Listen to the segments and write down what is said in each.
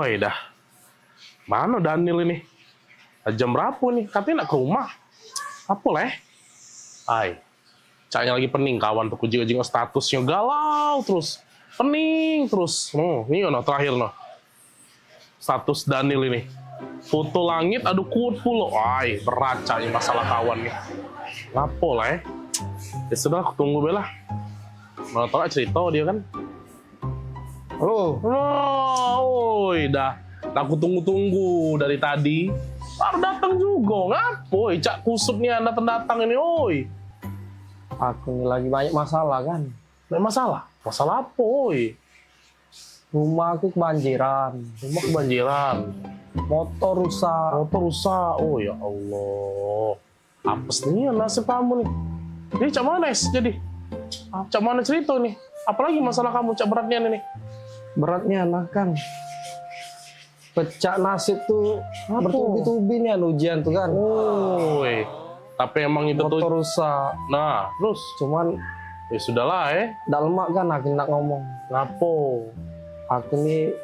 Woi dah. Mana Daniel ini? Jam berapa nih? Katanya nak ke rumah. Apa leh? Ay. Caknya lagi pening kawan tuh kuji-kuji statusnya galau terus. Pening terus. Ini no terakhir no. Status Daniel ini. Foto langit aduh kuat pula. Ay, berat caknya masalah kawan nih. Ngapa leh? Ya sudah aku tunggu bela. Mana tau cerita dia kan. Halo. Oi, dah. Aku tunggu-tunggu dari tadi. Baru datang juga, ngapoi? Cak kusut nih anda datang ini, oi. Aku ini lagi banyak masalah kan. Banyak masalah? Masalah apa, oi? Rumah aku kebanjiran. Rumah kebanjiran. Motor rusak. Motor rusak. Oh ya Allah. Apes nih nasib kamu nih. Jadi cak mana jadi? Cak mana cerita nih? Apalagi masalah kamu cak beratnya nih? Beratnya nah kan. Pecah nasib tuh bertubi-tubi nih ujian tuh kan. Oi. Tapi emang itu motor tuh rusak. Nah, terus Cuman ya sudahlah ndak lemak kan aku nak ngomong. Ngapo? Aku nih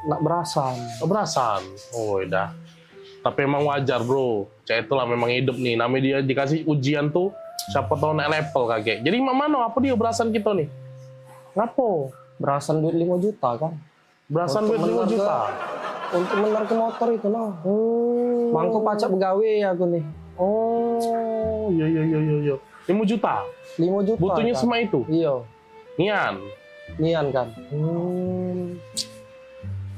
nak berasan. Berasan. Oh, dah. Tapi emang wajar, Bro. Cek itulah memang hidup nih. Namanya dia dikasih ujian tuh siapa tahu naik level kakek. Jadi mana apa dia berasan kita nih? Ngapo? Berasan duit 5 juta kan. Berasan duit 5 juta. Untuk bener ke motor itu noh. Mangko pacak begawe aku nih. Oh, iya. 5 juta. 5 juta. Butuhnya kan? semua itu. Iya. Nian kan.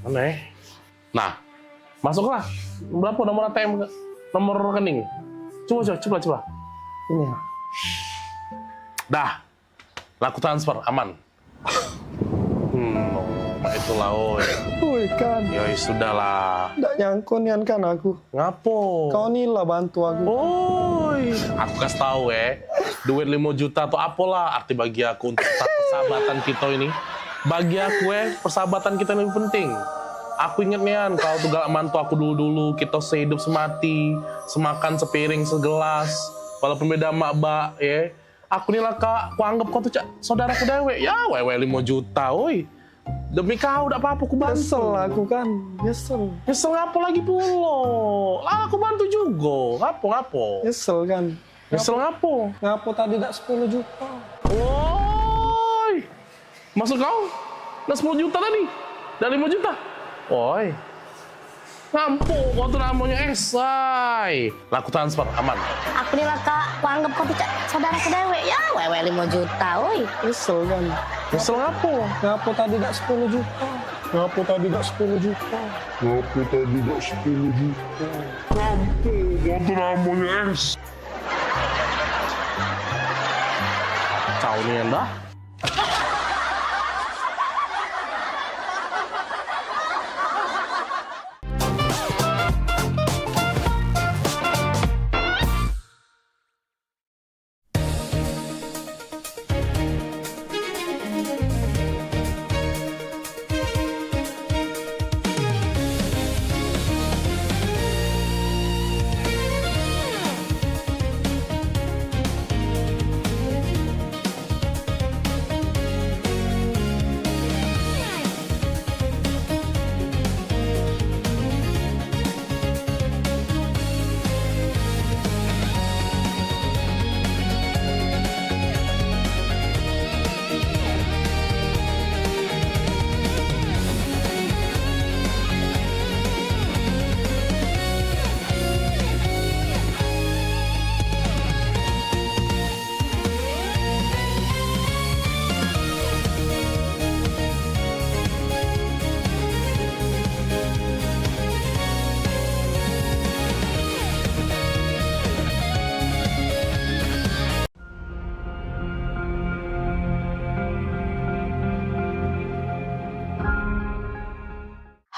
Aneh. Nah, masuklah. Berapa nomor ATM, nomor rekening? Coba. Ini ya. Dah. Laku transfer aman. Itulah, oi. Woi kan. Ya sudahlah. Nggak nyangko nian kan aku. Ngapo? Kau nih lah bantu aku. Oi, aku kasih tahu duit 5 juta tuh apalah arti bagi aku untuk persahabatan kita ini. Bagi aku persahabatan kita lebih penting. Aku inget nian, kau tuh galak mantu aku dulu-dulu, kita sehidup semati, semakan sepiring segelas, walaupun beda mak ya. Aku nih lah kak, aku anggap kau tuh saudaraku dewe. Ya, 5 juta, oi. Demi kau, udah apa-apa aku bantu. Nyesel aku kan, nyesel. Nyesel ngapo lagi pulo? Lah aku bantu juga. Ngapo? Nyesel kan. Nyesel ngapo? Ngapo tadi tak 10 juta. Woi. Maksud kau? Nah 10 juta tadi? Dan 5 juta? Woi. Ngampu, kau tuh namanya esai. Laku transfer, aman. Aku nih lah kak, aku anggap kau tuh saudara kedewe. Ya, 5 juta, woi. Nyesel kan. Nyesel ngapo? Ngapo tadi tak 10 juta. Ngapo tadi tak 10 juta? Ngapo tadi tak 10 juta? Ngapo, kau tuh namanya es. Kau nih anda?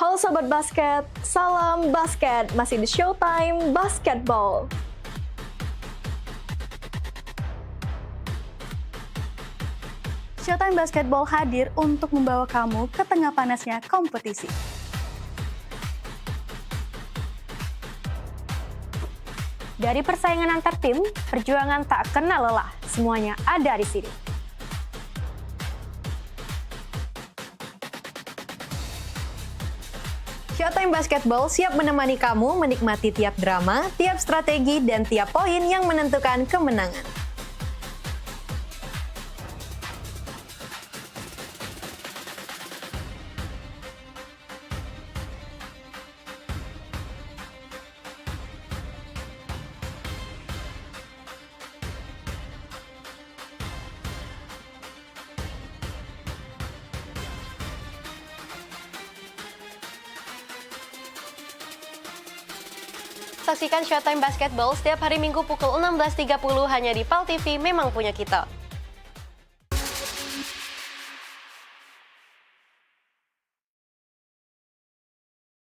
Halo Sobat Basket, salam basket, masih di Showtime Basketball. Showtime Basketball hadir untuk membawa kamu ke tengah panasnya kompetisi. Dari persaingan antar tim, perjuangan tak kenal lelah, semuanya ada di sini. Showtime Basketball siap menemani kamu menikmati tiap drama, tiap strategi, dan tiap poin yang menentukan kemenangan. Saksikan Showtime Basketball setiap hari Minggu pukul 16.30 hanya di PAL TV, memang punya kita.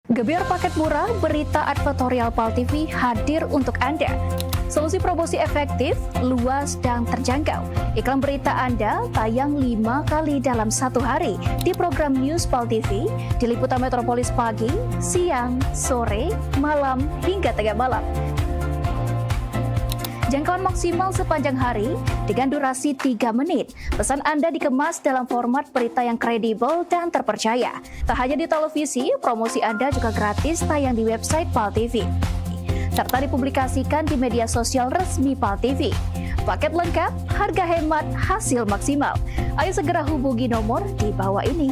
Gebyar paket murah, berita advertorial PAL TV hadir untuk Anda. Solusi promosi efektif, luas, dan terjangkau. Iklan berita Anda tayang 5 kali dalam 1 hari di program News PAL TV, di liputan Metropolis pagi, siang, sore, malam, hingga tengah malam. Jangkauan maksimal sepanjang hari dengan durasi 3 menit. Pesan Anda dikemas dalam format berita yang kredibel dan terpercaya. Tak hanya di televisi, promosi Anda juga gratis tayang di website PAL TV, serta dipublikasikan di media sosial resmi PAL TV. Paket lengkap, harga hemat, hasil maksimal. Ayo segera hubungi nomor di bawah ini.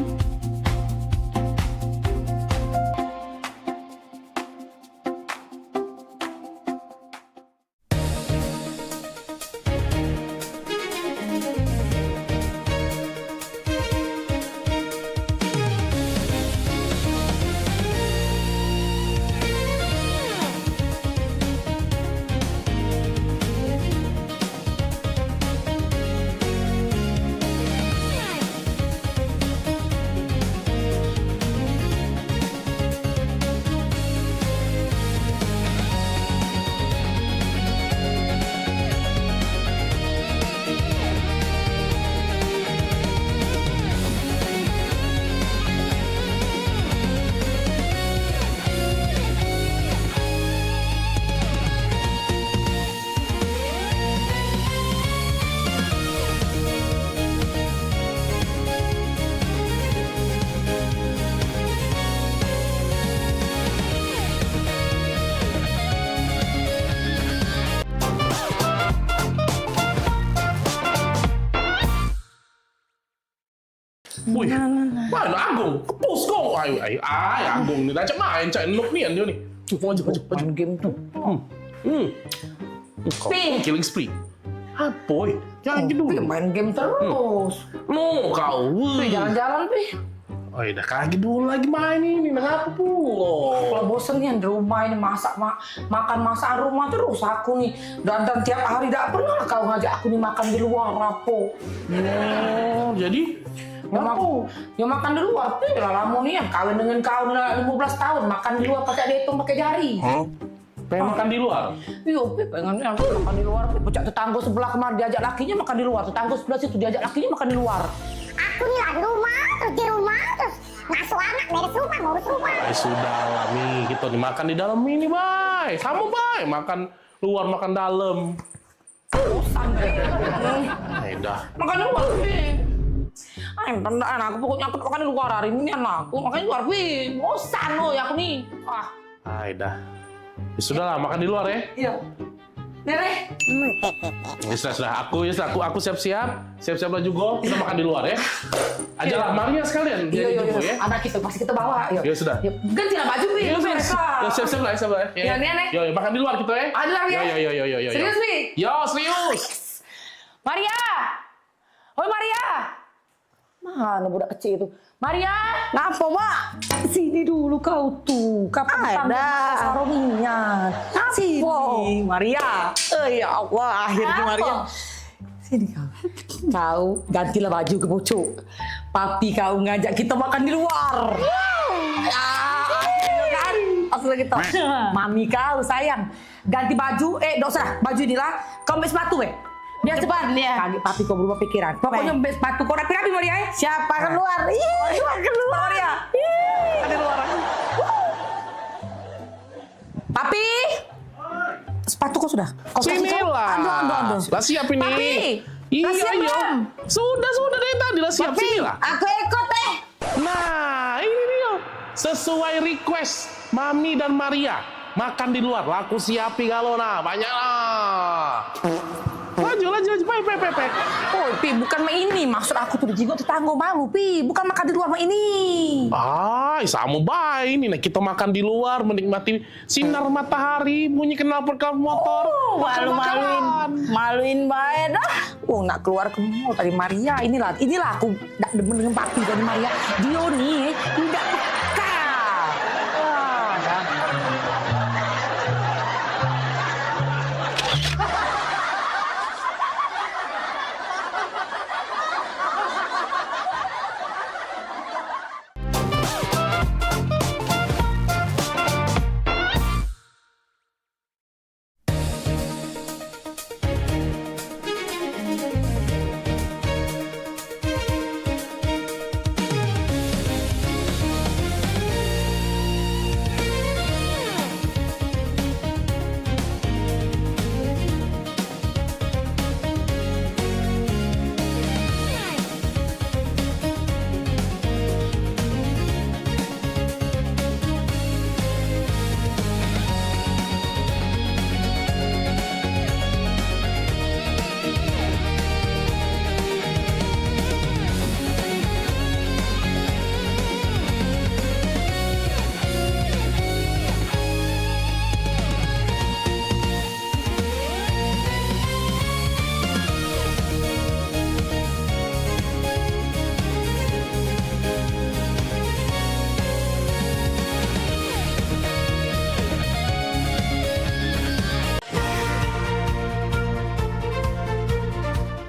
Wih, mana Agung? Kepus kok. Ayo, Agung nih. Ajak main, cak nuk nih dia nih. Maju. Main game tuh. Killing spree. Apa? Jangan gitu dulu. Main game terus. Kau. Jalan-jalan, Pi. Oh, udah kaki dulu lagi main ini. Kenapa pula? Kalau bosen nih di rumah ini makan masakan rumah terus aku nih. Dan tiap hari tidak pernah kau ngajak aku nih makan di luar, Rapo. Jadi? Ya makan di luar, lama nih yang kawin dengan kau 15 tahun makan di luar pakai dihitung pakai jari. Pengen makan di luar? Iya, pengen makan di luar. Pecah tetangga sebelah kemarin diajak lakinya makan di luar, tetangga sebelah situ diajak lakinya makan di luar. Aku nih lah di rumah terus ngasuh anak, beres rumah, ngurus rumah. Sudah lah nih, kita nih makan di dalam ini, Bay. Sama, Bay. Makan luar, makan dalam. Bosan deh. Dah. Makan di luar, Pi. Aku pokoknya aku makan di luar hari ini anakku makan di luar, Pi. Bosan loh ya aku nih. Dah. Ya sudahlah, makan di luar ya. Iya. Nere. Sudah. Aku siap-siap baju gol. Kita makan di luar ya. Ajalah Maria sekalian. Iya. Anak kita pasti kita bawa. Ya sudah. Gantilah baju, Pi. Ya siap lah. Ya, Nek. Yo, makan di luar kita ya. Di luar ya. Yo. Serius, Pi? Yo, serius. Maria. Hoi Maria. Mana budak kecil itu? Maria. Ngapa, Mak? Sini dulu kau tuh. Kapan sarominya? Sini, Maria. Ya Allah, akhirnya Maria. Sini kau. Kau gantilah baju ke pojok. Papi kau ngajak kita makan di luar. Akhirnya kan. Langsung kita. Mami kau sayang. Ganti baju. Tidak usah. Baju inilah. Kau ambil sepatu, biar cepat ya. Papi kau berubah pikiran. Pokoknya sepatu kau rapi-rapi Maria. Siapa keluar? Keluar Maria. Ada luar. Papi. Sepatu kau sudah? Sinilah. Aduh. Lah siap ini. Papi. Iya. Sudah dari tadi lah siap. Sinilah. Aku ikut Nah, ini dia. sesuai request Mami dan Maria. Makan di luar, laku siapi kalau nah, banyak lah. Laju, pek. Oh, Pi, bukan mah ini. Maksud aku tuh dijingok tetangga malu, Pi. Bukan makan di luar mah ini. Sama baik ini. Nah, kita makan di luar, menikmati sinar matahari, bunyi knalpot motor. Oh, maluin baik dah. Oh, nak keluar ke mall tadi Maria. Inilah aku tak demen dengan papi dari Maria. Dia nih, tidak peka. Wah, dah.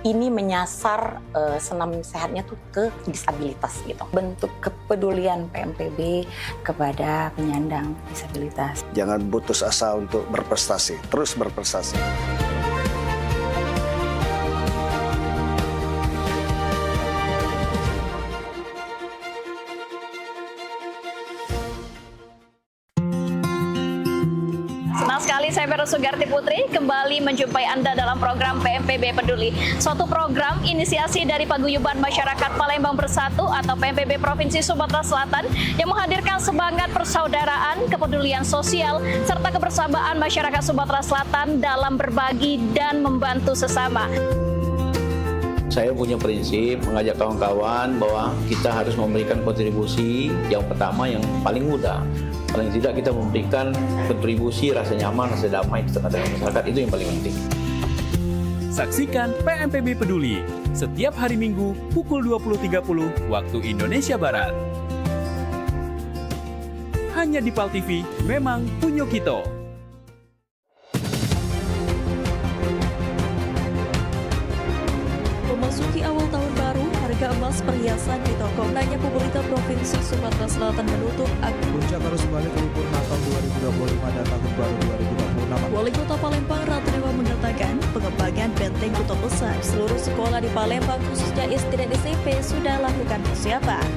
Ini menyasar senam sehatnya tuh ke disabilitas gitu. Bentuk kepedulian PMPB kepada penyandang disabilitas. Jangan putus asa untuk berprestasi, terus berprestasi. Senang sekali saya Vera Sugarti Putri kembali menjumpai Anda dalam program PMPB Peduli. Suatu program inisiasi dari Paguyuban Masyarakat Palembang Bersatu atau PMPB Provinsi Sumatera Selatan yang menghadirkan semangat persaudaraan, kepedulian sosial, serta kebersamaan masyarakat Sumatera Selatan dalam berbagi dan membantu sesama. Saya punya prinsip mengajak kawan-kawan bahwa kita harus memberikan kontribusi yang pertama yang paling mudah. Paling tidak kita memberikan kontribusi rasa nyaman, rasa damai di tengah-tengah masyarakat, itu yang paling penting. Saksikan PMPB Peduli setiap hari Minggu pukul 20.30 waktu Indonesia Barat. Hanya di PAL TV, memang punya kita. Memasuki awal tahun baru, harga emas perhiasan di toko Nanya Pemerintah Provinsi Sumatera Selatan menutup puncak arus balik libur Natal 2025 dan Tahun Baru 2026. Wali Kota Palembang Ratu Dewa mengatakan pengembangan benteng kota besar seluruh sekolah di Palembang khususnya SD dan SMP sudah lakukan persiapan.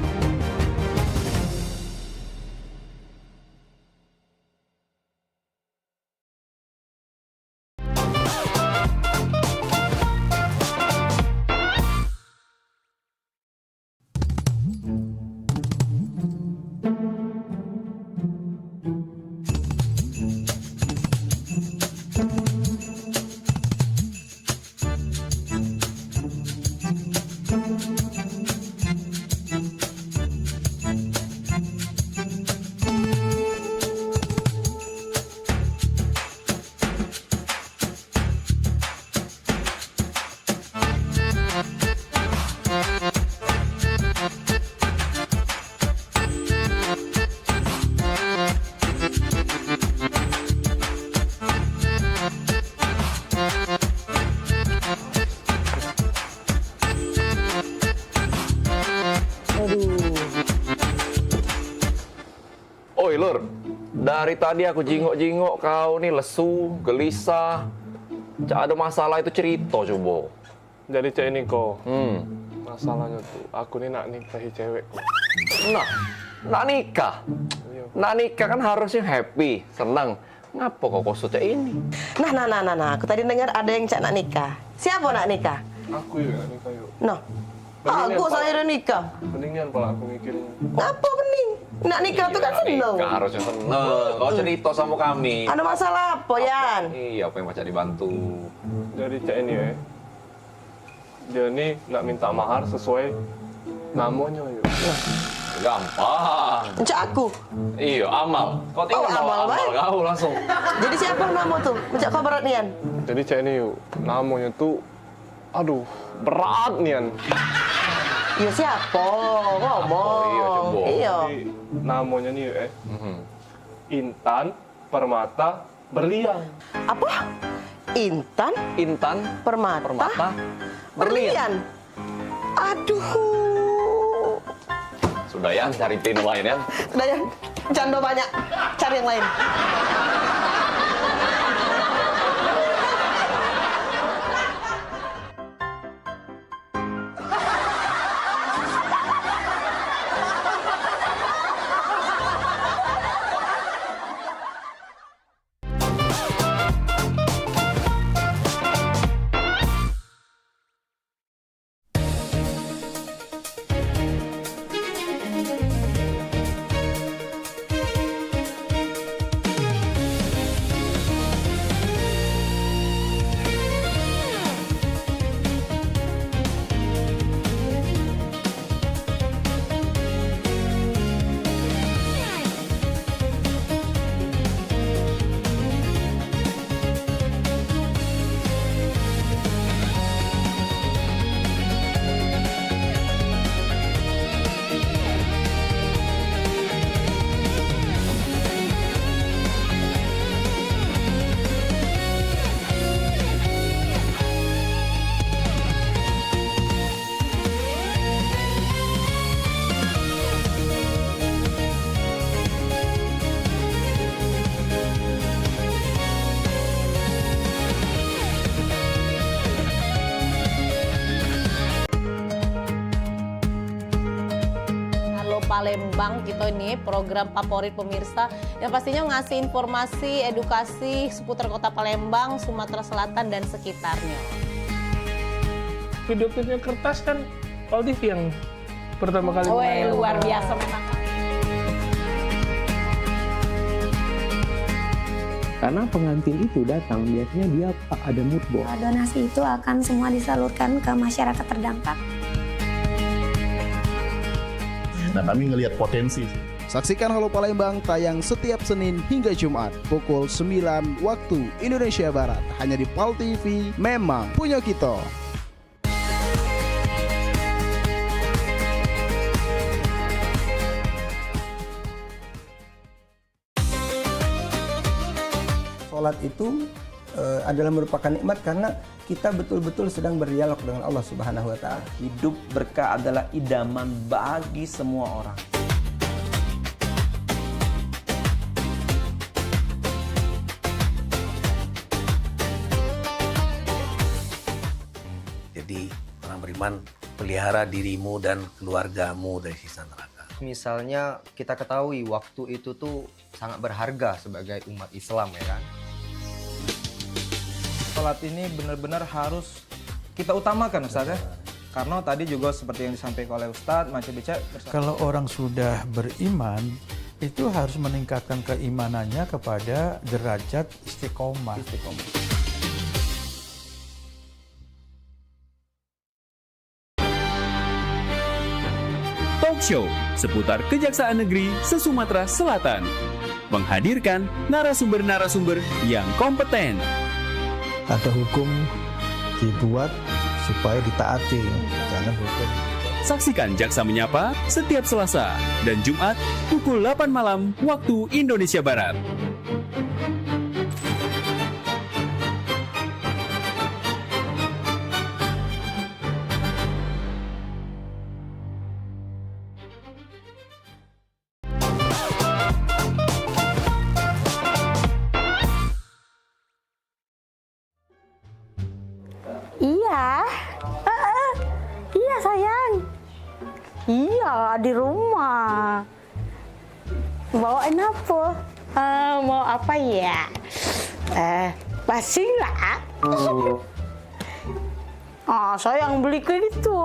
Oi Lur, dari tadi aku jingok-jingok kau nih lesu, gelisah. Cak ada masalah itu cerita coba. Jadi cak ini kok. Masalahnya tuh, aku nih nak nikahi cewek. Nak nikah? Nak nikah kan harusnya happy, senang. Ngapa kok kosong cak ini? Nah, aku tadi dengar ada yang cak nak nikah. Siapa nak nikah? Aku yuk nak nikah yuk. Aku soalnya udah nikah. Mendingan pala aku mikirin. Ngapa bening? Nak nikah tuh kan seneng. Nikah harusnya seneng. Kau cerita sama kami. Ada masalah apa, Yan? Iya, apa yang macam dibantu? Jadi cak ini ya, dia nih nak minta mahar sesuai namanya yuk. Gampang. Cak aku. Iya, Amal. Kau tinggal bawa Amal kau langsung. Jadi siapa nama tuh? Cak kau berat Nian. Jadi cak ini yuk, namanya tuh, aduh, berat nian. Iya siapa? Ngomong. Iya, coba. Iya. Jadi, namanya nih yuk Intan Permata Berlian. Apa? Intan Permata Berlian. Aduh. Sudah ya, cari tim lain ya. Udah ya, janda banyak. Cari yang lain. Palembang kita ini program favorit pemirsa yang pastinya ngasih informasi, edukasi seputar kota Palembang, Sumatera Selatan dan sekitarnya. Video-video kertas kan Pal TV yang pertama kali. Luar biasa memang. Karena pengantin itu datang biasanya dia ada moodboard. Donasi itu akan semua disalurkan ke masyarakat terdampak. Nah, kami ngelihat potensi. Saksikan Halo Palembang tayang setiap Senin hingga Jumat pukul 9 waktu Indonesia Barat hanya di Pal TV. Memang punya kita. Sholat itu adalah merupakan nikmat karena kita betul-betul sedang berdialog dengan Allah Subhanahu wa Ta'ala. Hidup berkah adalah idaman bagi semua orang. Jadi orang beriman, pelihara dirimu dan keluargamu dari siksa neraka. Misalnya kita ketahui waktu itu tuh sangat berharga sebagai umat Islam ya kan. Sholat ini benar-benar harus kita utamakan Ustaz ya. Karena tadi juga seperti yang disampaikan oleh Ustadz, Macam Bica. Kalau orang sudah beriman, itu harus meningkatkan keimanannya kepada derajat istiqomah. Talk show seputar Kejaksaan Negeri se-Sumatera Selatan. Menghadirkan narasumber-narasumber yang kompeten. Ada hukum dibuat supaya ditaati, jangan hukum. Saksikan Jaksa Menyapa setiap Selasa dan Jumat pukul 8 malam waktu Indonesia Barat. Iya sayang. Iya di rumah. Bawain apa? Mau apa ya? Pasing lah. Saya yang beli ke gitu.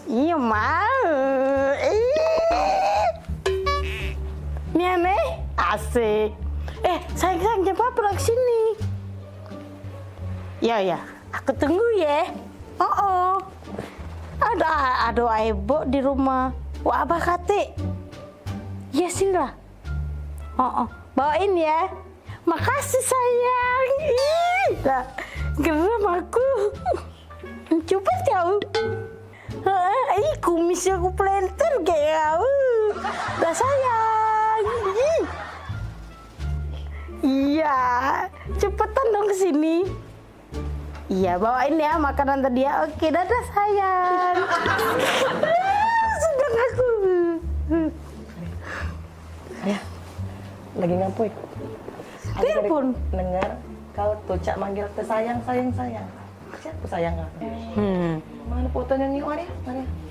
Iya mau. Nih, asik. Sayang, jam berapa ke sini? Ya, aku tunggu ya. Ada ibu di rumah. Wah, abah kate. Ya sini lah. Bawain ya. Makasih sayang. Lah, geram aku. Coba tahu. Kumisnya aku planter kayak. Dah sayang. Iya, cepetan dong kesini. Iya, bawain ya makanan tadi ya. Oke, dadah sayang. Sedang aku. Ya, lagi ngapain? Telepon. Dengar kau tuh cak manggil ke sayang. Siapa sayang aku? Mana fotonya nih, Maria?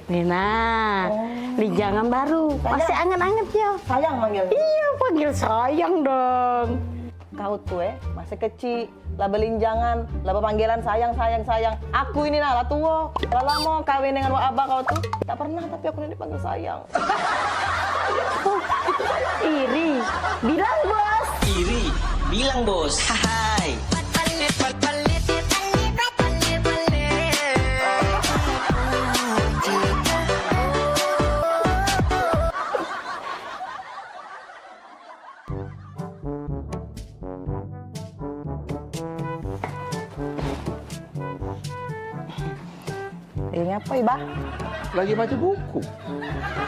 Nina, di jangan baru. Masih anget-anget ya. Sayang manggil. Iya, panggil sayang dong. Kau tuh masih kecil, lah belinjangan, lah panggilan sayang. Aku ini lah tua, lah lama kawin dengan wak abah kau tuh. Tak pernah, tapi aku ini dipanggil sayang. Iri, bilang bos. Hai. Ini apa ya, Bah? Lagi baca buku.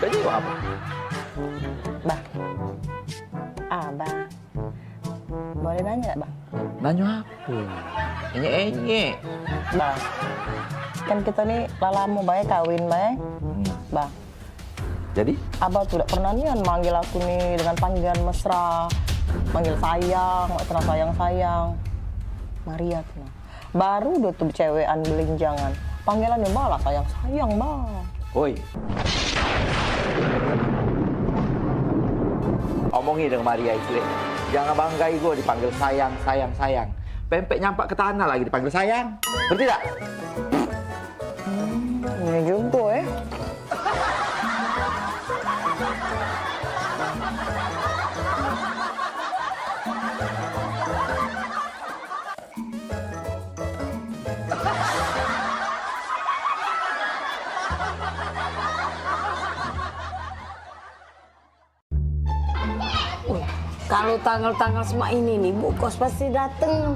Tadi apa? Bah. Abah. Boleh nanya, Bang? Nanya apa? Enye. Bang, kan kita nih lama baik kawin, Bang. Bang. Jadi? Abah tuh udah pernah nih manggil aku nih dengan panggilan mesra. Manggil sayang, sayang. Maria tuh. Baru udah tuh cewekan belinjangan. Panggilannya malah sayang, Bang. Oi. Omongi dengan Maria itu, jangan banggai gue dipanggil sayang. Pempek nyampak ke tanah lagi dipanggil sayang. Ngerti tak? Ini juga ya. Kalau tanggal-tanggal semua ini nih, Bu Kos pasti dateng.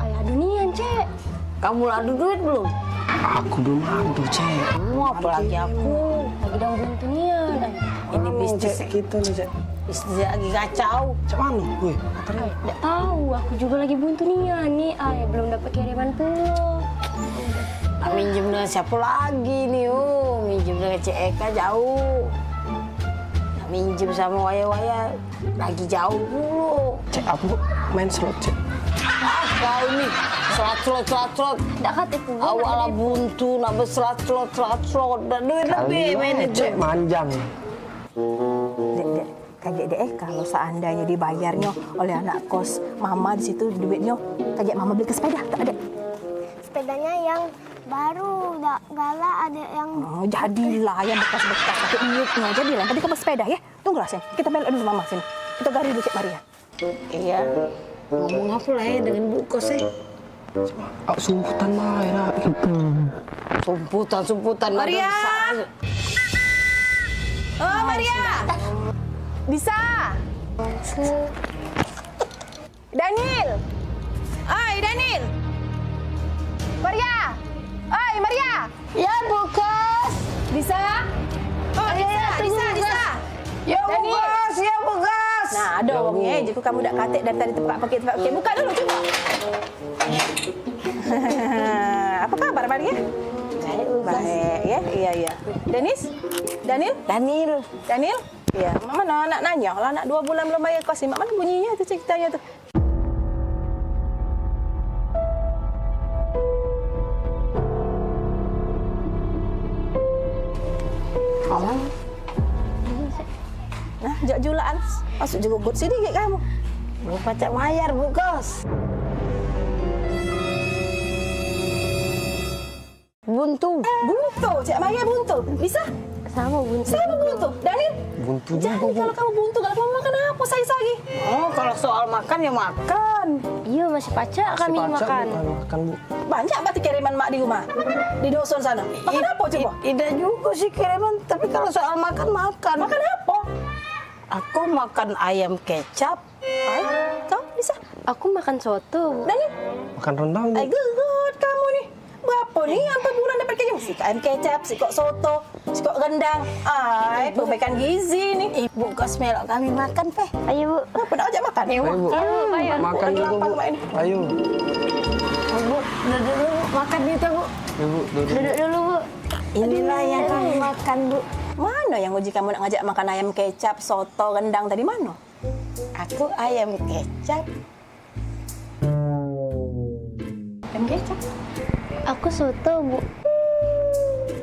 Ayah dunian, Cek. Kamu adu duit belum? Aku belum adu, Cek. Apalagi aku. Lagi dalam dunian. Ini bisnis gitu nih, Cek. Bisnis lagi kacau. Cek mana? Wih, Nggak tahu, aku juga lagi buntu nian nih. Ayah belum dapat kiriman pulau. Minjem dengan siapa lagi nih? Minjem dengan Cek Eka jauh. Minjem sama waya-waya lagi jauh dulu. Cek, aku main slot, Cek. Kau nih, slot. Nggak kata itu. Awalnya buntu, nambah slot. Dan duit lebih mainnya. Cek, manjang. Dek, kaget deh kalau seandainya dibayarnya oleh anak kos mama di situ duitnya, kaget mama beli ke sepeda, tak ada. Sepedanya yang baru, galak ada yang... Oh, jadilah yang bekas-bekas pakai duitnya, jadilah. Tadi kamu sepeda ya, tunggulah sini. Kita belok dulu sama mama sini. Kita gari dulu Cik Maria. Iya. Ngomong apa lah ya dengan Bu Kos ya? Sumputan mah ya. Sumputan. Maria. Oh, Maria. Bisa. Daniel. Oi, Daniel. Maria. Oi, Maria. Ya, Bu Kos. Bisa? Oh, bisa. Ya, Bu Kos. Nah, ada orangnya. Jadi kamu dah katik dari tadi tempat pakai. Buka dulu coba. Apa kabar Maria? Baik ya, iya. Daniel. Iya, mana anak nanya, lah anak 2 bulan belum bayar kos, mak mana bunyinya tu ceritanya tu. Aman. Nah, jualan masuk juga buat sedikit kamu. Mau pacak bayar, Bu Kos. Bu buntu. Buntu, Cik Maya buntu. Bisa? Sama buntu. Sama buntu. Daniel? Buntu Jadi kalau kamu buntu, kalau kamu makan apa lagi? Oh, kalau soal makan ya makan. Iya, masih pacak kami makan. Makan, Bu. Banyak berarti kiriman mak di rumah. Di dusun sana. Makan apa coba? Tidak juga sih kiriman, tapi kalau soal makan. Makan apa? Aku makan ayam kecap. Kau bisa? Aku makan soto. Daniel? Makan rendang, Bu. Good kamu nih. Berapa nih sampai bulan dapat kayak si ayam kecap, si kok soto, si kok rendang. Perbaikan gizi nih. Ibu kos melok kami makan, Peh. Ayo, Bu. Apa dah ajak makan? Ayo, Bu. Ayo. Makan juga, Bu. Ayo. Bu, duduk dulu, Bu. Makan kita, Bu. Ibu, Duduk dulu, Bu. Inilah yang kamu makan, Bu. Mana yang uji kamu nak ngajak makan ayam kecap, soto, rendang tadi mana? Aku ayam kecap. Ayam kecap? Aku soto, Bu.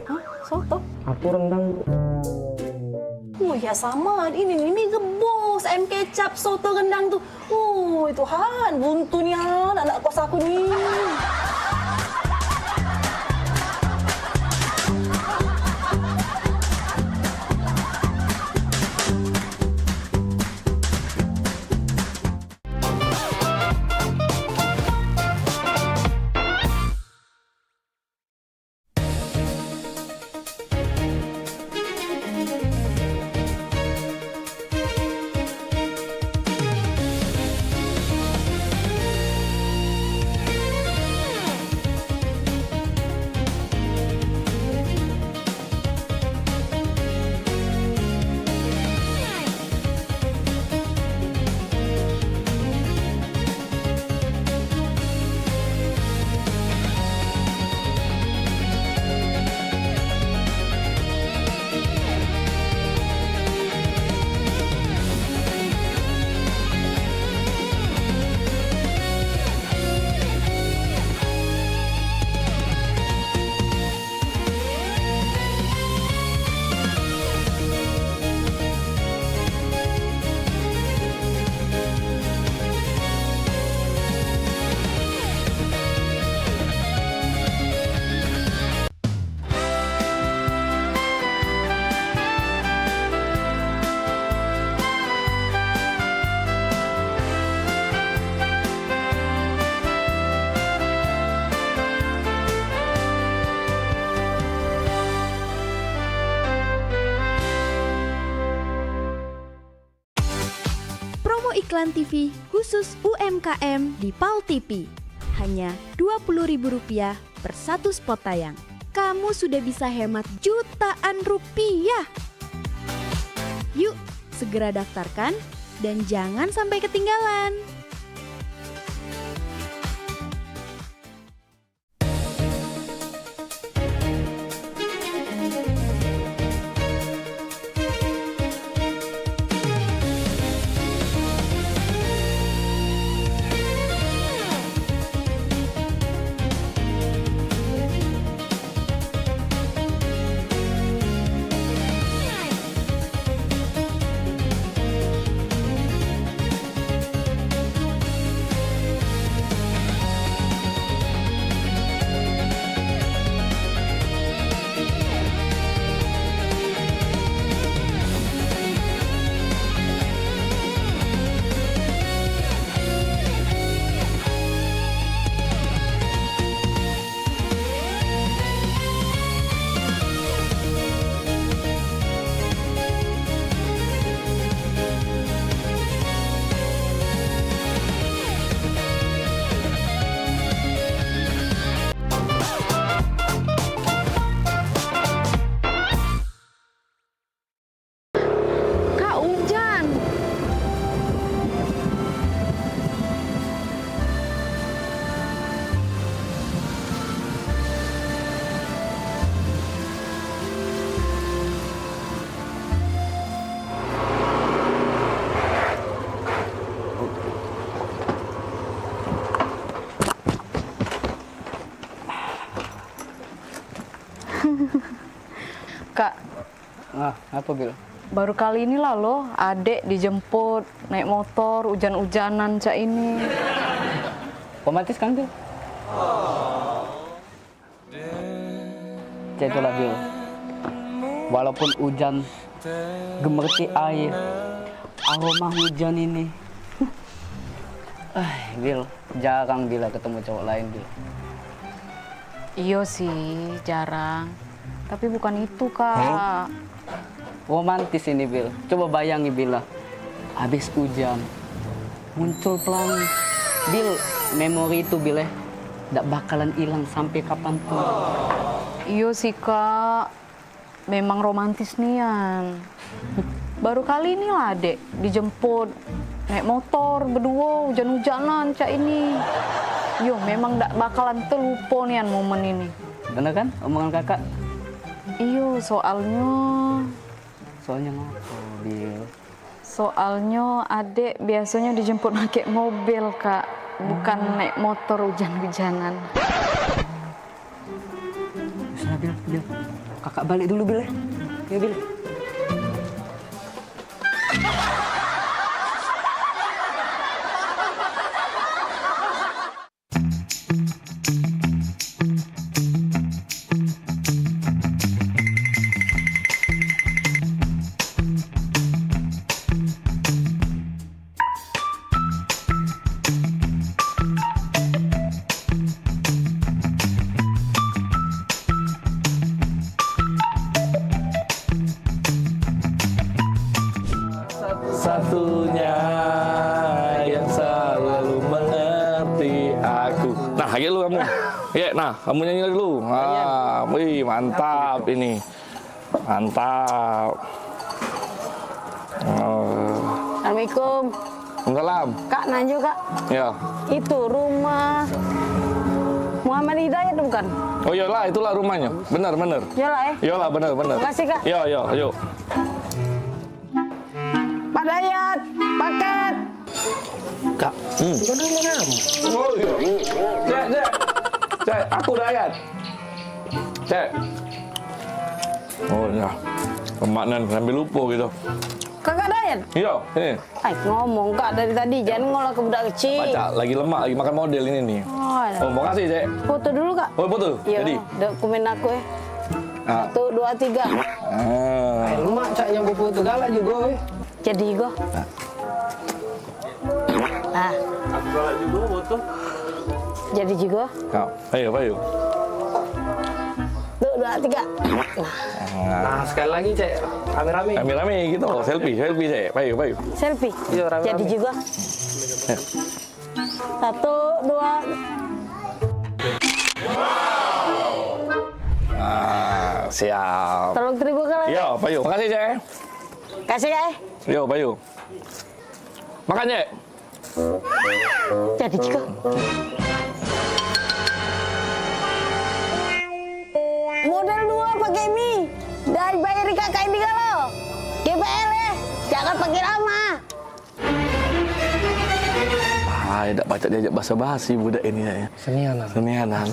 Hah? Soto? Aku rendang, Bu. Oh ya sama, ini mie gebus, ayam kecap, soto, rendang tuh. Oh Tuhan, buntu nih Han, anak kos aku nih. Iklan TV khusus UMKM di PAL TV. Hanya Rp20.000 per satu spot tayang. Kamu sudah bisa hemat jutaan rupiah. Yuk, segera daftarkan dan jangan sampai ketinggalan. Kak, Apa, Bil? baru kali ini lah loh adek dijemput naik motor hujan-hujanan cak ini. Romantis kan, Bil? baca itulah Bil. Walaupun hujan gemerci air, aroma hujan ini. Bil, jarang Bila ketemu cowok lain Bil. Iya sih, jarang. Tapi bukan itu, Kak. Romantis ini Bil. Coba bayangi Bila, habis hujan, muncul pelangi. Bil, memori itu Bil nggak bakalan hilang sampai kapanpun. Iya sih, Kak. Memang romantis nian. Baru kali ini lah, Dek, dijemput. Naik motor, berdua, hujan-hujanan, Cak ini. Yo, memang nggak bakalan terlupa nian momen ini. Bener kan omongan kakak? Iyo, soalnya ngapa Bil? Soalnya adek biasanya dijemput pakai mobil, Kak. Bukan naik motor hujan-hujanan. Bisa Bil. Kakak balik dulu Bil. Ya Bil. Satunya yang selalu mengerti aku. Nah, ayo lu kamu. Ya, nah, kamu nyanyi dulu. Wih, mantap ini. Mantap. Assalamualaikum. Salam. Kak, nanya Kak. Ya. Itu rumah Muhammad Hidayat bukan? Oh iyalah, itulah rumahnya. Benar. Iyalah Iyalah, benar. Makasih Kak. Yo, yuk. Pak Dayat, paket. Kak. Oh iya. Cek, aku Dayat. Cek. Oh ya. Pemaknan sambil lupa gitu. Kakak Dayat? Iya, ini. Ngomong Kak dari tadi, jangan ngolah ke budak kecil. Baca, lagi lemak, lagi makan model ini nih. Oh, makasih, Cek. foto dulu Kak. Oh, foto? Iya, Jadi? dokumen aku ya. 1, 2, 3. Lemak Cak yang foto galak juga. Jadi go. Aku galak juga foto. Jadi juga. Ayo. 1, 2, 3. Nah, sekali lagi Cek, rame-rame. Rame-rame gitu, selfie Cek. Ayo. Selfie. Iya, rame-rame. Jadi juga. 1, 2. Siap. Tolong terima kasih. Yo, Bayu. Makasih, Cek. Kasih ya. Yo, Bayu. Makan, Cek. Jadi juga. Model 2 pakai mie. Dari bayari kakak ini kalau. GPL ya. Jangan pakai lama. Tidak baca diajak basa-basi budak ini ya. Senianan.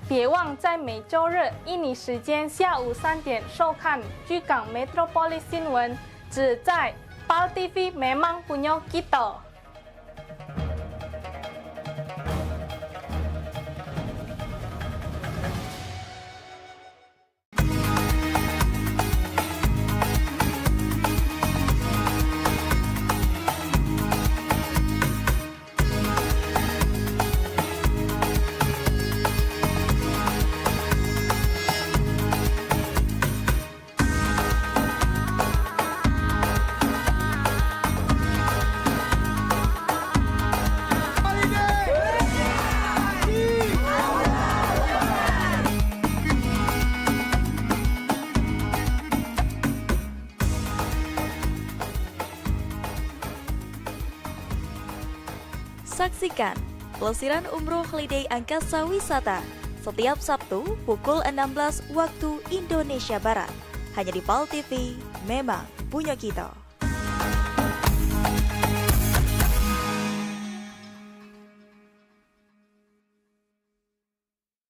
别忘在每周日印尼时间下午3点收看居港 Metropolis 新闻，只在PAL TV memang punya kita。Saksikan Pelesiran Umroh Holiday Angkasa Wisata setiap Sabtu pukul 16 waktu Indonesia Barat. Hanya di PAL TV, memang punya kita.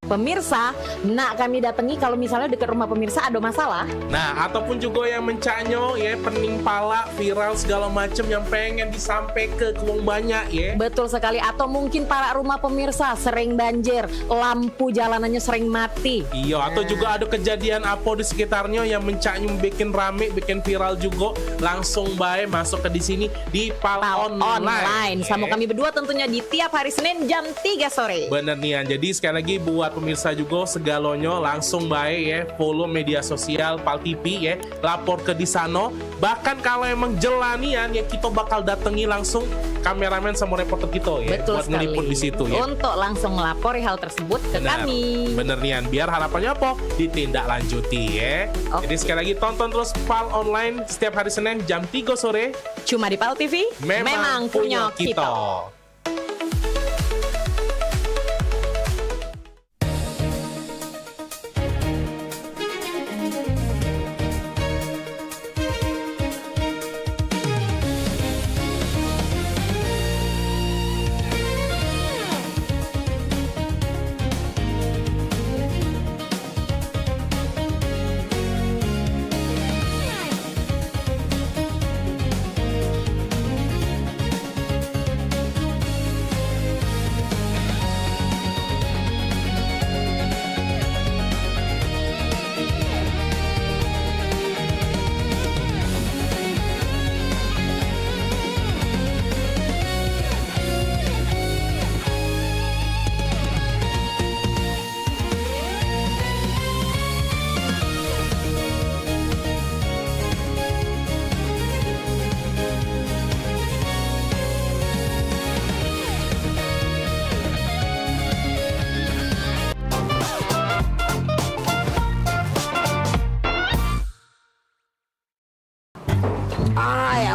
Pemirsa, nak kami datangi kalau misalnya dekat rumah pemirsa ada masalah. Nah, ataupun juga yang mencanyo ya, pening pala, viral segala macam yang pengen disampaikan ke wong banyak ya. Betul sekali, atau mungkin para rumah pemirsa sering banjir, lampu jalanannya sering mati. Iya, atau juga ada kejadian apa di sekitarnya yang mencanyo bikin rame, bikin viral juga, langsung baik masuk ke di sini di PAL Online. Sama kami berdua tentunya di tiap hari Senin jam 3 sore. Bener nih, jadi sekali lagi buat pemirsa juga segalonyo langsung baik ya, follow media sosial PAL TV ya, lapor ke di sana. Bahkan kalau emang jelanian ya, kita bakal datangi langsung kameramen sama reporter kita ya. Betul buat sekali. ngeliput di situ ya. Untuk langsung melapori hal tersebut ke kami. Bener nih, biar harapannya apa? Ditindaklanjuti ya. Jadi sekali lagi tonton terus PAL Online setiap hari Senin jam 3 sore. Cuma di PAL TV, memang punya kita.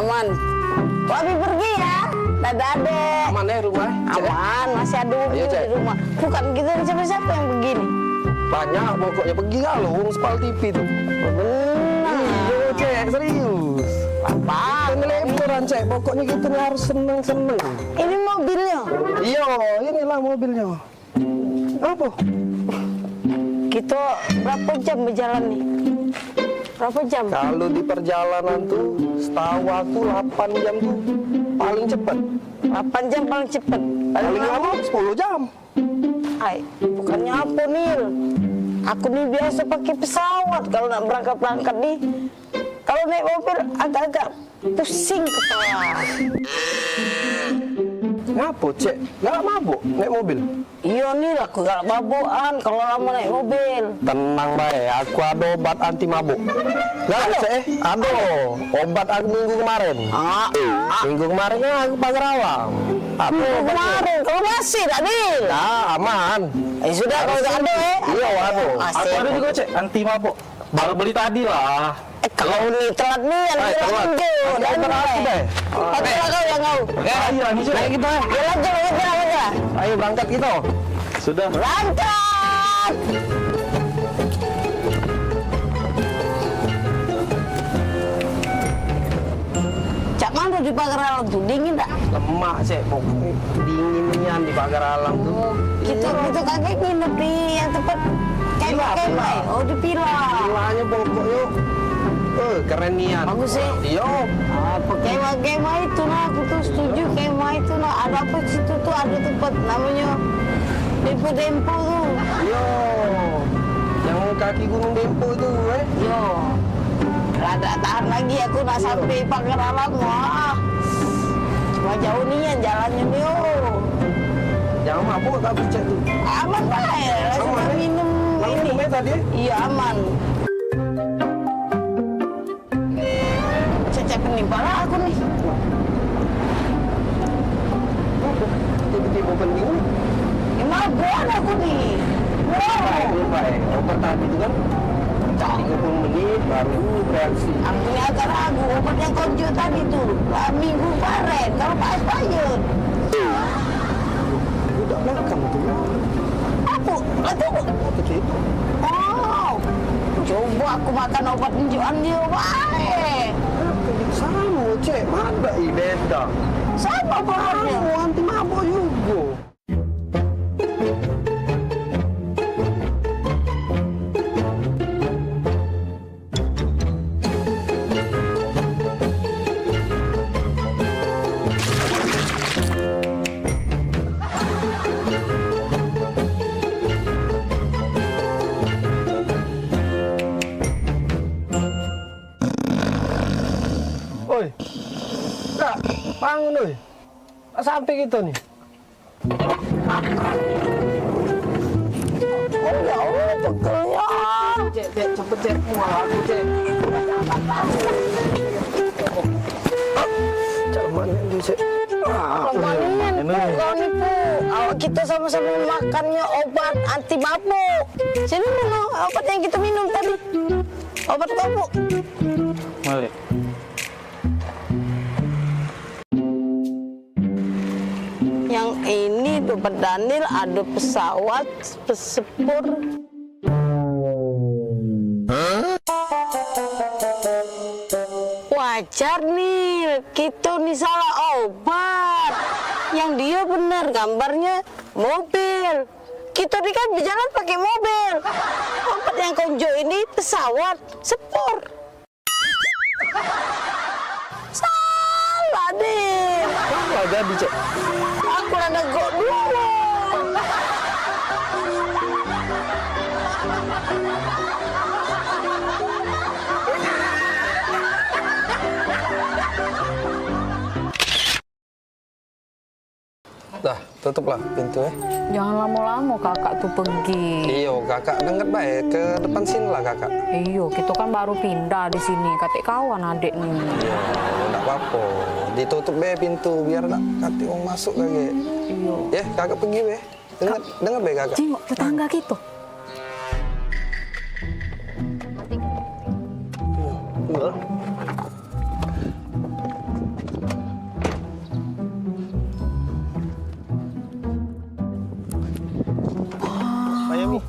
Aman. Wabi pergi ya. Dadah adek. Aman ya rumah? Aman, masih ada Ubi di rumah. Bukan kita siapa-siapa yang begini. Banyak pokoknya pergi kalau urus PAL TV tuh. Benar. Iya, Cek, serius. Apa? Lebaran, Cek. Pokoknya kita harus seneng-seneng. Ini mobilnya? Iya, inilah mobilnya. Apa? Kita berapa jam berjalan nih? Berapa jam? Kalau di perjalanan tuh, setahu aku 8 jam tuh paling cepat. 8 jam paling cepat. Paling lama 10 jam. Ay, bukannya apa Nil? Aku nih biasa pakai pesawat kalau nak berangkat nih. Kalau naik mobil agak-agak pusing kepala. Ngapa, Cek? Nggak mabuk naik mobil? Iya Nil, aku nggak mabukan kalau lama naik mobil. Tenang baik, aku ada obat anti mabuk. Nggak ada, Cek? Ada. Obat aku minggu kemarin. Minggu kemarin kan aku pagar awam. Minggu kemarin, kalau masih tak Nil? Nah, aman. Sudah, kalau nggak ada Iya, waduh. Aku ada juga, Cek, anti mabuk. Baru beli tadi lah. Kalau nih telat nih, yang telat. dan Oke lah kau yang kau. Ayo, ayo kita. Ayo. Ayo berangkat kita. Sudah. Berangkat. Cak mana di pagar alam tuh, dingin tak? Lemak, Cek, pokoknya dinginnya di pagar alam tuh. Kita kakek nginep di yang tempat kemah. Oh, di Pila. Pilanya pokoknya keren nian. Bagus sih. Iya. Apa kemah itu nah, aku tuh setuju kemah itu nah. Ada apa situ tuh, ada tempat namanya Dempo tuh. Iya. Yang kaki Gunung Dempo itu, Iya. Rada tahan lagi aku nak sampai pagar alam. Wah. Cuma jauh nih jalannya nih. Jangan mabuk tapi Cek tuh. Aman baik. Langsung minum ini. Tadi? Iya aman. Cek penimpa aku nih. Tiba-tiba penting. Emang buat aku nih. Baik. Obat tadi itu kan 30 menit baru reaksi. Aku ini agak ragu. Obat yang konjo tadi tuh minggu kemarin. Kalau pas payun. Nakam tu. Apa? Apa cik? Oh, coba aku makan obat injuan dia baik. Sama cik, mana beda. Sama bahannya. Anti mabuk juga. Oi, Kak, bangun oi. Tak sampai kita ni. Oh ya Allah, bekalnya. Cek, cepet cek. Wah, aku cek. Cak mana ni cek? Lombangan kau ni pu. Awak kita sama-sama makannya obat anti mabuk. Sini mana obat yang kita minum tadi? Obat mabuk. Mari. Yang ini tuh Pak Daniel ada pesawat pesepur. Wajar nih, kita nih salah obat. Yang dia benar gambarnya mobil. Kita nih kan berjalan pakai mobil. Obat yang konjo ini pesawat sepur. Salah deh. Apa jadi cek? Aku nak negok dulu. Dah, tutuplah pintu Jangan lama-lama kakak tuh pergi. Iyo, kakak dengar baik ke depan sini lah kakak. Iyo, kita kan baru pindah di sini. Katik kawan adik nih. Iya, tak apa-apa. Ditutup be pintu biar tak katik orang masuk lagi. Iyo. Ya, kakak pergi be. Dengar be kakak. Jengok tetangga kita. Enggak.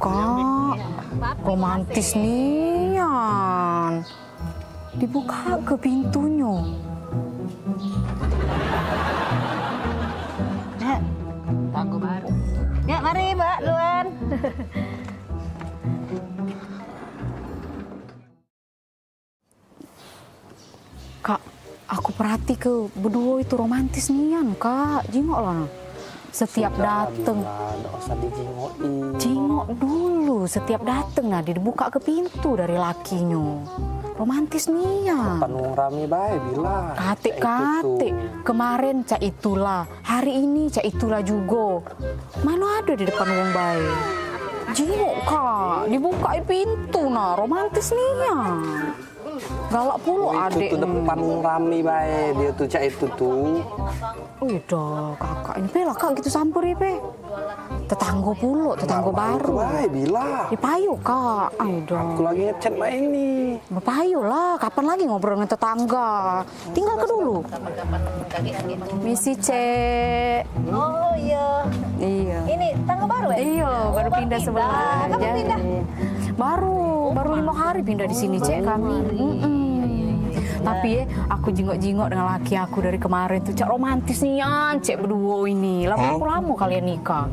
Kak, romantis nian. Dibuka ke pintunya. Ya, tangguh baru. Ya, mari Mbak Luan. Kak, aku perhati ke berdua itu romantis nian, Kak. Jengok lah. Setiap dateng, jengok dulu. Setiap dateng nah dibuka ke pintu dari lakinya. Romantis nian. Panung rame baik bila. Katik. Kemarin cak itulah, hari ini cak itulah juga. Mana ada di depan wong baik. Jengok Kak, dibuka pintu nah, romantis nian. Galak pula adik. Itu depan rame baik dia tuh cak itu tuh. Udah kakak ini lah kak gitu sampuri pe. Tetangga pula, tetangga baru. Baik bila. Dipayu kak. Udah. Aku lagi ngechat mbak ini. Payu lah, kapan lagi ngobrol dengan tetangga? Tinggal ke dulu. Misi cek. Oh iya. Iya. Ini tangga baru ya? Iya, baru pindah sebelah. Kapan pindah? Baru 5 hari pindah di sini cek kami. Tapi aku jengok-jengok dengan laki aku dari kemarin tuh cak romantis nih cek berdua ini. Lama kalian nikah.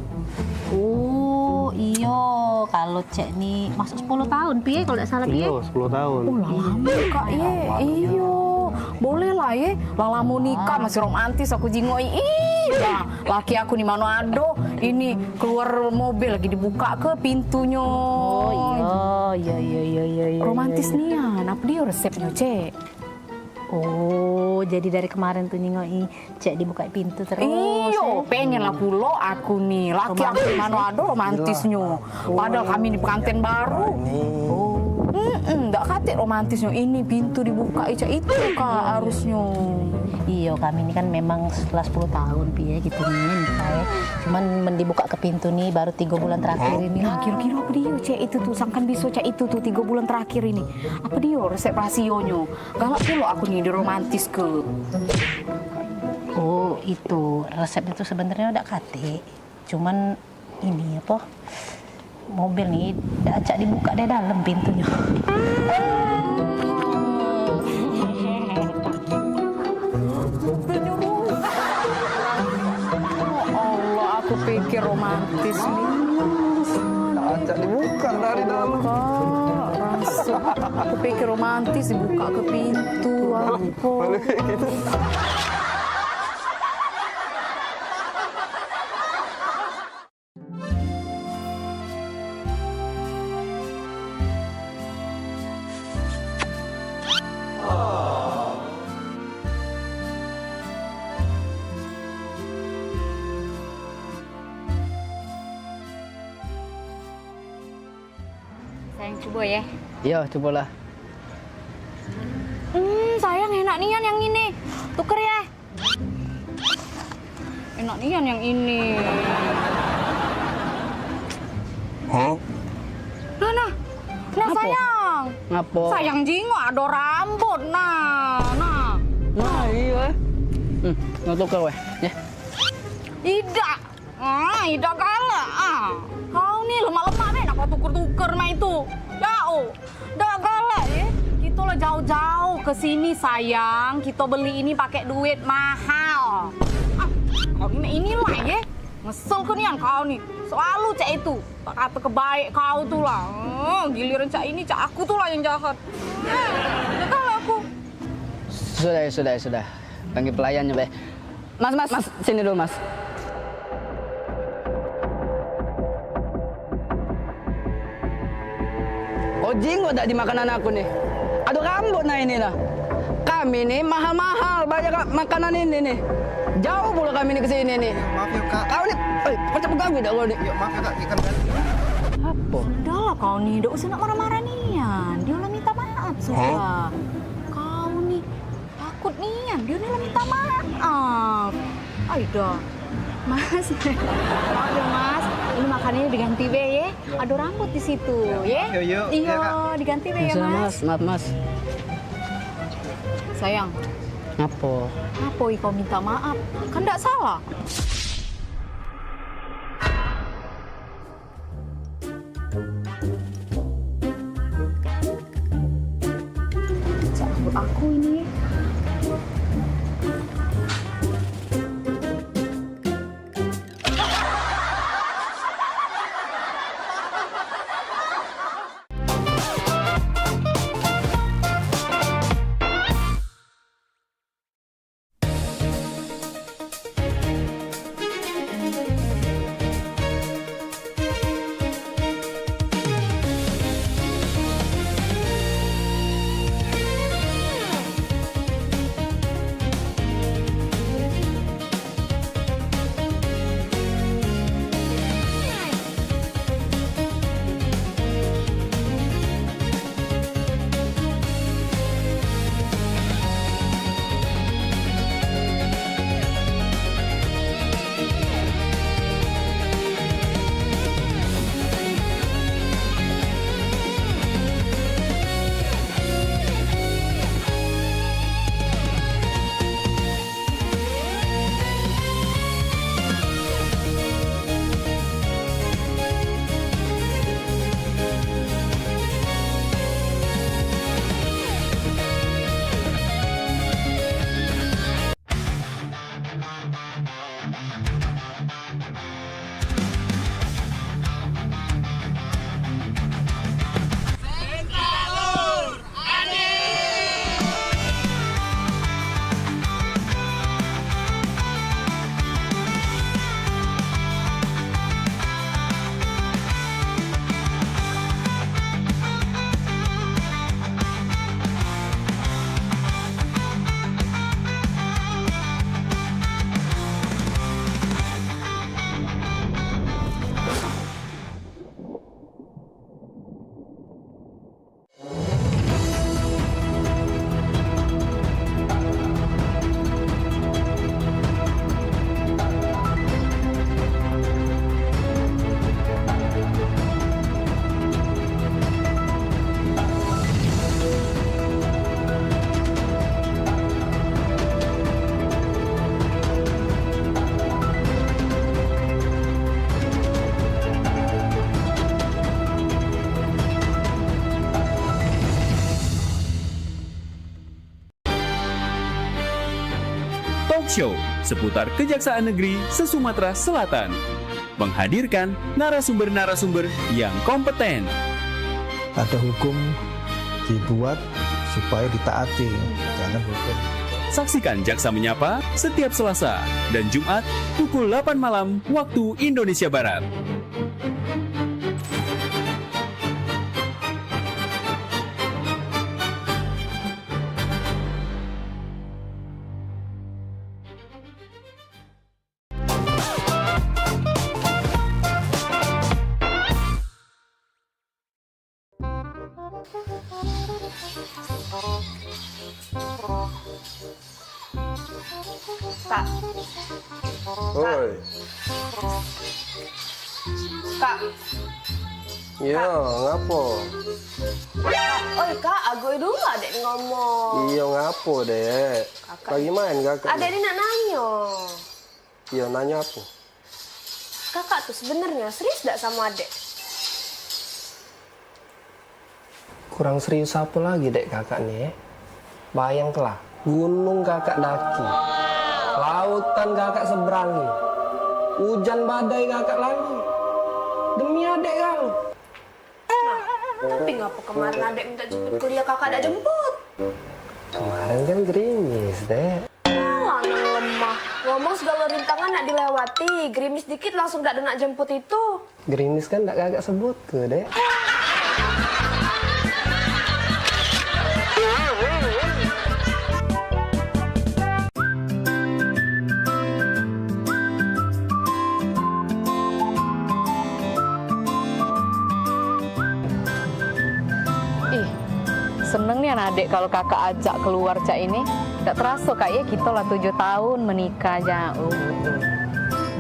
Oh iyo, kalau cek nih masuk 10 tahun piye kalau tidak salah piye? Iya 10 tahun. Oh lama kak ye, iyo. Boleh lah ye, lama nikah masih romantis aku jengok. Iya, laki aku di Manado ini keluar mobil lagi dibuka ke pintunya. Oh iya. Romantis nih ya, apa dia resepnya cek? Oh, jadi dari kemarin tuh nyingoi cek dibuka pintu terus. Iyo, pengen lah pulo aku nih. Laki aku di Manado romantisnya. Padahal kami di pengantin baru. Enggak katik romantisnya. Ini pintu dibuka itu kak harusnya. Iya, kami ini kan memang setelah 10 tahun piye gitu nih nikah. Cuman dibuka ke pintu nih baru 3 bulan terakhir ini. Nah, kira-kira apa dia cek itu tuh sangkan bisa cek itu tuh 3 bulan terakhir ini. Apa dia resep rasionya? Galak pulo aku nih di romantis ke. Oh, itu resep itu sebenarnya udah kate. Cuman ini apa? Mobil nih acak dibuka dari dalam pintunya. Allah, aku pikir romantis nih. Acak dibuka dari dalam. Rasa aku pikir romantis dibuka ke pintu. Boleh gitu. Sayang coba ya. Iya, cobalah. Sayang enak nian yang ini. Tuker ya. Enak nian yang ini. Hah? Nah Apa? sayang. Ngapa? Sayang jingok ada rambut. Nah. Iya. Nggak tuker weh. Ya. Tidak. Tidak kalah. Kau nih lemak-lemak nih, nak kau tuker-tuker mah itu. Jauh. Dah kalah ya. Kita lah jauh-jauh ke sini sayang. Kita beli ini pakai duit mahal. Kau ini lah ya. Ngesel ke nian kau nih. Selalu cak itu. Tak kata kebaik kau tuh lah. Giliran cak ini, cak aku tuh lah yang jahat. Dah kalah aku. Sudah. Panggil pelayannya, Be. Mas, sini dulu, Mas. Oh, jinggo tak dimakan anakku nih. Ada rambut nah ini lah. Kami nih mahal-mahal banyak makanan ini nih. Jauh pula kami nih ke sini nih. Maaf ya Kak. Kau nih, macam pegawi dah kau nih. Yuk, maaf ya Kak, ikan ganti. Apa? Sudahlah kau nih, tidak usah nak marah-marah nian. Dia lah minta maaf sudah. Kau nih takut nian, dia lah minta maaf. Aida, Mas. Aduh Mas, ini makanannya diganti be ya. Ada rambut di situ ya. Yuk. Iya, diganti be ya Mas. Maaf Mas. Sayang, Ngapa? apa kau minta maaf? Kan tidak salah. Aku ini. Talk Show seputar Kejaksaan Negeri se-Sumatera Selatan. Menghadirkan narasumber-narasumber yang kompeten. Ada hukum dibuat supaya ditaati, jangan hukum. Saksikan Jaksa Menyapa setiap Selasa dan Jumat pukul 8 malam waktu Indonesia Barat. Kak. Oi. Kak. Iya, ngapo? Oi kak, agoi dulu adek ngomong. Iya, ngapo dek? Lagi main kakak? Adek ini nak nanya. Iya, nanya apa? Kakak tuh sebenarnya serius gak sama adek? Kurang serius apa lagi dek kakak nih? Bayanglah, gunung kakak daki. Lautan kakak seberangi. Hujan badai kakak lagi. Demi adek kau. Tapi ngapa kemarin adek minta jemput kuliah kakak ada jemput? Kemarin kan gerimis dek. Anak lemah. Ngomong segala rintangan nak dilewati. Gerimis dikit langsung gak ada nak jemput itu. Gerimis kan tak kakak sebut ke dek. Seneng nih anak adik kalau kakak ajak keluar cak ini. Tidak terasa kak ya kita lah 7 tahun menikah jauh.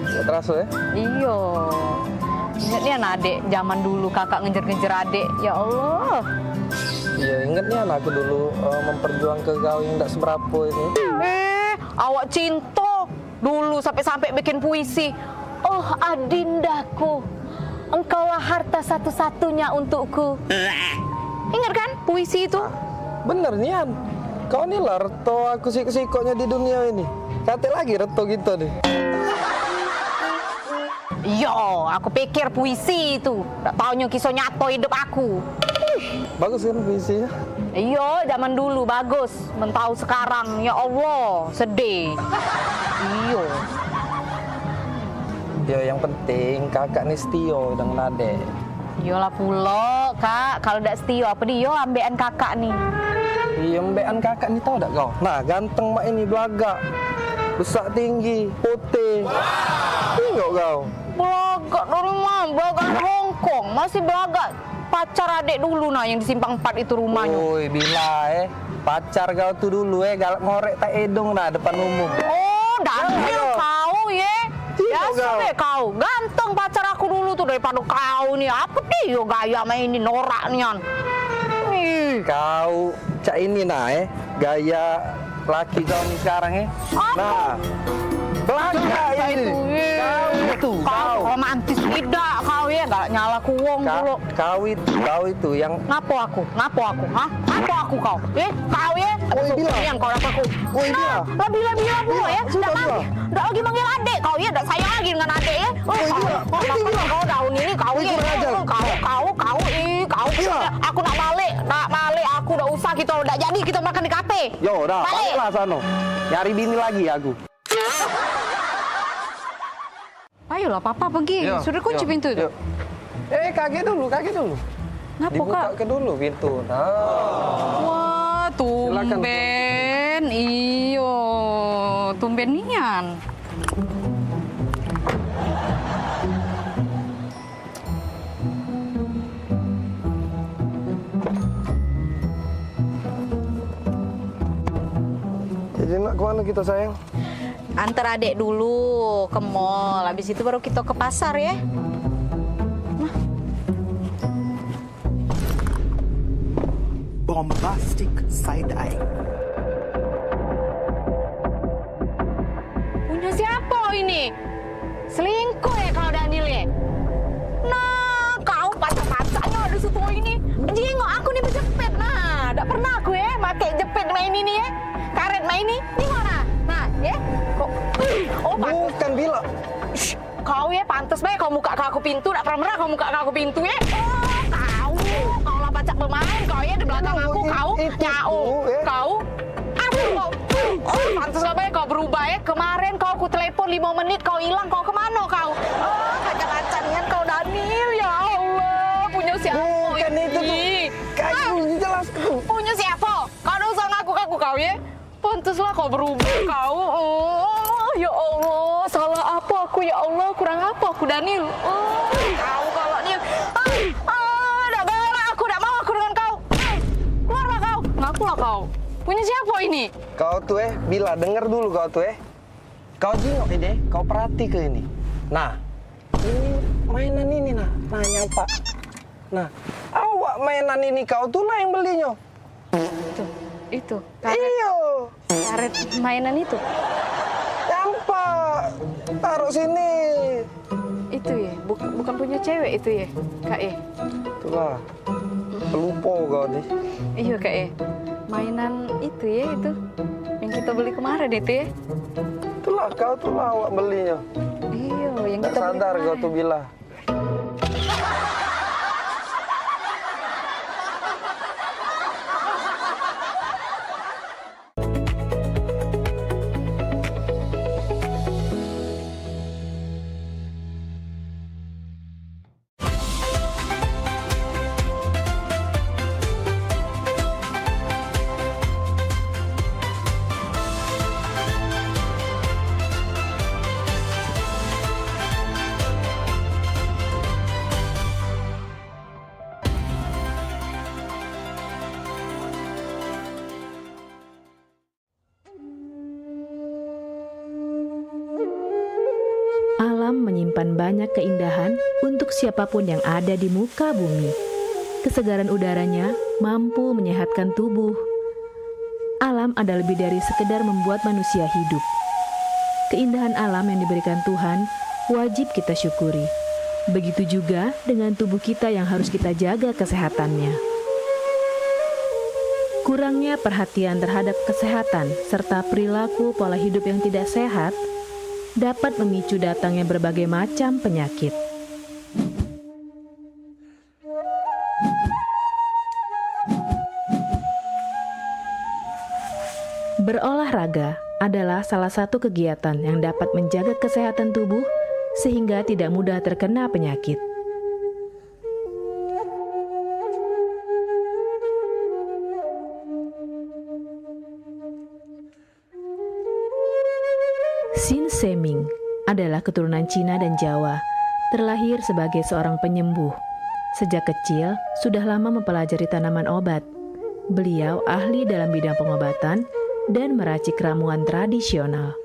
Tidak terasa ya? Iyo. Ingat nih anak adik zaman dulu kakak ngejar-ngejar adik. Ya Allah. Iya ingat nih anakku dulu memperjuang ke kau yang tidak seberapa ini. Awak cinta dulu sampai-sampai bikin puisi. Oh adindaku, engkaulah harta satu-satunya untukku. Ingat kan puisi itu? Bener Nian, kau nih lah reto aku siko-sikonya di dunia ini. Kate lagi reto gitu nih. Yo, aku pikir puisi itu. Tak taunya kisah nyato hidup aku. Bagus kan puisinya? Iya, zaman dulu bagus. Mentau sekarang, ya Allah, sedih. Iya. Ya yang penting kakak nih setio dengan adek. Iyalah pula, Kak. Kalau tidak setia apa dia ambekan kakak nih. Iya, ambekan kakak nih tau tak kau? Nah, ganteng mak ini belagak. Besar tinggi, putih. Tengok kau. Belagak dari mana? Belagak di Hongkong. Masih belagak. Pacar adik dulu nah yang di Simpang 4 itu rumahnya. Woi, bila pacar kau tuh dulu galak ngorek tak edong nah depan umum. Oh, dangdil kau ya. Biasa deh kau. Ganteng pacar aku dulu tuh daripada kau nih. Apa dia gaya main ini norak nian. Kau cak ini nah gaya laki kau nih sekarang Nah, belakang ini. Kau romantis tidak kau ya, gak nyala kuwong dulu. Kau itu yang ngapo aku, hah? Ngapo aku kau? Kau ya? Yang kau dapat aku. Bila pula ya. Nggak lagi manggil adik kau ya, nggak sayang lagi dengan adik ya. Kau daun ini kau ya. Kau. Aku nak balik, aku udah usah kita udah jadi kita makan di kafe. Yo, dah, baliklah sana. Nyari bini lagi aku. Ayolah, papa pergi. Sudah kunci pintu itu. Kaget dulu. Ngapa dibuka kak? ke dulu pintu. Nah. Wah, tumben. Iyo, tumben nian. Jadi nak kemana kita sayang? Antar adik dulu ke mall, habis itu baru kita ke pasar ya. Bombastic side eye. Punya siapa ini? Selingkuh ya kalau Daniel ya? Nah, kau pacar-pacarnya ada situ ini. Jengok aku nih berjepit. Nah, tidak pernah aku ya pakai jepit main ini ya. Karet main ini. Di mana? Nah, Ya? Kok? Oh, bukan Bila. Shh, kau ya pantas baik kau muka ke aku pintu, tak pernah kau muka ke aku pintu ya. Oh, kau lah bacak bermain, kau ya di belakang aku, kau nyau, kau. Oh, pantas lah baik kau berubah ya. Kemarin kau aku telepon 5 menit, kau hilang, kau kemana kau? Oh, kacang-kacangan kau Daniel, ya Allah. Punya siapa? Bukan itu. Kau jelas kau. Punya siapa? Kau udah usah ngaku-ngaku kau ya. Pantaslah kau berubah kau. Oh, ya Allah, salah apa aku ya Allah, kurang apa aku Daniel? Oh, kau kalau dia, dah galak aku, dah mau aku dengan kau. Keluarlah kau, ngakulah kau. Punya siapa ini? Kau tuh Bila, denger dulu kau tuh Kau jingok ini, kau perhati ke ini. Nah, ini mainan ini nah nyampak. Nah, awak mainan ini kau tuh lah yang belinya. Itu. Karet mainan itu. Nyampak. Taruh sini. Itu ya, bukan punya cewek itu ya, Kak E. Itulah. Pelupo kau nih. Iya Kak E. Mainan itu ya itu yang kita beli kemarin itu ya. Itulah kau tuh lah awak belinya. Iya, yang kita beli sadar kau tuh Bila. Alam menyimpan banyak keindahan untuk siapapun yang ada di muka bumi. Kesegaran udaranya mampu menyehatkan tubuh. Alam ada lebih dari sekedar membuat manusia hidup. Keindahan alam yang diberikan Tuhan wajib kita syukuri. Begitu juga dengan tubuh kita yang harus kita jaga kesehatannya. Kurangnya perhatian terhadap kesehatan serta perilaku pola hidup yang tidak sehat dapat memicu datangnya berbagai macam penyakit. Berolahraga adalah salah satu kegiatan yang dapat menjaga kesehatan tubuh sehingga tidak mudah terkena penyakit. Sin Seming adalah keturunan Cina dan Jawa, terlahir sebagai seorang penyembuh. Sejak kecil, sudah lama mempelajari tanaman obat. Beliau ahli dalam bidang pengobatan dan meracik ramuan tradisional.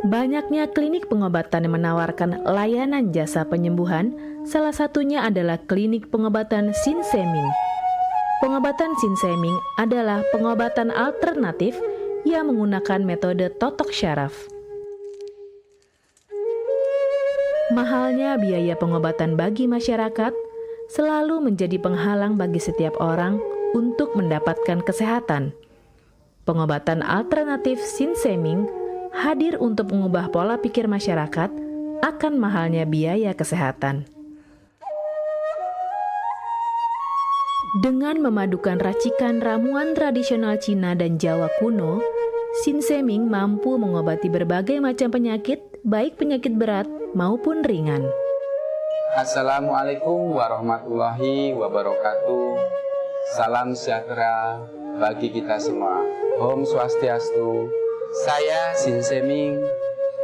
Banyaknya klinik pengobatan yang menawarkan layanan jasa penyembuhan, salah satunya adalah klinik pengobatan Sin Seming. Pengobatan Sin Seming adalah pengobatan alternatif yang menggunakan metode totok syaraf. Mahalnya biaya pengobatan bagi masyarakat selalu menjadi penghalang bagi setiap orang untuk mendapatkan kesehatan. Pengobatan alternatif Sin Seming hadir untuk mengubah pola pikir masyarakat akan mahalnya biaya kesehatan. Dengan memadukan racikan ramuan tradisional Cina dan Jawa kuno, Sin Seming mampu mengobati berbagai macam penyakit, baik penyakit berat maupun ringan. Assalamualaikum warahmatullahi wabarakatuh. Salam sejahtera bagi kita semua. Om Swastiastu. Saya Sin Seming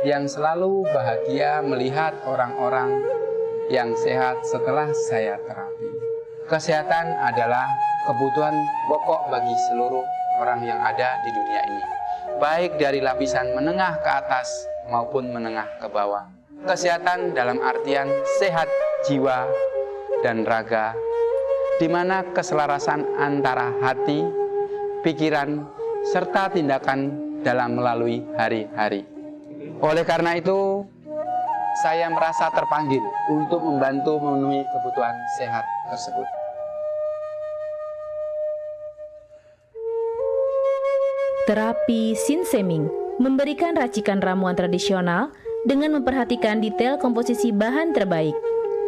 yang selalu bahagia melihat orang-orang yang sehat setelah saya terapi. Kesehatan adalah kebutuhan pokok bagi seluruh orang yang ada di dunia ini, baik dari lapisan menengah ke atas maupun menengah ke bawah. Kesehatan dalam artian sehat jiwa dan raga, di mana keselarasan antara hati, pikiran, serta tindakan dalam melalui hari-hari. Oleh karena itu, saya merasa terpanggil untuk membantu memenuhi kebutuhan sehat tersebut. Terapi Sinseming memberikan racikan ramuan tradisional dengan memperhatikan detail komposisi bahan terbaik,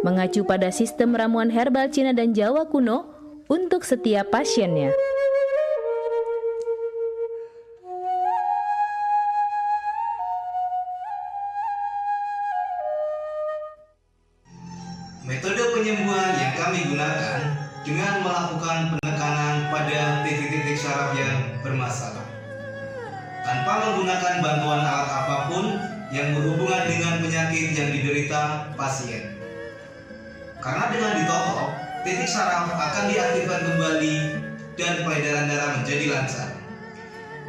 mengacu pada sistem ramuan herbal Cina dan Jawa kuno untuk setiap pasiennya. Metode penyembuhan yang kami gunakan dengan melakukan penekanan pada titik-titik saraf yang bermasalah, tanpa menggunakan bantuan alat apapun yang berhubungan dengan penyakit yang diderita pasien. Karena dengan ditotok, titik saraf akan diaktifkan kembali dan peredaran darah menjadi lancar.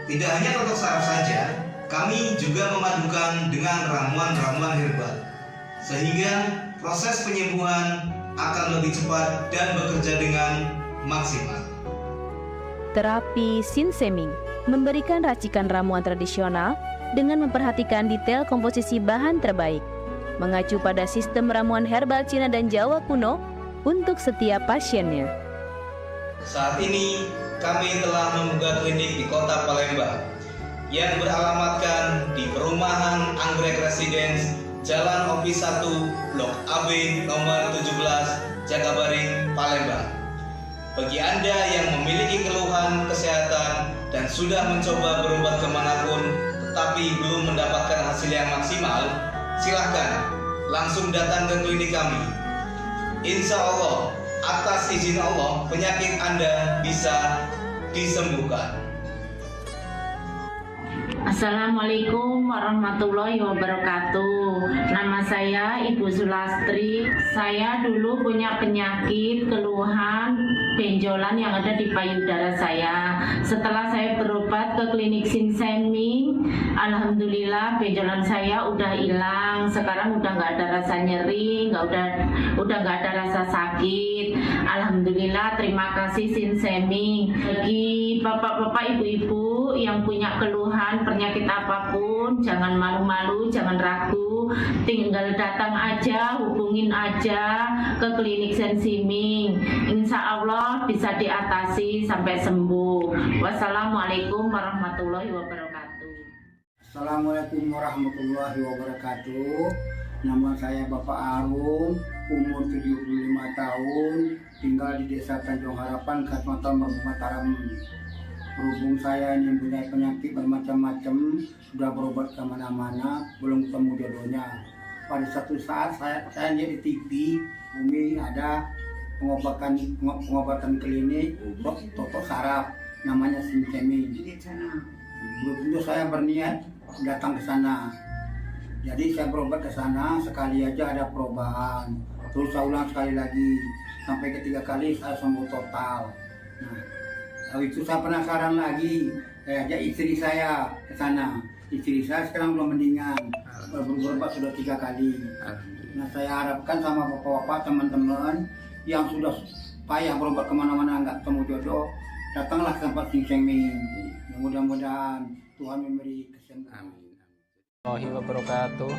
Tidak hanya totok saraf saja, kami juga memadukan dengan ramuan-ramuan herbal, sehingga proses penyembuhan akan lebih cepat dan bekerja dengan maksimal. Terapi Sinseming memberikan racikan ramuan tradisional dengan memperhatikan detail komposisi bahan terbaik, mengacu pada sistem ramuan herbal Cina dan Jawa kuno untuk setiap pasiennya. Saat ini kami telah membuka klinik di Kota Palembang yang beralamatkan di Perumahan Anggrek Residence, Jalan Opi 1, Blok AB nomor 17, Jagabaring, Palembang. Bagi Anda yang memiliki keluhan kesehatan dan sudah mencoba berobat kemanapun tetapi belum mendapatkan hasil yang maksimal, silahkan langsung datang ke klinik kami. Insya Allah, atas izin Allah, penyakit Anda bisa disembuhkan. Assalamualaikum warahmatullahi wabarakatuh. Nama saya Ibu Sulastri. Saya dulu punya penyakit keluhan benjolan yang ada di payudara saya. Setelah saya berobat ke klinik Sinseming, alhamdulillah benjolan saya udah hilang. Sekarang udah nggak ada rasa nyeri, udah nggak ada rasa sakit. Alhamdulillah, terima kasih Sinseming. Bagi bapak-bapak, ibu-ibu yang punya keluhan penyakit apapun, jangan malu-malu, jangan ragu, tinggal datang aja, hubungin aja ke klinik Sinseming. Insya Allah bisa diatasi sampai sembuh. Wassalamualaikum warahmatullahi wabarakatuh. Assalamualaikum warahmatullahi wabarakatuh. Nama saya Bapak Arun, umur 75 tahun, tinggal di Desa Tanjung Harapan, Kecamatan Mataram. Berhubung saya ini mempunyai penyakit bermacam-macam, sudah berobat kemana-mana, belum ketemu jodohnya. Pada satu saat saya lihat di TV, Umi ada pengobatan klinik totok saraf, namanya Sinseming. Belum tentu saya berniat datang ke sana. Jadi saya berobat ke sana, sekali aja ada perubahan. Terus saya ulang sekali lagi, sampai ketiga kali saya sembuh total. Nah, kalau itu saya penasaran lagi, saya ajak istri saya ke sana. Istri saya sekarang belum mendingan, berobat sudah 3 kali. Nah, saya harapkan sama bapak-bapak, teman-teman yang sudah payah berobat kemana-mana nggak ketemu jodoh, datanglah ke tempat Sinseming. Mudah-mudahan Tuhan memberi kesembuhan. Warahmatullahi wabarakatuh.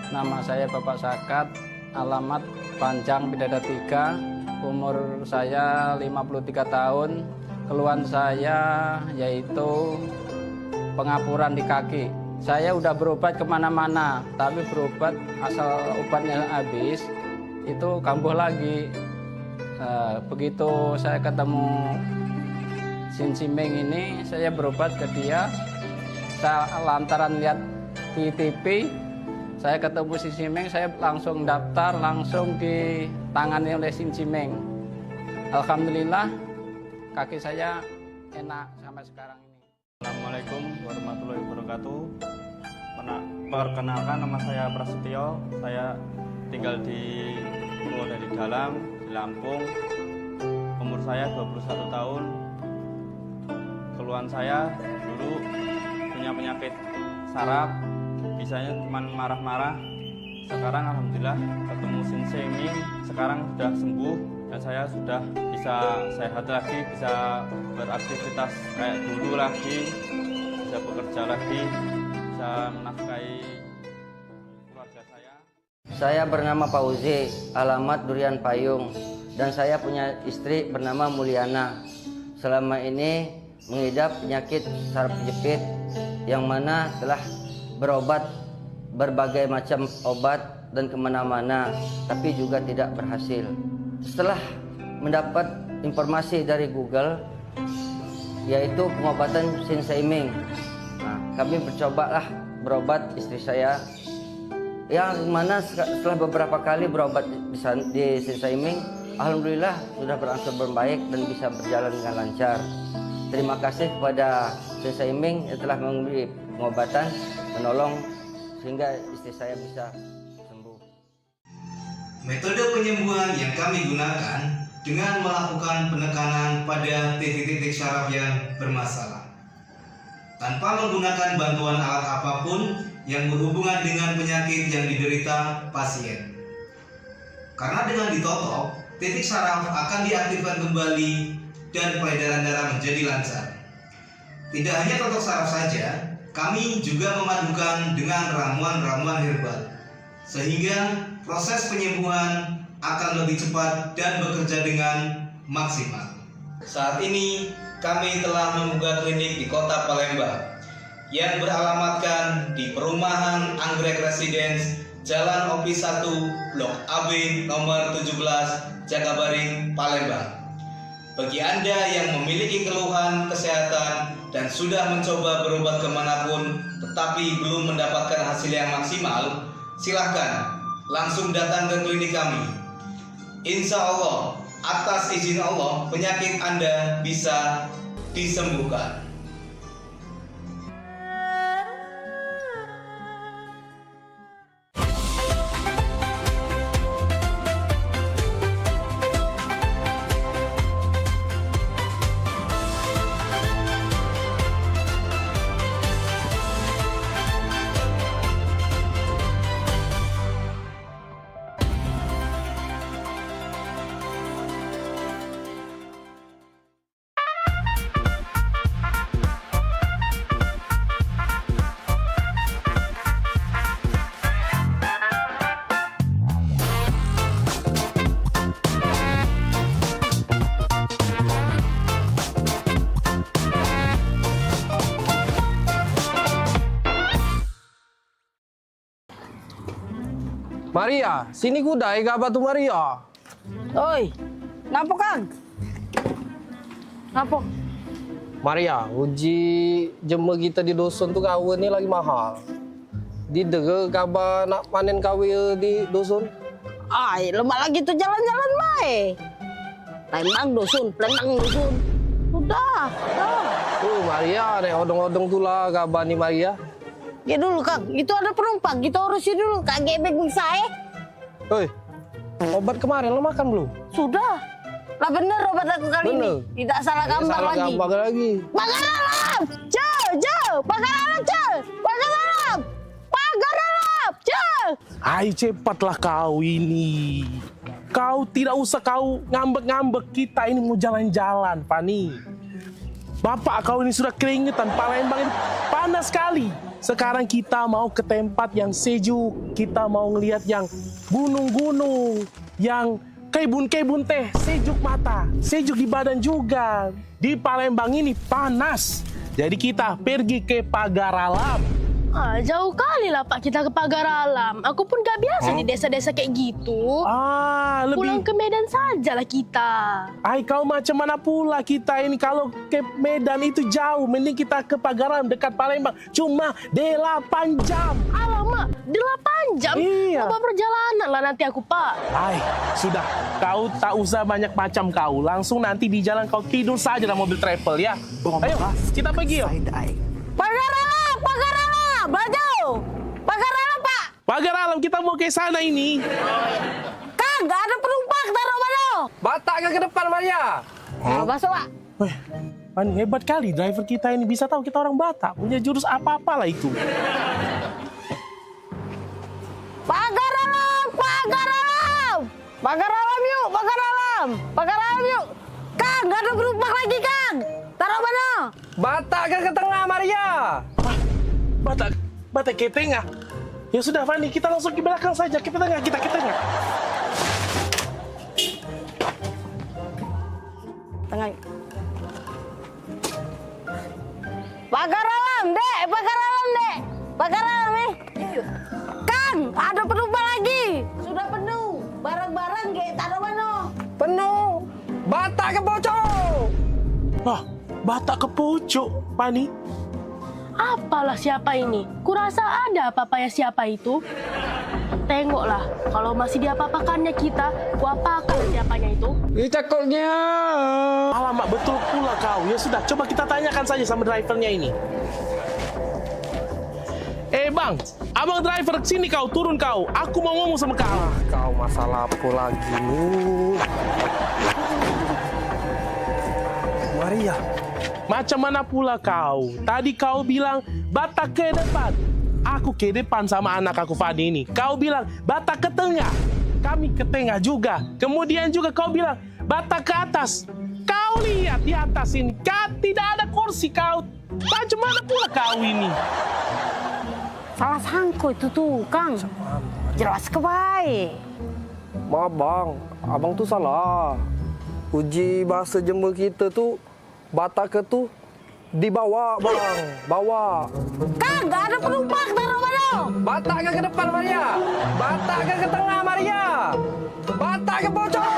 Nama saya Bapak Sakat, alamat Panjang Pidada 3, umur saya 53 tahun. Keluhan saya yaitu pengapuran di kaki. Saya udah berobat kemana-mana, tapi berobat asal obatnya habis, itu kambuh lagi. Begitu saya ketemu Sinseming ini, saya berobat ke dia. Saya lantaran lihat di TV, saya ketemu Sinseming, saya langsung daftar, langsung ditangani oleh Sinseming. Alhamdulillah, kaki saya enak sampai sekarang ini. Assalamualaikum warahmatullahi wabarakatuh. Perkenalkan, nama saya Prasetyo. Saya tinggal di Pulau Dari Dalam, di Lampung. Umur saya 21 tahun. Keluhan saya dulu punya penyakit saraf, bisanya cuma marah-marah. Sekarang alhamdulillah ketemu Sinseming, sekarang sudah sembuh dan saya sudah bisa sehat lagi, bisa beraktivitas kayak dulu lagi, bisa bekerja lagi, bisa menafkahi keluarga saya. Saya bernama Fauzi, alamat Durian Payung, dan saya punya istri bernama Mulyana. Selama ini mengidap penyakit saraf kejepit yang mana telah berobat berbagai macam obat dan kemana-mana, tapi juga tidak berhasil. Setelah mendapat informasi dari Google, yaitu pengobatan Sinseiming, kami mencobalah berobat istri saya, yang mana setelah beberapa kali berobat di Sinseiming, alhamdulillah sudah berangsur membaik dan bisa berjalan dengan lancar. Terima kasih kepada Sinseiming yang telah memberi pengobatan, menolong sehingga istri saya bisa sembuh. Metode penyembuhan yang kami gunakan dengan melakukan penekanan pada titik-titik syaraf yang bermasalah, tanpa menggunakan bantuan alat apapun yang berhubungan dengan penyakit yang diderita pasien. Karena dengan ditotok, titik syaraf akan diaktifkan kembali dan peredaran darah menjadi lancar. Tidak hanya totok syaraf saja, kami juga memadukan dengan ramuan-ramuan herbal, sehingga proses penyembuhan akan lebih cepat dan bekerja dengan maksimal. Saat ini kami telah membuka klinik di Kota Palembang yang beralamatkan di Perumahan Anggrek Residence, Jalan Opi 1, Blok AB nomor 17, Jagabaring, Palembang. Bagi Anda yang memiliki keluhan kesehatan dan sudah mencoba berobat kemanapun tetapi belum mendapatkan hasil yang maksimal, silahkan langsung datang ke klinik kami. Insya Allah, atas izin Allah, penyakit Anda bisa disembuhkan. Maria, sini gudai gak batu Maria. Oi, napa Kang? Napa? Maria, uji jemur kita di dusun tuh kawin ini lagi mahal. Didege kabar nak panen kawin di dusun? Ay, lemak lagi tuh jalan-jalan baik. Palembang dusun. Udah. Maria, nih odong-odong tuh lah kabar nih Maria. Ya dulu Kang, itu ada penumpang, kita urusin dulu, Kak gebek saya. Hei, obat kemarin lo makan belum? Sudah. Lah bener obat aku kali ini. Tidak salah gambar lagi. Pagar alam! Pagar alam! Ayo cepatlah kau ini. Kau tidak usah kau ngambek-ngambek, kita ini mau jalan-jalan, Fani. Bapak kau ini sudah keringetan, Palembang ini panas sekali. Sekarang kita mau ke tempat yang sejuk, kita mau ngelihat yang gunung-gunung, yang kebun-kebun teh, sejuk mata, sejuk di badan juga. Di Palembang ini panas, jadi kita pergi ke Pagar Alam. Jauh kali lah Pak kita ke Pagar Alam. Aku pun gak biasa di desa-desa kayak gitu. Pulang ke Medan saja lah kita. Kau macam mana pula kita ini, kalau ke Medan itu jauh, mending kita ke Pagar Alam dekat Palembang. Cuma 8 jam. Alamak, 8 jam? Iya. Apa perjalanan lah nanti aku Pak. Sudah, kau tak usah banyak macam kau. Langsung nanti di jalan kau tidur saja dalam mobil travel ya. Ayo, kita pergi yuk. Pagar Alam! Baju! Pagar Alam, Pak! Pagar Alam, kita mau ke sana ini. Kang, gak ada penumpang, taruh mana? Batak ke depan, Maria. Masuk, Pak. Pan, hebat kali driver kita ini, bisa tahu kita orang Batak. Punya jurus apa-apa lah itu. Pagar Alam! Pagar Alam yuk! Pagar Alam yuk! Kang, gak ada penumpang lagi, Kang! Taruh mana? Batak ke tengah, Maria. Batak ke tengah. Ya sudah Fani, kita langsung ke belakang saja, ke tengah, kita ke tengah. Tengah. Bakar alam, Dek. Bakar alam, Dek. Bakar alam, nih. Kang, ada penumpang lagi. Sudah penuh. Barang-barang kayak tak ada mana. Penuh. Batak ke pojok. Wah, Batak ke pojok, Fani. Apalah siapa ini? Kurasa ada apa-apanya siapa itu. Tengoklah, kalau masih diapa-apakannya kita, apakan siapanya itu. Cekoknya. Alamak, betul pula kau. Ya sudah, coba kita tanyakan saja sama drivernya ini. Bang, abang driver sini kau, turun kau. Aku mau ngomong sama kau. Kau masalah apa lagi? Maria. Macam mana pula kau? Tadi kau bilang Batak ke depan. Aku ke depan sama anak aku Fadi ini. Kau bilang Batak ke tengah. Kami ke tengah juga. Kemudian juga kau bilang Batak ke atas. Kau lihat di atas ini, tidak ada kursi kau. Macam mana pula kau ini? Salah sangko itu tuh, Kang. Jelas ke baik. Maaf bang, abang tuh salah. Uji bahasa Jember kita tuh Batak ke tuh dibawa bang, bawa. Kang, gak ada penumpang, taruh mana? Batak ke depan Maria, Batak ke tengah Maria, Batak ke pojok.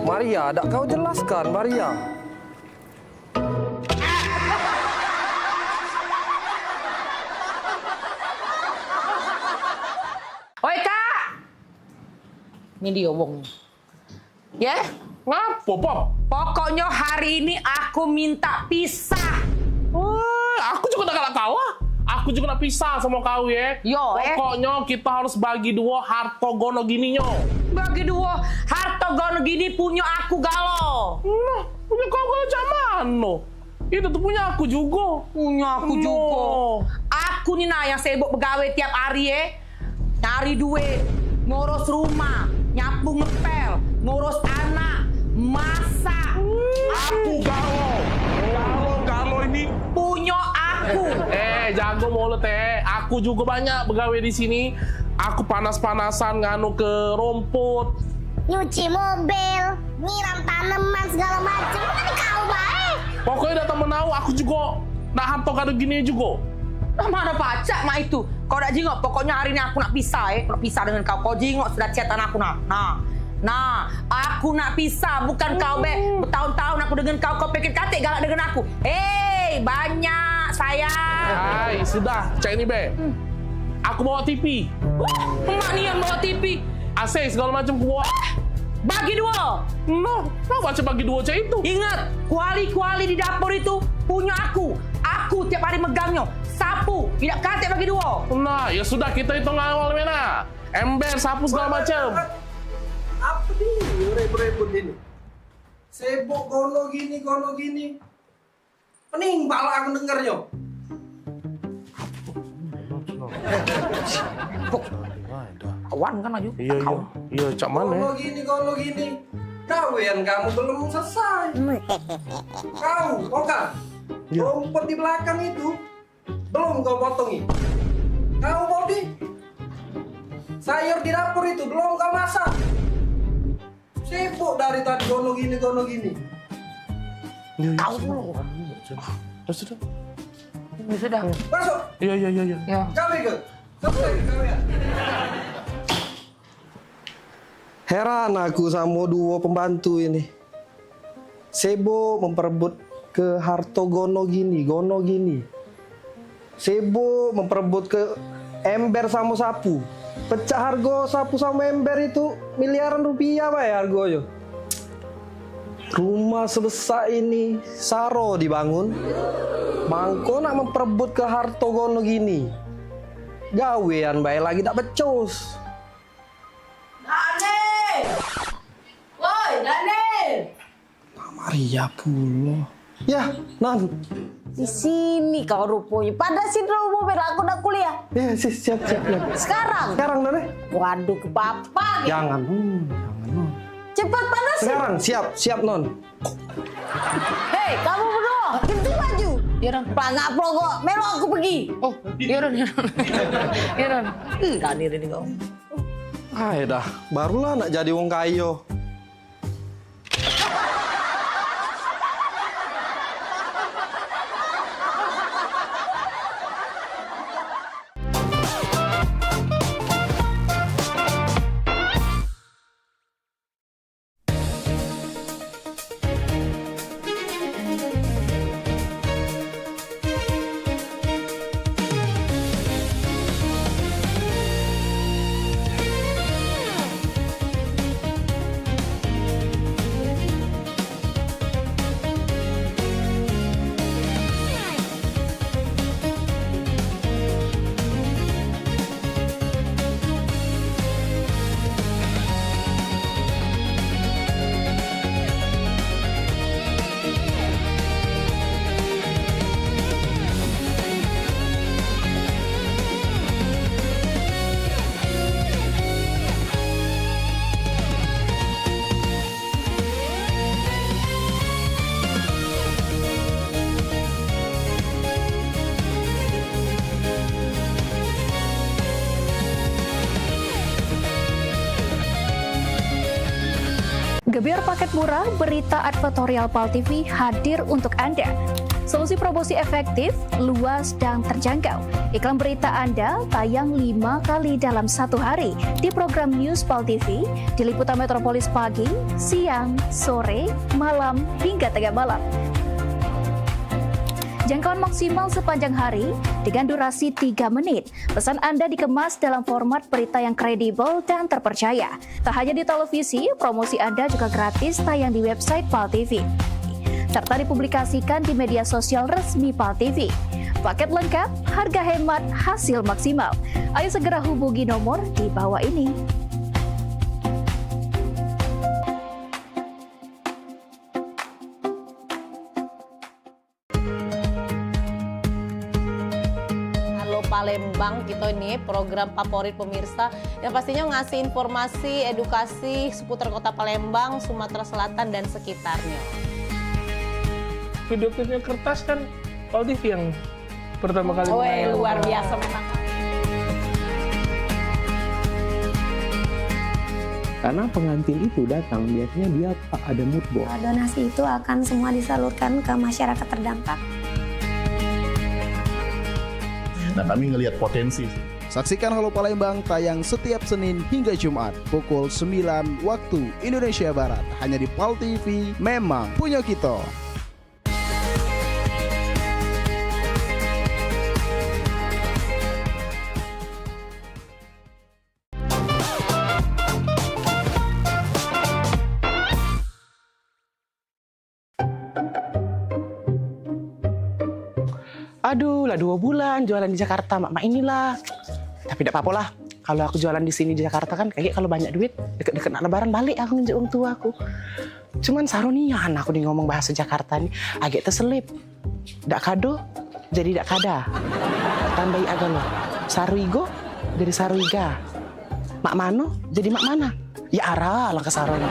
Maria, ada kau jelaskan Maria. Oi Kak, ini dia wong. Ya? Ngapo, Pop? Pokoknya hari ini aku minta pisah. Aku juga udah kalah. Aku juga nak pisah sama kau ya. Yo, pokoknya kita harus bagi dua harta gono gini nyo. Bagi dua harta gono gini punya aku galo. Nah, punya kau galo mana? Itu tuh punya aku juga. Punya aku juga. Aku nih nah yang sibuk begawe tiap hari ya. Cari duit, ngurus rumah, nyapu ngepel, ngurus anak, masak. Aku galo ini punya aku. Jago mulut Aku juga banyak begawe di sini. Aku panas-panasan nganu ke rumput, nyuci mobil, nyiram tanaman segala macam. Ini kau baik. Pokoknya datang menau aku juga nak harta kado gini juga. Nah, mana pacak mak itu? Kau nak jingok, pokoknya hari ini aku nak pisah nak pisah dengan kau. Kau jingok sudah chatan aku Nah, aku nak pisah, bukan kau bertahun-tahun aku dengan kau pikir katik galak dengan aku. Banyak sayang. Hai, sudah, cek ini Aku bawa TV. Emak nih yang bawa TV. AC segala macam aku bawa. Bagi dua. No, macam bagi dua cek itu. Ingat, kuali-kuali di dapur itu punya aku. Aku tiap hari megangnya. Sapu, tidak katik bagi dua. Nah, ya sudah kita hitung awal mana. Ember, sapu segala macam. Apa nih repot-repot ini? Sibuk gono gini. Pening pala aku dengernya. Kawan kan aja. Iya, cak mana? Gono gini. Kawian kamu belum selesai. Kau, Oka, rumput di belakang itu belum kau potongi. Kau Bodi, sayur di dapur itu belum kau masak. Sibuk dari tadi gono gini. Kau dulu. Sudah. Sudah. Masuk. Iya. Kau ikut. Selesai kalian. Heran aku sama dua pembantu ini. Sibuk memperebut ke harto gono gini. Sibuk memperebut ke ember sama sapu. Pecah harga sapu sama ember itu miliaran rupiah Pak ya harganya. Rumah sebesar ini saro dibangun. Mangko nak memperebut ke harto gono gini. Gawean bae lagi tak becus. Daniel. Pak Maria pula. Ya, Non. Di sini kau rupanya. Pada sini mobil aku udah kuliah. Ya, siap. Sekarang, None. Waduh, ke papa. Jangan. Cepat panas. Sekarang, siap, Non. Hei, kamu berdua, ganti baju. Iya Ron. Pelangak pro kok, melo aku pergi. Oh, iya Ron, iya Ron. Iya Ron. Tadi ini kau. Ay dah, barulah nak jadi wong kayo. Gebyar paket murah, berita advertorial PAL TV hadir untuk Anda. Solusi promosi efektif, luas, dan terjangkau. Iklan berita Anda tayang 5 kali dalam 1 hari di program News PAL TV, di liputan Metropolis pagi, siang, sore, malam, hingga tengah malam. Jangkauan maksimal sepanjang hari dengan durasi 3 menit. Pesan Anda dikemas dalam format berita yang kredibel dan terpercaya. Tak hanya di televisi, promosi Anda juga gratis tayang di website PAL TV, serta dipublikasikan di media sosial resmi PAL TV. Paket lengkap, harga hemat, hasil maksimal. Ayo segera hubungi nomor di bawah ini. Palembang kita ini program favorit pemirsa yang pastinya ngasih informasi, edukasi seputar kota Palembang, Sumatera Selatan dan sekitarnya. Video-video kertas kan PAL TV yang pertama kali. Luar biasa memang. Karena pengantin itu datang biasanya dia ada mood board. Donasi itu akan semua disalurkan ke masyarakat terdampak. Nah, kami ngelihat potensi. Saksikan Halo Palembang tayang setiap Senin hingga Jumat pukul 9 waktu Indonesia Barat. Hanya di PAL TV, memang punya kita. Aduh, lah 2 bulan jualan di Jakarta, mak inilah. Tapi tidak apa-apa lah. Kalau aku jualan di sini di Jakarta kan, kayaknya kalau banyak duit, deket-deket nak lebaran balik aku nginjek orang tua aku. Cuman sarunian aku nih ngomong bahasa Jakarta nih, agak terselip. Dak kado, jadi dak kada. Tambahi agak lo. Saruigo, jadi saruiga. Mak mano, jadi mak mana. Ya arah lah ke saroni.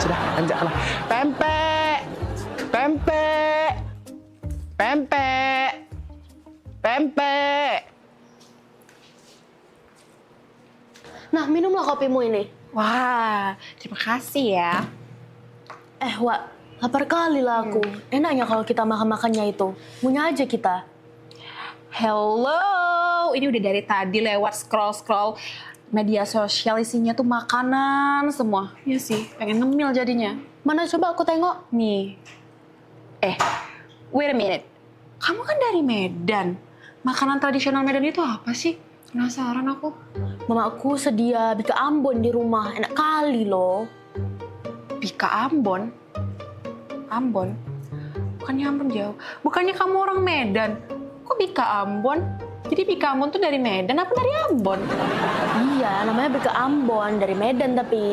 Sudah, lanjut lah. Pempek, pempek, pempek. Pempek. Nah, minumlah kopimu ini. Wah, terima kasih ya. Wak, lapar kali lah aku. Enaknya kalau kita makan-makannya itu. Punya aja kita. Hello, ini udah dari tadi lewat scroll-scroll media sosial isinya tuh makanan semua. Ya sih, pengen ngemil jadinya. Mana coba aku tengok. Nih. Wait a minute. Kamu kan dari Medan. Makanan tradisional Medan itu apa sih? Penasaran aku. Mamaku sedia bika Ambon di rumah. Enak kali loh. Bika Ambon? Ambon? Bukannya Ambon jauh. Bukannya kamu orang Medan. Kok Bika Ambon? Jadi Bika Ambon tuh dari Medan apa dari Ambon? Iya, namanya bika Ambon. Dari Medan tapi.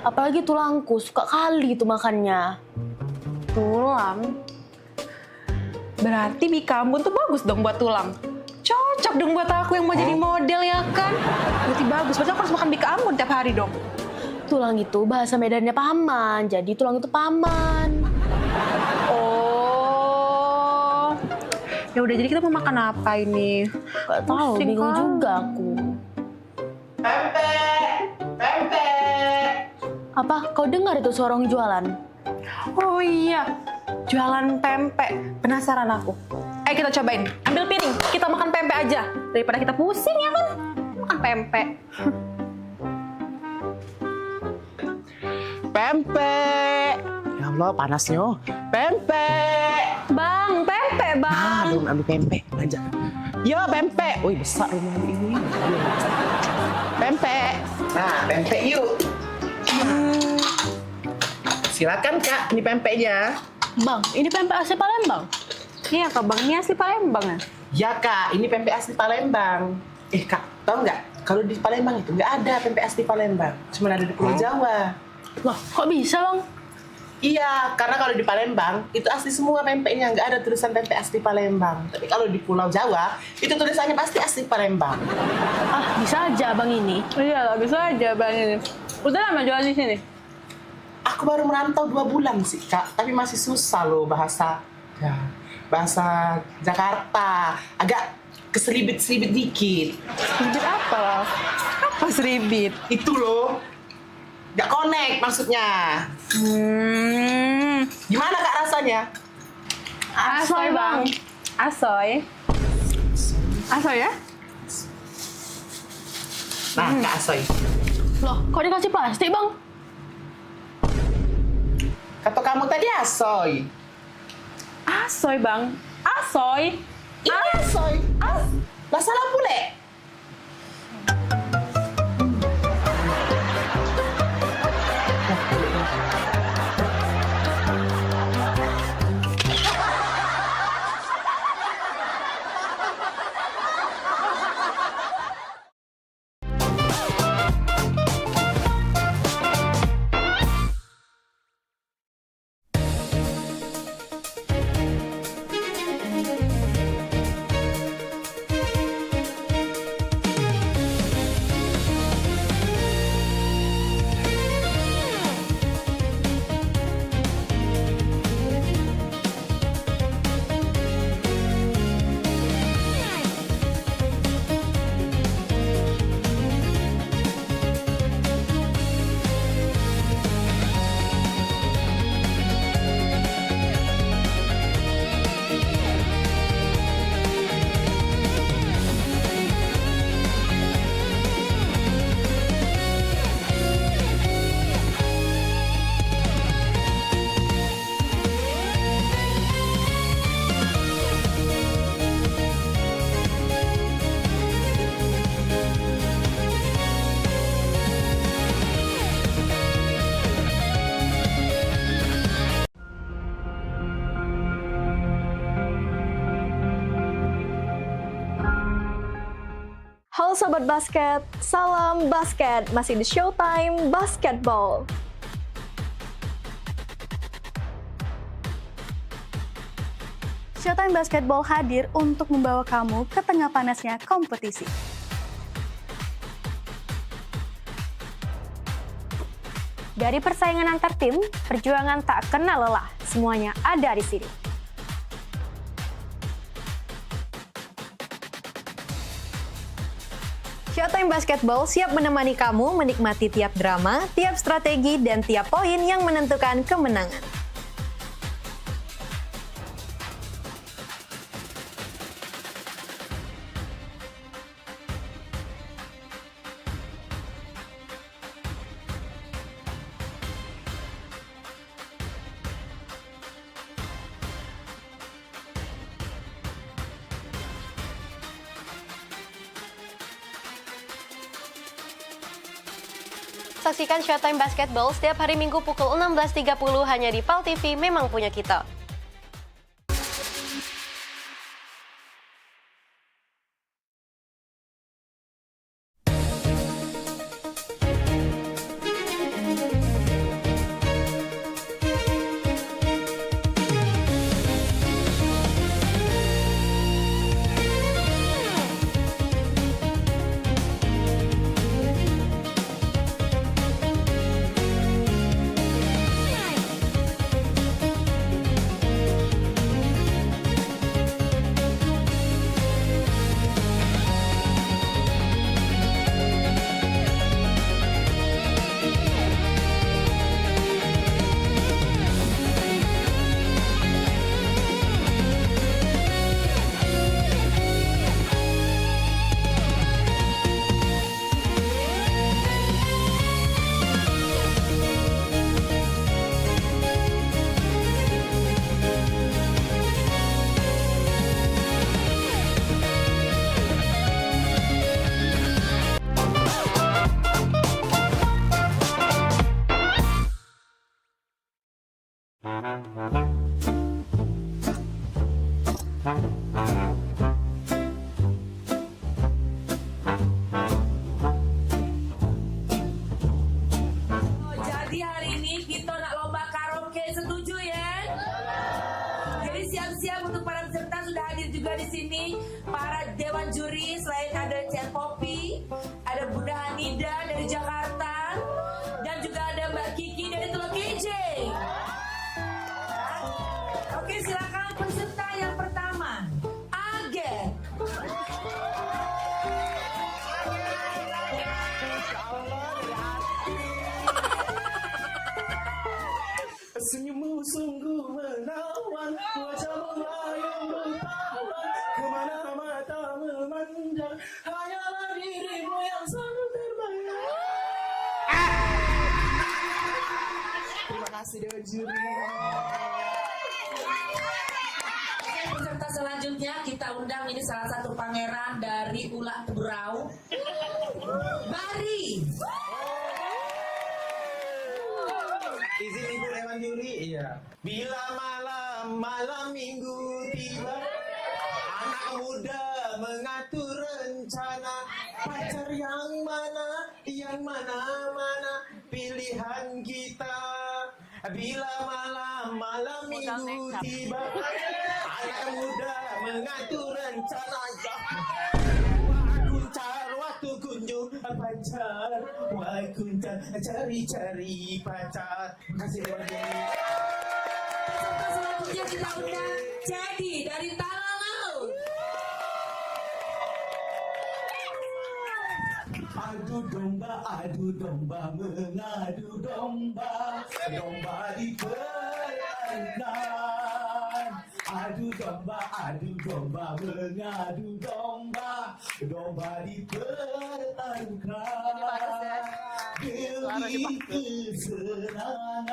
Apalagi tulangku. Suka kali itu makannya. Tulang? Berarti Bika Ambon tuh bagus dong buat tulang. Cocok dong buat aku yang mau jadi model ya kan. Berarti bagus, berarti aku harus makan Bika Ambon tiap hari dong. Tulang itu bahasa Medannya paman, jadi tulang itu paman. Oh, Ya udah, jadi kita mau makan apa ini? Gak tahu, bingung juga aku. Apa? Kau dengar itu suara orang jualan? Oh iya, jualan pempek. Penasaran aku. Ayo kita cobain. Ambil piring, kita makan pempek aja. Daripada kita pusing ya kan? Makan pempek. Pempek. Ya Allah, panasnya. Pempek. Bang, pempek bang. Aduh, ambil pempek aja. Yo, pempek. Wih, besar rumah ini. Pempek. Nah, pempek yuk. Silakan Kak, ini pempeknya. Bang, ini pempek asli Palembang? Iya Kak, Bang. Ini asli Palembang ya? Ya Kak, ini pempek asli Palembang. Kak, tahu nggak? Kalau di Palembang itu nggak ada pempek asli Palembang. Cuma ada di Pulau Jawa. Loh, kok bisa Bang? Iya, karena kalau di Palembang itu asli semua pempeknya, nggak ada tulisan pempek asli Palembang. Tapi kalau di Pulau Jawa itu tulisannya pasti asli Palembang. Ah, bisa aja Bang ini. Iya lah, bisa aja Bang ini. Udah lama jualan di sini? Aku baru merantau 2 bulan sih Kak, tapi masih susah loh bahasa Jakarta. Agak keselibit-selibit dikit. Seribit apa? Apa seribit? Itu loh. Nggak connect maksudnya. Gimana Kak rasanya? Asoy Bang. Asoy. Asoy ya? Nah, Kak Asoy. Loh, kok dikasih plastik Bang? Kata kamu tadi asoy. Asoy Bang. Asoy. Ini asoy. Lah salah pule. Halo Sobat Basket, salam basket, masih di Showtime Basketball. Showtime Basketball hadir untuk membawa kamu ke tengah panasnya kompetisi. Dari persaingan antar tim, perjuangan tak kenal lelah, semuanya ada di sini. Showtime Basketball siap menemani kamu menikmati tiap drama, tiap strategi, dan tiap poin yang menentukan kemenangan. Saksikan Showtime Basketball setiap hari Minggu pukul 16.30 hanya di PAL TV, memang punya kita. para dewan juri selain ada Cian Popi, ada Bunda Hanida dari Jakarta, dan juga ada Mbak Kiki dari Teluk Kijing. Oke, silakan peserta yang pertama, Agen. Senyummu sungguh menawan, wajahmu yang bertawan, kemana mata memandang, hanyalah dirimu yang selalu terbayang. Terima kasih Dewan Juri. Peserta selanjutnya kita undang, ini salah satu pangeran dari Ulak Teberau, Bari. Izin Ibu Dewan Juri, iya. Bila malam minggu tiba, anak muda mengatur rencana, pacar yang mana pilihan kita. Bila malam minggu tiba, anak muda mengatur rencana. Waktu kunjung pacar, waktu cari pacar. Terima kasih Dewan Juri. Peserta selanjutnya kita undang Jadi dari Talaut. Adu domba, mengadu domba, domba di perairan. Adu domba, mengadu domba, domba di perairan. Demi kesenangan,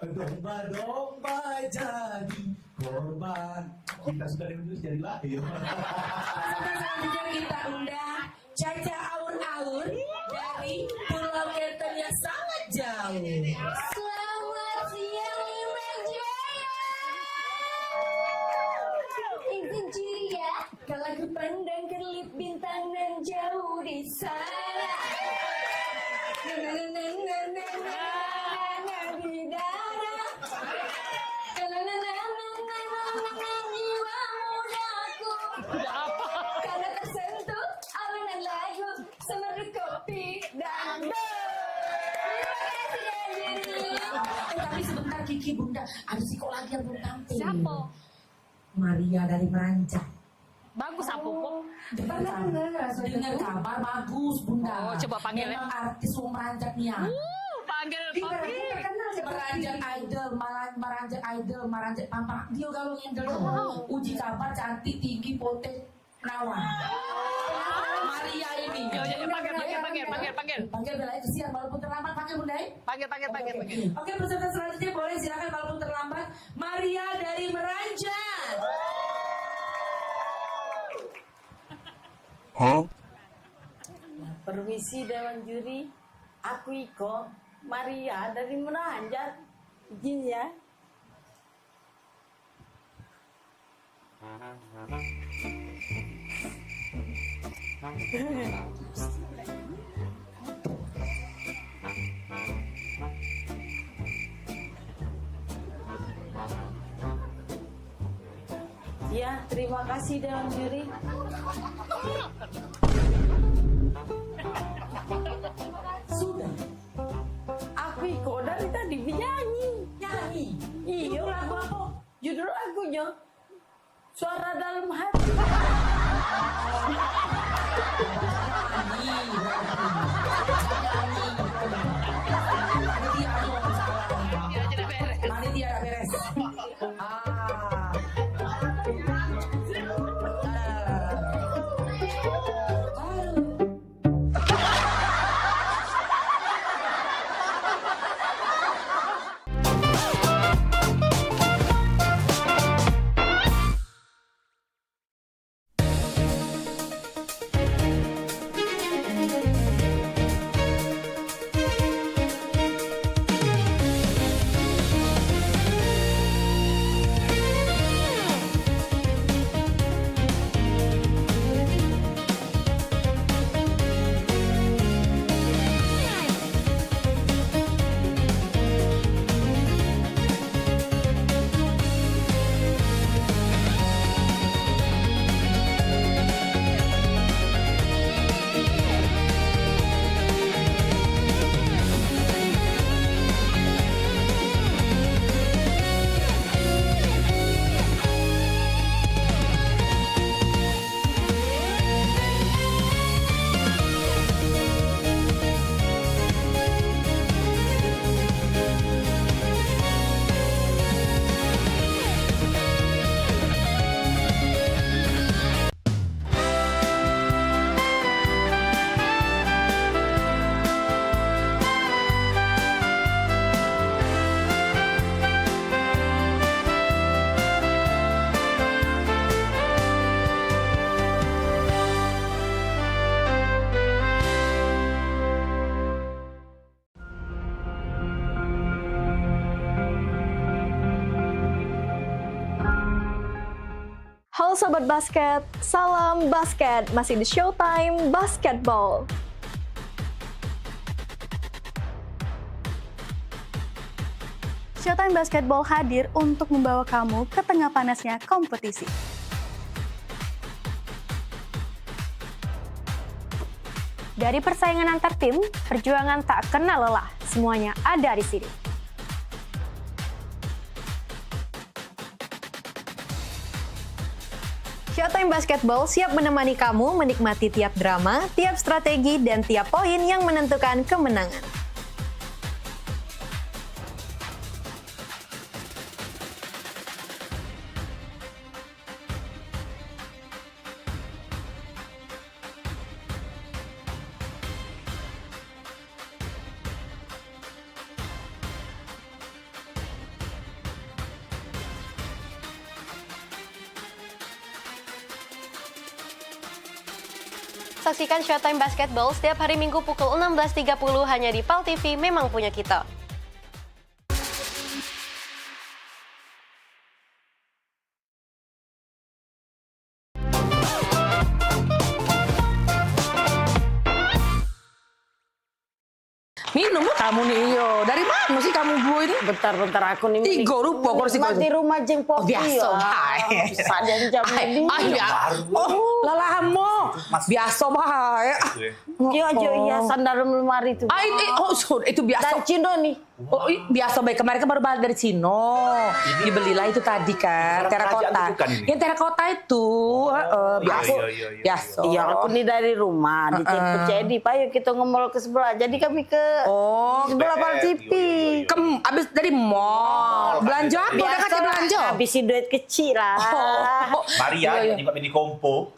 domba-domba jadi korban. Kita sudah dulu jadi lahir. Selanjutnya kita undang Caca Aur-Aur dari Pulau Kenten yang sangat jauh. Selamat siang Imam Jaya. Izin juri ya, kalau aku pandang kelip bintang nan jauh di sana. Di dada. Jiwa mudaku. Karena tersentuh alunan lagu semeru kopi dan Tapi sebentar Kiki Bunda, ada siko lagi yang belum tampil. Siapa? Maria dari Meranjak. Bagus apa kok? Dengar kabar bagus Bunda. Oh, coba panggil ya. Memang artis Meranjak nih ya. Panggil. Meranjak idol, Meranjak Pampang. Dia kalau ngendel uji kabar cantik, tinggi, poten, perawan. Maria ini. Jadi panggil. Panggil Bella itu siap walaupun terlambat, panggil Bunda. Panggil. Oke, peserta selanjutnya boleh silakan walaupun terlambat. Maria dari Meranjak. Permisi Dewan Juri, aku Iko, Maria dari Meranjak. Izin ya. Ya, terima kasih Dewan Juri. Sudah. Aku Iko dari tadi nyanyi. Iya, lagu apa? Judul lagunya Suara Dalam Hati. Panitia beres. Halo Sobat Basket, salam basket, masih di Showtime Basketball. Showtime Basketball hadir untuk membawa kamu ke tengah panasnya kompetisi. Dari persaingan antar tim, perjuangan tak kenal lelah, semuanya ada di sini. Showtime Basketball siap menemani kamu menikmati tiap drama, tiap strategi, dan tiap poin yang menentukan kemenangan. Saksikan Showtime Basketball setiap hari Minggu pukul 16.30 hanya di PAL TV, memang punya kita. Minum kamu nih, yo. Dari mana sih kamu bu ini? Bentar aku nih. Tiga rupa kursi di rumah jeng Popi. Biasa, baik. Sadan jam ini. Oh, lalamo. Biasa, baik. Yo, hiasan dalam lemari itu. Itu biasa. Dari Cino nih. Oh, biasa baik. Kemarin kan baru balik dari Cino. Dibelilah itu tadi kan, terakota. Yang terakota itu, biasa. Iya, aku nih dari rumah, di jadi Pak, yuk kita nge-mall ke sebelah. Jadi kami ke sebelah PAL TV. Abis dari mall. Belanja apa? Udah kasih belanja? Habisin duit kecil lah. Maria, juga beli kompo.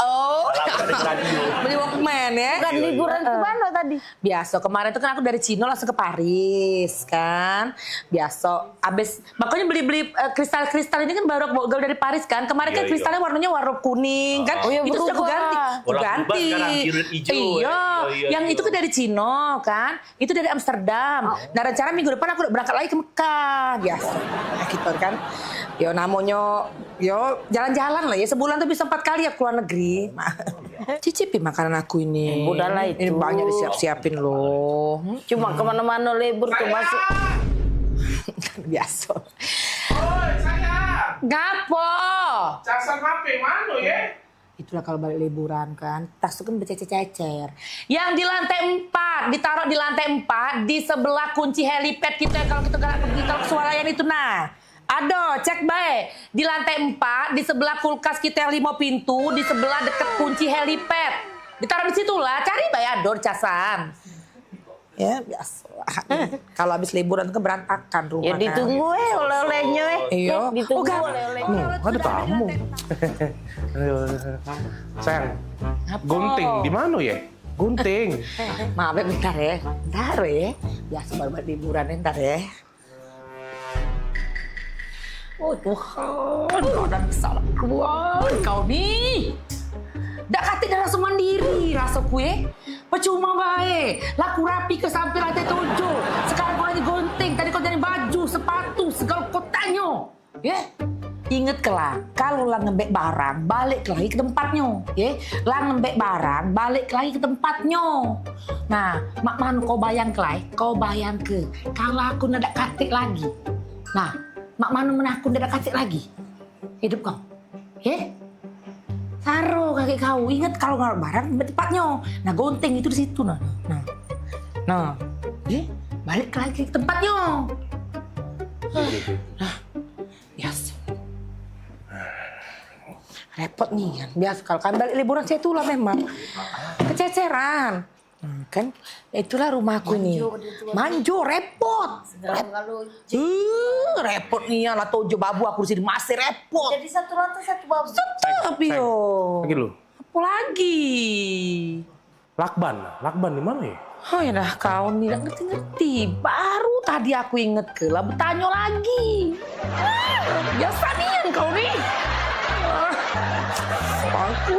Beli Walkman ya. Bukan liburan ke mana tadi? Biasa, kemarin tuh kan aku dari Cino langsung ke Paris kan. Biasa, abis makanya beli kristal-kristal ini kan baru gaul dari Paris kan. Kemarin kan kristalnya warnanya warna kuning kan. Itu sudah aku ganti. Iya, yang itu kan dari Cino kan. Itu dari Amsterdam. Nah rencana minggu depan aku udah berangkat lagi ke Mekah. Biasa, nah, gitu kan. Yo namanya, yo jalan-jalan lah ya. Sebulan tuh bisa 4 kali ya keluar negeri. Cicipi makanan aku ini. Udahlah itu. Ini banyak disiap-siapin loh. Cuma kemana-mana libur tuh masuk. Biasa. Oi, saya. Gapo? Casan HP mana ya? Itulah kalau balik liburan kan, tas itu kan bercecer-cecer. Yang di lantai 4, ditaruh di lantai 4, di sebelah kunci helipad kita kalau kita pergi ke Swalayan itu nah. Aduh, cek baik. Di lantai 4, di sebelah kulkas kita yang 5 pintu, di sebelah deket kunci helipad. Ditaruh di situ lah, cari baik ador casan. Ya, biasa. Kalau habis liburan kan berantakan rumah. Ya ditunggu oleh-olehnya Iya. Ditunggu oleh-olehnya. Ada tamu. Sayang, gunting di mana ya? Gunting. Maaf bentar ya. Bentar ya. Biasa baru buat liburan ntar ya. Oh Tuhan, kau udah bisa lah. Kau nih. Dak kati dah rasa mandiri rasa kue. Percuma baik. Laku rapi ke sampai lantai 7. Sekarang kau lagi gunting. Tadi kau jadi baju, sepatu, segala kau tanya. Ya? Ingat kelah, kalau lah ngembek barang, balik lagi ke tempatnya. Ya? Lah ngembek barang, balik lagi ke tempatnya. Nah, mak man kau bayang kelai, kau bayang ke. Kalau aku nak katik lagi. Nah, mak manu menakut nak katik lagi. Hidup kau. Ya? Taruh kaki kau, ingat kalau nggak barang tempatnya. Nah gunting itu di situ nah. Balik lagi ke tempatnya. Nah, biasa. Repot nih kan. Biasa kalau kan balik liburan saya itulah memang kececeran. Kan itulah rumahku nih. Manjo repot. Repot nih lah tojo babu aku sini masih repot. Jadi satu lantai satu babu. Tapi yo. Lagi lu. Apa lagi? Lakban di mana ya? Oh ya dah kau nih nggak ngerti-ngerti. Baru tadi aku inget ke lah bertanya lagi. Biasa nih kau nih. Aku.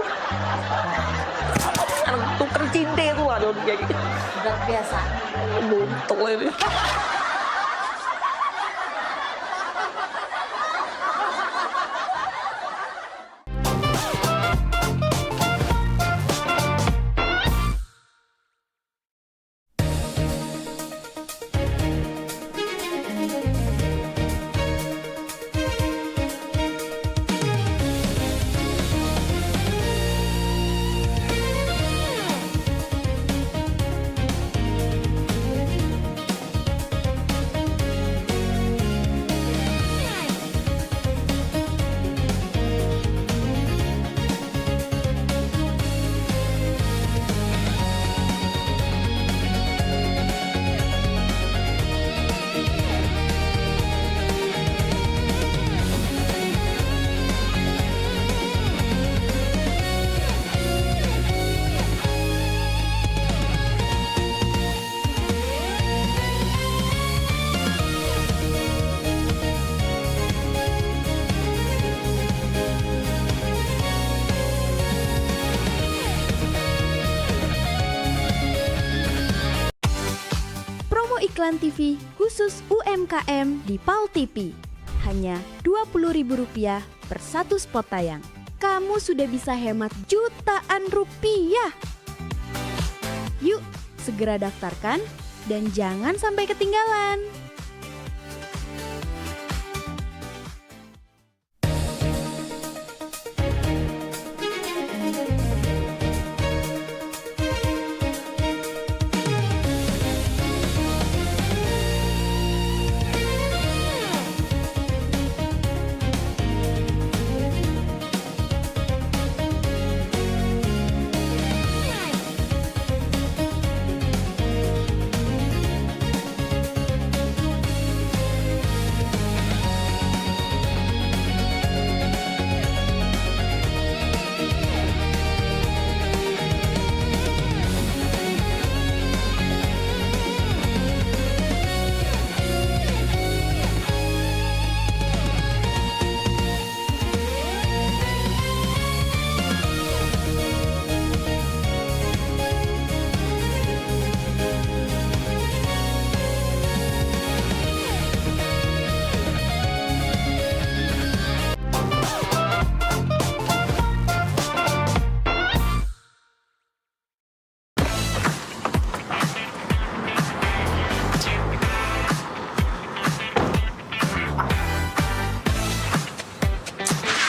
Tukar cinta itu ada dia gitu. Udah biasa. Buntung ini. iklan TV khusus UMKM di PAL TV. Hanya Rp20.000 per satu spot tayang. Kamu sudah bisa hemat jutaan rupiah. Yuk, segera daftarkan dan jangan sampai ketinggalan.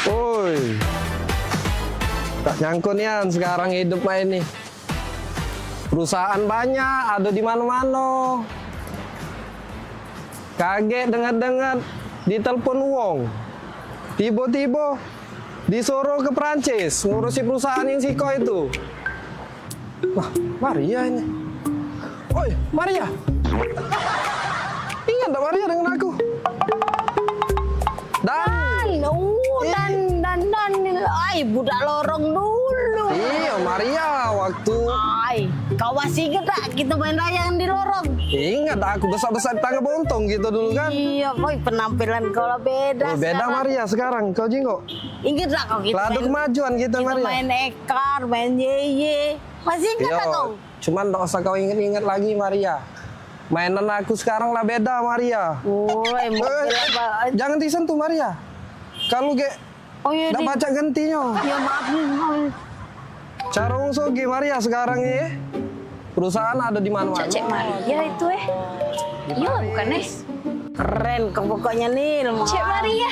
Woi, tak nyangkut Yan sekarang hidup mah ini. Perusahaan banyak, ada di mana-mana. Kaget dengar-dengar ditelepon Wong. Tiba-tiba disuruh ke Perancis ngurusi perusahaan yang Siko itu. Wah, Maria ini. Oi, Maria. Ingat tak Maria dengan aku? Ay, budak lorong dulu. Iya, Maria, waktu... Ay, kau masih ingat tak kita main layangan di lorong? Ingat, aku besar-besar di tangga bontong gitu dulu kan? Iya, boy, penampilan kau lah beda. Oh, beda sekarang. Maria sekarang, kau jinggo. Ingat tak kau kita Ladu kemajuan kita Maria. main ekar, main yeye. Masih ingat tak kau? Cuman tak usah kau ingat-ingat lagi Maria. Mainan aku sekarang lah beda Maria. Jangan disentuh Maria. Kalau nggak baca gantinya. Ya maaf nih. Cara Sogi Maria sekarang ini perusahaan ada di mana-mana. Cek Maria itu Iya bukan Nes. Keren kau pokoknya nih. Cek Maria.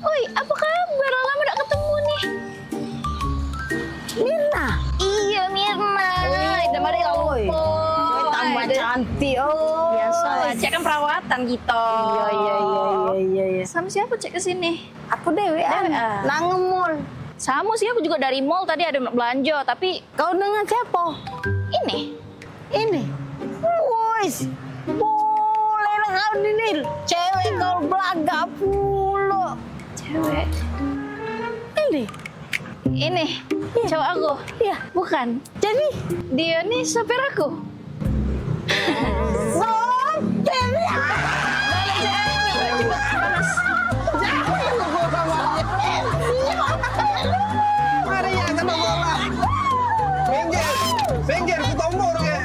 Oi, apa kabar? Lama gak ketemu nih. Mirna. Iya Mirna. Ada Maria lupa. Tambah cantik. Biasa lah. Cek kan perawatan gitu. Iya. Sama siapa cek kesini? Aku Dewean. Nangemul. Sama sih, aku juga dari mall tadi ada belanja, tapi... Kau dengan siapa? Ini? Wis, boleh lah kau Nil. Cewek kau belaga pula. Cewek? Ini? Cowok aku? Iya. Bukan? Jadi? Dia nih sopir aku. Sopir? Maria kena bola. Minggir, ku tombol ke.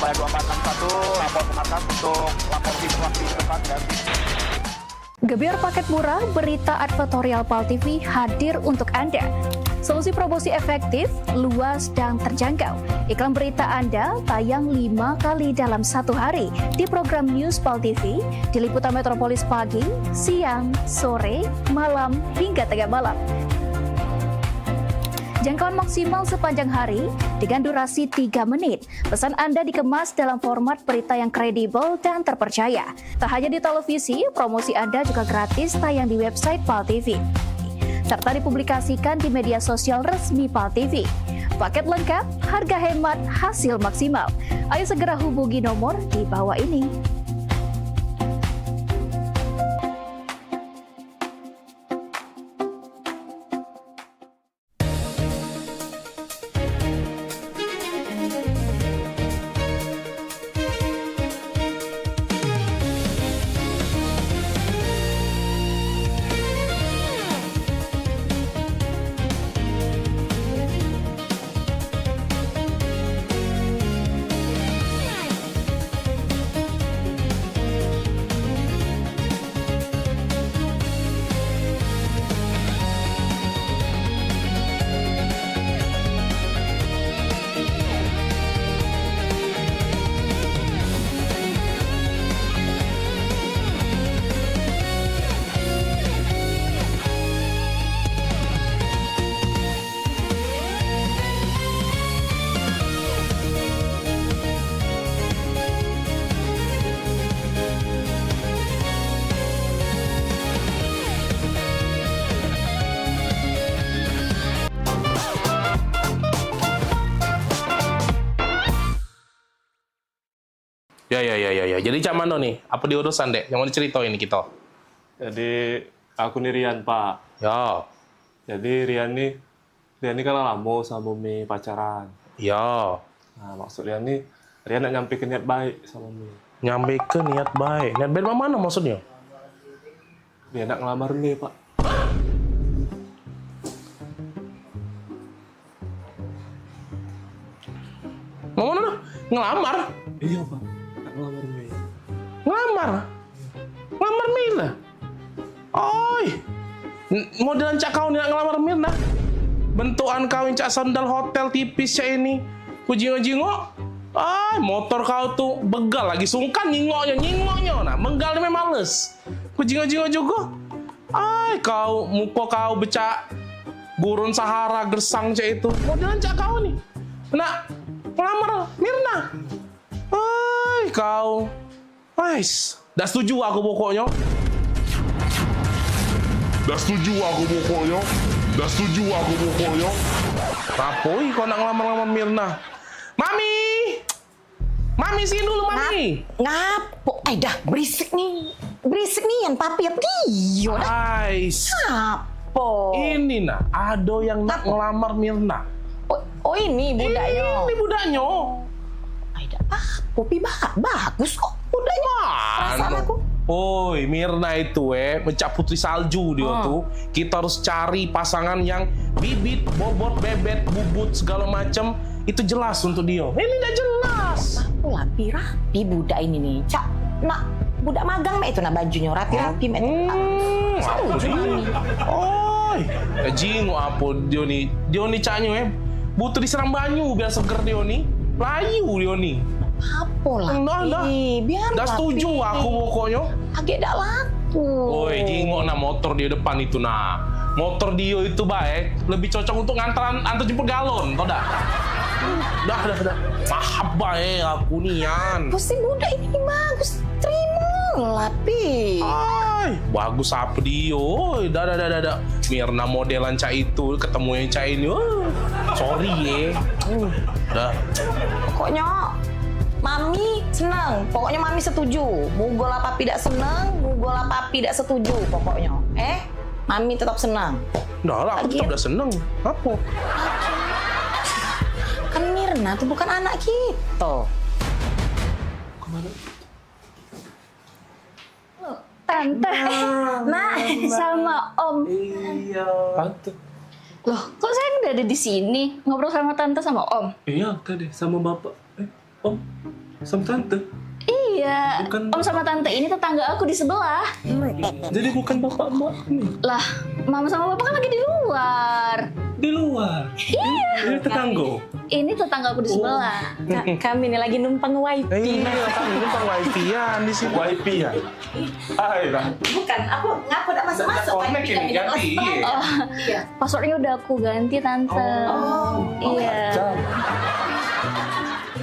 Surabaya 2461 lapor ke markas untuk lapor di waktu depan dan Gebyar paket murah berita advertorial PAL TV hadir untuk Anda. Solusi promosi efektif, luas, dan terjangkau. Iklan berita Anda tayang 5 kali dalam 1 hari di program News PAL TV, di liputan Metropolis pagi, siang, sore, malam, hingga tengah malam. Jangkauan maksimal sepanjang hari dengan durasi 3 menit. Pesan Anda dikemas dalam format berita yang kredibel dan terpercaya. Tak hanya di televisi, promosi Anda juga gratis tayang di website PAL TV, serta dipublikasikan di media sosial resmi PAL TV. Paket lengkap, harga hemat, hasil maksimal. Ayo segera hubungi nomor di bawah ini. Ya. Jadi cak mano nih? Apa diurusan dek? Yang mau diceritain kita? Jadi aku nih Rian Pak. Ya. Jadi Rian nih kan lama sama Mi pacaran. Ya. Nah maksud Rian nak nyampe ke niat baik sama Mi. Nyampe ke niat baik? Niat baik mana maksudnya? Dia nak ngelamar Mi Pak. Mau mana? Ngelamar? Iya Pak. Ngelamar Mi. Ngelamar Mirna? Oi, modelan cak kau nak ngelamar Mirna? Bentukan kau yang cak sandal hotel tipis cak ini. Ku jingok-jingok. Motor kau tuh begal lagi sungkan nyingoknya. Nah, menggal memang males. Ku jingok-jingok juga. Kau muka kau becak gurun Sahara gersang cak itu. Modelan cak kau nih. Nak ngelamar Mirna? Kau, dah setuju aku pokoknya. Rapoi kau nak ngelamar Mirna? Mami sini dulu Mami. Ngapo? Dah berisik nih yang papi apa dia? Ngapo? Ini nah, ada yang nak ngelamar Mirna. Oh ini budaknya. Ini budaknya. Popi bagus kok budaknya. Perasaan aku. Mirna itu mencap putri salju dia tuh. Kita harus cari pasangan yang bibit, bobot, bebet, bubut segala macam itu jelas untuk dia. Ini nggak jelas. Aku rapi budak ini nih. Cak, nak budak magang itu nah bajunya rapi-rapi salju mami. Jingo apa dia nih caknya butuh disiram banyu biar seger dia nih. Layu dia nih. Apa lah? Biar dah setuju aku pokoknya. Agak dak laku. Jingok nah motor dia depan itu nah. Motor dia itu baik, lebih cocok untuk antar jemput galon, tau dah? Dah. Maaf aku nian. Pasti muda ini bagus. Terima lah, Pi. Bagus apa dia? Dah. Mirna modelan cak itu ketemu yang cak ini. Sorry Dah. Pokoknya Mami senang, pokoknya Mami setuju. Mugol apa tidak senang, mugol apa tidak setuju pokoknya. Mami tetap senang. Dah lah, aku tetap udah senang. Apa? Kan Mirna tuh bukan anak kita. Kemana? Tante, Mak, sama Om. Iya. Tante. Loh, kok saya nggak ada di sini? Ngobrol sama Tante sama Om? Iya, tadi sama Bapak. Om. Sama tante? Iya, Bukan- Om sama Tante ini tetangga aku di sebelah. Jadi bukan bapak mbak nih? Lah, Mama sama Papa kan lagi di luar. Di luar? Iya. Ini tetangga? Ini tetangga aku di sebelah. Kami ini lagi numpang wifi. Iya, kami numpang wifi-an di sini. Wifi-an? Ayolah. Bukan, aku ngaku udah masuk-masuk. Connect ini, ganti. Oh, passwordnya udah aku ganti Tante. Iya.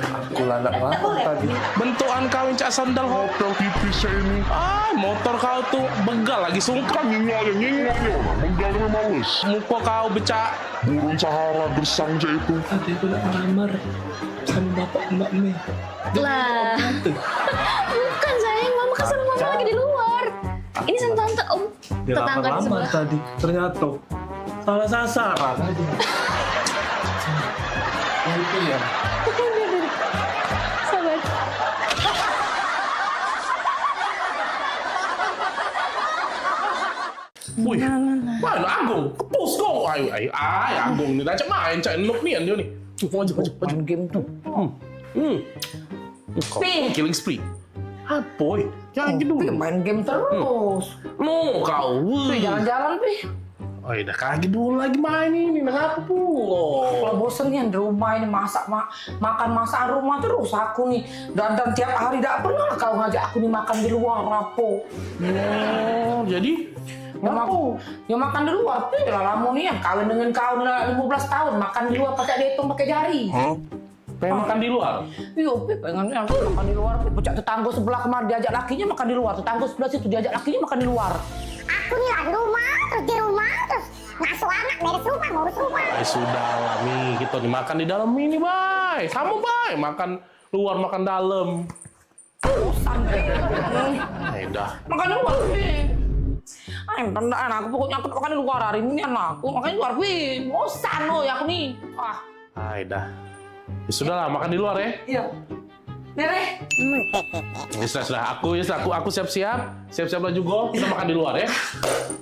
Aku lanak tadi. Bentukan kawin cak sandal hotel tipis ini. Motor kau tuh begal lagi sungkan. Begal males. Muka kau becak. Burung Sahara bersang itu. Tadi aku nak melamar sama bapak mbak Mei. Lah. Bukan sayang, Mama kan sama Mama lagi di luar. Ini sama Tante Om. Dia Tetangga di lamar sebelah. tadi. Ternyata salah sasaran tadi. Itu ya. Sabar. Wih, mana Agung? Kepus kau. Ayo, Agung ini aja main cak nuk nih dia nih. Maju. Main game tuh. Kau killing spree. Apa? Jangan gitu. Main game terus. No, kau. Jalan-jalan, Pi. Oh, udah kaget dulu lagi main ini. Kenapa pula? Kalau bosennya di rumah ini makan masakan rumah terus aku nih. Dan tiap hari tidak pernah kau ngajak aku nih makan di luar, Rapo. Oh, jadi Ya makan di luar, Pi. Lah lamu nih yang kawin dengan kau 15 tahun makan di luar pakai dihitung pakai jari. Pengen makan di luar? Iya, Pi, pengen makan di luar. Pi, pucak tetangga sebelah kemarin diajak lakinya makan di luar. Tetangga sebelah situ diajak lakinya makan di luar. Aku nih lah di rumah, terus di rumah, terus ngasuh anak, beres rumah, ngurus rumah. Sudah lah, Mi. Kita nih makan di dalam ini, Bay. Sama, Bay. Makan luar, makan dalam. Bosan, Pi. Udah. Makan di luar, Pi. Tandaan aku pokoknya aku makan di luar hari ini anakku. Makan di luar, Pi. Bosan loh ya aku nih. Udah. Ya sudah lah, makan di luar ya. Iya. Nere. Ya sudah. Aku siap-siap. Siap-siap juga. Kita makan di luar ya.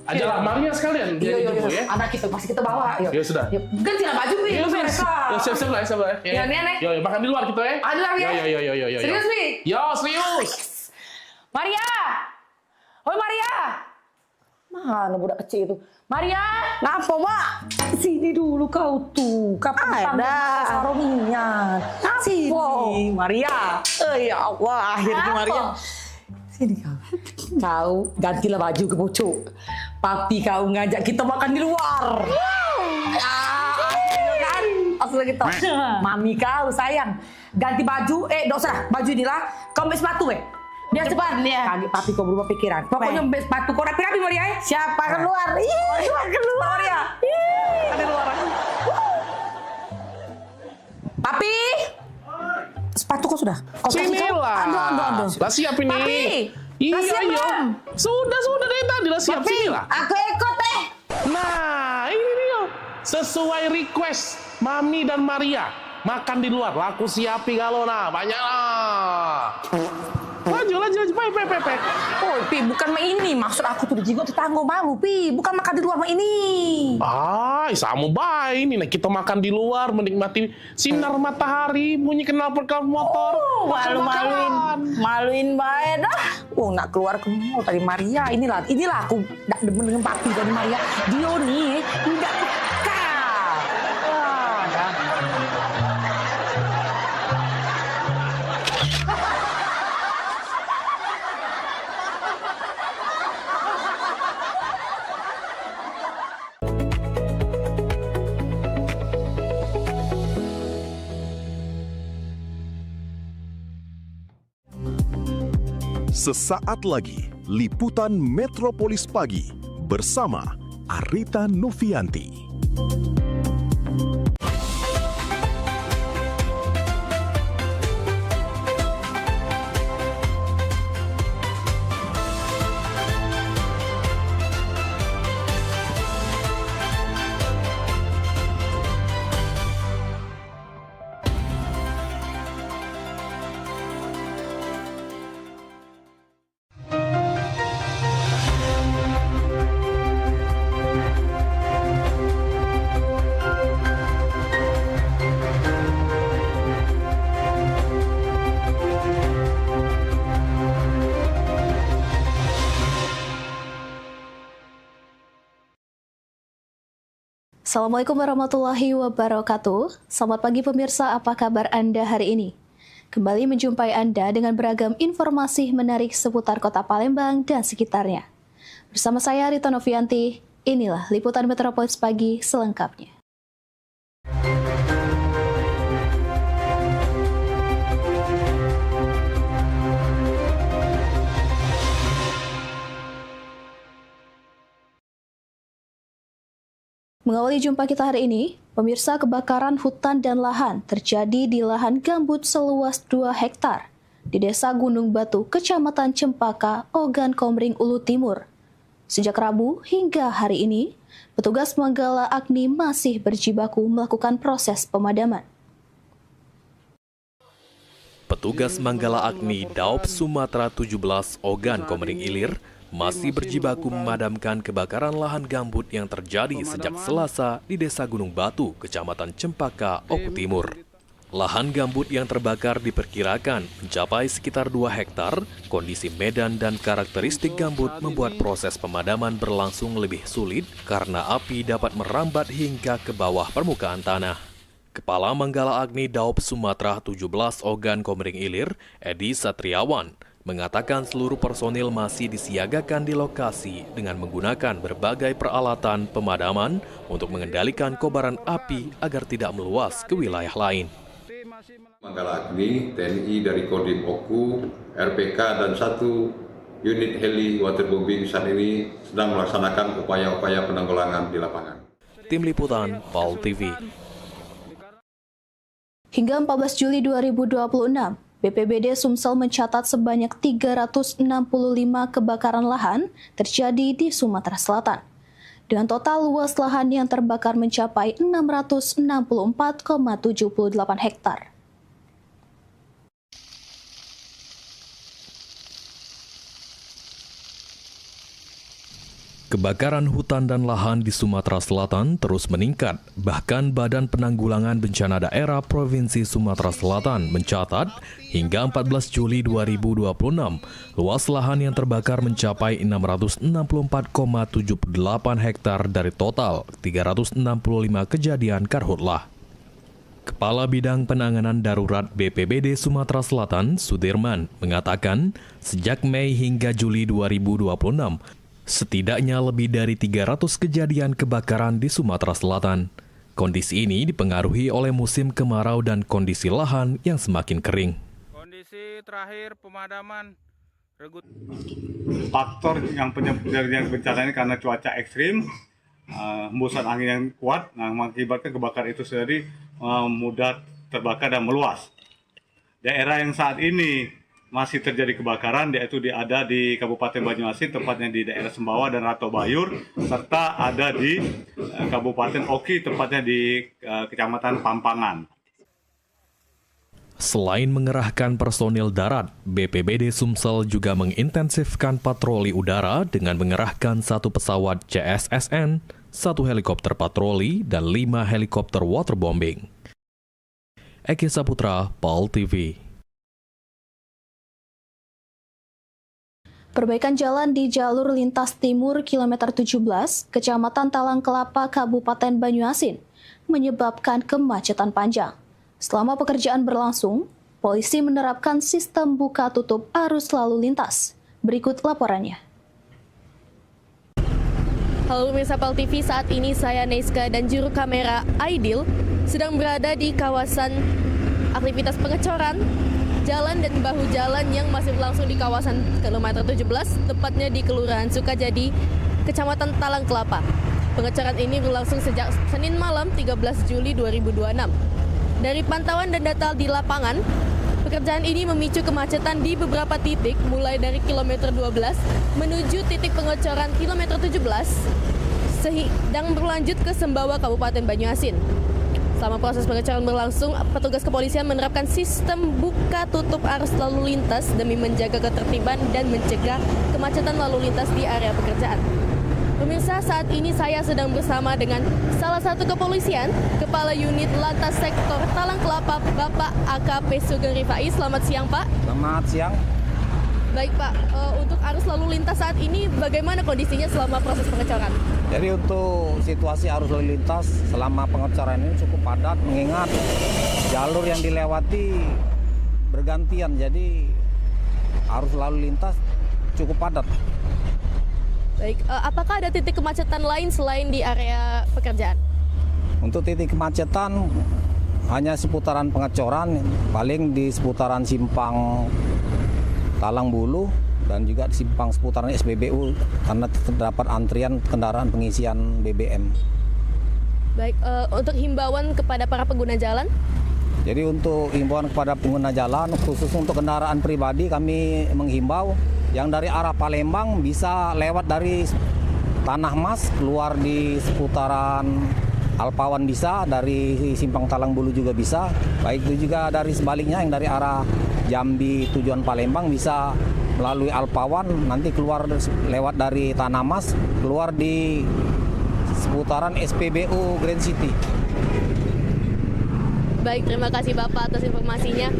Ajalah Maria sekalian. Iya. Ya. Anak kita pasti kita bawa. Ya sudah. Gantilah baju, Pi. Ya, siap-siap lah. Ya, Nek. Yo, makan di luar kita ya. Ada lah ya. Yo. Serius, Pi? Yo, serius. Maria. Hoi, Maria. Mana budak kecil itu? Maria. Kenapa, Mak? Sini dulu kau tuh. Kapan sarungnya? Sini, Maria. Ya Allah, akhirnya Maria. Sini kau. Kau gantilah baju ke pucuk. Papi kau ngajak kita makan di luar. Akhirnya kan. Langsung gitu. Mami kau sayang. Ganti baju. Tidak usah. Baju inilah. Kau ambil sepatu, Dia cepat dia. Kaget papi kau berubah pikiran. Pokoknya ambil sepatu kau rapi-rapi, Maria. Siapa keluar? Keluar, Maria. Ada luar. Papi. Sepatu kau sudah? Sinilah. Ando. Lah siap ini. Papi. Iya. Sudah dari tadi lah siap. Sinilah. Aku ikut Nah, ini dia. Sesuai request Mami dan Maria. Makan di luar. Laku siapi kalau banyak lah. Laju, Pe. Oh, Pi, bukan main ini. Maksud aku tuh di jigo tetangga malu, Pi. Bukan makan di luar main ini. Sama baik ini. Nah, kita makan di luar, menikmati sinar matahari, bunyi knalpot motor. Maluin bae dah. Nak keluar ke mall tadi Maria. Inilah aku tak demen dengan papi tadi Maria. Dia nih tidak peka. Sesaat lagi, Liputan Metropolis Pagi bersama Arita Novianti. Assalamualaikum warahmatullahi wabarakatuh. Selamat pagi pemirsa, apa kabar Anda hari ini? Kembali menjumpai Anda dengan beragam informasi menarik seputar kota Palembang dan sekitarnya. Bersama saya Rita Novianti, inilah Liputan Metropolis Pagi selengkapnya. Mengawali jumpa kita hari ini, pemirsa, kebakaran hutan dan lahan terjadi di lahan gambut seluas 2 hektar di Desa Gunung Batu, Kecamatan Cempaka, Ogan Komering Ulu Timur. Sejak Rabu hingga hari ini, petugas Manggala Agni masih berjibaku melakukan proses pemadaman. Petugas Manggala Agni Daop Sumatera 17 Ogan Komering Ilir masih berjibaku memadamkan kebakaran lahan gambut yang terjadi sejak Selasa di Desa Gunung Batu, Kecamatan Cempaka, Oku Timur. Lahan gambut yang terbakar diperkirakan mencapai sekitar 2 hektar. Kondisi medan dan karakteristik gambut membuat proses pemadaman berlangsung lebih sulit karena api dapat merambat hingga ke bawah permukaan tanah. Kepala Manggala Agni Daop Sumatera 17 Ogan Komering Ilir, Edi Satriawan, mengatakan seluruh personil masih disiagakan di lokasi dengan menggunakan berbagai peralatan pemadaman untuk mengendalikan kobaran api agar tidak meluas ke wilayah lain. Manggala Agni, TNI dari Kodim Oku, RPK, dan 1 unit heli waterbombing saat ini sedang melaksanakan upaya-upaya penanggulangan di lapangan. Tim Liputan, PAL TV. Hingga 14 Juli 2026, BPBD Sumsel mencatat sebanyak 365 kebakaran lahan terjadi di Sumatera Selatan. Dengan total luas lahan yang terbakar mencapai 664,78 hektar. Kebakaran hutan dan lahan di Sumatera Selatan terus meningkat. Bahkan Badan Penanggulangan Bencana Daerah Provinsi Sumatera Selatan mencatat hingga 14 Juli 2026, luas lahan yang terbakar mencapai 664,78 hektar dari total 365 kejadian karhutlah. Kepala Bidang Penanganan Darurat BPBD Sumatera Selatan, Sudirman, mengatakan sejak Mei hingga Juli 2026, setidaknya lebih dari 300 kejadian kebakaran di Sumatera Selatan. Kondisi ini dipengaruhi oleh musim kemarau dan kondisi lahan yang semakin kering. Kondisi terakhir pemadaman faktor yang penyebab bencana ini karena cuaca ekstrim, hembusan angin yang kuat, mengakibatkan kebakaran itu sendiri mudah terbakar dan meluas. Daerah yang saat ini masih terjadi kebakaran, yaitu ada di Kabupaten Banyuasin, tepatnya di daerah Sembawa dan Rato Bayur, serta ada di Kabupaten Oki, tepatnya di Kecamatan Pampangan. Selain mengerahkan personil darat, BPBD Sumsel juga mengintensifkan patroli udara dengan mengerahkan 1 pesawat CSSN, 1 helikopter patroli, dan 5 helikopter waterbombing. Eki Saputra, PAL TV. Perbaikan jalan di jalur lintas timur kilometer 17, Kecamatan Talang Kelapa, Kabupaten Banyuasin, menyebabkan kemacetan panjang. Selama pekerjaan berlangsung, polisi menerapkan sistem buka tutup arus lalu lintas. Berikut laporannya. Halo pemirsa PAL TV, saat ini saya Neiska dan juru kamera Aidil sedang berada di kawasan aktivitas pengecoran jalan dan bahu jalan yang masih berlangsung di kawasan kilometer 17, tepatnya di Kelurahan Sukajadi, Kecamatan Talang Kelapa. Pengecoran ini berlangsung sejak Senin malam 13 Juli 2026. Dari pantauan dan data di lapangan, pekerjaan ini memicu kemacetan di beberapa titik, mulai dari kilometer 12 menuju titik pengecoran kilometer 17, sedang berlanjut ke Sembawa, Kabupaten Banyuasin. Selama proses pengecoran berlangsung, petugas kepolisian menerapkan sistem buka tutup arus lalu lintas demi menjaga ketertiban dan mencegah kemacetan lalu lintas di area pekerjaan. Pemirsa, saat ini saya sedang bersama dengan salah satu kepolisian, Kepala Unit Lantas Sektor Talang Kelapa, Bapak AKP Sugeng Rifai. Selamat siang, Pak. Selamat siang. Baik Pak, untuk arus lalu lintas saat ini bagaimana kondisinya selama proses pengecoran? Jadi untuk situasi arus lalu lintas selama pengecoran ini cukup padat mengingat jalur yang dilewati bergantian, jadi arus lalu lintas cukup padat. Baik, apakah ada titik kemacetan lain selain di area pekerjaan? Untuk titik kemacetan hanya seputaran pengecoran, paling di seputaran simpang Talang Bulu dan juga di simpang seputaran SPBU karena terdapat antrian kendaraan pengisian BBM. Baik, untuk himbauan kepada para pengguna jalan? Jadi untuk himbauan kepada pengguna jalan, khusus untuk kendaraan pribadi kami menghimbau yang dari arah Palembang bisa lewat dari Tanah Mas, keluar di seputaran Alpawan bisa, dari simpang Talang Bulu juga bisa. Baik itu juga dari sebaliknya yang dari arah Jambi tujuan Palembang bisa melalui Alpawan, nanti keluar lewat dari Tanah Mas, keluar di seputaran SPBU Grand City. Baik, terima kasih Bapak atas informasinya.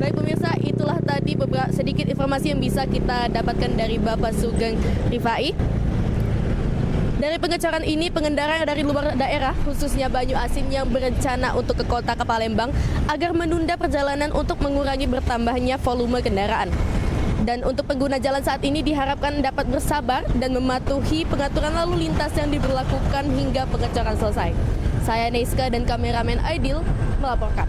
Baik pemirsa, itulah tadi beberapa sedikit informasi yang bisa kita dapatkan dari Bapak Sugeng Rifai. Dari pengecoran ini, pengendara yang dari luar daerah, khususnya Banyu Asin yang berencana untuk ke kota ke Palembang, agar menunda perjalanan untuk mengurangi bertambahnya volume kendaraan. Dan untuk pengguna jalan saat ini diharapkan dapat bersabar dan mematuhi pengaturan lalu lintas yang diberlakukan hingga pengecoran selesai. Saya Neiska dan kameramen Aidil melaporkan.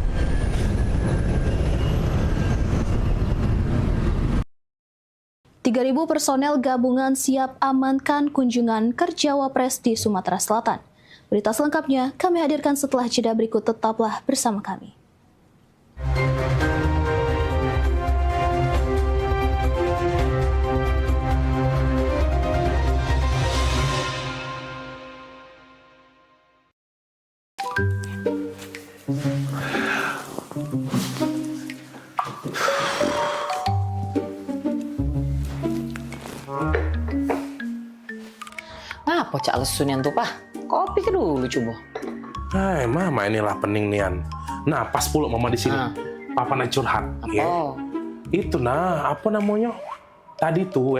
Ribu personel gabungan siap amankan kunjungan kerja Wapres di Sumatera Selatan. Berita selengkapnya kami hadirkan setelah jeda berikut, tetaplah bersama kami. Apa cak lesunian tuh, Pak? Kopi ke dulu coba. Hai, Mama inilah pening nian. Nah, pas pula Mama di sini. Papa nak curhat. Apa? Ya. Itu nah, apa namanya? Tadi tuh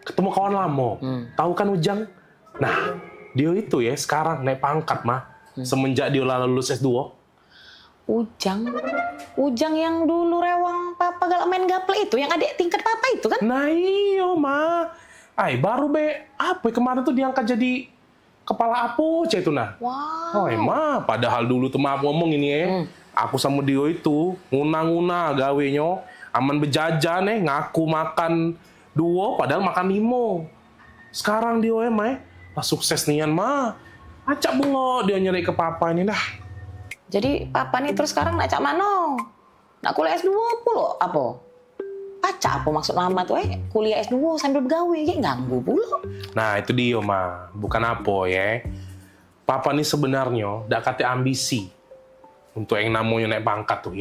ketemu kawan lama. Tahu kan Ujang? Nah, dia itu sekarang naik pangkat, Mah. Semenjak dia lulus S2. Ujang yang dulu rewang Papa galak main gaple itu, yang adik tingkat Papa itu kan? Nah iyo, Ma. Baru apa kemarin tuh diangkat jadi kepala Apoce itu nah. Wow. Ma, padahal dulu tuh maaf ngomong ini aku sama dia itu nguna-nguna gawenya, aman bejajan ngaku makan 2 padahal makan 5. Sekarang dia sukses nian, Ma. Acak bungo dia nyari ke Papa ini dah. Jadi Papa nih terus sekarang nak cak mano? Nak kuliah S2 pula apa? Acak apa maksud Mama tuh kuliah S2 sambil begawe, ganggu pula. Nah itu dia, Ma. Bukan apa Papa nih sebenarnya dak kate ambisi untuk yang namanya naik pangkat tuh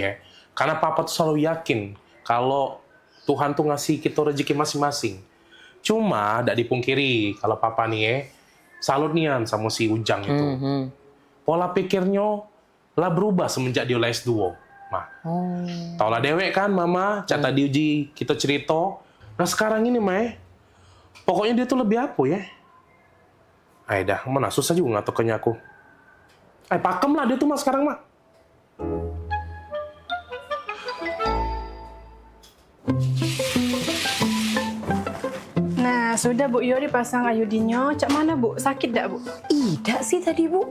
Karena Papa tuh selalu yakin kalau Tuhan tuh ngasih kita rezeki masing-masing. Cuma dak dipungkiri kalau Papa nih salut nian sama si Ujang itu. Pola pikirnya lah berubah semenjak dia S2. Tau lah dewek kan Mama, cata diuji kita cerita. Nah sekarang ini pokoknya dia tuh lebih apa dah, mana susah juga ngatokannya aku. Pakem lah dia tuh sekarang Nah, sudah Bu Yo dipasang ayudinyo. Cak mana Bu? Sakit dak Bu? Tidak sih tadi Bu.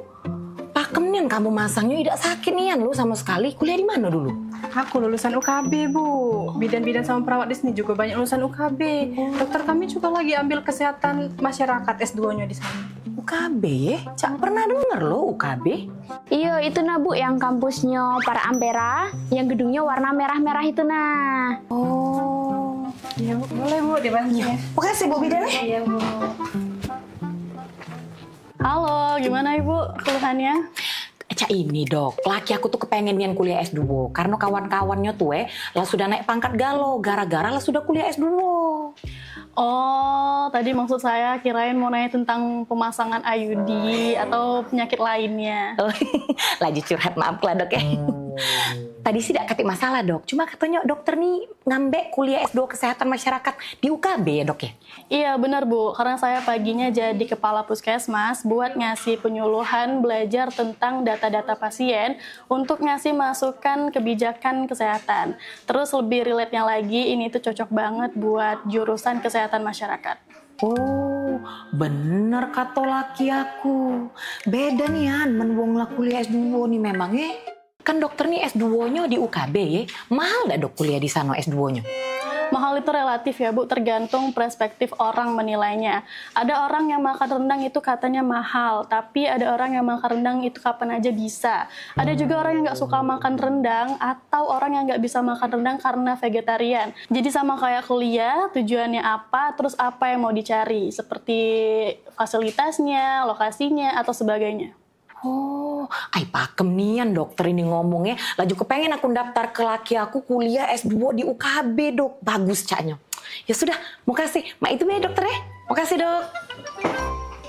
Pakem nian kamu masangnya, tidak sakit nian lu sama sekali. Kuliah di mana dulu? Aku lulusan UKB Bu. Bidan-bidan sama perawat di sini juga banyak lulusan UKB. Dokter kami juga lagi ambil kesehatan masyarakat S2-nya di sana. UKB Cak pernah dengar loh UKB. Iya itu nah Bu, yang kampusnya para Ampera, yang gedungnya warna merah-merah itu nah. Oh, iya Bu, boleh Bu dibantu ya. Makasih Bu Bidan. Iya Bu. Halo, gimana Ibu keluhannya? Cak ini Dok, laki aku tuh kepengen nian kuliah S2 karena kawan-kawannya tuh lah sudah naik pangkat galau gara-gara lah sudah kuliah S2. Oh, tadi maksud saya kirain mau nanya tentang pemasangan IUD atau penyakit lainnya. Lagi curhat, maaf lah Dok Tadi sih tidak katik masalah dok, cuma katanya dokter nih ngambek kuliah S2 Kesehatan Masyarakat di UKB ya dok ya? Iya benar Bu, karena saya paginya jadi kepala puskesmas buat ngasih penyuluhan belajar tentang data-data pasien untuk ngasih masukan kebijakan kesehatan. Terus lebih relate-nya lagi, ini tuh cocok banget buat jurusan kesehatan masyarakat. Oh, bener kata laki aku. Beda nih Yan, menwong lah kuliah S2 nih memangnya. Kan dokter nih S2-nya di UKB ya. Mahal gak dok kuliah di sana S2-nya? Mahal itu relatif ya Bu, tergantung perspektif orang menilainya. Ada orang yang makan rendang itu katanya mahal, tapi ada orang yang makan rendang itu kapan aja bisa. Ada juga orang yang nggak suka makan rendang, atau orang yang nggak bisa makan rendang karena vegetarian. Jadi sama kayak kuliah, tujuannya apa, terus apa yang mau dicari, seperti fasilitasnya, lokasinya, atau sebagainya. Oh, ay pakem nian dokter ini ngomongnya. Laju kepengen aku daftar ke laki aku kuliah S2 di UKB dok. Bagus caknya. Ya sudah, makasih. Itu ya dokter ya. Makasih dok.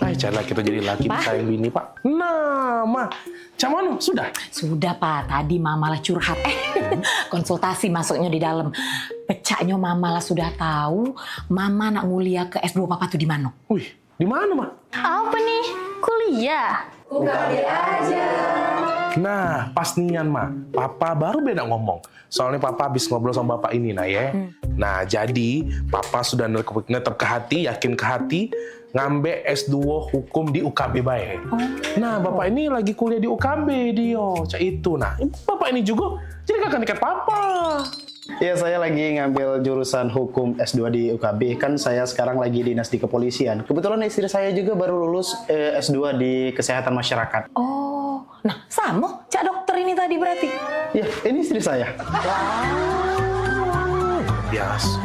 Ay, cara kita jadi laki sayang bini Pak. Nah, Ma. Cuman sudah? Sudah Pak, tadi Mama lah curhat. Konsultasi masuknya di dalam. Pecahnya Mama lah sudah tahu. Mama nak nguliah ke S2 Papa tuh di mana? Wih, di mana Ma? Apa nih? Kuliah? UKB aja. Nah, pas nian Ma, Papa baru beda ngomong. Soalnya Papa habis ngobrol sama Bapak ini nah ya. Nah, jadi Papa sudah netep ke hati, yakin ke hati, ngambil S2 hukum di UKB bae. Nah, Bapak ini lagi kuliah di UKB dia, cak itu. Nah, Bapak ini juga jadi kakak dekat Papa. Iya, saya lagi ngambil jurusan hukum S2 di UKB. Kan saya sekarang lagi dinas di kepolisian. Kebetulan istri saya juga baru lulus S2 di kesehatan masyarakat. Oh, nah sama cak dokter ini tadi berarti? Iya, ini istri saya. Wow, biasa.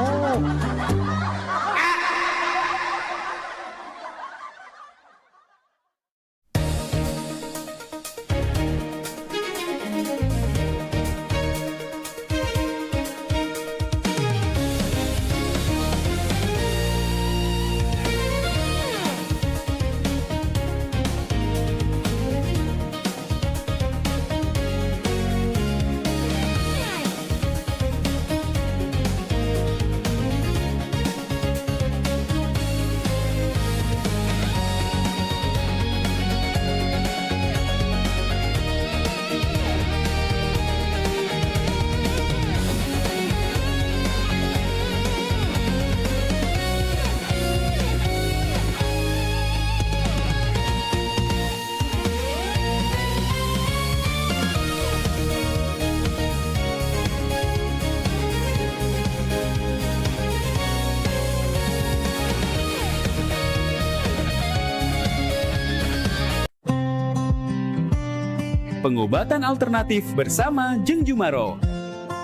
Pengobatan alternatif bersama Jeng Jumaro.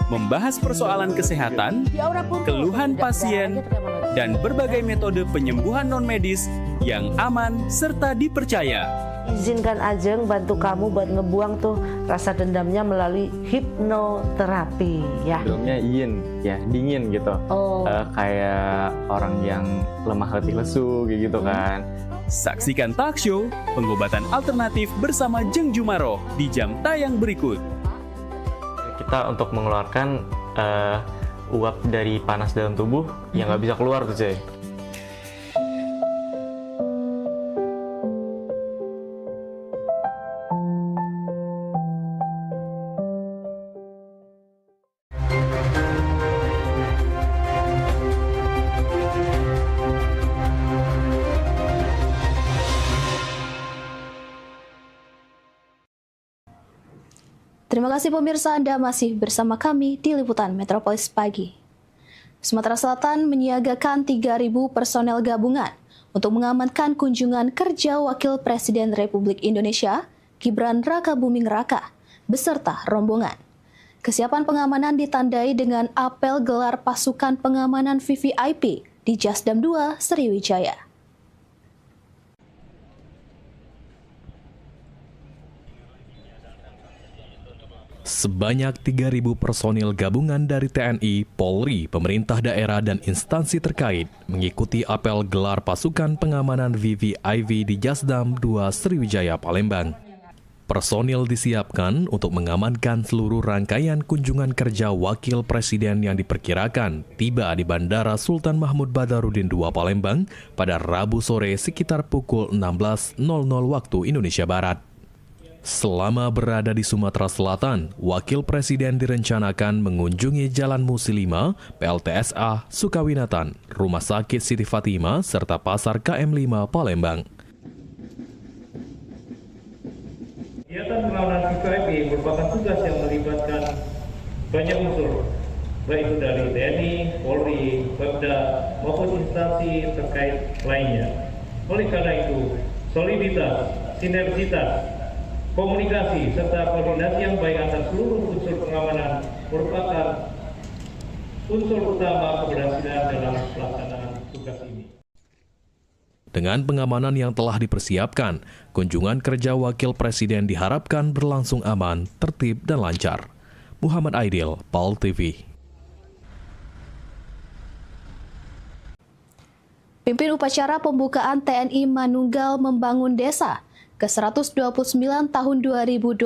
Membahas persoalan kesehatan, keluhan pasien, dan berbagai metode penyembuhan non-medis yang aman serta dipercaya. Izinkan Ajeng bantu kamu buat ngebuang tuh rasa dendamnya melalui hipnoterapi ya. Sebelumnya yin, ya dingin gitu. Kayak orang yang lemah letih lesu gitu kan. Saksikan talk show Pengobatan Alternatif bersama Jeng Jumaro di jam tayang berikut. Kita untuk mengeluarkan uap dari panas dalam tubuh yang nggak bisa keluar tuh cuy. Terima kasih pemirsa, Anda masih bersama kami di Liputan Metropolis Pagi. Sumatera Selatan menyiagakan 3.000 personel gabungan untuk mengamankan kunjungan kerja Wakil Presiden Republik Indonesia, Gibran Rakabuming Raka, beserta rombongan. Kesiapan pengamanan ditandai dengan apel gelar pasukan pengamanan VVIP di Jasdam 2 Sriwijaya. Sebanyak 3.000 personil gabungan dari TNI, Polri, pemerintah daerah, dan instansi terkait mengikuti apel gelar pasukan pengamanan VVIP di Jasdam 2 Sriwijaya, Palembang. Personil disiapkan untuk mengamankan seluruh rangkaian kunjungan kerja Wakil Presiden yang diperkirakan tiba di Bandara Sultan Mahmud Badarudin II Palembang pada Rabu sore sekitar pukul 16.00 waktu Indonesia Barat. Selama berada di Sumatera Selatan, Wakil Presiden direncanakan mengunjungi Jalan Musi 5, PLTSA, Sukawinatan, Rumah Sakit Siti Fatimah, serta Pasar KM5 Palembang. Kegiatan penanganan KKP merupakan tugas yang melibatkan banyak unsur, baik itu dari TNI, Polri, Pemda, maupun instansi terkait lainnya. Oleh karena itu, soliditas, sinergitas, komunikasi, serta koordinasi yang baik antar seluruh unsur pengamanan merupakan unsur utama keberhasilan dalam pelaksanaan tugas ini. Dengan pengamanan yang telah dipersiapkan, kunjungan kerja Wakil Presiden diharapkan berlangsung aman, tertib, dan lancar. Muhammad Aidil, PAL TV. Pimpin upacara pembukaan TNI Manunggal Membangun Desa ke-129 tahun 2026.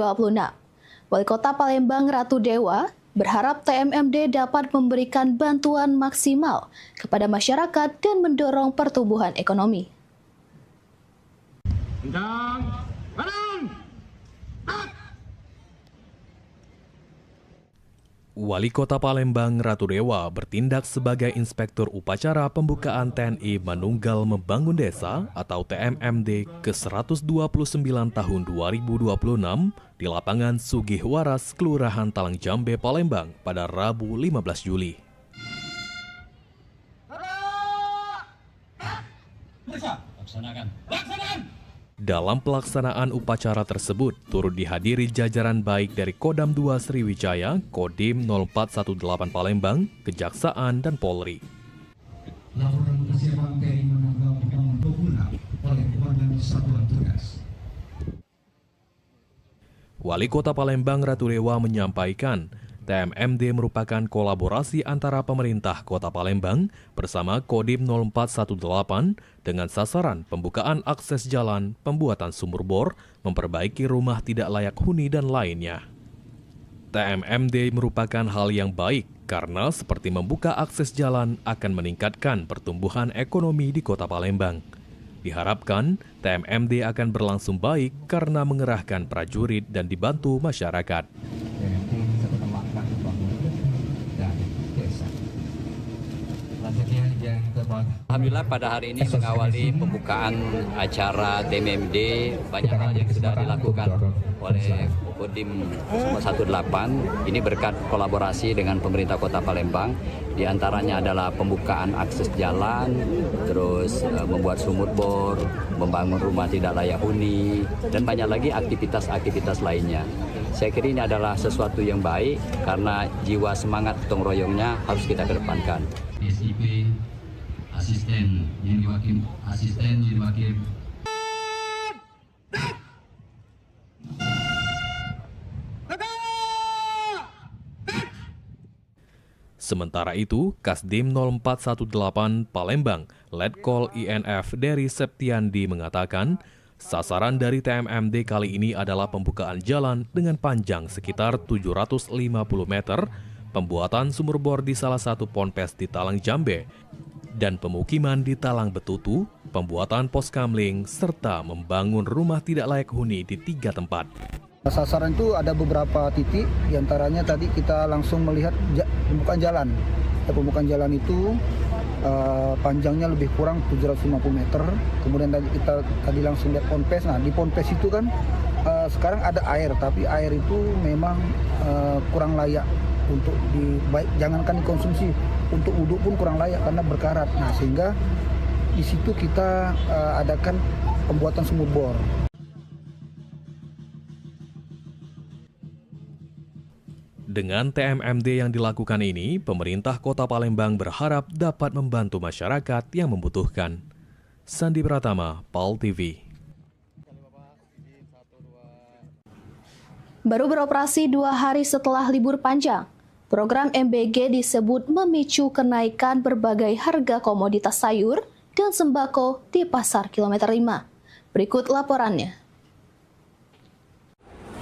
Wali Kota Palembang Ratu Dewa berharap TMMD dapat memberikan bantuan maksimal kepada masyarakat dan mendorong pertumbuhan ekonomi. Wali Kota Palembang Ratu Dewa bertindak sebagai inspektur upacara pembukaan TNI Manunggal Membangun Desa atau TMMD ke-129 tahun 2026 di lapangan Sugih Waras, Kelurahan Talang Jambe, Palembang pada Rabu 15 Juli. Dalam pelaksanaan upacara tersebut, turut dihadiri jajaran baik dari Kodam 2 Sriwijaya, Kodim 0418 Palembang, Kejaksaan, dan Polri. Laporan kesiapan TNI Manunggal Membangun Desa oleh Komandan Satuan Tugas. Wali Kota Palembang Ratu Dewa menyampaikan, TMMD merupakan kolaborasi antara pemerintah Kota Palembang bersama Kodim 0418 dengan sasaran pembukaan akses jalan, pembuatan sumur bor, memperbaiki rumah tidak layak huni, dan lainnya. TMMD merupakan hal yang baik karena seperti membuka akses jalan akan meningkatkan pertumbuhan ekonomi di Kota Palembang. Diharapkan TMMD akan berlangsung baik karena mengerahkan prajurit dan dibantu masyarakat. Alhamdulillah pada hari ini mengawali pembukaan acara TMMD, banyak hal yang sudah dilakukan oleh Kodim 118. Ini berkat kolaborasi dengan pemerintah Kota Palembang. Di antaranya adalah pembukaan akses jalan, terus membuat sumur bor, membangun rumah tidak layak huni, dan banyak lagi aktivitas-aktivitas lainnya. Saya kira ini adalah sesuatu yang baik karena jiwa semangat gotong royongnya harus kita kedepankan. SIP, asisten yang diwakil. Sementara itu, Kasdim 0418 Palembang, Letkol INF Dery Septiandi mengatakan, sasaran dari TMMD kali ini adalah pembukaan jalan dengan panjang sekitar 750 meter, pembuatan sumur bor di salah satu ponpes di Talang Jambe, dan pemukiman di Talang Betutu, pembuatan pos kamling, serta membangun rumah tidak layak huni di 3 tempat. Sasaran itu ada beberapa titik, diantaranya tadi kita langsung melihat pembukaan jalan. Pembukaan jalan itu panjangnya lebih kurang 750 meter. Kemudian kita tadi langsung lihat ponpes. Nah di ponpes itu kan sekarang ada air, tapi air itu memang kurang layak untuk jangankan dikonsumsi, untuk wudhu pun kurang layak karena berkarat. Nah sehingga di situ kita adakan pembuatan sumur bor. Dengan TMMD yang dilakukan ini, pemerintah Kota Palembang berharap dapat membantu masyarakat yang membutuhkan. Sandi Pratama, PAL TV. Baru beroperasi 2 hari setelah libur panjang, program MBG disebut memicu kenaikan berbagai harga komoditas sayur dan sembako di Pasar Kilometer 5. Berikut laporannya.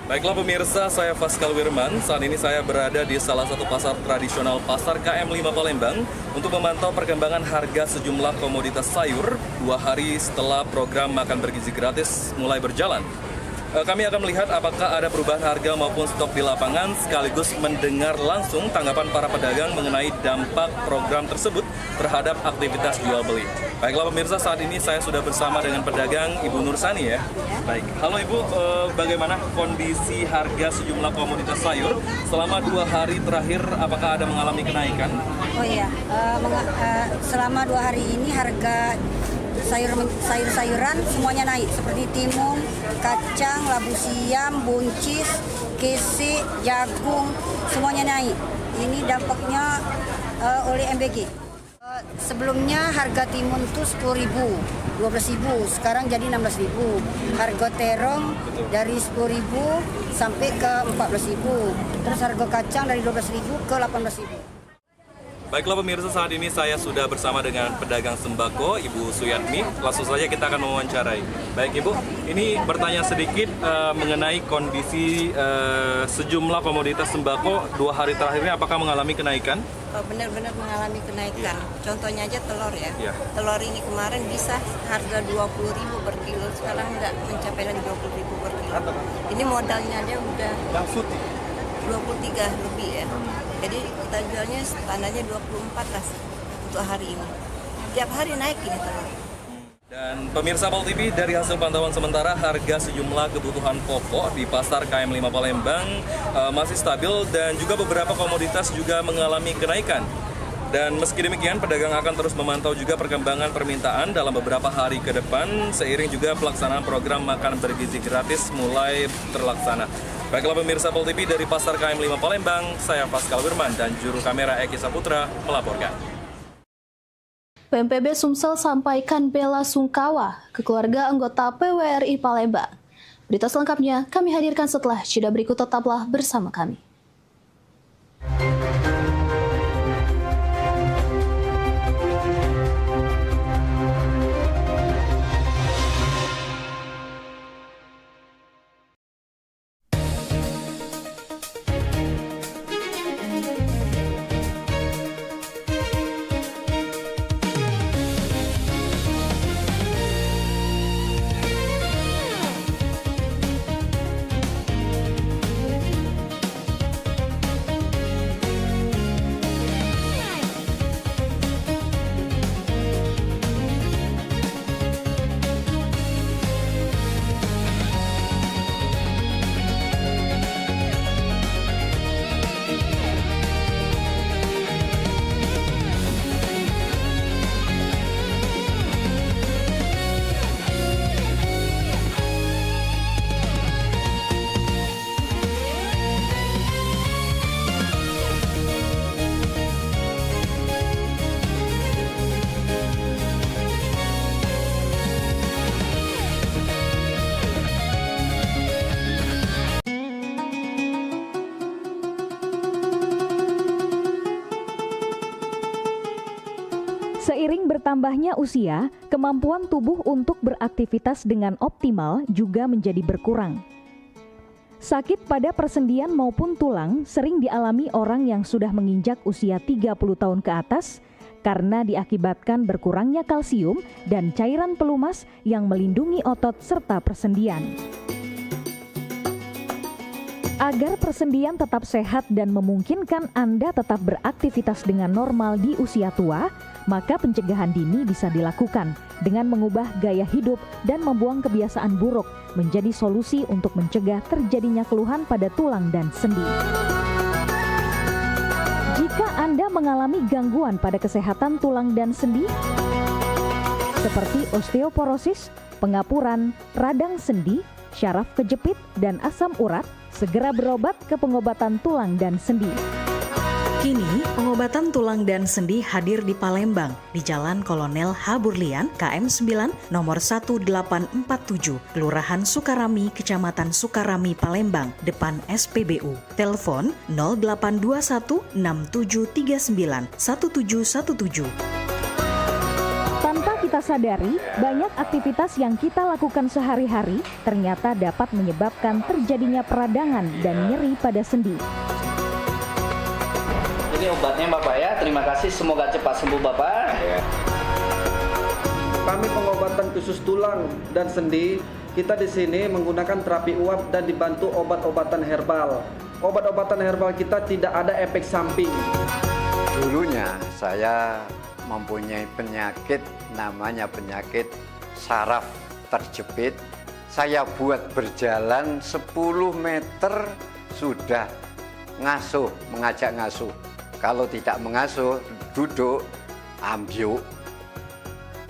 Baiklah pemirsa, saya Faskal Wirman. Saat ini saya berada di salah satu pasar tradisional Pasar KM5 Palembang untuk memantau perkembangan harga sejumlah komoditas sayur 2 hari setelah program makan bergizi gratis mulai berjalan. Kami akan melihat apakah ada perubahan harga maupun stok di lapangan, sekaligus mendengar langsung tanggapan para pedagang mengenai dampak program tersebut terhadap aktivitas jual beli. Baiklah pemirsa, saat ini saya sudah bersama dengan pedagang Ibu Nursani ya. Baik, halo Ibu, bagaimana kondisi harga sejumlah komoditas sayur selama 2 hari terakhir? Apakah ada mengalami kenaikan? Oh iya, selama 2 hari ini harga sayur-sayuran semuanya naik, seperti timun, kacang, labu siam, buncis, kesik, jagung, semuanya naik. Ini dampaknya oleh MBG. Sebelumnya harga timun itu 10.000, 12.000, sekarang jadi 16.000. Harga terong dari 10.000 sampai ke 14.000. Terus harga kacang dari 12.000 ke 18.000. Baiklah pemirsa, saat ini saya sudah bersama dengan pedagang sembako, Ibu Suyatmi. Langsung saja kita akan mewawancarai. Baik Ibu, ini bertanya sedikit mengenai kondisi sejumlah komoditas sembako 2 hari terakhir ini, apakah mengalami kenaikan? Benar-benar mengalami kenaikan. Contohnya aja telur ya. Ya. Telur ini kemarin bisa harga 20.000 per kilo, sekarang nggak mencapai lagi 20.000 per kilo. Ini modalnya aja udah 23 lebih ya. Jadi kita jualnya standarnya 24 lah untuk hari ini. Tiap hari naik ini telur. Dan pemirsa Pol TV, dari hasil pantauan sementara harga sejumlah kebutuhan pokok di Pasar KM5 Palembang masih stabil dan juga beberapa komoditas juga mengalami kenaikan. Dan meski demikian, pedagang akan terus memantau juga perkembangan permintaan dalam beberapa hari ke depan seiring juga pelaksanaan program makan bergizi gratis mulai terlaksana. Baiklah pemirsa Pol TV, dari Pasar KM5 Palembang, saya Faskal Wirman dan juru kamera Eki Saputra melaporkan. PMPB Sumsel sampaikan bela sungkawa ke keluarga anggota PWRI Palembang. Berita selengkapnya kami hadirkan setelah jeda berikut, tetaplah bersama kami. Seiring bertambahnya usia, kemampuan tubuh untuk beraktivitas dengan optimal juga menjadi berkurang. Sakit pada persendian maupun tulang sering dialami orang yang sudah menginjak usia 30 tahun ke atas karena diakibatkan berkurangnya kalsium dan cairan pelumas yang melindungi otot serta persendian. Agar persendian tetap sehat dan memungkinkan Anda tetap beraktivitas dengan normal di usia tua, maka pencegahan dini bisa dilakukan dengan mengubah gaya hidup dan membuang kebiasaan buruk menjadi solusi untuk mencegah terjadinya keluhan pada tulang dan sendi. Jika Anda mengalami gangguan pada kesehatan tulang dan sendi, seperti osteoporosis, pengapuran, radang sendi, syaraf kejepit, dan asam urat, segera berobat ke pengobatan tulang dan sendi. Kini, pengobatan tulang dan sendi hadir di Palembang, di Jalan Kolonel H. Burlian, KM 9, nomor 1847, Kelurahan Sukarami, Kecamatan Sukarami, Palembang, depan SPBU. Telepon 0821 6739 1717. Tanpa kita sadari, banyak aktivitas yang kita lakukan sehari-hari ternyata dapat menyebabkan terjadinya peradangan dan nyeri pada sendi. Ini obatnya Bapak ya, terima kasih, semoga cepat sembuh Bapak. Kami pengobatan khusus tulang dan sendi, kita di sini menggunakan terapi uap dan dibantu obat-obatan herbal. Obat-obatan herbal kita tidak ada efek samping. Dulunya saya mempunyai penyakit namanya penyakit saraf terjepit. Saya buat berjalan 10 meter sudah ngasuh, mengajak ngasuh. Kalau tidak mengasuh, duduk, ambyuk.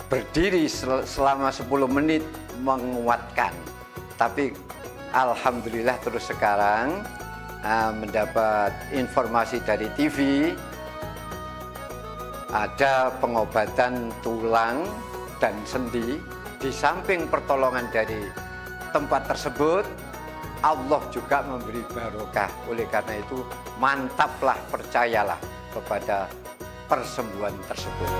Berdiri selama 10 menit menguatkan. Tapi alhamdulillah terus sekarang mendapat informasi dari TV, ada pengobatan tulang dan sendi. Di samping pertolongan dari tempat tersebut, Allah juga memberi barokah. Oleh karena itu, mantaplah, percayalah kepada persembuhan tersebut.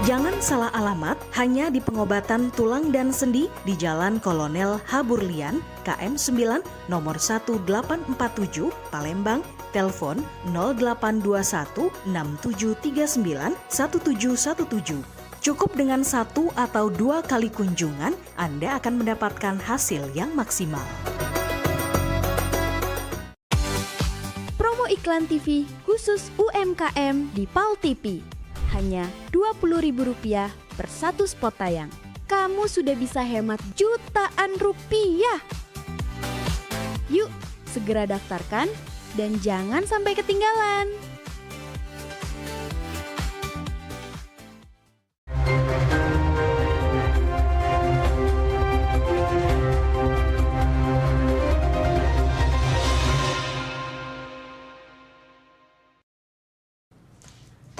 Jangan salah alamat, hanya di pengobatan tulang dan sendi di Jalan Kolonel Haburlian, KM 9, nomor 1847, Palembang, telepon 0821 6739 1717. Cukup dengan 1 atau 2 kali kunjungan, Anda akan mendapatkan hasil yang maksimal. Promo iklan TV khusus UMKM di PAL TV. Hanya Rp20.000 per satu spot tayang. Kamu sudah bisa hemat jutaan rupiah. Yuk, segera daftarkan dan jangan sampai ketinggalan.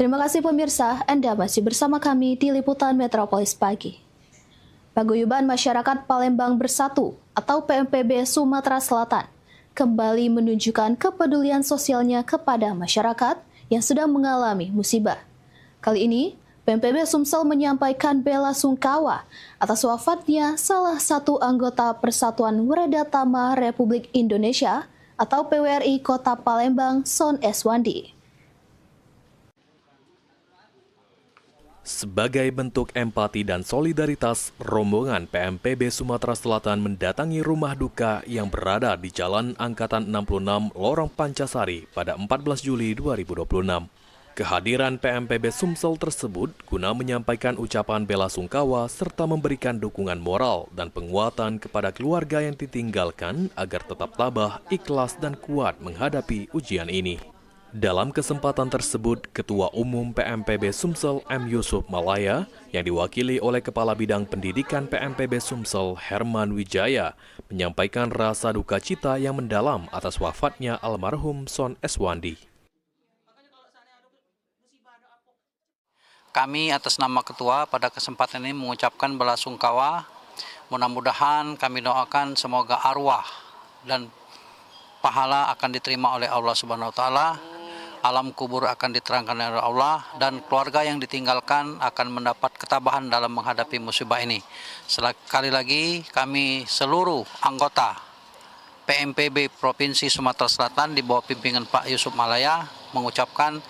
Terima kasih pemirsa, Anda masih bersama kami di Liputan Metropolis Pagi. Paguyuban Masyarakat Palembang Bersatu atau PMPB Sumatera Selatan kembali menunjukkan kepedulian sosialnya kepada masyarakat yang sedang mengalami musibah. Kali ini, PMPB Sumsel menyampaikan bela sungkawa atas wafatnya salah satu anggota Persatuan Weredatama Republik Indonesia atau PWRI Kota Palembang, Son Eswandi. Sebagai bentuk empati dan solidaritas, rombongan PMPB Sumatera Selatan mendatangi rumah duka yang berada di Jalan Angkatan 66 Lorong Pancasari pada 14 Juli 2026. Kehadiran PMPB Sumsel tersebut guna menyampaikan ucapan bela sungkawa serta memberikan dukungan moral dan penguatan kepada keluarga yang ditinggalkan agar tetap tabah, ikhlas, dan kuat menghadapi ujian ini. Dalam kesempatan tersebut, Ketua Umum PMPB Sumsel M. Yusuf Malaya yang diwakili oleh Kepala Bidang Pendidikan PMPB Sumsel Herman Wijaya menyampaikan rasa duka cita yang mendalam atas wafatnya almarhum Son Eswandi. Kami atas nama Ketua pada kesempatan ini mengucapkan bela sungkawa. Mudah-mudahan kami doakan semoga arwah dan pahala akan diterima oleh Allah Subhanahu wa taala. Alam kubur akan diterangkan oleh Allah dan keluarga yang ditinggalkan akan mendapat ketabahan dalam menghadapi musibah ini. Sekali lagi kami seluruh anggota PMPB Provinsi Sumatera Selatan di bawah pimpinan Pak Yusuf Malaya mengucapkan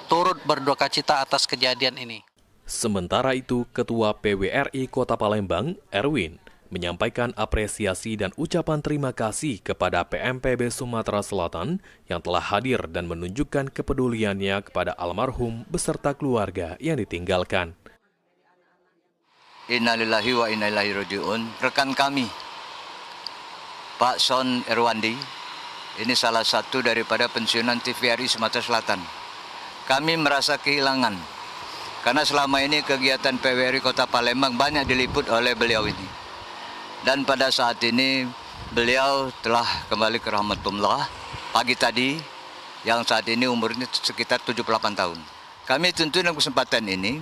turut berduka cita atas kejadian ini. Sementara itu, Ketua PWRI Kota Palembang, Erwin, menyampaikan apresiasi dan ucapan terima kasih kepada PMPB Sumatera Selatan yang telah hadir dan menunjukkan kepeduliannya kepada almarhum beserta keluarga yang ditinggalkan. Innalillahi wa inna ilaihi raji'un. Rekan kami, Pak Son Erwandi, ini salah satu daripada pensiunan TVRI Sumatera Selatan. Kami merasa kehilangan, karena selama ini kegiatan PWRI Kota Palembang banyak diliput oleh beliau ini. Dan pada saat ini beliau telah kembali ke rahmatullah pagi tadi, yang saat ini umurnya sekitar 78 tahun. Kami tentu dalam kesempatan ini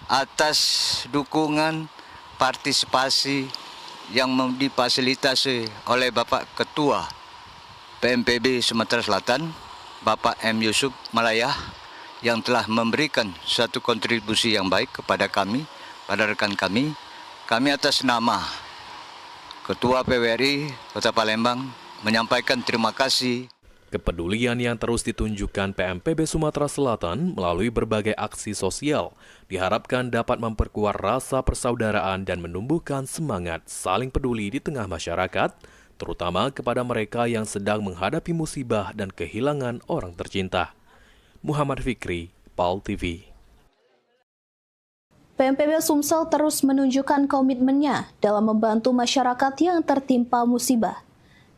atas dukungan partisipasi yang difasilitasi oleh Bapak Ketua PMPB Sumatera Selatan, Bapak M. Yusuf Malaya, yang telah memberikan suatu kontribusi yang baik kepada kami, pada rekan kami. Kami atas nama Ketua PWRI Kota Palembang menyampaikan terima kasih. Kepedulian yang terus ditunjukkan PMPB Sumatera Selatan melalui berbagai aksi sosial diharapkan dapat memperkuat rasa persaudaraan dan menumbuhkan semangat saling peduli di tengah masyarakat, terutama kepada mereka yang sedang menghadapi musibah dan kehilangan orang tercinta. Muhammad Fikri, PAL TV. PMPB Sumsel terus menunjukkan komitmennya dalam membantu masyarakat yang tertimpa musibah.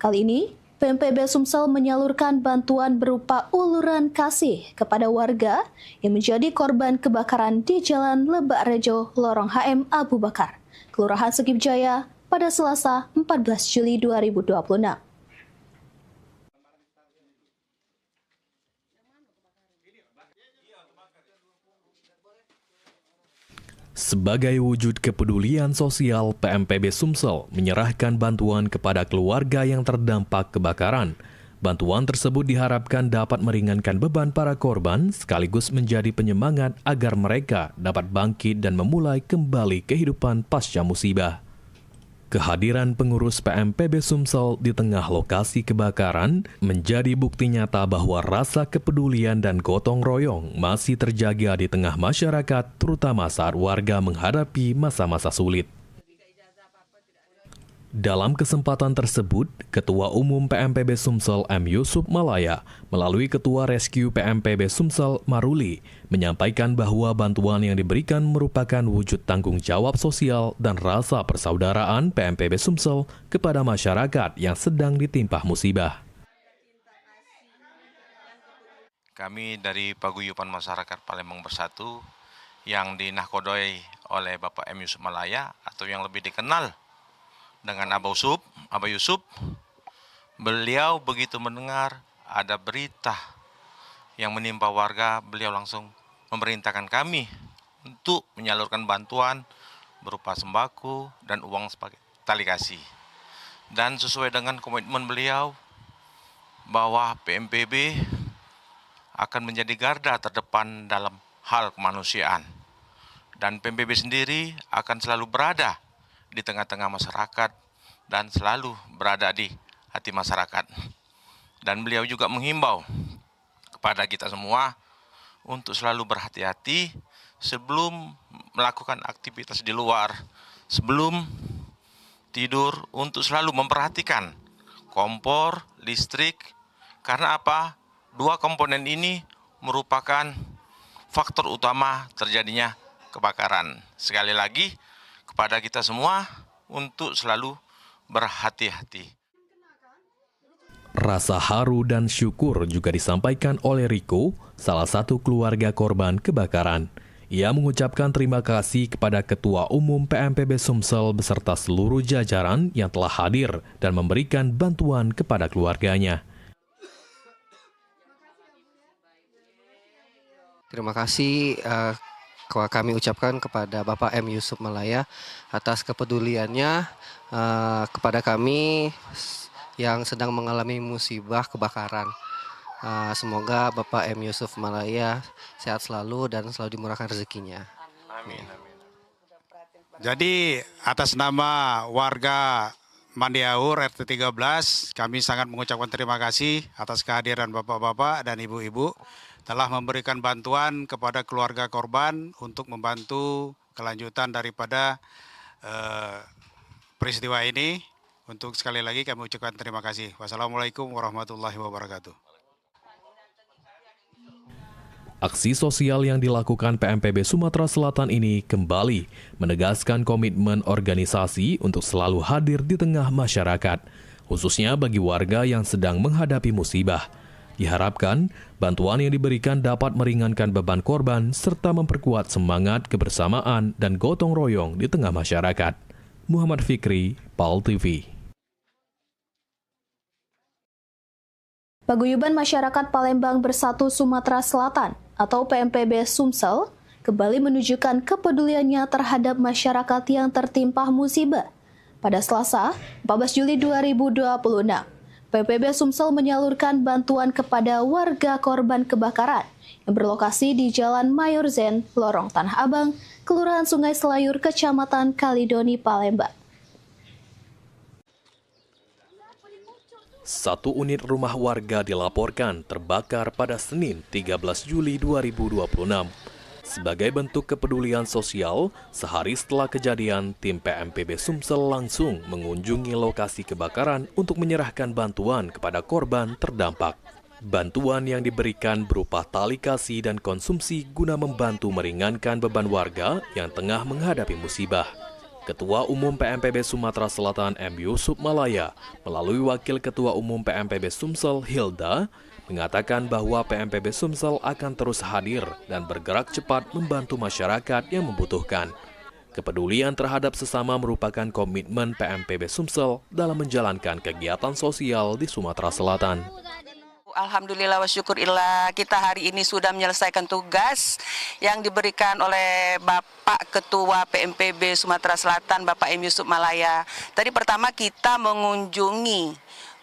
Kali ini, PMPB Sumsel menyalurkan bantuan berupa uluran kasih kepada warga yang menjadi korban kebakaran di Jalan Lebak Rejo, Lorong HM Abu Bakar, Kelurahan Sekip Jaya, pada Selasa 14 Juli 2026. Sebagai wujud kepedulian sosial, PMPB Sumsel menyerahkan bantuan kepada keluarga yang terdampak kebakaran. Bantuan tersebut diharapkan dapat meringankan beban para korban sekaligus menjadi penyemangat agar mereka dapat bangkit dan memulai kembali kehidupan pasca musibah. Kehadiran pengurus PMPB Sumsel di tengah lokasi kebakaran menjadi bukti nyata bahwa rasa kepedulian dan gotong royong masih terjaga di tengah masyarakat, terutama saat warga menghadapi masa-masa sulit. Dalam kesempatan tersebut, Ketua Umum PMPB Sumsel M. Yusuf Malaya melalui Ketua Rescue PMPB Sumsel Maruli menyampaikan bahwa bantuan yang diberikan merupakan wujud tanggung jawab sosial dan rasa persaudaraan PMPB Sumsel kepada masyarakat yang sedang ditimpa musibah. Kami dari Paguyuban Masyarakat Palembang Bersatu yang dinahkodoi oleh Bapak M. Yusuf Malaya atau yang lebih dikenal dengan Abah Yusuf, beliau begitu mendengar ada berita yang menimpa warga, beliau langsung memerintahkan kami untuk menyalurkan bantuan berupa sembako dan uang sebagai tali kasih. Dan sesuai dengan komitmen beliau bahwa PMPB akan menjadi garda terdepan dalam hal kemanusiaan. Dan PMPB sendiri akan selalu berada di tengah-tengah masyarakat dan selalu berada di hati masyarakat. Dan beliau juga menghimbau kepada kita semua untuk selalu berhati-hati sebelum melakukan aktivitas di luar, sebelum tidur, untuk selalu memperhatikan kompor, listrik, karena apa? Dua komponen ini merupakan faktor utama terjadinya kebakaran. Sekali lagi, kepada kita semua untuk selalu berhati-hati. Rasa haru dan syukur juga disampaikan oleh Riko, salah satu keluarga korban kebakaran. Ia mengucapkan terima kasih kepada Ketua Umum PMPB Sumsel beserta seluruh jajaran yang telah hadir dan memberikan bantuan kepada keluarganya. Terima kasih kami ucapkan kepada Bapak M. Yusuf Malaya atas kepeduliannya kepada kami yang sedang mengalami musibah kebakaran. Semoga Bapak M. Yusuf Malaya sehat selalu dan selalu dimurahkan rezekinya. Amin. Jadi atas nama warga Mandiaur RT 13, kami sangat mengucapkan terima kasih atas kehadiran bapak-bapak dan ibu-ibu telah memberikan bantuan kepada keluarga korban untuk membantu kelanjutan daripada peristiwa ini. Untuk sekali lagi kami ucapkan terima kasih. Wassalamualaikum warahmatullahi wabarakatuh. Aksi sosial yang dilakukan PMPB Sumatera Selatan ini kembali menegaskan komitmen organisasi untuk selalu hadir di tengah masyarakat, khususnya bagi warga yang sedang menghadapi musibah. Diharapkan, bantuan yang diberikan dapat meringankan beban korban serta memperkuat semangat kebersamaan dan gotong royong di tengah masyarakat. Muhammad Fikri, PAL TV. Paguyuban Masyarakat Palembang Bersatu Sumatera Selatan atau PMPB Sumsel kembali menunjukkan kepeduliannya terhadap masyarakat yang tertimpa musibah. Pada Selasa, 14 Juli 2026, PPB Sumsel menyalurkan bantuan kepada warga korban kebakaran yang berlokasi di Jalan Mayor Zen, Lorong Tanah Abang, Kelurahan Sungai Selayur, Kecamatan Kalidoni, Palembang. Satu unit rumah warga dilaporkan terbakar pada Senin 13 Juli 2026. Sebagai bentuk kepedulian sosial, sehari setelah kejadian, tim PMPB Sumsel langsung mengunjungi lokasi kebakaran untuk menyerahkan bantuan kepada korban terdampak. Bantuan yang diberikan berupa tali kasih dan konsumsi guna membantu meringankan beban warga yang tengah menghadapi musibah. Ketua Umum PMPB Sumatera Selatan M. Yusuf Malaya melalui Wakil Ketua Umum PMPB Sumsel Hilda mengatakan bahwa PMPB Sumsel akan terus hadir dan bergerak cepat membantu masyarakat yang membutuhkan. Kepedulian terhadap sesama merupakan komitmen PMPB Sumsel dalam menjalankan kegiatan sosial di Sumatera Selatan. Alhamdulillah wa syukurillah, kita hari ini sudah menyelesaikan tugas yang diberikan oleh Bapak Ketua PMPB Sumatera Selatan, Bapak M. Yusuf Malaya. Tadi pertama kita mengunjungi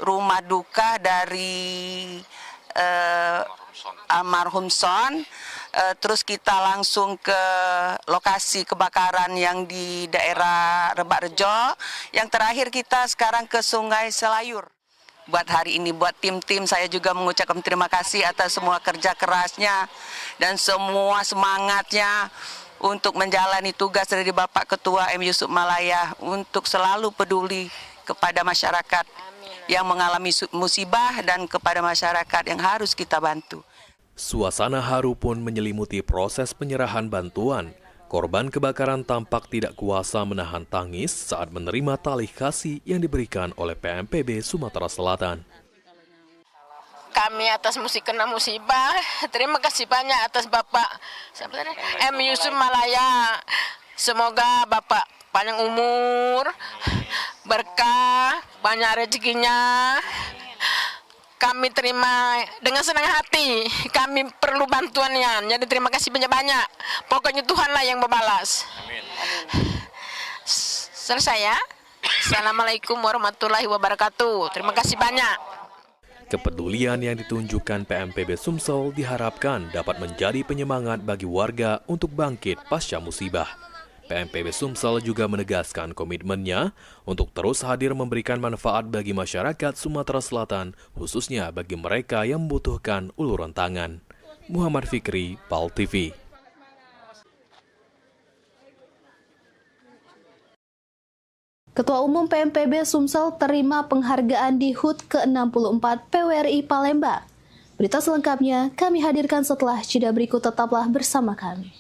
rumah duka dari almarhum Son, terus kita langsung ke lokasi kebakaran yang di daerah Rebak Rejo, yang terakhir kita sekarang ke Sungai Selayur. Buat hari ini, buat tim-tim saya juga mengucapkan terima kasih atas semua kerja kerasnya dan semua semangatnya untuk menjalani tugas dari Bapak Ketua M. Yusuf Malaya untuk selalu peduli kepada masyarakat yang mengalami musibah dan kepada masyarakat yang harus kita bantu. Suasana haru pun menyelimuti proses penyerahan bantuan. Korban kebakaran tampak tidak kuasa menahan tangis saat menerima tali kasih yang diberikan oleh PMPB Sumatera Selatan. Kami atas kena musibah, terima kasih banyak atas Bapak M. Yusuf Malaya. Semoga Bapak panjang umur, berkah, banyak rezekinya. Kami terima dengan senang hati, kami perlu bantuannya, jadi terima kasih banyak-banyak. Pokoknya Tuhanlah yang membalas. Amin. Selesai ya. Assalamualaikum warahmatullahi wabarakatuh. Terima kasih banyak. Kepedulian yang ditunjukkan PMPB Sumsel diharapkan dapat menjadi penyemangat bagi warga untuk bangkit pasca musibah. PMPB Sumsel juga menegaskan komitmennya untuk terus hadir memberikan manfaat bagi masyarakat Sumatera Selatan, khususnya bagi mereka yang membutuhkan uluran tangan. Muhammad Fikri, PAL TV. Ketua Umum PMPB Sumsel terima penghargaan di HUT ke-64 PWRI Palembang. Berita selengkapnya kami hadirkan setelah jeda berikut, tetaplah bersama kami.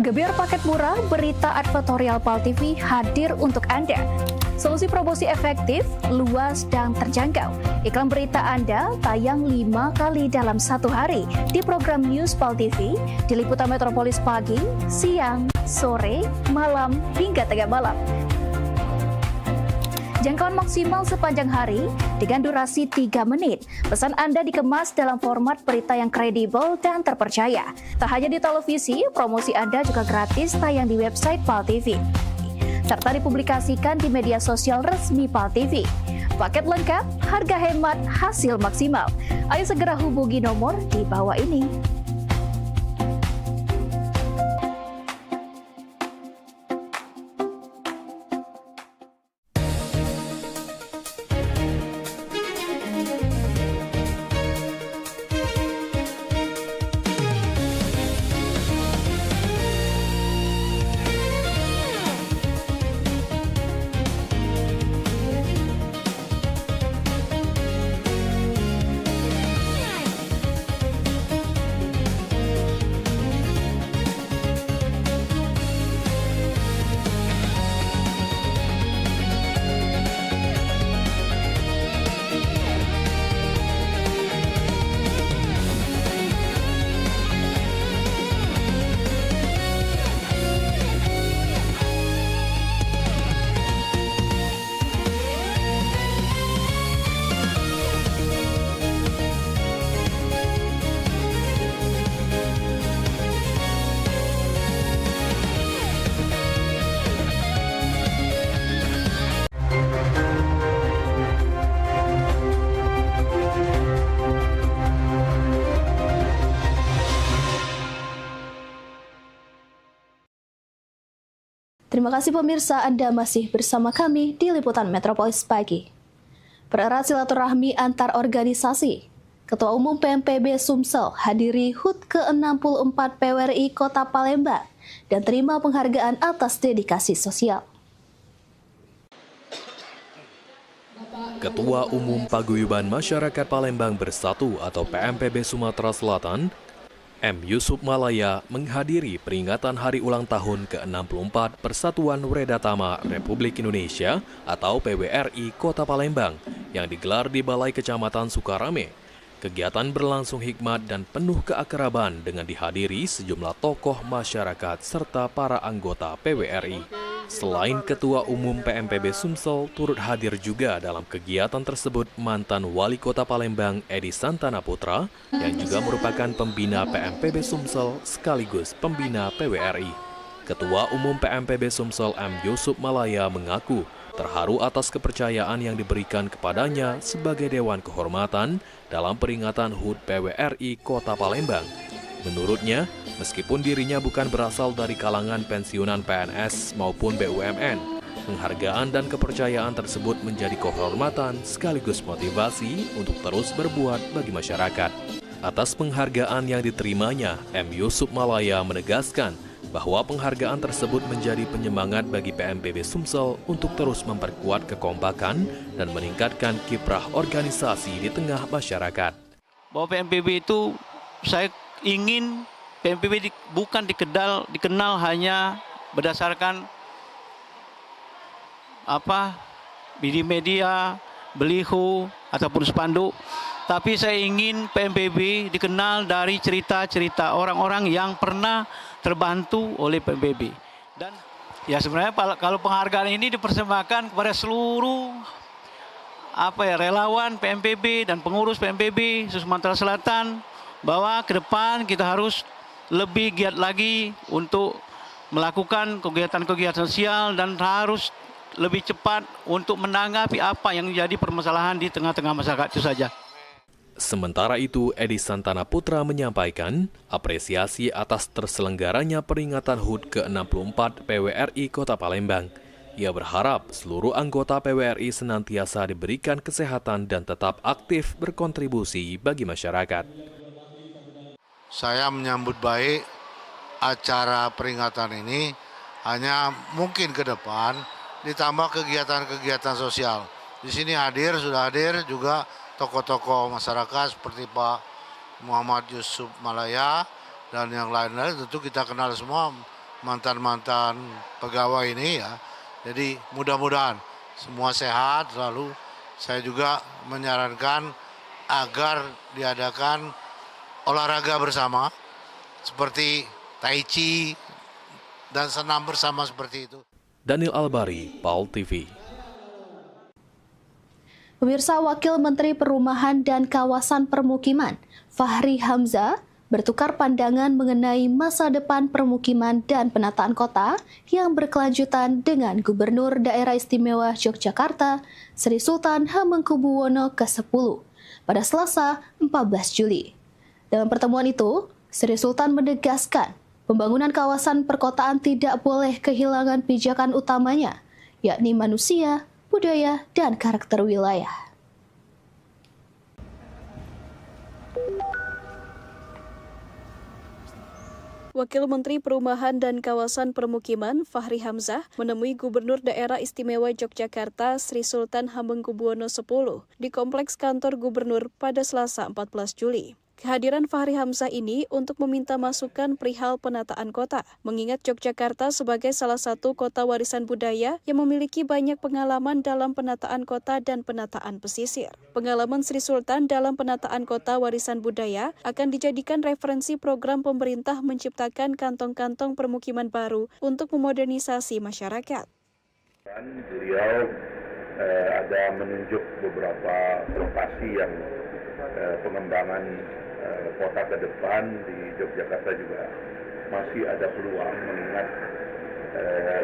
Gebyar paket murah, berita advertorial PAL TV hadir untuk Anda. Solusi promosi efektif, luas, dan terjangkau. Iklan berita Anda tayang 5 kali dalam satu hari di program News PAL TV, di liputan metropolis pagi, siang, sore, malam, hingga tengah malam. Jangkauan maksimal sepanjang hari dengan durasi 3 menit. Pesan Anda dikemas dalam format berita yang kredibel dan terpercaya. Tak hanya di televisi, promosi Anda juga gratis tayang di website PAL TV, serta dipublikasikan di media sosial resmi PAL TV. Paket lengkap, harga hemat, hasil maksimal. Ayo segera hubungi nomor di bawah ini. Terima kasih pemirsa, Anda masih bersama kami di Liputan Metropolis Pagi. Pererat silaturahmi antar organisasi. Ketua Umum PMPB Sumsel hadiri HUT ke-64 PWRI Kota Palembang dan terima penghargaan atas dedikasi sosial. Ketua Umum Paguyuban Masyarakat Palembang Bersatu atau PMPB Sumatera Selatan, M. Yusuf Malaya menghadiri peringatan hari ulang tahun ke-64 Persatuan Wredatama Republik Indonesia atau PWRI Kota Palembang yang digelar di Balai Kecamatan Sukarame. Kegiatan berlangsung hikmat dan penuh keakraban dengan dihadiri sejumlah tokoh masyarakat serta para anggota PWRI. Selain Ketua Umum PMPB Sumsel, turut hadir juga dalam kegiatan tersebut mantan Wali Kota Palembang Edi Santana Putra yang juga merupakan pembina PMPB Sumsel sekaligus pembina PWRI. Ketua Umum PMPB Sumsel M. Yusuf Malaya mengaku terharu atas kepercayaan yang diberikan kepadanya sebagai Dewan Kehormatan dalam peringatan HUT PWRI Kota Palembang. Menurutnya, meskipun dirinya bukan berasal dari kalangan pensiunan PNS maupun BUMN, penghargaan dan kepercayaan tersebut menjadi kehormatan sekaligus motivasi untuk terus berbuat bagi masyarakat. Atas penghargaan yang diterimanya, M. Yusuf Malaya menegaskan bahwa penghargaan tersebut menjadi penyemangat bagi PMPB Sumsel untuk terus memperkuat kekompakan dan meningkatkan kiprah organisasi di tengah masyarakat. Bahwa PMPB itu saya ingin PMPB bukan dikenal hanya berdasarkan di media, beliho ataupun spanduk, tapi saya ingin PMPB dikenal dari cerita-cerita orang-orang yang pernah terbantu oleh PMPB. Dan ya sebenarnya kalau penghargaan ini dipersembahkan kepada seluruh relawan PMPB dan pengurus PMPB Sumatera Selatan, bahwa ke depan kita harus lebih giat lagi untuk melakukan kegiatan-kegiatan sosial dan harus lebih cepat untuk menanggapi apa yang menjadi permasalahan di tengah-tengah masyarakat itu saja. Sementara itu, Edi Santana Putra menyampaikan apresiasi atas terselenggaranya peringatan HUT ke-64 PWRI Kota Palembang. Ia berharap seluruh anggota PWRI senantiasa diberikan kesehatan dan tetap aktif berkontribusi bagi masyarakat. Saya menyambut baik acara peringatan ini, hanya mungkin ke depan ditambah kegiatan-kegiatan sosial. Di sini sudah hadir juga tokoh-tokoh masyarakat seperti Pak Muhammad Yusuf Malaya dan yang lain-lain. Tentu kita kenal semua mantan-mantan pegawai ini ya. Jadi mudah-mudahan semua sehat selalu. Saya juga menyarankan agar diadakan olahraga bersama seperti tai chi dan senam bersama seperti itu. Daniel Albari, PAL TV. Pemirsa, Wakil Menteri Perumahan dan Kawasan Permukiman Fahri Hamzah bertukar pandangan mengenai masa depan permukiman dan penataan kota yang berkelanjutan dengan Gubernur Daerah Istimewa Yogyakarta, Sri Sultan Hamengkubuwono ke-10 pada Selasa 14 Juli. Dalam pertemuan itu, Sri Sultan menegaskan pembangunan kawasan perkotaan tidak boleh kehilangan pijakan utamanya, yakni manusia, budaya, dan karakter wilayah. Wakil Menteri Perumahan dan Kawasan Permukiman Fahri Hamzah menemui Gubernur Daerah Istimewa Yogyakarta Sri Sultan Hamengkubuwono X di Kompleks Kantor Gubernur pada Selasa 14 Juli. Kehadiran Fahri Hamzah ini untuk meminta masukan perihal penataan kota, mengingat Yogyakarta sebagai salah satu kota warisan budaya yang memiliki banyak pengalaman dalam penataan kota dan penataan pesisir. Pengalaman Sri Sultan dalam penataan kota warisan budaya akan dijadikan referensi program pemerintah menciptakan kantong-kantong permukiman baru untuk memodernisasi masyarakat. Beliau ada menunjuk beberapa lokasi yang pengembangan kota ke depan di Yogyakarta juga masih ada peluang, mengingat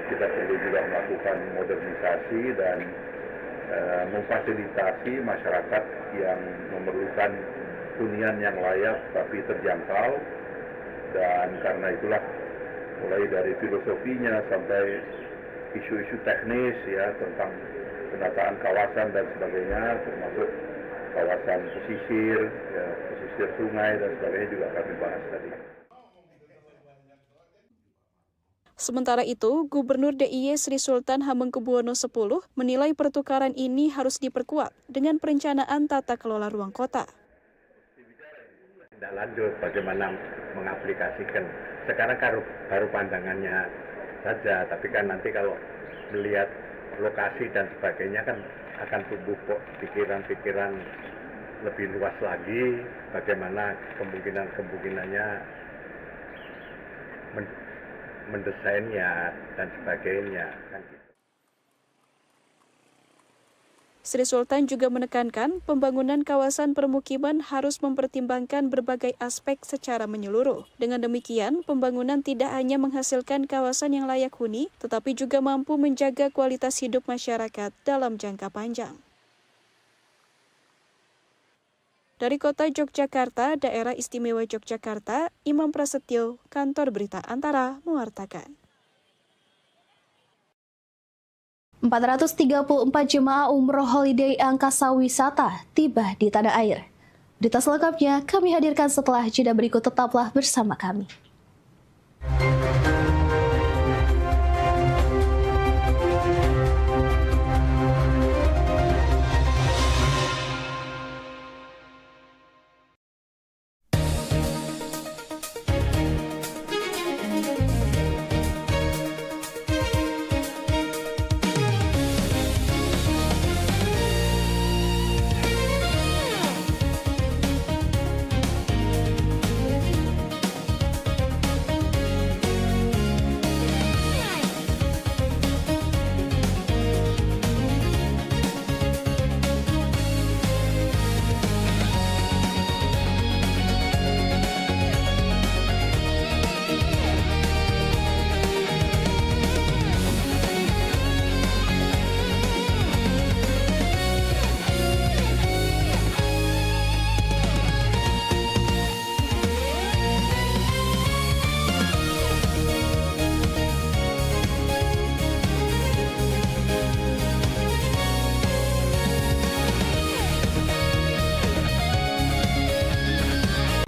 kita perlu juga melakukan modernisasi dan memfasilitasi masyarakat yang memerlukan hunian yang layak tapi terjangkau. Dan karena itulah mulai dari filosofinya sampai isu-isu teknis ya tentang penataan kawasan dan sebagainya, termasuk kawasan pesisir, ya, pesisir sungai dan sebagainya juga kami bahas tadi. Sementara itu, Gubernur DIY Sri Sultan Hamengkubuwono X menilai pertukaran ini harus diperkuat dengan perencanaan tata kelola ruang kota. Tidak lanjut bagaimana mengaplikasikan. Sekarang baru pandangannya saja, tapi kan nanti kalau melihat lokasi dan sebagainya kan akan tumbuh pikiran-pikiran lebih luas lagi, bagaimana kemungkinannya mendesainnya dan sebagainya. Sri Sultan juga menekankan pembangunan kawasan permukiman harus mempertimbangkan berbagai aspek secara menyeluruh. Dengan demikian, pembangunan tidak hanya menghasilkan kawasan yang layak huni, tetapi juga mampu menjaga kualitas hidup masyarakat dalam jangka panjang. Dari Kota Yogyakarta, Daerah Istimewa Yogyakarta, Imam Prasetyo, Kantor Berita Antara, mewartakan. 434 jemaah umroh holiday angkasa wisata tiba di tanah air. Berita selengkapnya kami hadirkan setelah jeda berikut, tetaplah bersama kami.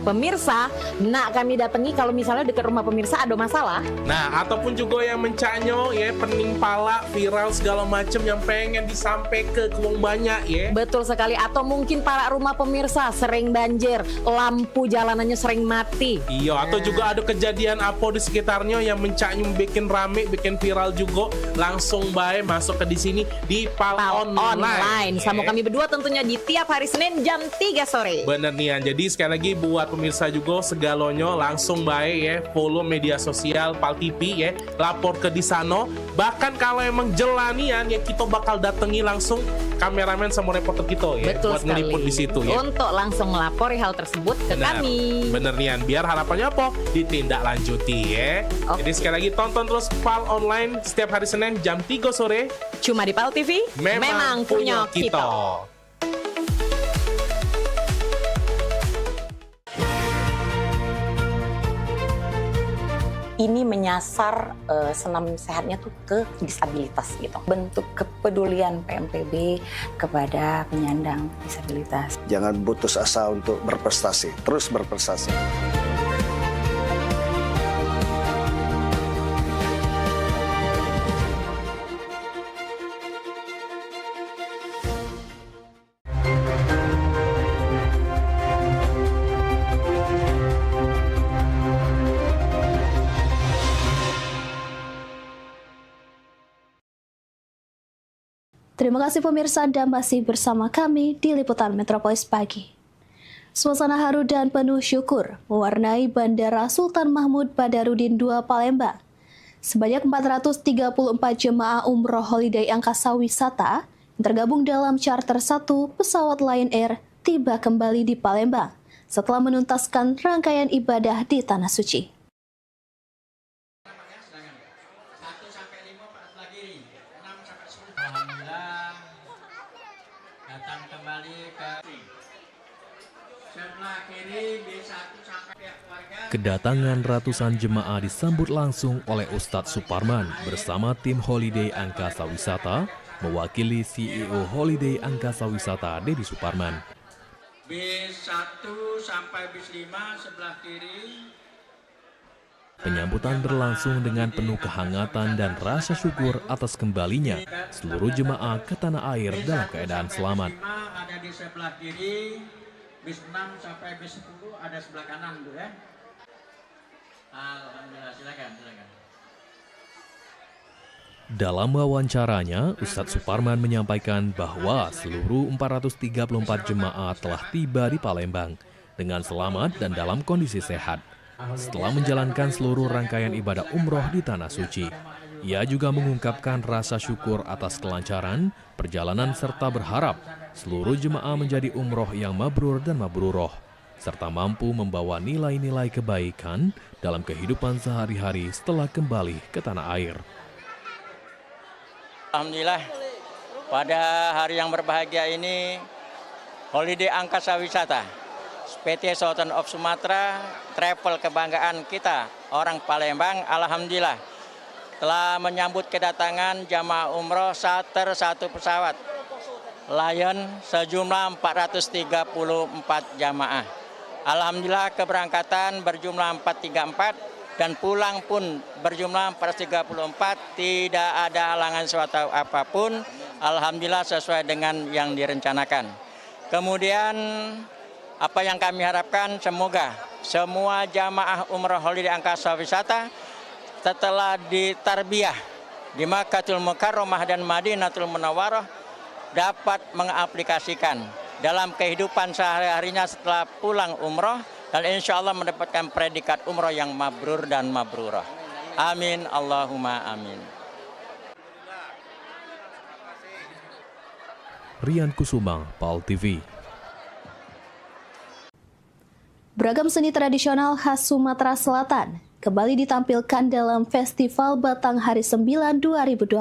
Pemirsa, nak kami datangi kalau misalnya dekat rumah pemirsa ada masalah. Nah, ataupun juga yang mencanyo ya, pening pala, viral segala macam yang pengen disampai ke uang banyak ya. Betul sekali, atau mungkin para rumah pemirsa sering banjir, lampu jalanannya sering mati. Iya, atau juga ada kejadian apa di sekitarnya yang mencanyo bikin rame, bikin viral juga, langsung baik masuk ke di sini di Pal Online. Sama kami berdua tentunya di tiap hari Senin jam 3 sore. Bener nih, jadi sekali lagi buat pemirsa juga segalonyo langsung baik ya follow media sosial Pal TV ya, lapor ke di sana. Bahkan kalau emang jelanian ya kita bakal datangi langsung kameramen sama reporter kita ya. Betul buat ngeliput di situ ya. Untuk langsung melapori hal tersebut ke kami. Bener nian, biar harapannya apa? Ditindaklanjuti ya. Jadi sekali lagi tonton terus Pal Online setiap hari Senin jam 3 sore. Cuma di Pal TV, memang punya kita. Ini menyasar senam sehatnya tuh ke disabilitas gitu. Bentuk kepedulian PMPB kepada penyandang disabilitas. Jangan putus asa untuk berprestasi, terus berprestasi. Terima kasih pemirsa Anda masih bersama kami di Liputan Metropolis Pagi. Suasana haru dan penuh syukur mewarnai Bandara Sultan Mahmud Badarudin II Palembang. Sebanyak 434 jemaah umroh holiday angkasa wisata yang tergabung dalam charter 1 pesawat Lion Air tiba kembali di Palembang setelah menuntaskan rangkaian ibadah di Tanah Suci. Kedatangan ratusan jemaah disambut langsung oleh Ustadz Suparman bersama tim Holiday Angkasa Wisata, mewakili CEO Holiday Angkasa Wisata Dedi Suparman. bis 1 sampai bis 5 sebelah kiri. Penyambutan berlangsung dengan penuh kehangatan dan rasa syukur atas kembalinya seluruh jemaah ke tanah air dalam keadaan selamat. Ada di sebelah kiri, bis 6 sampai bis 10 ada sebelah kanan tuh ya. Alhamdulillah, silakan. Dalam wawancaranya, Ustadz Suparman menyampaikan bahwa seluruh 434 jemaah telah tiba di Palembang dengan selamat dan dalam kondisi sehat. Setelah menjalankan seluruh rangkaian ibadah umroh di Tanah Suci, ia juga mengungkapkan rasa syukur atas kelancaran perjalanan serta berharap seluruh jemaah menjadi umroh yang mabrur dan mabruroh, serta mampu membawa nilai-nilai kebaikan dalam kehidupan sehari-hari setelah kembali ke tanah air. Alhamdulillah, pada hari yang berbahagia ini, Holiday Angkasa Wisata, PT Sultan of Sumatra, travel kebanggaan kita, orang Palembang, alhamdulillah, telah menyambut kedatangan jamaah umroh charter 1 pesawat Lion sejumlah 434 jamaah. Alhamdulillah keberangkatan berjumlah 434 dan pulang pun berjumlah 434, tidak ada halangan suatu apapun. Alhamdulillah sesuai dengan yang direncanakan. Kemudian apa yang kami harapkan, semoga semua jamaah umroh Holiday Angkasa Wisata setelah ditarbiyah di Makkahul Mukarramah dan Madinatul Munawwarah dapat mengaplikasikan dalam kehidupan sehari-harinya setelah pulang umroh, dan insya Allah mendapatkan predikat umroh yang mabrur dan mabrurah. Amin, Allahumma amin. Rian Kusuma, Pal TV. Beragam seni tradisional khas Sumatera Selatan kembali ditampilkan dalam Festival Batanghari 9 2026.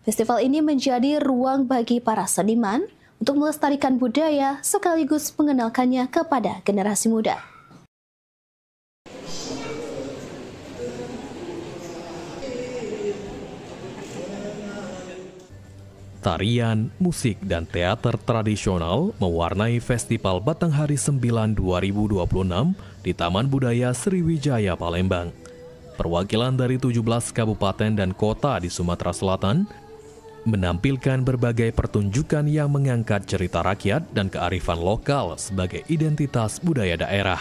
Festival ini menjadi ruang bagi para seniman untuk melestarikan budaya sekaligus mengenalkannya kepada generasi muda. Tarian, musik, dan teater tradisional mewarnai Festival Batanghari 9 2026 di Taman Budaya Sriwijaya, Palembang. Perwakilan dari 17 kabupaten dan kota di Sumatera Selatan menampilkan berbagai pertunjukan yang mengangkat cerita rakyat dan kearifan lokal sebagai identitas budaya daerah.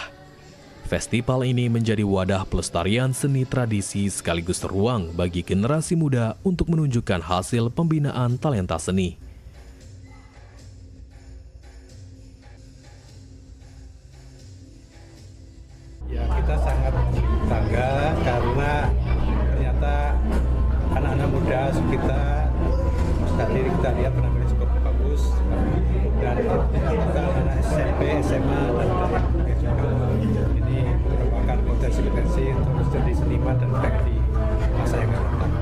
Festival ini menjadi wadah pelestarian seni tradisi sekaligus ruang bagi generasi muda untuk menunjukkan hasil pembinaan talenta seni. kita sangat bangga karena ternyata anak-anak muda kita tadi kita lihat penampilan cukup bagus dan ternyata anak SMP, SMA dan juga ini merupakan potensi-potensi untuk jadi seniman dan baik di masa yang akan datang.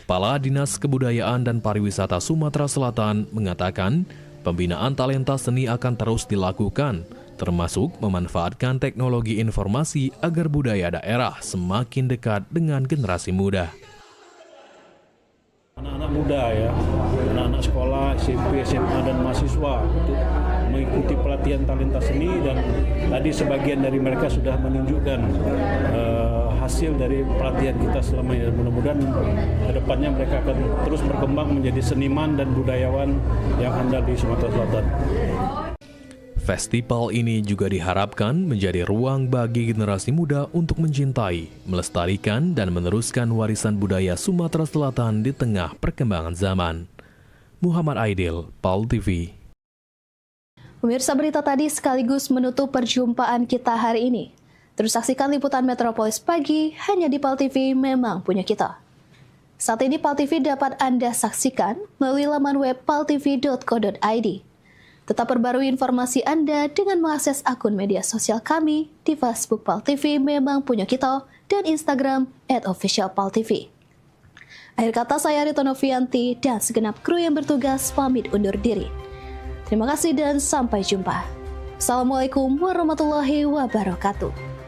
Kepala Dinas Kebudayaan dan Pariwisata Sumatera Selatan mengatakan pembinaan talenta seni akan terus dilakukan, termasuk memanfaatkan teknologi informasi agar budaya daerah semakin dekat dengan generasi muda. Anak-anak muda ya, anak-anak sekolah, SMP, SMA, dan mahasiswa untuk mengikuti pelatihan talenta seni, dan tadi sebagian dari mereka sudah menunjukkan hasil dari pelatihan kita selama ini. Mudah-mudahan kedepannya mereka akan terus berkembang menjadi seniman dan budayawan yang handal di Sumatera Selatan. Festival ini juga diharapkan menjadi ruang bagi generasi muda untuk mencintai, melestarikan, dan meneruskan warisan budaya Sumatera Selatan di tengah perkembangan zaman. Muhammad Aidil, PAL TV. Pemirsa, berita tadi sekaligus menutup perjumpaan kita hari ini. Terus saksikan liputan Metropolis Pagi hanya di PAL TV, memang punya kita. Saat ini PAL TV dapat Anda saksikan melalui laman web paltv.co.id. Tetap perbarui informasi Anda dengan mengakses akun media sosial kami di Facebook PAL TV memang punya kita dan Instagram @officialpaltv. Akhir kata, saya Rito Novianti dan segenap kru yang bertugas pamit undur diri. Terima kasih dan sampai jumpa. Assalamualaikum warahmatullahi wabarakatuh.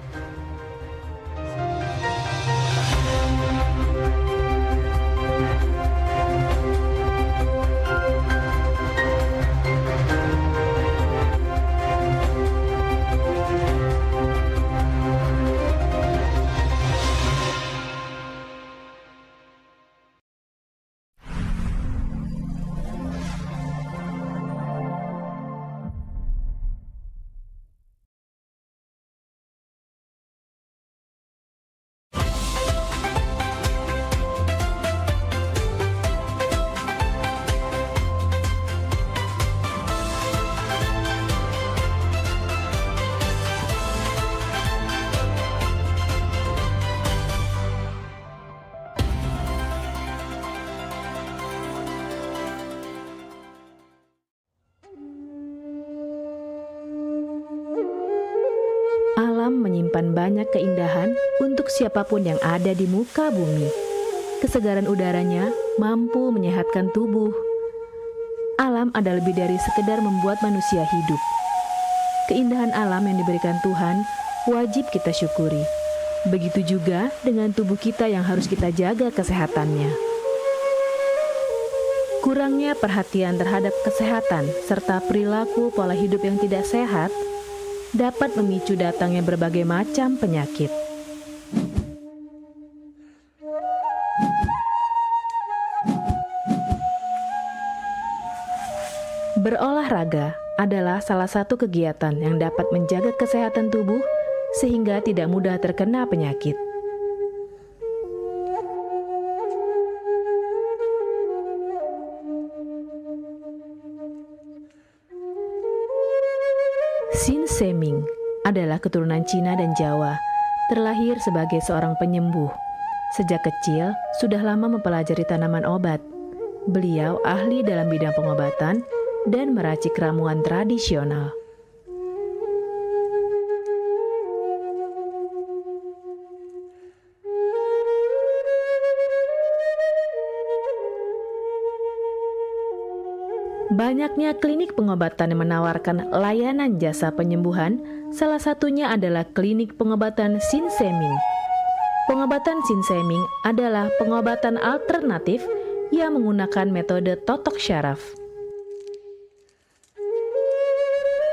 Alam menyimpan banyak keindahan untuk siapapun yang ada di muka bumi. Kesegaran udaranya mampu menyehatkan tubuh. Alam ada lebih dari sekedar membuat manusia hidup. Keindahan alam yang diberikan Tuhan wajib kita syukuri. Begitu juga dengan tubuh kita yang harus kita jaga kesehatannya. Kurangnya perhatian terhadap kesehatan serta perilaku pola hidup yang tidak sehat dapat memicu datangnya berbagai macam penyakit. Berolahraga adalah salah satu kegiatan yang dapat menjaga kesehatan tubuh sehingga tidak mudah terkena penyakit. Sin Seming adalah keturunan Cina dan Jawa, terlahir sebagai seorang penyembuh. Sejak kecil, sudah lama mempelajari tanaman obat. Beliau ahli dalam bidang pengobatan dan meracik ramuan tradisional. Banyaknya klinik pengobatan yang menawarkan layanan jasa penyembuhan, salah satunya adalah klinik pengobatan Sin Seming. Pengobatan Sin Seming adalah pengobatan alternatif yang menggunakan metode totok syaraf.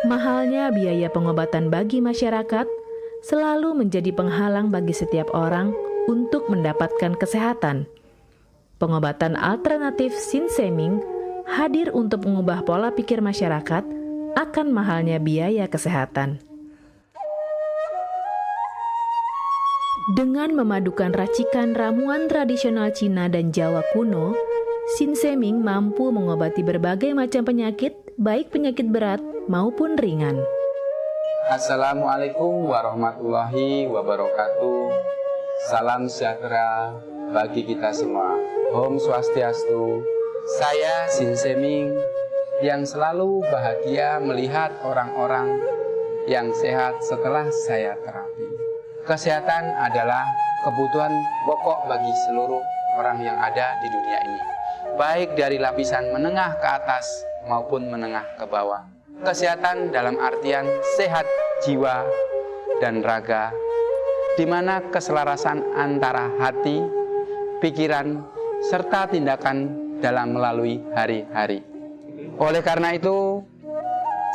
Mahalnya biaya pengobatan bagi masyarakat selalu menjadi penghalang bagi setiap orang untuk mendapatkan kesehatan. Pengobatan alternatif Sin Seming hadir untuk mengubah pola pikir masyarakat akan mahalnya biaya kesehatan. Dengan memadukan racikan ramuan tradisional Cina dan Jawa kuno, Sin Seming mampu mengobati berbagai macam penyakit, baik penyakit berat maupun ringan. Assalamualaikum warahmatullahi wabarakatuh. Salam sejahtera bagi kita semua. Om Swastiastu. Saya Sin Seming yang selalu bahagia melihat orang-orang yang sehat setelah saya terapi. Kesehatan adalah kebutuhan pokok bagi seluruh orang yang ada di dunia ini, baik dari lapisan menengah ke atas maupun menengah ke bawah. Kesehatan dalam artian sehat jiwa dan raga, di mana keselarasan antara hati, pikiran, serta tindakan dalam melalui hari-hari. Oleh karena itu,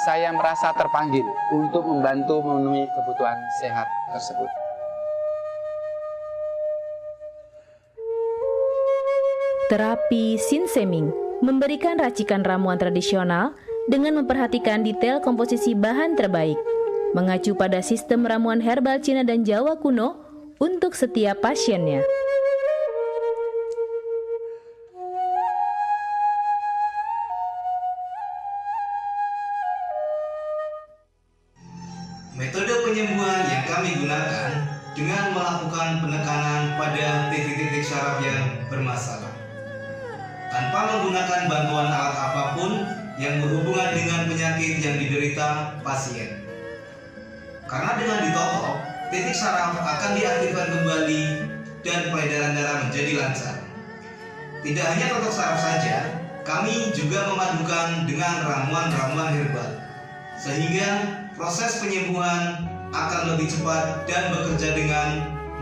saya merasa terpanggil untuk membantu memenuhi kebutuhan sehat tersebut. Terapi Sin Seming memberikan racikan ramuan tradisional dengan memperhatikan detail komposisi bahan terbaik, mengacu pada sistem ramuan herbal Cina dan Jawa kuno untuk setiap pasiennya. Metode penyembuhan yang kami gunakan dengan melakukan penekanan pada titik-titik syaraf yang bermasalah, tanpa menggunakan bantuan alat apapun yang berhubungan dengan penyakit yang diderita pasien. Karena dengan ditotok, titik saraf akan diaktifkan kembali dan peredaran darah menjadi lancar. Tidak hanya totok saraf saja, kami juga memadukan dengan ramuan-ramuan herbal, sehingga proses penyembuhan akan lebih cepat dan bekerja dengan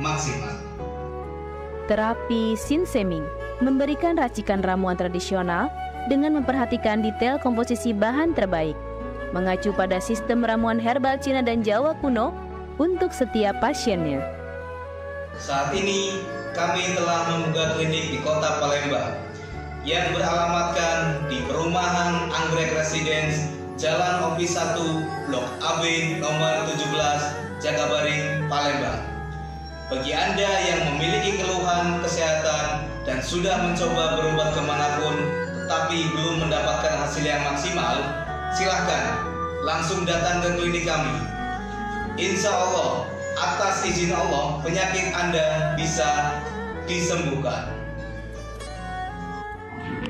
maksimal. Terapi Sin Seming memberikan racikan ramuan tradisional dengan memperhatikan detail komposisi bahan terbaik, mengacu pada sistem ramuan herbal Cina dan Jawa kuno untuk setiap pasiennya. Saat ini kami telah membuka klinik di Kota Palembang yang beralamatkan di Perumahan Anggrek Residence, Jalan Opi 1, Blok AB nomor 17, Jakabaring, Palembang. Bagi Anda yang memiliki keluhan kesehatan dan sudah mencoba berobat kemanapun tapi belum mendapatkan hasil yang maksimal, silahkan langsung datang ke klinik kami. Insya Allah, atas izin Allah, penyakit Anda bisa disembuhkan.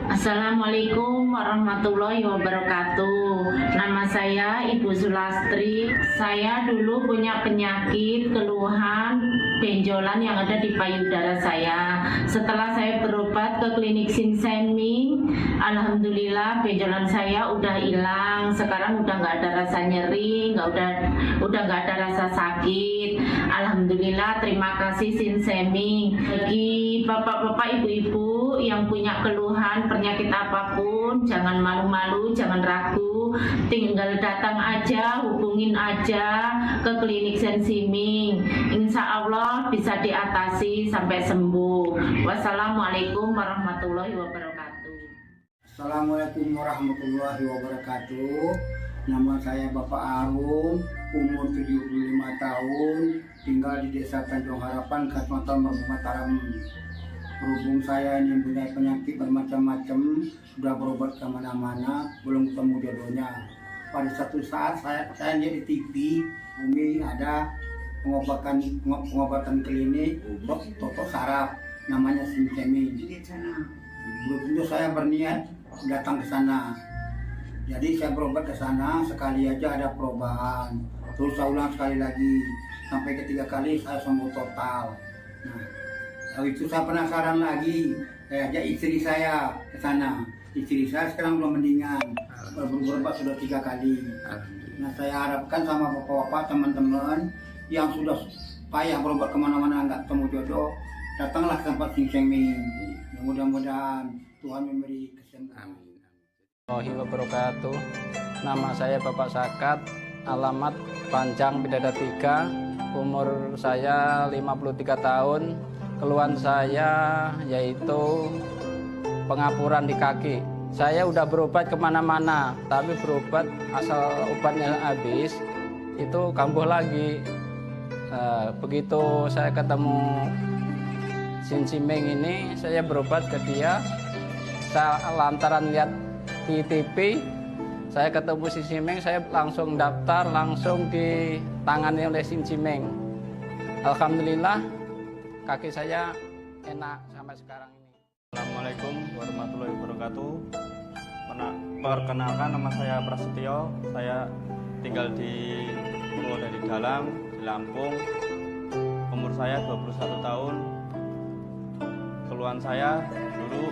Assalamualaikum warahmatullahi wabarakatuh. Nama saya Ibu Sulastri. Saya dulu punya penyakit keluhan benjolan yang ada di payudara saya. Setelah saya berobat ke klinik Sin Seming, alhamdulillah benjolan saya udah hilang. Sekarang udah nggak ada rasa nyeri, udah nggak ada rasa sakit. Alhamdulillah, terima kasih Sin Seming. Bagi bapak-bapak, ibu-ibu yang punya keluhan penyakit apapun, jangan malu-malu, jangan ragu, tinggal datang aja, hubungin aja ke klinik Sin Seming. Insya Allah bisa diatasi sampai sembuh. Wassalamualaikum warahmatullahi wabarakatuh. Assalamualaikum warahmatullahi wabarakatuh. Nama saya Bapak Arun, umur 75 tahun, tinggal di Desa Tanjung Harapan, Kecamatan Merbau Mataram. Berhubung saya ini punya penyakit bermacam-macam, sudah berobat kemana-mana, belum ketemu jodohnya. Pada satu saat saya lihat di TV, Umi ada pengobatan klinik untuk totok saraf, namanya Sin Seming. Begitu saya berniat datang ke sana. Jadi saya berobat ke sana, sekali aja ada perubahan. Terus saya ulang sekali lagi, sampai ketiga kali saya sembuh total. Nah, lalu itu saya penasaran lagi, saya ajak istri saya ke sana. Istri saya sekarang belum mendingan, berobat sudah 3 kali. Nah, saya harapkan sama bapak-bapak, teman-teman yang sudah payah berobat kemana-mana nggak ketemu jodoh, datanglah ke tempat Sin Seming. Mudah-mudahan Tuhan memberi kesembuhan. Warahmatullahi wabarakatuh. Nama saya Bapak Sakat, alamat Panjang Bidada 3, umur saya 53 tahun. Keluhan saya yaitu pengapuran di kaki. Saya udah berobat kemana-mana, tapi berobat asal obatnya habis, itu kambuh lagi. Begitu saya ketemu Sin Seming ini, saya berobat ke dia. Saya lantaran lihat di TV, Saya ketemu Sin Cimeng, saya langsung daftar, langsung ditangani oleh Sin Cimeng. Alhamdulillah, kaki saya enak sampai sekarang ini. Assalamualaikum warahmatullahi wabarakatuh. Perkenalkan, nama saya Prasetyo. Saya tinggal di Purwodadi Dalam, di Lampung. Umur saya 21 tahun. Keluhan saya dulu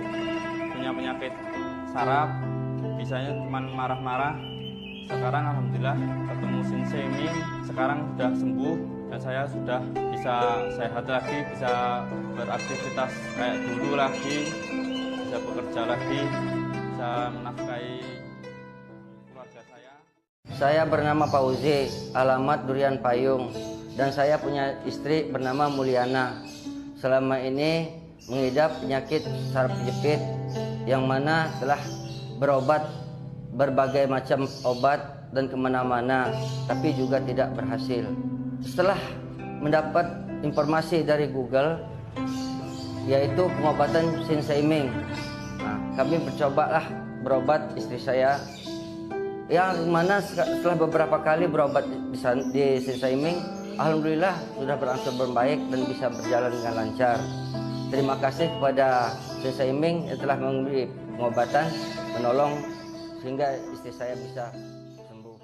punya penyakit saraf, bisanya cuma marah-marah. Sekarang alhamdulillah ketemu Sin Cimeng, sekarang sudah sembuh dan saya sudah bisa sehat lagi, bisa beraktivitas kayak dulu lagi, bisa bekerja lagi, bisa menafkahi keluarga saya. Saya bernama Fauzi, alamat Durian Payung, dan saya punya istri bernama Mulyana. Selama ini mengidap penyakit saraf kejepit yang mana telah berobat berbagai macam obat dan kemana-mana, tapi juga tidak berhasil. Setelah mendapat informasi dari Google, yaitu pengobatan Sin Cimeng, kami mencobalah berobat istri saya, yang mana setelah beberapa kali berobat di Sin Cimeng, alhamdulillah sudah berangsur membaik dan bisa berjalan dengan lancar. Terima kasih kepada Sin Cimeng yang telah memberi pengobatan, menolong sehingga istri saya bisa sembuh.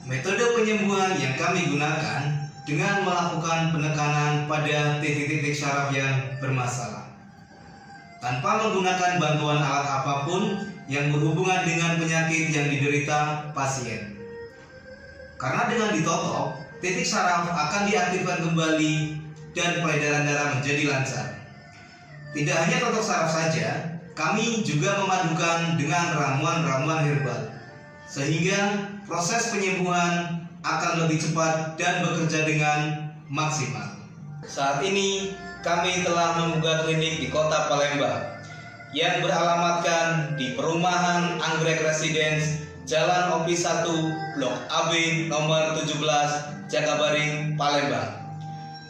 Metode penyembuhan yang kami gunakan dengan melakukan penekanan pada titik-titik saraf yang bermasalah, tanpa menggunakan bantuan alat apapun yang berhubungan dengan penyakit yang diderita pasien. Karena dengan ditotok, titik saraf akan diaktifkan kembali dan peredaran darah menjadi lancar. Tidak hanya totok saraf saja, kami juga memadukan dengan ramuan-ramuan herbal, sehingga proses penyembuhan akan lebih cepat dan bekerja dengan maksimal. Saat ini kami telah membuka klinik di Kota Palembang yang beralamatkan di Perumahan Anggrek Residence, Jalan Opi 1, Blok AB nomor 17, Jakabaring, Palembang.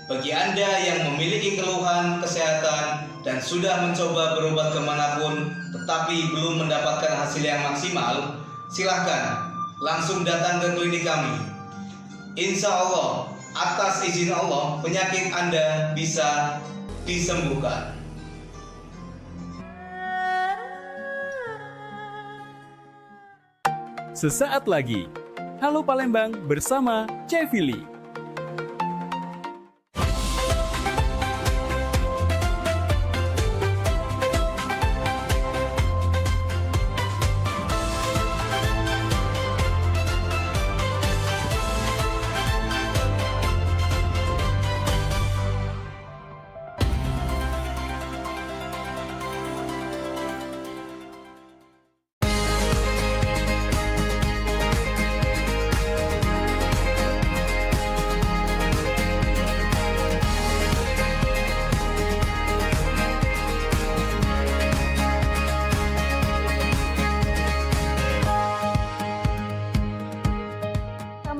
Bagi Anda yang memiliki keluhan kesehatan dan sudah mencoba berobat kemanapun tetapi belum mendapatkan hasil yang maksimal, silahkan langsung datang ke klinik kami. Insya Allah, atas izin Allah, penyakit Anda bisa disembuhkan. Sesaat lagi, Halo Palembang bersama Cevili.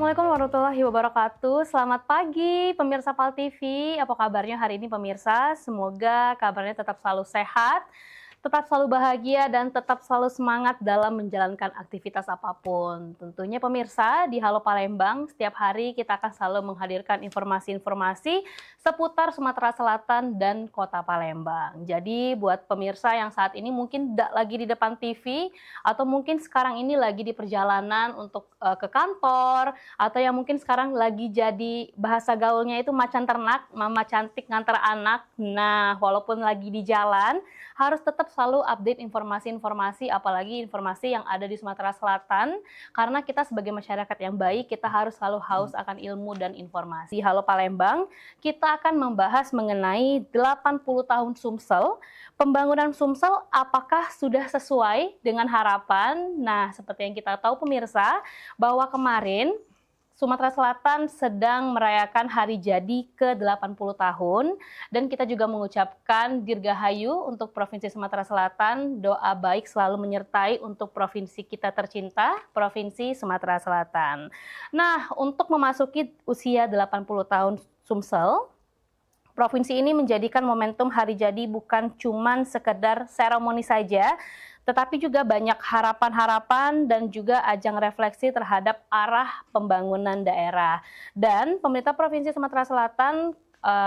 Assalamualaikum warahmatullahi wabarakatuh. Selamat pagi pemirsa PAL TV. Apa kabarnya hari ini pemirsa? Semoga kabarnya tetap selalu sehat, tetap selalu bahagia, dan tetap selalu semangat dalam menjalankan aktivitas apapun. Tentunya pemirsa, di Halo Palembang setiap hari kita akan selalu menghadirkan informasi-informasi seputar Sumatera Selatan dan Kota Palembang. Jadi buat pemirsa yang saat ini mungkin tidak lagi di depan TV, atau mungkin sekarang ini lagi di perjalanan untuk ke kantor, atau yang mungkin sekarang lagi jadi bahasa gaulnya itu macan ternak, mama cantik nganter anak. Nah, walaupun lagi di jalan, harus tetap selalu update informasi-informasi, apalagi informasi yang ada di Sumatera Selatan, karena kita sebagai masyarakat yang baik, kita harus selalu haus akan ilmu dan informasi. Halo Palembang, kita akan membahas mengenai 80 tahun Sumsel. Pembangunan Sumsel apakah sudah sesuai dengan harapan? Nah, seperti yang kita tahu pemirsa, bahwa kemarin Sumatera Selatan sedang merayakan hari jadi ke-80 tahun, dan kita juga mengucapkan Dirgahayu untuk Provinsi Sumatera Selatan, doa baik selalu menyertai untuk provinsi kita tercinta, Provinsi Sumatera Selatan. Nah, untuk memasuki usia 80 tahun Sumsel, provinsi ini menjadikan momentum hari jadi bukan cuman sekedar seremoni saja, tetapi juga banyak harapan-harapan dan juga ajang refleksi terhadap arah pembangunan daerah. Dan pemerintah Provinsi Sumatera Selatan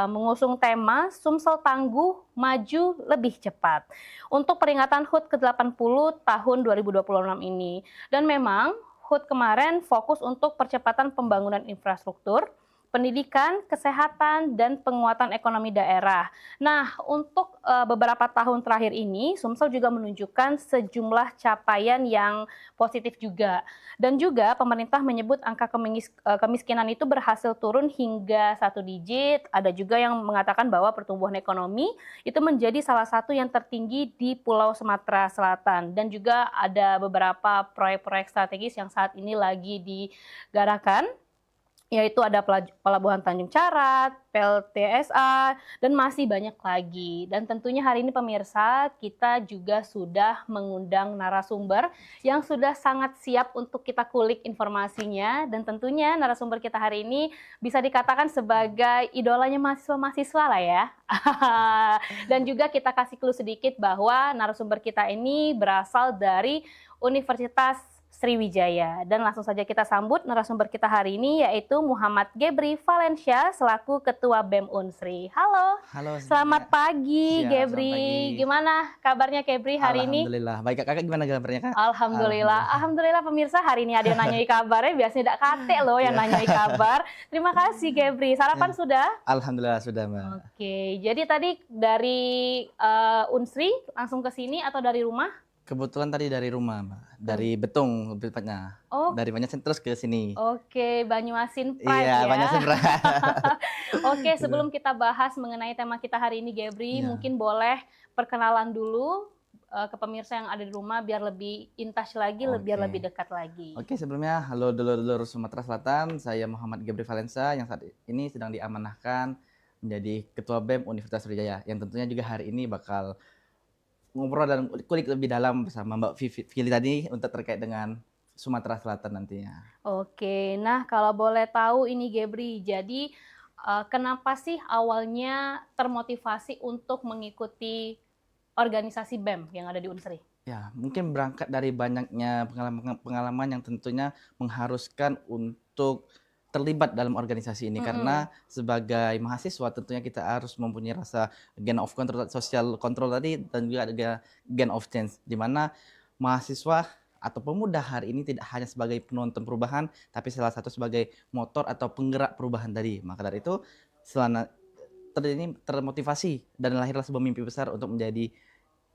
mengusung tema Sumsel Tangguh Maju Lebih Cepat untuk peringatan HUT ke-80 tahun 2026 ini. Dan memang HUT kemarin fokus untuk percepatan pembangunan infrastruktur, pendidikan, kesehatan, dan penguatan ekonomi daerah. Nah, untuk beberapa tahun terakhir ini, Sumsel juga menunjukkan sejumlah capaian yang positif juga. Dan juga pemerintah menyebut angka kemiskinan itu berhasil turun hingga 1 digit. Ada juga yang mengatakan bahwa pertumbuhan ekonomi itu menjadi salah satu yang tertinggi di Pulau Sumatera Selatan. Dan juga ada beberapa proyek-proyek strategis yang saat ini lagi digarakan, yaitu ada Pelabuhan Tanjung Carat, PLTSA, dan masih banyak lagi. Dan tentunya hari ini pemirsa, kita juga sudah mengundang narasumber yang sudah sangat siap untuk kita kulik informasinya. Dan tentunya narasumber kita hari ini bisa dikatakan sebagai idolanya mahasiswa-mahasiswa lah ya. Dan juga kita kasih clue sedikit bahwa narasumber kita ini berasal dari Universitas Sriwijaya. Dan langsung saja kita sambut narasumber kita hari ini, yaitu Muhammad Gebri Valencia selaku Ketua BEM Unsri. Halo. Halo. Selamat pagi, Gebri. Pagi. Gimana kabarnya Gebri hari ini? Alhamdulillah. Baik, Kakak gimana kabarnya, Kak? Alhamdulillah pemirsa, hari ini ada yang nanyai kabarnya, biasanya tidak kate loh yang nanyai kabar. Terima kasih Gebri. Sarapan sudah? Alhamdulillah sudah, Mbak. Oke, jadi tadi dari Unsri langsung ke sini atau dari rumah? Kebetulan tadi dari rumah, Mbak. Dari Betung, lebih tepatnya. Oh. Dari Banyuasin terus ke sini. Oke, Banyuasin Pride Iya, ya. Banyuasin Pride. Oke, sebelum kita bahas mengenai tema kita hari ini, Gebri, Iya. mungkin boleh perkenalan dulu ke pemirsa yang ada di rumah biar lebih in touch lagi, biar lebih dekat lagi. Oke, sebelumnya halo dulur-dulur Sumatera Selatan. Saya Muhammad Gebri Valencia yang saat ini sedang diamanahkan menjadi Ketua BEM Universitas Sriwijaya. Yang tentunya juga hari ini bakal ngobrol dan kulik lebih dalam bersama Mbak Fili tadi untuk terkait dengan Sumatera Selatan nantinya. Oke, nah kalau boleh tahu ini Gebri, jadi kenapa sih awalnya termotivasi untuk mengikuti organisasi BEM yang ada di Unsri? Ya, mungkin berangkat dari banyaknya pengalaman yang tentunya mengharuskan untuk terlibat dalam organisasi ini, karena sebagai mahasiswa tentunya kita harus mempunyai rasa gen of control, social control tadi, dan juga ada gen of change, di mana mahasiswa atau pemuda hari ini tidak hanya sebagai penonton perubahan, tapi salah satu sebagai motor atau penggerak perubahan tadi. Maka dari itu selama ini termotivasi dan lahirlah sebuah mimpi besar untuk menjadi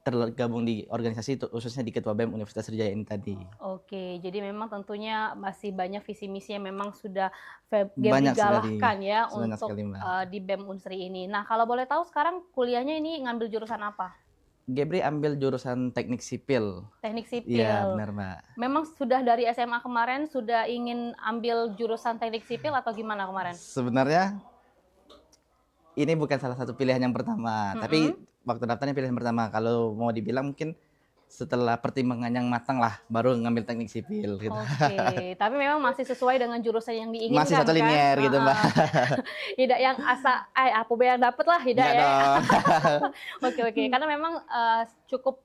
tergabung di organisasi itu, khususnya di Ketua BEM Universitas Sriwijaya ini tadi. Oke, jadi memang tentunya masih banyak visi misi yang memang sudah Gebri galakkan ya untuk di BEM Unsri ini. Nah, kalau boleh tahu sekarang kuliahnya ini ngambil jurusan apa? Gebri ambil jurusan teknik sipil. Teknik sipil. Iya, benar, Mbak. Memang sudah dari SMA kemarin sudah ingin ambil jurusan teknik sipil atau gimana kemarin? Sebenarnya ini bukan salah satu pilihan yang pertama, tapi waktu daftarnya pilihan pertama. Kalau mau dibilang mungkin setelah pertimbangan yang matang lah baru ngambil teknik sipil gitu. Oke, tapi memang masih sesuai dengan jurusan yang diinginkan. Masih satu linear gitu, Mbak. Tidak yang asa apa yang dapet lah, tidak ya. Oke, karena memang cukup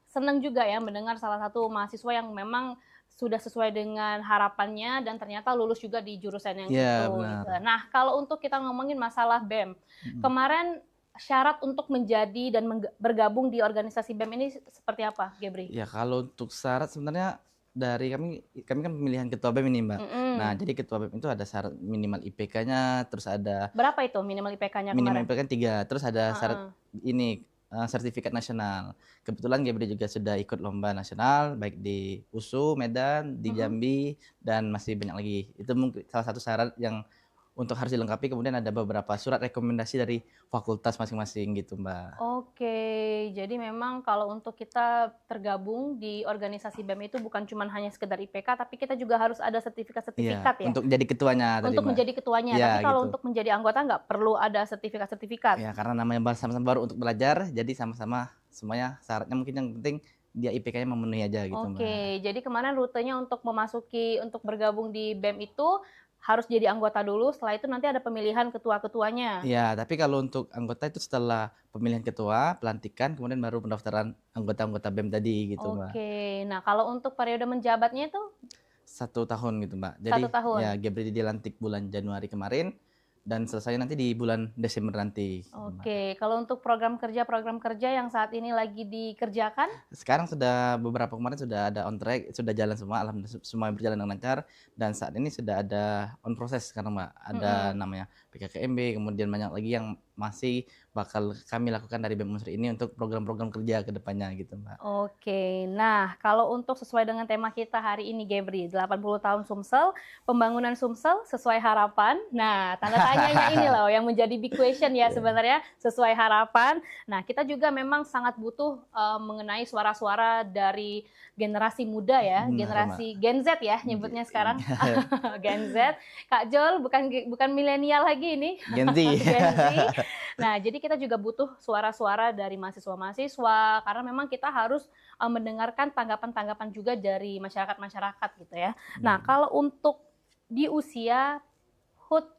senang juga ya mendengar salah satu mahasiswa yang memang sudah sesuai dengan harapannya dan ternyata lulus juga di jurusan yang itu. Gitu. Nah, kalau untuk kita ngomongin masalah BEM, kemarin syarat untuk menjadi dan bergabung di organisasi BEM ini seperti apa, Gebri? Ya, kalau untuk syarat sebenarnya dari kami kan pemilihan ketua BEM ini, Mbak. Nah, jadi ketua BEM itu ada syarat minimal IPK-nya, terus ada berapa itu minimal IPK-nya kemarin? Minimal IPK 3, terus ada syarat ini sertifikat nasional. Kebetulan Gebri juga sudah ikut lomba nasional baik di USU, Medan, di Jambi, dan masih banyak lagi. Itu mungkin salah satu syarat yang untuk harus dilengkapi. Kemudian ada beberapa surat rekomendasi dari fakultas masing-masing gitu, Mbak. Oke, jadi memang kalau untuk kita tergabung di organisasi BEM itu bukan cuma hanya sekedar IPK, tapi kita juga harus ada sertifikat-sertifikat ya? Untuk jadi ketuanya tadi, Untuk Mbak. menjadi ketuanya, Ya, tapi kalau gitu. untuk menjadi anggota nggak perlu ada sertifikat-sertifikat? Ya, karena namanya sama-sama baru untuk belajar, jadi sama-sama semuanya syaratnya mungkin yang penting dia IPK-nya memenuhi aja gitu, Mbak. Oke, jadi kemarin rutenya untuk bergabung di BEM itu harus jadi anggota dulu, setelah itu nanti ada pemilihan ketua-ketuanya. Ya, tapi kalau untuk anggota itu setelah pemilihan ketua, pelantikan, kemudian baru pendaftaran anggota-anggota BEM tadi gitu, Mbak. Oke, nah kalau untuk periode menjabatnya itu 1 tahun gitu, Mbak. Jadi 1 tahun. ya Gebri dilantik bulan Januari kemarin dan selesai nanti di bulan Desember nanti. Oke, kalau untuk program kerja yang saat ini lagi dikerjakan? Sekarang sudah beberapa kemarin sudah ada on track, sudah jalan semua, alhamdulillah semua berjalan dengan lancar dan saat ini sudah ada on proses sekarang, Mbak. Ada namanya PKKMB, kemudian banyak lagi yang masih bakal kami lakukan dari BEM Unsri ini untuk program-program kerja ke depannya gitu, Mbak. Oke, nah kalau untuk sesuai dengan tema kita hari ini, Gebri, 80 tahun Sumsel, pembangunan Sumsel sesuai harapan. Nah, tanda tanyanya ini loh yang menjadi big question ya sebenarnya, sesuai harapan. Nah, kita juga memang sangat butuh mengenai suara-suara dari generasi muda ya, generasi Gen Z ya nyebutnya sekarang. Gen Z. Kak Jol bukan milenial lagi ini. Gen Z. Gen Z. Nah, jadi kita juga butuh suara-suara dari mahasiswa-mahasiswa karena memang kita harus mendengarkan tanggapan-tanggapan juga dari masyarakat-masyarakat gitu ya. Nah, kalau untuk di usia HUT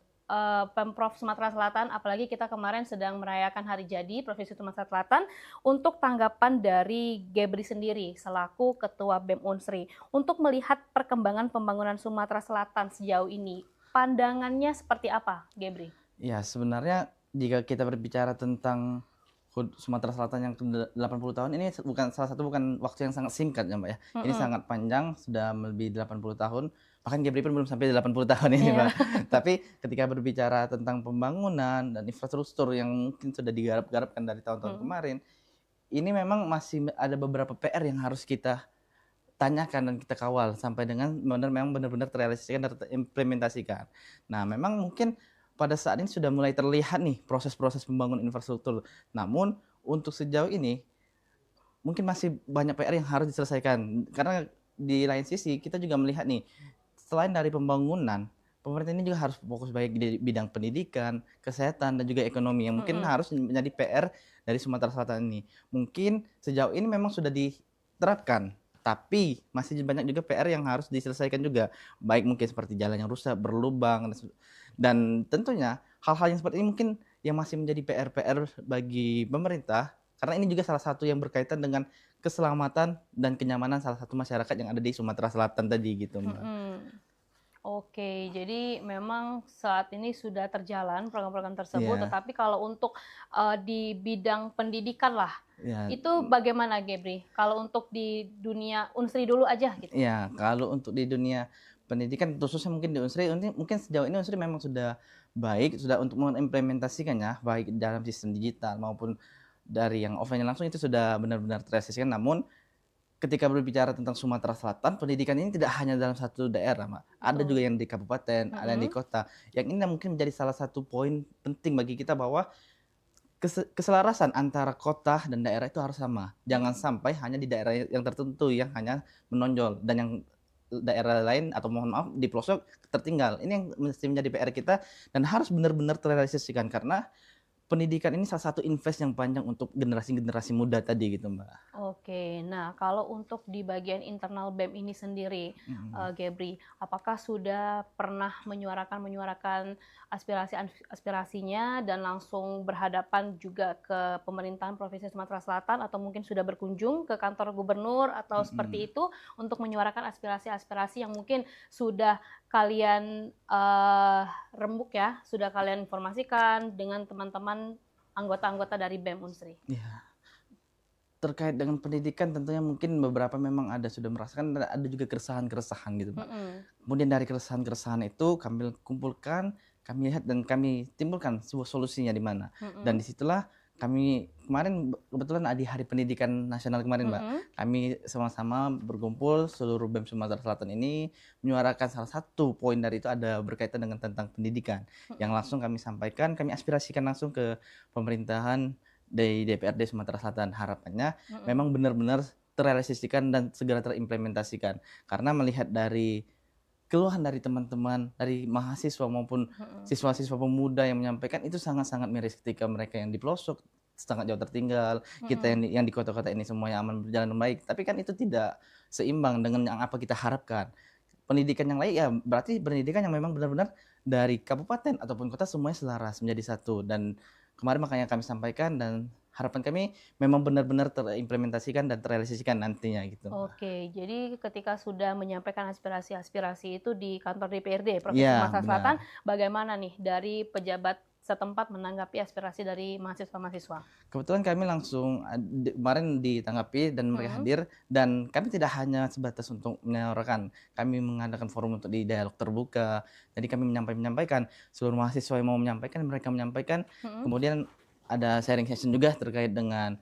Pemprov Sumatera Selatan, apalagi kita kemarin sedang merayakan Hari Jadi Provinsi Sumatera Selatan, untuk tanggapan dari Gebri sendiri selaku Ketua BEM Unsri untuk melihat perkembangan pembangunan Sumatera Selatan sejauh ini, pandangannya seperti apa, Gebri? Ya, sebenarnya jika kita berbicara tentang HUT Sumatera Selatan yang 80 tahun ini bukan waktu yang sangat singkat ya, Mbak ya. Ini sangat panjang, sudah lebih 80 tahun. Bahkan Gebri pun belum sampai 80 tahun ini, Mbak. Tapi ketika berbicara tentang pembangunan dan infrastruktur yang mungkin sudah digarap-garapkan dari tahun-tahun kemarin, ini memang masih ada beberapa PR yang harus kita tanyakan dan kita kawal sampai dengan memang benar-benar terrealisasikan dan terimplementasikan. Nah, memang mungkin pada saat ini sudah mulai terlihat nih proses-proses pembangunan infrastruktur. Namun untuk sejauh ini mungkin masih banyak PR yang harus diselesaikan. Karena di lain sisi kita juga melihat nih, selain dari pembangunan, pemerintah ini juga harus fokus baik di bidang pendidikan, kesehatan, dan juga ekonomi yang mungkin harus menjadi PR dari Sumatera Selatan ini. Mungkin sejauh ini memang sudah diterapkan, tapi masih banyak juga PR yang harus diselesaikan juga. Baik mungkin seperti jalan yang rusak, berlubang, dan tentunya hal-hal yang seperti ini mungkin yang masih menjadi PR-PR bagi pemerintah, karena ini juga salah satu yang berkaitan dengan keselamatan dan kenyamanan salah satu masyarakat yang ada di Sumatera Selatan tadi gitu, Mbak. Oke, jadi memang saat ini sudah terjalan program-program tersebut, tetapi kalau untuk di bidang pendidikan lah, itu bagaimana, Gebri? Kalau untuk di dunia Unsri dulu aja gitu. Ya, kalau untuk di dunia pendidikan khususnya mungkin di Unsri, mungkin sejauh ini Unsri memang sudah baik, sudah untuk mengimplementasikannya baik dalam sistem digital maupun dari yang offline langsung itu sudah benar-benar terrealisasikan. Namun ketika berbicara tentang Sumatera Selatan, pendidikan ini tidak hanya dalam satu daerah, Mak. Ada juga yang di kabupaten, ada yang di kota. Yang ini mungkin menjadi salah satu poin penting bagi kita bahwa keselarasan antara kota dan daerah itu harus sama. Jangan sampai hanya di daerah yang tertentu yang hanya menonjol dan yang daerah lain atau mohon maaf di pelosok tertinggal. Ini yang mesti menjadi PR kita dan harus benar-benar terrealisasikan karena pendidikan ini salah satu invest yang panjang untuk generasi-generasi muda tadi gitu, Mbak. Oke, nah kalau untuk di bagian internal BEM ini sendiri, Gebri, apakah sudah pernah menyuarakan aspirasinya dan langsung berhadapan juga ke pemerintahan Provinsi Sumatera Selatan atau mungkin sudah berkunjung ke kantor gubernur atau seperti itu untuk menyuarakan aspirasi-aspirasi yang mungkin sudah kalian rembuk ya, sudah kalian informasikan dengan teman-teman anggota-anggota dari BEM Unsri? Ya. Terkait dengan pendidikan tentunya mungkin beberapa memang sudah merasakan dan ada juga keresahan-keresahan gitu, Pak. Kemudian dari keresahan-keresahan itu kami kumpulkan, kami lihat dan kami timbulkan sebuah solusinya di mana. Dan disitulah kami kemarin kebetulan di Hari Pendidikan Nasional kemarin, Mbak. Kami sama-sama berkumpul seluruh BEM Sumatera Selatan ini menyuarakan salah satu poin dari itu ada berkaitan dengan tentang pendidikan. Yang langsung kami sampaikan, kami aspirasikan langsung ke pemerintahan dari DPRD Sumatera Selatan. Harapannya memang benar-benar terrealisasikan dan segera terimplementasikan. Karena melihat dari keluhan dari teman-teman, dari mahasiswa maupun siswa-siswa pemuda yang menyampaikan itu sangat-sangat miris ketika mereka yang di pelosok sangat jauh tertinggal, kita yang di kota-kota ini semuanya aman berjalan baik. Tapi kan itu tidak seimbang dengan yang apa kita harapkan. pendidikan yang lain, ya berarti pendidikan yang memang benar-benar dari kabupaten ataupun kota semuanya selaras menjadi satu. Dan kemarin makanya kami sampaikan dan harapan kami memang benar-benar terimplementasikan dan terrealisasikan nantinya gitu. Oke, jadi ketika sudah menyampaikan aspirasi-aspirasi itu di kantor DPRD Provinsi Iya, Sumatera benar. Selatan, bagaimana nih dari pejabat setempat menanggapi aspirasi dari mahasiswa-mahasiswa? Kebetulan kami langsung kemarin ditanggapi dan mereka hadir, dan kami tidak hanya sebatas untuk menyuarakan, kami mengadakan forum untuk di dialog terbuka. Jadi kami menyampaikan seluruh mahasiswa yang mau menyampaikan, mereka menyampaikan. Kemudian ada sharing session juga terkait dengan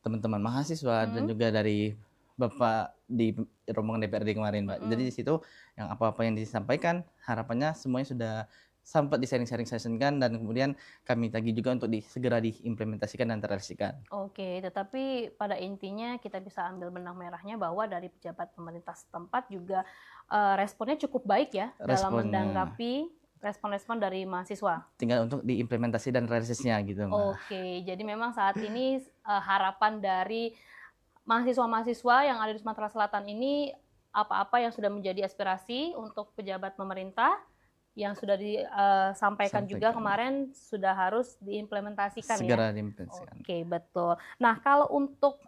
teman-teman mahasiswa dan juga dari Bapak di rombongan DPRD kemarin, Mbak. Jadi di situ yang apa-apa yang disampaikan harapannya semuanya sudah sempat di sharing session kan, dan kemudian kami tagih juga untuk segera diimplementasikan dan terrealisasikan. Oke, tetapi pada intinya kita bisa ambil benang merahnya bahwa dari pejabat pemerintah setempat juga responnya cukup baik ya dalam menanggapi respon-respon dari mahasiswa. Tinggal untuk diimplementasi dan realisasinya gitu, Mbak. Oke, jadi memang saat ini harapan dari mahasiswa-mahasiswa yang ada di Sumatera Selatan ini apa-apa yang sudah menjadi aspirasi untuk pejabat pemerintah yang sudah disampaikan juga kemarin sudah harus diimplementasikan Segera ya. diimplementasikan. Oke, betul. Nah, kalau untuk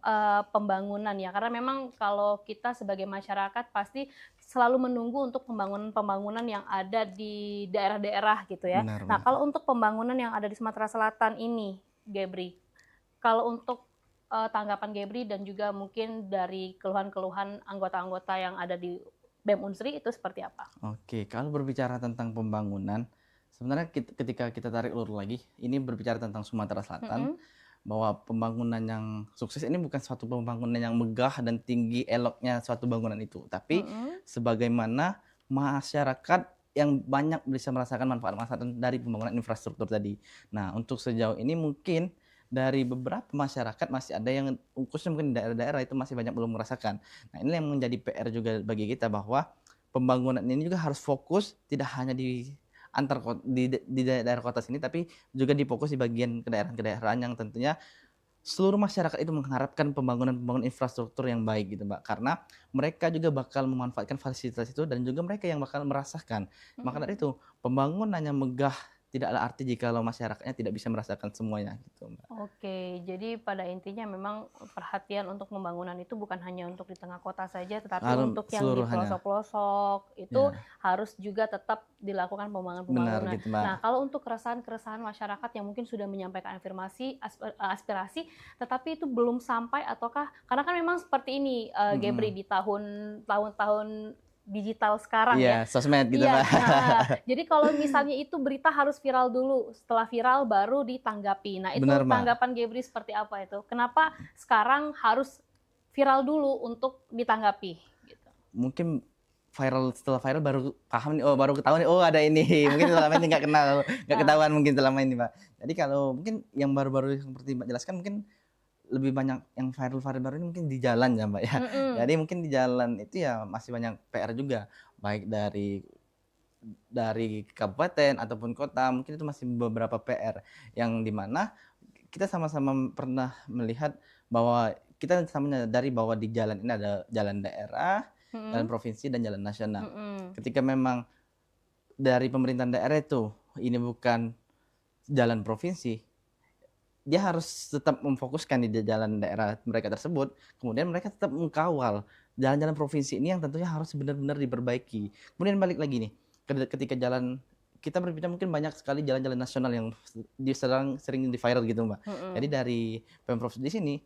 pembangunan ya, karena memang kalau kita sebagai masyarakat pasti selalu menunggu untuk pembangunan-pembangunan yang ada di daerah-daerah gitu ya. Benar, Nah, kalau untuk pembangunan yang ada di Sumatera Selatan ini, Gebri, kalau untuk tanggapan Gebri dan juga mungkin dari keluhan-keluhan anggota-anggota yang ada di BEM Unsri itu seperti apa? Oke, kalau berbicara tentang pembangunan, sebenarnya ketika kita tarik ulur lagi, ini berbicara tentang Sumatera Selatan, bahwa pembangunan yang sukses ini bukan suatu pembangunan yang megah dan tinggi eloknya suatu bangunan itu, tapi sebagaimana masyarakat yang banyak bisa merasakan manfaat dari pembangunan infrastruktur tadi. Nah, untuk sejauh ini mungkin dari beberapa masyarakat masih ada yang khususnya mungkin di daerah-daerah itu masih banyak belum merasakan. Nah, ini yang menjadi PR juga bagi kita, bahwa pembangunan ini juga harus fokus tidak hanya di daerah kota sini, tapi juga difokus di bagian kedaerahan-kedaerahan yang tentunya seluruh masyarakat itu mengharapkan pembangunan infrastruktur yang baik gitu, Mbak. Karena mereka juga bakal memanfaatkan fasilitas itu dan juga mereka yang bakal merasakan. Maka dari itu, pembangunan yang megah tidaklah arti jika masyarakatnya tidak bisa merasakan semuanya gitu, Mbak. Oke, jadi pada intinya memang perhatian untuk pembangunan itu bukan hanya untuk di tengah kota saja, tetapi untuk yang di pelosok-pelosok itu harus juga tetap dilakukan pembangunan. Gitu, Mbak. Nah, kalau untuk keresahan-keresahan masyarakat yang mungkin sudah menyampaikan aspirasi, tetapi itu belum sampai ataukah karena kan memang seperti ini, Gebri, di tahun digital sekarang ya. Sosmed gitu, Mbak. Nah, jadi kalau misalnya itu berita harus viral dulu, setelah viral baru ditanggapi. Nah, itu tanggapan Gebri seperti apa itu? Kenapa sekarang harus viral dulu untuk ditanggapi? Gitu. Mungkin setelah viral baru paham nih, baru ketahuan nih, ada ini. Mungkin selama ini nggak ketahuan mungkin selama ini, Pak. Jadi kalau mungkin yang baru-baru seperti Mbak jelaskan, mungkin lebih banyak yang viral baru ini mungkin di jalan ya, Mbak ya. Jadi mungkin di jalan itu ya masih banyak PR juga, baik dari kabupaten ataupun kota, mungkin itu masih beberapa PR yang dimana kita sama-sama pernah melihat bahwa kita sama menyadari bahwa di jalan ini ada jalan daerah, jalan provinsi dan jalan nasional. Ketika memang dari pemerintahan daerah itu ini bukan jalan provinsi, dia harus tetap memfokuskan di jalan daerah mereka tersebut, kemudian mereka tetap mengkawal jalan-jalan provinsi ini yang tentunya harus benar-benar diperbaiki. Kemudian balik lagi nih, ketika jalan, kita berbicara mungkin banyak sekali jalan-jalan nasional yang sering di viral gitu, Mbak. Jadi dari Pemprov di sini,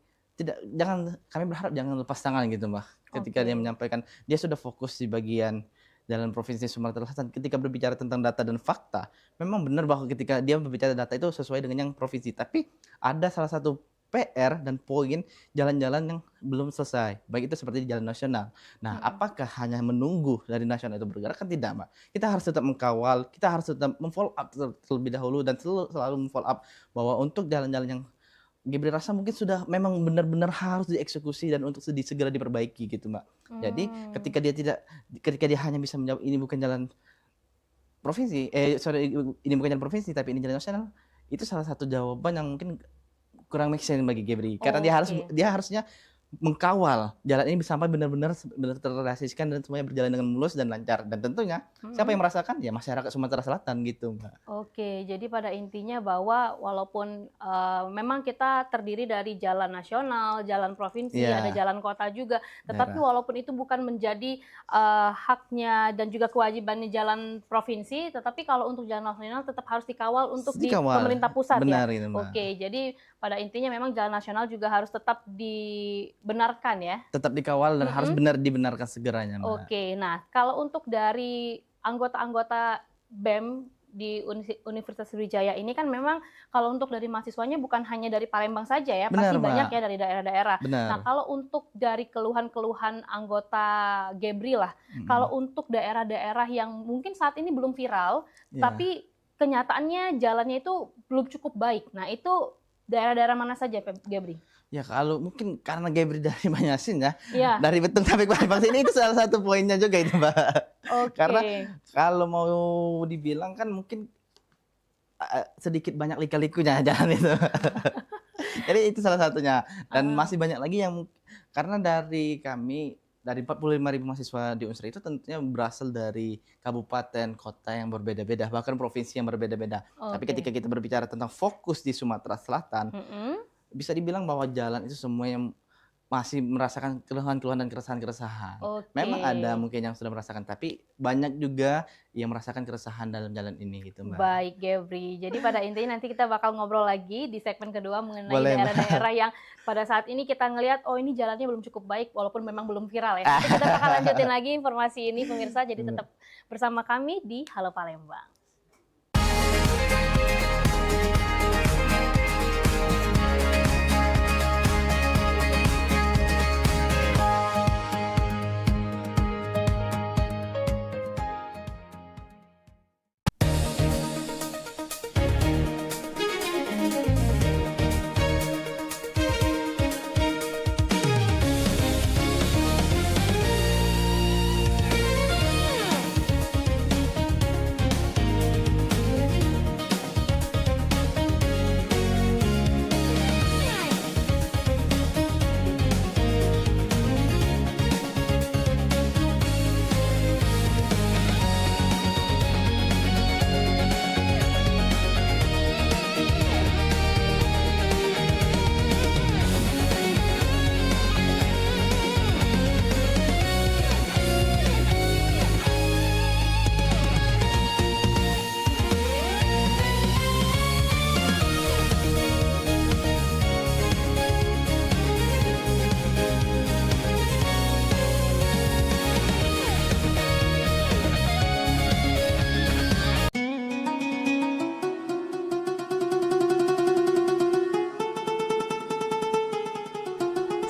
kami berharap jangan lepas tangan gitu, Mbak. Ketika dia menyampaikan, dia sudah fokus di bagian jalan provinsi Sumatera Selatan. Ketika berbicara tentang data dan fakta, memang benar bahwa ketika dia berbicara data itu sesuai dengan yang provinsi. Tapi ada salah satu PR dan poin jalan-jalan yang belum selesai. Baik itu seperti di jalan nasional. Nah, apakah hanya menunggu dari nasional itu bergerak? Kan tidak, Mbak. Kita harus tetap mengkawal, kita harus tetap memfollow up terlebih dahulu dan selalu memfollow up bahwa untuk jalan-jalan yang Gebri rasa mungkin sudah memang benar-benar harus dieksekusi dan untuk segera diperbaiki gitu, Mbak. Jadi ketika dia hanya bisa menjawab ini bukan jalan provinsi, ini bukan jalan provinsi tapi ini jalan nasional, itu salah satu jawaban yang mungkin kurang make sense bagi Gebri. Karena dia harusnya mengkawal jalan ini sampai benar-benar terrealisasikan dan semuanya berjalan dengan mulus dan lancar. Dan tentunya siapa yang merasakan? Ya masyarakat Sumatera Selatan gitu, Mbak. Oke, jadi pada intinya bahwa walaupun memang kita terdiri dari jalan nasional, jalan provinsi, ada jalan kota juga, tetapi walaupun itu bukan menjadi haknya dan juga kewajibannya jalan provinsi, tetapi kalau untuk jalan nasional tetap harus dikawal untuk di pemerintah pusat. Benar, ya. Oke, jadi pada intinya memang jalan nasional juga harus tetap dibenarkan ya. Tetap dikawal dan harus dibenarkan segeranya, Mbak. Oke, nah kalau untuk dari anggota-anggota BEM di Universitas Sriwijaya ini kan memang kalau untuk dari mahasiswanya bukan hanya dari Palembang saja ya, pasti banyak ya dari daerah-daerah. Nah kalau untuk dari keluhan-keluhan anggota Gebri lah, kalau untuk daerah-daerah yang mungkin saat ini belum viral, tapi kenyataannya jalannya itu belum cukup baik. Nah itu daerah-daerah mana saja, Gebri? Ya kalau mungkin karena Gebri dari Banyasin ya, dari Betung sampai Palembang sini itu salah satu poinnya juga itu, Mbak. Karena kalau mau dibilang kan mungkin sedikit banyak lika-likunya jalan itu. Jadi itu salah satunya. Dan masih banyak lagi yang karena dari kami dari 45.000 mahasiswa di Unsri itu tentunya berasal dari kabupaten, kota yang berbeda-beda, bahkan provinsi yang berbeda-beda. Tapi ketika kita berbicara tentang fokus di Sumatera Selatan, bisa dibilang bahwa jalan itu semua yang masih merasakan keluhan-keluhan dan keresahan-keresahan. Memang ada mungkin yang sudah merasakan, tapi banyak juga yang merasakan keresahan dalam jalan ini gitu, Mbak. Baik, Gebri. Jadi pada intinya nanti kita bakal ngobrol lagi di segmen kedua mengenai daerah-daerah yang pada saat ini kita ngelihat, oh ini jalannya belum cukup baik walaupun memang belum viral ya. Nanti kita bakal lanjutin lagi informasi ini pemirsa, jadi tetap bersama kami di Halo Palembang.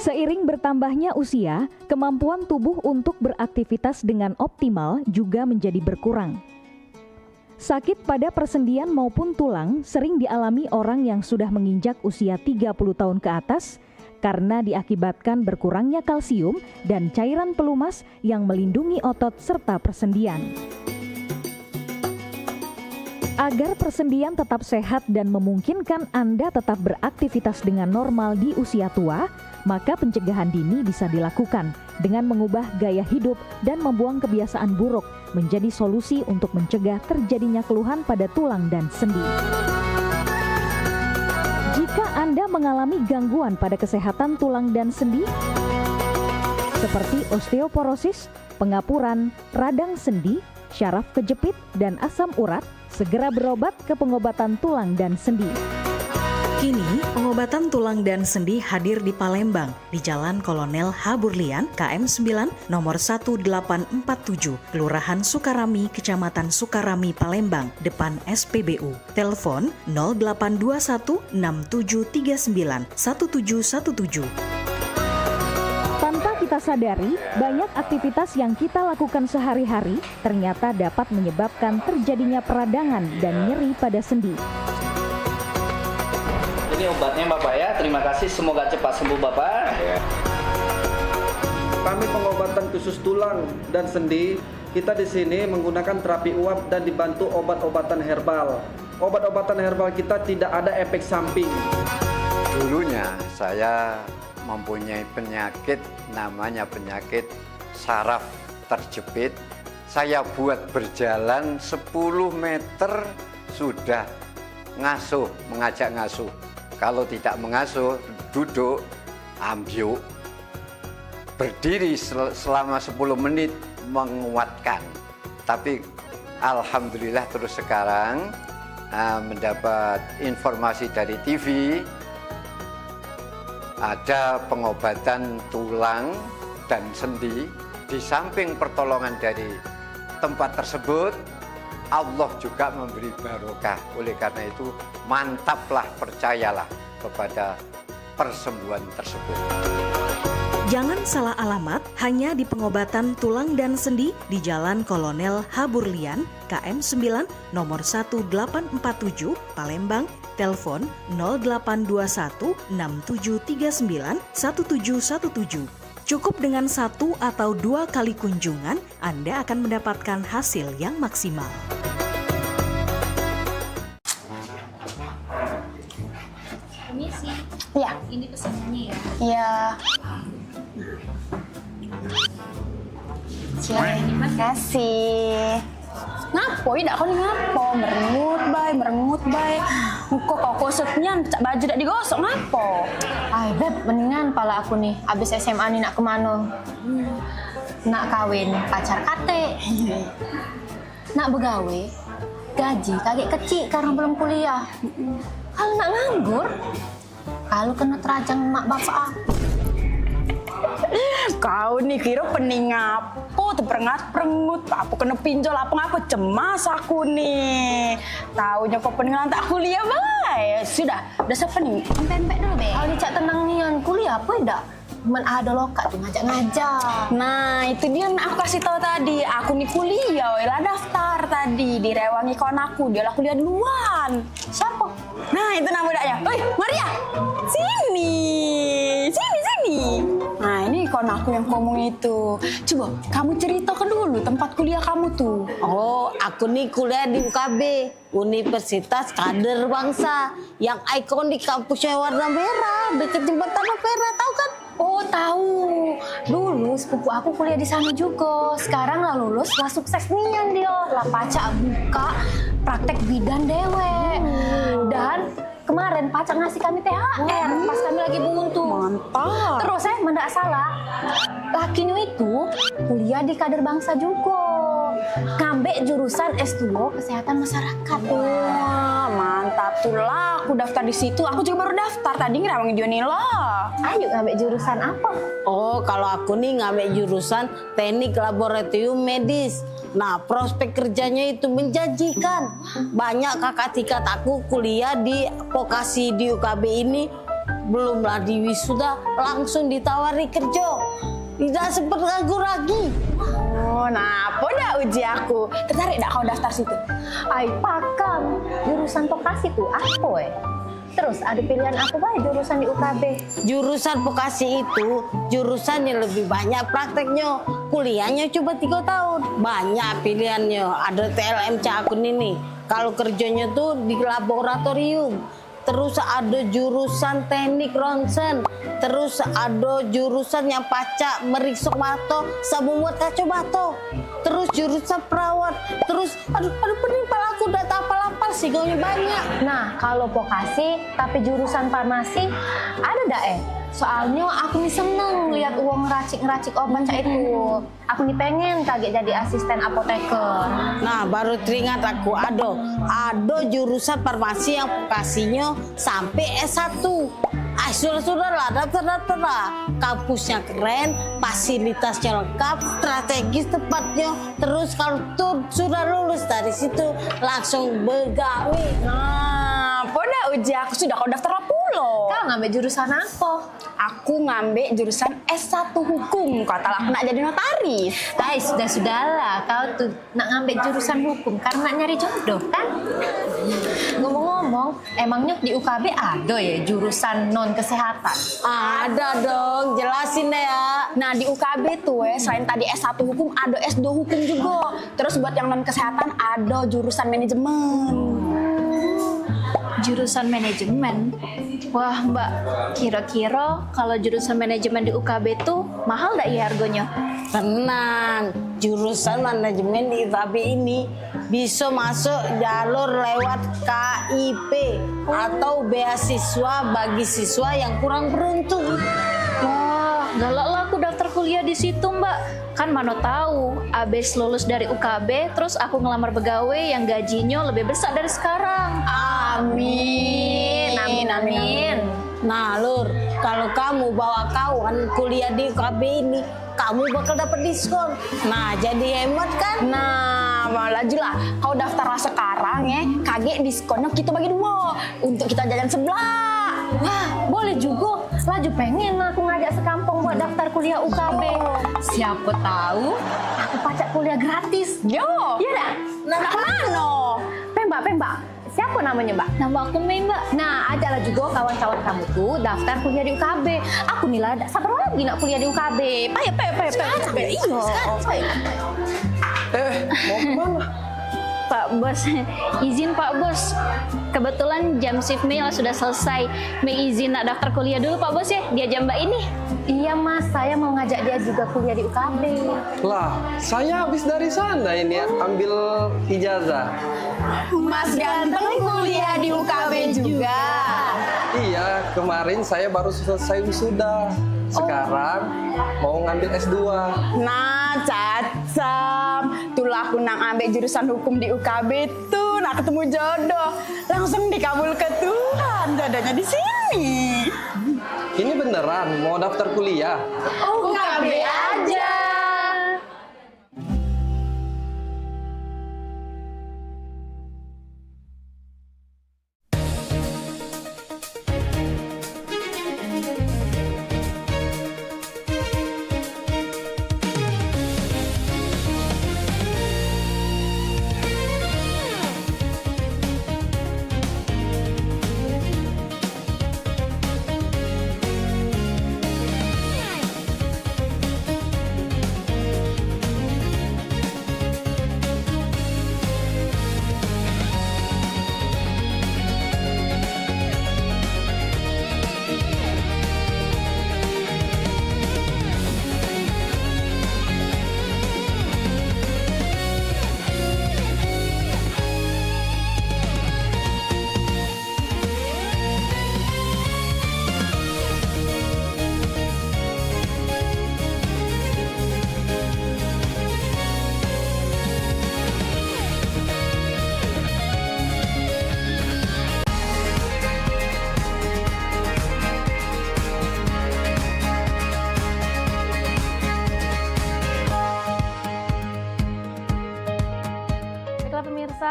Seiring bertambahnya usia, kemampuan tubuh untuk beraktivitas dengan optimal juga menjadi berkurang. Sakit pada persendian maupun tulang sering dialami orang yang sudah menginjak usia 30 tahun ke atas karena diakibatkan berkurangnya kalsium dan cairan pelumas yang melindungi otot serta persendian. Agar persendian tetap sehat dan memungkinkan Anda tetap beraktivitas dengan normal di usia tua, maka pencegahan dini bisa dilakukan dengan mengubah gaya hidup dan membuang kebiasaan buruk menjadi solusi untuk mencegah terjadinya keluhan pada tulang dan sendi. Jika Anda mengalami gangguan pada kesehatan tulang dan sendi, seperti osteoporosis, pengapuran, radang sendi, syaraf kejepit, dan asam urat, segera berobat ke pengobatan tulang dan sendi. Kini, pengobatan tulang dan sendi hadir di Palembang, di Jalan Kolonel H. Burlian, KM 9, nomor 1847, Kelurahan Sukarami, Kecamatan Sukarami, Palembang, depan SPBU. Telepon 0821 6739 1717. Tanpa kita sadari, banyak aktivitas yang kita lakukan sehari-hari ternyata dapat menyebabkan terjadinya peradangan dan nyeri pada sendi. Ini obatnya Bapak ya, terima kasih, semoga cepat sembuh Bapak. Kami pengobatan khusus tulang dan sendi, kita di sini menggunakan terapi uap dan dibantu obat-obatan herbal. Obat-obatan herbal kita tidak ada efek samping. Dulunya saya mempunyai penyakit namanya penyakit saraf terjepit. Saya buat berjalan 10 meter sudah ngasuh, mengajak ngasuh. Kalau tidak mengasuh, duduk, ambyuk. Berdiri selama 10 menit menguatkan. Tapi alhamdulillah terus sekarang mendapat informasi dari TV, ada pengobatan tulang dan sendi. Di samping pertolongan dari tempat tersebut, Allah juga memberi barokah. Oleh karena itu, mantaplah, percayalah kepada persembuhan tersebut. Jangan salah alamat hanya di pengobatan tulang dan sendi di Jalan Kolonel Haburlian, KM 9, nomor 1847, Palembang, telepon 0821 6739 1717. Cukup dengan 1 atau 2 kali kunjungan, Anda akan mendapatkan hasil yang maksimal. Permisi. Ya. Ini pesanannya ya. Iya. Terima kasih. Ngapo, tidak kau ngapo, merengut bay. Muka kau kusutnya, baju tak digosok ngapo. Ay, Beb, mendingan pala aku nih, abis SMA nih nak kemana? Nak kawin, pacar kate. Nak begawe, gaji kagak kecil karena belum kuliah. Kalau nak nganggur, kalau kena terajang mak bapak aku. Kau nih kira pening ngapo, terperengat-perengut. Aku kena pinjol apa ngapo, cemas aku nih. Taunya kau peningan tak kuliah bay. Sudah siapa nih? Empek-empek dulu be. Kalau cak tenang nian kuliah apa enggak? Cuman ada lokat tuh ngajak-ngajak. Nah itu dia yang aku kasih tahu tadi. Aku nih kuliah, lah daftar tadi direwangi kawan aku. Dia lah kuliah duluan. Siapa? Nah itu nama budaknya. Oi Maria, sini. Nah ini kawan aku yang ngomong itu. Coba kamu ceritakan dulu tempat kuliah kamu tuh. Oh, aku nih kuliah di UKB, Universitas Kader Bangsa, yang ikon di kampusnya warna merah, deket jembatan Ampera, tahu kan? Oh tahu. Dulu sepupu aku kuliah di sana juga. Sekarang lah lulus, lah sukses nian dia. Lah pacak buka praktek bidan dewe. Dan kemarin pacak ngasih kami THR pas kami lagi buntu. Mantap. Terus mendak salah, lakinya itu kuliah di Kader Bangsa juga. Ngambil jurusan S2 Kesehatan Masyarakat. Wah, mantap tuh lah. Aku daftar di situ. Aku juga baru daftar tadi ngerawang Dionila. Ayo ngambil jurusan apa? Oh, kalau aku nih ngambil jurusan Teknik Laboratorium Medis. Nah, prospek kerjanya itu menjanjikan. Banyak kakak tingkat aku kuliah di vokasi di UKB ini, belumlah di wisuda langsung ditawari kerja. Tidak sempat nganggur lagi. Oh, nah apa dah uji aku? Tertarik dah kau daftar situ? Ay, pakam. Jurusan vokasi tuh apa Terus ada pilihan apa baik jurusan di UKB? Jurusan vokasi itu jurusan yang lebih banyak prakteknya. Kuliahnya cuma 3 tahun. Banyak pilihannya. Ada TLMC akun ini. Kalau kerjanya tuh di laboratorium. Terus ada jurusan teknik ronsen. Terus ada jurusan yang pacak meriksa mata sama buat kaca mata. Terus jurusan perawat. Terus aduh pening pala aku udah tak apal-apal sih gaunya banyak. Nah kalau vokasi tapi jurusan farmasi ada dak Soalnya aku nih seneng lihat uang ngeracik obat itu. Aku nih pengen kaget jadi asisten apoteker. Nah baru teringat aku ada jurusan farmasi yang vokasinya sampai S1. Sudah lah, daftar lah. Kampusnya keren, fasilitasnya lengkap, strategis tempatnya. Terus kalau tuh sudah lulus dari situ langsung begawe. Nah, pada uji aku sudah kau daftar pulau. Kau ngambil jurusan apa? Aku ngambil jurusan S1 hukum. Kata aku nak jadi notaris. Ay, sudahlah. Kau tuh nak ngambil jurusan hukum karena nyari jodoh kan? Ngomong-ngomong, emangnya di UKB ada ya jurusan non kesehatan? Ada dong, jelasin deh ya. Nah di UKB tuh selain tadi S1 hukum ada S2 hukum juga. Terus buat yang non kesehatan ada jurusan manajemen. Jurusan manajemen. Wah Mbak, kira-kira kalau jurusan manajemen di UKB tuh mahal nggak ya harganya? Tenang, jurusan manajemen di UKB ini bisa masuk jalur lewat KIP atau beasiswa bagi siswa yang kurang beruntung. Wah, galak lah aku daftar kuliah di situ Mbak. Kan mana tahu, abis lulus dari UKB, terus aku ngelamar pegawai yang gajinya lebih besar dari sekarang. Amin. Amin. Nah Lur, kalau kamu bawa kawan kuliah di UKB ini, kamu bakal dapat diskon. Nah, jadi hemat kan? Nah, malah lah. Kau daftar sekarang ya, kaget diskonnya kita bagi 2 untuk kita jajan sebelah. Wah, boleh juga. Laju pengen aku ngajak sekampung buat daftar kuliah UKB. Siapa tahu aku pacak kuliah gratis. Yo. Iya dah. Nah, mana? Pembak. Siapa namanya Mbak? Nama aku Mei Mbak. Nah, ajalah juga kawan-kawan kamu tuh daftar kuliah di UKB. Aku nih lah, sabar lagi nak kuliah di UKB. Iya. Mau kemana? Pak Bos, izin Pak Bos. Kebetulan jam shift Mei sudah selesai. Mei izin nak daftar kuliah dulu Pak Bos ya, dia jam Mbak ini. Iya Mas, saya mau ngajak dia juga kuliah di UKB. Lah, saya habis dari sana ini ambil ijazah. Mas ganteng kuliah di UKB juga. Iya, kemarin saya baru selesai wisuda. Sekarang mau ngambil S2. Nah, cacam. Tulah aku nang ambil jurusan hukum di UKB tuh, nak ketemu jodoh. Langsung dikabul ke Tuhan, jodohnya di sini. Ini beneran mau daftar kuliah? UKB aja.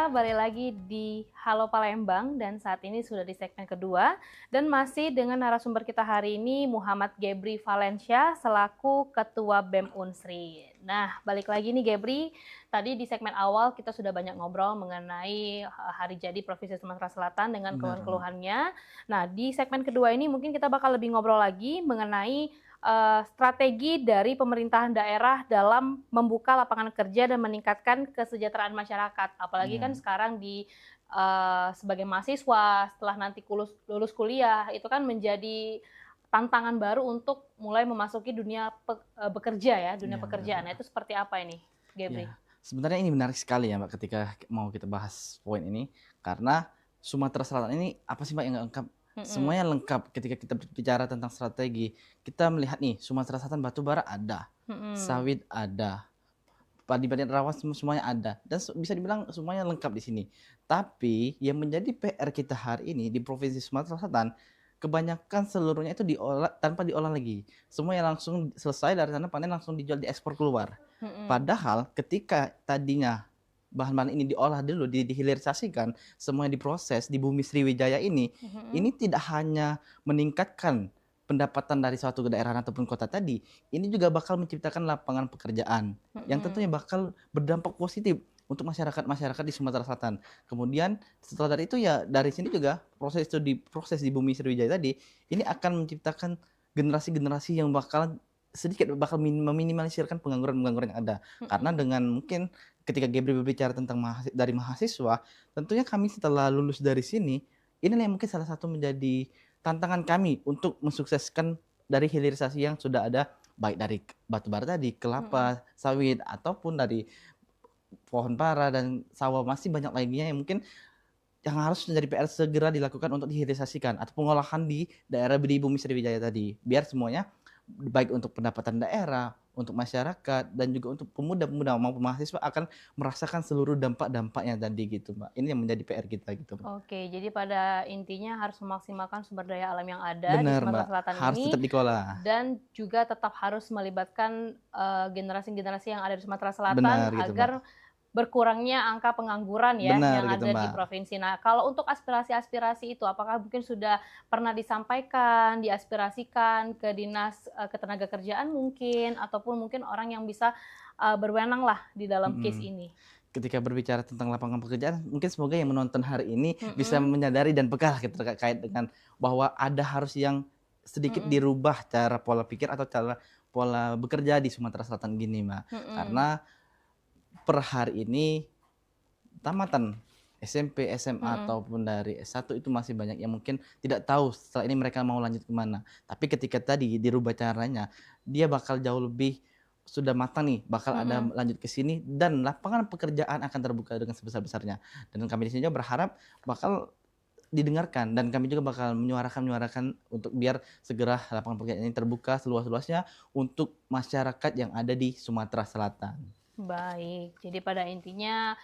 Balik lagi di Halo Palembang dan saat ini sudah di segmen kedua dan masih dengan narasumber kita hari ini Muhammad Gebri Valencia selaku Ketua BEM Unsri. Nah, balik lagi nih Gebri, tadi di segmen awal kita sudah banyak ngobrol mengenai hari jadi Provinsi Sumatera Selatan dengan keluhan-keluhannya. Nah, di segmen kedua ini mungkin kita bakal lebih ngobrol lagi mengenai strategi dari pemerintahan daerah dalam membuka lapangan kerja dan meningkatkan kesejahteraan masyarakat. Apalagi kan sekarang sebagai mahasiswa setelah nanti lulus kuliah itu kan menjadi tantangan baru untuk mulai memasuki dunia bekerja ya, dunia pekerjaan. Nah, itu seperti apa ini, Gebri? Ya. Sebenarnya ini menarik sekali ya Mbak ketika mau kita bahas poin ini karena Sumatera Selatan ini apa sih Mbak yang nggak lengkap? Semuanya lengkap ketika kita berbicara tentang strategi. Kita melihat nih, Sumatera Selatan batu bara ada, sawit ada, padi-padi rawa semuanya ada. Dan bisa dibilang semuanya lengkap di sini. Tapi yang menjadi PR kita hari ini di Provinsi Sumatera Selatan, kebanyakan seluruhnya itu diolah tanpa diolah lagi. Semuanya langsung selesai dari sana panen langsung dijual diekspor keluar. Padahal ketika tadinya bahan-bahan ini diolah dulu, dihilirisasikan, semuanya diproses di bumi Sriwijaya ini tidak hanya meningkatkan pendapatan dari suatu daerah ataupun kota tadi, ini juga bakal menciptakan lapangan pekerjaan yang tentunya bakal berdampak positif untuk masyarakat di Sumatera Selatan. Kemudian setelah dari itu ya dari sini juga proses itu diproses di bumi Sriwijaya tadi, ini akan menciptakan generasi-generasi yang bakal meminimalisirkan pengangguran yang ada. Karena dengan mungkin ketika Gebri berbicara tentang dari mahasiswa, tentunya kami setelah lulus dari sini, inilah yang mungkin salah satu menjadi tantangan kami untuk mensukseskan dari hilirisasi yang sudah ada, baik dari batu bara tadi, kelapa, sawit, ataupun dari pohon para dan sawah. Masih banyak lainnya yang mungkin yang harus menjadi PR segera dilakukan untuk dihilirisasikan atau pengolahan di daerah di Bumi Sriwijaya tadi, biar semuanya baik untuk pendapatan daerah, untuk masyarakat, dan juga untuk pemuda-pemuda maupun mahasiswa akan merasakan seluruh dampak-dampaknya tadi gitu, Mbak. Ini yang menjadi PR kita gitu, Mbak. Oke, jadi pada intinya harus memaksimalkan sumber daya alam yang ada Benar, di Sumatera Mbak. Selatan Harus ini tetap dikelola. dan juga tetap harus melibatkan generasi-generasi yang ada di Sumatera Selatan Benar gitu, agar berkurangnya angka pengangguran ya Benar yang gitu, ada di Mbak. provinsi. Nah, kalau untuk aspirasi-aspirasi itu apakah mungkin sudah pernah disampaikan, diaspirasikan ke Dinas Ketenagakerjaan mungkin ataupun mungkin orang yang bisa berwenang lah di dalam case ini? Ketika berbicara tentang lapangan pekerjaan, mungkin semoga yang menonton hari ini bisa menyadari dan peka gitu terkait dengan bahwa ada harus yang sedikit dirubah cara pola pikir atau cara pola bekerja di Sumatera Selatan gini, Mbak. Karena per hari ini tamatan SMP, SMA ataupun dari S1 itu masih banyak yang mungkin tidak tahu setelah ini mereka mau lanjut kemana. Tapi ketika tadi dirubah caranya, dia bakal jauh lebih sudah matang nih, bakal ada lanjut ke sini dan lapangan pekerjaan akan terbuka dengan sebesar-besarnya. Dan kami di sini juga berharap bakal didengarkan dan kami juga bakal menyuarakan untuk biar segera lapangan pekerjaan ini terbuka seluas-luasnya untuk masyarakat yang ada di Sumatera Selatan. Baik, jadi pada intinya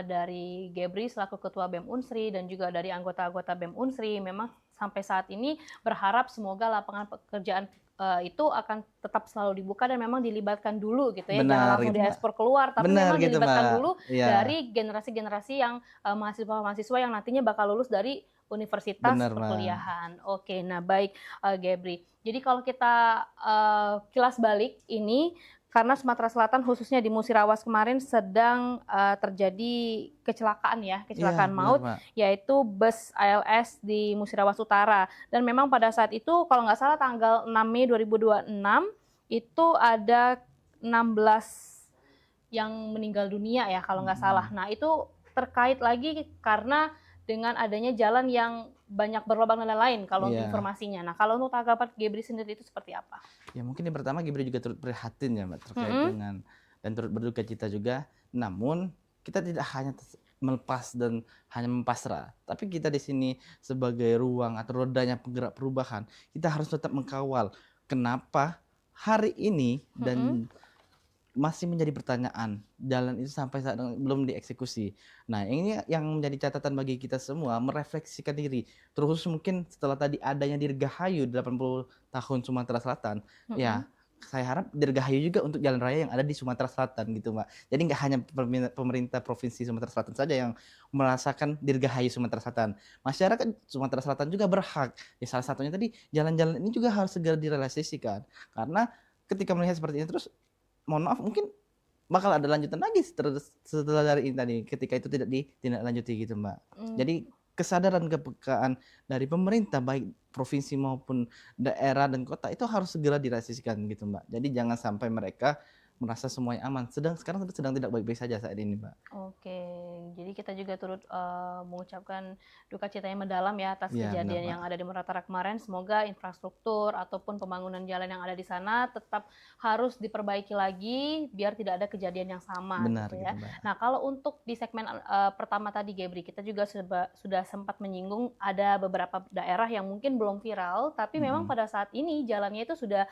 dari Gebri selaku Ketua BEM Unsri dan juga dari anggota-anggota BEM Unsri memang sampai saat ini berharap semoga lapangan pekerjaan itu akan tetap selalu dibuka dan memang dilibatkan dulu gitu ya. Benar, Jangan langsung gitu, diekspor keluar, tapi benar memang gitu, dilibatkan Mbak. dulu Iya. dari generasi-generasi yang mahasiswa-mahasiswa yang nantinya bakal lulus dari universitas Benar, Mbak. perkuliahan. Oke, nah baik Gebri. Jadi kalau kita kilas balik ini, karena Sumatera Selatan khususnya di Musirawas kemarin sedang terjadi kecelakaan ya, kecelakaan Iya, maut, benar, Pak. yaitu bus ALS di Musirawas Utara. Dan memang pada saat itu kalau nggak salah tanggal 6 Mei 2026 itu ada 16 yang meninggal dunia ya kalau nggak salah. Nah itu terkait lagi karena dengan adanya jalan yang banyak berlubang dan lain-lain kalau untuk Iya. informasinya. Nah kalau untuk tanggapan Gebri sendiri itu seperti apa? Ya mungkin yang pertama Gebri juga turut prihatin ya, Mbak, terkait dengan dan turut berduka cita juga. Namun kita tidak hanya melepas dan hanya mempasrah, tapi kita di sini sebagai ruang atau rodanya penggerak perubahan, kita harus tetap mengkawal kenapa hari ini dan masih menjadi pertanyaan jalan itu sampai saat ini belum dieksekusi. Nah ini yang menjadi catatan bagi kita semua, merefleksikan diri. Terus mungkin setelah tadi adanya Dirgahayu 80 tahun Sumatera Selatan, ya saya harap Dirgahayu juga untuk jalan raya yang ada di Sumatera Selatan gitu, Mbak. Jadi nggak hanya pemerintah Provinsi Sumatera Selatan saja yang merasakan Dirgahayu Sumatera Selatan. Masyarakat Sumatera Selatan juga berhak. Ya salah satunya tadi jalan-jalan ini juga harus segera direalisasikan. Karena ketika melihat seperti ini terus, mohon maaf mungkin bakal ada lanjutan lagi setelah dari ini tadi ketika itu tidak ditindaklanjuti gitu, Mbak. Jadi kesadaran kepekaan dari pemerintah baik provinsi maupun daerah dan kota itu harus segera direalisasikan gitu, Mbak. Jadi jangan sampai mereka merasa semuanya aman. Sekarang sedang tidak baik-baik saja saat ini, Mbak. Oke, jadi kita juga turut mengucapkan duka cita yang mendalam ya atas Iya, kejadian benar, yang ada di Muratara kemarin. Semoga infrastruktur ataupun pembangunan jalan yang ada di sana tetap harus diperbaiki lagi biar tidak ada kejadian yang sama. Benar gitu ya. gitu, Mbak. Nah, kalau untuk di segmen pertama tadi Gebri, kita juga sudah sempat menyinggung ada beberapa daerah yang mungkin belum viral, tapi memang pada saat ini jalannya itu sudah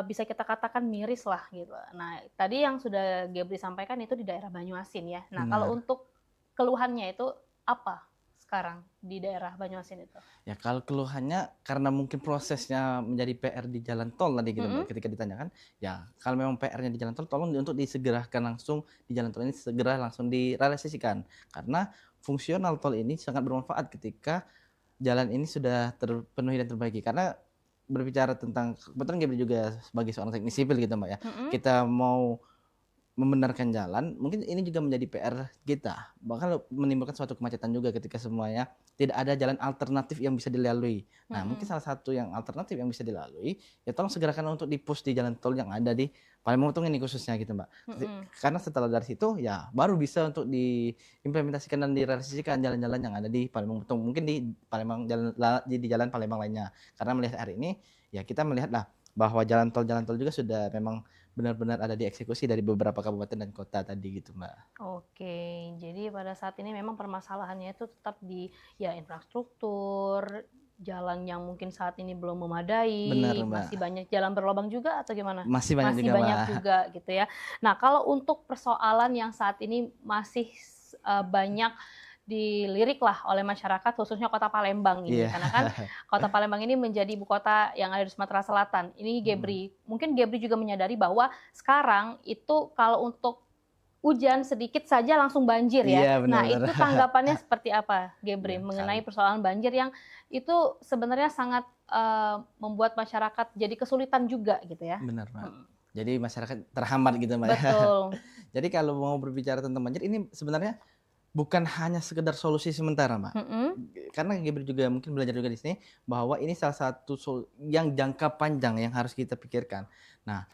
bisa kita katakan miris lah gitu. Nah, tadi yang sudah Gebri sampaikan itu di daerah Banyuasin ya. Nah, kalau untuk keluhannya itu apa sekarang di daerah Banyuasin itu? Ya kalau keluhannya karena mungkin prosesnya menjadi PR di jalan tol tadi gitu, Mbak, ketika ditanyakan, ya kalau memang PR-nya di jalan tol tolong untuk disegerakan langsung di jalan tol ini segera langsung direalisasikan. Karena fungsional tol ini sangat bermanfaat ketika jalan ini sudah terpenuhi dan terbaiki. Karena berbicara tentang kebetulan Gebri juga sebagai seorang teknik sipil gitu, Mbak ya. Kita mau membenarkan jalan, mungkin ini juga menjadi PR kita. Bahkan menimbulkan suatu kemacetan juga ketika semuanya tidak ada jalan alternatif yang bisa dilalui. Nah, mungkin salah satu yang alternatif yang bisa dilalui, ya tolong segerakan untuk di-push di jalan tol yang ada di Palembang Betung ini khususnya gitu, Mbak. Karena setelah dari situ, ya baru bisa untuk diimplementasikan dan direalisasikan jalan-jalan yang ada di Palembang Betung. Mungkin di Palembang di jalan Palembang lainnya. Karena melihat hari ini, ya kita melihatlah bahwa jalan tol juga sudah memang benar-benar ada dieksekusi dari beberapa kabupaten dan kota tadi gitu, Mbak. Oke, jadi pada saat ini memang permasalahannya itu tetap di ya infrastruktur, jalan yang mungkin saat ini belum memadai, Benar, Mbak. masih banyak jalan berlubang juga atau gimana? Masih banyak juga, banyak Mbak. juga gitu ya. Nah, kalau untuk persoalan yang saat ini masih banyak dilirik lah oleh masyarakat khususnya Kota Palembang ini, karena kan Kota Palembang ini menjadi ibu kota yang ada di Sumatera Selatan. Ini Gebri, mungkin Gebri juga menyadari bahwa sekarang itu kalau untuk hujan sedikit saja langsung banjir ya. Iya, Nah, benar-benar. itu tanggapannya seperti apa, Gebri, Ya, mengenai persoalan banjir yang itu sebenarnya sangat membuat masyarakat jadi kesulitan juga gitu ya. Benar, Mbak. Jadi masyarakat terhambat gitu, Mbak. Betul. Jadi kalau mau berbicara tentang banjir ini sebenarnya bukan hanya sekedar solusi sementara, Mbak. Karena Gebri juga mungkin belajar juga di sini bahwa ini salah satu yang jangka panjang yang harus kita pikirkan. Nah,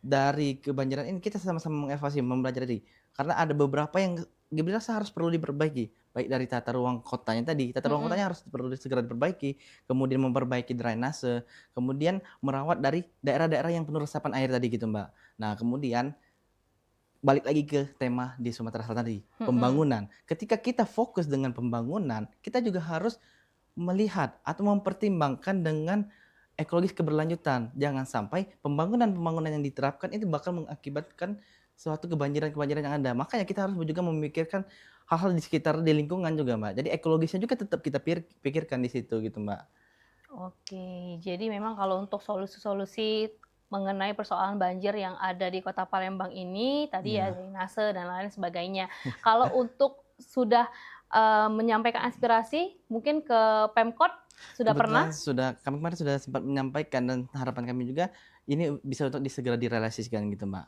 dari kebanjiran ini kita sama-sama mengevaluasi, mempelajari. Karena ada beberapa yang Gebri rasa harus perlu diperbaiki, baik dari tata ruang kotanya tadi. Tata ruang kotanya harus perlu segera diperbaiki, kemudian memperbaiki drainase, kemudian merawat dari daerah-daerah yang penuh resapan air tadi gitu, Mbak. Nah, kemudian balik lagi ke tema di Sumatera Selatan tadi, pembangunan. Ketika kita fokus dengan pembangunan, kita juga harus melihat atau mempertimbangkan dengan ekologis keberlanjutan. Jangan sampai pembangunan yang diterapkan itu bakal mengakibatkan suatu kebanjiran yang ada. Makanya kita harus juga memikirkan hal-hal di sekitar di lingkungan juga, Mbak. Jadi ekologisnya juga tetap kita pikirkan di situ gitu, Mbak. Oke, jadi memang kalau untuk solusi-solusi mengenai persoalan banjir yang ada di Kota Palembang ini tadi ya drainase dan lain sebagainya. Kalau untuk sudah menyampaikan aspirasi mungkin ke Pemkot sudah pernah? Kami kemarin sudah sempat menyampaikan dan harapan kami juga ini bisa untuk segera direalisasikan gitu, Mbak.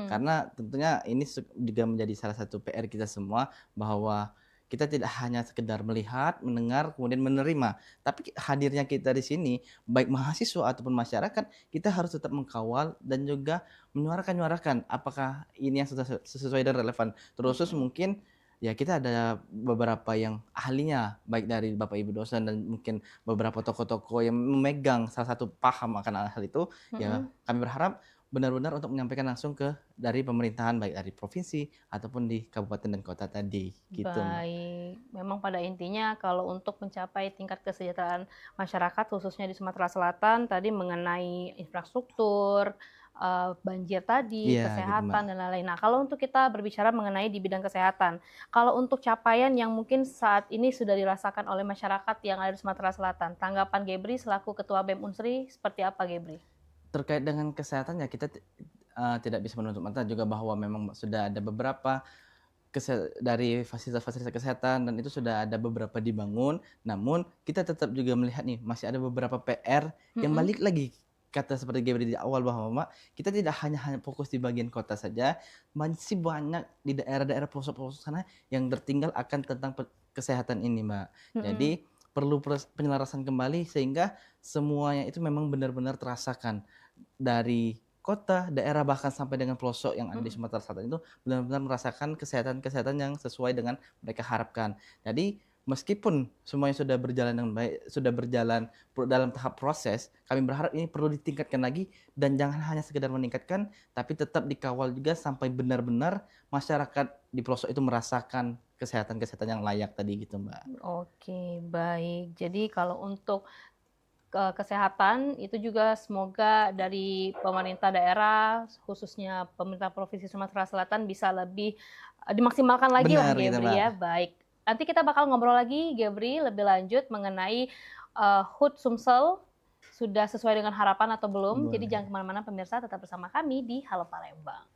Karena tentunya ini juga menjadi salah satu PR kita semua bahwa kita tidak hanya sekedar melihat, mendengar, kemudian menerima. Tapi hadirnya kita di sini, baik mahasiswa ataupun masyarakat, kita harus tetap mengkawal dan juga menyuarakan apakah ini yang sudah sesuai dan relevan. Terus mungkin ya kita ada beberapa yang ahlinya, baik dari Bapak Ibu dosen dan mungkin beberapa tokoh-tokoh yang memegang salah satu paham akan hal itu. Ya kami berharap benar-benar untuk menyampaikan langsung dari pemerintahan baik dari provinsi ataupun di kabupaten dan kota tadi gitu. Baik, memang pada intinya kalau untuk mencapai tingkat kesejahteraan masyarakat khususnya di Sumatera Selatan tadi mengenai infrastruktur, banjir tadi, kesehatan dan lain-lain. Nah, kalau untuk kita berbicara mengenai di bidang kesehatan, kalau untuk capaian yang mungkin saat ini sudah dirasakan oleh masyarakat yang ada di Sumatera Selatan, tanggapan Gebri selaku Ketua BEM Unsri seperti apa, Gebri? Terkait dengan kesehatan ya kita tidak bisa menutup mata juga bahwa memang sudah ada beberapa dari fasilitas-fasilitas kesehatan dan itu sudah ada beberapa dibangun. Namun kita tetap juga melihat nih masih ada beberapa PR yang balik lagi kata seperti Gebri di awal bahwa kita tidak hanya fokus di bagian kota saja, masih banyak di daerah-daerah pelosok-pelosok sana yang tertinggal akan tentang kesehatan ini, Mbak. Jadi perlu penyelarasan kembali sehingga semuanya itu memang benar-benar terasakan dari kota, daerah bahkan sampai dengan pelosok yang ada di Sumatera Selatan itu benar-benar merasakan kesehatan yang sesuai dengan mereka harapkan. Jadi meskipun semuanya sudah berjalan dengan baik, sudah berjalan dalam tahap proses, kami berharap ini perlu ditingkatkan lagi dan jangan hanya sekedar meningkatkan, tapi tetap dikawal juga sampai benar-benar masyarakat di pelosok itu merasakan kesehatan yang layak tadi gitu, Mbak. Oke, baik. Jadi kalau untuk kesehatan itu juga semoga dari pemerintah daerah khususnya pemerintah Provinsi Sumatera Selatan bisa lebih dimaksimalkan lagi lah, Gebri ya. Baik. Nanti kita bakal ngobrol lagi, Gebri, lebih lanjut mengenai HUT Sumsel sudah sesuai dengan harapan atau belum. Boleh. Jadi jangan kemana-mana pemirsa, tetap bersama kami di Halo Palembang.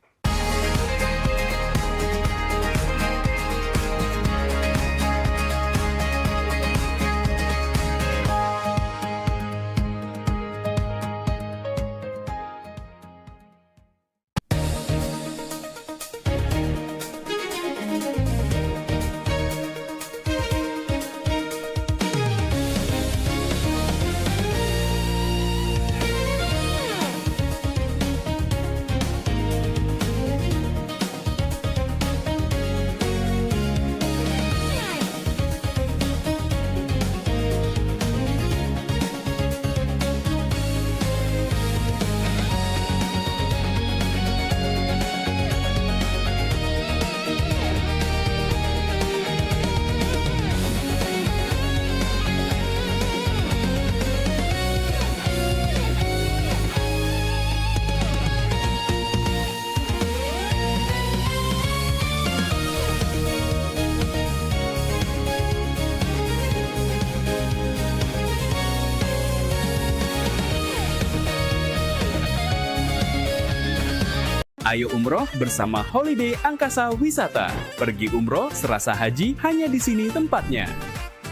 Ayo umroh bersama Holiday Angkasa Wisata. Pergi umroh serasa haji hanya di sini tempatnya.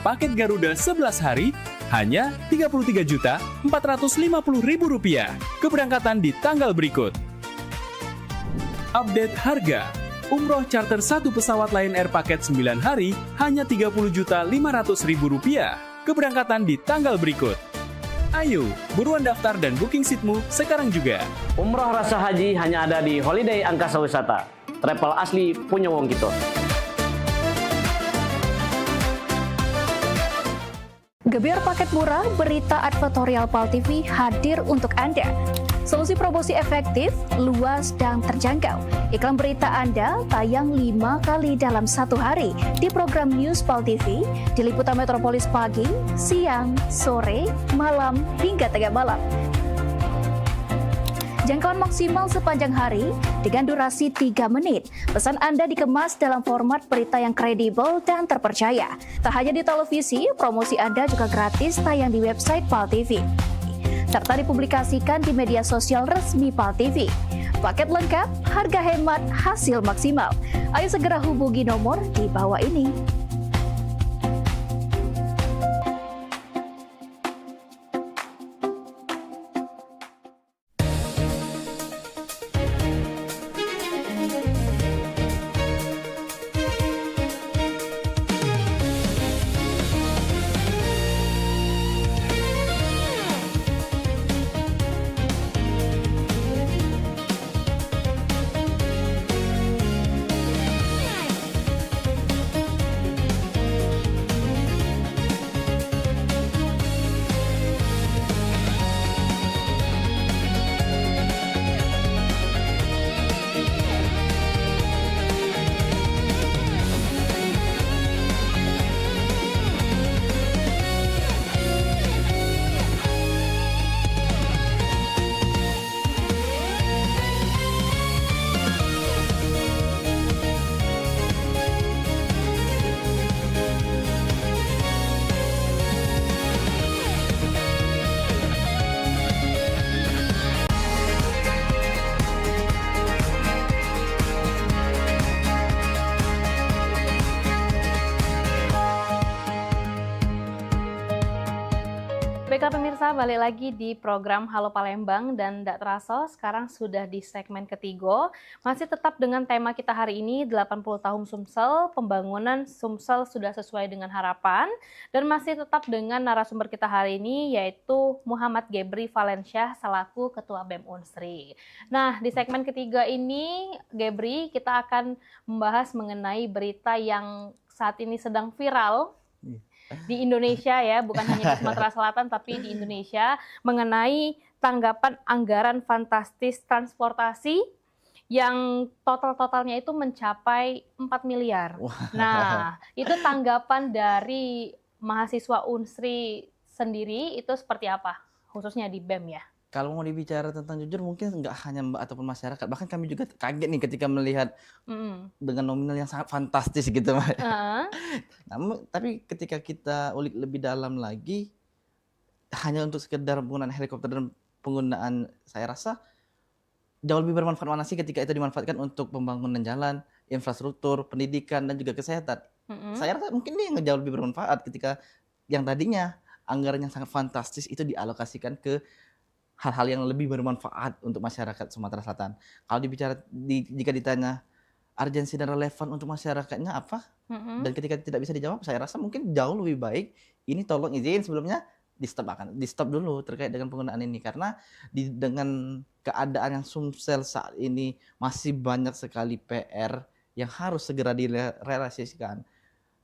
Paket Garuda 11 hari hanya Rp33.450.000. Keberangkatan di tanggal berikut. Update harga. Umroh charter 1 pesawat Lion Air paket 9 hari hanya Rp30.500.000. Keberangkatan di tanggal berikut. Ayo, buruan daftar dan booking seatmu sekarang juga. Umroh rasa haji hanya ada di Holiday Angkasa Wisata. Travel asli punya wong gitu. Gebyar paket murah, berita advertorial PAL TV hadir untuk Anda. Solusi promosi efektif, luas, dan terjangkau. Iklan berita Anda tayang 5 kali dalam 1 hari di program News PAL TV, di Liputan Metropolis pagi, siang, sore, malam, hingga tengah malam. Jangkauan maksimal sepanjang hari dengan durasi 3 menit. Pesan Anda dikemas dalam format berita yang kredibel dan terpercaya. Tak hanya di televisi, promosi Anda juga gratis tayang di website PAL TV, serta dipublikasikan di media sosial resmi PAL TV. Paket lengkap, harga hemat, hasil maksimal. Ayo segera hubungi nomor di bawah ini. Baiklah pemirsa, balik lagi di program Halo Palembang dan tidak terasa sekarang sudah di segmen ketiga. Masih tetap dengan tema kita hari ini 80 tahun Sumsel, pembangunan Sumsel sudah sesuai dengan harapan, dan masih tetap dengan narasumber kita hari ini yaitu Muhammad Gebri Valensyah selaku Ketua BEM Unsri. Nah, di segmen ketiga ini Gebri kita akan membahas mengenai berita yang saat ini sedang viral di Indonesia ya, bukan hanya di Sumatera Selatan tapi di Indonesia, mengenai tanggapan anggaran fantastis transportasi yang totalnya itu mencapai 4 miliar. Nah, itu tanggapan dari mahasiswa Unsri sendiri itu seperti apa, khususnya di BEM ya? Kalau mau dibicara tentang jujur, mungkin nggak hanya Mbak ataupun masyarakat, bahkan kami juga kaget nih ketika melihat dengan nominal yang sangat fantastis gitu Mbak. Namun, tapi ketika kita ulik lebih dalam lagi, hanya untuk sekedar penggunaan helikopter dan penggunaan, saya rasa jauh lebih bermanfaat mana sih ketika itu dimanfaatkan untuk pembangunan jalan, infrastruktur, pendidikan, dan juga kesehatan. Saya rasa mungkin ini yang jauh lebih bermanfaat ketika yang tadinya anggaran yang sangat fantastis itu dialokasikan ke hal-hal yang lebih bermanfaat untuk masyarakat Sumatera Selatan. Kalau jika ditanya urgensi dan relevan untuk masyarakatnya apa, dan ketika tidak bisa dijawab, saya rasa mungkin jauh lebih baik ini tolong izin sebelumnya di stop dulu terkait dengan penggunaan ini, karena dengan keadaan yang Sumsel saat ini masih banyak sekali PR yang harus segera direalisasikan.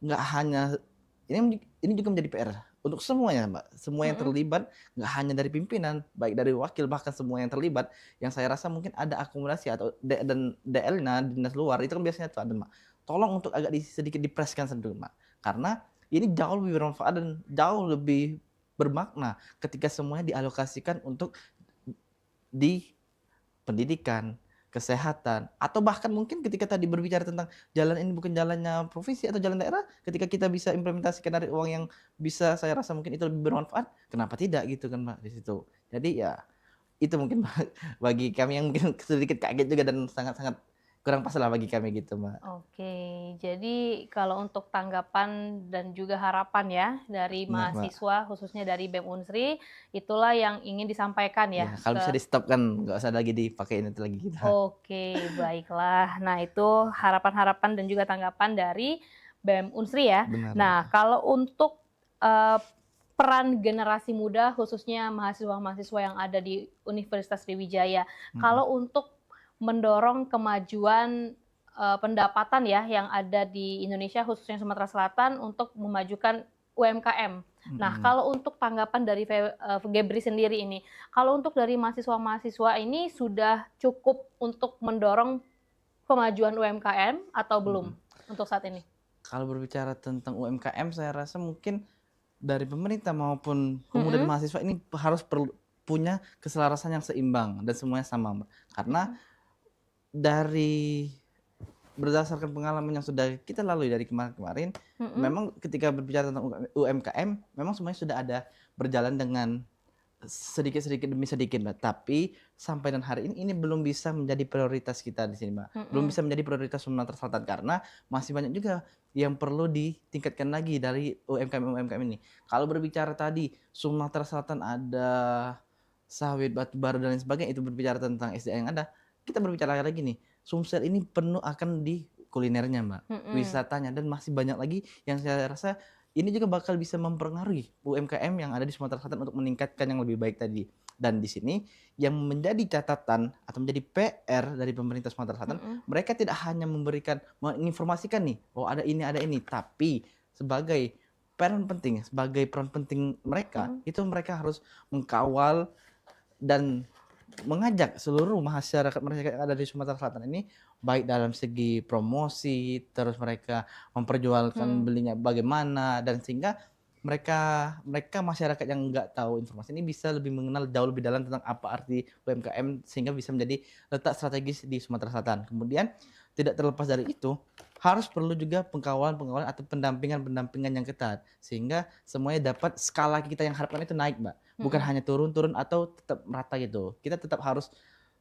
Nggak hanya ini juga menjadi PR untuk semuanya Mbak, semua yang terlibat, nggak hanya dari pimpinan, baik dari wakil, bahkan semua yang terlibat, yang saya rasa mungkin ada akumulasi atau dan DL-nya, dinas luar, itu kan biasanya tuh ada Mbak. Tolong untuk agak sedikit dipreskan sedikit Mbak, karena ini jauh lebih bermanfaat dan jauh lebih bermakna ketika semuanya dialokasikan untuk di pendidikan, kesehatan, atau bahkan mungkin ketika tadi berbicara tentang jalan ini bukan jalannya provinsi atau jalan daerah, ketika kita bisa implementasikan dari uang yang bisa, saya rasa mungkin itu lebih bermanfaat, kenapa tidak gitu kan Mbak di situ. Jadi ya itu mungkin bagi kami yang mungkin sedikit kaget juga dan sangat-sangat kurang pas lah bagi kami gitu Mbak. Oke, jadi kalau untuk tanggapan dan juga harapan ya dari Benar, Mbak. mahasiswa khususnya dari BEM Unsri, itulah yang ingin disampaikan ya. Ya, kalau bisa di stop kan nggak usah lagi dipakai itu lagi kita. Oke, baiklah. Nah, itu harapan-harapan dan juga tanggapan dari BEM Unsri ya. Benar. Nah, kalau untuk peran generasi muda khususnya mahasiswa-mahasiswa yang ada di Universitas Sriwijaya, kalau untuk mendorong kemajuan pendapatan ya yang ada di Indonesia khususnya Sumatera Selatan untuk memajukan UMKM. Nah, kalau untuk tanggapan dari Gebri sendiri ini, kalau untuk dari mahasiswa-mahasiswa ini sudah cukup untuk mendorong kemajuan UMKM atau belum untuk saat ini? Kalau berbicara tentang UMKM, saya rasa mungkin dari pemerintah maupun pemuda dan mahasiswa ini harus punya keselarasan yang seimbang dan semuanya sama, Mbak. Karena dari berdasarkan pengalaman yang sudah kita lalui dari kemarin-kemarin, memang ketika berbicara tentang UMKM, memang semuanya sudah ada berjalan dengan sedikit-sedikit demi sedikit, Mbak. Tapi sampai dan hari ini belum bisa menjadi prioritas kita di sini, Mbak. Belum bisa menjadi prioritas Sumatera Selatan karena masih banyak juga yang perlu ditingkatkan lagi dari UMKM ini. Kalau berbicara tadi Sumatera Selatan ada sawit, batu bara dan lain sebagainya, itu berbicara tentang SDA yang ada. Kita berbicara lagi nih, Sumsel ini penuh akan di kulinernya, Mbak, wisatanya, dan masih banyak lagi yang saya rasa ini juga bakal bisa mempengaruhi UMKM yang ada di Sumatera Selatan untuk meningkatkan yang lebih baik tadi. Dan di sini yang menjadi catatan atau menjadi PR dari pemerintah Sumatera Selatan, mereka tidak hanya menginformasikan nih, oh ada ini, tapi sebagai peran penting mereka, itu mereka harus mengkawal dan mengajak seluruh masyarakat mereka yang ada di Sumatera Selatan ini baik dalam segi promosi, terus mereka memperjualkan belinya bagaimana, dan sehingga mereka masyarakat yang nggak tahu informasi ini bisa lebih mengenal jauh lebih dalam tentang apa arti UMKM sehingga bisa menjadi letak strategis di Sumatera Selatan. Kemudian tidak terlepas dari itu harus perlu juga pengawalan atau pendampingan yang ketat sehingga semuanya dapat skala kita yang harapkan itu naik, Mbak. Bukan hanya turun atau tetap merata gitu. Kita tetap harus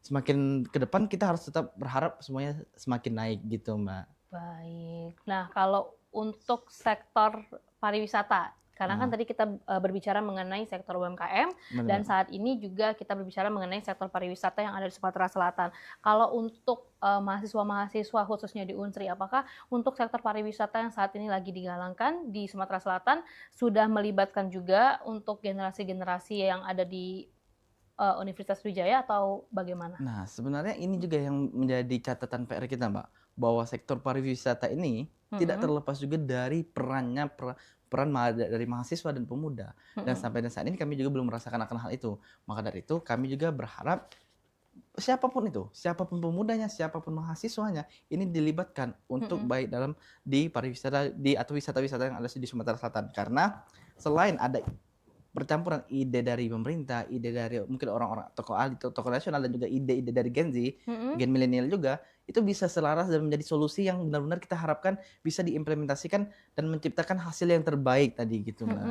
semakin ke depan kita harus tetap berharap semuanya semakin naik gitu, Mbak. Baik. Nah, kalau untuk sektor pariwisata, karena kan tadi kita berbicara mengenai sektor UMKM dan saat ini juga kita berbicara mengenai sektor pariwisata yang ada di Sumatera Selatan. Kalau untuk mahasiswa-mahasiswa khususnya di Unsri, apakah untuk sektor pariwisata yang saat ini lagi digalangkan di Sumatera Selatan sudah melibatkan juga untuk generasi-generasi yang ada di Universitas Sriwijaya atau bagaimana? Nah, sebenarnya ini juga yang menjadi catatan PR kita, Mbak, bahwa sektor pariwisata ini tidak terlepas juga dari peran dari mahasiswa dan pemuda. Dan sampai saat ini kami juga belum merasakan akan hal itu. Maka dari itu kami juga berharap siapapun pemudanya, siapapun mahasiswanya, ini dilibatkan untuk baik di pariwisata atau wisata-wisata yang ada di Sumatera Selatan. Karena selain ada percampuran ide dari pemerintah, ide dari mungkin orang-orang tokoh ahli, tokoh nasional, dan juga ide-ide dari Gen Z, Gen milenial juga, itu bisa selaras dan menjadi solusi yang benar-benar kita harapkan bisa diimplementasikan dan menciptakan hasil yang terbaik tadi gitu, Mbak.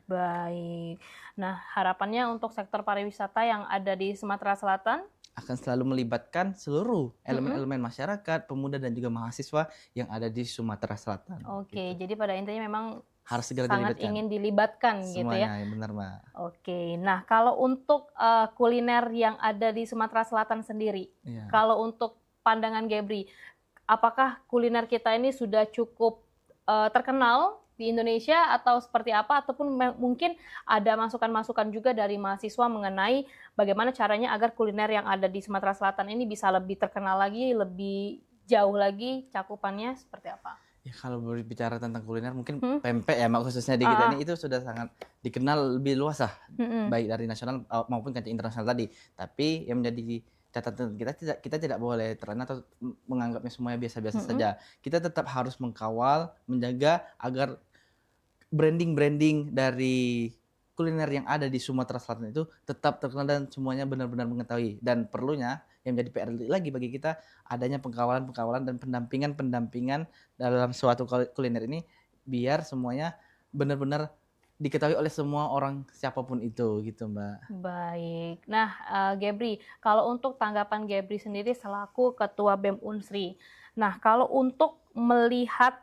Baik. Nah, harapannya untuk sektor pariwisata yang ada di Sumatera Selatan akan selalu melibatkan seluruh elemen-elemen masyarakat, pemuda dan juga mahasiswa yang ada di Sumatera Selatan. Oke, jadi pada intinya memang harus segera sangat ingin dilibatkan gitu ya. Semuanya, benar, Mbak. Oke, nah kalau untuk kuliner yang ada di Sumatera Selatan sendiri, kalau untuk pandangan Gebri, apakah kuliner kita ini sudah cukup terkenal di Indonesia atau seperti apa, ataupun mungkin ada masukan-masukan juga dari mahasiswa mengenai bagaimana caranya agar kuliner yang ada di Sumatera Selatan ini bisa lebih terkenal lagi, lebih jauh lagi cakupannya seperti apa? Ya, kalau berbicara tentang kuliner mungkin pempek ya, Mbak, khususnya di kita ini itu sudah sangat dikenal lebih luas lah, baik dari nasional maupun kancah internasional tadi. Tapi yang menjadi catatan kita tidak boleh terlena atau menganggapnya semuanya biasa-biasa saja. Kita tetap harus mengkawal, menjaga agar branding dari kuliner yang ada di Sumatera Selatan itu tetap terkenal dan semuanya benar-benar mengetahui. Dan perlunya yang menjadi PR lagi bagi kita adanya pengawalan dan pendampingan dalam suatu kuliner ini biar semuanya benar-benar diketahui oleh semua orang siapapun itu gitu Mbak. Baik. Nah, Gebri, kalau untuk tanggapan Gebri sendiri selaku Ketua BEM Unsri. Nah, kalau untuk melihat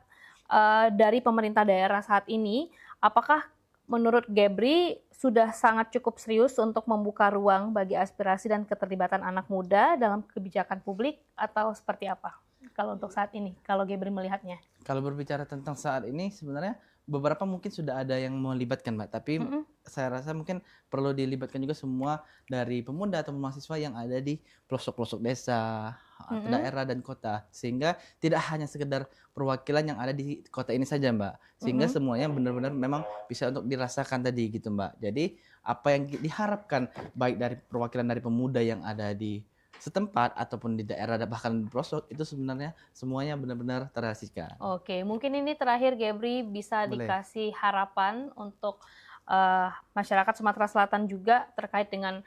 dari pemerintah daerah saat ini, apakah menurut Gebri sudah sangat cukup serius untuk membuka ruang bagi aspirasi dan keterlibatan anak muda dalam kebijakan publik atau seperti apa? Kalau untuk saat ini, kalau Gebri melihatnya. Kalau berbicara tentang saat ini sebenarnya beberapa mungkin sudah ada yang melibatkan Mbak, tapi saya rasa mungkin perlu dilibatkan juga semua dari pemuda atau mahasiswa yang ada di pelosok-pelosok desa, atau daerah dan kota, sehingga tidak hanya sekedar perwakilan yang ada di kota ini saja Mbak, sehingga semuanya benar-benar memang bisa untuk dirasakan tadi gitu Mbak. Jadi apa yang diharapkan baik dari perwakilan dari pemuda yang ada di setempat ataupun di daerah bahkan di pelosok itu sebenarnya semuanya benar-benar terrealisasikan. Oke, mungkin ini terakhir Gebri bisa dikasih harapan untuk masyarakat Sumatera Selatan juga terkait dengan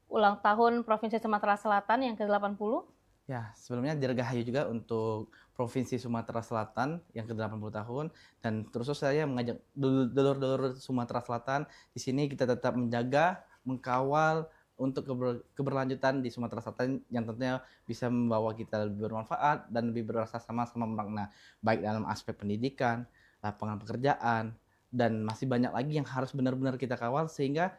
ulang tahun Provinsi Sumatera Selatan yang ke-80. Ya, sebelumnya dirgahayu juga untuk Provinsi Sumatera Selatan yang ke-80 tahun, dan terus saya mengajak dulur-dulur Sumatera Selatan di sini kita tetap menjaga, mengkawal untuk keberlanjutan di Sumatera Selatan yang tentunya bisa membawa kita lebih bermanfaat dan lebih berasa sama-sama makna, baik dalam aspek pendidikan, lapangan pekerjaan, dan masih banyak lagi yang harus benar-benar kita kawal sehingga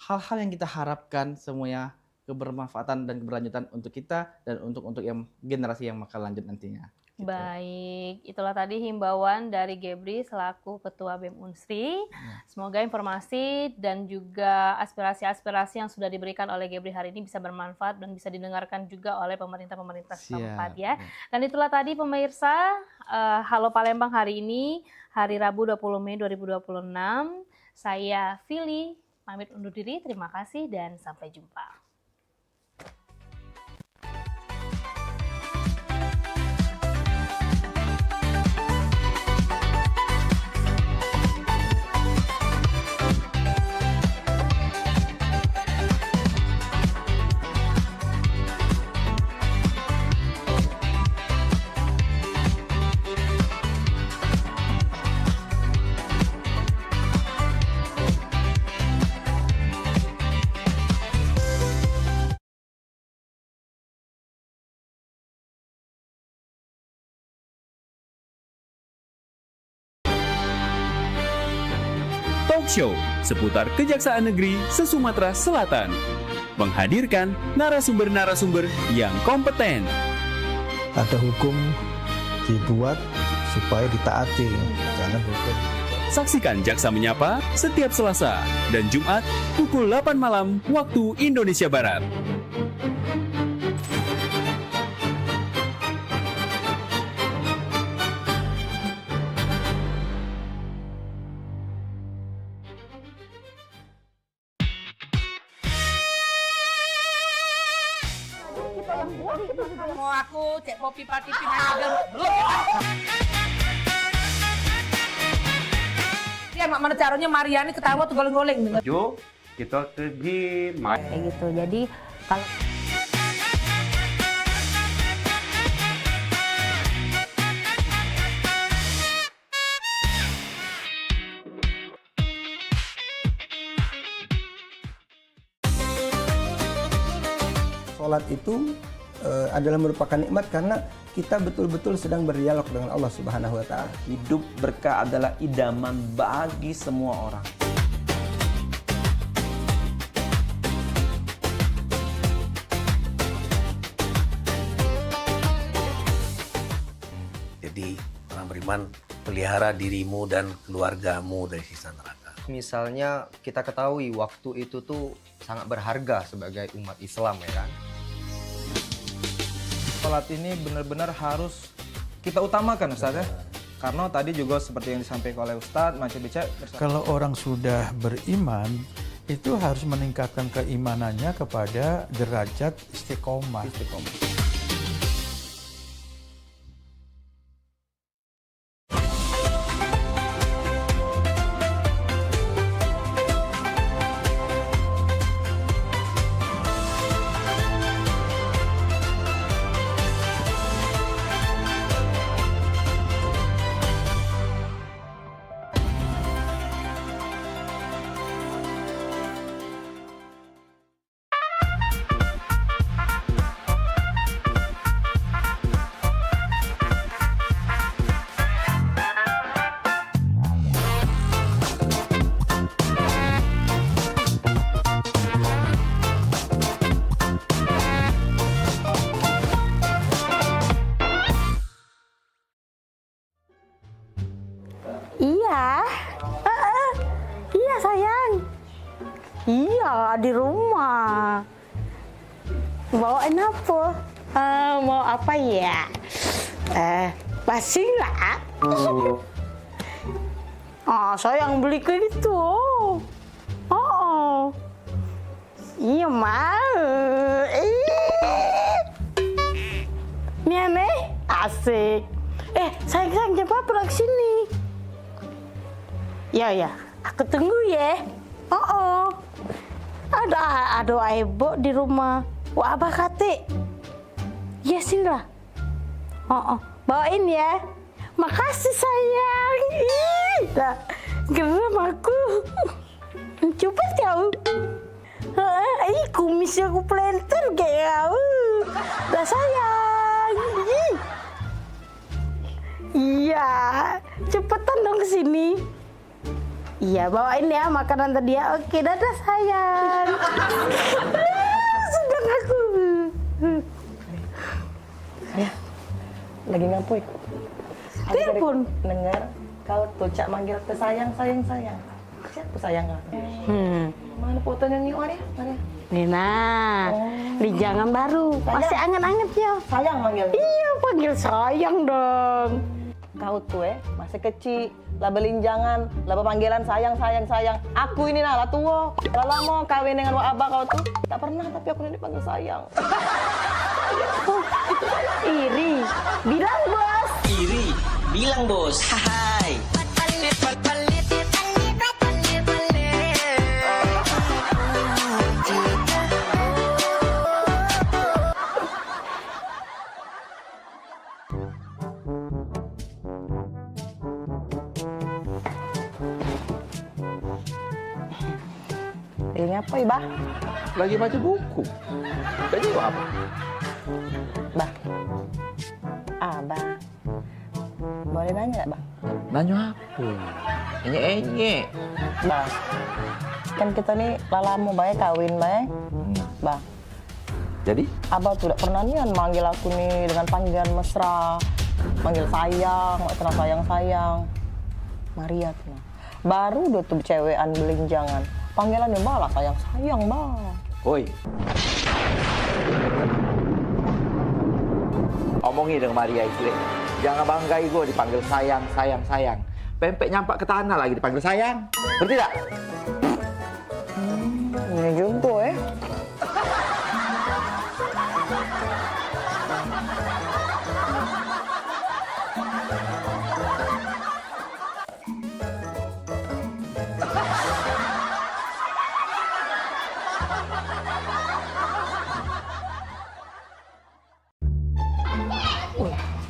hal-hal yang kita harapkan semuanya kebermanfaatan dan keberlanjutan untuk kita dan untuk yang generasi yang bakal lanjut nantinya. Gitu. Baik, itulah tadi himbauan dari Gebri selaku Ketua BEM Unsri. Semoga informasi dan juga aspirasi-aspirasi yang sudah diberikan oleh Gebri hari ini bisa bermanfaat dan bisa didengarkan juga oleh pemerintah-pemerintah setempat ya. Dan itulah tadi pemirsa, Halo Palembang hari ini, hari Rabu 20 Mei 2026. Saya Fili, pamit undur diri, terima kasih dan sampai jumpa. Talk Show seputar Kejaksaan Negeri se-Sumatera Selatan. Menghadirkan narasumber-narasumber yang kompeten. Ada hukum dibuat supaya ditaati, jangan hukum. Saksikan Jaksa Menyapa setiap Selasa dan Jumat pukul 8 malam waktu Indonesia Barat. Mau aku cek kopi pati pindah ya mak mana caranya Mariani ketawa tuh goleng-goleng. Jo, kita pergi main. Kayak gitu. Jadi kalau sholat itu adalah merupakan nikmat karena kita betul-betul sedang berdialog dengan Allah Subhanahu wa taala. Hidup berkah adalah idaman bagi semua orang. Jadi orang beriman, pelihara dirimu dan keluargamu dari siksa neraka. Misalnya kita ketahui waktu itu tuh sangat berharga sebagai umat Islam ya kan. Sholat ini benar-benar harus kita utamakan Ustaz ya. Karena tadi juga seperti yang disampaikan oleh Ustaz, Macam Bica. Kalau orang sudah beriman, itu harus meningkatkan keimanannya kepada derajat istiqomah. Iya, di rumah. Bawain apa? Mau apa ya? Pasing lah. Saya yang beli ke gitu. Oh. Iya, mau. Nih aneh, asik. Sayang, jangan apa ke sini. Ya, aku tunggu ya. Ada ibu di rumah. Wah, abah kate. Ya sini lah. Bawain ya. Makasih sayang. Lah, geram aku. Coba kau. Kumis aku planter kayak kau. Lah sayang. Iya, cepetan dong ke sini. Iya, bawain ya makanan tadi ya. Oke, dadah sayang. Sedang aku. Ya, lagi ngapain? Telepon. Dengar kau tuh cak manggil ke sayang. Siapa sayang kau? Mana fotonya nih, Maria? Nina, di jangan baru. Masih anget-angetnya. Sayang manggil. Iya, panggil sayang dong. Kau tuh masih kecil, lah belinjangan, lah panggilan sayang. Aku ini lah tua, lah lama kawin dengan wak abah kau tuh. Tak pernah tapi aku ini panggil sayang. Iri, bilang bos. Iri, bilang bos. Hai. Ngapa ya, Bah? Lagi baca buku. Jadi apa? Bah. Bah. Boleh nanya nggak, Bang? Nanya apa? Enye. Bah. Kan kita nih lama bae kawin bae. Bah. Jadi? Abah tuh udah pernah nih manggil aku nih dengan panggilan mesra. Manggil sayang, sayang. Maria tuh. Baru udah tuh cewekan belinjangan. Panggilannya malah sayang, Bang. Oi. Omongi dengan Maria itu. Jangan banggai gue dipanggil sayang. Pempek nyampak ke tanah lagi dipanggil sayang. Ngerti tak? Ini juga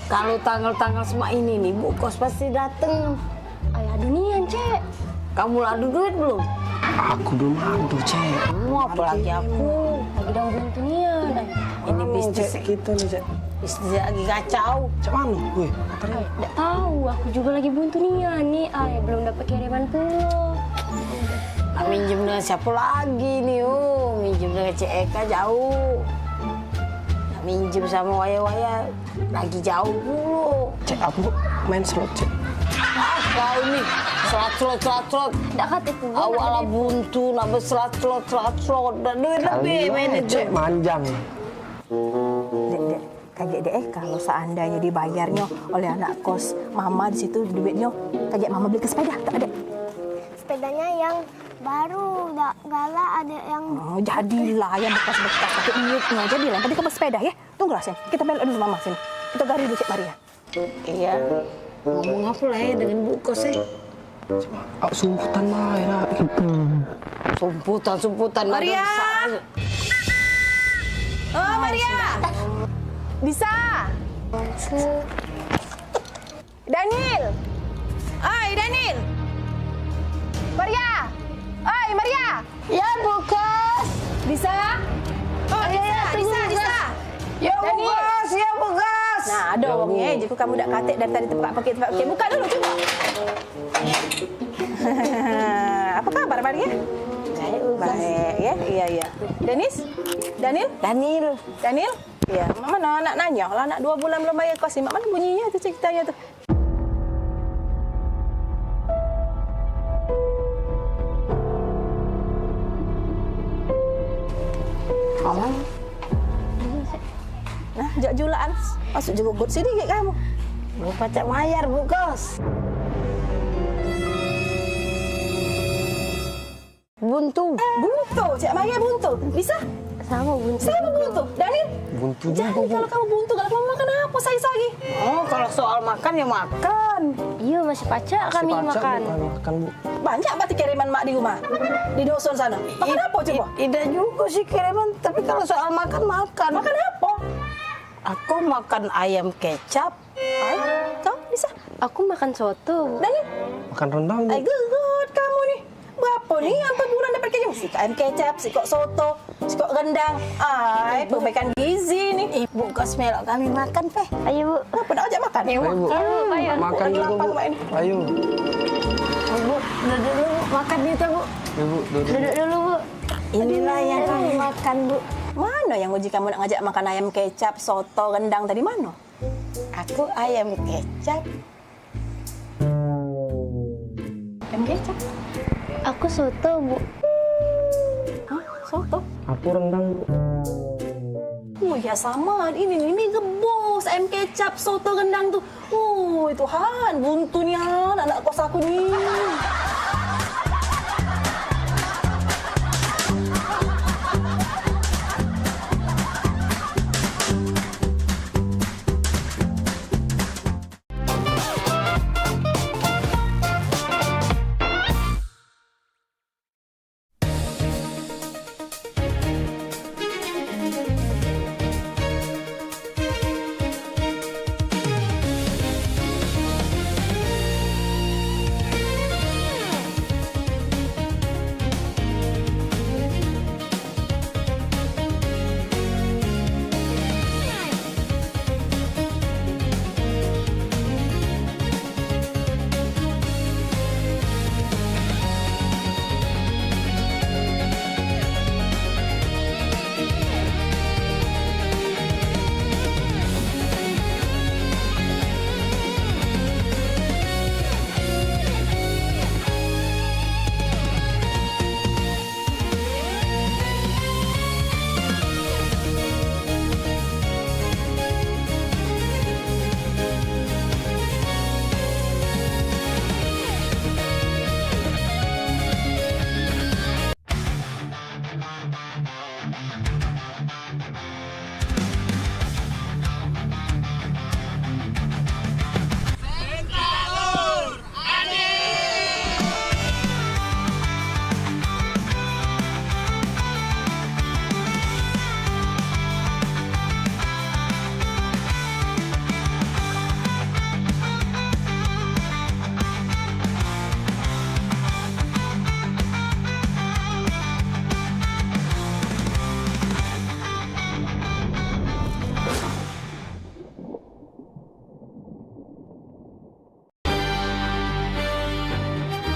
Kalau tanggal-tanggal semua ini nih, Bu Kos pasti dateng. Ayah dunian, Cek. Kamu adu duit belum? Aku belum adu, Cek. Apalagi aku. Lagi dalam bulan dunian. Ini bisnis kita nih, Cek. Bisnis lagi kacau. Cek mana? Wih, Nggak tahu, aku juga lagi buntu nian nih. Belum dapat kiriman pulsa. Minjem dengan siapa lagi nih? Minjem dengan Cek Eka jauh. Minjem sama waya-waya lagi jauh dulu. Cek, aku main slot, Cek. Kau nih, slot. Nggak katipu. Awalnya buntu, nambah slot. Dan duit lebih main itu. Cek, manjang. Dek, kaget deh kalau seandainya dibayarnya oleh anak kos mama di situ duitnya, kaget mama beli ke sepeda, tak ada. Sepedanya yang baru, galak ada yang... Oh, jadilah yang bekas-bekas pakai duitnya, jadilah. Tadi kamu sepeda ya, tunggulah Sen, kita belok dulu mama sini. Kita gari dulu Cik Maria. Iya, ngomong apa lah ya dengan Bu Kos ya? Sumputan lah. Sumputan. Maria! Oh, Maria! Bisa? Daniel! Daniel! Maria! Maria! Ya, Bu Kos! Bisa? Oh, bisa. Ya, Bu Kos! Nah, ada uangnya. Jika kamu tak katik dari tadi tempat pakai. Buka dulu, coba. Apa kabar, Maria? Baik, ya? Iya. Daniel? Iya. Mana anak nanya? Kalau anak 2 bulan belum bayar kos, mana bunyinya tu ceritanya tu? Nah, jak julaan. Masuk juga gut sini kayak kamu. Bu pacak mayar, Bu Kos. Buntu. Buntu, Cik Maya buntu. Bisa? Sama buntu. Sama buntu. Danin? Buntu Jadi kalau kamu buntu, kalau kamu makan apa saya lagi? Oh, kalau soal makan ya makan. Iya, masih pacak kami makan. Makan, Bu. Banyak berarti kiriman mak di rumah. Di dusun sana. Makan apa coba? Tidak juga sih kiriman, tapi kalau soal makan. Makan apa? Aku makan ayam kecap. Kau bisa? Aku makan soto. Danin? Makan rendang, Bu. Ay, gegot kamu nih. Berapa nih sampai bulan dapat kerja? Si ayam kecap, si kok soto, si kok rendang. Ay, perbaikan gizi nih. Ibu Kos melok kami makan, Peh. Ayo, Bu. Kenapa nak ajak makan? Ayo, Bu. Ayo. Makan juga, Bu. Ayo. Bu, duduk dulu, Bu. Makan itu, Bu. Ibu, Duduk dulu, Bu. Inilah yang kami makan, Bu. Mana yang uji kamu nak ngajak makan ayam kecap, soto, rendang tadi mana? Aku ayam kecap. Ayam kecap? Aku soto, Bu. Hah? Soto? Aku rendang, Bu. Oh ya sama, ini gebos ayam kecap, soto, rendang tuh. Oh Tuhan, buntunya anak kos aku nih.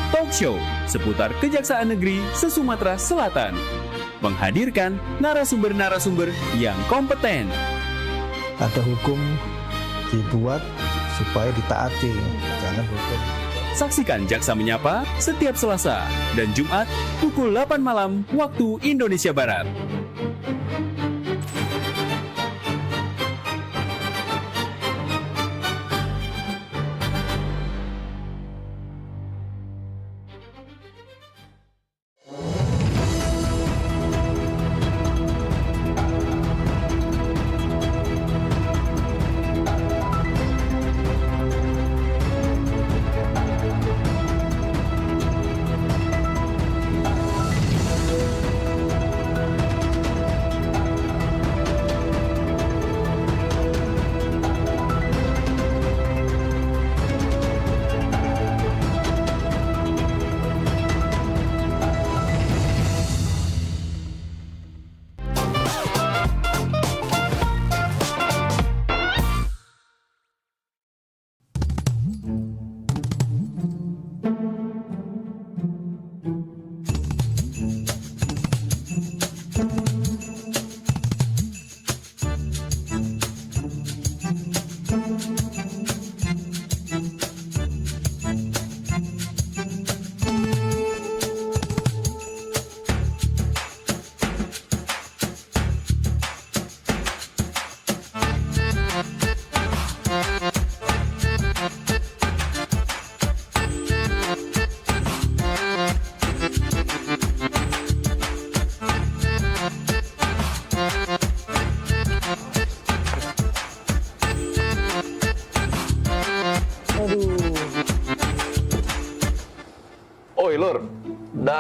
Talk Show seputar Kejaksaan Negeri se-Sumatera Selatan. Menghadirkan narasumber-narasumber yang kompeten. Ada hukum dibuat supaya ditaati, jangan hukum. Saksikan Jaksa Menyapa setiap Selasa dan Jumat pukul 8 malam waktu Indonesia Barat.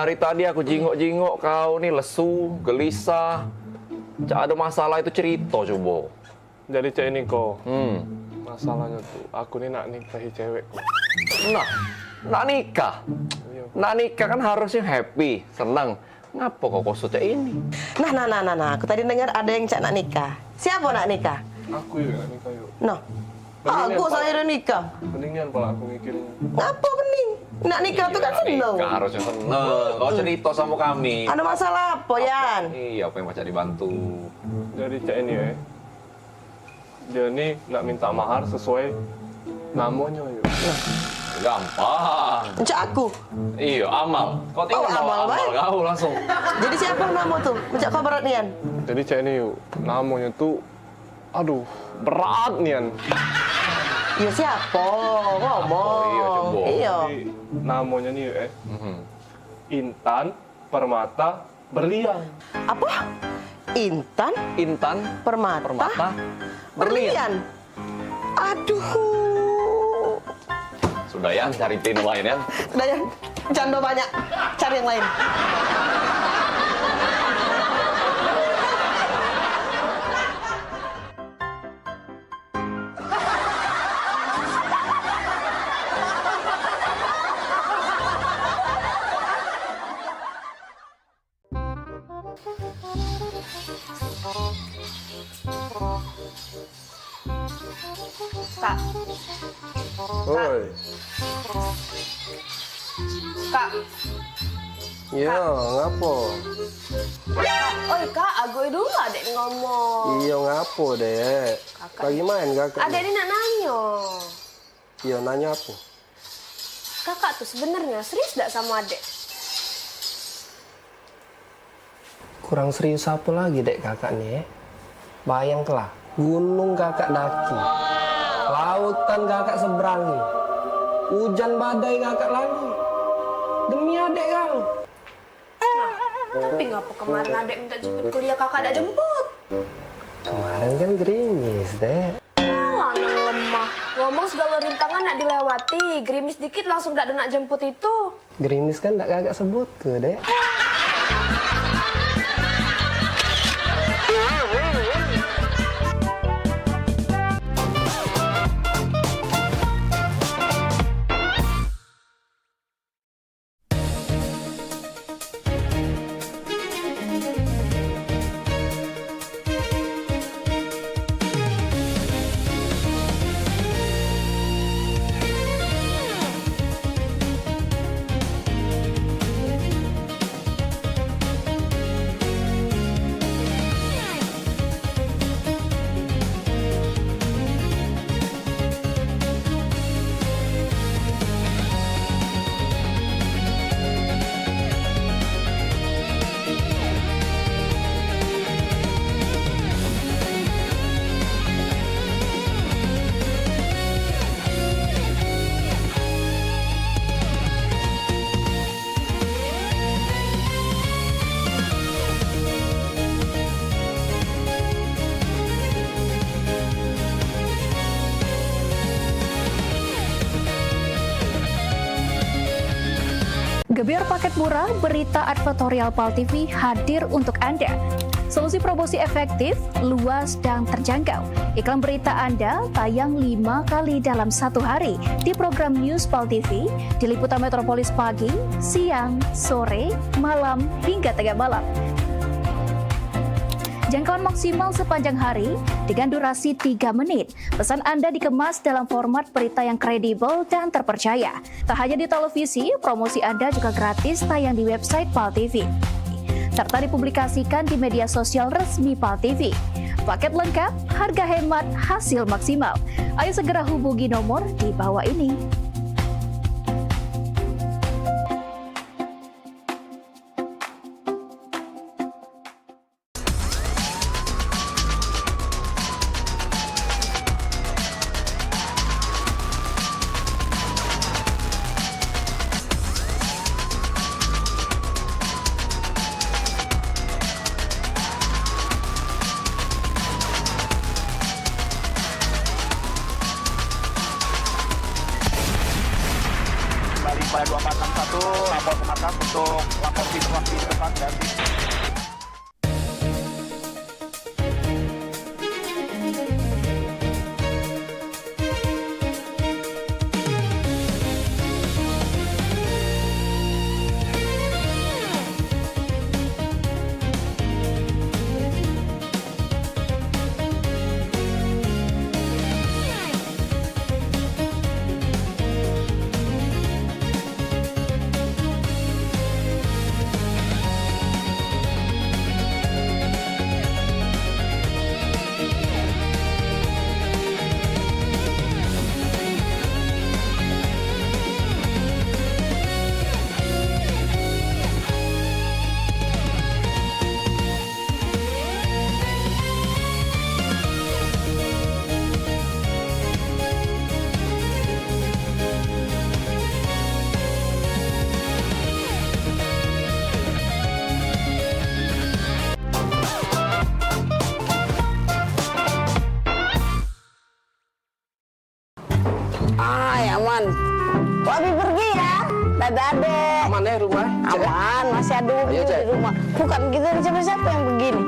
Dari tadi aku jingok-jingok kau nih lesu, gelisah. Cak ada masalah itu cerita coba. Jadi cek ini kok. Masalahnya tuh, aku nih nak nikahi cewek kok. Nah, nak nikah. Nak nikah kan harusnya happy, senang. Ngapa kok cek ini? Nah, aku tadi dengar ada yang cak nak nikah. Siapa nak nikah? Aku yuk nak nikah yuk. Nah, aku saya udah nikah. Mendingan pala aku mikirin. Ngapa bening? Nak nikah tuh kan seneng. Nikah harusnya seneng. Kau cerita sama kami. Ada masalah apa, Yan? Iya, apa yang macam dibantu. Jadi cek ini ya. Dia nih nak minta mahar sesuai namanya yuk. Gampang. Cak aku? Iya, Amal. Kau tinggal Amal, Amal kau langsung. Jadi siapa nama tuh? Cak kau berat Nian? Jadi cek ini yuk. Namanya tuh, aduh, berat Nian. Iya siapa? Ngomong. Iya, coba. Iya. Jadi, namanya nih Intan Permata Berlian. Apa? Intan Permata Berlian. Aduh. Sudah Yan, cari tim lain Yan. Udah ya, janda banyak. Cari yang lain. Kak. Oi. Kak. Iya, ngapo? Oi kak, aku dulu adek ngomong. Iya, ngapo, Dek? Lagi main kakak? Adek ini nak nanya. Iya, nanya apa? Kakak tuh sebenarnya serius gak sama adek? Kurang serius apa lagi, Dek, kakak nih? Bayangkanlah, gunung kakak daki. Lautan kakak seberangi. Hujan badai kakak lagi. Demi adek kau. Tapi ngapa kemarin adek minta jemput kuliah kakak ada jemput? Kemarin kan gerimis, Dek. Alah, nang lemah. Ngomong segala rintangan nak dilewati. Gerimis dikit langsung gak ada nak jemput itu. Gerimis kan tak kakak sebut ke, Dek. Gebyar paket murah, berita advertorial PAL TV hadir untuk Anda. Solusi promosi efektif, luas, dan terjangkau. Iklan berita Anda tayang 5 kali dalam 1 hari di program News PAL TV, di liputan Metropolis pagi, siang, sore, malam, hingga tengah malam. Jangkauan maksimal sepanjang hari dengan durasi 3 menit. Pesan Anda dikemas dalam format berita yang kredibel dan terpercaya. Tak hanya di televisi, promosi Anda juga gratis tayang di website PAL TV. Serta dipublikasikan di media sosial resmi PAL TV. Paket lengkap, harga hemat, hasil maksimal. Ayo segera hubungi nomor di bawah ini. Abi pergi ya. Dadah adek. Aman ya rumah? Aman, masih ada mobil Ayo, Cek. di rumah. Bukan kita siapa-siapa yang begini.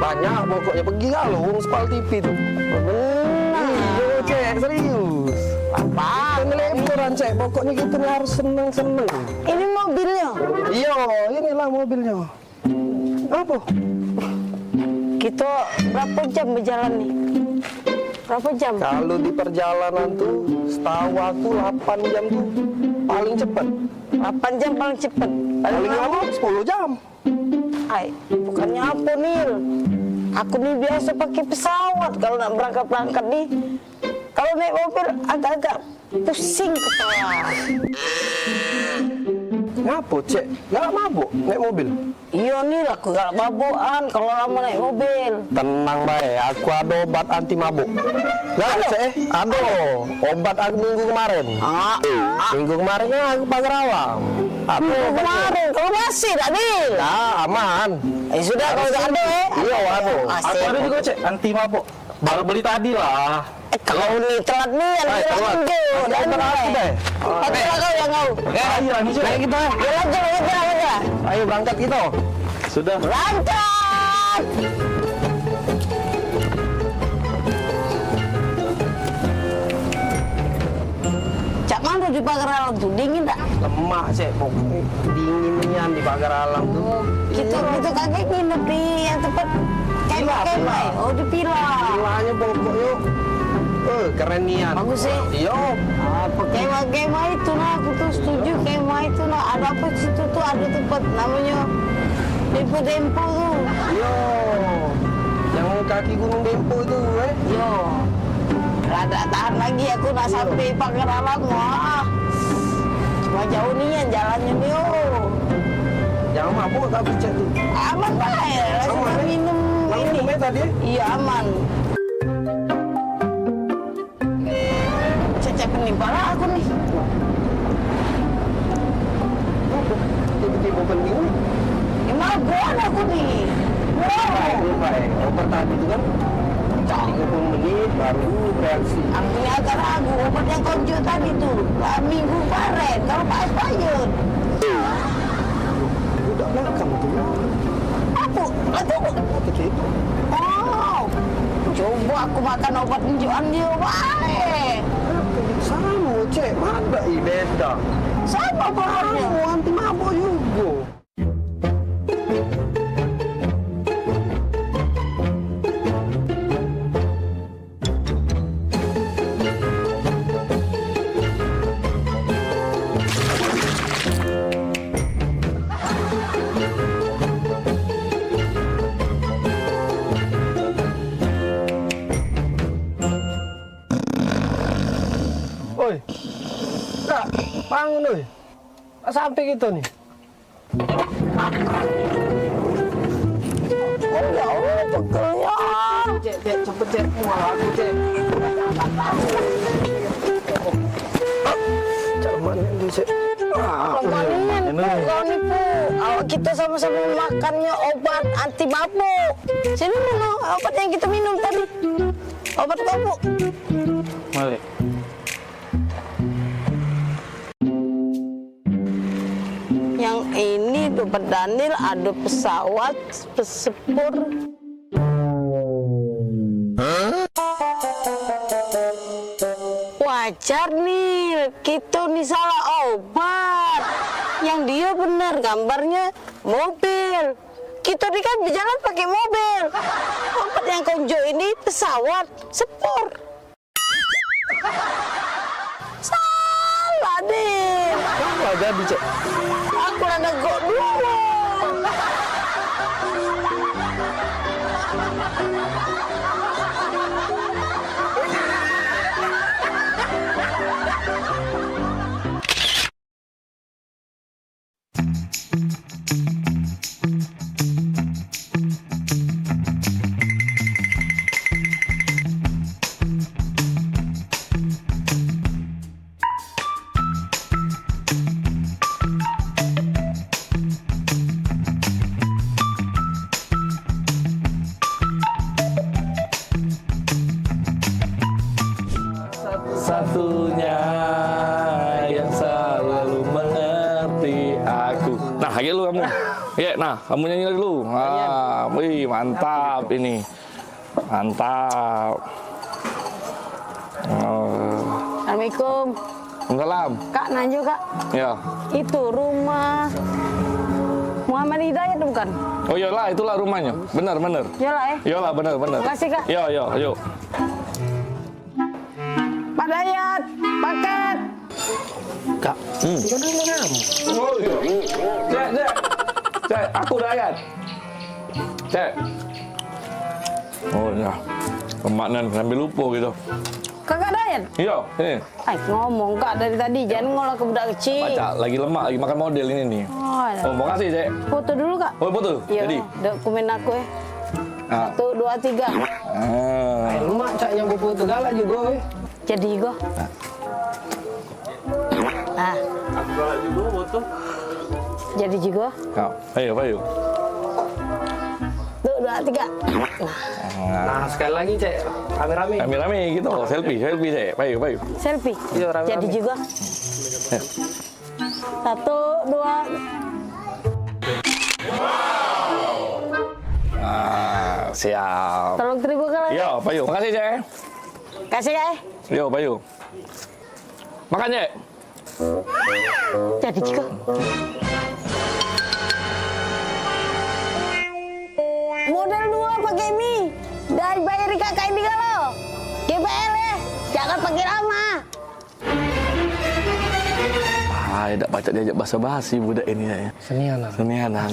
Banyak pokoknya pergi kalau urus Pal TV tuh. Benar. Iya, Cek, serius. Apa? Teleponan, Cek. Pokoknya kita nih harus seneng-seneng. Ini mobilnya. Iya, inilah mobilnya. Apa? Kita berapa jam berjalan nih? Berapa jam? Kalau di perjalanan tuh, setahu aku 8 jam tuh paling cepet. 8 jam paling cepet. Paling lama 10 jam. Ay, bukannya apa Nil? Aku nih biasa pakai pesawat kalau nak berangkat nih. Kalau naik mobil agak-agak pusing kepala. Ngapa, Cek? Gak mabuk naik mobil? Iya Nil, aku gak mabukan kalau lama naik mobil. Tenang baik, aku ada obat anti mabuk. Gak ada, Cek? Ada. Obat aku minggu kemarin. Minggu kemarin kan aku pagar awam. Minggu kemarin, kalau masih tak Nil? Ya, aman. Sudah kalau gak ada Iya, ada. Asik. Aku ada juga, Cek, anti mabuk. Baru beli tadi lah. Kalau nih telat nih, yang bilang deh. Dan berarti deh. Oke lah kau yang kau. Ayo, lanjut. Ayo kita. Ya lanjut. Ayo berangkat kita. Sudah. Berangkat. Cak mana di pagar alam tuh? Dingin tak? Lemak, Cek. Pokoknya dinginnya di pagar alam tuh. Kita kakek nginep di yang tempat kemah. Oh di Pila. Pilanya pokoknya keren nian. Bagus sih. Iya. Apa kemah itu nah, aku tuh setuju kemah itu nah. Ada apa di situ tuh ada tempat namanya Dempo tuh. Iya. Yang kaki Gunung Dempo itu, Iya. Rada tahan lagi aku nak sampai pagar alam wah. Cuma jauh nih yang jalannya nih Jangan mabuk tapi Cek tuh. Aman baik. Langsung minum ini. Tadi? Iya aman. Cecep penimpala aku nih. Tiba-tiba penting. Maguan aku nih. Baik. Obat tadi itu kan 30 menit baru reaksi. Aku ini agak ragu obat yang konjo tadi tuh. Minggu kemarin kalau Pak Payun. Udah belakang tuh. Aku. Itu. Oh. Coba aku makan obat tunjukan dia baik. Sama, Cek. Mana beda. Sama obatnya. Anti mabuk juga. Oi, Kak, bangun oi. Sampai kita nih. Oh ya Allah, pegelnya. Cek, cepet Cek. Wah, aku Cek. Cek mana itu Cek? Kau nipu. Awak kita sama-sama makannya obat anti mabuk. Sini mana obat yang kita minum tadi? Obat mabuk. Malik. Yang ini dompet Daniel ada pesawat pesepur. Wajar nih, kita nih salah obat. Yang dia benar gambarnya mobil. Kita nih kan berjalan pakai mobil. Obat yang konjo ini pesawat sepur. Salah deh. Salah jadi Cek. Aku rada gok dulu. Ya, nah, kamu nyanyi dulu. Wih, mantap ini. Mantap. Assalamualaikum. Waalaikumsalam. Kak, Nanjo Kak. Ya. Itu rumah Muhammad Hidayat bukan? Oh iyalah, itulah rumahnya. Benar. Iyalah Iyalah, benar. Makasih Kak. Yo. Pak Dayat, paket. Kak. Oh iya. Cek, aku Dayat. Cek. Oh ya. Kemaknan sambil lupa gitu. Kakak Dayat? Iya, ini. Ngomong Kak dari tadi, jangan ngolah ke budak kecil. Baca, lagi lemak, lagi makan model ini nih. Oh, makasih, Cek. Foto dulu Kak. Oh, foto? Iya, Jadi? dokumen aku ya. 1, 2, 3. Lemak Cak yang foto galak juga. Jadi go. Aku galak juga foto. Jadi juga. Ayo. 1, 2, 3. Nah, sekali lagi Cek, rame-rame. Rame-rame gitu, selfie, Cek. Ayo. Selfie. Iya, rame-rame. Jadi juga. 1, 2. Siap. Tolong terima kasih. Yo, Bayu. Makasih, Cek. Kasih Kak. Yo, Bayu. Makan, Cek. Jadi juga. Modal 2 pakai mie. Dan bayar kakak ini kalau. GPL ya. Jangan pakai lama. Tidak baca diajak basa-basi budak ini ya. Senianan.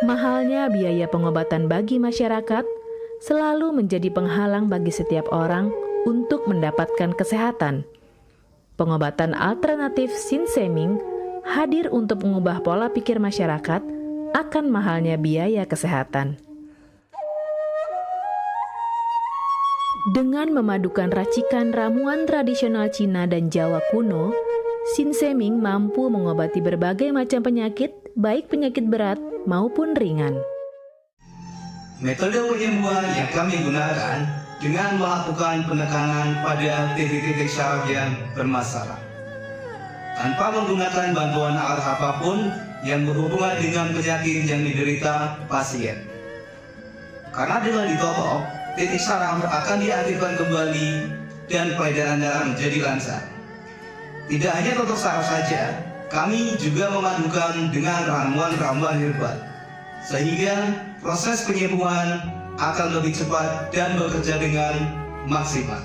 Mahalnya biaya pengobatan bagi masyarakat selalu menjadi penghalang bagi setiap orang untuk mendapatkan kesehatan. Pengobatan alternatif Sinseming hadir untuk mengubah pola pikir masyarakat akan mahalnya biaya kesehatan. Dengan memadukan racikan ramuan tradisional Cina dan Jawa kuno, Sinseming mampu mengobati berbagai macam penyakit, baik penyakit berat maupun ringan. Metode penyembuhan yang kami gunakan dengan melakukan penekanan pada titik-titik syaraf yang bermasalah. Tanpa menggunakan bantuan alat apapun yang berhubungan dengan penyakit yang diderita pasien. Karena dengan ditotok, titik syaraf akan diaktifkan kembali dan peredaran darah menjadi lancar. Tidak hanya totok syaraf saja, kami juga memadukan dengan ramuan-ramuan herbal, sehingga proses penyembuhan akan lebih cepat dan bekerja dengan maksimal.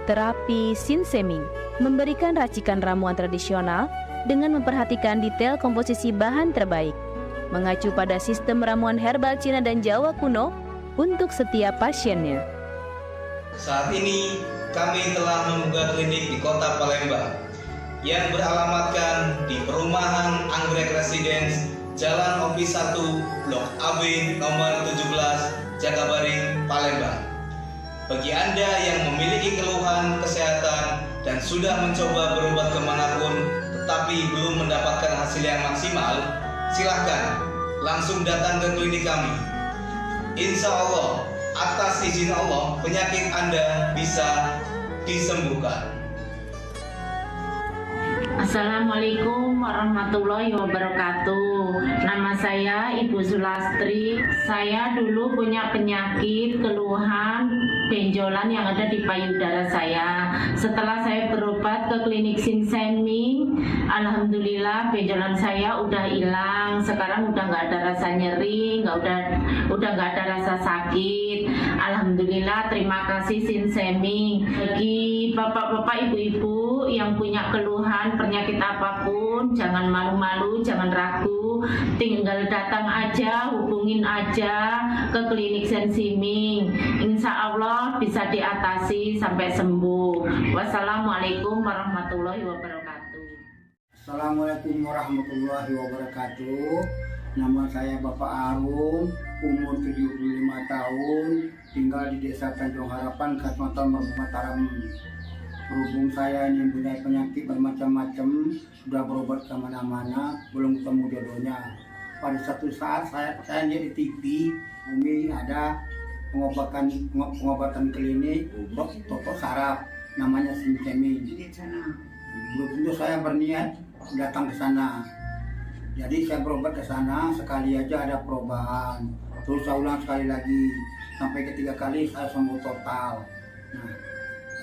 Terapi Sinseming memberikan racikan ramuan tradisional dengan memperhatikan detail komposisi bahan terbaik, mengacu pada sistem ramuan herbal Cina dan Jawa kuno untuk setiap pasiennya. Saat ini kami telah membuka klinik di Kota Palembang yang beralamatkan di Perumahan Anggrek Residence, Jalan Opi 1, Blok AB nomor 17, Jakabaring, Palembang. Bagi Anda yang memiliki keluhan kesehatan dan sudah mencoba berobat kemanapun tetapi belum mendapatkan hasil yang maksimal, silahkan langsung datang ke klinik kami. Insya Allah, atas izin Allah, penyakit Anda bisa disembuhkan. Assalamualaikum warahmatullahi wabarakatuh. Nama saya Ibu Sulastri. Saya dulu punya penyakit keluhan benjolan yang ada di payudara saya. Setelah saya berobat ke klinik Sinseming, alhamdulillah benjolan saya udah hilang. Sekarang udah nggak ada rasa nyeri, udah nggak ada rasa sakit. Alhamdulillah, terima kasih Sinseming. Bagi bapak-bapak, ibu-ibu yang punya keluhan penyakit apapun, jangan malu-malu, jangan ragu. tinggal datang aja, hubungin aja ke klinik Sensiming. Insya Allah bisa diatasi sampai sembuh. Wassalamualaikum warahmatullahi wabarakatuh. Assalamualaikum warahmatullahi wabarakatuh. Nama saya Bapak Arum, umur 75 tahun, tinggal di Desa Tanjung Harapan, Kecamatan Mataram. Berhubung saya ini punya penyakit bermacam-macam, sudah berobat kemana-mana, belum ketemu jodohnya. Pada satu saat saya lihat di TV, Umi ada pengobatan klinik totok saraf, namanya Sinsemi. Belum tentu saya berniat datang ke sana. Jadi saya berobat ke sana, sekali aja ada perubahan. Terus saya ulang sekali lagi, sampai ketiga kali saya sembuh total. Nah,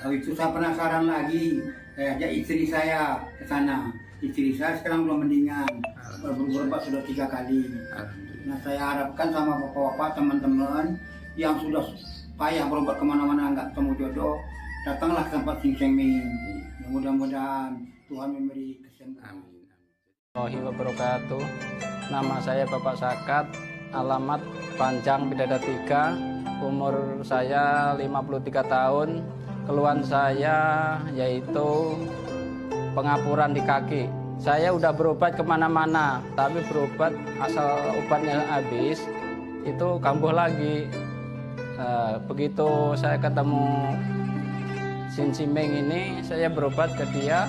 lalu itu saya penasaran lagi, saya ajak istri saya ke sana. Istri saya sekarang belum mendingan, berobat sudah 3 kali. Nah, saya harapkan sama bapak-bapak, teman-teman yang sudah payah berobat kemana-mana nggak ketemu jodoh, datanglah ke tempat Sinsemi. Mudah-mudahan Tuhan memberi kesembuhan. Warahmatullahi wabarakatuh. Nama saya Bapak Sakat, alamat Panjang Bidada 3, umur saya 53 tahun. Keluhan saya yaitu pengapuran di kaki. Saya udah berobat kemana-mana, tapi berobat asal obatnya habis, itu kambuh lagi. Begitu saya ketemu Sinsimeng ini, saya berobat ke dia.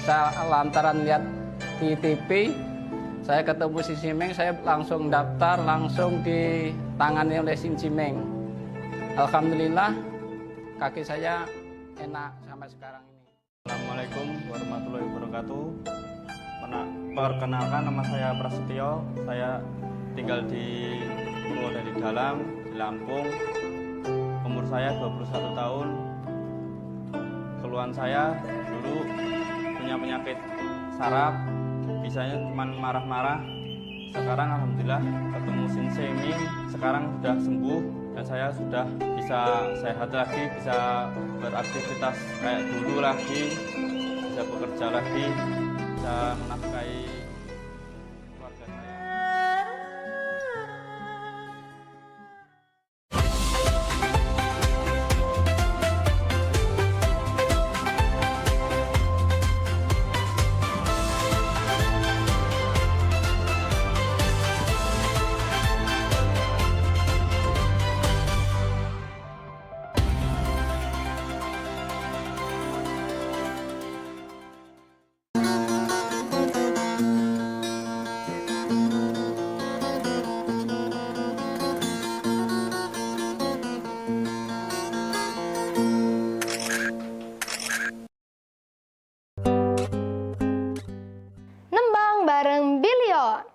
Saya lantaran lihat di TV, saya ketemu Sinsimeng, saya langsung daftar, langsung ditangani oleh Sinsimeng. Alhamdulillah, kaki saya enak sampai sekarang ini. Assalamualaikum warahmatullahi wabarakatuh. Perkenalkan, nama saya Prasetyo, saya tinggal di Purwodadi Dalam, di Lampung. Umur saya 21 tahun. Keluhan saya dulu punya penyakit saraf, bisanya cuma marah-marah. Sekarang alhamdulillah ketemu Sinsemi, sekarang sudah sembuh dan saya sudah bisa sehat lagi, bisa beraktivitas kayak dulu lagi, bisa bekerja lagi, bisa menafkahi keluarga saya. Nembang bareng Billion.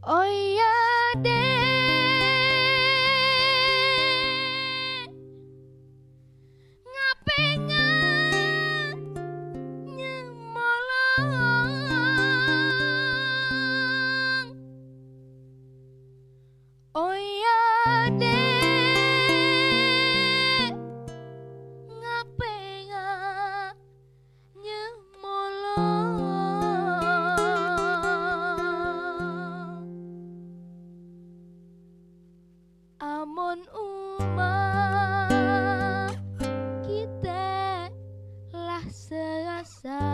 Oh iya deh, ngapengan nyemolong. Oh iya deh, ngapengan nyemolong. Amun umat kita lah serasa,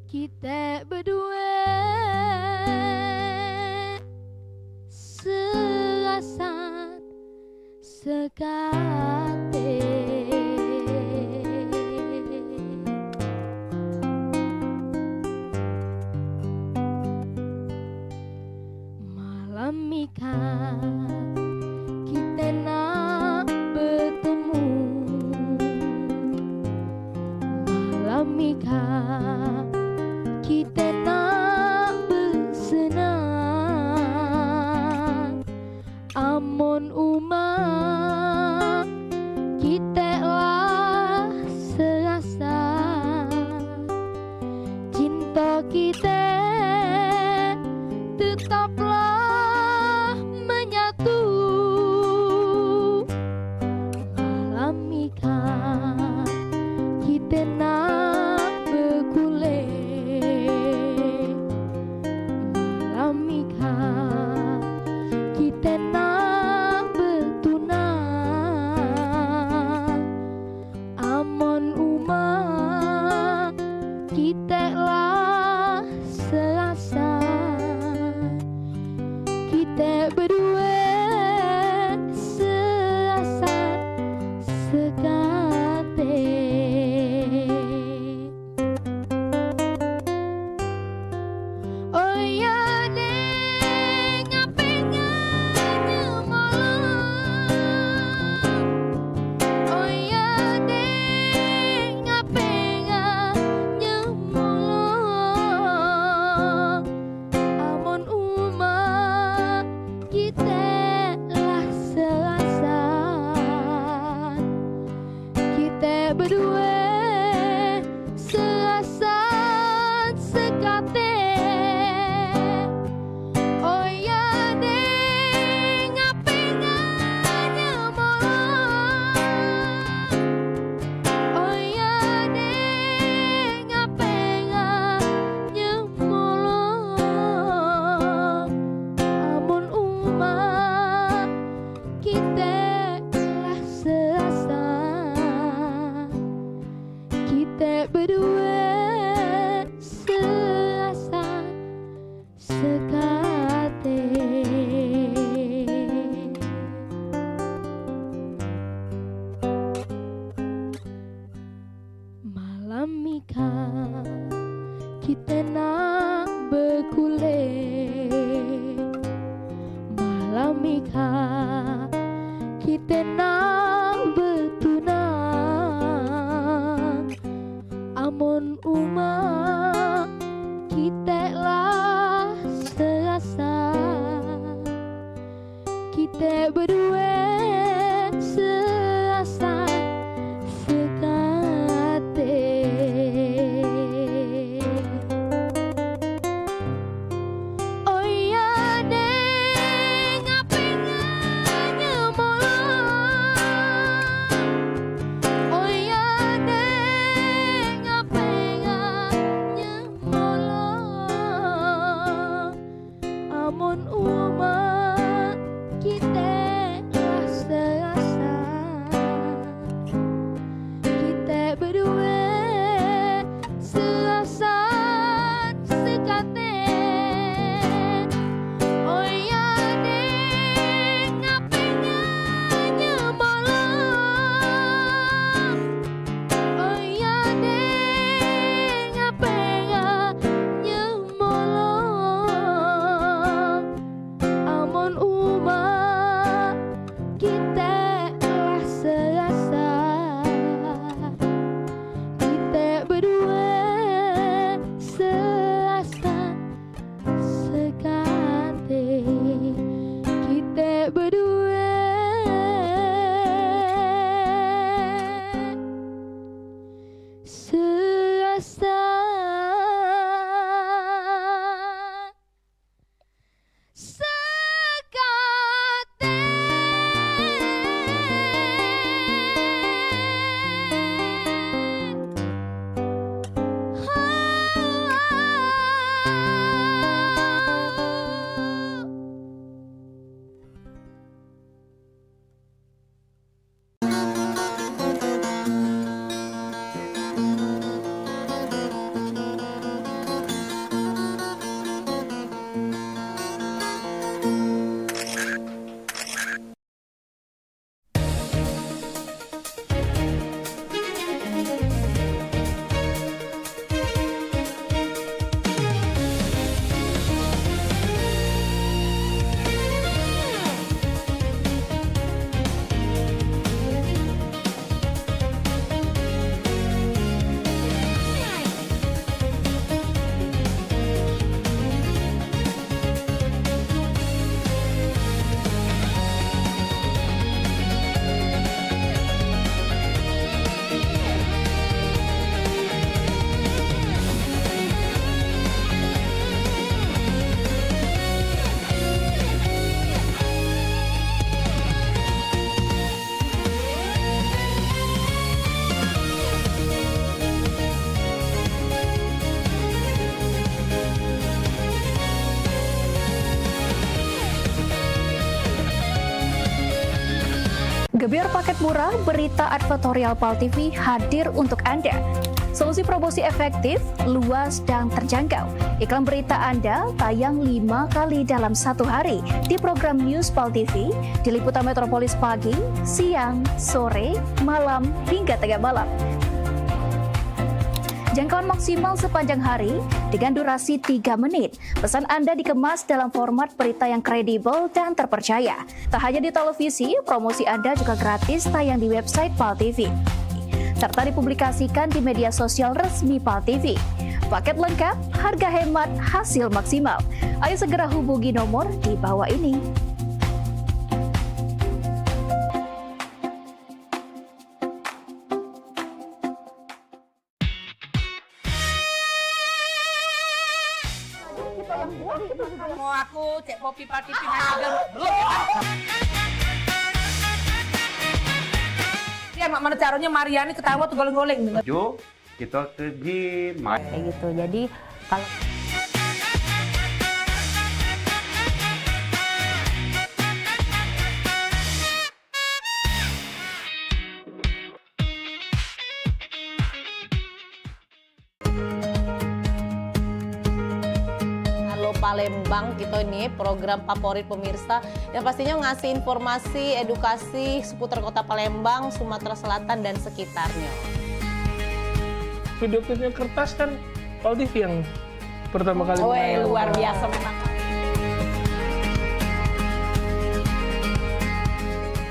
kita berdua serasa sekate. Malam mika kita nak bertemu, malam mika kita nak bersenang. Amun umat kita lah serasa, cinta kita kita berdua serasa sekate. Oh ya deh ngapengannya malam. Oh ya deh ngapengannya malam. Amun umat kita lah selasa, kita berdua selasa sekate. Oh ya deh ngapengannya malam. Oh ya deh ngapengannya malam. Amun umat kita lah selasa, kita berdua selasa sekate. Malam mika kita nak berkule. Malam mika kita nak bertunang. Amun umat kita lah selasa, kita berdua selasa sekate. Oh ya deh ngapengannya malam. Oh ya deh ngapengannya malam. Amun umat kita lah selasa, kita berdua selasa sekate. Oh ya deh ngapengannya malam. Oh ya deh ngapengannya malam. Amun umat kita lah selasa, kita berdua selasa sekate. Kita berdua selasa sekate. Gebyar paket murah berita advertorial PAL TV hadir untuk Anda. Solusi promosi efektif, luas, dan terjangkau. Iklan berita Anda tayang 5 kali dalam 1 hari di program News Pal TV, di liputan Metropolis pagi, siang, sore, malam, hingga tengah malam. Jangkauan maksimal sepanjang hari dengan durasi 3 menit. Pesan Anda dikemas dalam format berita yang kredibel dan terpercaya. Tak hanya di televisi, promosi Anda juga gratis tayang di website Pal TV, serta dipublikasikan di media sosial resmi Pal TV. Paket lengkap, harga hemat, hasil maksimal. Ayo segera hubungi nomor di bawah ini. Mau aku cek kopi pati pindah belum. Dia mak mana caranya Mariani ketawa tuh goleng-goleng. Jo, kita pergi main. Kayak gitu. Jadi kalau Palembang gitu ini program favorit pemirsa yang pastinya ngasih informasi, edukasi seputar kota Palembang, Sumatera Selatan dan sekitarnya. Video klipnya kertas kan Pal TV yang pertama kali. Woi, luar biasa memang.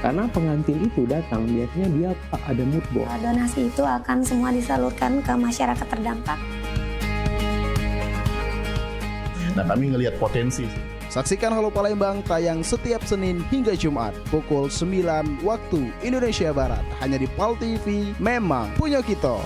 Karena pengantin itu datang biasanya dia ada mood board. Donasi itu akan semua disalurkan ke masyarakat terdampak. Nah, kami ngelihat potensi. Saksikan Halo Palembang tayang setiap Senin hingga Jumat pukul 9 waktu Indonesia Barat hanya di Pal TV. Memang punya kita.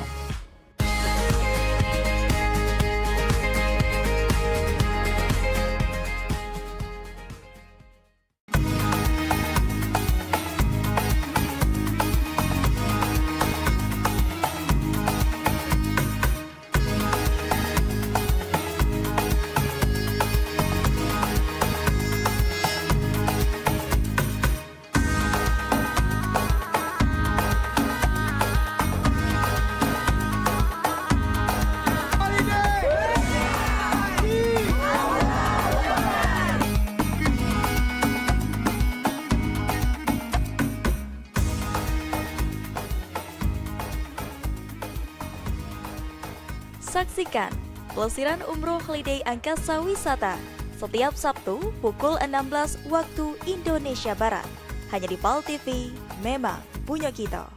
Saksikan pelesiran umroh holiday Angkasa Wisata setiap Sabtu pukul 16 waktu Indonesia Barat. Hanya di Pal TV, memang punya kita.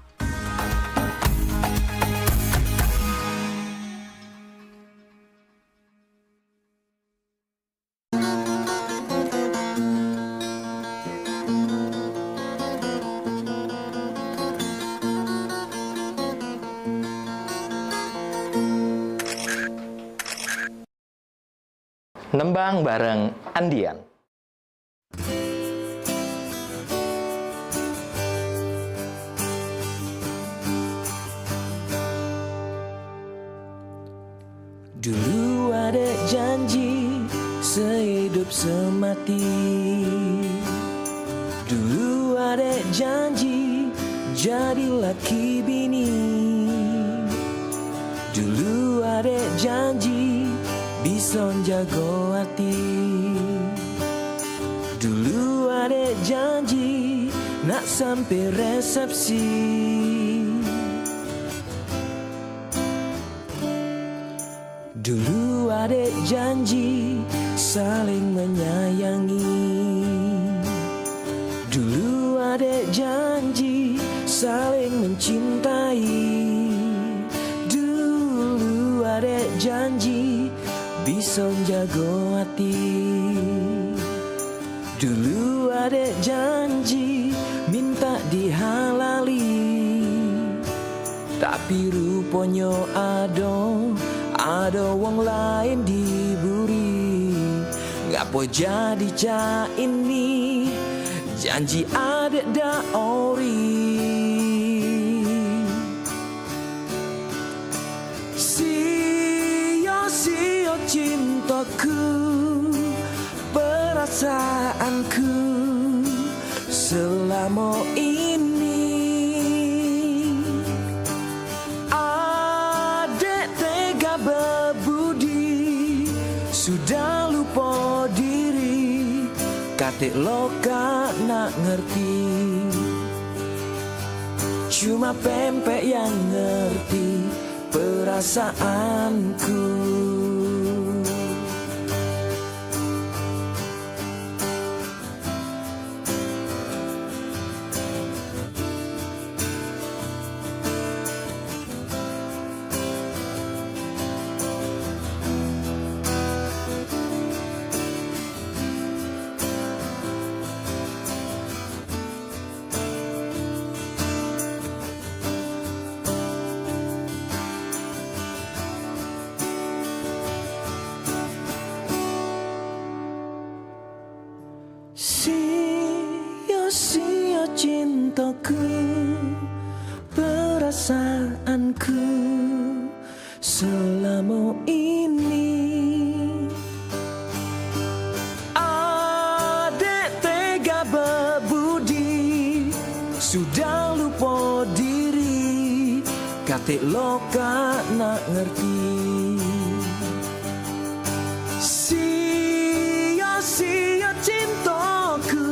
Nembang bareng Andian. Dulu ada janji sehidup semati. Dulu ada janji jadi laki bini. Dulu ada janji bisa jago hati. Dulu ada janji nak sampai resepsi. Dulu ada janji saling menyayangi. Dulu ada janji saling mencintai. Dulu ada janji bisa jago hati. Dulu ada janji minta dihalali. Tapi rupanya ada wong lain diburi. Ngapo jadi cak ini janji ada dak ori. Sia-sia cintaku, perasaanku selama ini. Ada katik loka nak ngerti. Cuma pempek yang ngerti perasaanku. Sia-sia cintaku, perasaanku selama ini. Adek tega berbudi, sudah lupa diri, katik loka nak ngerti. Sia-sia cintaku,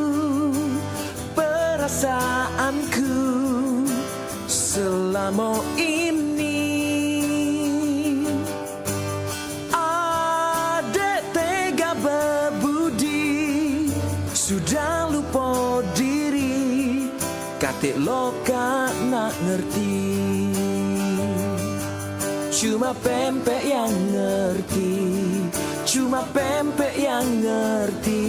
perasaanku selama ini. Adek tega berbudi, sudah lupa diri, katik loka nak ngerti. Cuma pempek yang ngerti, cuma pempek yang ngerti,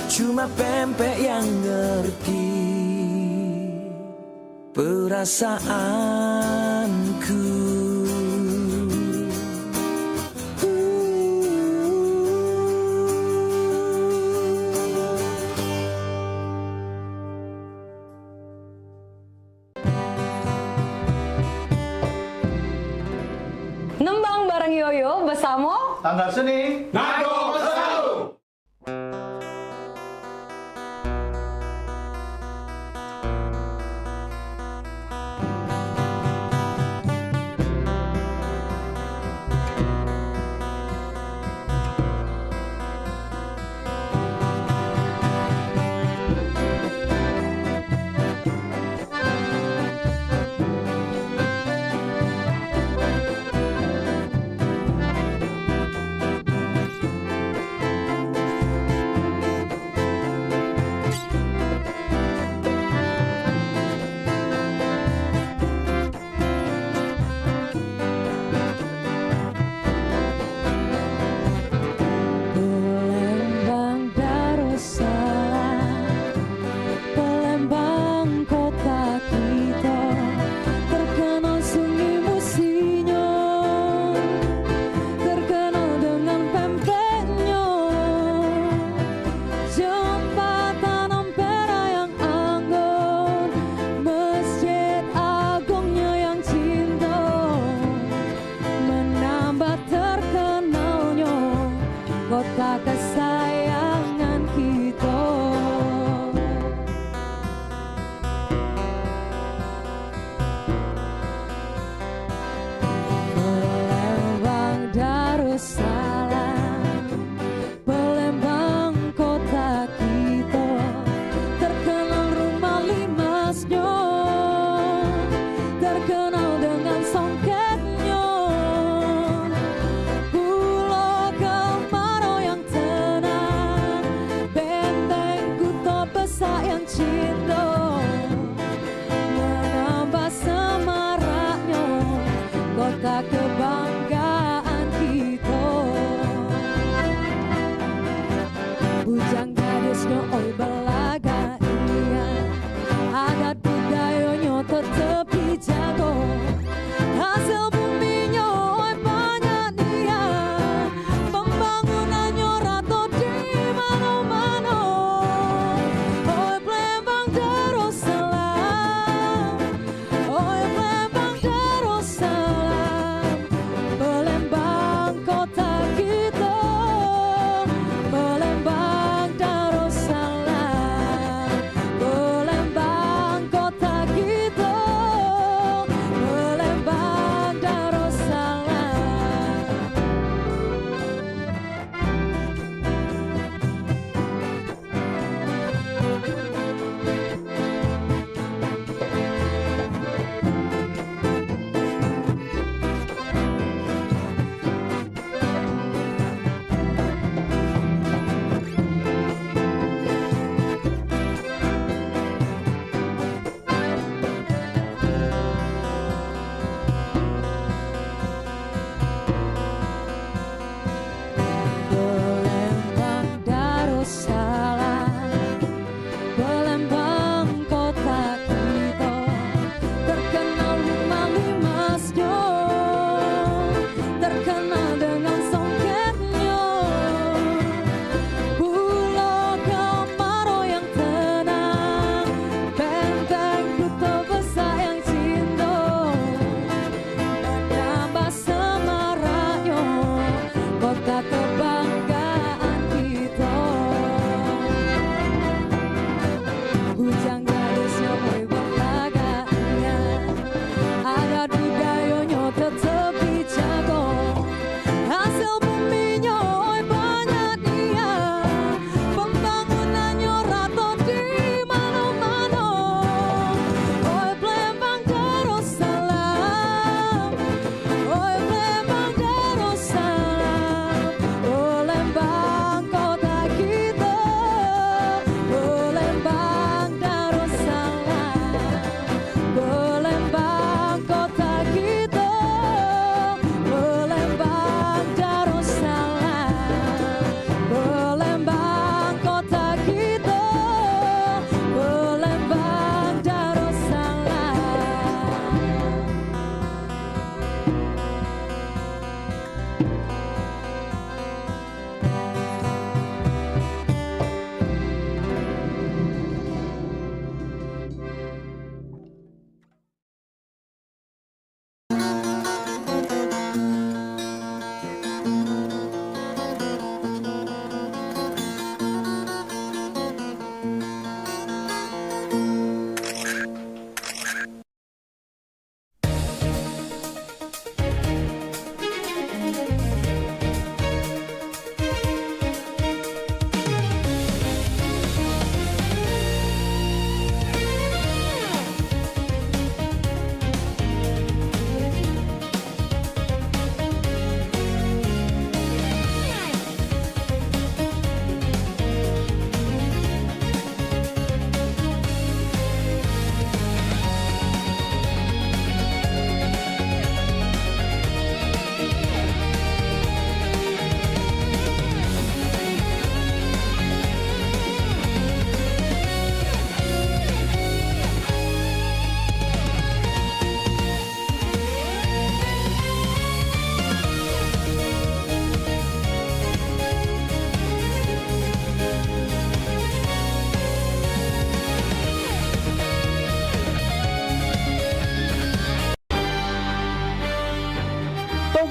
cuma pempek yang ngerti perasaanku. Nembang bareng Yoyo bersama Tanggal Seni Nado Selalu.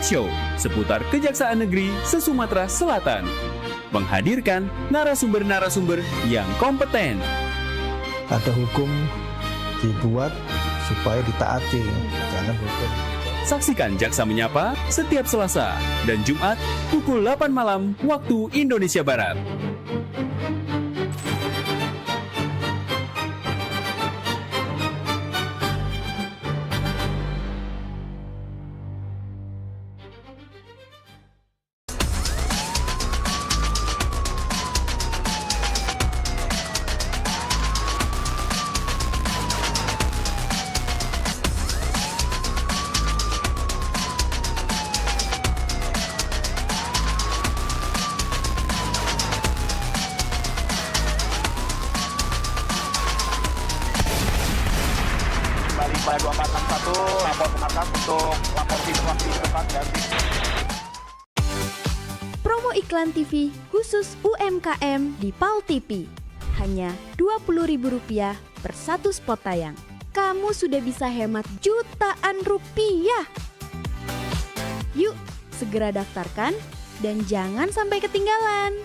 Show seputar Kejaksaan Negeri se-Sumatera Selatan. Menghadirkan narasumber-narasumber yang kompeten. Ada hukum dibuat supaya ditaati, jangan hukum. Saksikan Jaksa Menyapa setiap Selasa dan Jumat pukul 8 malam waktu Indonesia Barat. Pada 2461 lapor ke markas untuk lapor situasi depan dan Promo iklan TV khusus UMKM di PAL TV. Hanya Rp20.000 per satu spot tayang. Kamu sudah bisa hemat jutaan rupiah. Yuk, segera daftarkan dan jangan sampai ketinggalan.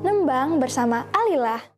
Nembang bersama Alilah.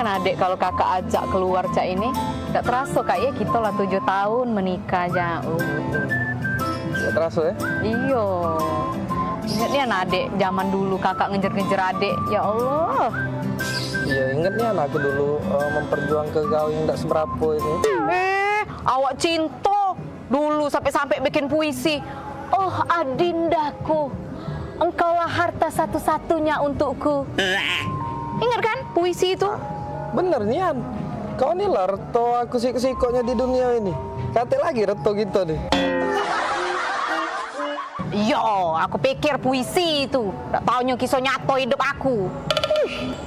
nian adek kalau kakak ajak keluar cak ini. Tidak terasa kak ya kita lah 7 tahun menikah jauh. Tidak terasa ya? Iyo. Ingat nian adek zaman dulu kakak ngejar-ngejar adek. Ya Allah. Iya ingat nian aku dulu memperjuang ke kau yang tidak seberapa ini. Awak cinta dulu sampai-sampai bikin puisi. Oh adindaku, engkaulah harta satu-satunya untukku. Ingat kan puisi itu? Bener nian. Kau nih lah reto aku siko-sikonya di dunia ini. Kate lagi reto gitu nih. Yo, aku pikir puisi itu. Nggak taunya kisah nyato hidup aku.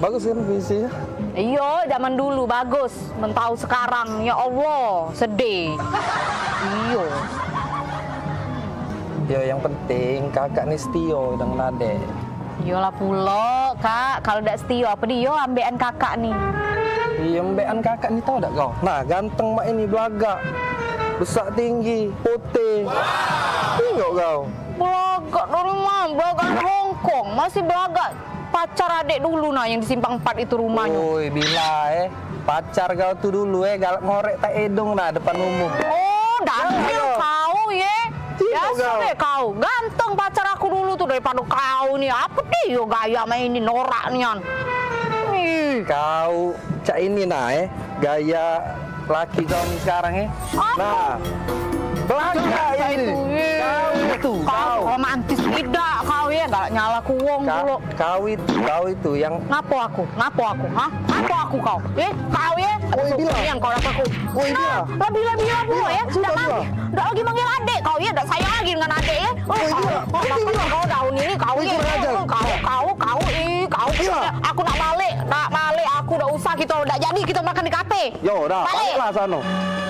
Bagus kan puisinya? Iya, zaman dulu bagus. Mentau sekarang, ya Allah, sedih. Iya. Ya yang penting kakak nih setio dengan adek. Iyalah pulo, kak. Kalau tidak setio apa dia ambekan kakak nih. Iya ambekan kakak nih tau tak kau? Nah ganteng mak ini belaga. Besar tinggi, putih. Tengok kau. Belaga dari mana? Belaga Hongkong. Masih belaga. Pacar adek dulu nah yang di Simpang 4 itu rumahnya. Woi bila pacar kau tuh dulu galak ngorek tak edong nah depan umum. Oh dangil kau ya. Biasa deh kau. Ganteng pacar aku dulu tuh daripada kau nih. Apa dia gaya main ini norak nian. Kau cak ini nah gaya laki kau nih sekarang Nah belaga ini. Kau romantis tidak kau ya, gak nyala kuwong dulu. Kau itu yang ngapo aku, hah? Ngapo aku kau? Kau ya? Yang kau dapat aku. Bila pula ya, ndak lagi manggil adek kau ya, ndak sayang lagi dengan adek ya. Kau daun ini kau ya, kau. Aku nak balik, aku udah usah kita udah jadi kita makan di kafe. Yo, dah, baliklah sono.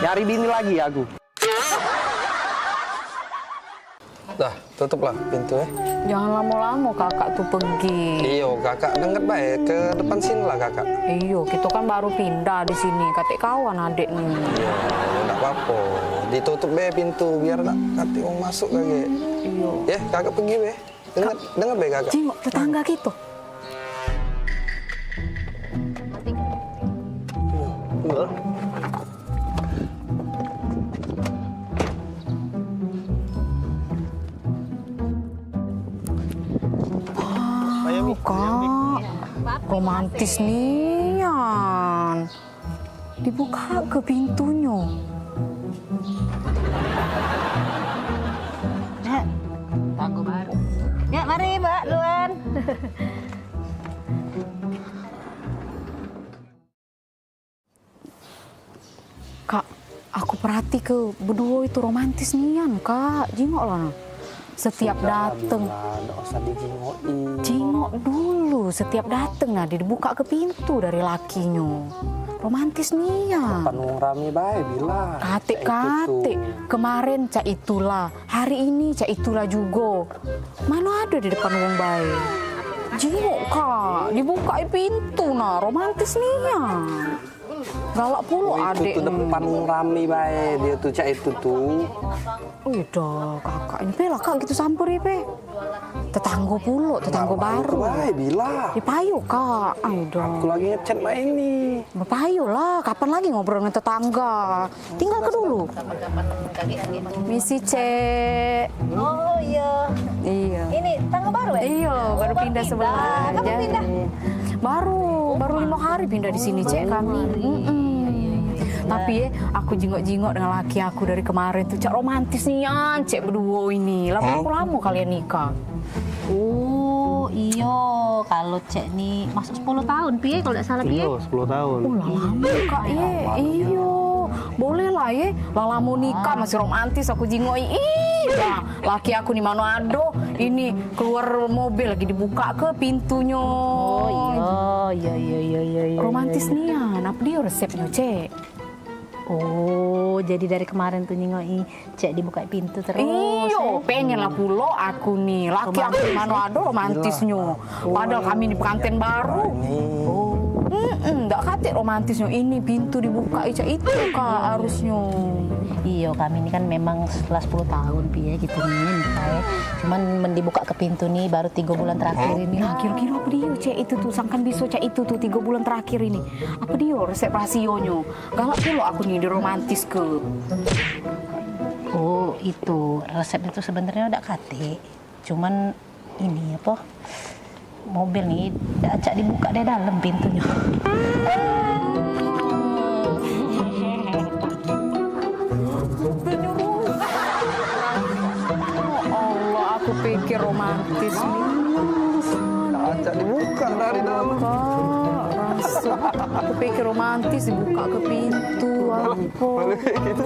Nyari bini lagi aku. Dah, tutuplah pintu Jangan lama-lama kakak tuh pergi. Iyo, kakak dengar baik ke depan sini lah kakak. Iyo, kita kan baru pindah di sini. Katik kawan adek nih. Iya, enggak apa-apa. Ditutup be pintu biar nak katik mau masuk kage. Iyo. Ya, kakak pergi be. Dengar be kakak. Jengok tetangga gitu. Kak, romantis nian. Dibuka ke pintunya. Tanggo baru. Ya, mari Mbak, duluan. Kak, aku perhati ke berdua itu romantis nian, Kak. Jengok lah. Setiap dateng, jengok dulu. Setiap dateng nah dibuka ke pintu dari lakinya. Romantis nih ya. Depan rame baik bila. Kate. Kemarin cak itulah, hari ini cak itulah juga. Mana ada di depan wong baik. Jengok kak, dibuka pintu nah romantis nih ya. Galak pula adek. Itu depan rame baik dia tuh cak itu tuh. Udah kakak ini pe lah kak gitu samper ya pe. Tetangga pula, tetangga baru. Baik bila. Ya payu kak. Udah. Aku lagi ngechat mbak ini. Payu lah, kapan lagi ngobrol dengan tetangga. Tinggal ke dulu. Misi Cek. Oh iya. Iya. Ini tangga baru ya? Iya, baru pindah sebelah. Kamu pindah? Baru 5 hari pindah di sini Cek kami. Tapi aku jengok-jengok dengan laki aku dari kemarin tuh Cek romantis nian Cek berdua ini. Lama kalian nikah. Oh iyo, kalau Cek nih masuk 10 tahun piye kalau tidak salah piye? Iya 10 tahun. Lama kak iyo. Boleh lah lama nikah masih romantis aku jengok. Nah, laki aku di Manado ini keluar mobil lagi dibuka ke pintunya. Oh iya. Romantis nian, apa dia resepnya Cek? Oh, jadi dari kemarin tuh nyingoi Cek dibuka pintu terus. Iyo, pengen lah pulo aku nih. Laki aku di Manado romantisnya. Padahal kami di pengantin baru. Nggak kate romantisnya ini pintu dibuka cak itu kak harusnya. Iya, kami ini kan memang setelah 10 tahun piye gitu nih. Cuman dibuka ke pintu nih baru 3 bulan terakhir ini. Nah, kira-kira apa dia cek itu tuh sangkan bisa cek itu tuh 3 bulan terakhir ini. Apa dia resep rasionya? Galak pula aku nih di romantis ke. Oh, itu resep itu sebenarnya udah kate. Cuman ini apa? Mobil nih acak dibuka dari dalam pintunya. Allah, aku pikir romantis nih. Acak dibuka dari dalam. Aku pikir romantis dibuka ke pintu. Apa? Gitu.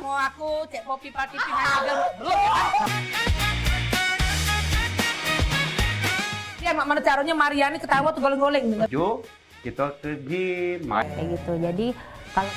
Mau aku cek kopi pati pindah belum. Dia mak mana caranya Mariani ketawa tuh goleng-goleng. Yuk, kita pergi main. Kayak gitu. Jadi kalau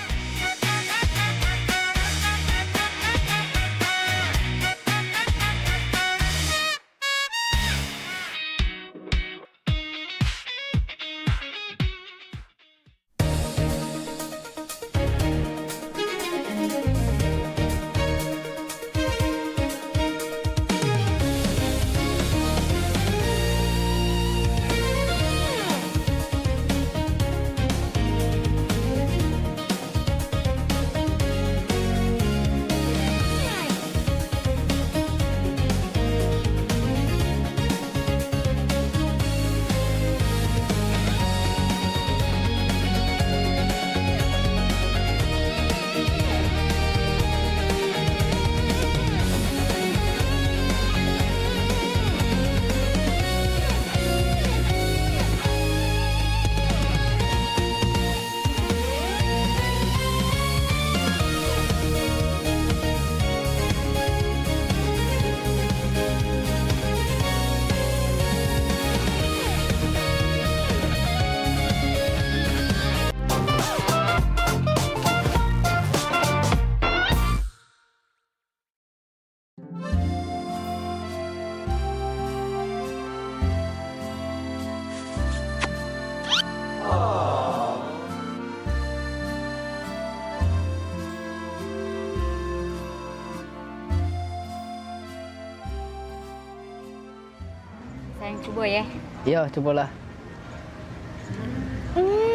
sayang coba ya. Iya, cobalah.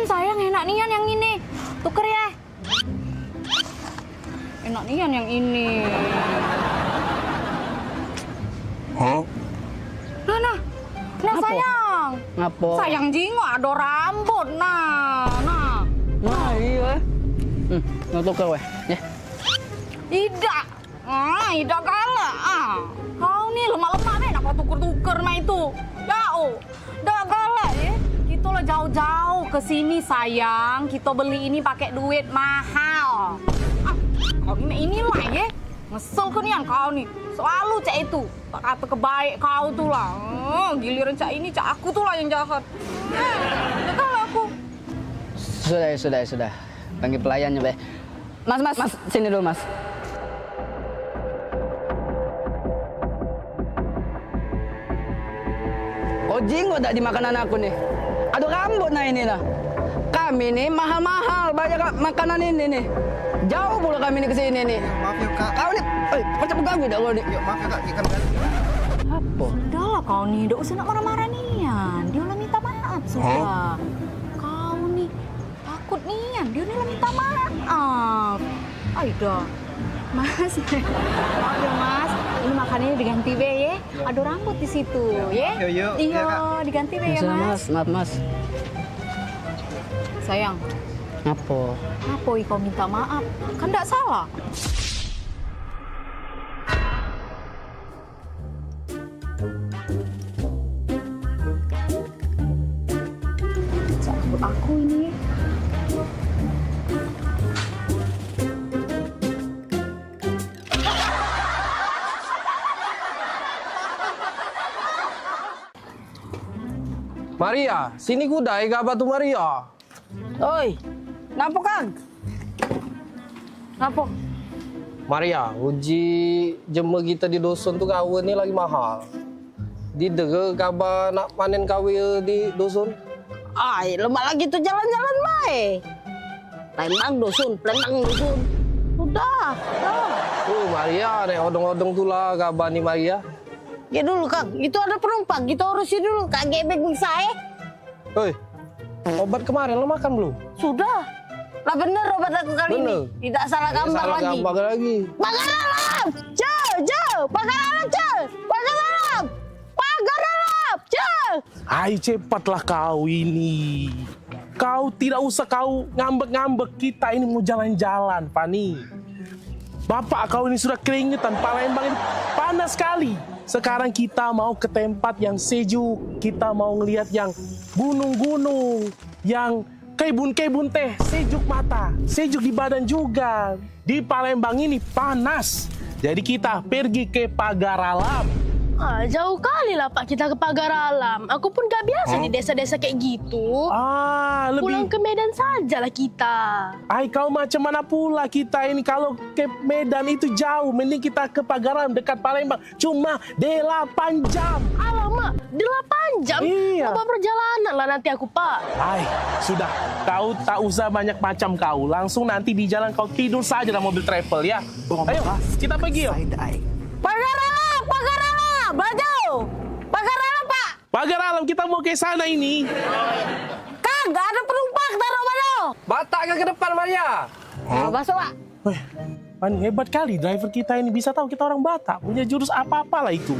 Sayang enak nian yang ini. Tuker ya. Enak nian yang ini. Hah? Nah, Ngapo? sayang. Ngapo? Sayang jingo ada rambut, nah. Iya. Nggak tuker weh, ya. Ida. Ida galak. Kau nih lemak-lemak nih, nak kau tuker-tuker mah itu. Dah galak ya. Kita lah jauh-jauh ke sini sayang. Kita beli ini pakai duit mahal. Kau ini lah ya. Ngesel ke nian kau nih. Selalu cak itu. Tak kata kebaik kau tuh lah. Giliran cak ini, cak aku tuh lah yang jahat. Ya galak aku. Sudah. Panggil pelayannya, Be. Mas, sini dulu, Mas. Kau jinggo tak di makanan aku nih? Aduh rambut nah ini nah. Kami nih mahal-mahal banyak makanan ini nih. Jauh pula kami nih ke sini nih. Maaf ya kak. Kau nih, macam pengganggu dah kau nih. Yuk maaf ya kak, ikan balik. Apa? Udahlah kau nih, udah usah nak marah-marah nian. Dia udah minta maaf sudah. Kau nih takut nian, dia udah minta maaf. Aida, Mas, maaf ya Mas. Ini makanannya diganti be ya. Ada rambut di situ ya. Yuk. Iya, diganti be ya Mas. Maaf Mas. Sayang, Apa? apa kau minta maaf? Kan tidak salah. Sakut aku ini. Maria, sini gudai gak batu Maria. Oi, napa Kang? Napa? Maria, uji jemur kita di dusun tuh kawin ini lagi mahal. Didege kabar nak panen kawin di dusun? Ay, lemak lagi tuh jalan-jalan baik. Lembang dusun. Udah. Maria, nek odong-odong tuh lah kabar nih Maria. Ya dulu Kang, itu ada penumpang, kita urusin dulu. Kak gebek saya. Hei, obat kemarin lo makan belum? Sudah. Lah bener obat aku kali ini. Tidak salah gambar lagi. Pagar alam! Pagar alam, Pagar alam! Pagar alam! Ay, cepatlah kau ini. Kau tidak usah kau ngambek-ngambek, kita ini mau jalan-jalan, Fani. Bapak kau ini sudah keringetan, Palembang ini panas sekali. Sekarang kita mau ke tempat yang sejuk, kita mau ngelihat yang gunung-gunung, yang kebun-kebun teh, sejuk mata, sejuk di badan juga. Di Palembang ini panas, jadi kita pergi ke Pagar Alam. Ah, jauh kali lah Pak kita ke Pagar Alam. Aku pun gak biasa di desa-desa kayak gitu. Pulang ke Medan sajalah kita. Ay, kau macam mana pula kita ini kalau ke Medan itu jauh. Mending kita ke Pagar Alam dekat Palembang. Cuma 8 jam. Alamak, 8 jam? Iya. Apa perjalanan lah nanti aku Pak. Ay, sudah. Kau tak usah banyak macam kau. Langsung nanti di jalan kau tidur saja dalam mobil travel ya. Ayo, kita pergi yuk. Pagar alam, Pagar alam! Baju! Pagar alam, Pak! Pagar Alam, kita mau ke sana ini. Kang, gak ada penumpang, taruh mana? Batak ke depan, Maria. Masuk, Pak. Pan, hebat kali driver kita ini, bisa tahu kita orang Batak. Punya jurus apa-apalah itu.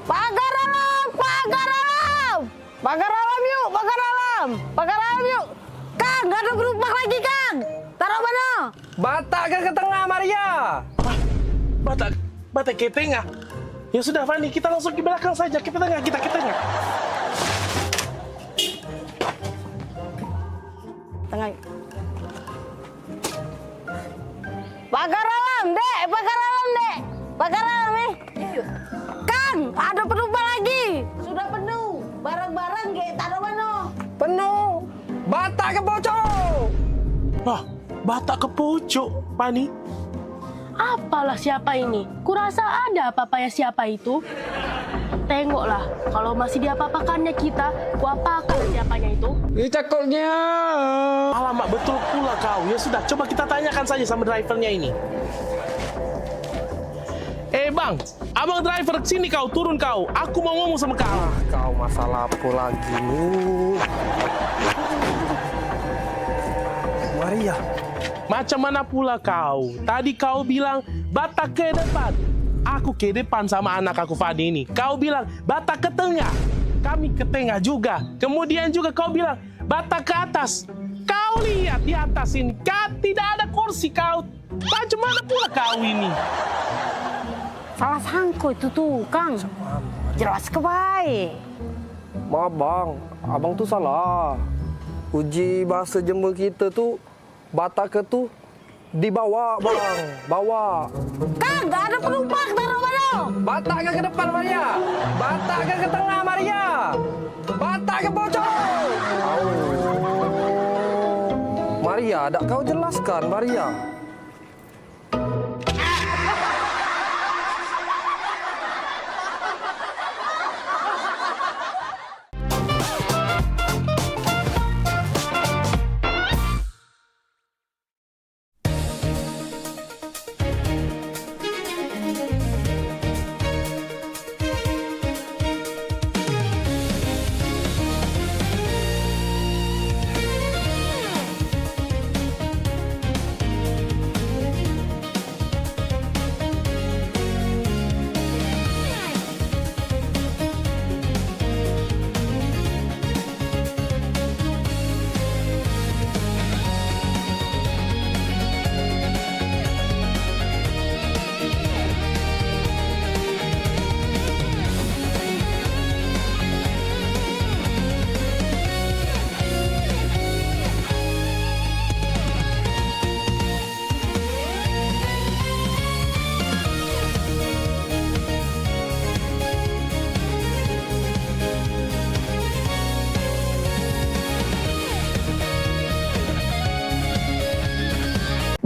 Pagar alam, Pagar alam! Pagar alam yuk, Pagar alam! Pagar alam yuk! Kang, gak ada penumpang lagi, Kang! Taruh mana? Batak ke tengah, Maria. Batak ke tengah. Ya sudah, Fani, kita langsung ke belakang saja. Ke tengah, kita ke tengah. Tengah. Pagar alam, Dek! Pagar alam, Dek! Pagar alam, nih. Kang, ada penumpang lagi. Sudah penuh. Barang-barang, Ge, taruh mana? Penuh. Batak ke pojok. Wah, Batak ke pojok, Fani. Apalah siapa ini? Kurasa ada apa-apa ya siapa itu? Tengoklah, kalau masih diapa-apakannya kita, kuapakan siapanya itu. Cakotnya. Alamak, betul pula kau. Ya sudah, coba kita tanyakan saja sama drivernya ini. Bang, abang driver, sini kau, turun kau. Aku mau ngomong sama kau. Kau masalah apa lagi nih? Maria. Macam mana pula kau? Tadi kau bilang Batak ke depan. Aku ke depan sama anak aku Fadi ini. Kau bilang Batak ke tengah. Kami ke tengah juga. Kemudian juga kau bilang Batak ke atas. Kau lihat di atas ini, tidak ada kursi kau. Macam mana pula kau ini? Salah sangko itu tuh, Kang. Jelas ke baik. Maaf bang, abang tuh salah. Uji bahasa Jember kita tuh Batak tuh dibawa bang, bawa. Kang, gak ada penumpang, taruh mana? Batak ke depan Maria, Batak ke tengah Maria, Batak ke pojok. Maria, tak kau jelaskan Maria.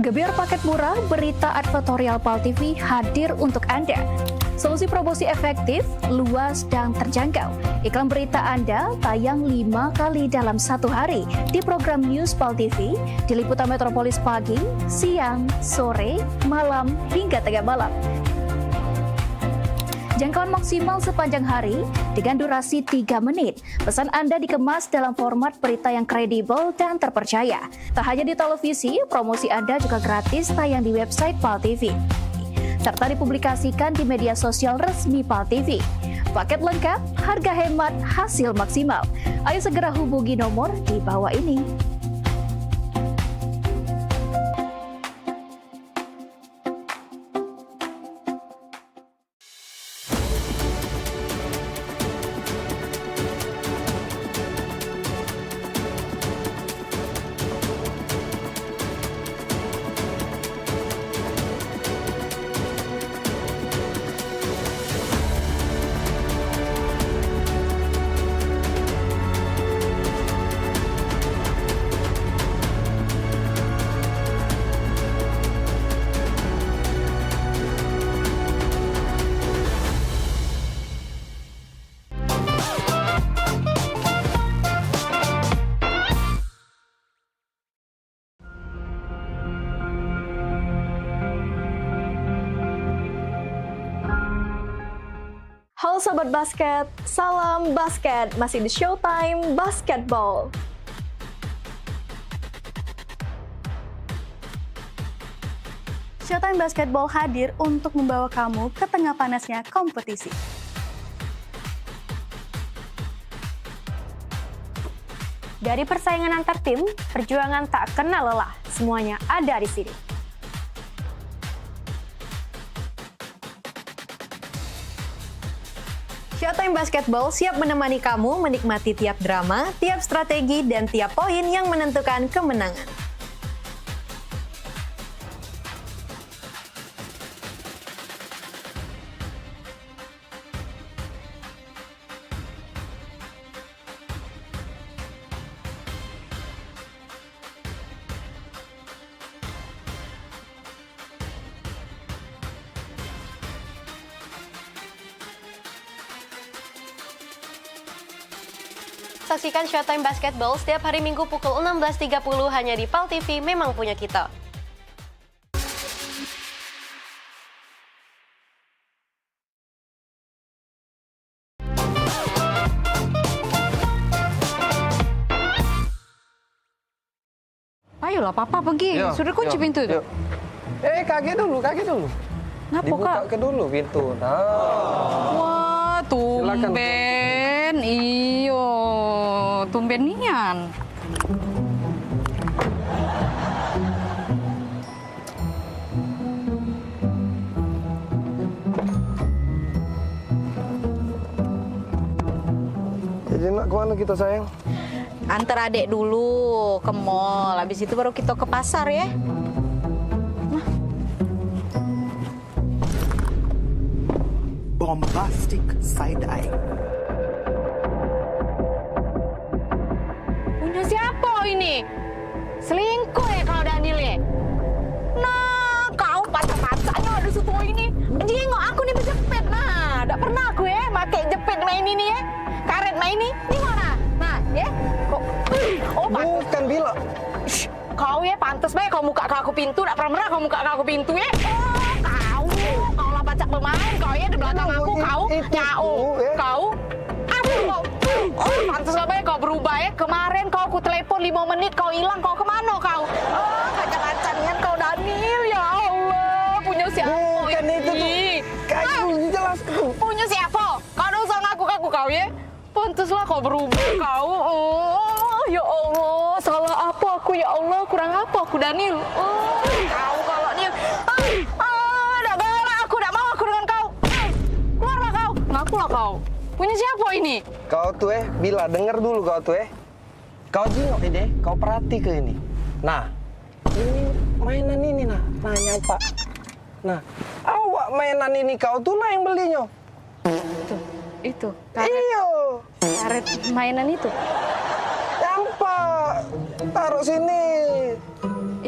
Gebyar paket murah, berita advertorial PAL TV hadir untuk Anda. Solusi promosi efektif, luas, dan terjangkau. Iklan berita Anda tayang 5 kali dalam satu hari di program News PAL TV, di liputan Metropolis pagi, siang, sore, malam, hingga tengah malam. Jangkauan maksimal sepanjang hari dengan durasi 3 menit. Pesan Anda dikemas dalam format berita yang kredibel dan terpercaya. Tak hanya di televisi, promosi Anda juga gratis tayang di website PAL TV, serta dipublikasikan di media sosial resmi PAL TV. Paket lengkap, harga hemat, hasil maksimal. Ayo segera hubungi nomor di bawah ini. Halo Sobat Basket, salam basket, masih di Showtime Basketball. Showtime Basketball hadir untuk membawa kamu ke tengah panasnya kompetisi. Dari persaingan antar tim, perjuangan tak kenal lelah, semuanya ada di sini. Showtime Basketball siap menemani kamu menikmati tiap drama, tiap strategi, dan tiap poin yang menentukan kemenangan. Saksikan Showtime Basketball setiap hari Minggu pukul 16.30 hanya di PAL TV, memang punya kita. Ayolah, Papa pergi. Sudah kunci pintu itu. Kaki dulu. Ngapa, Dibuka Kak? ke dulu pintu. Nah. Wah, tumben. Iyo, tumben nian. Jadi nak kemana kita sayang? Antar adek dulu ke mall, habis itu baru kita ke pasar ya. Bombastic side-eye. Punya siapa ini? Selingkuh ya kau Daniel ya? Nah, kau pacar-pacarnya ada situ ini. Jengok aku nih berjepit. Nah, tidak pernah aku ya pakai jepit main ini ya. Karet main ini. Ini mana? Nah, ya. Kok? Oh, bukan bila. Kau ya pantas baik kau muka aku pintu. Tidak pernah kau muka aku pintu ya. Oh, kau lah pacak bermain. Kau ya di belakang aku. Kau nyau. Kau. Kau. Oh, pantas baik kau berubah ya. Kemarin kau aku telepon 5 menit. Kau hilang. Kau kemana kau? Oh, kacang-kacangan kau Daniel. Ya Allah. Punya siapa? Bukan itu tuh. Kau jelas tuh. Punya siapa? Kau udah usah ngaku-ngaku kau ya. Pantaslah kau berubah kau. Oh, ya Allah. Salah apa aku ya Allah? Kurang apa aku Daniel? Oh, kau kalau dia. Dah galak aku. Dah mau aku dengan kau. Keluarlah kau. Ngakulah kau. Punya siapa ini? Kau tuh bila dengar dulu kau tuh Kau jengok ini, kau perhati ke ini. Nah, ini mainan ini nah nyampa. Nah, awak mainan ini kau tuh lah yang belinya. Itu. Karet mainan itu. Nyampa. Taruh sini.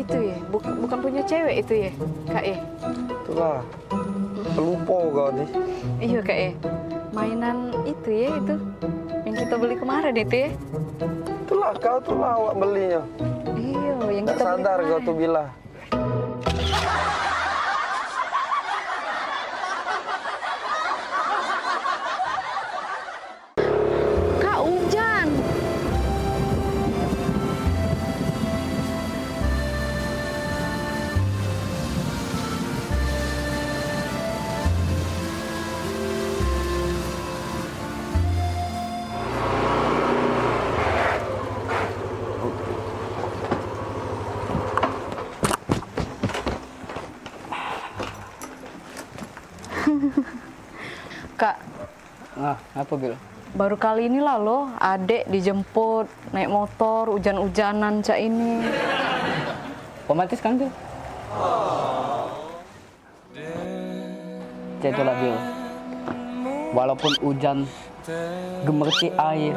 itu ya, bukan punya cewek itu ya, Kak ya? Itulah. Lupa kau nih. Iya Kak ya, mainan itu ya itu, yang kita beli kemarin itu ya? Itulah kau tuh lawak belinya. Iya, yang Nggak kita beli sadar kau kemarin. tuh bila. Kak hujan. Kak, Apa Bil? baru kali ini lah loh, adek dijemput naik motor hujan-hujanan cak ini. Romantis kan Bil? Cek itulah Bil. Walaupun hujan gemerci air,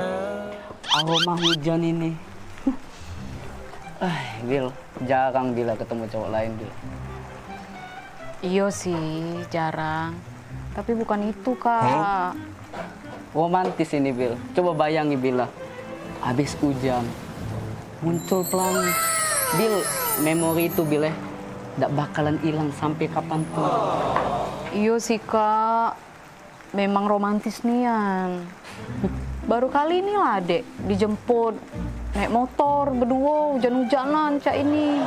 aroma hujan ini. Bil, jarang Bila ketemu cowok lain Bil. Iya sih, jarang. Tapi bukan itu, Kak. Romantis ini Bil. Coba bayangi Bila. Habis hujan, muncul pelangi. Bil, memori itu Bil ya, nggak bakalan hilang sampai kapanpun. Iya sih, Kak. Memang romantis nian. Baru kali ini lah, Dek, dijemput naik motor berdua hujan-hujanan cak ini.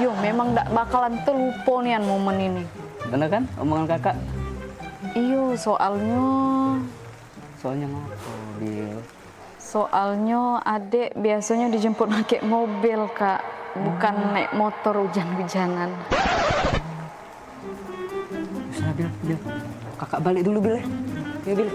Yo, memang nggak bakalan terlupa nian momen ini. Bener kan omongan kakak? Iyo, soalnya ngapa, Bil? Soalnya adek biasanya dijemput pakai mobil, Kak. Bukan naik motor hujan-hujanan. Bisa, Bil. Kakak balik dulu, Bil ya. Ya, Bil.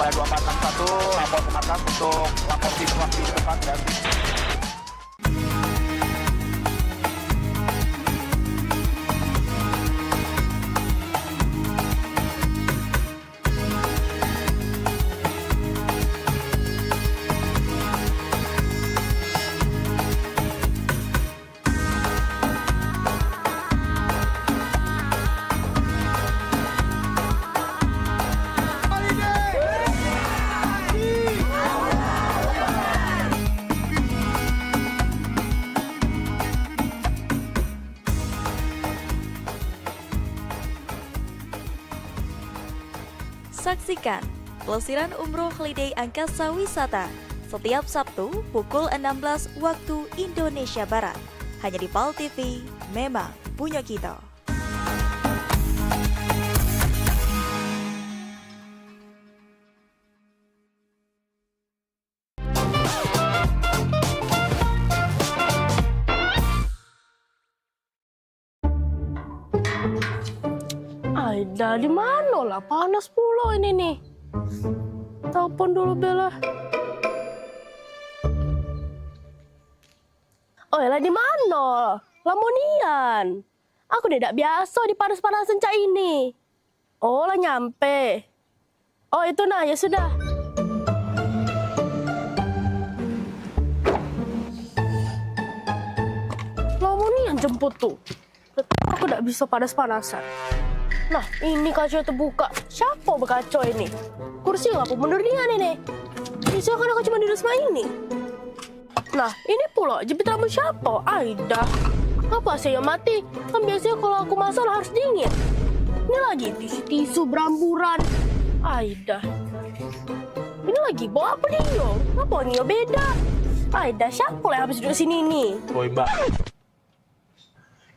Pada 2461 lapor ke markas untuk lapor situasi di depan dan Saksikan pelesiran umroh Holiday Angkasa Wisata setiap Sabtu pukul 16 waktu Indonesia Barat. Hanya di PAL TV, memang punya kita. Dari mana lah, panas pula ini nih. Telepon dulu Bella. Oh lah di mana? Lamonian. Aku tidak biasa di panas-panasan cak ini. Oh lah nyampe. Oh itu nah ya sudah. Lamonian jemput tuh. Aku tidak bisa panas-panasan. Nah ini kaca terbuka. Siapa berkaca ini? Kursi nggak mundur ini. Bisa kan aku cuma di rumah ini. Nah, ini pula jepit rambut siapa? Aida. Apa saya mati? Kan biasanya kalau aku masak harus dingin. Ini lagi tisu beramburan. Aida. Ini lagi bawa apa dia? Apa Nio beda? Aida, siapa yang habis duduk sini nih? Woi Mbak.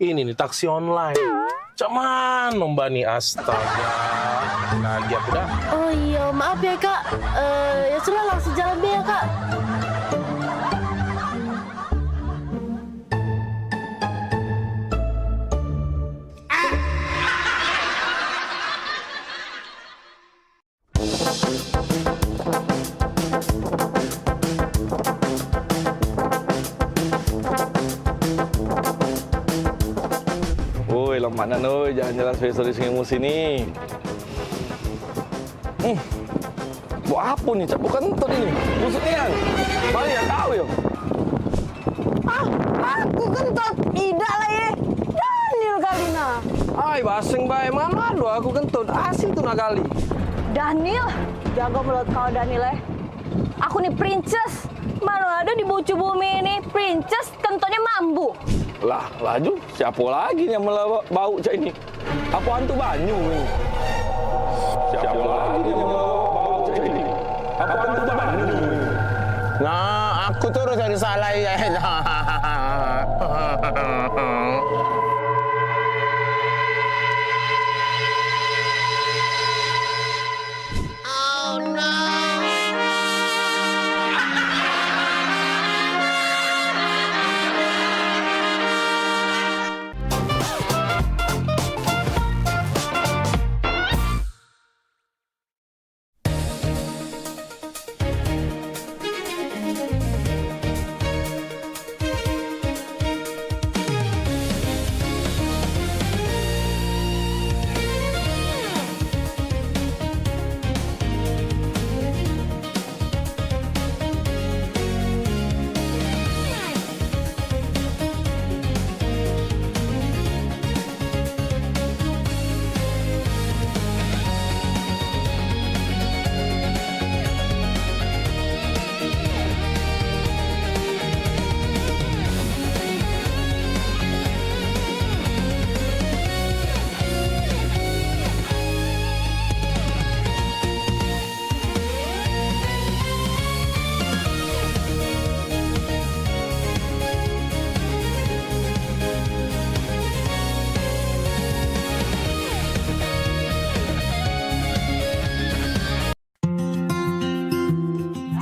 Ini nih taksi online. Cak mana Mbak nih, astaga. Lagi aku dah. Oh iya, maaf ya Kak. Ya sudah langsung jalan deh ya Kak. Woi, lemanan oi, jalan-jalan spesialis ngemus sini. Buat apa nih, Cak? Bukan entot ini. Busuknya kan? Balik ya kau yo. Aku kentut. Tidak lah ya. Daniel kali nah. Ay, basing bae mana do aku kentut. Asing tuh nakali. Daniel, jaga mulut kau Daniel ya. Aku nih princess. Mana ada di bucu bumi ini princess kentutnya mambu. Lah, laju. Siapa lagi yang bau Cak ini? Apa hantu banyu ini? Siapa lagi yang bau Cak ini? Apa hantu banyu ini? Nah, aku terus jadi salah ya. Oh no.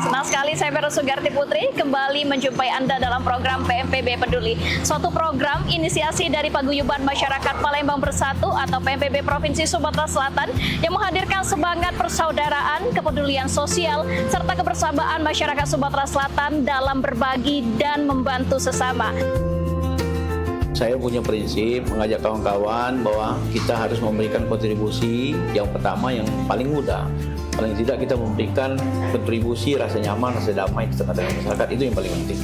Senang sekali saya Vera Sugarti Putri kembali menjumpai Anda dalam program PMPB Peduli. Suatu program inisiasi dari Paguyuban Masyarakat Palembang Bersatu atau PMPB Provinsi Sumatera Selatan yang menghadirkan semangat persaudaraan, kepedulian sosial, serta kebersamaan masyarakat Sumatera Selatan dalam berbagi dan membantu sesama. Saya punya prinsip mengajak kawan-kawan bahwa kita harus memberikan kontribusi yang pertama yang paling mudah. Paling tidak kita memberikan kontribusi rasa nyaman, rasa damai di tengah-tengah masyarakat, itu yang paling penting.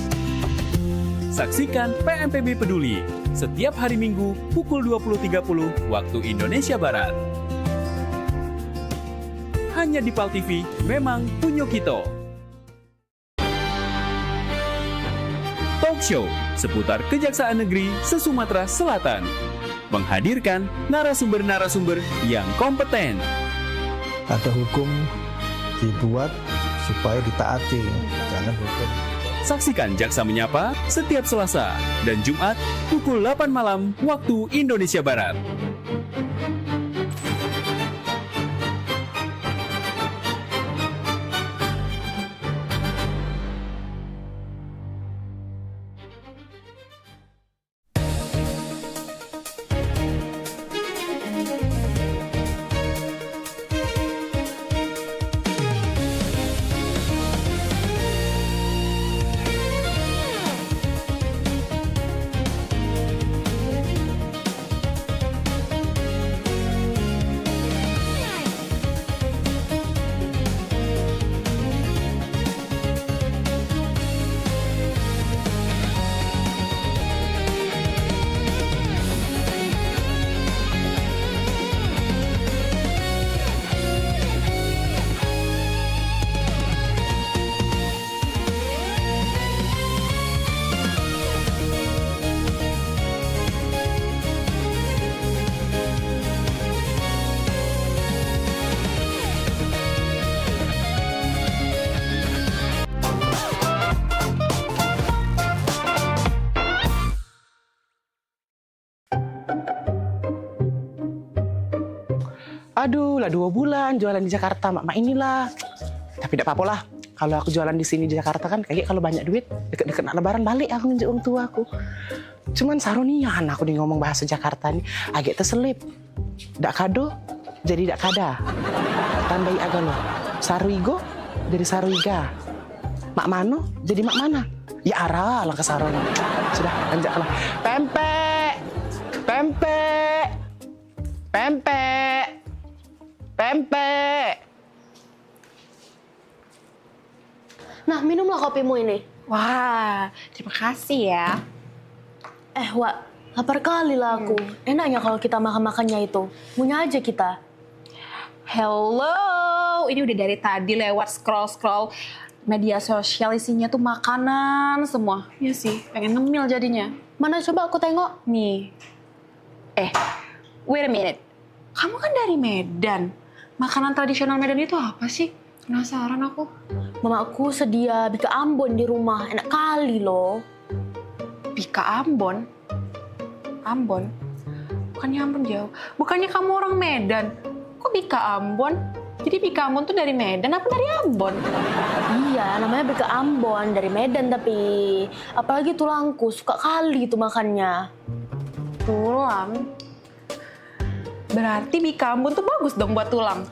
Saksikan PMPB Peduli setiap hari Minggu pukul 20.30 waktu Indonesia Barat. Hanya di PAL TV, memang punya kita. Talk show seputar Kejaksaan Negeri se-Sumatera Selatan. Menghadirkan narasumber-narasumber yang kompeten. Ada hukum dibuat supaya ditaati, jangan hukum. Saksikan Jaksa Menyapa setiap Selasa dan Jumat pukul 8 malam waktu Indonesia Barat. Aduh, lah 2 bulan jualan di Jakarta, mak inilah. Tapi tidak apa-apa lah. Kalau aku jualan di sini di Jakarta kan, kayak kalau banyak duit, deket-deket nak lebaran balik aku nunjuk orang tua aku. Cuman sarunian aku nih ngomong bahasa Jakarta nih, agak terselip. Dak kado, jadi dak kada. Tambahi agak lo. Saruigo, jadi saruiga. Mak mano, jadi mak mana. Ya arah lah ke saroni. Sudah, lanjutlah. Pempek, pempek, pempek, pempek. Nah, minumlah kopimu ini. Wah, terima kasih ya. Wak, lapar kali lah aku. Enaknya kalau kita makan-makannya itu. Punya aja kita. Hello, ini udah dari tadi lewat scroll media sosial, isinya tuh makanan semua. Iya sih, pengen ngemil jadinya. Mana coba aku tengok. Nih. Wait a minute. Kamu kan dari Medan. Makanan tradisional Medan itu apa sih? Penasaran aku. Mamaku sedia bika Ambon di rumah. Enak kali loh. Bika Ambon? Ambon? Bukannya Ambon jauh. Bukannya kamu orang Medan. Kok Bika Ambon? Jadi Bika Ambon tuh dari Medan apa dari Ambon? Iya, namanya Bika Ambon. Dari Medan tapi. Apalagi tulangku. Suka kali itu makannya. Tulang? Berarti Bika Ambon tuh bagus dong buat tulang.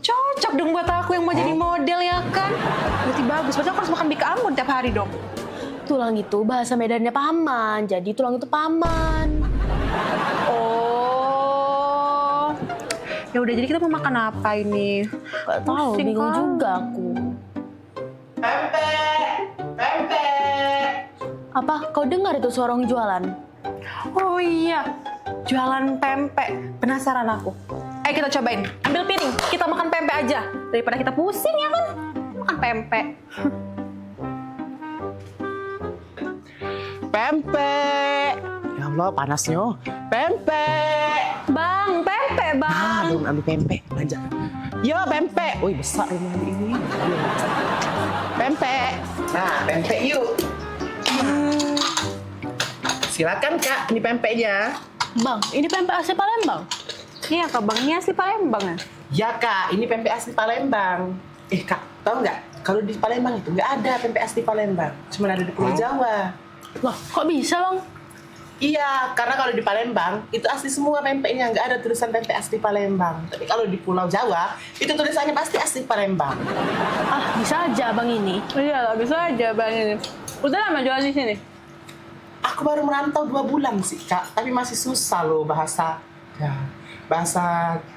Cocok dong buat aku yang mau jadi model ya kan? Berarti bagus. Berarti aku harus makan Bika Ambon tiap hari dong. Tulang itu bahasa Medannya paman. Jadi tulang itu paman. Oh. Ya udah, jadi kita mau makan apa ini? Gak tahu, bingung juga aku. Pempek, pempek. Apa? Kau dengar itu suara orang jualan? Oh iya, jualan pempek. Penasaran aku. Ayo kita cobain. Ambil piring, kita makan pempek aja. Daripada kita pusing ya kan? Makan pempek. Pempek. Ya Allah, panasnya. Pempek. Bang, pempek bang. Belum ambil pempek, belanja. Yo, pempek. Wih, besar rumah ini. Pempek. Nah, pempek yuk. Silakan Kak, ini pempeknya. Bang, ini pempek asli Palembang. Iya Kak, Bang, ini asli Palembang ya? Ya Kak, ini pempek asli Palembang. Kak, tahu nggak? Kalau di Palembang itu nggak ada pempek asli Palembang. Cuma ada di Pulau Jawa. Loh, kok bisa Bang? Iya, karena kalau di Palembang itu asli semua pempeknya, nggak ada tulisan pempek asli Palembang. Tapi kalau di Pulau Jawa itu tulisannya pasti asli Palembang. Ah, bisa aja Bang ini. Iya lah, bisa aja Bang ini. Udah lama jualan di sini? Aku baru merantau 2 bulan sih Kak, tapi masih susah loh bahasa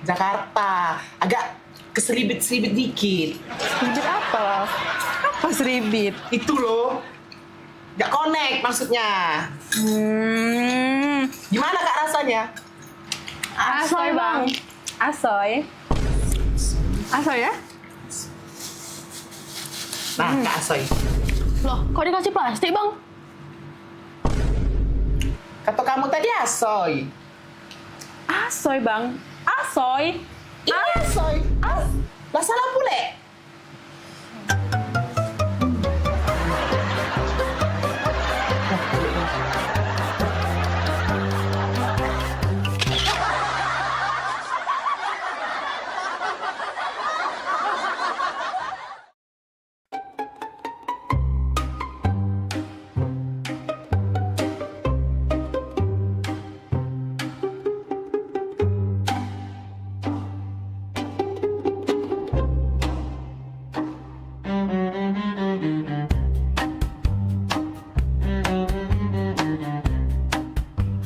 Jakarta. Agak keselibit-selibit dikit. Seribit apa? Apa seribit? Itu loh. Nggak connect maksudnya. Gimana Kak rasanya? Asoy Bang. Asoy. Asoy ya? Nah, Kak Asoy. Loh, kok dikasih plastik Bang? Kata kamu tadi asoy. Asoy Bang. Asoy. Ini asoy. Lah salah pule.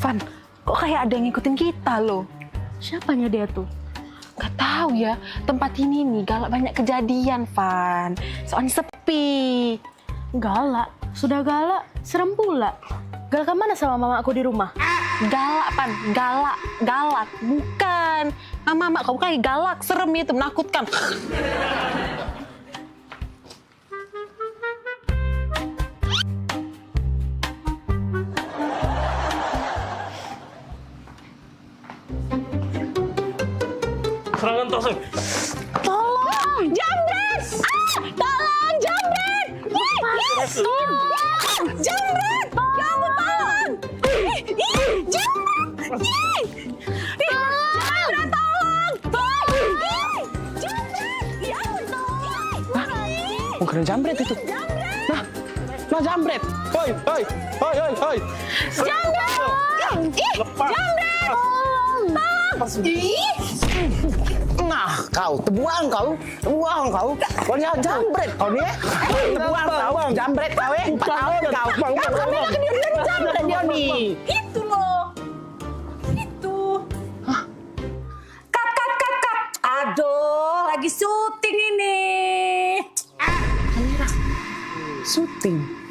Van, kok kayak ada yang ngikutin kita loh? Siapanya dia tuh? Gak tahu ya, tempat ini nih galak banyak kejadian, Van. Soalnya sepi. Galak? Sudah galak, serem pula. Galak mana sama mama aku di rumah? Galak, Van. Galak. Bukan. Mama kamu kayak galak, serem itu, menakutkan. Serangan tosok. Tolong, jambret! Tolong, jambret! Tolong, jambret! Ya ampun, tolong! Jambret! Jambret, tolong! Bukan jambret itu. Nah jambret. Hoi. Jambret! Lepas. Nah, kau terbuang kau. Kau ni jambret kau ni. Terbuang kau, jambret kau kau. Kau ni kediri jambret dia ni. Itu loh. Itu. Kat. Aduh, lagi syuting ini. Syuting.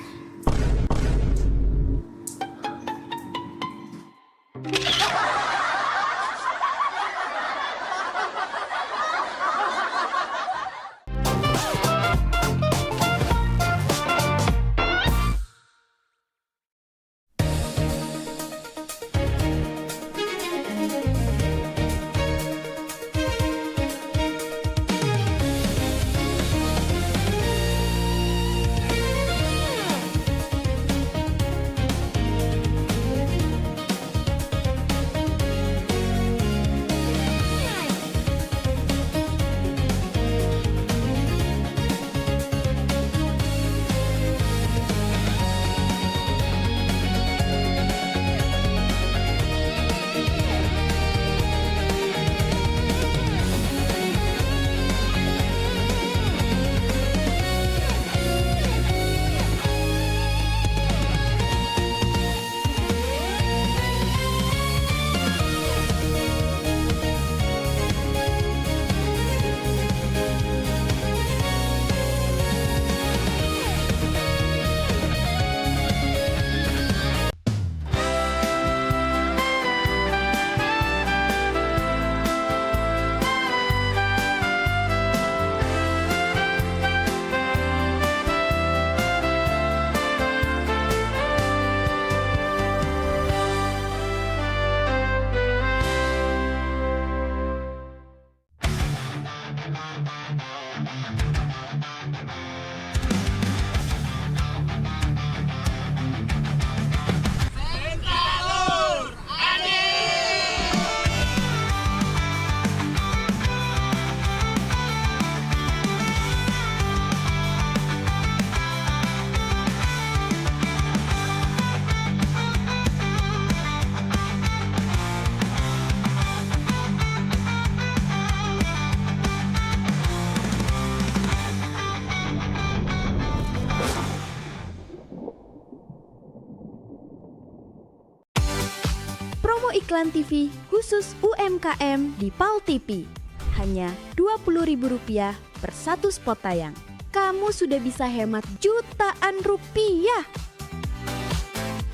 Iklan TV khusus UMKM di PAL TV. Hanya Rp20.000 per satu spot tayang. Kamu sudah bisa hemat jutaan rupiah.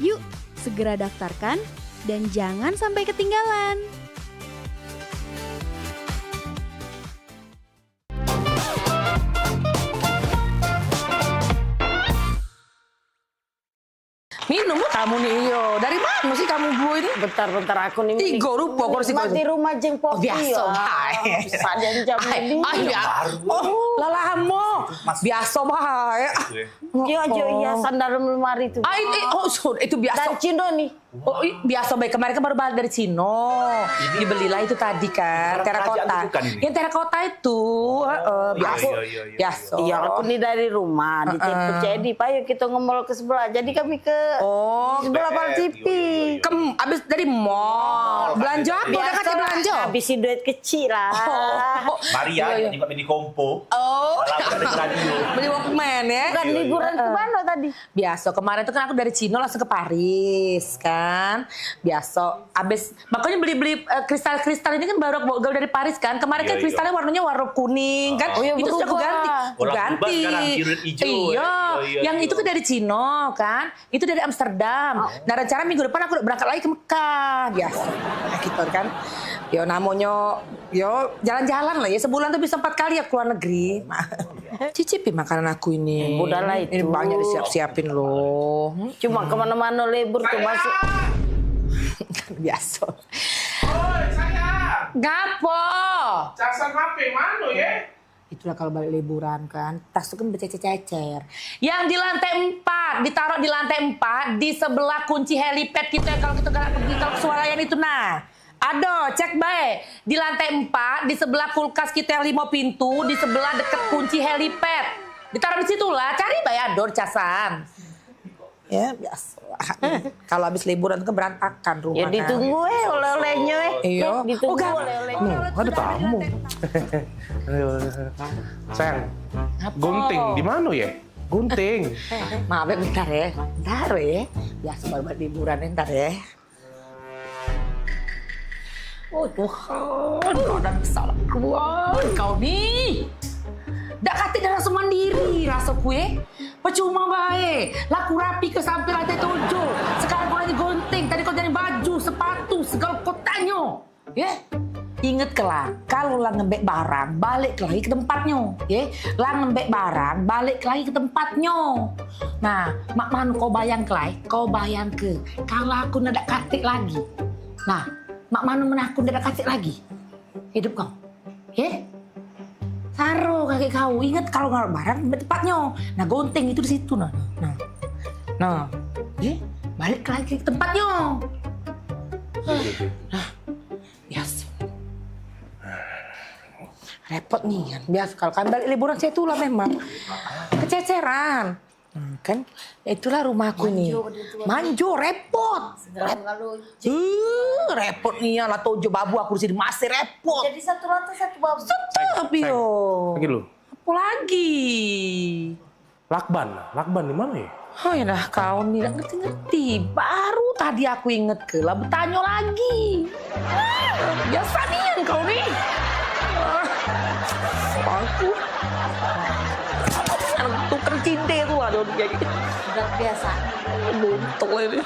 Yuk, segera daftarkan dan jangan sampai ketinggalan. Minum kamu nih, yo. Dari mana sih kamu bu ini? Bentar aku nih. Tiga rupiah kursi kau. Di rumah jeng Popi. Biasa, hai. Sadan jam ini. Oh, lalahmu. Biasa, hai. Iya, sandal lemari itu. Itu biasa. Dan Cino nih. Oh, biasa baik. Kemarin kan baru balik dari Cino. Dibelilah itu tadi kan, terakota. Yang terakota itu, biasa. Iya, aku nih dari rumah di jadi, Pak, yuk kita ngomol ke sebelah. Jadi kami ke sebelah PAL TV. Abis dari mall. Belanja apa? Udah kasih belanja? Habisin duit kecil lah. Maria, juga beli kompo. Beli Walkman ya. Bukan liburan ke mana tadi? Biasa, kemarin tuh kan aku dari Cino langsung ke Paris kan. Biasa, abis makanya beli kristal-kristal ini kan baru aku dari Paris kan. Kemarin kan kristalnya warnanya warna kuning kan. Itu sudah aku ganti. Iya, yang itu kan dari Cino kan. Itu dari Amsterdam. Nah rencana minggu depan aku udah berangkat lagi ke Mekah. Biasa, gitu kan. Yo namanya, yo jalan-jalan lah ya. Sebulan tuh bisa 4 kali ya keluar negeri. Cicipi makanan aku ini. Udahlah itu. Ini banyak disiap-siapin loh. Cuma kemana-mana libur tuh masuk. Biasa. Oi, saya. Gapo? Casan HP mana ya? Itulah kalau balik liburan kan, tas itu kan bercecer-cecer. Yang di lantai 4, ditaruh di lantai 4, di sebelah kunci helipad kita kalau kita pergi ke Swalayan itu nah. Aduh, cek baik. Di lantai 4, di sebelah kulkas kita yang 5 pintu, di sebelah deket kunci helipad. Ditaruh di situ lah, cari bayador casan. Ya biasa. Kalau habis liburan ke berantakan rumah. Ya ditunggu oleh-olehnya Iya. Ditunggu Gak. oleh-olehnya. Ada tamu. Sayang, gunting di mana ya? Gunting. Maaf ya, bentar ya. Bentar ya. Biasa baru buat liburan ntar ya. Oh Tuhan, kau dan kesalahan kau nih. Dak kate dah rasa mandiri, rasa kue. Percuma baik. Laku rapi ke sampai lantai 7. Sekarang kau lagi gunting. Tadi kau jadi baju, sepatu, segala kau tanya. Ya? Ingat kelak, kalau lah ngembek barang, balik lagi ke tempatnya. Ya? Lah ngembek barang, balik lagi ke tempatnya. Nah, mak man kau bayang kelai, kau bayang ke. Kalau aku nak kate lagi. Nah, mak mana menakut nak kate lagi. Hidup kau. Ya? Taruh kaki kau, ingat kalau nggak barang tempatnya. Nah gunting itu di situ nah. Balik lagi ke tempatnya. Nah, biasa. Repot nih kan, biasa kalau kan balik liburan saya itulah memang kececeran. Kan itulah rumahku nih. Manjo repot. Repot nih lah tojo babu aku di masih repot. Jadi satu lantai satu babu. Tetap yo. Lagi lu. Apa lagi? Lakban di mana ya? Oh ya dah kau nih nggak ngerti-ngerti. Baru tadi aku inget ke lah bertanya lagi. Biasa nih yang kau nih. Aku. Tukar cinta itu ada kayak gitu. Udah biasa. Buntung ini.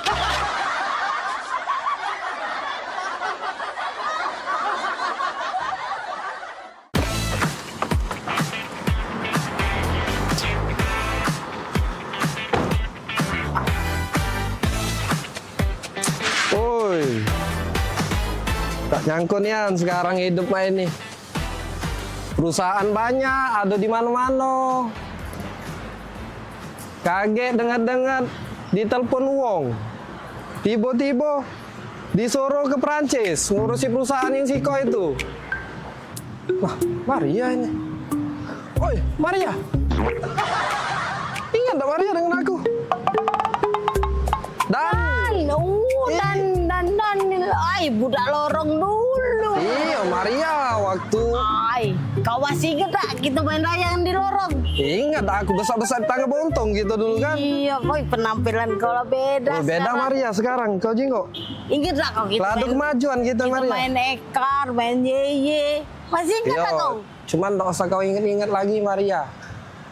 Woi, tak nyangkut Yan sekarang hidup main nih. Perusahaan banyak, ada di mana-mana. Kaget dengar-dengar ditelepon Wong. Tiba-tiba disuruh ke Prancis ngurusi perusahaan yang Siko itu. Wah, Maria ini. Oi, Maria. Ingat tak Maria dengan aku? Ay, budak lorong dulu. Iya, Maria waktu. Ay, kau masih ingat tak kita main layangan di lorong? Ingat aku besar-besar tangga bontong gitu dulu kan? Iya, boy penampilan kau lah beda. Oh, beda sekarang. Maria sekarang, kau jinggo. Ingat tak kau kita Ladu kemajuan kita Maria. main ekar, main yeye. Masih ingat tak kau? Cuman tak usah kau ingat-ingat lagi Maria.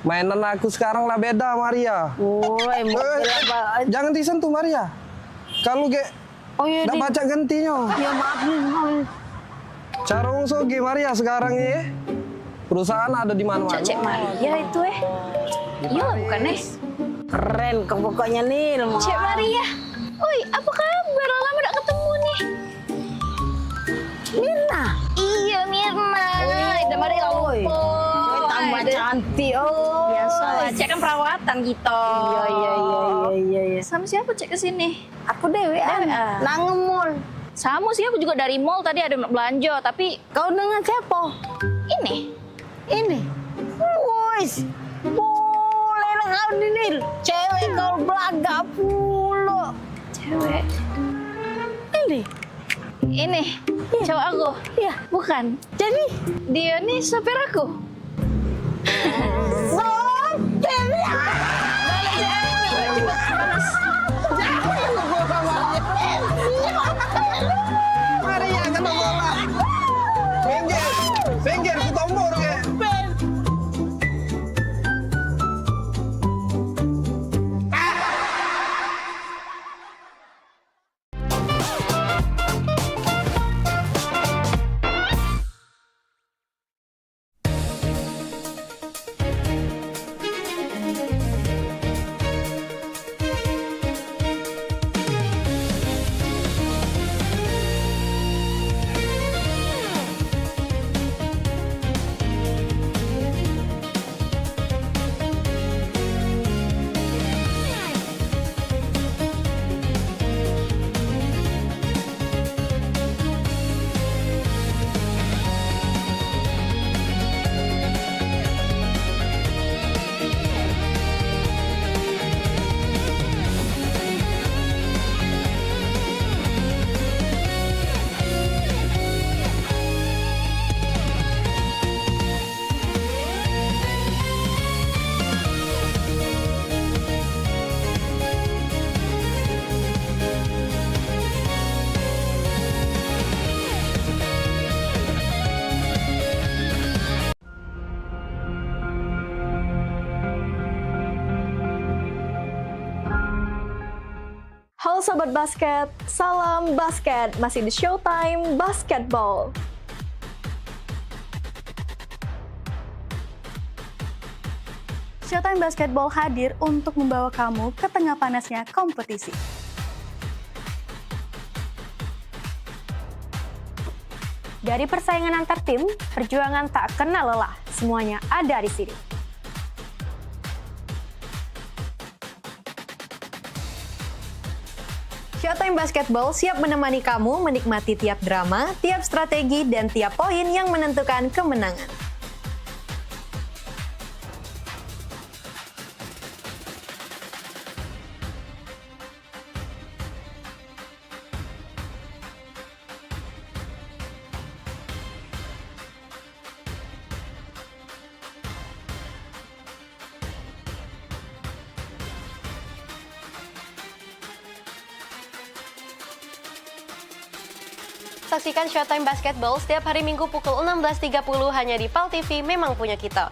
Mainan aku sekarang lah beda Maria. Woi, jangan disentuh Maria. Kalau iya, dah baca gantinya. Ya maaf nih. Cara Sogi Maria sekarang ini perusahaan ada di mana-mana. Cek Maria itu Iya bukan Keren kau pokoknya nih. Cek Maria. Oi, apa kabar? Lama udah ketemu nih. Mirna. Iya, Mirna. Ada Maria lupa. Tambah cantik. Biasa lah, Cek kan perawatan gitu. Iya. Sama siapa Cek kesini? Aku dewean. Nang mall. Sama sih, aku juga dari mall tadi ada belanja, tapi kau dengan siapa? Ini. Wis. Boleh lah kau Nil. Cewek kau belaga pula. Cewek. Ini. Cowok aku. Iya. Bukan. Jadi dia nih sopir aku. Maria kena bola. Sengger, kutombor ke. Halo Sobat Basket, salam basket, masih di Showtime Basketball. Showtime Basketball hadir untuk membawa kamu ke tengah panasnya kompetisi. Dari persaingan antar tim, perjuangan tak kenal lelah, semuanya ada di sini. Showtime Basketball siap menemani kamu menikmati tiap drama, tiap strategi, dan tiap poin yang menentukan kemenangan. Saksikan Showtime Basketball setiap hari Minggu pukul 16.30 hanya di PAL TV, memang punya kita.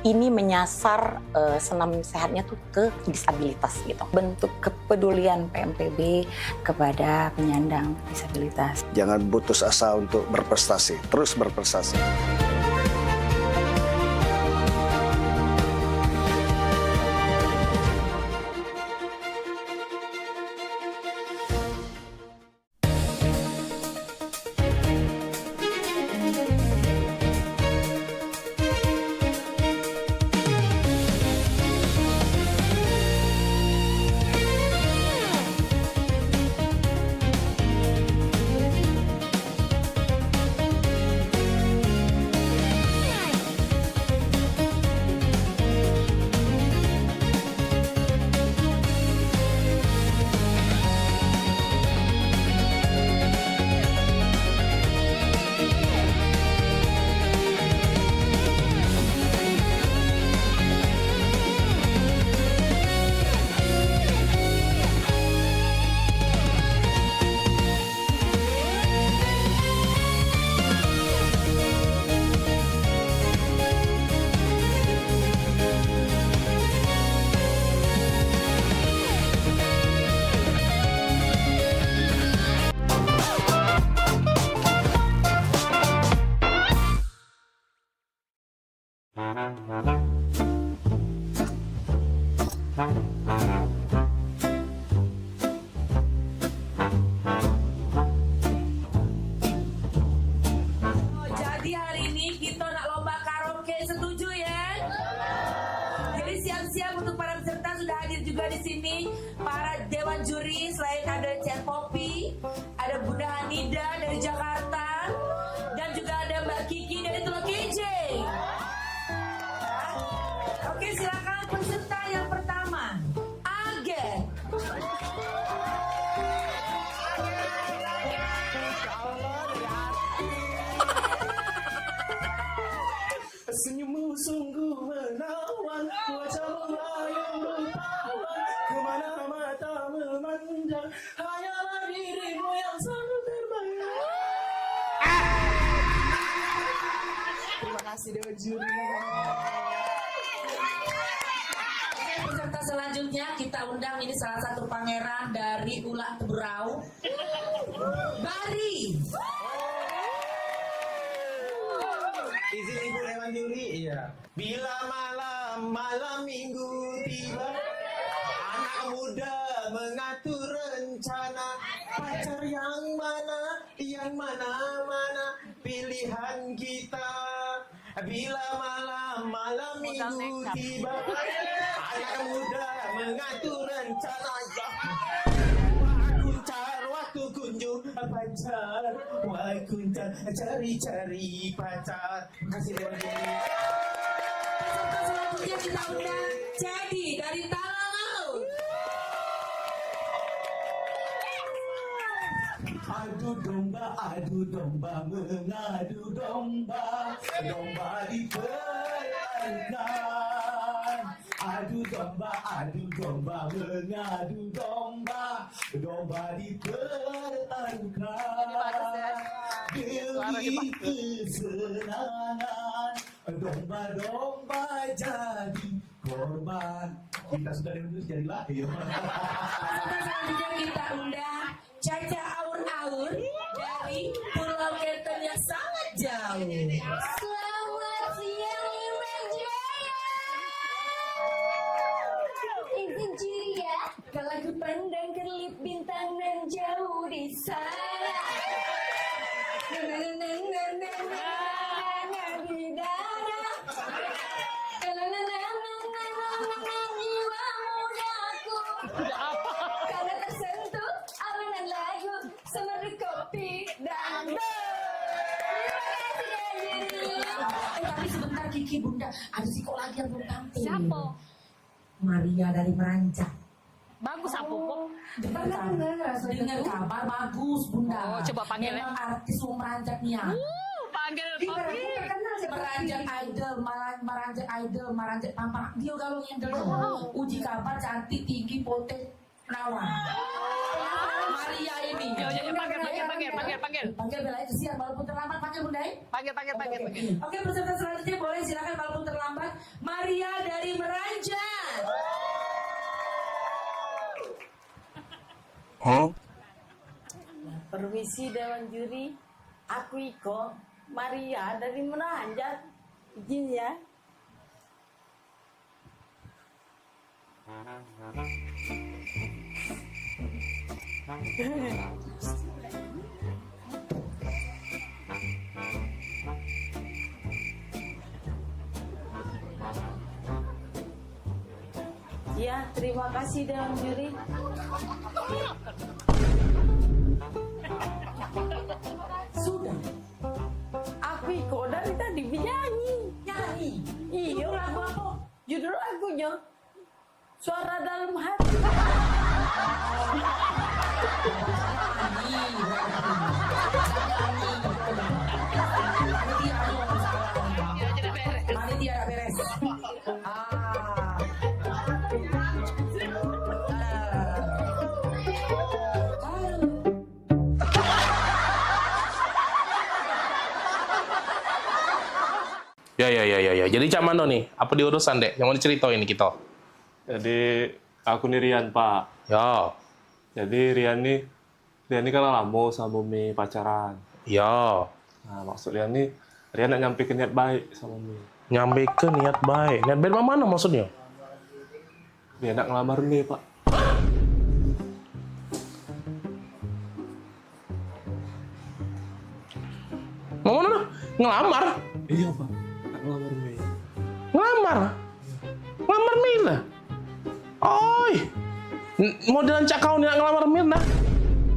Ini menyasar senam sehatnya tuh ke disabilitas gitu. Bentuk kepedulian PMPB kepada penyandang disabilitas. Jangan putus asa untuk berprestasi, terus berprestasi. Jadi hari ini kita nak lomba karaoke, setuju ya? Jadi siap-siap untuk para peserta, sudah hadir juga di sini para dewan juri. Selain ada Cen Popi, ada Bunda Hanida dari Jakarta, dan juga ada Mbak Kiki dari Teluk Kijing. Oke, silakan peserta yang pertama, Agen. Senyummu sungguh menawan, wajahmu yang rupawan, kemana mata memandang, hanyalah dirimu yang selalu terbayang. Terima kasih Dewan Juri. Oke, peserta selanjutnya kita undang, ini salah satu pangeran dari Ulak Teberau, Bari. Izin Ibu Dewan Juri, iya. Bila malam minggu tiba, anak muda mengatur rencana, pacar yang mana pilihan kita. Bila malam minggu tiba, anak muda mengatur rencana. Waktu kunjung pacar, cari pacar. Terima kasih Dewan Juri. Selanjutnya kita undang Jadi dari Talaut. Adu domba, mengadu domba, domba dipertahankan. Adu domba, mengadu domba, domba dipertahankan. Demi kesenangan. Domba-domba jadi korban. Kita sudah dengar jadi lahir. Selanjutnya kita undang Caca Aur-Aur dari Pulau Keten yang sangat jauh. Selamat siang Imam Jaya. Izin Julia, kalau aku pandang kelip bintang nan jauh di sana. Di dada. Jiwa mudaku. Karena tersentuh alunan lagu semeru kopi dan Tapi sebentar Kiki Bunda, ada si kok lagi yang belum tampil. Siapa? Maria dari Meranjak. Bagus apa kok? Dengar kabar bagus Bunda. Oh, coba panggil ya. Memang artis Meranjak nih ya. Panggil. Meranjak Idol, Meranjak Pampak. Dia galong yang dulu. Uji kabar cantik, tinggi, poten, rawan. Maria ini. Panggil Bella itu siap walaupun terlambat. Panggil Bunda. Panggil. Oke, peserta selanjutnya boleh silakan walaupun terlambat. Maria dari Meranjak. Permisi Dewan Juri, aku Iko, Maria dari Meranjak. Izin ya. Ya, terima kasih Dewan Juri. Sudah. Aku Iko dari tadi nyanyi. Iya, lagu apa? Judul lagunya Suara Dalam Hati. Panitia beres. Ya. Jadi cak mano nih? Apa diurusan dek? Yang mau diceritain kita? Jadi aku nih Rian Pak. Ya. Jadi Rian nih kan lama sama Mimi pacaran. Ya. Nah maksud Rian nih, Rian nak nyampe ke niat baik sama Mimi. Nyampe ke niat baik? Niat baik mana maksudnya? Dia nak ngelamar Mimi Pak. Mau mana? Ngelamar? Iya Pak, nak ngelamar Mimi. Ngelamar Mirna. Oi, modelan cak kau nak ngelamar Mirna.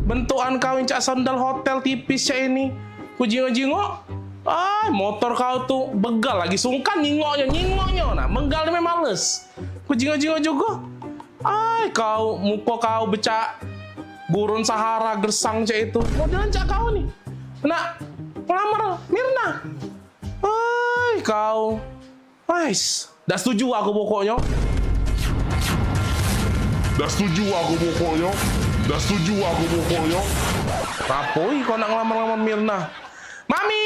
Bentukan kau yang cak sandal hotel tipis cak ini. Ku jingok. Motor kau tuh begal lagi sungkan nyingoknya. Nah, menggal memang males. Ku jingok juga. Kau muka kau becak gurun Sahara gersang cak itu. Modelan cak kau nih. Nak ngelamar Mirna. Kau. Dah setuju aku pokoknya. Rapoi kau nak ngelamar Mirna. Mami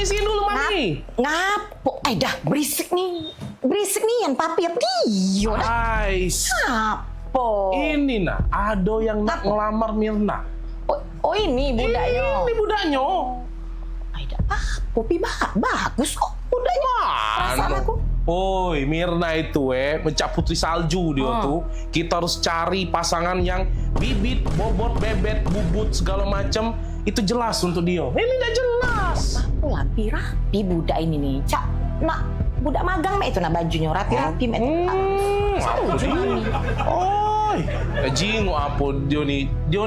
sini dulu Mami. Ngapo? Dah berisik nih yang papi apa dia? Ngapo? Ini nah, ada yang nak ngelamar Mirna. Oh ini budaknya. Ini budaknya. Popi bagus kok budaknya. Perasaan aku. Oi, Mirna itu mencak putri salju dia tuh. Kita harus cari pasangan yang bibit, bobot, bebet, bubut segala macam itu jelas untuk dia. Ini nggak jelas. Aku rapi budak ini nih. Cak, nak budak magang mek itu nak bajunya rapi-rapi mek. Oi, jingok apa dia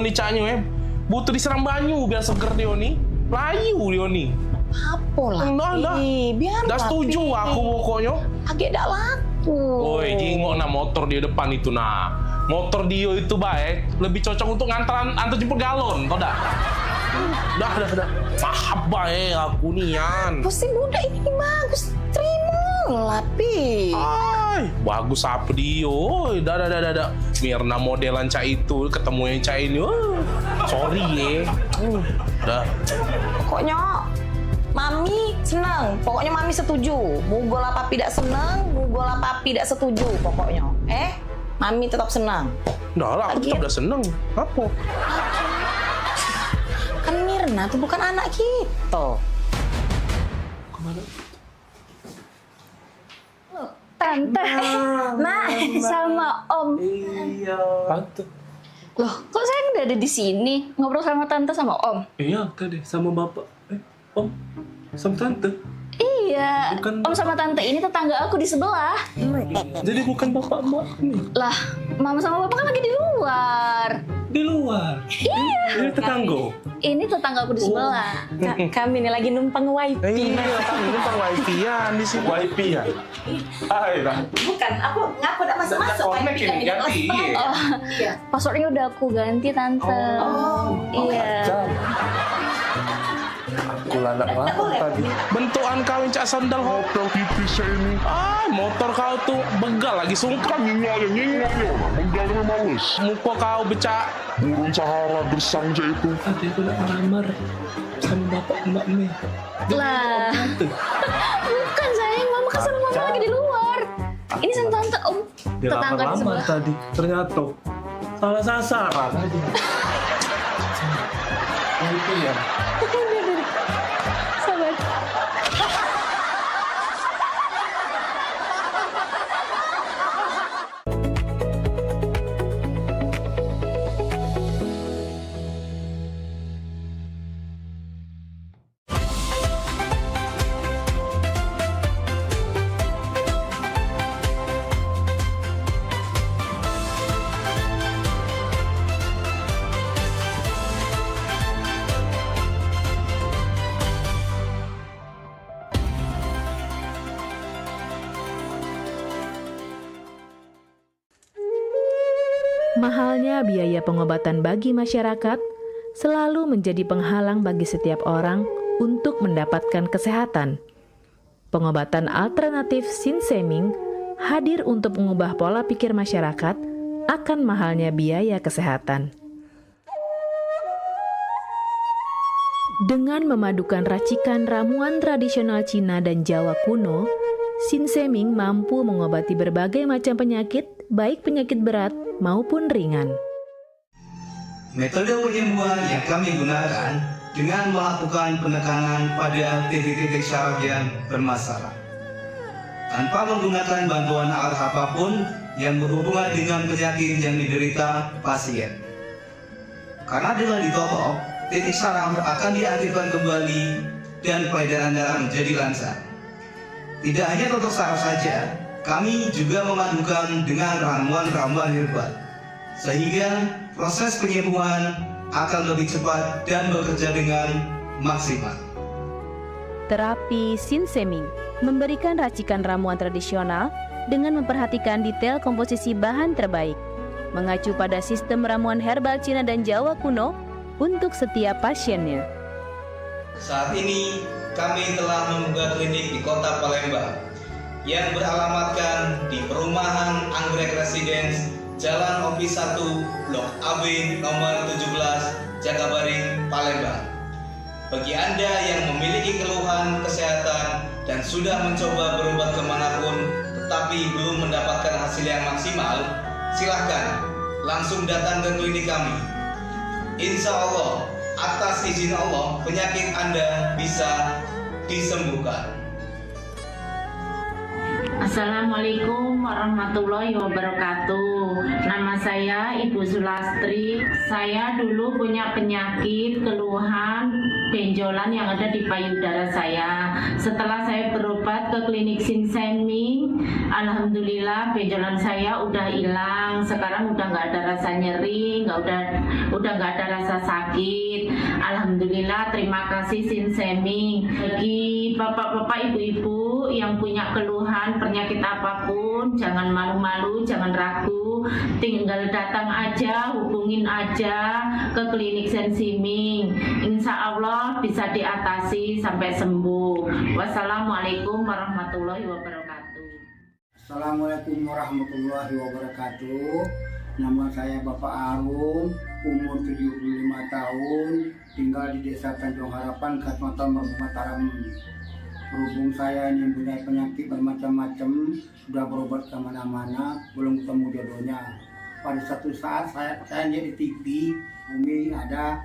nih caknya butuh disiram banyu biar seger dia nih. Layu dia nih. Apa lah? Biar dah setuju aku pokoknya. Agak dak laku. Oi, jingok nah motor dia depan itu nah. Motor dia itu baik, lebih cocok untuk antar jemput galon, tau dah? Dah. Maaf baik aku nian. Pasti budak ini bagus. Terima. Lapi. Ay, bagus apa dia? Dah. Mirna modelan Cak itu ketemu yang Cak ini. Sorry ya. Dah. Pokoknya Mami senang. Pokoknya Mami setuju. Mugola papi tidak senang, mugola papi tidak setuju pokoknya. Mami tetap senang. Dah lah, aku tetap udah seneng. Apa? Kan Mirna tuh bukan anak kita. Kemana? Tante, Mak, sama Om. Iya. Tante. Loh, kok saya udah ada di sini ngobrol sama Tante sama Om? Iya, tadi sama bapak. Om, sama tante. Iya, Bukan. Om sama Tante ini tetangga aku di sebelah. Jadi bukan bapak emak nih. Lah, Mama sama Bapak kan lagi di luar. Di luar? Iya. Ini tetangga. Ini tetangga aku di sebelah. Kami ini lagi numpang wifi. Iya, kami numpang wifi-an di sini. Wifi ya? Ayolah. Bukan, aku ngaku udah masuk-masuk. Connect ini ganti. Oh, Iya. passwordnya udah aku ganti Tante. Iya. Aku lanak-lanak tadi. Bentukan kawin Cak Sandal hotel tipis ini. Motor kau tuh begal lagi sungkan. Nyinggal. Begalnya males. Muka kau becak. Burung Sahara bersang itu. Tadi aku nak melamar sama bapak emak nih. Lah. Bukan sayang, Mama kan sama Mama lagi di luar. Ini sama Tante Om. Dia Tetangga di lamar sebelah. tadi. Ternyata salah sasaran tadi. Itu ya. Sabar. Mahalnya biaya pengobatan bagi masyarakat selalu menjadi penghalang bagi setiap orang untuk mendapatkan kesehatan. Pengobatan alternatif Sinseming hadir untuk mengubah pola pikir masyarakat akan mahalnya biaya kesehatan. Dengan memadukan racikan ramuan tradisional Cina dan Jawa kuno, Sinseming mampu mengobati berbagai macam penyakit, baik penyakit berat maupun ringan. Metode penyembuhan yang kami gunakan dengan melakukan penekanan pada titik-titik syaraf yang bermasalah, tanpa menggunakan bantuan alat apapun yang berhubungan dengan penyakit yang diderita pasien. Karena dengan ditopok, titik syaraf akan diaktifkan kembali dan peredaran darah menjadi lancar. Tidak hanya untuk saraf saja, kami juga memadukan dengan ramuan-ramuan herbal, sehingga proses penyembuhan akan lebih cepat dan bekerja dengan maksimal. Terapi Sinseming memberikan racikan ramuan tradisional dengan memperhatikan detail komposisi bahan terbaik, mengacu pada sistem ramuan herbal Cina dan Jawa kuno untuk setiap pasiennya. Saat ini, kami telah membuka klinik di kota Palembang yang beralamatkan di Perumahan Anggrek Residence, Jalan Opi 1, Blok AB nomor 17, Jakabaring, Palembang. Bagi Anda yang memiliki keluhan kesehatan dan sudah mencoba berobat kemanapun tetapi belum mendapatkan hasil yang maksimal, silahkan langsung datang ke klinik kami. Insya Allah, atas izin Allah, penyakit Anda bisa disembuhkan. Assalamualaikum warahmatullahi wabarakatuh. Nama saya Ibu Sulastri. Saya dulu punya penyakit keluhan benjolan yang ada di payudara saya. Setelah saya berobat ke klinik Sinseming, alhamdulillah benjolan saya udah hilang. Sekarang udah nggak ada rasa nyeri, udah nggak ada rasa sakit. Alhamdulillah, terima kasih Sinseming. Bagi bapak-bapak, ibu-ibu yang punya keluhan penyakit apapun, jangan malu-malu, jangan ragu, tinggal datang aja, hubungin aja ke klinik Sinseming. Insya Allah bisa diatasi sampai sembuh. Wassalamualaikum warahmatullahi wabarakatuh. Assalamualaikum warahmatullahi wabarakatuh. Nama saya Bapak Arum, umur 75 tahun, tinggal di Desa Tanjung Harapan, Kecamatan Merbau Mataram. Berhubung saya ini mempunyai penyakit bermacam-macam, sudah berobat kemana-mana, belum ketemu jodohnya. Pada satu saat saya lihat di TV, Umi ada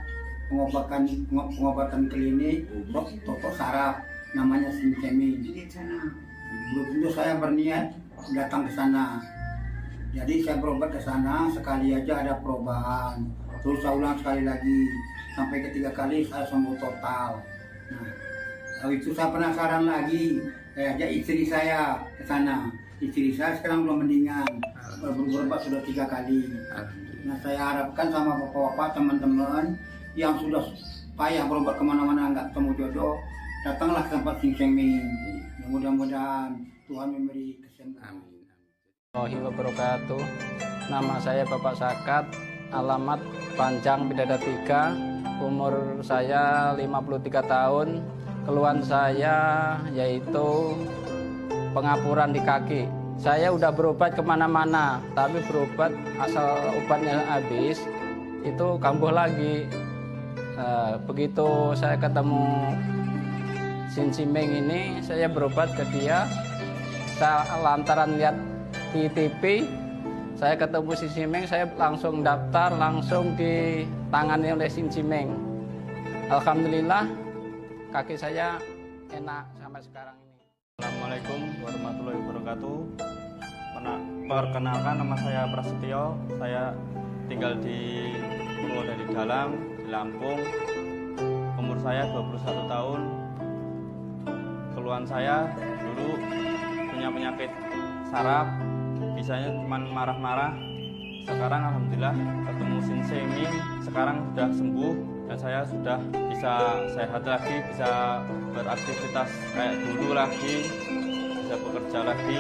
pengobatan klinik, toko saraf, namanya Sinseming. Belum itu saya berniat datang ke sana. Jadi saya berobat ke sana, sekali aja ada perubahan. Terus saya ulang sekali lagi, sampai ketiga kali saya sembuh total. Nah, lalu itu saya penasaran lagi, saya ajak istri saya ke sana. Istri saya sekarang belum mendingan, berobat sudah 3 kali. Nah, saya harapkan sama bapak-bapak, teman-teman yang sudah payah berobat kemana-mana nggak ketemu jodoh, datanglah ke tempat Sinseming. Mudah-mudahan Tuhan memberi kesembuhan. Warahmatullahi wabarakatuh. Nama saya Bapak Sakat, alamat Panjang Bidada 3, umur saya 53 tahun. Keluhan saya yaitu pengapuran di kaki. Saya udah berobat kemana-mana, tapi berobat asal obatnya habis, itu kambuh lagi. Begitu saya ketemu Sinseming ini, saya berobat ke dia. Saya lantaran lihat di TV, saya ketemu Sinseming, saya langsung daftar, langsung ditangani oleh Sinseming. Alhamdulillah, kaki saya enak sampai sekarang ini. Assalamualaikum warahmatullahi wabarakatuh. Perkenalkan, nama saya Prasetyo. Saya tinggal di Purwodadi Dalam, di Lampung. Umur saya 21 tahun. Keluhan saya dulu punya penyakit saraf, bisanya cuma marah-marah. Sekarang alhamdulillah ketemu Sinseming, sekarang sudah sembuh dan saya sudah bisa sehat lagi, bisa beraktivitas kayak dulu lagi, bisa bekerja lagi,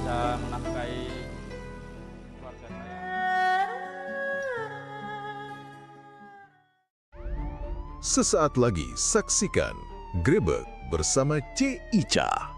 bisa menafkahi keluarga saya. Sesaat lagi saksikan Grebek bersama C. Ica.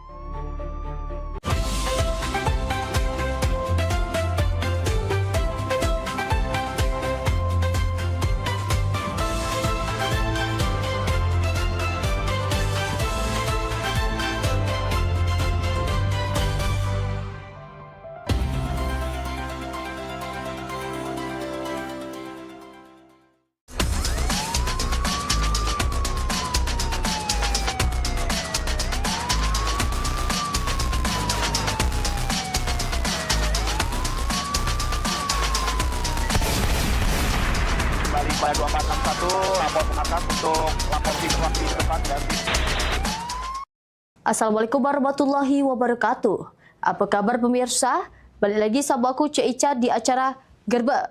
Pada 2461 lapor ke markas untuk lapor di tempat dan Assalamualaikum warahmatullahi wabarakatuh. Apa kabar pemirsa? Balik lagi sama aku Cik Ica di acara Grebek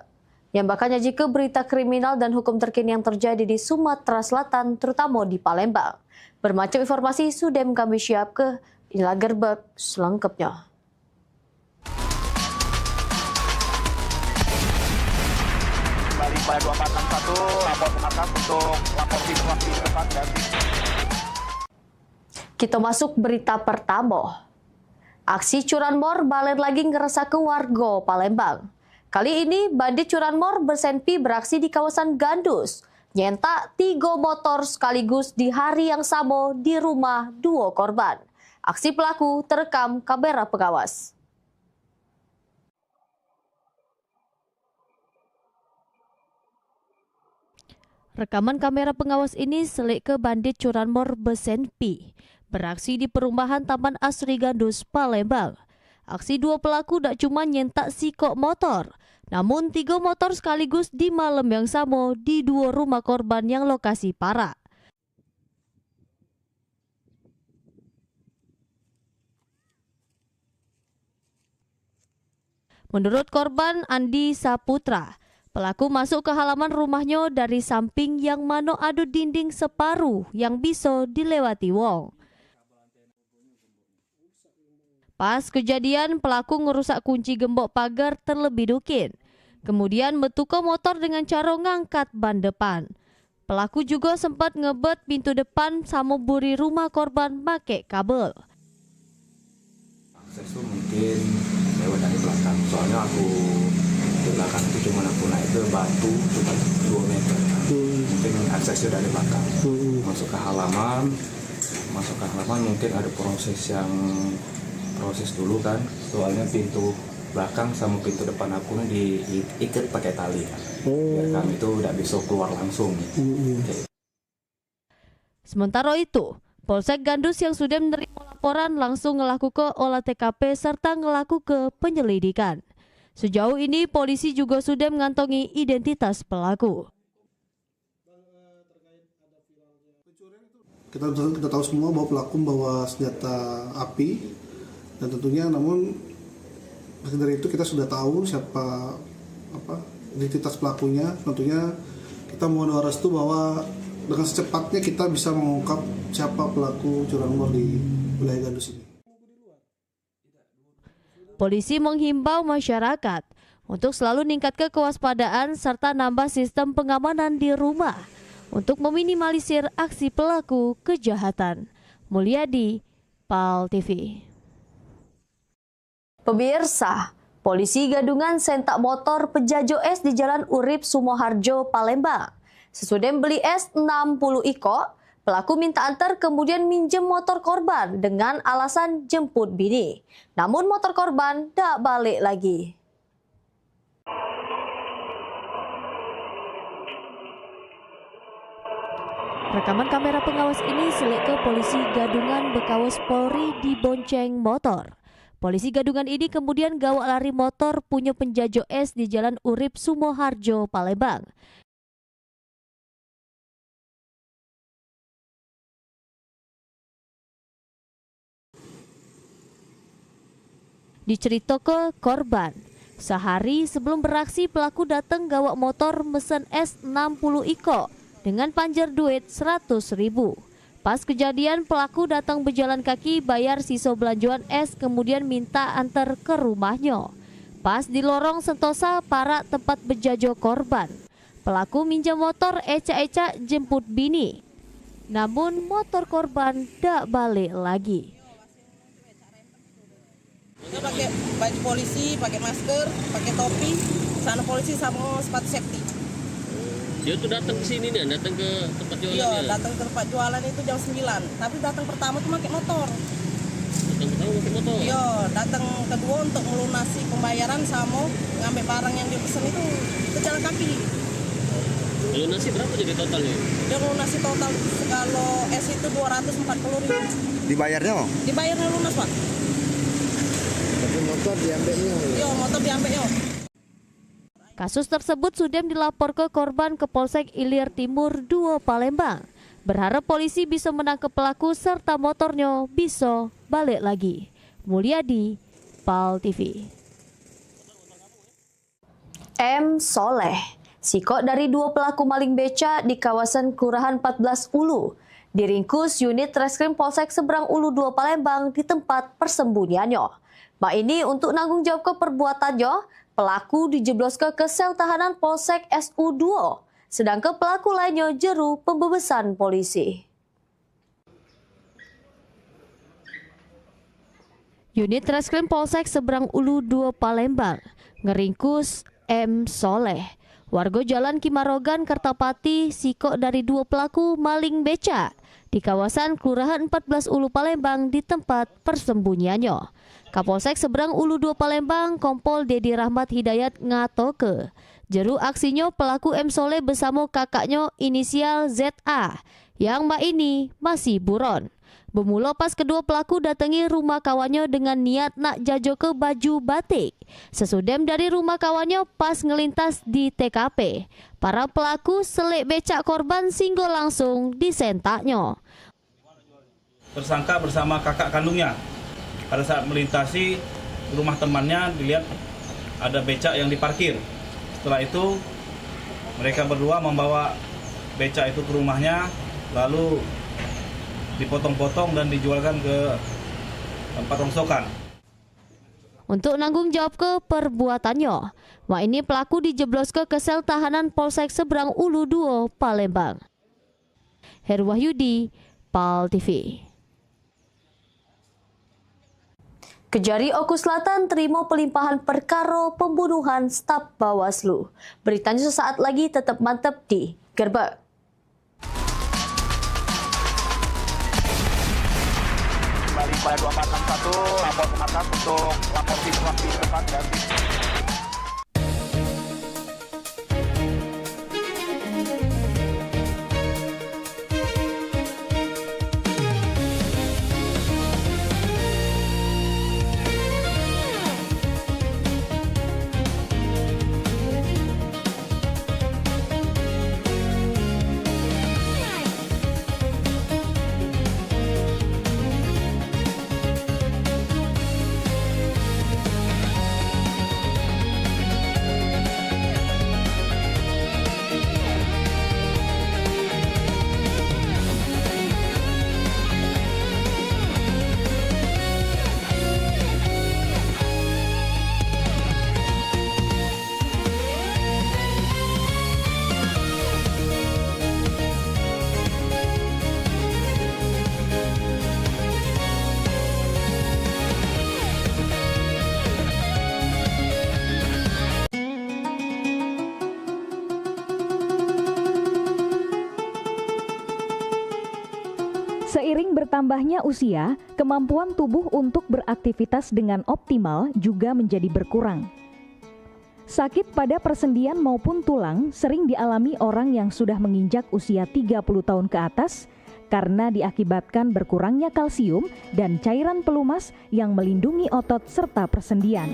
yang bakal nyaji ke berita kriminal dan hukum terkini yang terjadi di Sumatera Selatan, terutama di Palembang. Bermacam informasi sudah kami siap ke inilah Grebek selengkapnya. pada 2461 lapor ke markas untuk lapor di tempat dan Kita masuk berita pertama. Aksi curanmor balik lagi ngerasa ke warga Palembang. Kali ini bandit curanmor bersenpi beraksi di kawasan Gandus. Nyentak 3 motor sekaligus di hari yang sama di rumah 2 korban. Aksi pelaku terekam kamera pengawas. Rekaman kamera pengawas ini selik ke bandit curanmor bersenpi beraksi di perumahan Taman Asri Gandus, Palembang. Aksi 2 pelaku tak cuma nyentak sikok motor, namun 3 motor sekaligus di malam yang sama di 2 rumah korban yang lokasi parah. Menurut korban Andi Saputra, pelaku masuk ke halaman rumahnya dari samping yang mano ada dinding separuh yang bisa dilewati wong. Pas kejadian, pelaku ngerusak kunci gembok pagar terlebih dukun. Kemudian metuka motor dengan cara ngangkat ban depan. Pelaku juga sempat ngebet pintu depan sama buri rumah korban make kabel. Akses rumah mungkin lewat dari belakang. Soalnya aku di belakang itu cuma aku naik ke batu cuma 2 meter. Mungkin aksesnya dari belakang. Masuk ke halaman mungkin ada proses dulu kan. Soalnya pintu belakang sama pintu depan aku diikat pakai tali kan. Biar kami itu tidak bisa keluar langsung. Sementara itu, Polsek Gandus yang sudah menerima laporan langsung melakukan olah TKP serta melakukan penyelidikan. Sejauh ini polisi juga sudah mengantongi identitas pelaku. Kita tahu semua bahwa pelaku membawa senjata api, dan tentunya namun dari itu kita sudah tahu siapa identitas pelakunya. Tentunya kita mohon doa restu bahwa dengan secepatnya kita bisa mengungkap siapa pelaku curanmor di wilayah Gandus ini. Polisi menghimbau masyarakat untuk selalu meningkatkan kewaspadaan serta nambah sistem pengamanan di rumah untuk meminimalisir aksi pelaku kejahatan. Mulyadi, PAL TV. Pemirsa, polisi gadungan sentak motor pejajo es di Jalan Urip Sumoharjo, Palembang. Sesudah beli es 60 iko, pelaku minta antar kemudian minjem motor korban dengan alasan jemput bini. Namun motor korban tak balik lagi. Rekaman kamera pengawas ini selek ke polisi gadungan Bekawas Polri di bonceng motor. Polisi gadungan ini kemudian gawak lari motor punya penjajo es di Jalan Urip Sumoharjo, Palembang. Dicerita ke korban, sehari sebelum beraksi pelaku datang gawak motor mesen es 60 iko dengan panjar duit 100.000. Pas kejadian pelaku datang berjalan kaki bayar sisa belanjuan es kemudian minta antar ke rumahnya. Pas di lorong Sentosa para tempat bejajo korban, pelaku minjam motor eca-eca jemput bini. Namun motor korban tak balik lagi. Dia pakai baju polisi, pakai masker, pakai topi, sana polisi sama sepatu safety. Dia tuh datang ke sini nih, datang ke tempat jualan. Iya, datang ke tempat jualan itu jam 9. Tapi datang pertama tuh pakai motor. Datang pertama pakai motor. Iya, datang kedua untuk melunasi pembayaran sama ngambil barang yang dia pesan itu ke jalan kaki. Lunasi berapa jadi totalnya? Dia lunasi total kalau es itu 240.000. Dibayarnya? Dibayarnya lunas, Pak. Tapi motor diambilnya. Iya, motor diambilnya. Kasus tersebut sudah dilapor ke korban ke Polsek Ilir Timur 2 Palembang. Berharap polisi bisa menangkap pelaku serta motornya bisa balik lagi. Mulyadi, PAL TV. M. Soleh, sikok dari 2 pelaku maling beca di kawasan Kelurahan 14 Ulu, diringkus unit Reskrim Polsek Seberang Ulu 2 Palembang di tempat persembunyiannya. Mak ini untuk nanggung jawab ke perbuatannya, pelaku dijebloskan ke sel tahanan Polsek SU2, sedangkan pelaku lainnya jeru pembebasan polisi. Unit Reskrim Polsek Seberang Ulu 2 Palembang ngeringkus M. Soleh, warga Jalan Kimarogan, Kertapati, sikok dari 2 pelaku maling beca di kawasan Kelurahan 14 Ulu Palembang di tempat persembunyiannya. Kapolsek Seberang Ulu 2 Palembang, Kompol Dedi Rahmat Hidayat ngatoke, jeru aksinya pelaku M. Soleh bersama kakaknya inisial ZA, yang mak ini masih buron. Bermula pas kedua pelaku datangi rumah kawannya dengan niat nak jajo ke baju batik. Sesudem dari rumah kawannya pas ngelintas di TKP, para pelaku selek becak korban singgah langsung disentaknya. Tersangka bersama kakak kandungnya pada saat melintasi rumah temannya dilihat ada becak yang diparkir. Setelah itu mereka berdua membawa becak itu ke rumahnya, lalu dipotong-potong dan dijualkan ke tempat rongsokan. Untuk nanggung jawab ke perbuatannya, mak ini pelaku dijebloskan ke sel tahanan Polsek Seberang Ulu 2 Palembang. Heru Wahyudi, PAL TV. Kejari Oku Selatan terima pelimpahan perkara pembunuhan staf Bawaslu. Beritanya sesaat lagi, tetap mantap di Gerbek. Kembali pada 2461, lapor ke markas untuk lapor situasi depan dan Seiring bertambahnya usia, kemampuan tubuh untuk beraktivitas dengan optimal juga menjadi berkurang. Sakit pada persendian maupun tulang sering dialami orang yang sudah menginjak usia 30 tahun ke atas karena diakibatkan berkurangnya kalsium dan cairan pelumas yang melindungi otot serta persendian.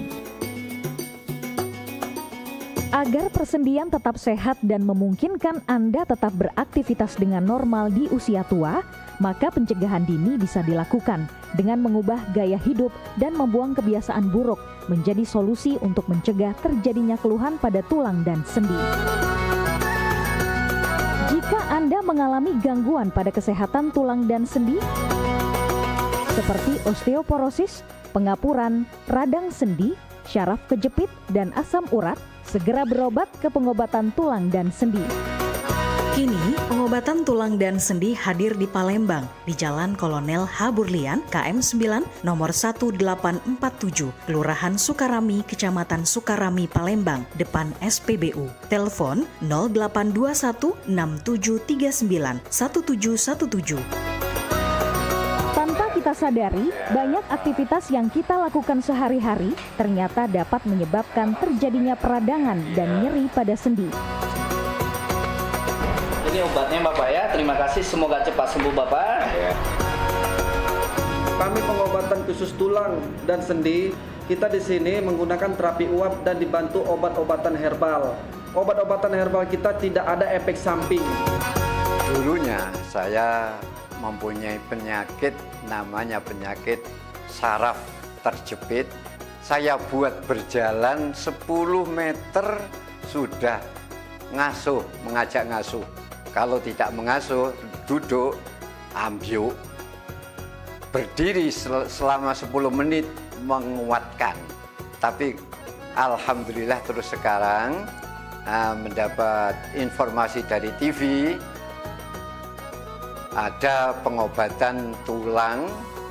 Agar persendian tetap sehat dan memungkinkan Anda tetap beraktivitas dengan normal di usia tua, maka pencegahan dini bisa dilakukan dengan mengubah gaya hidup dan membuang kebiasaan buruk menjadi solusi untuk mencegah terjadinya keluhan pada tulang dan sendi. Jika Anda mengalami gangguan pada kesehatan tulang dan sendi, seperti osteoporosis, pengapuran, radang sendi, syaraf kejepit, dan asam urat, segera berobat ke pengobatan tulang dan sendi. Kini, pengobatan tulang dan sendi hadir di Palembang, di Jalan Kolonel H. Burlian, KM 9, nomor 1847, Kelurahan Sukarami, Kecamatan Sukarami, Palembang, depan SPBU. Telepon 0821 6739 1717. Tanpa kita sadari, banyak aktivitas yang kita lakukan sehari-hari ternyata dapat menyebabkan terjadinya peradangan dan nyeri pada sendi. Ini obatnya Bapak ya, terima kasih, semoga cepat sembuh Bapak. Kami pengobatan khusus tulang dan sendi, kita di sini menggunakan terapi uap dan dibantu obat-obatan herbal. Obat-obatan herbal kita tidak ada efek samping. Dulunya saya mempunyai penyakit namanya penyakit saraf terjepit. Saya buat berjalan 10 meter sudah ngasuh, mengajak ngasuh. Kalau tidak mengasuh, duduk, ambyuk, berdiri selama 10 menit menguatkan. Tapi alhamdulillah terus sekarang mendapat informasi dari TV, ada pengobatan tulang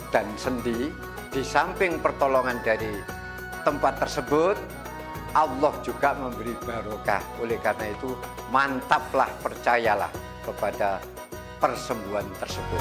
dan sendi. Di samping pertolongan dari tempat tersebut, Allah juga memberi barokah. Oleh karena itu, mantaplah, percayalah kepada persembuhan tersebut.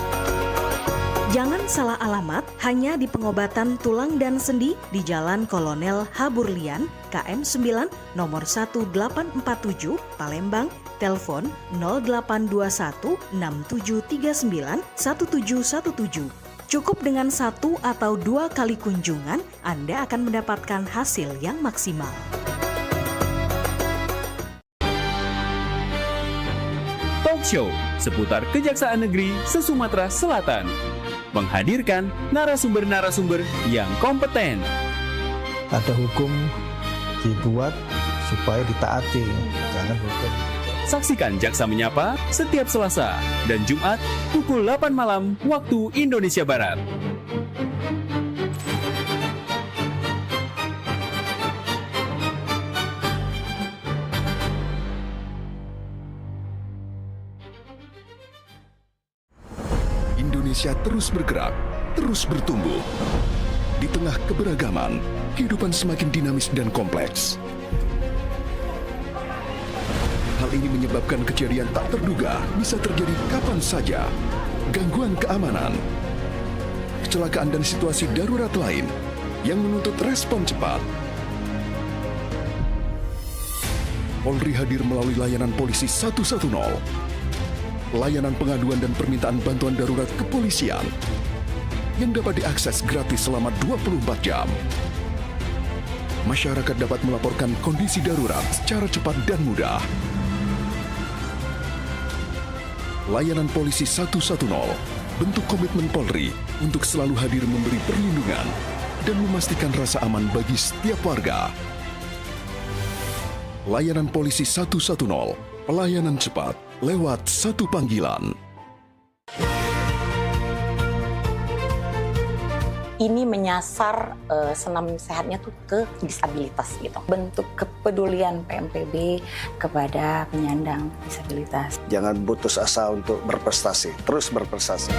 Jangan salah alamat, hanya di pengobatan tulang dan sendi di Jalan Kolonel H. Burlian, KM 9, nomor 1847, Palembang. Telepon 0821 6739 1717. Cukup dengan 1 atau 2 kali kunjungan, Anda akan mendapatkan hasil yang maksimal. Talk Show seputar Kejaksaan Negeri se-Sumatera Selatan. Menghadirkan narasumber-narasumber yang kompeten. Ada hukum dibuat supaya ditaati, jangan hukum. Saksikan Jaksa Menyapa setiap Selasa dan Jumat pukul 8 malam waktu Indonesia Barat. Indonesia terus bergerak, terus bertumbuh. Di tengah keberagaman, kehidupan semakin dinamis dan kompleks. Hal ini menyebabkan kejadian tak terduga bisa terjadi kapan saja. Gangguan keamanan, kecelakaan dan situasi darurat lain yang menuntut respon cepat. Polri hadir melalui layanan polisi 110, layanan pengaduan dan permintaan bantuan darurat kepolisian yang dapat diakses gratis selama 24 jam. Masyarakat dapat melaporkan kondisi darurat secara cepat dan mudah. Layanan polisi 110 bentuk komitmen Polri untuk selalu hadir memberi perlindungan dan memastikan rasa aman bagi setiap warga. Layanan polisi 110, pelayanan cepat lewat satu panggilan. Ini menyasar senam sehatnya tuh ke disabilitas gitu. Bentuk kepedulian PMPB kepada penyandang disabilitas. Jangan putus asa untuk berprestasi, terus berprestasi.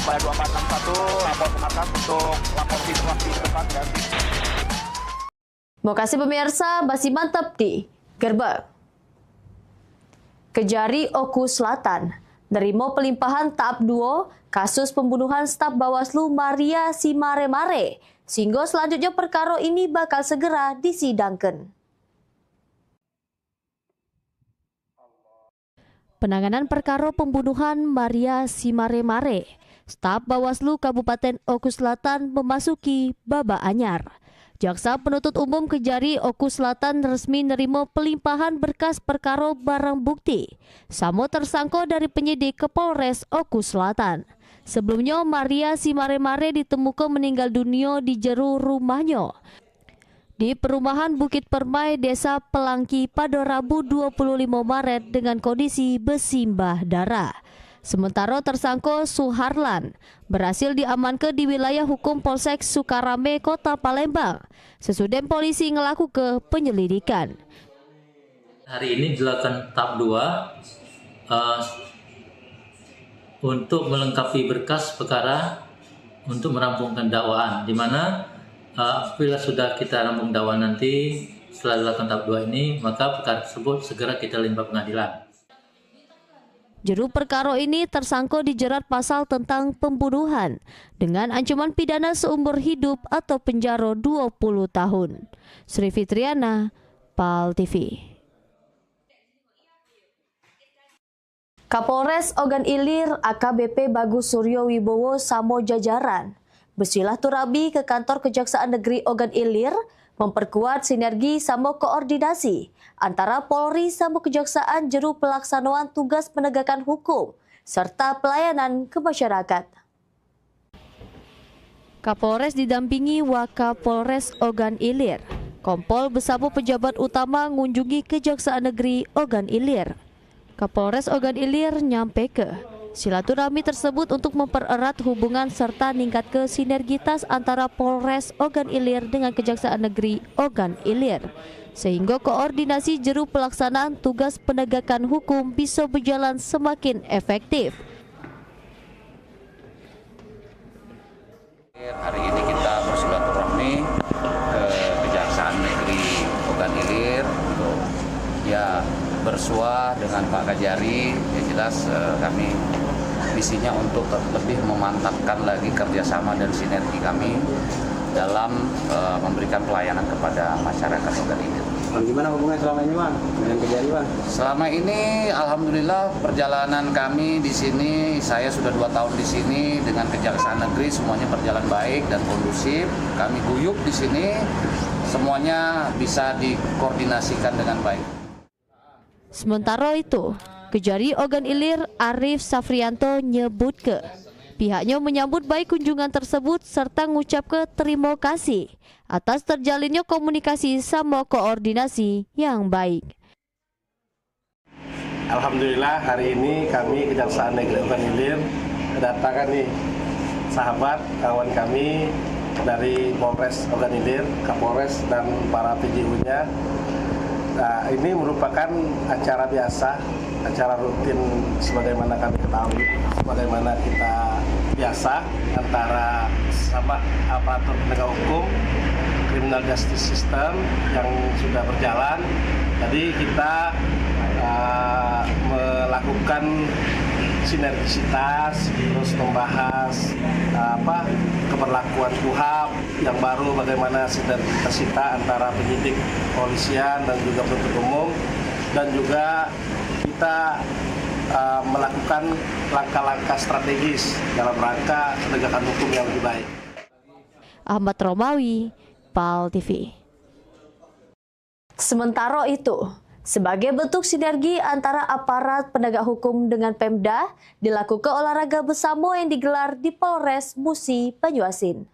Pada 2461 lapor ke markas untuk lapor situasi depan dan Mau kasih pemirsa masih mantap di Gerbek. Kejari Oku Selatan nerimo pelimpahan tahap 2 kasus pembunuhan staf Bawaslu Maria Simaremare. Sehingga selanjutnya perkara ini bakal segera disidangkan. Penanganan perkara pembunuhan Maria Simaremare, staf Bawaslu Kabupaten Oku Selatan memasuki babak anyar. Jaksa Penuntut Umum Kejari Oku Selatan resmi nerimo pelimpahan berkas perkara barang bukti. Samo tersangka dari penyidik ke Polres Oku Selatan. Sebelumnya Maria Simaremare ditemukan meninggal dunia di jero rumahnya di perumahan Bukit Permai, Desa Pelangki pada Rabu 25 Maret dengan kondisi bersimbah darah. Sementara tersangka Suharlan berhasil diamankan di wilayah hukum Polsek Sukarame, Kota Palembang. Sesudah polisi ngelaku ke penyelidikan. Hari ini dilakukan tahap 2 untuk melengkapi berkas perkara untuk merampungkan dakwaan, di mana apabila sudah kita rampung dakwaan nanti setelah dilakukan tahap 2 ini, maka perkara tersebut segera kita limpah pengadilan. Juru perkara ini tersangka dijerat pasal tentang pembunuhan dengan ancaman pidana seumur hidup atau penjara 20 tahun. Sri Fitriana, PAL TV. Kapolres Ogan Ilir AKBP Bagus Suryo Wibowo samo jajaran bersilaturahmi ke kantor Kejaksaan Negeri Ogan Ilir memperkuat sinergi sama koordinasi antara Polri sama Kejaksaan jero pelaksanaan tugas penegakan hukum serta pelayanan ke masyarakat. Kapolres didampingi Wakapolres Ogan Ilir. Kompol bersama pejabat utama mengunjungi Kejaksaan Negeri Ogan Ilir. Kapolres Ogan Ilir nyampe ke silaturahmi tersebut untuk mempererat hubungan serta meningkat ke sinergitas antara Polres Ogan Ilir dengan Kejaksaan Negeri Ogan Ilir, sehingga koordinasi jero pelaksanaan tugas penegakan hukum bisa berjalan semakin efektif. Hari ini kita bersilaturahmi ke Kejaksaan Negeri Ogan Ilir untuk bersua dengan Pak Kajari. Yang jelas kami misinya untuk lebih memantapkan lagi kerjasama dan sinergi kami dalam memberikan pelayanan kepada masyarakat Ogan Ilir. Gimana hubungan selama ini, Bang, dengan Kejari, Bang? Selama ini, alhamdulillah perjalanan kami di sini, saya sudah 2 tahun di sini dengan Kejaksaan Negeri, semuanya berjalan baik dan kondusif. Kami guyup di sini, semuanya bisa dikoordinasikan dengan baik. Sementara itu, Kejari Ogan Ilir Arif Safrianto nyebut ke pihaknya menyambut baik kunjungan tersebut serta ngucap ke terima kasih atas terjalinnya komunikasi sama koordinasi yang baik. Alhamdulillah hari ini kami Kejaksaan Negeri Ogan Ilir kedatangan nih sahabat kawan kami dari Polres Oganilir, Kapolres dan para PJU-nya. Nah, ini merupakan acara biasa, acara rutin sebagaimana kami ketahui, sebagaimana kita biasa antara sama aparatur penegak hukum, criminal justice system yang sudah berjalan. Jadi kita melakukan sinergisitas, terus membahas keberlakuan KUHP yang baru, bagaimana sinergitas kita antara penyidik kepolisian dan juga penuntut umum, dan juga kita melakukan langkah-langkah strategis dalam rangka penegakan hukum yang lebih baik. Ahmad Romawi, PAL TV. Sementara itu, sebagai bentuk sinergi antara aparat penegak hukum dengan Pemda, dilakukan olahraga bersama yang digelar di Polres Musi Banyuasin.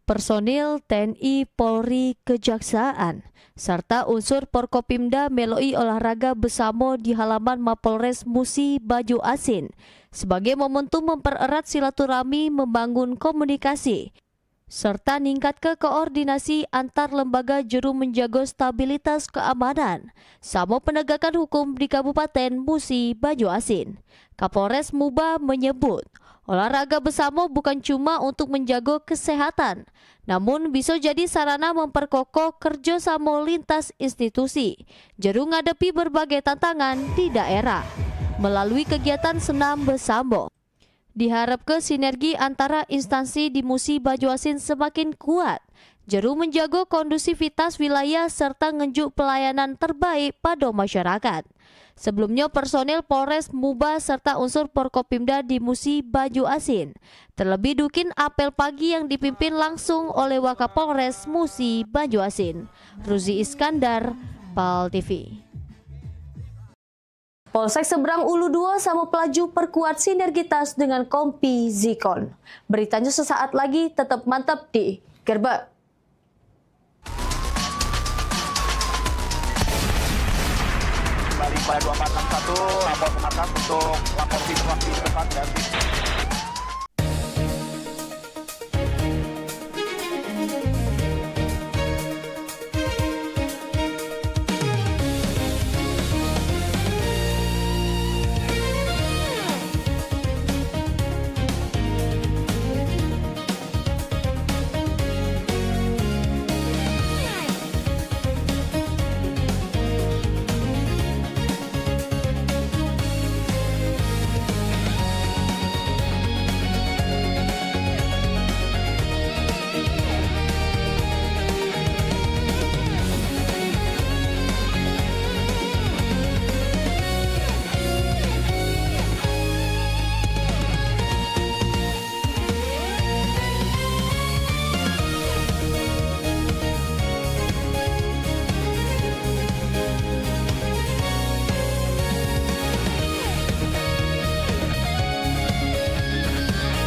Personil TNI, Polri, Kejaksaan, serta unsur Porkopimda meloi olahraga bersama di halaman Mapolres Musi Banyuasin sebagai momentum mempererat silaturahmi, membangun komunikasi, serta meningkatkan koordinasi antar lembaga juru menjaga stabilitas keamanan sama penegakan hukum di Kabupaten Musi Banyuasin. Kapolres Muba menyebut, olahraga bersama bukan cuma untuk menjaga kesehatan, namun bisa jadi sarana memperkokoh kerjasama lintas institusi, juru ngadepi berbagai tantangan di daerah. Melalui kegiatan senam bersama, diharapkan sinergi antara instansi di Musi Banyuasin semakin kuat, juru menjaga kondusivitas wilayah serta ngenjuk pelayanan terbaik pada masyarakat. Sebelumnya personil Polres Muba serta unsur Porkopimda di Musi Banyuasin terlebih dukin apel pagi yang dipimpin langsung oleh Wakapolres Musi Banyuasin, Ruzi Iskandar, PAL TV. Polsek Seberang Ulu 2 sama pelaju perkuat sinergitas dengan Kompi Zikon. Beritanya sesaat lagi, tetap mantap di Gerbek. Kembali pada 2461, lapor ke markas untuk lapor situasi depan dan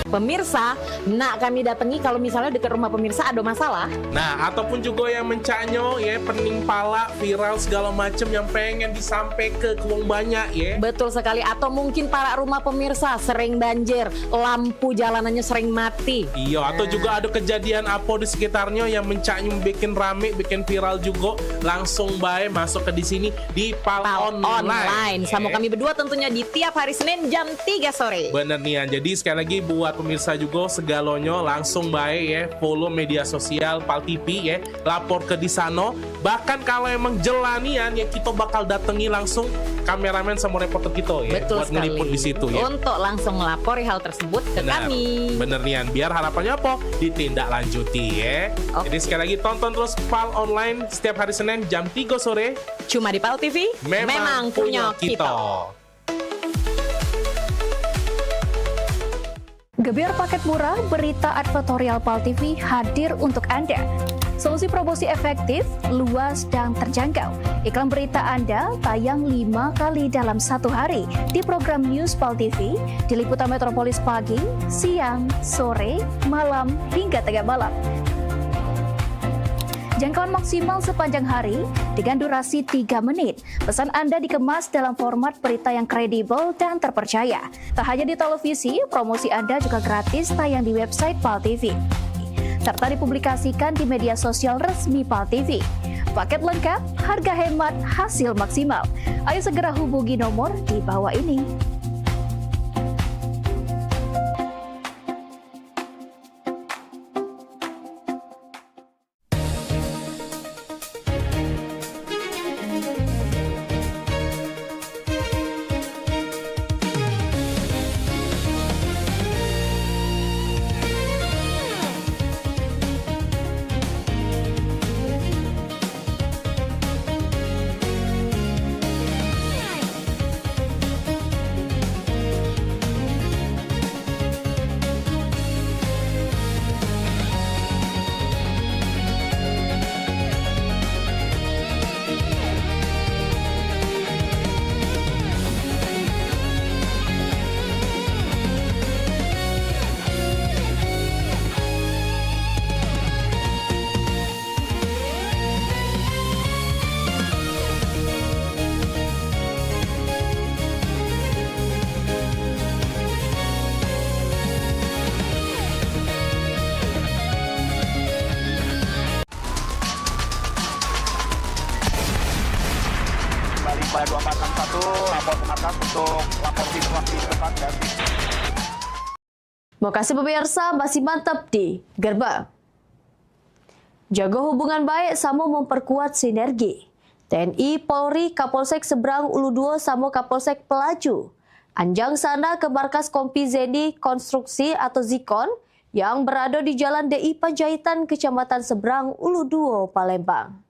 Pemirsa, nak kami datangi kalau misalnya dekat rumah pemirsa ada masalah. Nah, ataupun juga yang mencanyo ya, pening pala, viral segala macam yang pengen disampaikan ke uang banyak ya. Betul sekali, atau mungkin para rumah pemirsa sering banjir, lampu jalanannya sering mati. Iya, atau juga ada kejadian apa di sekitarnya yang mencanyo bikin rame, bikin viral juga, langsung baik masuk ke di sini di PAL online. Sama kami berdua tentunya di tiap hari Senin jam 3 sore. Bener nih, jadi sekali lagi buat pemirsa juga segalonyo langsung baik ya, follow media sosial PAL TV ya, lapor ke di sana. Bahkan kalau emang jelanian ya, kita bakal datangi langsung kameramen sama reporter kita ya. Betul buat ngeliput di situ ya. Untuk langsung melapori hal tersebut ke kami. Bener nian, biar harapannya apa? Ditindaklanjuti ya. Jadi sekali lagi tonton terus PAL online setiap hari Senin jam 3 sore. Cuma di PAL TV, memang punya kita. Gebyar paket murah, berita advertorial PAL TV hadir untuk Anda. Solusi promosi efektif, luas, dan terjangkau. Iklan berita Anda tayang 5 kali dalam 1 hari di program News PAL TV, di liputan Metropolis pagi, siang, sore, malam, hingga tengah malam. Jangkauan maksimal sepanjang hari dengan durasi 3 menit. Pesan Anda dikemas dalam format berita yang kredibel dan terpercaya. Tak hanya di televisi, promosi Anda juga gratis tayang di website PAL TV, serta dipublikasikan di media sosial resmi PAL TV. Paket lengkap, harga hemat, hasil maksimal. Ayo segera hubungi nomor di bawah ini. Pada 2461 lapor ke markas untuk lapor situasi tempat dan Makasih pemirsa, masih mantap di Gerbang. Jaga hubungan baik sama memperkuat sinergi. TNI, Polri, Kapolsek Seberang Ulu 2 sama Kapolsek Pelaju anjang sana ke markas Kompi Zeni Konstruksi atau Zikon yang berada di Jalan DI Panjaitan, Kecamatan Seberang Ulu 2, Palembang.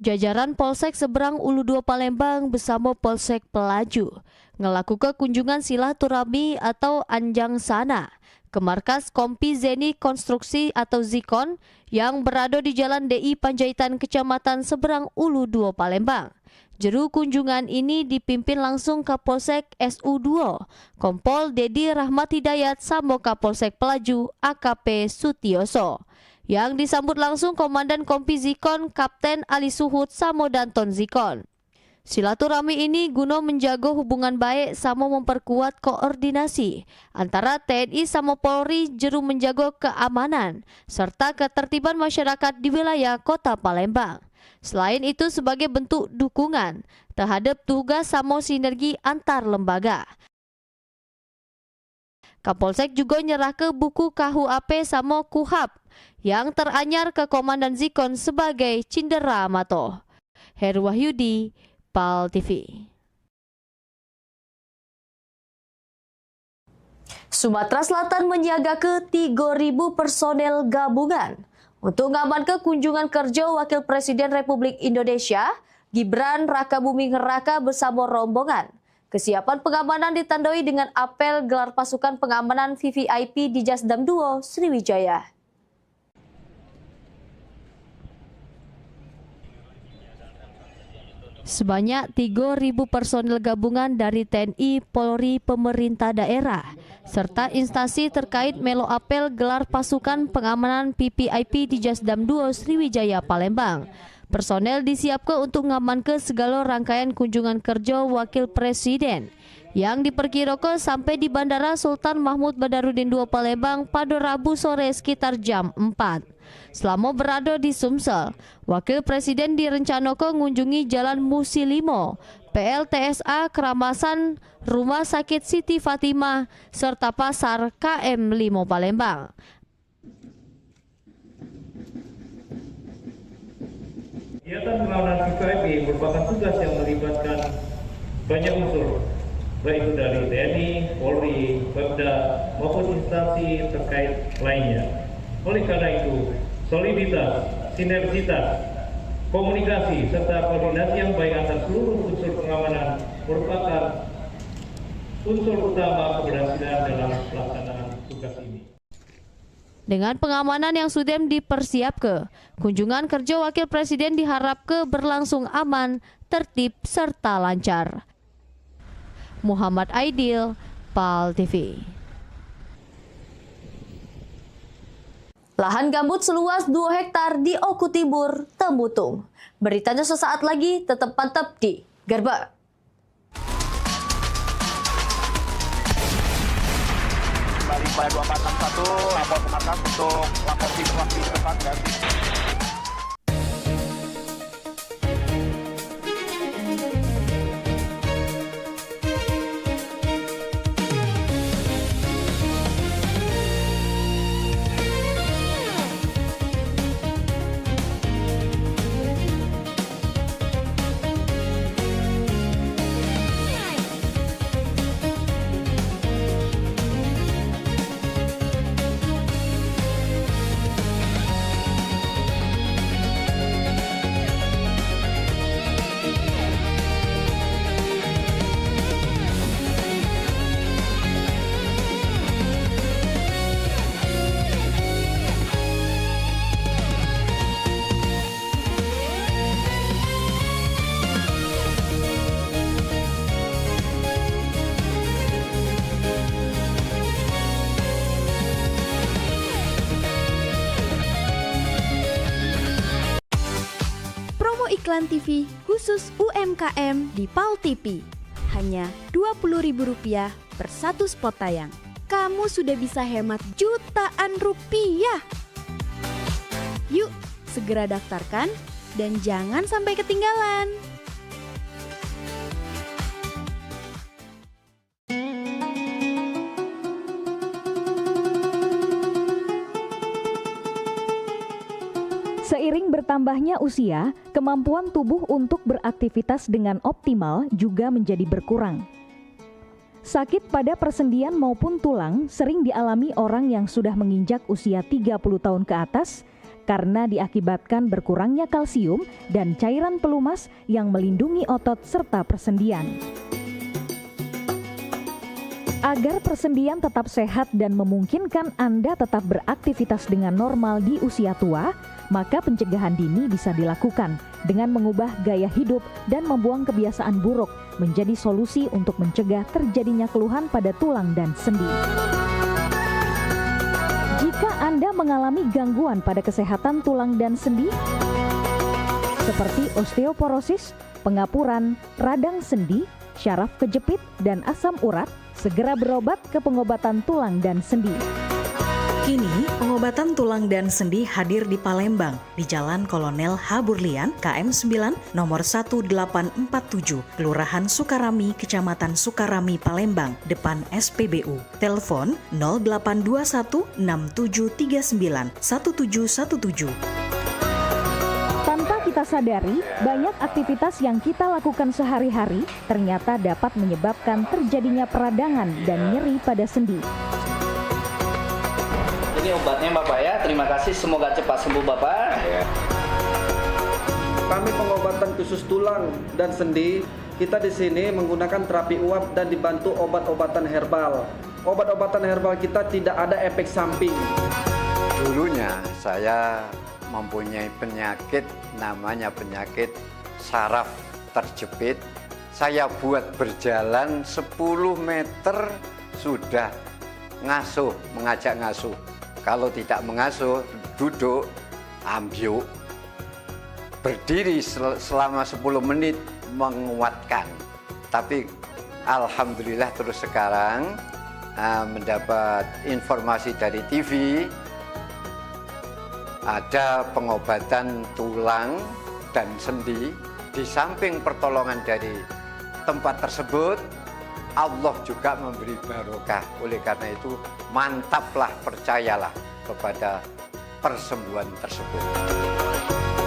Jajaran Polsek Seberang Ulu 2 Palembang bersama Polsek Pelaju ngelakukan kunjungan silaturahmi atau anjang sana ke markas Kompi Zeni Konstruksi atau Zikon yang berada di Jalan DI Panjaitan, Kecamatan Seberang Ulu 2 Palembang. Juru kunjungan ini dipimpin langsung Kapolsek SU2 Kompol Dedi Rahmat Hidayat sama Kapolsek Pelaju AKP Sutioso, yang disambut langsung Komandan Kompi Zikon Kapten Ali Suhud Samo Danton Zikon. Silaturahmi ini guna menjaga hubungan baik sama memperkuat koordinasi antara TNI sama Polri juru menjaga keamanan serta ketertiban masyarakat di wilayah Kota Palembang. Selain itu sebagai bentuk dukungan terhadap tugas sama sinergi antar lembaga. Kapolsek juga nyerah ke buku KUHP sama KUHAP yang teranyar ke Komandan Zikon sebagai cindera mato. Heru Wahyudi, PAL TV. Sumatera Selatan menyiagakan 3.000 personel gabungan untuk mengamankan kunjungan kerja Wakil Presiden Republik Indonesia Gibran Rakabuming Raka bersama rombongan. Kesiapan pengamanan ditandai dengan apel gelar pasukan pengamanan VVIP di Jasdam 2 Sriwijaya. Sebanyak 3.000 personel gabungan dari TNI, Polri, pemerintah daerah, serta instansi terkait melo apel gelar pasukan pengamanan VVIP di Jasdam 2 Sriwijaya Palembang. Personel disiapkan untuk mengamankan segala rangkaian kunjungan kerja Wakil Presiden yang diperkirakan sampai di Bandara Sultan Mahmud Badarudin II Palembang pada Rabu sore sekitar jam 4. Selama berada di Sumsel, Wakil Presiden direncanakan mengunjungi Jalan Musilimo, PLTSA Keramasan, Rumah Sakit Siti Fatimah, serta Pasar KM5 Palembang. Kegiatan pengamanan VVIP merupakan tugas yang melibatkan banyak unsur, baik itu dari TNI, Polri, Pemda, maupun instansi terkait lainnya. Oleh karena itu, soliditas, sinergitas, komunikasi, serta koordinasi yang baik antar seluruh unsur pengamanan merupakan unsur utama keberhasilan dalam pelaksanaan tugas ini. Dengan pengamanan yang sudah dipersiapkan, kunjungan kerja Wakil Presiden diharapkan berlangsung aman, tertib, serta lancar. Muhammad Aidil, PAL TV. Lahan gambut seluas 2 hektar di Oku Timur, Temutung. Beritanya sesaat lagi, tetap pantap di Gerbek. Kembali pada 2461, lapor ke markas untuk lapor situasi tempat dan iklan TV khusus UMKM di PAL TV. Hanya Rp20.000 per satu spot tayang. Kamu sudah bisa hemat jutaan rupiah. Yuk, segera daftarkan dan jangan sampai ketinggalan. Seiring bertambahnya usia, kemampuan tubuh untuk beraktivitas dengan optimal juga menjadi berkurang. Sakit pada persendian maupun tulang sering dialami orang yang sudah menginjak usia 30 tahun ke atas karena diakibatkan berkurangnya kalsium dan cairan pelumas yang melindungi otot serta persendian. Agar persendian tetap sehat dan memungkinkan Anda tetap beraktivitas dengan normal di usia tua, maka pencegahan dini bisa dilakukan dengan mengubah gaya hidup dan membuang kebiasaan buruk menjadi solusi untuk mencegah terjadinya keluhan pada tulang dan sendi. Jika Anda mengalami gangguan pada kesehatan tulang dan sendi, seperti osteoporosis, pengapuran, radang sendi, syaraf kejepit, dan asam urat, segera berobat ke pengobatan tulang dan sendi. Kini, pengobatan tulang dan sendi hadir di Palembang, di Jalan Kolonel H. Burlian, KM 9, nomor 1847, Kelurahan Sukarami, Kecamatan Sukarami, Palembang, depan SPBU. Telepon 0821 6739 1717. Tanpa kita sadari, banyak aktivitas yang kita lakukan sehari-hari ternyata dapat menyebabkan terjadinya peradangan dan nyeri pada sendi. Ini obatnya Bapak ya, terima kasih, semoga cepat sembuh Bapak. Kami pengobatan khusus tulang dan sendi. Kita di sini menggunakan terapi uap dan dibantu obat-obatan herbal. Obat-obatan herbal kita tidak ada efek samping. Dulunya saya mempunyai penyakit namanya penyakit saraf terjepit. Saya buat berjalan 10 meter sudah ngasuh, mengajak ngasuh. Kalau tidak mengasuh, duduk, ambyuk, berdiri selama 10 menit menguatkan. Tapi alhamdulillah terus sekarang mendapat informasi dari TV, ada pengobatan tulang dan sendi. Di samping pertolongan dari tempat tersebut, Allah juga memberi barokah. Oleh karena itu, mantaplah, percayalah kepada persembuhan tersebut.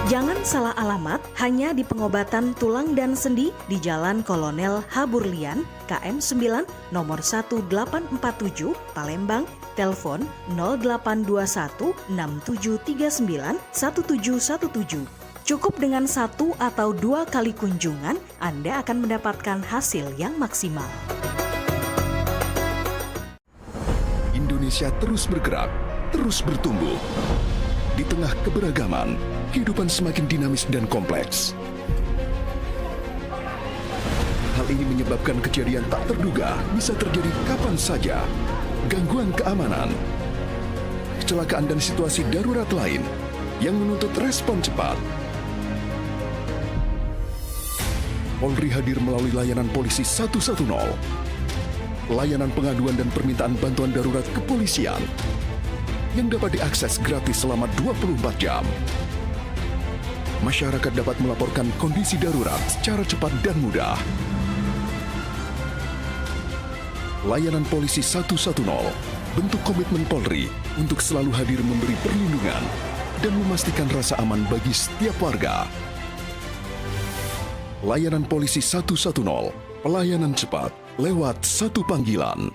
Jangan salah alamat, hanya di pengobatan tulang dan sendi di Jalan Kolonel H. Burlian, KM 9, nomor 1847, Palembang, telepon 0821 6739 1717. Cukup dengan 1 atau 2 kali kunjungan, Anda akan mendapatkan hasil yang maksimal. Indonesia terus bergerak, terus bertumbuh. Di tengah keberagaman, kehidupan semakin dinamis dan kompleks. Hal ini menyebabkan kejadian tak terduga bisa terjadi kapan saja. Gangguan keamanan, kecelakaan dan situasi darurat lain yang menuntut respon cepat. Polri hadir melalui layanan polisi 110, layanan pengaduan dan permintaan bantuan darurat kepolisian yang dapat diakses gratis selama 24 jam. Masyarakat dapat melaporkan kondisi darurat secara cepat dan mudah. Layanan polisi 110 bentuk komitmen Polri untuk selalu hadir memberi perlindungan dan memastikan rasa aman bagi setiap warga. Layanan polisi 110, pelayanan cepat lewat satu panggilan.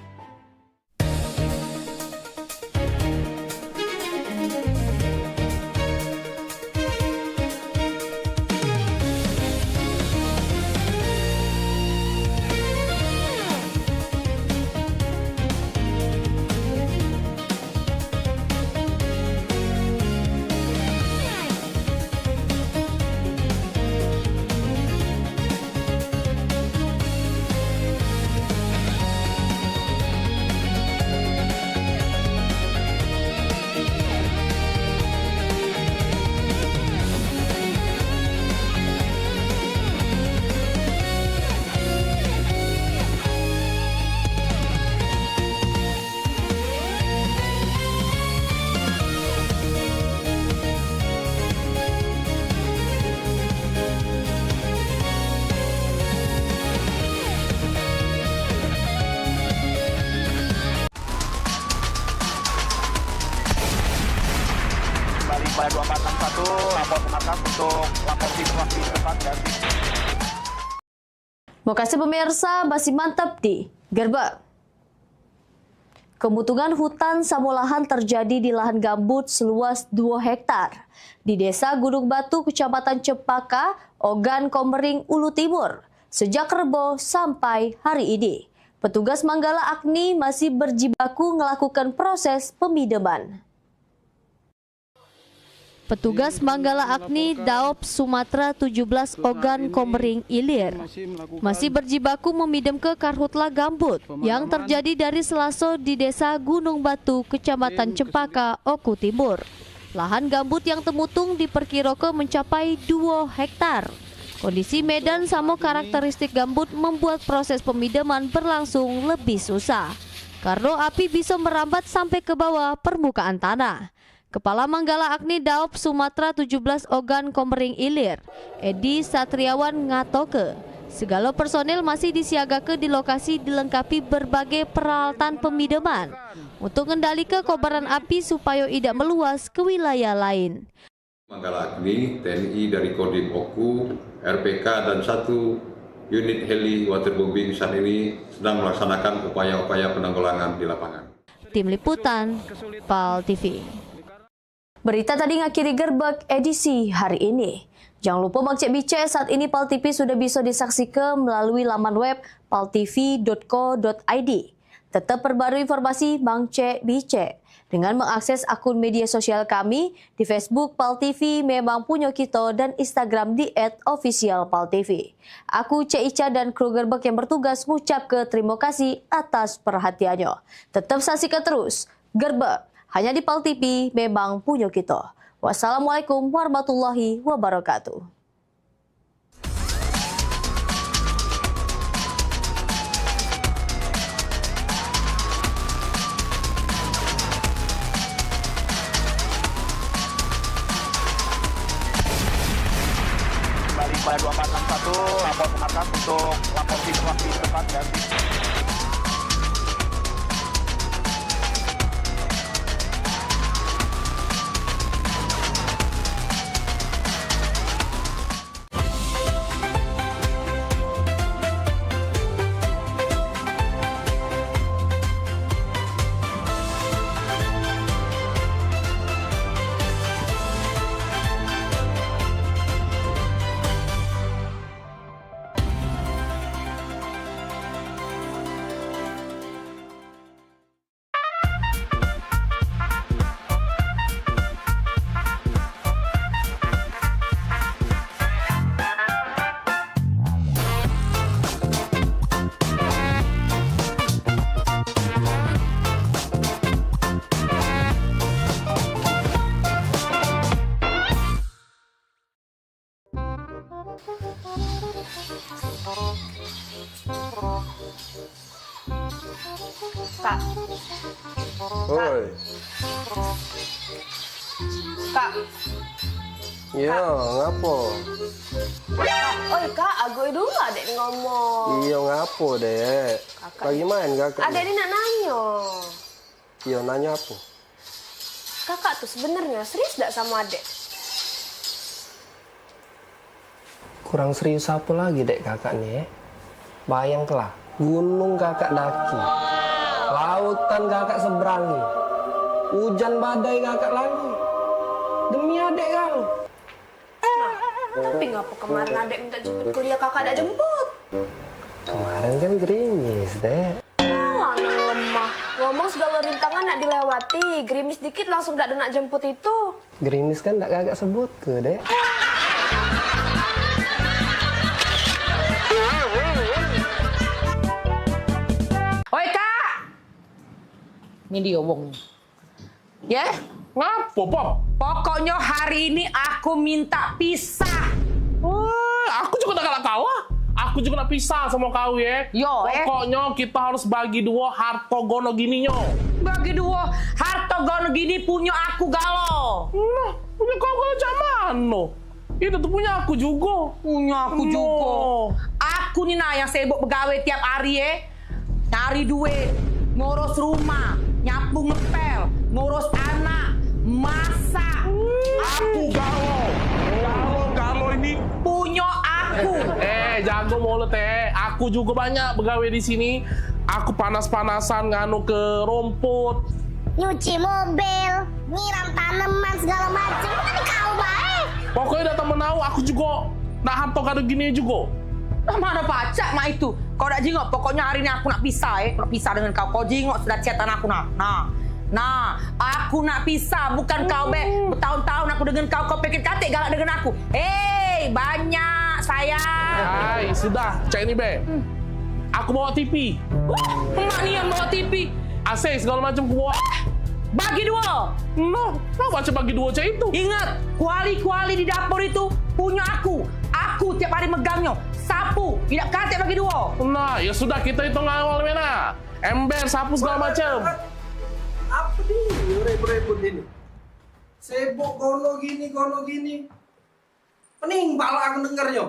Pada 2461 lapor ke markas untuk lapor situasi tempat dan Makasih pemirsa, masih mantap di Gerbek. Kebutuhan hutan samolahan terjadi di lahan gambut seluas 2 hektar di Desa Gunung Batu, Kecamatan Cempaka, Ogan Komering, Ulu Timur sejak Rebo sampai hari ini. Petugas Manggala Agni masih berjibaku melakukan proses pemideman. Petugas Manggala Agni Daop Sumatera 17 Ogan Komering Ilir masih berjibaku memidam ke karhutla gambut yang terjadi dari Selaso di Desa Gunung Batu, Kecamatan Cempaka, Oku Timur. Lahan gambut yang temutung diperkirakan mencapai 2 hektar. Kondisi medan sama karakteristik gambut membuat proses pemidaman berlangsung lebih susah karena api bisa merambat sampai ke bawah permukaan tanah. Kepala Manggala Agni Daop Sumatera 17 Ogan Komering Ilir, Edi Satriawan ngatoke, segala personil masih disiagakan di lokasi dilengkapi berbagai peralatan pemidaman untuk mengendalikan kobaran api supaya tidak meluas ke wilayah lain. Manggala Agni, TNI dari Kodim Oku, RPK dan 1 unit heli waterbombing saat ini sedang melaksanakan upaya-upaya penanggulangan di lapangan. Tim Liputan, PAL TV. Berita tadi ngakhiri Gerbek edisi hari ini. Jangan lupa Bang Cek Bice, saat ini PAL TV sudah bisa disaksikan melalui laman web paltv.co.id. Tetap perbarui informasi Bang Cek Bice dengan mengakses akun media sosial kami di Facebook PAL TV Memang Punya Kita dan Instagram di @officialpaltv. Aku Cek Ica dan kru Gerbek yang bertugas mengucap terima kasih atas perhatiannya. Tetap saksikan terus Gerbek hanya di PAL TV Memang Punya Kita. Wassalamualaikum warahmatullahi wabarakatuh. kembali pada 2461 lapor ke markas untuk lapor situasi tempat dan Kak. Oi. Kak. Iya, ngapo? Oi kak, aku dulu adek ngomong. Iya, ngapo, Dek? Lagi main kakak? Adek ini nak nanya. Iya, nanya apa? Kakak tuh sebenarnya serius gak sama adek? Kurang serius apa lagi, Dek, kakak nih? Bayangkanlah, gunung kakak daki. Lautan kakak seberangi. Hujan badai kakak lagi. Demi adek kau. Tapi ngapa kemarin adek minta jemput kuliah kakak ada jemput? Kemarin kan gerimis, Dek. Alah, anak lemah. Ngomong segala rintangan nak dilewati. Gerimis dikit langsung gak ada nak jemput itu. Gerimis kan tak kakak sebut ke, Dek. Oi kak, ini dia wong. Ya? Ngapo, Pop? Pokoknya hari ini aku minta pisah. Aku juga gak kalah. Aku juga nak pisah sama kau ya. Yo, pokoknya kita harus bagi dua harta gono gininya. Bagi dua harta gono gini punya aku galo. Nah, punya kau galo mana? Itu tuh punya aku juga. Punya aku juga. Aku nih nah yang sibuk begawe tiap hari ya. Cari duit, ngurus rumah, nyapu ngepel, ngurus anak, masak. Aku galo ini punya aku. Jago mulut aku juga banyak begawe di sini. Aku panas-panasan nganu ke rumput, nyuci mobil, nyiram tanaman segala macam. Tapi kau baik. Pokoknya udah temen aku juga nak harta kado gini juga. Mana pacak mak itu? Kau nak jingok, pokoknya hari ini aku nak pisah Nak pisah dengan kau. Kau jingok sudah chatan aku Nah, aku nak pisah, bukan kau bertahun-tahun aku dengan kau pikir katik galak dengan aku. Banyak sayang. Hai, sudah, cek ini be. Aku bawa TV. Emak nih yang bawa TV. AC segala macam aku bawa. Bagi dua. No, baca bagi dua cek itu. Ingat, kuali-kuali di dapur itu punya aku. Aku tiap hari megangnya. Sapu, tidak katik bagi dua. Nah, ya sudah kita hitung awal mana. Ember, sapu segala macam. Apa nih repot-repot ini? Sibuk gono gini. Pening pala aku dengarnya.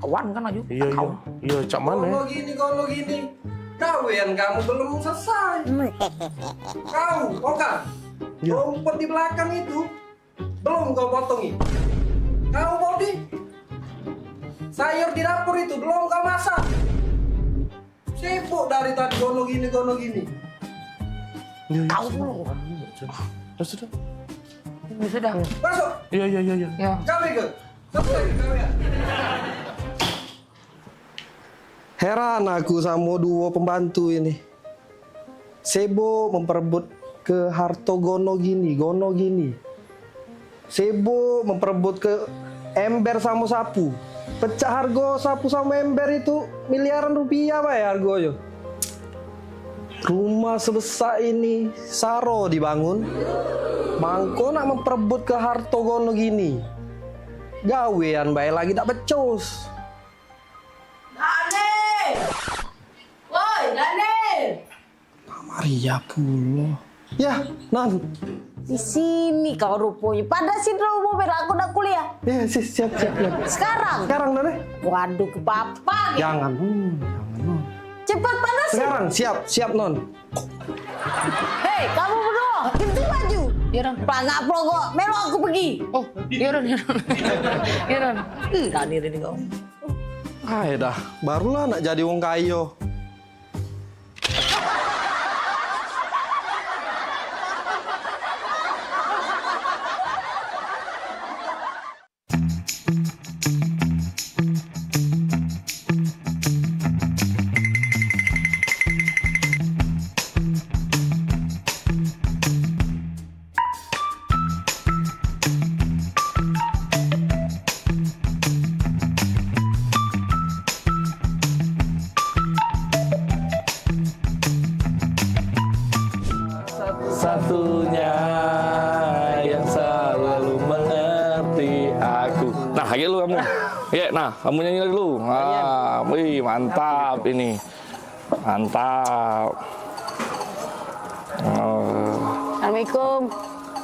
Kawan kan aja. Iya, cak mana? Gono gini. Kawian kamu belum selesai. Kau, Oka. Rumput di belakang itu belum kau potongi. Kau Bodi. Sayur di dapur itu belum kau masak. Sibuk dari tadi gono gini. Kau dulu. Sudah. Sudah. Masuk. Iya. Kau ikut. Heran aku sama dua pembantu ini. Sibuk memperebut ke harto gono gini. Sibuk memperebut ke ember sama sapu. Pecah harga sapu sama ember itu miliaran rupiah Pak ya harganya. Rumah sebesar ini saro dibangun. Mangko nak memperebut ke harto gono gini. Gawean bae lagi tak becus. Dane! Woi, Dane! Maria pula. Ya, Nan. Di sini kau rupanya. Pada sini mobil aku udah kuliah. Ya, siap. Sekarang? Sekarang, Nane. Waduh, ke papa. Jangan. Cepat panasin. Sekarang, siap, Non. Hei, kamu berdua, itu baju. Iya, Ron. Pelangak pelongo, melo aku pergi. Oh, iya, Ron. Iya, Ron. Tadi ini kau. Dah, barulah nak jadi wong kayo. Ya, nah, kamu nyanyi dulu. Wih, mantap ini. Mantap. Assalamualaikum.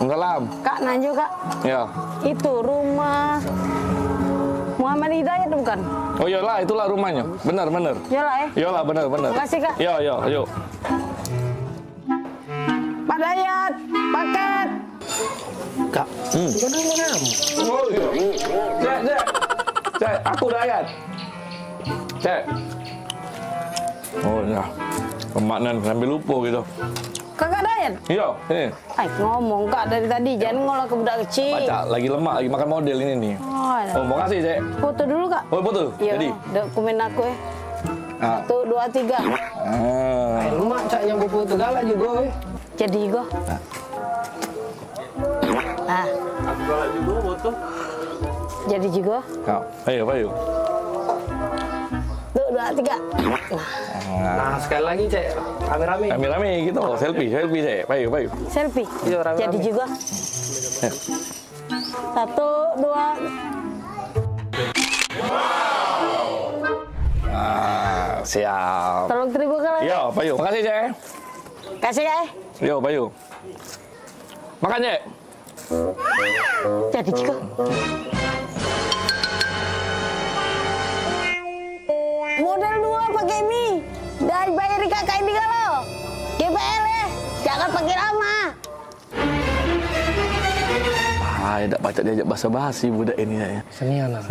Salam. Kak, Nanju Kak. Ya. Itu rumah Muhammad Hidayat bukan? Oh iyalah, itulah rumahnya. Benar. Iyalah ya? Iyalah, benar. Terima kasih Kak. Yuk. Pak Dayat, paket. Kak. Oh iya. Cek, aku Dayat. Cek. Oh ya. Pemaknan sampai lupa gitu. Kakak Dayat? Iya, ini. Ngomong Kak dari tadi, jangan ngolah ke budak kecil. Baca, lagi lemak, lagi makan model ini nih. Oh, mau kasih, Cek. Foto dulu Kak. Oh, foto? Iya, Jadi? dokumen aku ya. 1, 2, 3. Lemak, Cak, yang foto galak juga. Jadi gue. Aku galak juga foto. Jadi juga. Kak, ayo. 1, 2, 3. Nah, sekali lagi, Cek. Rame-rame. Rame-rame gitu, selfie, Cek. Ayo. Selfie. Iya, rame-rame. Jadi juga. 1, 2. Siap. Tolong terima kasih. Yo, Bayu. Makasih, Cek. Kasih ya. Yo, Bayu. Makan, Cek. Jadi juga. Modal 2 pakai mie. Dan bayar kakak ini kalau. GPL ya. Jangan pakai lama. Tak baca diajak basa-basi budak ini ya. Senianan.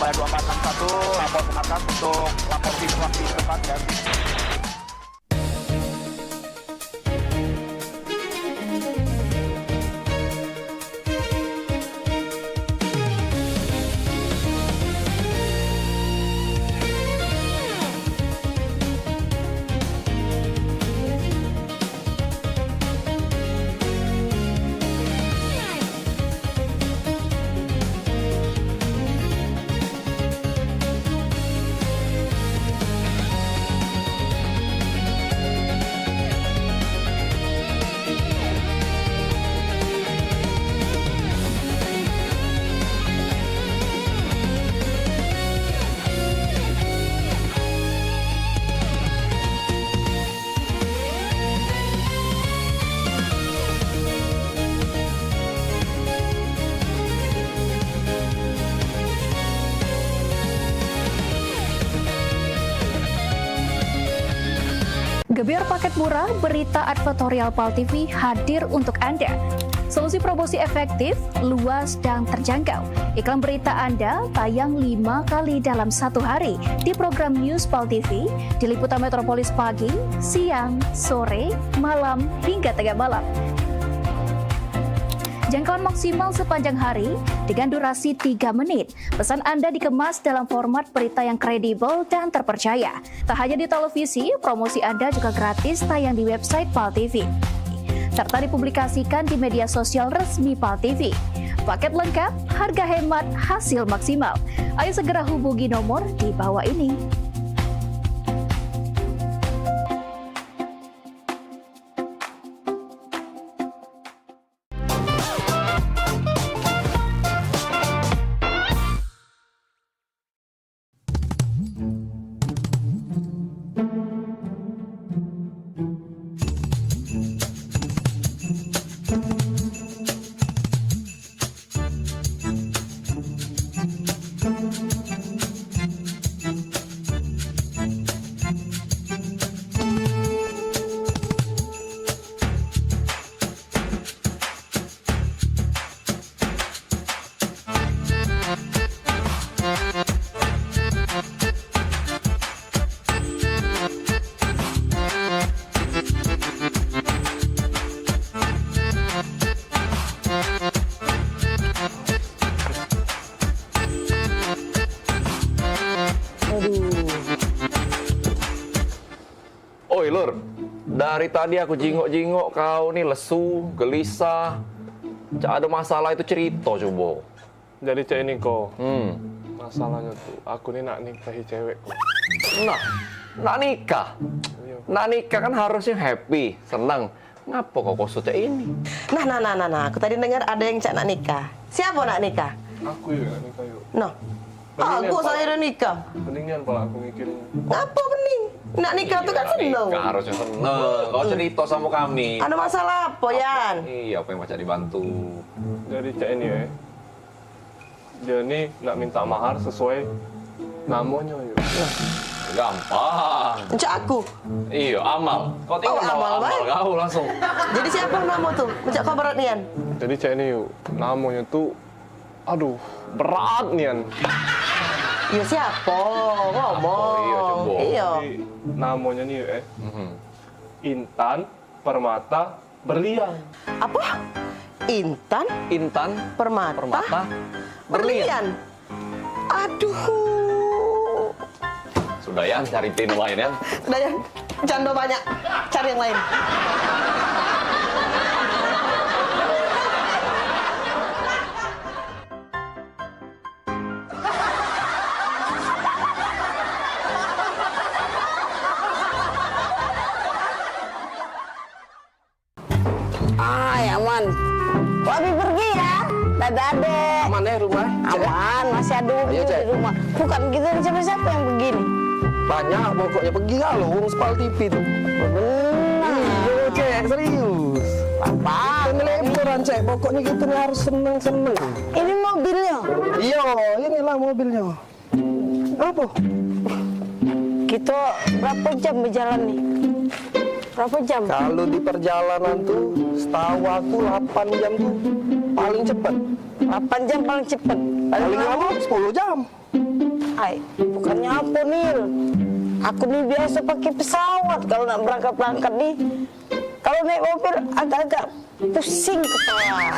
Pada 2461 lapor ke markas untuk lapor situasi depan dan Gebyar paket murah, berita advertorial PAL TV hadir untuk Anda. Solusi promosi efektif, luas, dan terjangkau. Iklan berita Anda tayang 5 kali dalam satu hari di program News PAL TV, di liputan Metropolis pagi, siang, sore, malam, hingga tengah malam. Jangkauan maksimal sepanjang hari dengan durasi 3 menit. Pesan Anda dikemas dalam format berita yang kredibel dan terpercaya. Tak hanya di televisi, promosi Anda juga gratis tayang di website PAL TV, serta dipublikasikan di media sosial resmi PAL TV. Paket lengkap, harga hemat, hasil maksimal. Ayo segera hubungi nomor di bawah ini. Oi Lur, dari tadi aku jingok-jingok kau nih lesu, gelisah. Cak ada masalah itu cerita coba. Jadi cak ini kok, masalahnya tuh aku nih nak nikahi cewek kok. Nak nikah? Nak nikah kan harusnya happy, senang. Ngapa kok cak ini? Nah, aku tadi dengar ada yang cak nak nikah. Siapa nak nikah? Aku yuk nak nikah yuk. Nah, aku saya udah nikah. Mendingan pala aku mikirin. Ngapa bening? Nak nikah tuh kan seneng. Nikah harusnya seneng. Kau cerita sama kami. Ada masalah apa, Yan? Iya, apa yang macam dibantu? Jadi cak ini ya, dia nih nak minta mahar sesuai namanya yuk. Gampang. Cak aku? Iya, Amal. Kau tinggal Amal kau langsung. Jadi siapa nama tuh? Cak kau berat Nian? Jadi cak ini yuk, namanya tuh, aduh, berat Nian. Iya siapa? Ngomong. Iya, coba. Iya. Jadi, namanya nih Intan Permata Berlian. Apa? Intan Permata Berlian. Aduh. Sudah ya, cari tim lain ya. Udah ya, janda banyak. Cari yang lain. Aman. Wabi pergi ya. Dadah adek. Aman ya rumah? Aman, masih ada Wabi di rumah. Bukan kita siapa-siapa yang begini. Banyak pokoknya pergi kalau urus PAL TV tuh. Iya, Cek, serius. Apa? Lebaran, Cek. Pokoknya kita harus seneng-seneng. Ini mobilnya? Iya, inilah mobilnya. Apa? Kita berapa jam berjalan nih? Berapa jam? Kalau di perjalanan tuh, setahu aku 8 jam tuh paling cepat. 8 jam paling cepat. Paling lama 10 jam. Ay, bukannya apa Nil? Aku nih biasa pakai pesawat kalau nak berangkat nih. Kalau naik mobil agak-agak pusing kepala.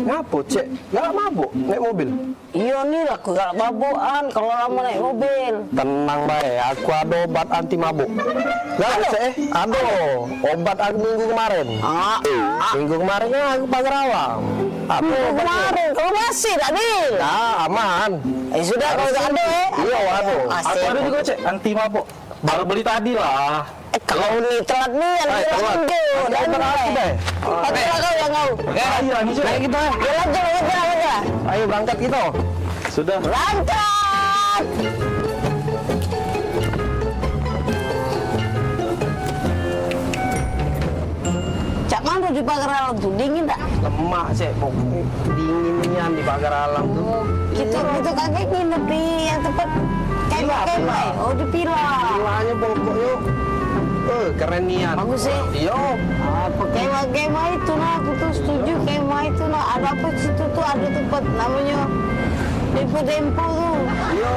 Ngapa, Cek? Nggak mabuk naik mobil? Iya Nil, aku gak mabukan kalau lama naik mobil. Tenang baik, aku ada obat anti mabuk. Nggak, Cek? Ada obat aku minggu kemarin. Minggu kemarin kan aku pagar alam. Minggu kemarin, kalau masih tadi? Nah, aman. Sudah kalau gak ada Iya, waduh. Aku ada juga, Cek, anti mabuk. Baru beli tadi lah. Kalau nih telat nih, telat. Dan pakai kau yang kau. Ayo, kita. Lanjut. Ayo berangkat kita. Sudah. Berangkat. Cak mana di pagar alam tuh dingin tak? Lemak, Cek. Pokoknya dinginnya di pagar alam tuh. Itu kakek nginep di yang tempat kemah. Oh di Pila. Pilanya pokoknya. Keren nian. Bagus sih. Iya. Apa kemah itu nah, aku tuh setuju kemah itu nah. Ada apa situ tuh ada tempat namanya Dempo tuh. Iya.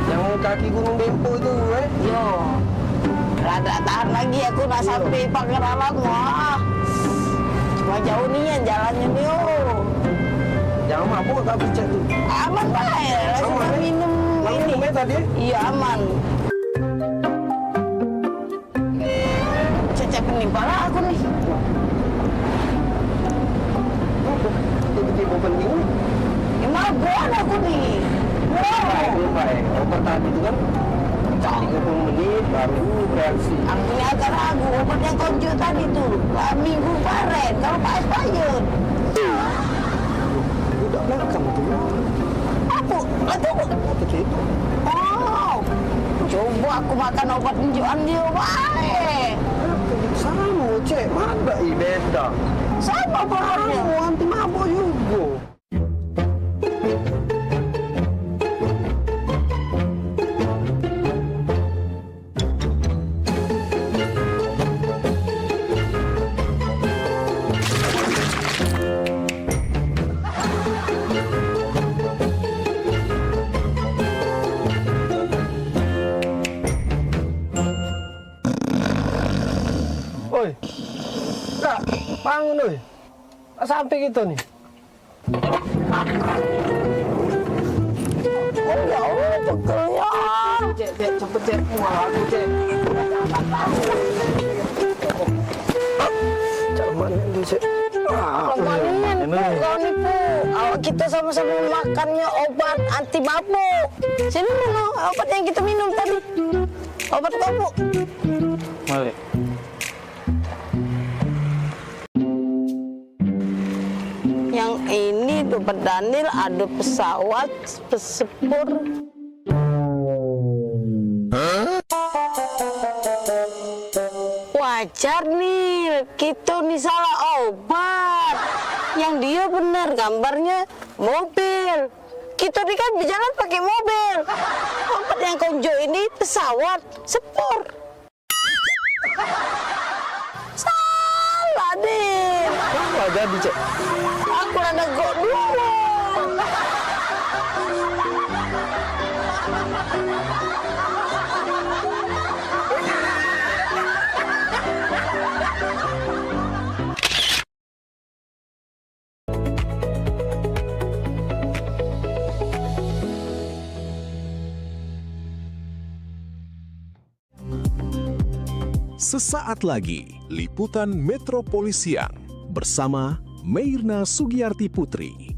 Yang kaki gunung Dempo itu, Iya. Rada tahan lagi aku nak sampai pagar alam. Wah. Wah jauh nih ya jalannya nih oh. Jangan mabuk tak picek tuh. Aman baik, langsung minum ini. Tadi? Iya aman. Cecep menimpa aku nih. Tiba-tiba penting. Ya mabuk aku nih. Baik. Obat tadi itu kan 30 menit baru bereaksi. Aku ini agak ragu obat yang konjo tadi tuh. Minggu kemarin, kalau pas payun. Udah belakang tuh. Aku, itu. Oh, coba aku makan obat injuan dia baik. Sama, cek. Mana beda? Sama bahannya. Anti mabuk juga. Oi, kak, bangun oi. Sampai kita nih. Oh ya Allah, pegelnya. Cek, cepet cek. Wah, aku cek. Cuman ini cek. Lamanin, kau nipu. Awak kita sama-sama makannya obat anti mabuk. Sini mana obat yang kita minum tadi? Obat mabuk. Mari. Yang ini dompet Daniel ada pesawat pesepur. Wajar nih, kita nih salah obat. Yang dia benar gambarnya mobil. Kita nih kan berjalan pakai mobil. Obat yang konjo ini pesawat sepur. Salah deh. Apa jadi cek? Aku ada gok dulu. Sesaat lagi, liputan Metropolisian bersama Meirna Sugiyarti Putri.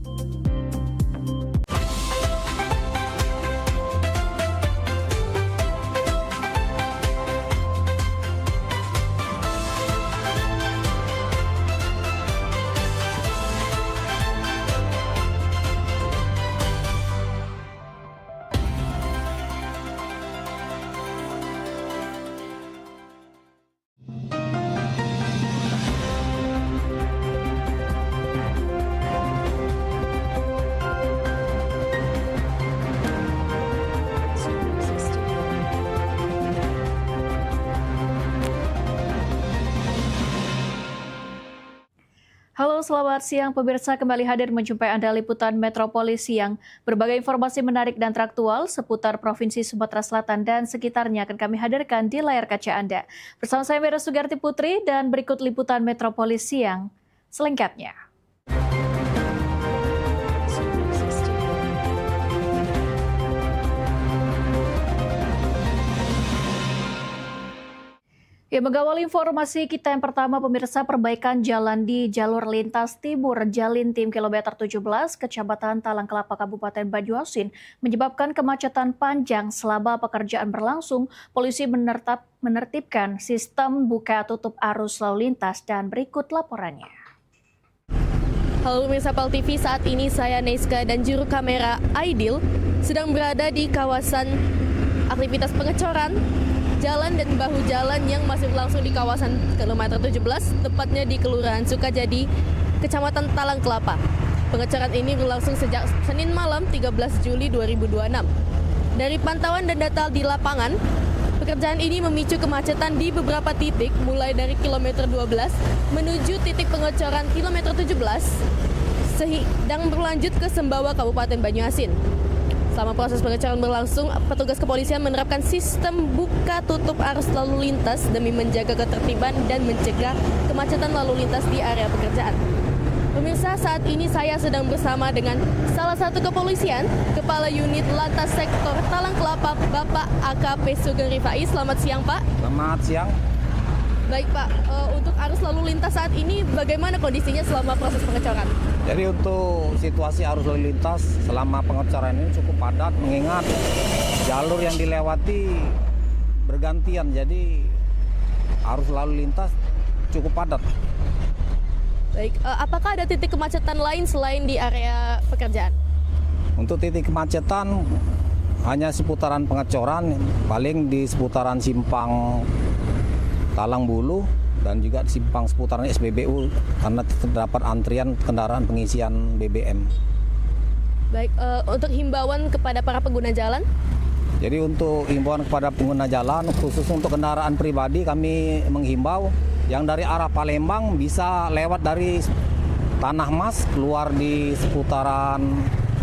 Halo, selamat siang pemirsa, kembali hadir menjumpai Anda liputan Metropolis Siang. Berbagai informasi menarik dan teraktual seputar Provinsi Sumatera Selatan dan sekitarnya akan kami hadirkan di layar kaca Anda. Bersama saya Meirna Sugiyarti Putri dan berikut liputan Metropolis Siang selengkapnya. Ya, mengawal informasi kita yang pertama, pemirsa, perbaikan jalan di jalur lintas timur Jalintim kilometer 17 Kecamatan Talang Kelapa Kabupaten Banyuasin menyebabkan kemacetan panjang. Selama pekerjaan berlangsung, polisi menertibkan sistem buka tutup arus lalu lintas dan berikut laporannya. Halo pemirsa PAL TV, saat ini saya Neiska dan juru kamera Aidil sedang berada di kawasan aktivitas pengecoran jalan dan bahu jalan yang masih berlangsung di kawasan kilometer 17, tepatnya di Kelurahan Sukajadi, Kecamatan Talang Kelapa. Pengecoran ini berlangsung sejak Senin malam 13 Juli 2026. Dari pantauan dan data di lapangan, pekerjaan ini memicu kemacetan di beberapa titik, mulai dari kilometer 12 menuju titik pengecoran kilometer 17, sedang berlanjut ke Sembawa Kabupaten Banyuasin. Selama proses pengecoran berlangsung, petugas kepolisian menerapkan sistem buka tutup arus lalu lintas demi menjaga ketertiban dan mencegah kemacetan lalu lintas di area pekerjaan. Pemirsa, saat ini saya sedang bersama dengan salah satu kepolisian, Kepala Unit Lantas Sektor Talang Kelapa, Bapak AKP Sugeng Rifai. Selamat siang, Pak. Selamat siang. Baik, Pak. Untuk arus lalu lintas saat ini bagaimana kondisinya selama proses pengecoran? Jadi untuk situasi arus lalu lintas selama pengecoran ini cukup padat, mengingat jalur yang dilewati bergantian, jadi arus lalu lintas cukup padat. Baik, apakah ada titik kemacetan lain selain di area pekerjaan? Untuk titik kemacetan hanya seputaran pengecoran, paling di seputaran simpang Talang Bulu dan juga di simpang seputaran SPBU karena terdapat antrian kendaraan pengisian BBM. Baik, untuk himbauan kepada para pengguna jalan? Jadi untuk himbauan kepada pengguna jalan, khusus untuk kendaraan pribadi kami menghimbau yang dari arah Palembang bisa lewat dari Tanah Mas, keluar di seputaran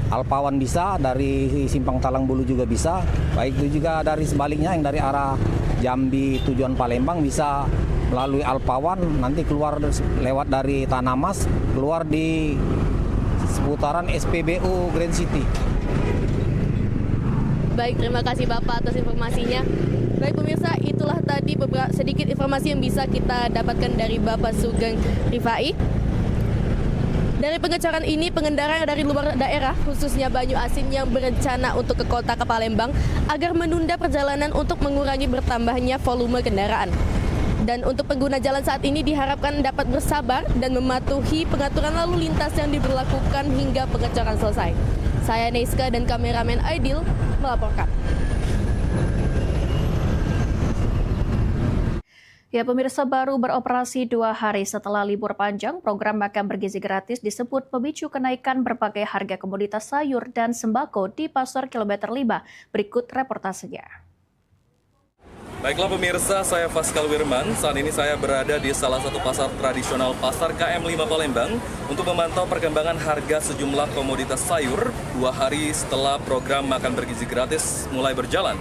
Alpawan bisa, dari simpang Talang Bulu juga bisa. Baik itu juga dari sebaliknya yang dari arah Jambi tujuan Palembang bisa melalui Alpawan, nanti keluar lewat dari Tanah Mas, keluar di seputaran SPBU Grand City. Baik, terima kasih Bapak atas informasinya. Baik pemirsa, itulah tadi beberapa sedikit informasi yang bisa kita dapatkan dari Bapak Sugeng Rifai. Dari pengecoran ini, pengendara dari luar daerah, khususnya Banyu Asin yang berencana untuk ke kota ke Palembang, agar menunda perjalanan untuk mengurangi bertambahnya volume kendaraan. Dan untuk pengguna jalan saat ini diharapkan dapat bersabar dan mematuhi pengaturan lalu lintas yang diberlakukan hingga pengecoran selesai. Saya Neiska dan kameramen Aidil melaporkan. Ya, pemirsa, baru beroperasi 2 hari setelah libur panjang, program makan bergizi gratis disebut pemicu kenaikan berbagai harga komoditas sayur dan sembako di Pasar Kilometer 5. Berikut reportasenya. Baiklah pemirsa, saya Faskal Wirman. Saat ini saya berada di salah satu pasar tradisional Pasar KM5 Palembang untuk memantau perkembangan harga sejumlah komoditas sayur 2 hari setelah program makan bergizi gratis mulai berjalan.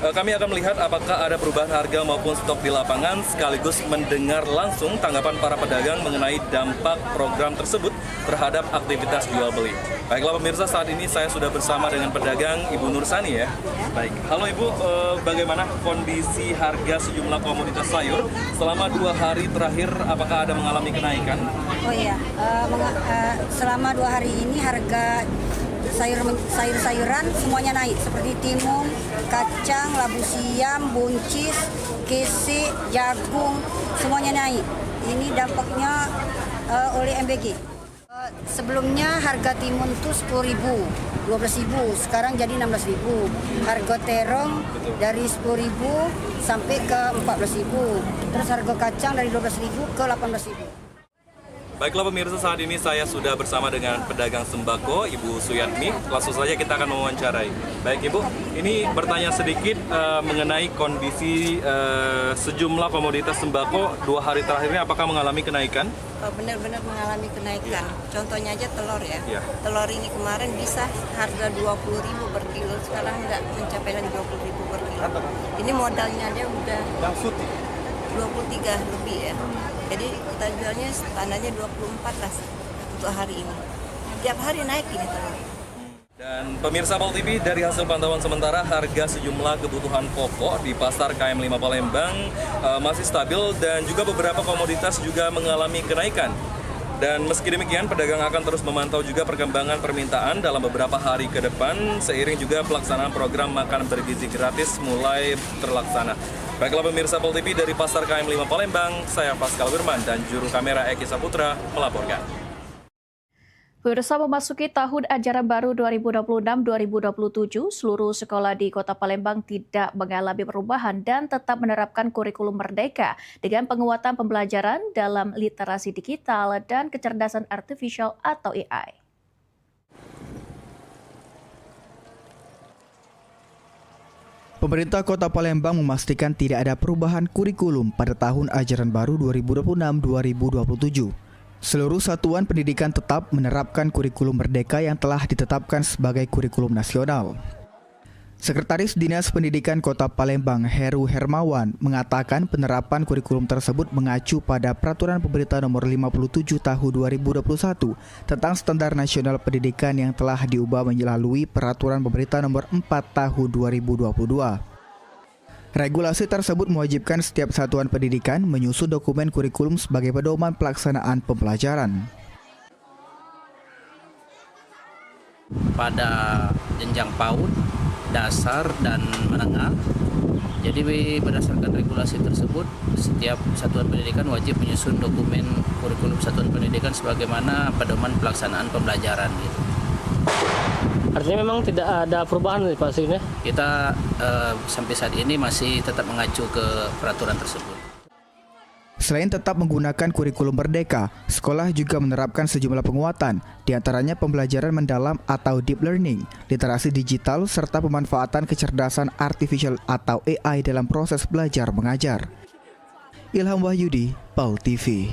Kami akan melihat apakah ada perubahan harga maupun stok di lapangan, sekaligus mendengar langsung tanggapan para pedagang mengenai dampak program tersebut terhadap aktivitas jual beli. Baiklah pemirsa, saat ini saya sudah bersama dengan pedagang Ibu Nursani ya. Baik, halo Ibu, bagaimana kondisi harga sejumlah komoditas sayur selama 2 hari terakhir, apakah ada mengalami kenaikan? Oh iya, selama 2 hari ini harga sayur-sayuran semuanya naik, seperti timun, kacang, labu siam, buncis, kese, jagung, semuanya naik. Ini dampaknya oleh MBG. Sebelumnya harga timun itu 10.000, 12.000, sekarang jadi 16.000. Harga terong dari 10.000 sampai ke 14.000. Terus harga kacang dari 12.000 ke 18.000. Baiklah pemirsa, saat ini saya sudah bersama dengan pedagang sembako, Ibu Suyatmi. Langsung saja kita akan mewawancarai. Baik Ibu, ini bertanya sedikit mengenai kondisi sejumlah komoditas sembako 2 hari terakhir ini, apakah mengalami kenaikan? Oh, benar-benar mengalami kenaikan. Contohnya aja telur ya. Ya. Telur ini kemarin bisa harga 20.000 per kilo, sekarang nggak mencapai lagi 20.000 per kilo. Ini modalnya aja udah 23 lebih ya. Jadi kita jualnya standarnya 24 lah untuk hari ini. Tiap hari naik ini telur. Dan pemirsa Pol TV, dari hasil pantauan sementara harga sejumlah kebutuhan pokok di Pasar KM5 Palembang masih stabil dan juga beberapa komoditas juga mengalami kenaikan. Dan meski demikian, pedagang akan terus memantau juga perkembangan permintaan dalam beberapa hari ke depan seiring juga pelaksanaan program makan bergizi gratis mulai terlaksana. Baiklah pemirsa Pol TV, dari Pasar KM5 Palembang, saya Pascal Wirman dan juru kamera Eki Saputra melaporkan. Pemirsa, memasuki tahun ajaran baru 2026-2027, seluruh sekolah di Kota Palembang tidak mengalami perubahan dan tetap menerapkan kurikulum merdeka dengan penguatan pembelajaran dalam literasi digital dan kecerdasan artifisial atau AI. Pemerintah Kota Palembang memastikan tidak ada perubahan kurikulum pada tahun ajaran baru 2026-2027. Seluruh satuan pendidikan tetap menerapkan kurikulum merdeka yang telah ditetapkan sebagai kurikulum nasional. Sekretaris Dinas Pendidikan Kota Palembang, Heru Hermawan, mengatakan penerapan kurikulum tersebut mengacu pada Peraturan Pemerintah Nomor 57 Tahun 2021 tentang Standar Nasional Pendidikan yang telah diubah melalui Peraturan Pemerintah Nomor 4 Tahun 2022. Regulasi tersebut mewajibkan setiap satuan pendidikan menyusun dokumen kurikulum sebagai pedoman pelaksanaan pembelajaran. Pada jenjang PAUD, dasar, dan menengah. Jadi berdasarkan regulasi tersebut, setiap satuan pendidikan wajib menyusun dokumen kurikulum satuan pendidikan sebagaimana pedoman pelaksanaan pembelajaran. Gitu. Artinya memang tidak ada perubahan nih Pak Sini? Kita sampai saat ini masih tetap mengacu ke peraturan tersebut. Selain tetap menggunakan kurikulum merdeka, sekolah juga menerapkan sejumlah penguatan, diantaranya pembelajaran mendalam atau deep learning, literasi digital, serta pemanfaatan kecerdasan artificial atau AI dalam proses belajar mengajar. Ilham Wahyudi, PAL TV.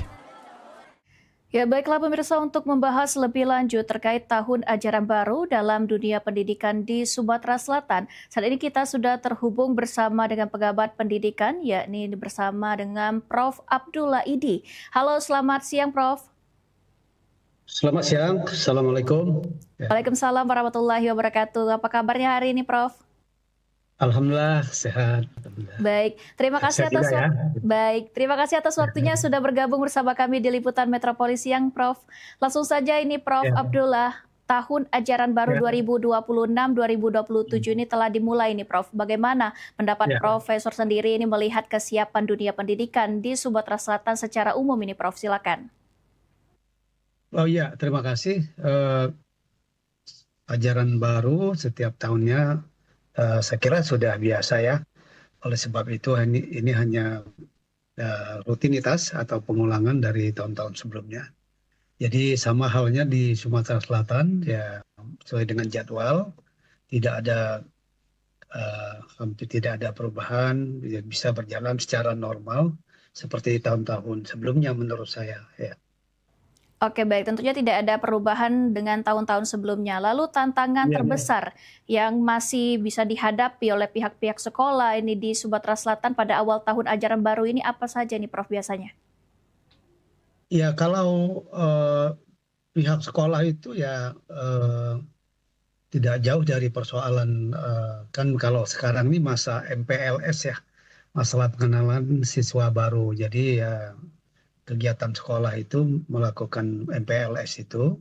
Ya, baiklah pemirsa, untuk membahas lebih lanjut terkait tahun ajaran baru dalam dunia pendidikan di Sumatera Selatan. Saat ini kita sudah terhubung bersama dengan pengamat pendidikan, yakni bersama dengan Prof. Abdullah Idi. Halo, selamat siang Prof. Selamat siang, Assalamualaikum. Waalaikumsalam warahmatullahi wabarakatuh. Apa kabarnya hari ini Prof? Alhamdulillah sehat. Baik, terima kasih atas terima kasih atas waktunya sudah bergabung bersama kami di Liputan Metropolis Siang, Prof. Langsung saja ini Prof. Abdullah, tahun ajaran baru 2026-2027 ini telah dimulai nih Prof. Bagaimana pendapat Profesor sendiri ini melihat kesiapan dunia pendidikan di Sumatera Selatan secara umum ini Prof? Silakan. Oh iya, terima kasih. Ajaran baru setiap tahunnya saya kira sudah biasa ya. Oleh sebab itu ini hanya rutinitas atau pengulangan dari tahun-tahun sebelumnya. Jadi sama halnya di Sumatera Selatan ya, sesuai dengan jadwal, tidak ada hampir tidak ada perubahan, bisa berjalan secara normal seperti tahun-tahun sebelumnya menurut saya ya. Oke, baik. Tentunya tidak ada perubahan dengan tahun-tahun sebelumnya. Lalu tantangan terbesar yang masih bisa dihadapi oleh pihak-pihak sekolah ini di Sumatera Selatan pada awal tahun ajaran baru ini apa saja nih Prof biasanya? Ya, kalau pihak sekolah itu ya tidak jauh dari persoalan, kan kalau sekarang ini masa MPLS ya, masalah pengenalan siswa baru. Jadi ya kegiatan sekolah itu melakukan MPLS itu,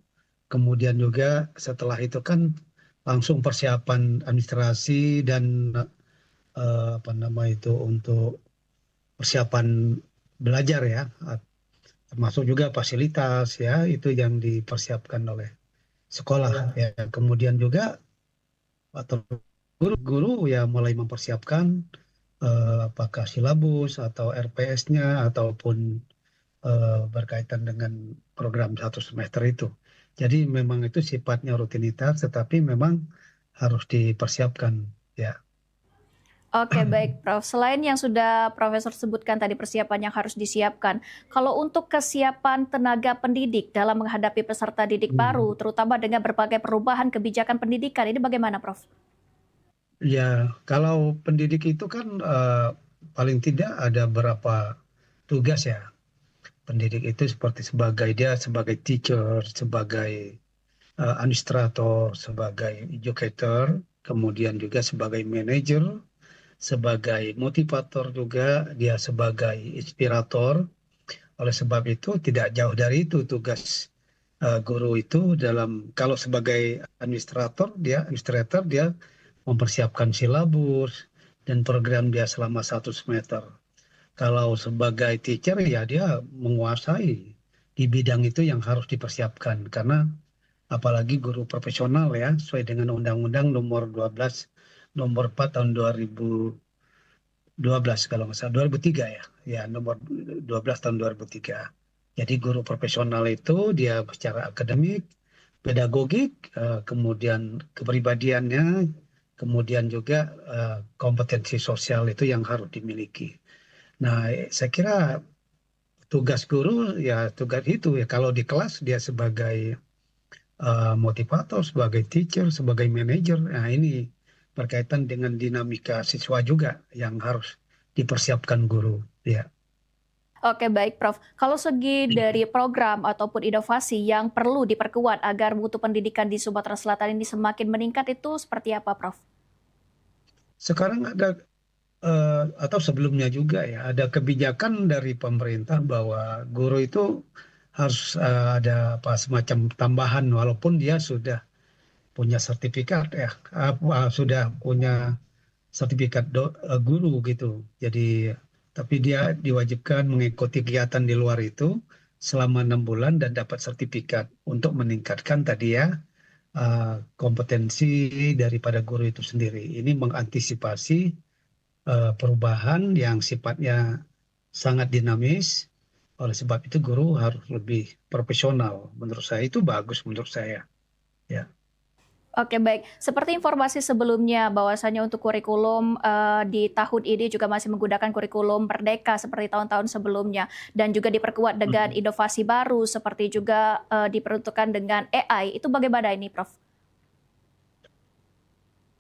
kemudian juga setelah itu kan langsung persiapan administrasi dan untuk persiapan belajar ya, termasuk juga fasilitas ya, itu yang dipersiapkan oleh sekolah ya. Kemudian juga atau guru ya mulai mempersiapkan apakah silabus atau RPS-nya ataupun berkaitan dengan program 1 semester itu. Jadi memang itu sifatnya rutinitas, tetapi memang harus dipersiapkan ya. Oke, baik Prof. Selain yang sudah Profesor sebutkan tadi persiapan yang harus disiapkan, kalau untuk kesiapan tenaga pendidik dalam menghadapi peserta didik baru, terutama dengan berbagai perubahan kebijakan pendidikan, ini bagaimana Prof? Ya, kalau pendidik itu kan paling tidak ada beberapa tugas ya. Pendidik itu seperti sebagai teacher, sebagai administrator, sebagai educator, kemudian juga sebagai manager, sebagai motivator juga, dia sebagai inspirator. Oleh sebab itu tidak jauh dari itu tugas guru itu dalam, kalau sebagai administrator dia mempersiapkan silabus dan program dia selama 1 semester. Kalau sebagai teacher ya dia menguasai di bidang itu yang harus dipersiapkan, karena apalagi guru profesional ya, sesuai dengan Undang-Undang nomor 4 tahun 2012 kalau nggak salah, 2003 ya nomor 12 tahun 2003. Jadi guru profesional itu dia secara akademik, pedagogik, kemudian kepribadiannya, kemudian juga kompetensi sosial itu yang harus dimiliki. Nah, saya kira tugas guru ya tugas itu ya, kalau di kelas dia sebagai motivator, sebagai teacher, sebagai manager. Nah ini berkaitan dengan dinamika siswa juga yang harus dipersiapkan guru. Ya. Oke, baik Prof. Kalau segi dari program ataupun inovasi yang perlu diperkuat agar mutu pendidikan di Sumatera Selatan ini semakin meningkat itu seperti apa, Prof? Sekarang ada atau sebelumnya juga ya ada kebijakan dari pemerintah bahwa guru itu harus ada semacam tambahan walaupun dia sudah punya sertifikat ya, sudah punya sertifikat guru gitu. Jadi tapi dia diwajibkan mengikuti kegiatan di luar itu selama 6 bulan dan dapat sertifikat untuk meningkatkan tadi ya kompetensi daripada guru itu sendiri. Ini mengantisipasi perubahan yang sifatnya sangat dinamis. Oleh sebab itu guru harus lebih profesional. Menurut saya itu bagus menurut saya. Ya. Oke, baik. Seperti informasi sebelumnya bahwasanya untuk kurikulum di tahun ini juga masih menggunakan kurikulum Merdeka seperti tahun-tahun sebelumnya dan juga diperkuat dengan inovasi baru seperti juga diperuntukkan dengan AI. Itu bagaimana ini, Prof?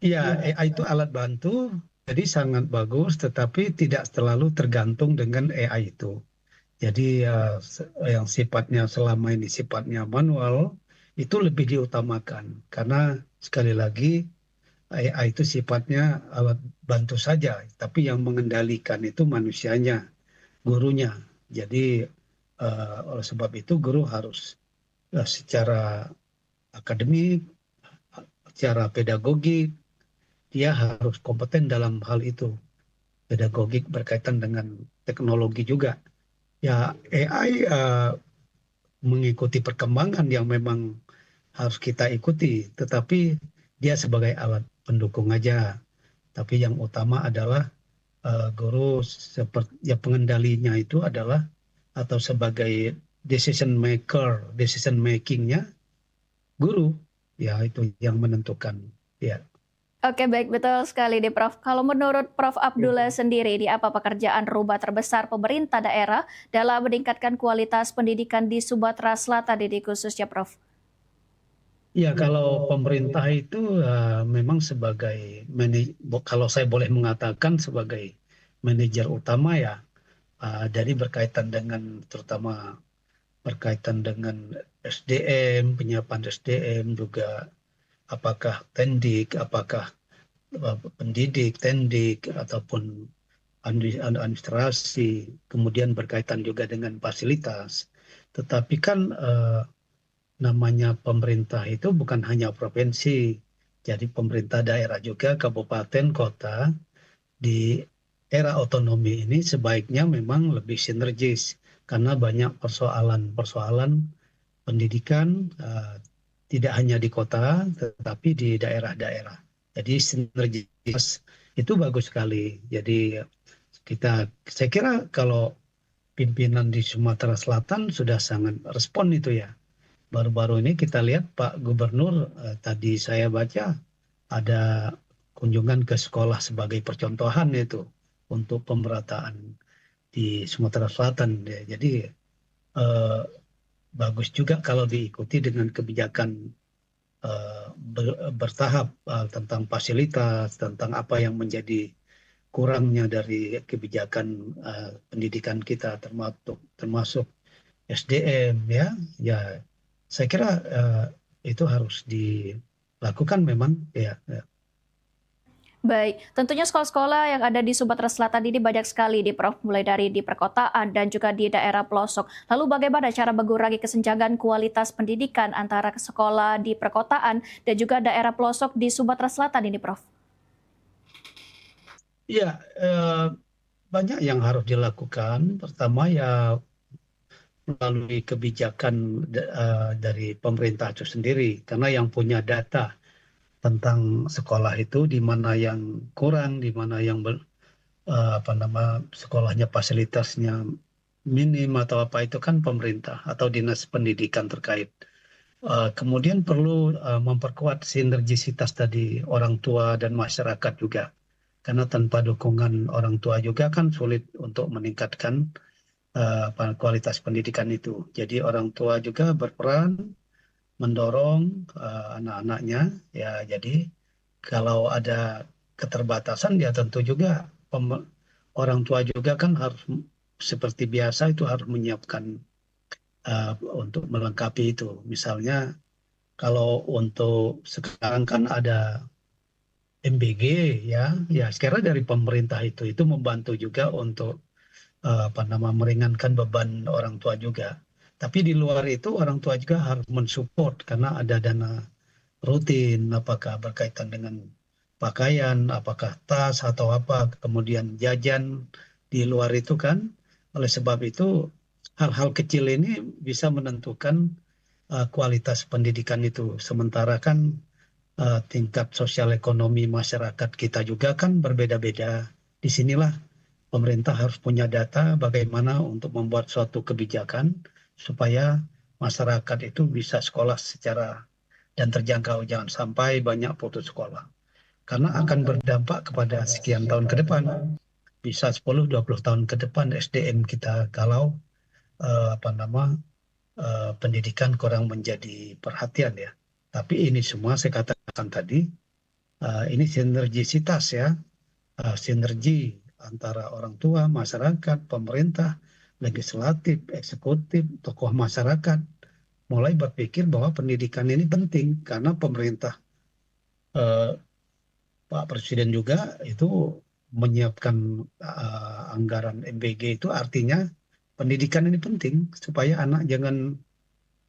Iya, AI itu alat bantu, jadi sangat bagus, tetapi tidak terlalu tergantung dengan AI itu. Jadi yang sifatnya selama ini sifatnya manual, itu lebih diutamakan. Karena sekali lagi AI itu sifatnya alat bantu saja, tapi yang mengendalikan itu manusianya, gurunya. Jadi oleh sebab itu guru harus secara akademik, secara pedagogik, dia harus kompeten dalam hal itu. Pedagogik berkaitan dengan teknologi juga. Ya AI mengikuti perkembangan yang memang harus kita ikuti, tetapi dia sebagai alat pendukung aja. Tapi yang utama adalah guru seperti ya pengendalinya itu adalah atau sebagai decision makingnya guru, ya itu yang menentukan. Ya. Oke, baik, betul sekali nih Prof. Kalau menurut Prof. Abdullah sendiri, di apa pekerjaan rumah terbesar pemerintah daerah dalam meningkatkan kualitas pendidikan di Sumatera Selatan ini khususnya, Prof? Ya, kalau pemerintah itu memang sebagai kalau saya boleh mengatakan sebagai manajer utama ya, dari berkaitan dengan terutama berkaitan dengan SDM, penyiapan SDM juga. Apakah tendik, apakah pendidik, tendik, ataupun administrasi, kemudian berkaitan juga dengan fasilitas. Tetapi kan namanya pemerintah itu bukan hanya provinsi, jadi pemerintah daerah juga, kabupaten, kota, di era otonomi ini sebaiknya memang lebih sinergis, karena banyak persoalan-persoalan pendidikan, tidak hanya di kota, tetapi di daerah-daerah. Jadi sinergitas itu bagus sekali. Jadi saya kira kalau pimpinan di Sumatera Selatan sudah sangat respon itu ya. Baru-baru ini kita lihat Pak Gubernur, tadi saya baca ada kunjungan ke sekolah sebagai percontohan itu untuk pemerataan di Sumatera Selatan. Jadi bagus juga kalau diikuti dengan kebijakan bertahap tentang fasilitas, tentang apa yang menjadi kurangnya dari kebijakan pendidikan kita termasuk SDM ya. Ya, saya kira itu harus dilakukan memang ya. Baik, tentunya sekolah-sekolah yang ada di Sumatera Selatan ini banyak sekali di Prof, mulai dari di perkotaan dan juga di daerah pelosok. Lalu bagaimana cara mengurangi kesenjangan kualitas pendidikan antara sekolah di perkotaan dan juga daerah pelosok di Sumatera Selatan ini, Prof? Iya, banyak yang harus dilakukan. Pertama ya melalui kebijakan dari pemerintah itu sendiri, karena yang punya data tentang sekolah itu di mana yang kurang, di mana yang sekolahnya fasilitasnya minim atau apa itu kan pemerintah atau dinas pendidikan terkait. Kemudian perlu memperkuat sinergisitas tadi orang tua dan masyarakat juga, karena tanpa dukungan orang tua juga kan sulit untuk meningkatkan kualitas pendidikan itu. Jadi orang tua juga berperan mendorong anak-anaknya ya. Jadi kalau ada keterbatasan ya tentu juga orang tua juga kan harus seperti biasa itu harus menyiapkan untuk melengkapi itu. Misalnya kalau untuk sekarang kan ada MBG ya sekarang dari pemerintah itu membantu juga untuk meringankan beban orang tua juga. Tapi di luar itu orang tua juga harus mensupport karena ada dana rutin, apakah berkaitan dengan pakaian, apakah tas atau apa, kemudian jajan di luar itu kan. Oleh sebab itu hal-hal kecil ini bisa menentukan kualitas pendidikan itu. Sementara kan tingkat sosial ekonomi masyarakat kita juga kan berbeda-beda. Disinilah pemerintah harus punya data bagaimana untuk membuat suatu kebijakan supaya masyarakat itu bisa sekolah secara dan terjangkau, jangan sampai banyak putus sekolah. Karena akan berdampak kepada sekian tahun ke depan, bisa 10-20 tahun ke depan SDM kita kalau pendidikan kurang menjadi perhatian ya. Tapi ini semua saya katakan tadi, ini sinergisitas ya, sinergi antara orang tua, masyarakat, pemerintah, legislatif, eksekutif, tokoh masyarakat mulai berpikir bahwa pendidikan ini penting karena pemerintah Pak Presiden juga itu menyiapkan anggaran MBG itu artinya pendidikan ini penting supaya anak jangan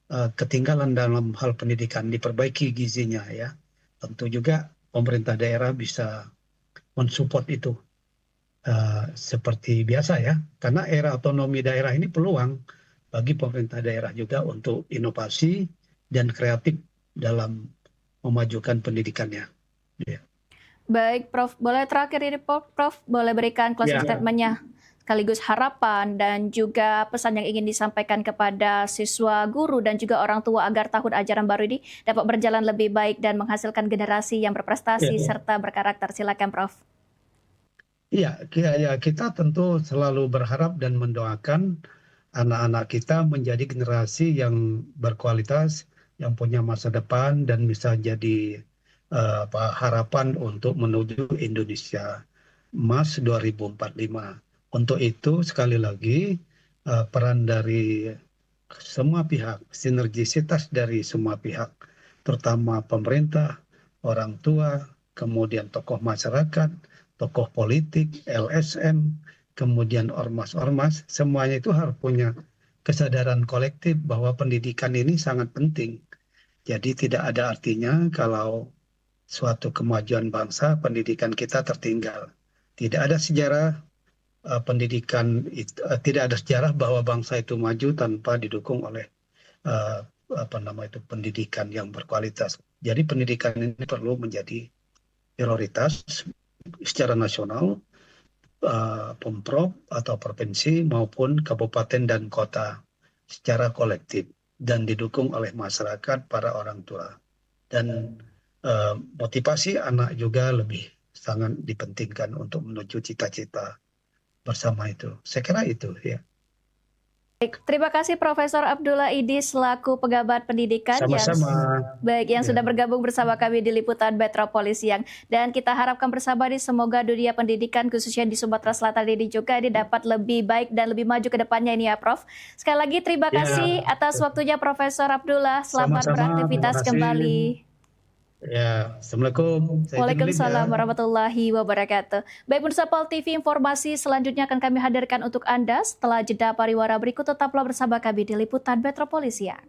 ketinggalan dalam hal pendidikan, diperbaiki gizinya ya. Tentu juga pemerintah daerah bisa mensupport itu. Seperti biasa ya, karena era otonomi daerah ini peluang bagi pemerintah daerah juga untuk inovasi dan kreatif dalam memajukan pendidikannya. Ya. Baik, Prof. Boleh terakhir ini, Prof. Boleh berikan closing statement-nya, sekaligus harapan dan juga pesan yang ingin disampaikan kepada siswa, guru, dan juga orang tua agar tahun ajaran baru ini dapat berjalan lebih baik dan menghasilkan generasi yang berprestasi serta berkarakter. Silakan, Prof. Iya, kita tentu selalu berharap dan mendoakan anak-anak kita menjadi generasi yang berkualitas, yang punya masa depan dan bisa jadi harapan untuk menuju Indonesia Emas 2045. Untuk itu sekali lagi peran dari semua pihak, sinergisitas dari semua pihak, terutama pemerintah, orang tua, kemudian tokoh masyarakat, tokoh politik, LSM, kemudian ormas-ormas, semuanya itu harus punya kesadaran kolektif bahwa pendidikan ini sangat penting. Jadi tidak ada artinya kalau suatu kemajuan bangsa, pendidikan kita tertinggal. Tidak ada sejarah pendidikan, tidak ada sejarah bahwa bangsa itu maju tanpa didukung oleh pendidikan yang berkualitas. Jadi pendidikan ini perlu menjadi prioritas secara nasional, Pemprov atau provinsi maupun kabupaten dan kota secara kolektif dan didukung oleh masyarakat, para orang tua. Dan motivasi anak juga lebih sangat dipentingkan untuk menuju cita-cita bersama itu. Saya kira itu ya. Baik, terima kasih Profesor Abdullah Idis selaku pejabat pendidikan yang sudah bergabung bersama kami di Liputan Metropolis Siang. Dan kita harapkan bersama ini semoga dunia pendidikan khususnya di Sumatera Selatan ini juga ini dapat lebih baik dan lebih maju ke depannya ini ya Prof. Sekali lagi terima kasih atas waktunya Profesor Abdullah. Selamat beraktivitas kembali. Ya, Assalamualaikum. Waalaikumsalam warahmatullahi wabarakatuh. Baik pemirsa PAL TV, informasi selanjutnya akan kami hadirkan untuk Anda setelah jeda pariwara berikut. Tetaplah bersama kami di Liputan Metropolis Siang.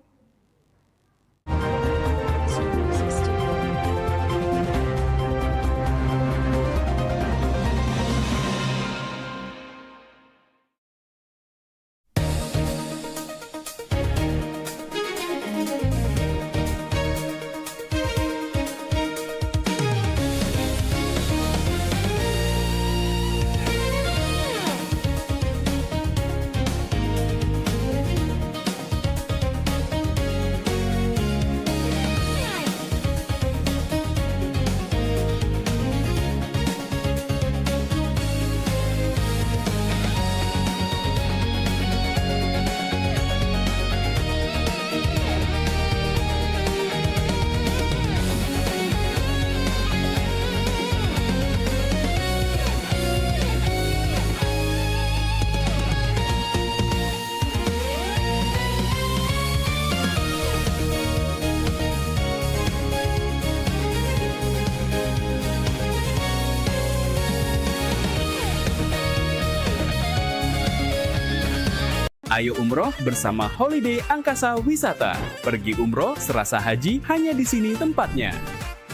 Ayo umroh bersama Holiday Angkasa Wisata. Pergi umroh serasa haji hanya di sini tempatnya.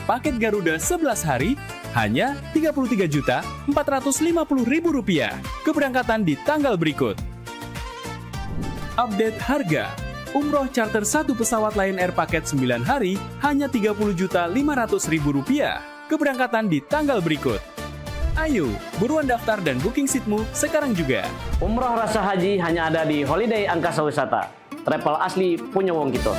Paket Garuda 11 hari hanya Rp33.450.000. Keberangkatan di tanggal berikut. Update harga. Umroh charter 1 pesawat Lion Air paket 9 hari hanya Rp30.500.000. Keberangkatan di tanggal berikut. Ayo, buruan daftar dan booking seatmu sekarang juga. Umroh rasa haji hanya ada di Holiday Angkasa Wisata. Travel asli punya wong kita.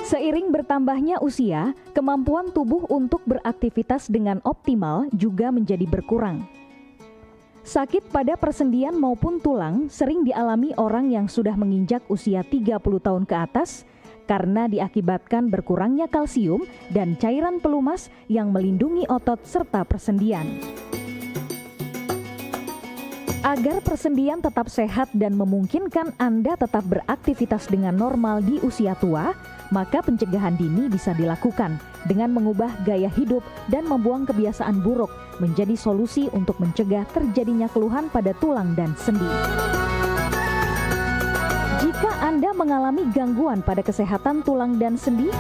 Seiring bertambahnya usia, kemampuan tubuh untuk beraktivitas dengan optimal juga menjadi berkurang. Sakit pada persendian maupun tulang sering dialami orang yang sudah menginjak usia 30 tahun ke atas karena diakibatkan berkurangnya kalsium dan cairan pelumas yang melindungi otot serta persendian. Agar persendian tetap sehat dan memungkinkan Anda tetap beraktivitas dengan normal di usia tua, maka pencegahan dini bisa dilakukan dengan mengubah gaya hidup dan membuang kebiasaan buruk menjadi solusi untuk mencegah terjadinya keluhan pada tulang dan sendi. Jika Anda mengalami gangguan pada kesehatan tulang dan sendi,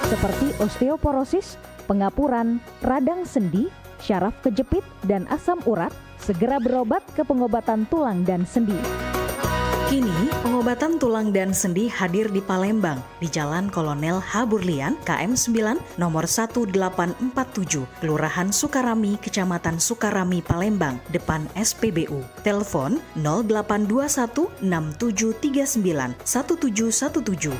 seperti osteoporosis, pengapuran, radang sendi, syaraf kejepit, dan asam urat, segera berobat ke pengobatan tulang dan sendi. Kini, pengobatan tulang dan sendi hadir di Palembang, di Jalan Kolonel H. Burlian, KM 9, nomor 1847, Kelurahan Sukarami, Kecamatan Sukarami, Palembang, depan SPBU. Telepon 0821 6739 1717.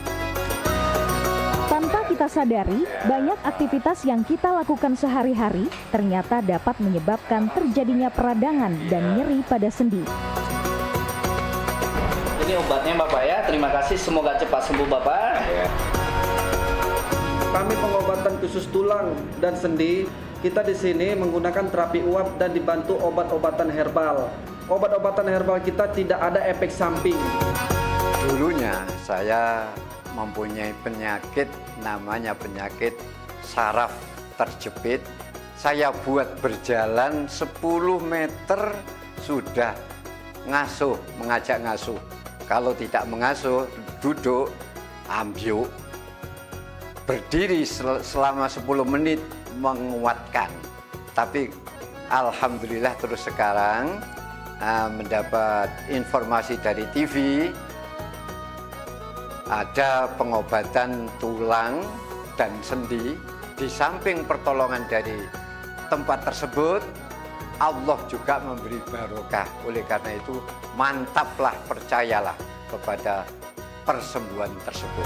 Tanpa kita sadari, banyak aktivitas yang kita lakukan sehari-hari ternyata dapat menyebabkan terjadinya peradangan dan nyeri pada sendi. Ini obatnya Bapak ya, terima kasih, semoga cepat sembuh Bapak. Kami pengobatan khusus tulang dan sendi. Kita di sini menggunakan terapi uap dan dibantu obat-obatan herbal. Obat-obatan herbal kita tidak ada efek samping. Dulunya saya mempunyai penyakit namanya penyakit saraf terjepit. Saya buat berjalan 10 meter sudah ngasuh, mengajak ngasuh. Kalau tidak mengasuh, duduk, ambyuk, berdiri selama 10 menit menguatkan. Tapi alhamdulillah terus sekarang mendapat informasi dari TV, ada pengobatan tulang dan sendi. Di samping pertolongan dari tempat tersebut, Allah juga memberi barokah. Oleh karena itu, mantaplah, percayalah kepada persembuhan tersebut.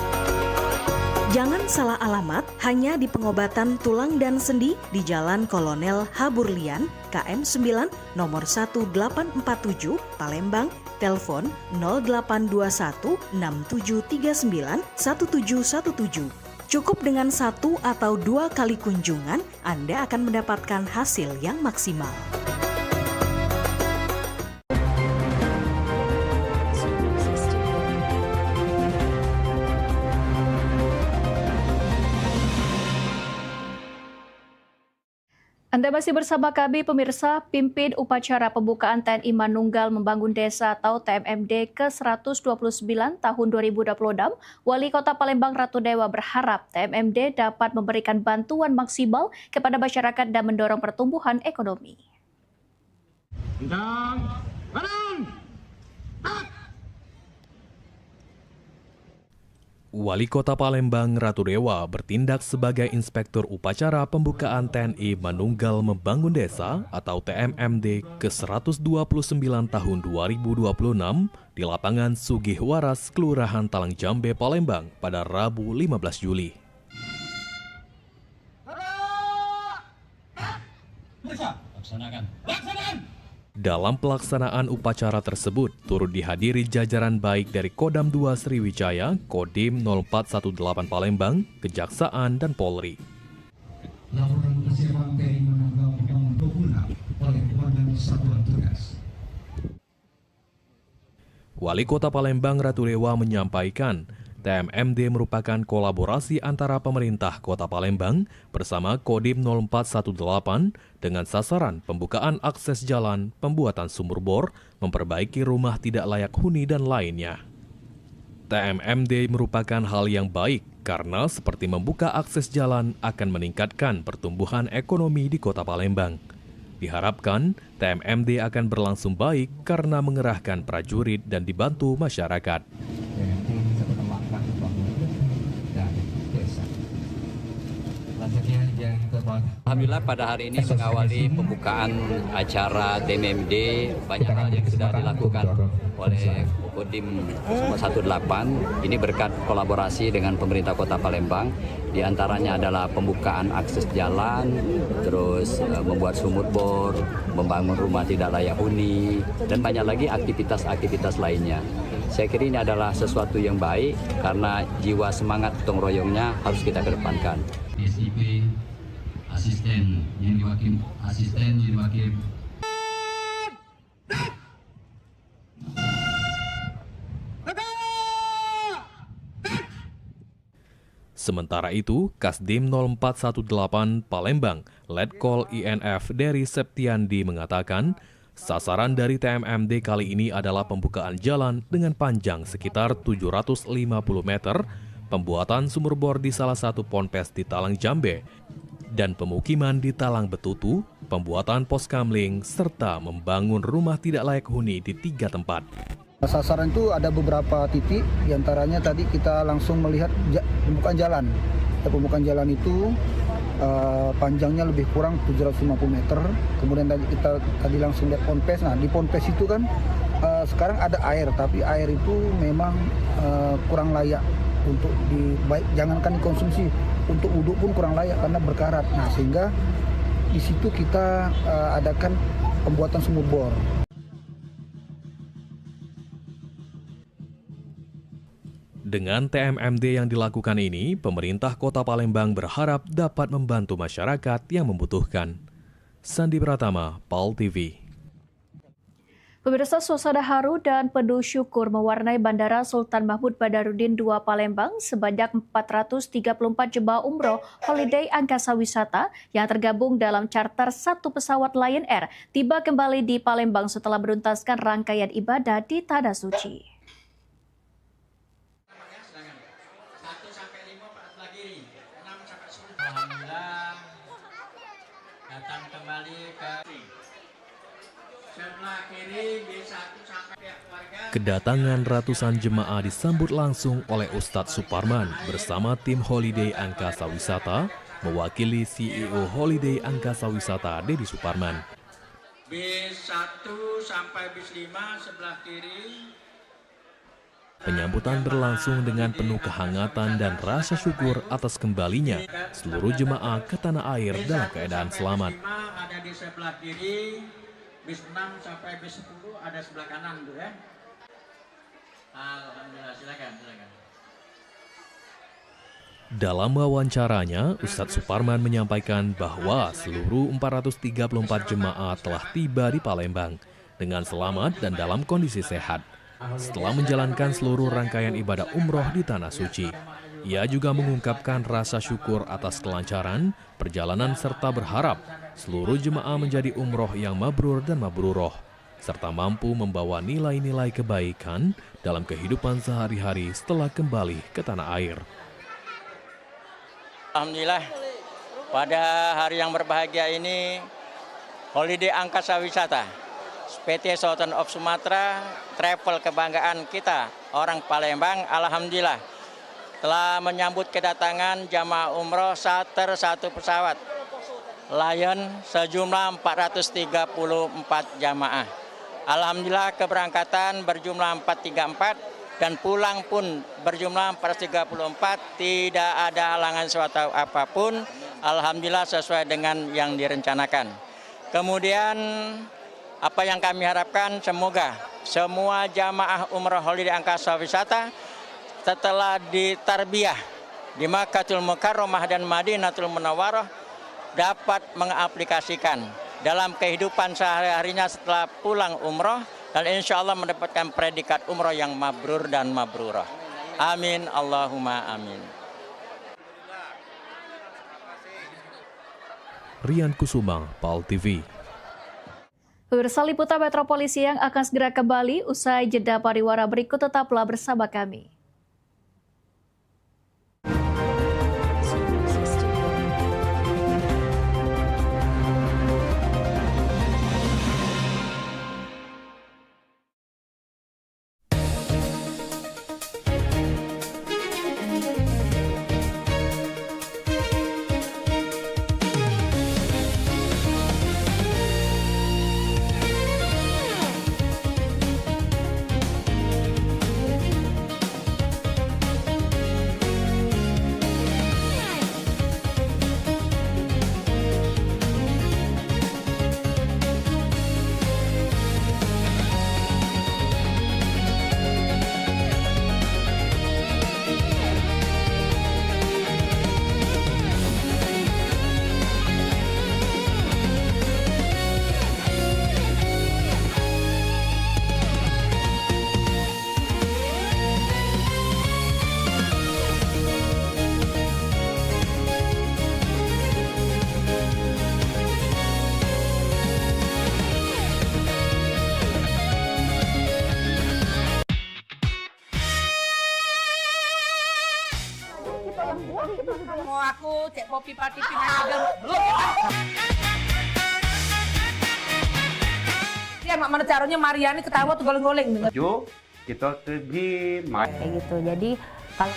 Jangan salah alamat, hanya di pengobatan tulang dan sendi di Jalan Kolonel H. Burlian, KM 9, nomor 1847, Palembang. Telepon 0821 6739 1717. Cukup dengan 1 atau 2 kali kunjungan, Anda akan mendapatkan hasil yang maksimal. Anda masih bersama kami, pemirsa. Pimpin upacara pembukaan TNI Manunggal Membangun Desa atau TMMD ke-129 tahun 2026, Wali Kota Palembang Ratu Dewa berharap TMMD dapat memberikan bantuan maksimal kepada masyarakat dan mendorong pertumbuhan ekonomi. Wali Kota Palembang Ratu Dewa bertindak sebagai inspektur upacara pembukaan TNI Manunggal Membangun Desa atau TMMD ke-129 tahun 2026 di lapangan Sugih Waras, Kelurahan Talang Jambe, Palembang pada Rabu 15 Juli. Dalam pelaksanaan upacara tersebut, turut dihadiri jajaran baik dari Kodam 2 Sriwijaya, Kodim 0418 Palembang, Kejaksaan, dan Polri. Laporan kesiapan TNI Manunggal Membangun berguna oleh Komandan Satuan Tugas. Wali Kota Palembang Ratu Dewa menyampaikan, TMMD merupakan kolaborasi antara pemerintah Kota Palembang bersama Kodim 0418 dengan sasaran pembukaan akses jalan, pembuatan sumur bor, memperbaiki rumah tidak layak huni, dan lainnya. TMMD merupakan hal yang baik karena seperti membuka akses jalan akan meningkatkan pertumbuhan ekonomi di Kota Palembang. Diharapkan TMMD akan berlangsung baik karena mengerahkan prajurit dan dibantu masyarakat. Alhamdulillah pada hari ini mengawali pembukaan acara TMMD, banyak hal yang sudah dilakukan oleh Kodim 18. Ini berkat kolaborasi dengan pemerintah Kota Palembang. Di antaranya adalah pembukaan akses jalan, terus membuat sumur bor, membangun rumah tidak layak huni, dan banyak lagi aktivitas-aktivitas lainnya. Saya kira ini adalah sesuatu yang baik karena jiwa semangat gotong royongnya harus kita kedepankan. SIP, asisten yang diwakil. Sementara itu, Kasdim 0418 Palembang, Letkol INF Dery Septiandi mengatakan, sasaran dari TMMD kali ini adalah pembukaan jalan dengan panjang sekitar 750 meter, pembuatan sumur bor di salah satu ponpes di Talang Jambe, dan pemukiman di Talang Betutu, pembuatan pos kamling, serta membangun rumah tidak layak huni di 3 tempat. Sasaran itu ada beberapa titik, diantaranya tadi kita langsung melihat pembukaan jalan. Pembukaan jalan itu panjangnya lebih kurang 750 meter. Kemudian kita tadi langsung lihat ponpes. Nah, di ponpes itu kan sekarang ada air, tapi air itu memang kurang layak untuk jangankan dikonsumsi, untuk wudhu pun kurang layak karena berkarat. Nah, sehingga di situ kita adakan pembuatan sumur bor. Dengan TMMD yang dilakukan ini, pemerintah Kota Palembang berharap dapat membantu masyarakat yang membutuhkan. Sandi Pratama, PAL TV. Pemirsa, suasana haru dan penuh syukur mewarnai Bandara Sultan Mahmud Badarudin II Palembang sebanyak 434 jemaah umroh Holiday Angkasa Wisata yang tergabung dalam charter satu pesawat Lion Air tiba kembali di Palembang setelah menuntaskan rangkaian ibadah di Tanah Suci. Kedatangan ratusan jemaah disambut langsung oleh Ustadz Suparman bersama tim Holiday Angkasa Wisata, mewakili CEO Holiday Angkasa Wisata Dedi Suparman. bis 1 sampai bis 5 sebelah kiri. Penyambutan berlangsung dengan penuh kehangatan dan rasa syukur atas kembalinya seluruh jemaah ke tanah air dalam keadaan selamat. Ada di sebelah kiri, bis 6 sampai bis 10 ada sebelah kanan, Bu, ya. Alhamdulillah, silakan. Dalam wawancaranya, Ustadz Suparman menyampaikan bahwa seluruh 434 jemaah telah tiba di Palembang dengan selamat dan dalam kondisi sehat. Setelah menjalankan seluruh rangkaian ibadah umroh di Tanah Suci, ia juga mengungkapkan rasa syukur atas kelancaran perjalanan serta berharap seluruh jemaah menjadi umroh yang mabrur dan mabruroh, serta mampu membawa nilai-nilai kebaikan dalam kehidupan sehari-hari setelah kembali ke tanah air. Alhamdulillah, pada hari yang berbahagia ini, Holiday Angkasa Wisata, PT Sultan of Sumatra, travel kebanggaan kita, orang Palembang, alhamdulillah, telah menyambut kedatangan jamaah umroh charter satu pesawat Lion sejumlah 434 jamaah. Alhamdulillah keberangkatan berjumlah 434 dan pulang pun berjumlah 434, tidak ada halangan suatu apapun. Alhamdulillah sesuai dengan yang direncanakan. Kemudian apa yang kami harapkan, semoga semua jamaah umroh Holiday Angkasa Wisata setelah ditarbiyah di Makkahul Mukarramah dan Madinatul Munawwarah dapat mengaplikasikan dalam kehidupan sehari-harinya setelah pulang umroh, dan insya Allah mendapatkan predikat umroh yang mabrur dan mabrurah. Amin, Allahumma amin. Rian Kusuma, PAL TV. Pemirsa, liputan Metropolis Siang akan segera kembali usai jeda pariwara berikut, tetaplah bersama kami. Mau aku cek kopi pati pindah ya mak, mana caranya Mariani ketawa tuh goleng-goleng. Jo, kita pergi main. Kayak gitu. Jadi kalau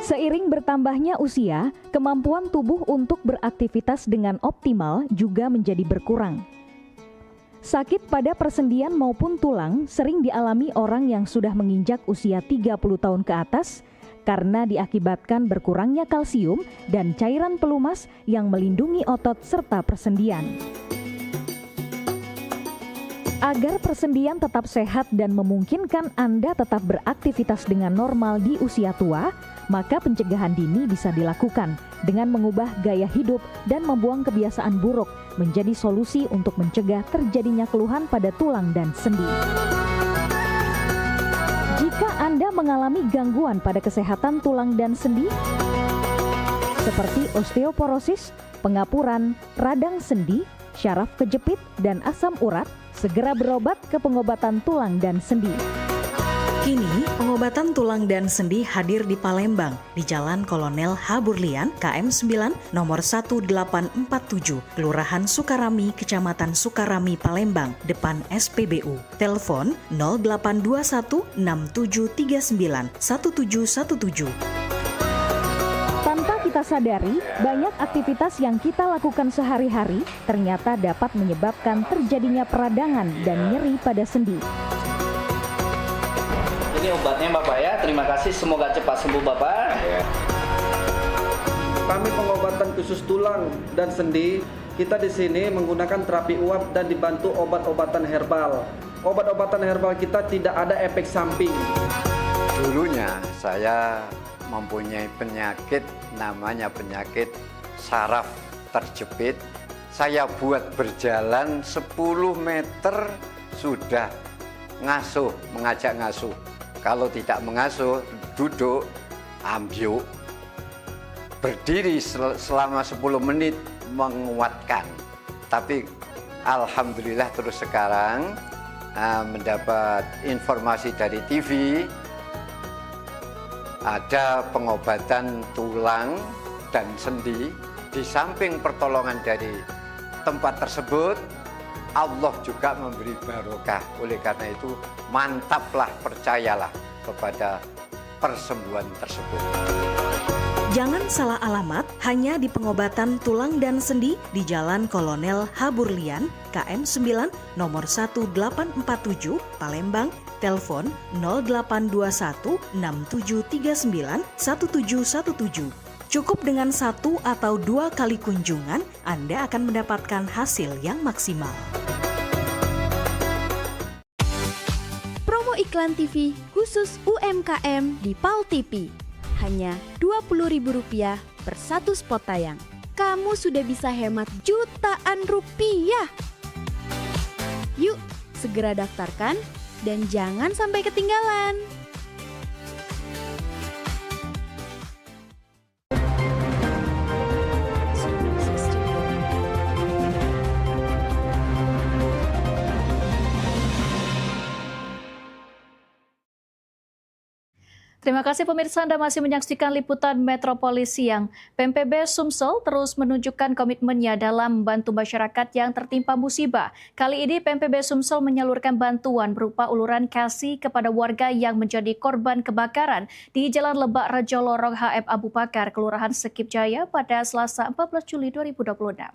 Seiring bertambahnya usia, kemampuan tubuh untuk beraktivitas dengan optimal juga menjadi berkurang. Sakit pada persendian maupun tulang sering dialami orang yang sudah menginjak usia 30 tahun ke atas karena diakibatkan berkurangnya kalsium dan cairan pelumas yang melindungi otot serta persendian. Agar persendian tetap sehat dan memungkinkan Anda tetap beraktivitas dengan normal di usia tua, maka pencegahan dini bisa dilakukan dengan mengubah gaya hidup dan membuang kebiasaan buruk menjadi solusi untuk mencegah terjadinya keluhan pada tulang dan sendi. Jika Anda mengalami gangguan pada kesehatan tulang dan sendi, seperti osteoporosis, pengapuran, radang sendi, syaraf kejepit, dan asam urat, segera berobat ke pengobatan tulang dan sendi. Kini, pengobatan tulang dan sendi hadir di Palembang, di Jalan Kolonel H. Burlian, KM 9, nomor 1847, Kelurahan Sukarami, Kecamatan Sukarami, Palembang, depan SPBU. Telepon 0821 6739 1717. Tanpa kita sadari, banyak aktivitas yang kita lakukan sehari-hari ternyata dapat menyebabkan terjadinya peradangan dan nyeri pada sendi. Ini obatnya Bapak ya, terima kasih, semoga cepat sembuh Bapak. Kami pengobatan khusus tulang dan sendi, kita di sini menggunakan terapi uap dan dibantu obat-obatan herbal. Obat-obatan herbal kita tidak ada efek samping. Dulunya saya mempunyai penyakit namanya penyakit saraf terjepit. Saya buat berjalan 10 meter sudah ngasuh, mengajak ngasuh. Kalau tidak mengasuh, duduk, ambyuk. Berdiri selama 10 menit menguatkan. Tapi alhamdulillah terus sekarang mendapat informasi dari TV, ada pengobatan tulang dan sendi. Di samping pertolongan dari tempat tersebut, Allah juga memberi barokah. Oleh karena itu, mantaplah, percayalah kepada persembuhan tersebut. Jangan salah alamat hanya di pengobatan tulang dan sendi di Jalan Kolonel Haburlian, KM 9, nomor 1847, Palembang, telepon 0821 6739 1717. Cukup dengan 1 atau 2 kali kunjungan, Anda akan mendapatkan hasil yang maksimal. Promo iklan TV khusus UMKM di PAL TV. Hanya Rp20.000 per satu spot tayang. Kamu sudah bisa hemat jutaan rupiah. Yuk, segera daftarkan dan jangan sampai ketinggalan. Terima kasih pemirsa, Anda masih menyaksikan liputan Metropolis Siang. PMPB Sumsel terus menunjukkan komitmennya dalam membantu masyarakat yang tertimpa musibah. Kali ini PMPB Sumsel menyalurkan bantuan berupa uluran kasih kepada warga yang menjadi korban kebakaran di Jalan Lebak Rejo Lorong HM Abu Bakar, Kelurahan Sekip Jaya pada Selasa 14 Juli 2026.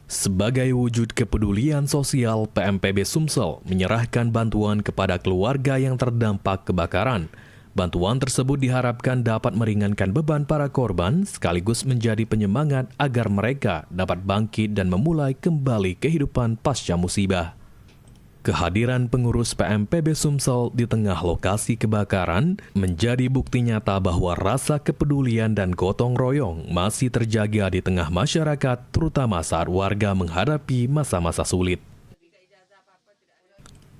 Sebagai wujud kepedulian sosial, PMPB Sumsel menyerahkan bantuan kepada keluarga yang terdampak kebakaran. Bantuan tersebut diharapkan dapat meringankan beban para korban sekaligus menjadi penyemangat agar mereka dapat bangkit dan memulai kembali kehidupan pasca musibah. Kehadiran pengurus PMPB Sumsel di tengah lokasi kebakaran menjadi bukti nyata bahwa rasa kepedulian dan gotong royong masih terjaga di tengah masyarakat, terutama saat warga menghadapi masa-masa sulit.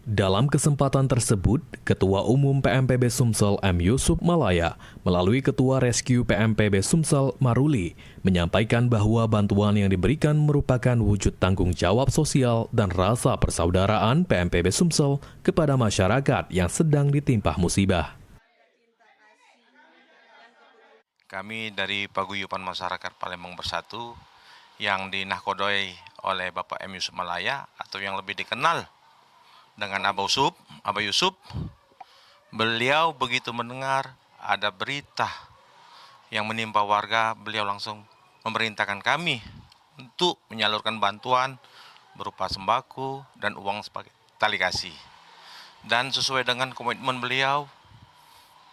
Dalam kesempatan tersebut, Ketua Umum PMPB Sumsel M. Yusuf Malaya melalui Ketua Rescue PMPB Sumsel Maruli menyampaikan bahwa bantuan yang diberikan merupakan wujud tanggung jawab sosial dan rasa persaudaraan PMPB Sumsel kepada masyarakat yang sedang ditimpa musibah. Kami dari Paguyuban Masyarakat Palembang Bersatu yang dinahkodoi oleh Bapak M. Yusuf Malaya atau yang lebih dikenal dengan Abah Yusuf, beliau begitu mendengar ada berita yang menimpa warga, beliau langsung memerintahkan kami untuk menyalurkan bantuan berupa sembako dan uang sebagai tali kasih. Dan sesuai dengan komitmen beliau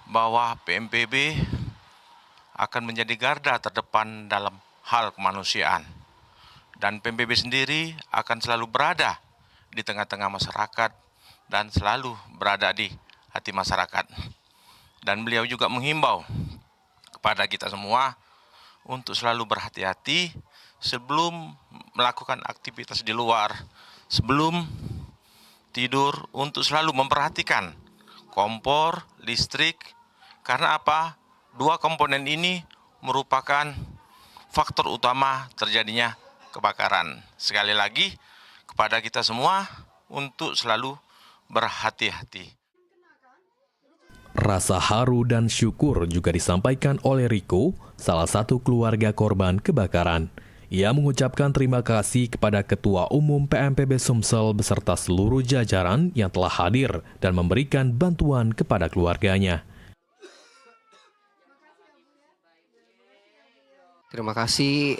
bahwa PMPB akan menjadi garda terdepan dalam hal kemanusiaan. Dan PMPB sendiri akan selalu berada di tengah-tengah masyarakat dan selalu berada di hati masyarakat. Dan beliau juga menghimbau kepada kita semua untuk selalu berhati-hati sebelum melakukan aktivitas di luar, sebelum tidur, untuk selalu memperhatikan kompor, listrik, karena apa? Dua komponen ini merupakan faktor utama terjadinya kebakaran. Sekali lagi, kepada kita semua untuk selalu berhati-hati. Rasa haru dan syukur juga disampaikan oleh Riko, salah satu keluarga korban kebakaran. Ia mengucapkan terima kasih kepada Ketua Umum PMPB Sumsel beserta seluruh jajaran yang telah hadir dan memberikan bantuan kepada keluarganya. Terima kasih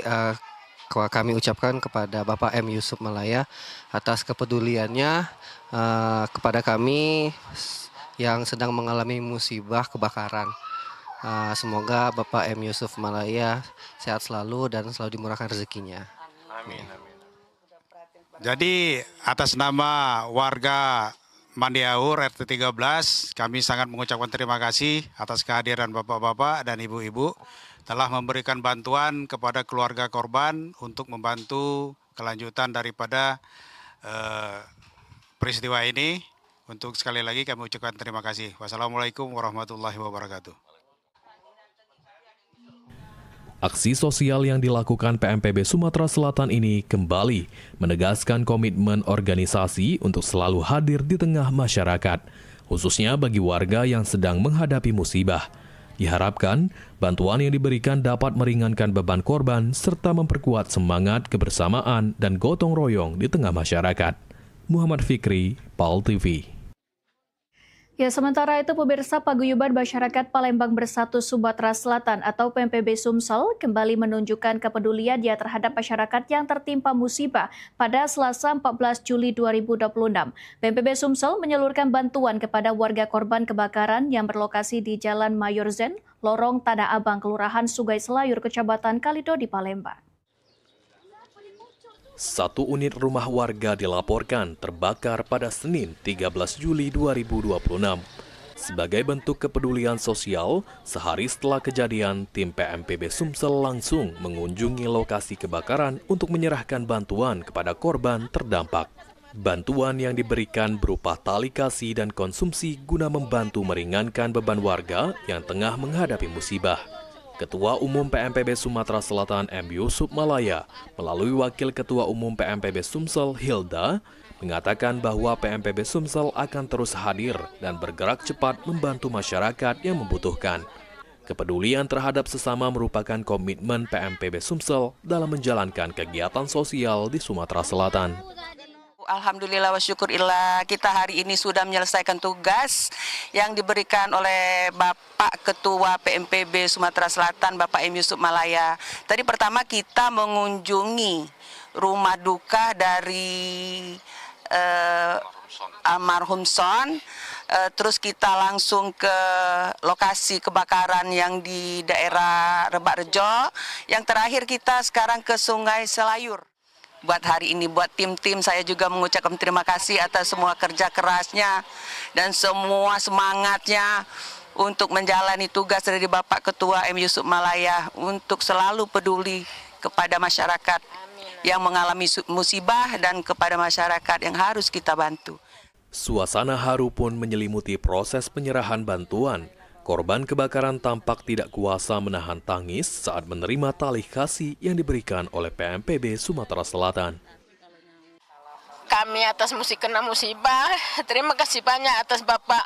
kami ucapkan kepada Bapak M. Yusuf Malaya atas kepeduliannya kepada kami yang sedang mengalami musibah kebakaran. Semoga Bapak M. Yusuf Malaya sehat selalu dan selalu dimurahkan rezekinya. Amin. Jadi atas nama warga Mandiaur RT 13, kami sangat mengucapkan terima kasih atas kehadiran Bapak-bapak dan Ibu-ibu telah memberikan bantuan kepada keluarga korban untuk membantu kelanjutan daripada peristiwa ini. Untuk sekali lagi kami ucapkan terima kasih. Wassalamualaikum warahmatullahi wabarakatuh. Aksi sosial yang dilakukan PMPB Sumatera Selatan ini kembali menegaskan komitmen organisasi untuk selalu hadir di tengah masyarakat, khususnya bagi warga yang sedang menghadapi musibah. Diharapkan, bantuan yang diberikan dapat meringankan beban korban serta memperkuat semangat kebersamaan dan gotong royong di tengah masyarakat. Muhammad Fikri, PAL TV. Ya, sementara itu pemirsa, Paguyuban Masyarakat Palembang Bersatu Sumatera Selatan atau PMPB Sumsel kembali menunjukkan kepeduliannya terhadap masyarakat yang tertimpa musibah pada Selasa 14 Juli 2026. PMPB Sumsel menyalurkan bantuan kepada warga korban kebakaran yang berlokasi di Jalan Mayor Zen, Lorong Tanah Abang, Kelurahan Sungai Selayur, Kecamatan Kalido di Palembang. Satu unit rumah warga dilaporkan terbakar pada Senin 13 Juli 2026. Sebagai bentuk kepedulian sosial, sehari setelah kejadian, tim PMPB Sumsel langsung mengunjungi lokasi kebakaran untuk menyerahkan bantuan kepada korban terdampak. Bantuan yang diberikan berupa tali kasih dan konsumsi guna membantu meringankan beban warga yang tengah menghadapi musibah. Ketua Umum PMPB Sumatera Selatan M. Yusuf Malaya melalui Wakil Ketua Umum PMPB Sumsel Hilda mengatakan bahwa PMPB Sumsel akan terus hadir dan bergerak cepat membantu masyarakat yang membutuhkan. Kepedulian terhadap sesama merupakan komitmen PMPB Sumsel dalam menjalankan kegiatan sosial di Sumatera Selatan. Alhamdulillah wa syukurillah, kita hari ini sudah menyelesaikan tugas yang diberikan oleh Bapak Ketua PMPB Sumatera Selatan, Bapak M. Yusuf Malaya. Tadi pertama kita mengunjungi rumah duka dari almarhum Son, terus kita langsung ke lokasi kebakaran yang di daerah Rebak Rejo. Yang terakhir kita sekarang ke Sungai Selayur. Buat hari ini, buat tim-tim saya juga mengucapkan terima kasih atas semua kerja kerasnya dan semua semangatnya untuk menjalani tugas dari Bapak Ketua M. Yusuf Malaya untuk selalu peduli kepada masyarakat yang mengalami musibah dan kepada masyarakat yang harus kita bantu. Suasana haru pun menyelimuti proses penyerahan bantuan. Korban kebakaran tampak tidak kuasa menahan tangis saat menerima tali kasih yang diberikan oleh PMPB Sumatera Selatan. Kami atas kena musibah, terima kasih banyak atas Bapak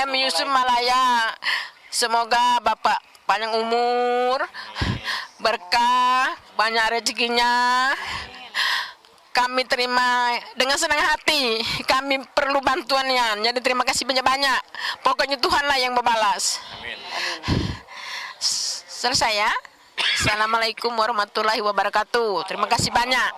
M. Yusuf Malaya. Semoga Bapak panjang umur, berkah, banyak rezekinya. Kami terima dengan senang hati, kami perlu bantuannya, jadi terima kasih banyak-banyak. Pokoknya Tuhanlah yang membalas. Amin. Selesai ya. Assalamualaikum warahmatullahi wabarakatuh. Terima kasih banyak.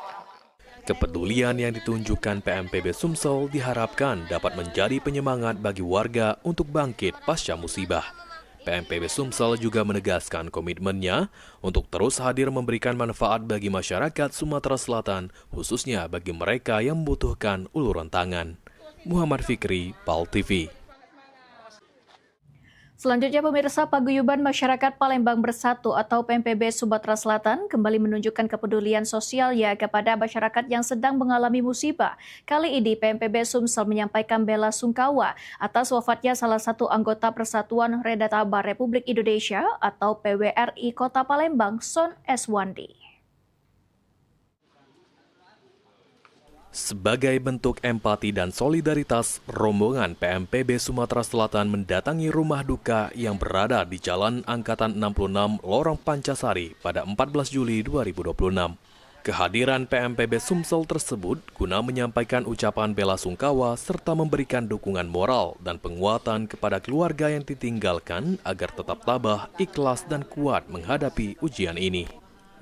Kepedulian yang ditunjukkan PMPB Sumsel diharapkan dapat menjadi penyemangat bagi warga untuk bangkit pasca musibah. PMPB Sumsel juga menegaskan komitmennya untuk terus hadir memberikan manfaat bagi masyarakat Sumatera Selatan, khususnya bagi mereka yang membutuhkan uluran tangan. Muhammad Fikri, PAL TV. Selanjutnya pemirsa, Paguyuban Masyarakat Palembang Bersatu atau PMPB Sumatera Selatan kembali menunjukkan kepedulian sosialnya kepada masyarakat yang sedang mengalami musibah. Kali ini PMPB Sumsel menyampaikan bela sungkawa atas wafatnya salah satu anggota Persatuan Redatabar Republik Indonesia atau PWRI Kota Palembang, Son Eswandi. Sebagai bentuk empati dan solidaritas, rombongan PMPB Sumatera Selatan mendatangi rumah duka yang berada di Jalan Angkatan 66 Lorong Pancasari pada 14 Juli 2026. Kehadiran PMPB Sumsel tersebut guna menyampaikan ucapan bela sungkawa serta memberikan dukungan moral dan penguatan kepada keluarga yang ditinggalkan agar tetap tabah, ikhlas, dan kuat menghadapi ujian ini.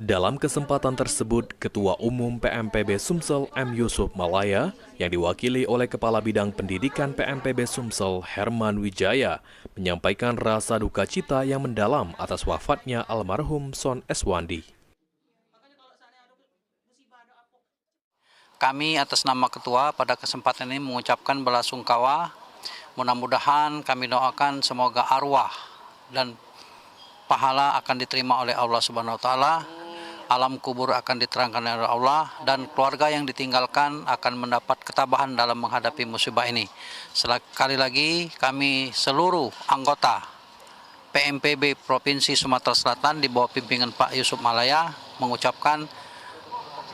Dalam kesempatan tersebut, Ketua Umum PMPB Sumsel M. Yusuf Malaya yang diwakili oleh Kepala Bidang Pendidikan PMPB Sumsel Herman Wijaya menyampaikan rasa duka cita yang mendalam atas wafatnya almarhum Son Eswandi. Kami atas nama Ketua pada kesempatan ini mengucapkan belasungkawa. Mudah-mudahan kami doakan semoga arwah dan pahala akan diterima oleh Allah Subhanahu wa taala. Alam kubur akan diterangkan oleh Allah dan keluarga yang ditinggalkan akan mendapat ketabahan dalam menghadapi musibah ini. Sekali lagi kami seluruh anggota PMPB Provinsi Sumatera Selatan di bawah pimpinan Pak Yusuf Malaya mengucapkan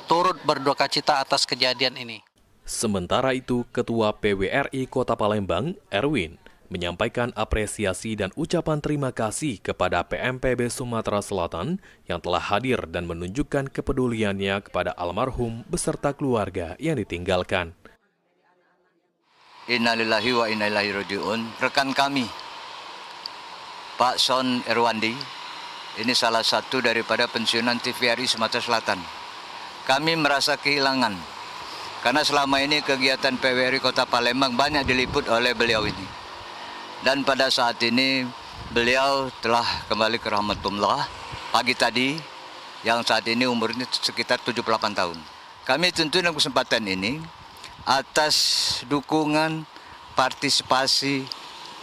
turut berduka cita atas kejadian ini. Sementara itu, Ketua PWRI Kota Palembang, Erwin, menyampaikan apresiasi dan ucapan terima kasih kepada PMPB Sumatera Selatan yang telah hadir dan menunjukkan kepeduliannya kepada almarhum beserta keluarga yang ditinggalkan. Innalillahi wa inna ilaihi raji'un. Rekan kami, Pak Son Erwandi, ini salah satu daripada pensiunan TVRI Sumatera Selatan. Kami merasa kehilangan, karena selama ini kegiatan PWRI Kota Palembang banyak diliput oleh beliau ini. Dan pada saat ini beliau telah kembali ke rahmatullah pagi tadi, yang saat ini umurnya sekitar 78 tahun. Kami tentu dalam kesempatan ini atas dukungan partisipasi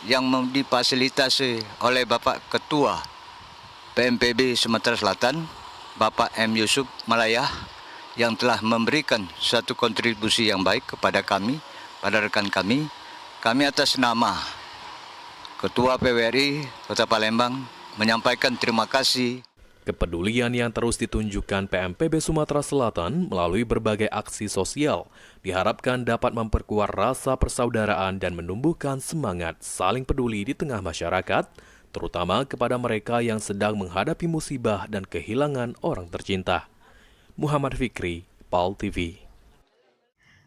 yang difasilitasi oleh Bapak Ketua PMPB Sumatera Selatan, Bapak M. Yusuf Malaya, yang telah memberikan suatu kontribusi yang baik kepada kami, pada rekan kami. Kami atas nama Ketua PWRI Kota Palembang menyampaikan terima kasih. Kepedulian yang terus ditunjukkan PMPB Sumatera Selatan melalui berbagai aksi sosial diharapkan dapat memperkuat rasa persaudaraan dan menumbuhkan semangat saling peduli di tengah masyarakat, terutama kepada mereka yang sedang menghadapi musibah dan kehilangan orang tercinta. Muhammad Fikri, PAL TV.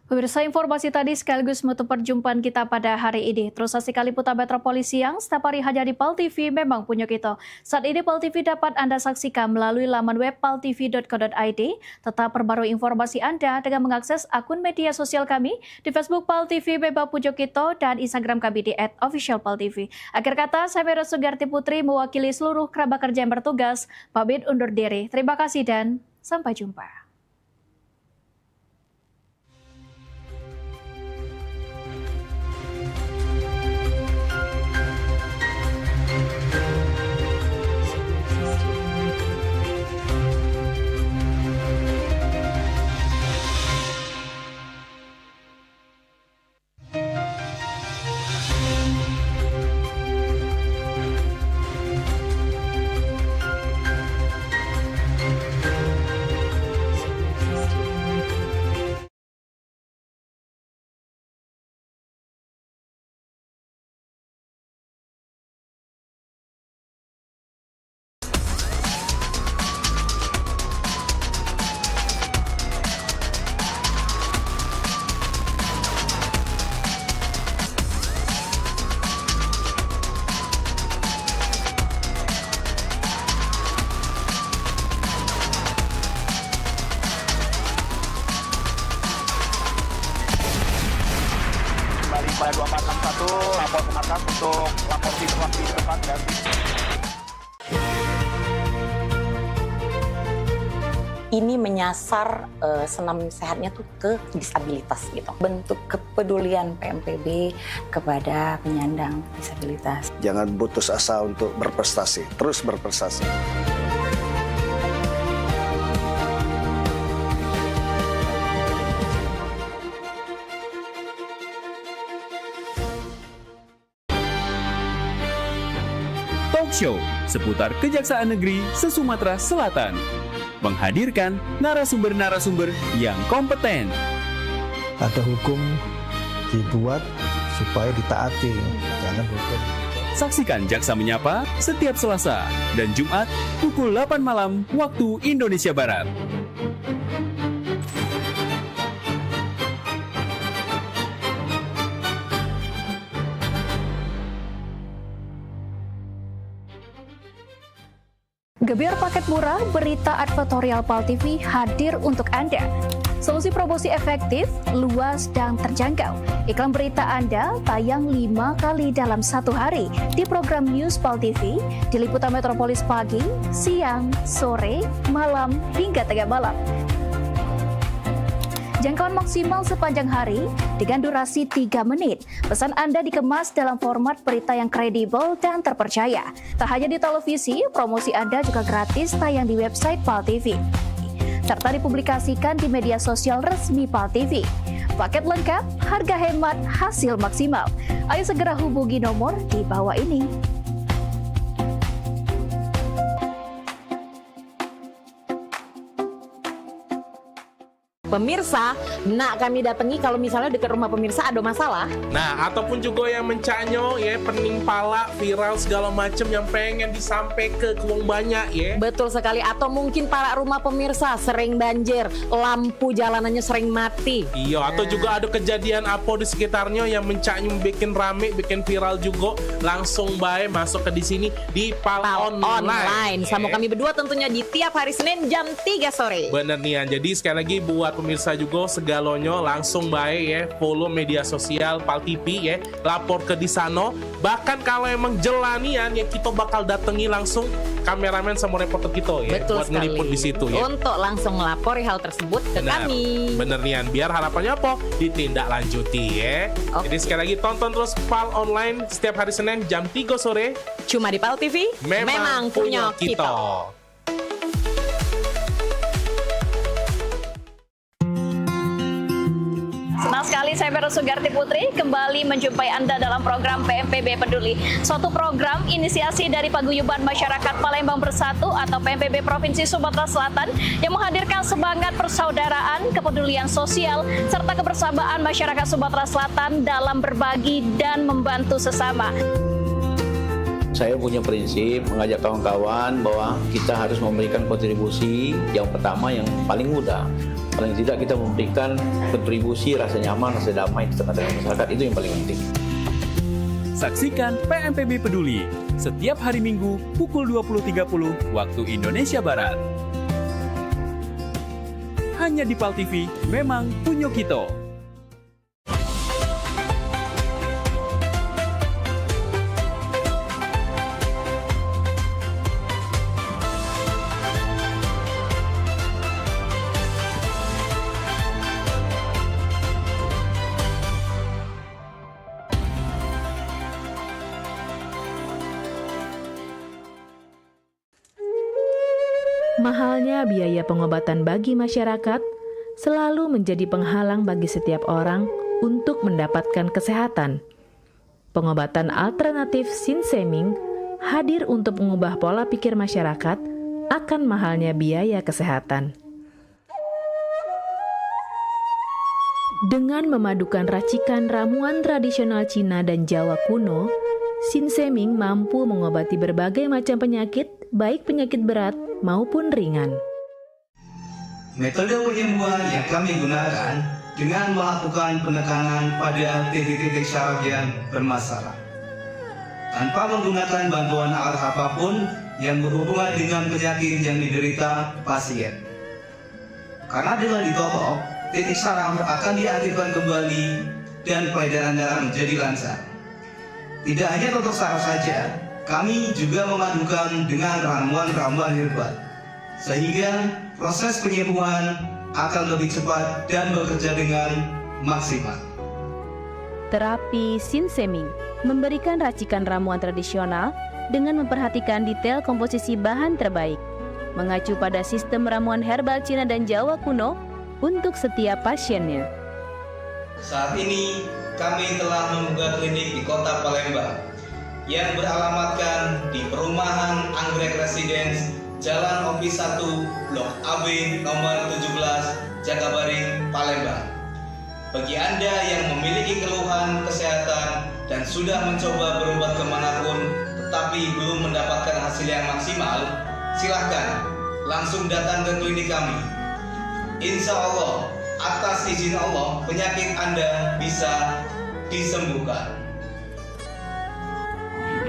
Pemirsa, informasi tadi sekaligus menutup perjumpaan kita pada hari ini. Terus saksikan liputan Metropolis Siang setiap hari hanya di PAL TV, memang punya kita. Saat ini PAL TV dapat Anda saksikan melalui laman web paltv.co.id. Tetap perbarui informasi Anda dengan mengakses akun media sosial kami di Facebook PAL TV, memang punya kita, dan Instagram kami di @officialpaltv. Akhir kata, saya Vera Sugarti Putri mewakili seluruh kerabat kerja yang bertugas, pamit undur diri. Terima kasih dan sampai jumpa. Pada 2461 lapor ke atas untuk lapor situasi di depan dan ini menyasar senam sehatnya tuh ke disabilitas gitu. Bentuk kepedulian PMPB kepada penyandang disabilitas. Jangan putus asa untuk berprestasi, terus berprestasi. Show seputar Kejaksaan Negeri se-Sumatera Selatan menghadirkan narasumber-narasumber yang kompeten. Ada hukum dibuat supaya ditaati, jangan hukum. Saksikan Jaksa Menyapa setiap Selasa dan Jumat pukul 8 malam waktu Indonesia Barat. Gebyar paket murah, berita advertorial PAL TV hadir untuk Anda. Solusi promosi efektif, luas, dan terjangkau. Iklan berita Anda tayang 5 kali dalam 1 hari di program News PAL TV, di liputan Metropolis pagi, siang, sore, malam, hingga tengah malam. Jangkauan maksimal sepanjang hari dengan durasi 3 menit. Pesan Anda dikemas dalam format berita yang kredibel dan terpercaya. Tak hanya di televisi, promosi Anda juga gratis tayang di website PAL TV, serta dipublikasikan di media sosial resmi PAL TV. Paket lengkap, harga hemat, hasil maksimal. Ayo segera hubungi nomor di bawah ini. Pemirsa, nak kami datangi kalau misalnya dekat rumah pemirsa ada masalah. Nah, ataupun juga yang mencanyo ya, pening pala, viral segala macam yang pengen disampaikan ke uang banyak ya. Betul sekali, atau mungkin para rumah pemirsa sering banjir, lampu jalanannya sering mati. Iya, atau juga ada kejadian apa di sekitarnya yang mencanyo bikin rame, bikin viral juga, langsung baik masuk ke di sini di PAL Online. Sama kami berdua tentunya di tiap hari Senin jam 3 sore. Bener nih, jadi sekali lagi buat pemirsa juga segalonyo langsung baik ya, follow media sosial PAL TV ya, lapor ke di sana. Bahkan kalau emang jelanian ya, kita bakal datangi langsung kameramen sama reporter kita ya. Betul buat sekali. ngeliput di situ ya. Untuk langsung melapori hal tersebut ke kami. Bener nih, biar harapannya apa? Ditindaklanjuti ya. Jadi sekali lagi tonton terus PAL Online setiap hari Senin jam 3 sore. Cuma di PAL TV, memang punya kita. Senang sekali saya Vero Sugarti Putri kembali menjumpai Anda dalam program PMPB Peduli. Suatu program inisiasi dari Paguyuban Masyarakat Palembang Bersatu atau PMPB Provinsi Sumatera Selatan yang menghadirkan semangat persaudaraan, kepedulian sosial, serta kebersamaan masyarakat Sumatera Selatan dalam berbagi dan membantu sesama. Saya punya prinsip mengajak kawan-kawan bahwa kita harus memberikan kontribusi yang pertama yang paling mudah. Paling tidak kita memberikan kontribusi rasa nyaman, rasa damai di tengah-tengah masyarakat, itu yang paling penting. Saksikan PMPB Peduli setiap hari Minggu pukul 20.30 waktu Indonesia Barat. Hanya di PAL TV, memang punya kita. Mahalnya biaya pengobatan bagi masyarakat selalu menjadi penghalang bagi setiap orang untuk mendapatkan kesehatan. Pengobatan alternatif Sinseming hadir untuk mengubah pola pikir masyarakat akan mahalnya biaya kesehatan. Dengan memadukan racikan ramuan tradisional Cina dan Jawa kuno, Sinseming mampu mengobati berbagai macam penyakit, baik penyakit berat maupun ringan. Metode penyembuhan yang kami gunakan dengan melakukan penekanan pada titik-titik syaraf yang bermasalah, tanpa menggunakan bantuan alat apapun yang berhubungan dengan penyakit yang diderita pasien. Karena dengan ditolong, titik syaraf akan diaktifkan kembali dan peredaran darah menjadi lancar. Tidak hanya untuk saraf saja, kami juga memadukan dengan ramuan-ramuan herbal, sehingga proses penyembuhan akan lebih cepat dan bekerja dengan maksimal. Terapi Sinseming memberikan racikan ramuan tradisional dengan memperhatikan detail komposisi bahan terbaik, mengacu pada sistem ramuan herbal Cina dan Jawa kuno untuk setiap pasiennya. Saat ini kami telah membuka klinik di Kota Palembang yang beralamatkan di Perumahan Anggrek Residence, Jalan Opi 1, Blok AB nomor 17, Jagabaring, Palembang. Bagi Anda yang memiliki keluhan kesehatan dan sudah mencoba berobat kemanapun tetapi belum mendapatkan hasil yang maksimal, silahkan langsung datang ke klinik kami. Insya Allah, atas izin Allah, penyakit Anda bisa disembuhkan.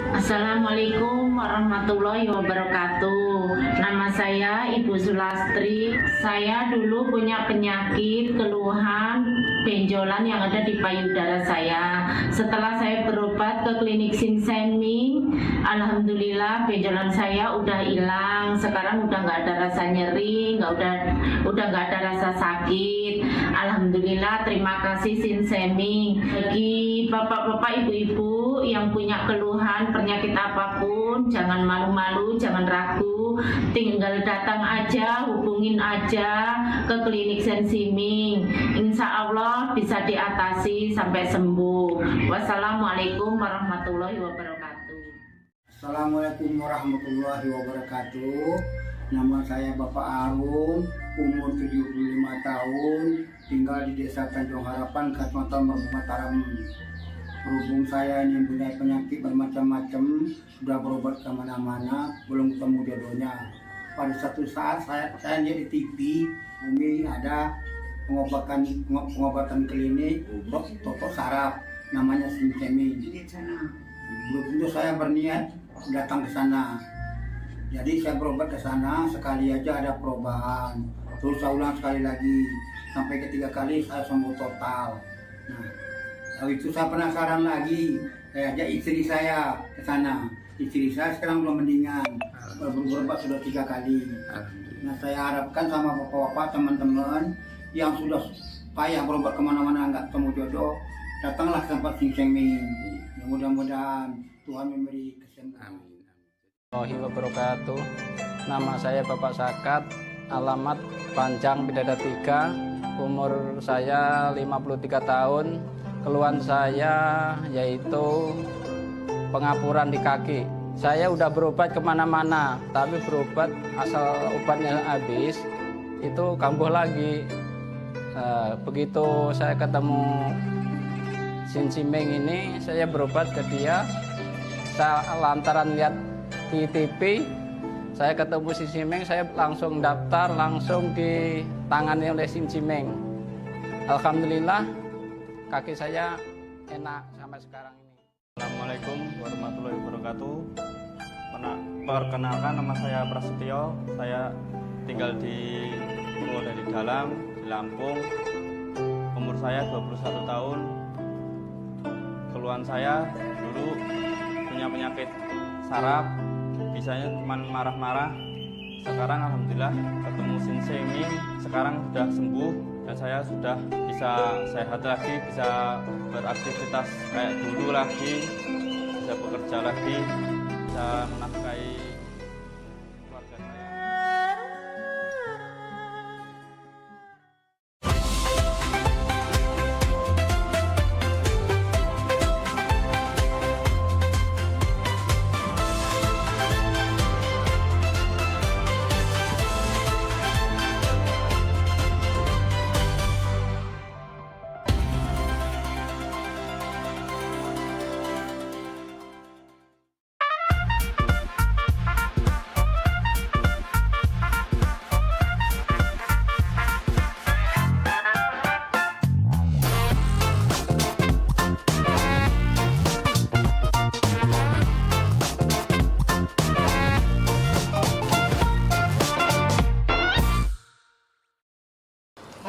Assalamualaikum warahmatullahi wabarakatuh. Nama saya Ibu Sulastri. Saya dulu punya penyakit keluhan benjolan yang ada di payudara saya. Setelah saya berobat ke klinik Sinseming, alhamdulillah benjolan saya udah hilang. Sekarang udah nggak ada rasa nyeri, udah nggak ada rasa sakit. Alhamdulillah, terima kasih Sinseming. Bagi bapak-bapak, ibu-ibu yang punya keluhan penyakit apapun, jangan malu-malu, jangan ragu, tinggal datang aja, hubungin aja ke klinik Sinseming. Insya Allah bisa diatasi sampai sembuh. Wassalamualaikum warahmatullahi wabarakatuh. Assalamualaikum warahmatullahi wabarakatuh. Nama saya Bapak Arun, umur 75 tahun, tinggal di Desa Tanjung Harapan, Kecamatan Merbau Mataram. Berhubung saya ini mempunyai penyakit bermacam-macam, sudah berobat kemana-mana, belum ketemu jodohnya. Pada satu saat saya lihat di TV, Umi ada pengobatan klinik untuk totok saraf, namanya Sinseming. Belum tentu saya berniat datang ke sana. Jadi saya berobat ke sana, sekali aja ada perubahan. Terus saya ulang sekali lagi, sampai ketiga kali saya sembuh total. Nah, kalau itu saya penasaran lagi, saya ajak istri saya ke sana. Istri saya sekarang belum mendingan, berobat sudah 3 kali. Nah, saya harapkan sama bapak-bapak, teman-teman yang sudah payah berobat kemana-mana nggak ketemu jodoh, datanglah ke tempat Sinseming. Mudah-mudahan Tuhan memberi kesembuhan. Warahmatullahi wabarakatuh. Nama saya Bapak Sakat, alamat Panjang Bidada 3, umur saya 53 tahun. Keluhan saya yaitu pengapuran di kaki. Saya udah berobat kemana-mana, tapi berobat asal obatnya habis, itu kambuh lagi. Begitu saya ketemu Sinseming ini, saya berobat ke dia. Saya lantaran lihat di TV, saya ketemu Sinseming, saya langsung daftar, langsung ditangani oleh Sinseming. Alhamdulillah, kaki saya enak sampai sekarang ini. Assalamualaikum warahmatullahi wabarakatuh. Perkenalkan, nama saya Prasetyo. Saya tinggal di Purwodadi Dalam, di Lampung. Umur saya 21 tahun. Keluhan saya dulu punya penyakit saraf, bisanya cuma marah-marah. Sekarang alhamdulillah ketemu Sinseming, sekarang sudah sembuh dan saya sudah bisa sehat lagi, bisa beraktivitas kayak dulu lagi, bisa bekerja lagi, bisa menafkahi keluarga saya.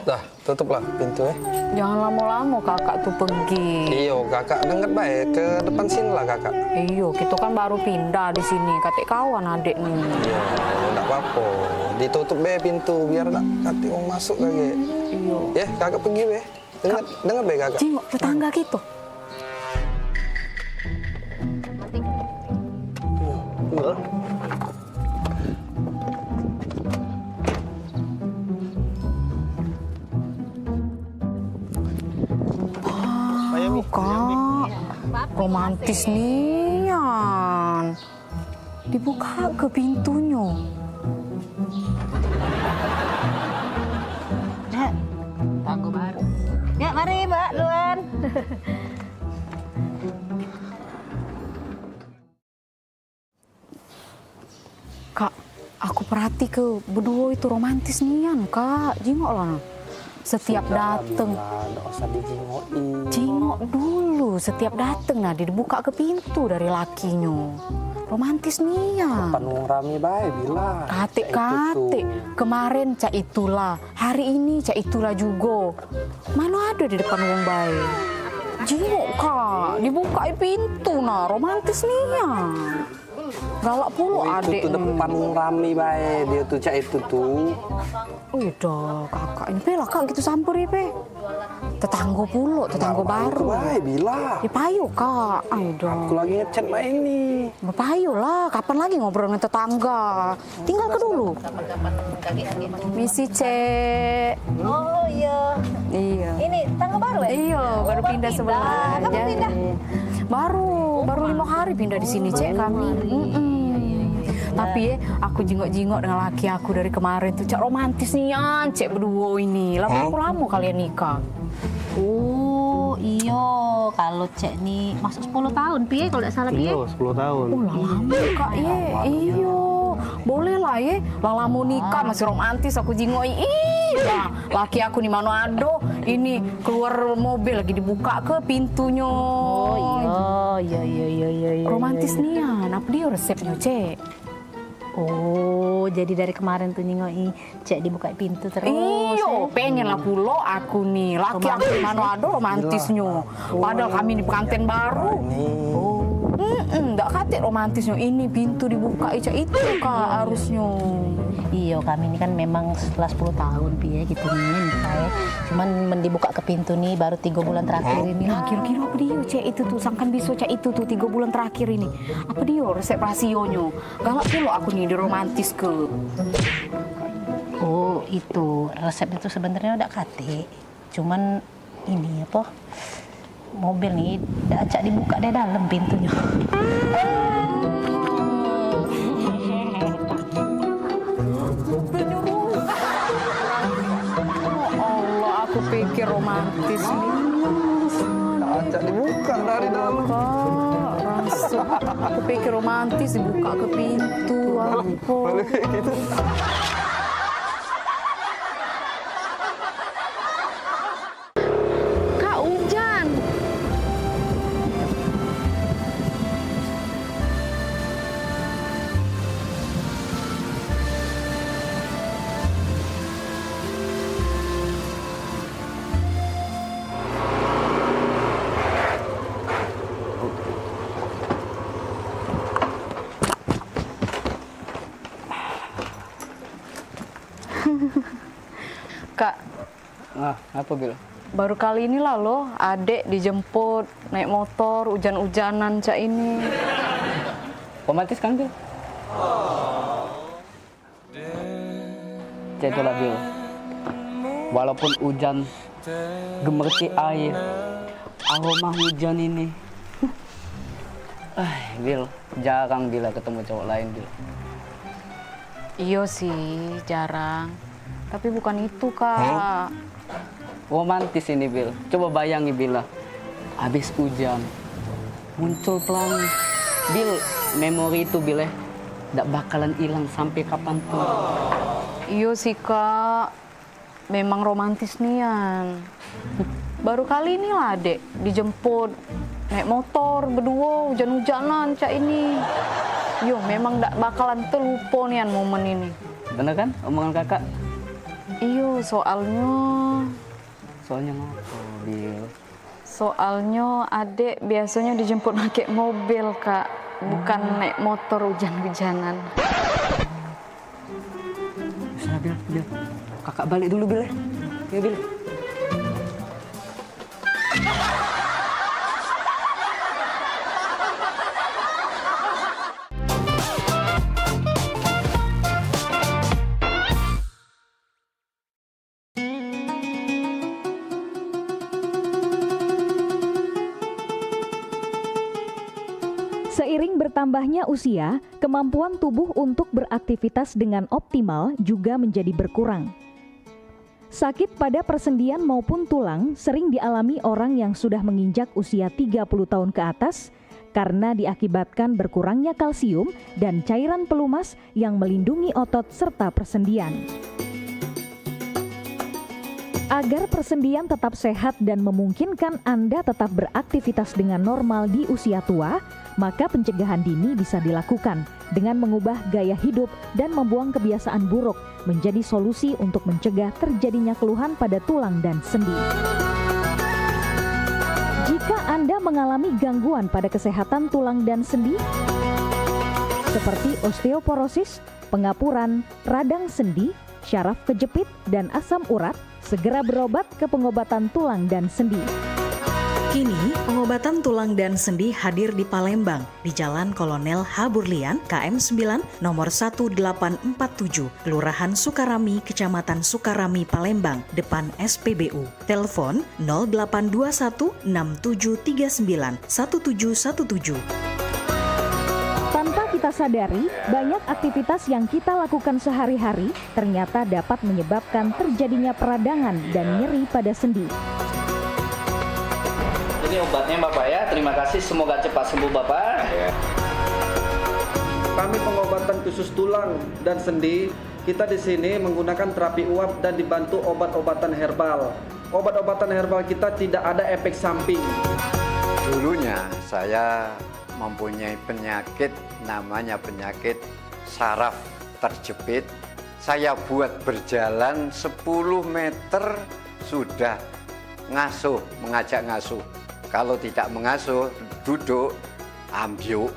Dah, tutuplah pintu. Jangan lama-lama kakak tuh pergi. Iyo, kakak dengar baik ke depan sini lah kakak. Iyo, kita kan baru pindah di sini. Katik kawan adik nih. Iya, enggak apa-apa. Ditutup be pintu biar tak katik mau masuk lagi. Iyo. Ya, kakak pergi be. Dengar be kakak. Jengok tetangga gitu. Iya. Kak, romantis nian. Dibuka ke pintunya. Tanggo baru. Ya, mari Mbak Luan. Kak, aku perhati ke berdua itu romantis nian, Kak. Jengok lah. Setiap dateng, jengok dulu. Setiap dateng nah dibuka ke pintu dari lakinya. Romantis nih ya. Penuh rame baik bila. Kate. Kemarin cak itulah, hari ini cak itulah juga. Mana ada di depan wong baik. Jingok kak, dibuka pintu nah, romantis nih ya. Galak puluh adek. Itu depan rame baik, dia tuh cak itu tuh. Udah kakak, ini pe lah kak gitu sampuri pe. Tetangga puluh, tetangga baru. Baik bila. Ya payu kak, udah. Aku lagi ngechat mbak ini. Payu lah, kapan lagi ngobrol dengan tetangga? Tinggal ke dulu. Misi cek. Oh iya. Iya. Ini tangga baru ya? Iya, baru pindah sebelah. Kamu pindah? Baru 5 hari pindah di sini cek kami. Tapi aku jingok-jingok dengan laki aku dari kemarin tuh cak romantis nih ya, cek berdua ini. Lama kalian nikah. Oh iya, kalau cek nih masuk 10 tahun piye kalau tidak salah piye? Iya, 10 tahun. Lama kak ye. Iya. Boleh lah ye. Lama nikah masih romantis aku jingok. Nah, laki aku nih Manado ini keluar mobil lagi dibuka ke pintunya. Oh iya. Romantis nih ya. Apa dia resepnya cek? Oh, jadi dari kemarin tuh nyingoi cek dibuka pintu terus. Iyo, pengen lah pulo aku nih. Laki aku di Manado romantisnya. Padahal kami di pengantin baru. Nggak kate romantisnya. Ini pintu dibuka itu kak harusnya. Iya, kami ini kan memang setelah 10 tahun piye gitu nih nikah. Cuman dibuka ke pintu nih baru 3 bulan terakhir ini. Nah, kira-kira apa dia cek itu tuh sangkan bisa cek itu tuh 3 bulan terakhir ini. Apa dia resep rasionya? Galak pulo aku nih di romantis ke. Oh, itu resep itu sebenarnya udah kate. Cuman ini apa? Mobil nih acak dibuka dari dalam pintunya. Aku pikir romantis nih. Acak dibuka dari dalam. Aku pikir romantis dibuka ke pintu. Balik kayak gitu. Kak hujan. Kak, Apa Bil? baru kali ini lah loh, adek dijemput naik motor hujan-hujanan cak ini. Romantis kan Bil? Cek itulah Bil. Walaupun hujan, gemerci air, aroma hujan ini. Bil, jarang Bila ketemu cowok lain Bil. Iya sih, jarang. Tapi bukan itu kak. Romantis ini Bil. Coba bayangi Bila. Habis hujan, muncul pelangi. Bil, memori itu Bil ya, tidak bakalan hilang sampai kapanpun. Iya sih kak. Memang romantis nian. Baru kali ini lah dek dijemput naik motor berdua hujan-hujanan cak ini. Yo memang tidak bakalan terlupa nian momen ini. Bener kan omongan kakak? Iyo soalnya ngapa Bil? Soalnya adek biasanya dijemput pakai mobil kak, bukan naik motor hujan-hujanan. Bisa Bil, kakak balik dulu Bil ya. Ya Bil. Seiring bertambahnya usia, kemampuan tubuh untuk beraktivitas dengan optimal juga menjadi berkurang. Sakit pada persendian maupun tulang sering dialami orang yang sudah menginjak usia 30 tahun ke atas karena diakibatkan berkurangnya kalsium dan cairan pelumas yang melindungi otot serta persendian. Agar persendian tetap sehat dan memungkinkan Anda tetap beraktivitas dengan normal di usia tua, maka pencegahan dini bisa dilakukan dengan mengubah gaya hidup dan membuang kebiasaan buruk menjadi solusi untuk mencegah terjadinya keluhan pada tulang dan sendi. Jika Anda mengalami gangguan pada kesehatan tulang dan sendi, seperti osteoporosis, pengapuran, radang sendi, syaraf kejepit, dan asam urat, segera berobat ke pengobatan tulang dan sendi. Kini, pengobatan tulang dan sendi hadir di Palembang, di Jalan Kolonel H. Burlian, KM 9, nomor 1847, Kelurahan Sukarami, Kecamatan Sukarami, Palembang, depan SPBU. Telepon 0821 6739 1717. Tanpa kita sadari, banyak aktivitas yang kita lakukan sehari-hari ternyata dapat menyebabkan terjadinya peradangan dan nyeri pada sendi. Ini obatnya Bapak ya, terima kasih, semoga cepat sembuh Bapak. Kami pengobatan khusus tulang dan sendi, kita di sini menggunakan terapi uap dan dibantu obat-obatan herbal. Obat-obatan herbal kita tidak ada efek samping. Dulunya saya mempunyai penyakit namanya penyakit saraf terjepit. Saya buat berjalan 10 meter sudah ngasuh, mengajak ngasuh. Kalau tidak mengasuh, duduk, ambyuk,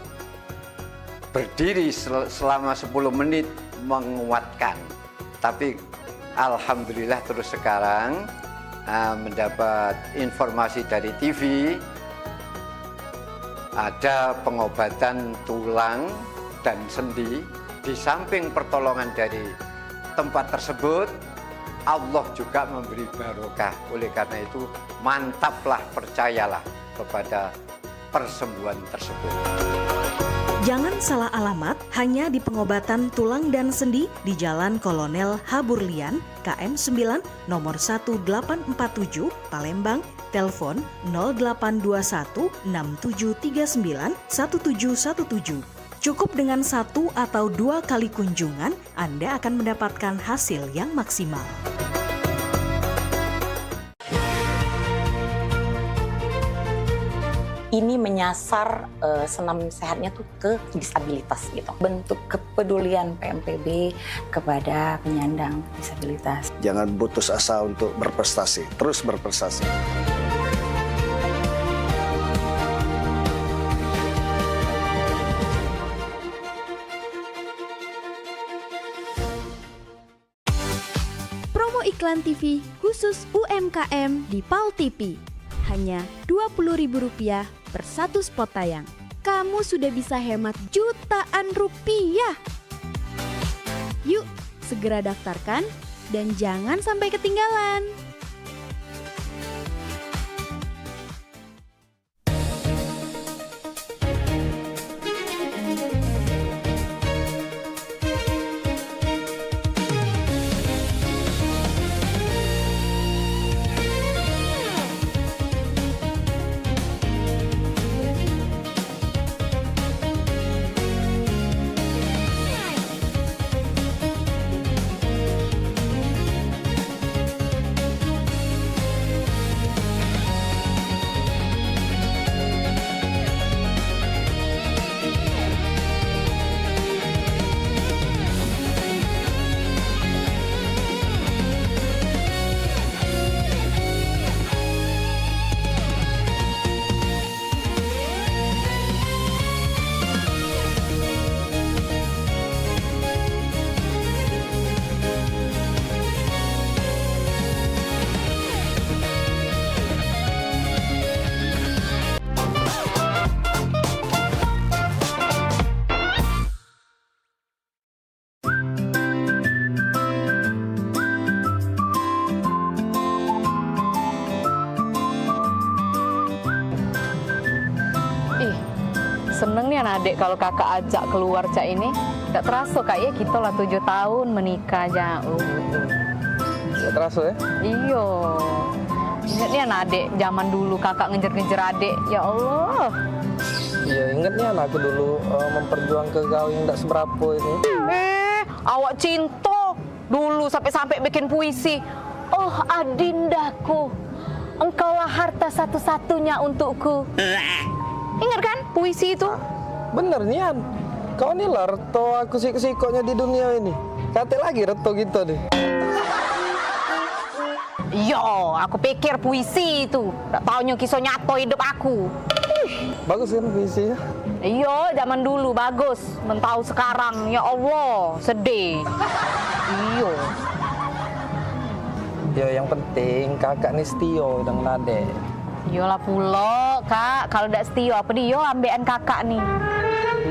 berdiri selama 10 menit menguatkan. Tapi alhamdulillah terus sekarang mendapat informasi dari TV, ada pengobatan tulang dan sendi. Di samping pertolongan dari tempat tersebut, Allah juga memberi barokah. Oleh karena itu, mantaplah, percayalah kepada persembuhan tersebut. Jangan salah alamat, hanya di pengobatan tulang dan sendi di Jalan Kolonel H. Burlian, KM 9, nomor 1847, Palembang, telepon 0821 6739 1717. Cukup dengan 1 atau 2 kali kunjungan, Anda akan mendapatkan hasil yang maksimal. Ini menyasar senam sehatnya tuh ke disabilitas gitu. Bentuk kepedulian PMPB kepada penyandang disabilitas. Jangan putus asa untuk berprestasi, terus berprestasi. Promo iklan TV khusus UMKM di PAL TV. Hanya Rp20.000 per satu spot tayang. Kamu sudah bisa hemat jutaan rupiah. Yuk, segera daftarkan dan jangan sampai ketinggalan. Seneng nih anak adik kalau kakak ajak keluar cak ini. Gak terasa kak ya kita lah 7 tahun menikah aja. Gak terasa ya? Iya. Ingat nih anak adik zaman dulu kakak ngejar-ngejar adik. Ya Allah. Iya, ingat nih anakku dulu memperjuangkan kawin gak seberapa ini. Awak cinta dulu sampai-sampai bikin puisi. Oh adindaku, engkaulah harta satu-satunya untukku. Ingat kan puisi itu? Bener Nian, kau nih lah reto aku siko-sikonya di dunia ini. Kate lagi reto gitu deh. Yo, aku pikir puisi itu. Tak taunya kisah nyato hidup aku. Bagus kan puisinya? Iya, zaman dulu bagus. Mentau sekarang, ya Allah, sedih. Iya. Ya yang penting kakak nih setio dengan adek. Iyalah pula, Kak. Kalau tidak setia apa dia ambekan kakak nih.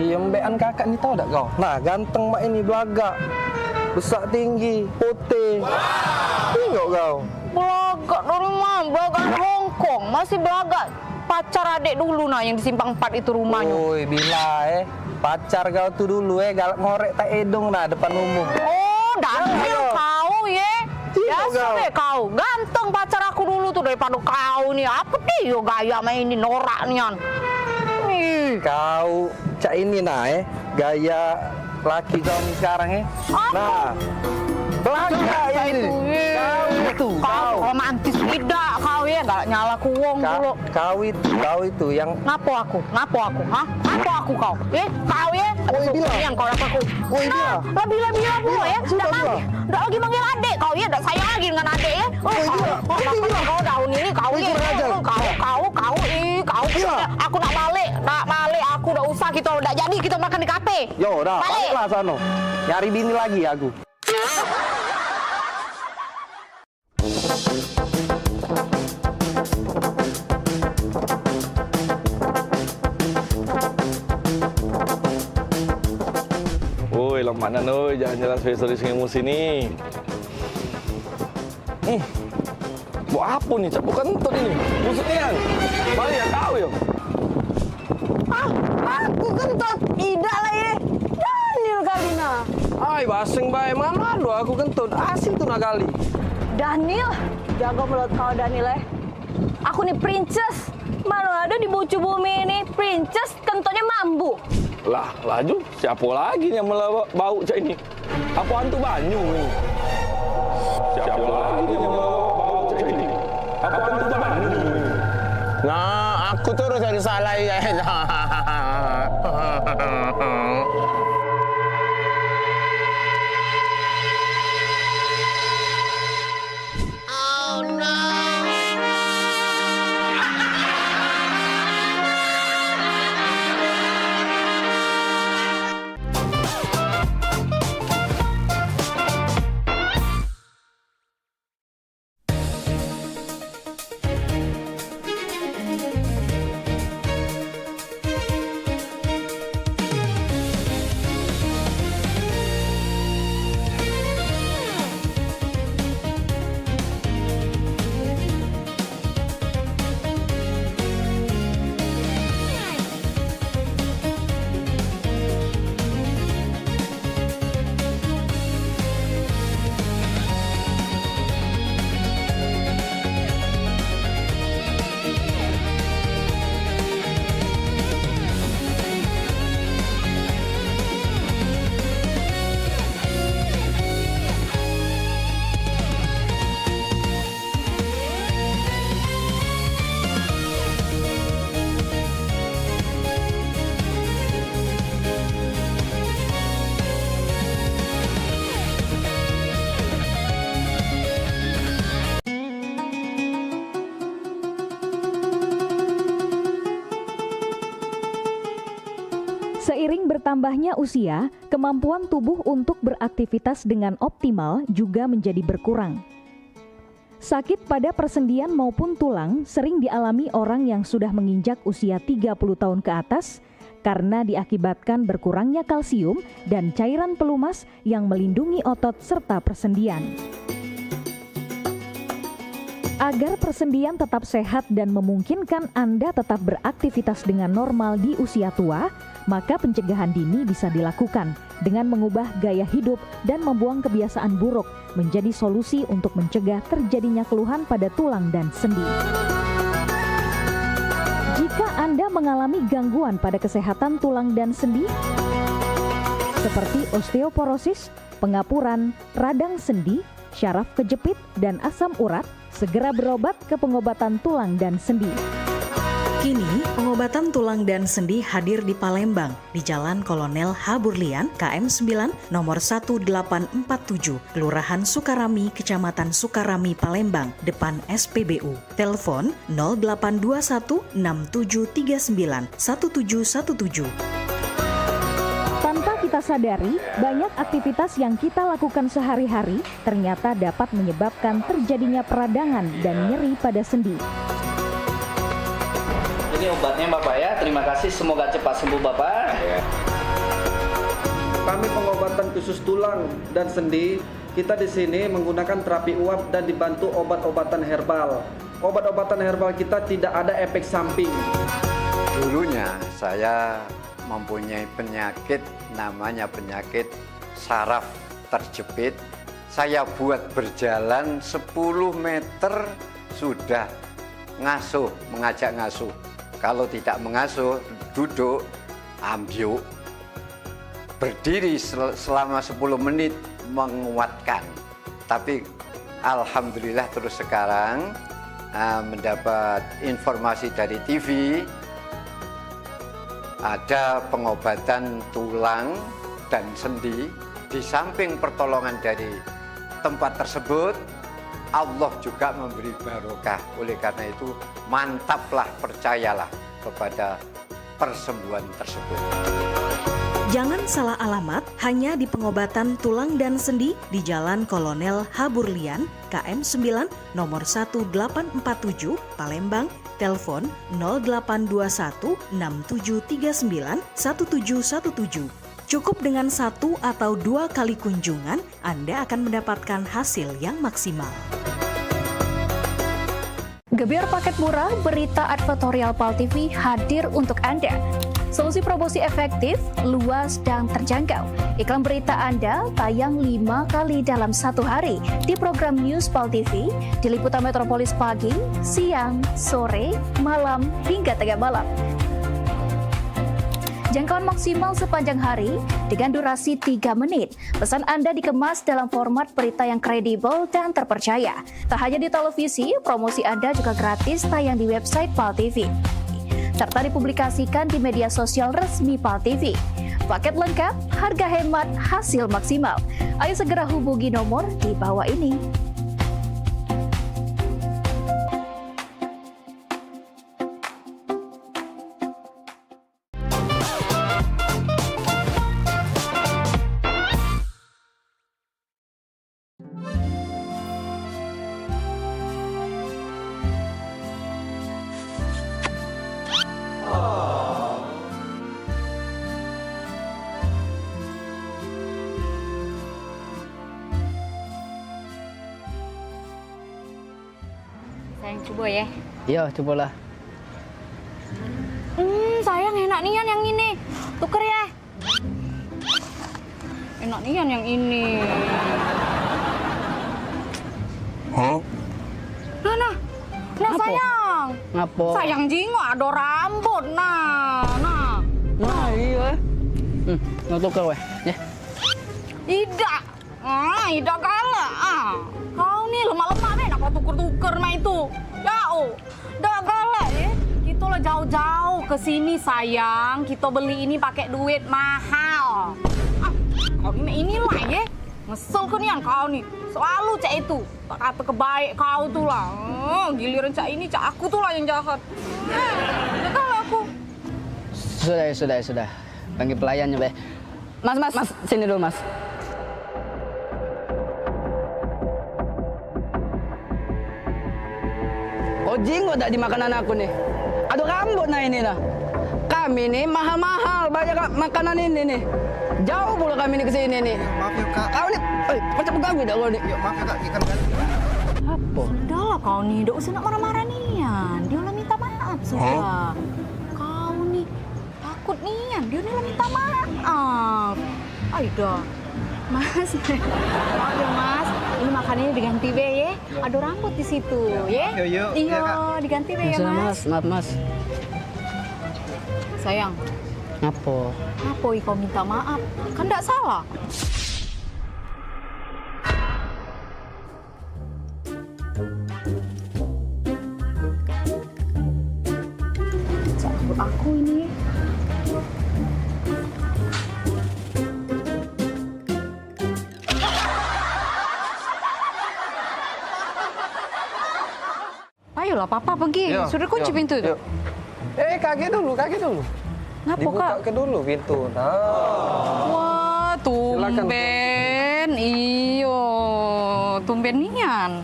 Iya, ambekan kakak nih tahu tak kau? Nah, ganteng mak ini belagak. Besar tinggi, putih. Tengok kau. Belagak dari mana? Belagak Hongkong. Masih belagak. Pacar adik dulu nah yang di Simpang 4 itu rumahnya. Woi, bila pacar kau tuh dulu galak ngorek tak edong nah depan umum. Oh, Daniel kau ya. Biasa deh kau. Ganteng pacar aku dulu tuh daripada kau nih. Apa dia gaya main ini norak nian. Kau cak ini nah gaya laki kau nih sekarang Nah, belakang ini. Kau romantis tidak kau ya, gak nyala kuwong dulu. Kau itu yang Ngapo aku? Hah? Ngapo aku kau? Kau ya? Yang kau dapat aku. Lebih-lebih pula ya. Udah lagi manggil adik kau ya, udah sayang lagi dengan adik ya. Kau daun ini kau ya. Kau. Aku nak balik. Aku udah usah udah jadi kita makan di kafe. Yo, udah baliklah sana. Nyari bini lagi aku. Woi, lamanan oi, jalan-jalan spesialis emosi nih. Buat apa nih? Cap bukan kentut ini. Maksudnya kan? Balik ya kau ya. Aku kentut. Tidak lah ya. Daniel kali nah. Ay, baseng bae mana lu aku kentut. Asing tuh nakali. Daniel, jaga mulut kau Daniel ya. Aku nih princess. Mana ada di bucu bumi ini princess kentutnya mambu. Lah, laju siapa lagi yang bau cak ini? Apa hantu banyu ini? Siapa lagi yang bau cak ini? Apa hantu banyu ini? Nah, aku terus jadi salah ya. Seiring bertambahnya usia, kemampuan tubuh untuk beraktivitas dengan optimal juga menjadi berkurang. Sakit pada persendian maupun tulang sering dialami orang yang sudah menginjak usia 30 tahun ke atas karena diakibatkan berkurangnya kalsium dan cairan pelumas yang melindungi otot serta persendian. Agar persendian tetap sehat dan memungkinkan Anda tetap beraktivitas dengan normal di usia tua, maka pencegahan dini bisa dilakukan dengan mengubah gaya hidup dan membuang kebiasaan buruk menjadi solusi untuk mencegah terjadinya keluhan pada tulang dan sendi. Jika Anda mengalami gangguan pada kesehatan tulang dan sendi, seperti osteoporosis, pengapuran, radang sendi, syaraf kejepit, dan asam urat, segera berobat ke pengobatan tulang dan sendi. Kini, pengobatan tulang dan sendi hadir di Palembang, di Jalan Kolonel H. Burlian, KM 9, nomor 1847, Kelurahan Sukarami, Kecamatan Sukarami, Palembang, depan SPBU. Telepon 0821 6739 1717. Tanpa kita sadari, banyak aktivitas yang kita lakukan sehari-hari ternyata dapat menyebabkan terjadinya peradangan dan nyeri pada sendi. Ini obatnya Bapak ya, terima kasih, semoga cepat sembuh Bapak. Kami pengobatan khusus tulang dan sendi, kita di sini menggunakan terapi uap dan dibantu obat-obatan herbal. Obat-obatan herbal kita tidak ada efek samping. Dulunya saya mempunyai penyakit namanya penyakit saraf terjepit. Saya buat berjalan 10 meter sudah ngasuh, mengajak ngasuh. Kalau tidak mengasuh, duduk, ambyuk, berdiri selama 10 menit menguatkan. Tapi alhamdulillah terus sekarang mendapat informasi dari TV, ada pengobatan tulang dan sendi. Di samping pertolongan dari tempat tersebut, Allah juga memberi barokah. Oleh karena itu, mantaplah, percayalah kepada persembuhan tersebut. Jangan salah alamat, hanya di pengobatan tulang dan sendi di Jalan Kolonel H. Burlian, KM 9, nomor 1847, Palembang, telepon 0821 6739 1717. Cukup dengan 1 atau 2 kali kunjungan, Anda akan mendapatkan hasil yang maksimal. Gebyar paket murah, berita advertorial PAL TV hadir untuk Anda. Solusi promosi efektif, luas, dan terjangkau. Iklan berita Anda tayang 5 kali dalam 1 hari di program News PAL TV, di liputan Metropolis pagi, siang, sore, malam, hingga tengah malam. Jangkauan maksimal sepanjang hari dengan durasi 3 menit. Pesan Anda dikemas dalam format berita yang kredibel dan terpercaya. Tak hanya di televisi, promosi Anda juga gratis tayang di website PAL TV, serta dipublikasikan di media sosial resmi PAL TV. Paket lengkap, harga hemat, hasil maksimal. Ayo segera hubungi nomor di bawah ini. Sayang, coba ya. Iya, cobalah. Sayang, enak nian yang ini. Tuker ya. Enak nian yang ini. Hah? Nah, Ngapo? sayang. Ngapo? Sayang jingo ada rambut, nah. Iya. Nggak tuker weh, ya. Ida. Ida kalah. Kau nih lemah-lemah nih, nak kau tuker-tuker mah itu. Jauh. Dah kalah ya. Kita lah jauh-jauh ke sini sayang. Kita beli ini pakai duit mahal. Kau ini lah ya. Ngesel ke nian kau nih. Selalu cak itu. Tak kata kebaik kau tuh lah. Giliran cak ini, cak aku tuh lah yang jahat. Dah kalah aku. Sudah. Panggil pelayannya, Beh. Mas, sini dulu, Mas. Oh, jinggo tak di makanan aku nih. Aduh, rambut nah ini nah. Kami nih mahal-mahal banyak makanan ini nih. Jauh pula kami nih ke sini nih. Maaf ya, Kak. Kau nih, macam ganggu dah kau nih. Yuk, maaf ya, Kak. Ikan ganti. Apa? Sudahlah kau nih, tidak usah nak marah-marah nian. Dia lah minta maaf sudah. Kau nih takut nian, dia lah minta maaf. Aida, Mas. Aduh Mas, ini makanannya diganti be ya. Ada rambut di situ, ya. Yuk. Iya, diganti be ya Mas. Maaf Mas. Sayang. Apa? Apa kau minta maaf? Kan tidak salah. aku ini. Ayolah, Papa pergi. Sudah kunci pintu itu. Kakek dulu. Ngapa, Dibuka Kak? ke dulu pintu. Nah. Wah, tumben. Iyo, tumben nian.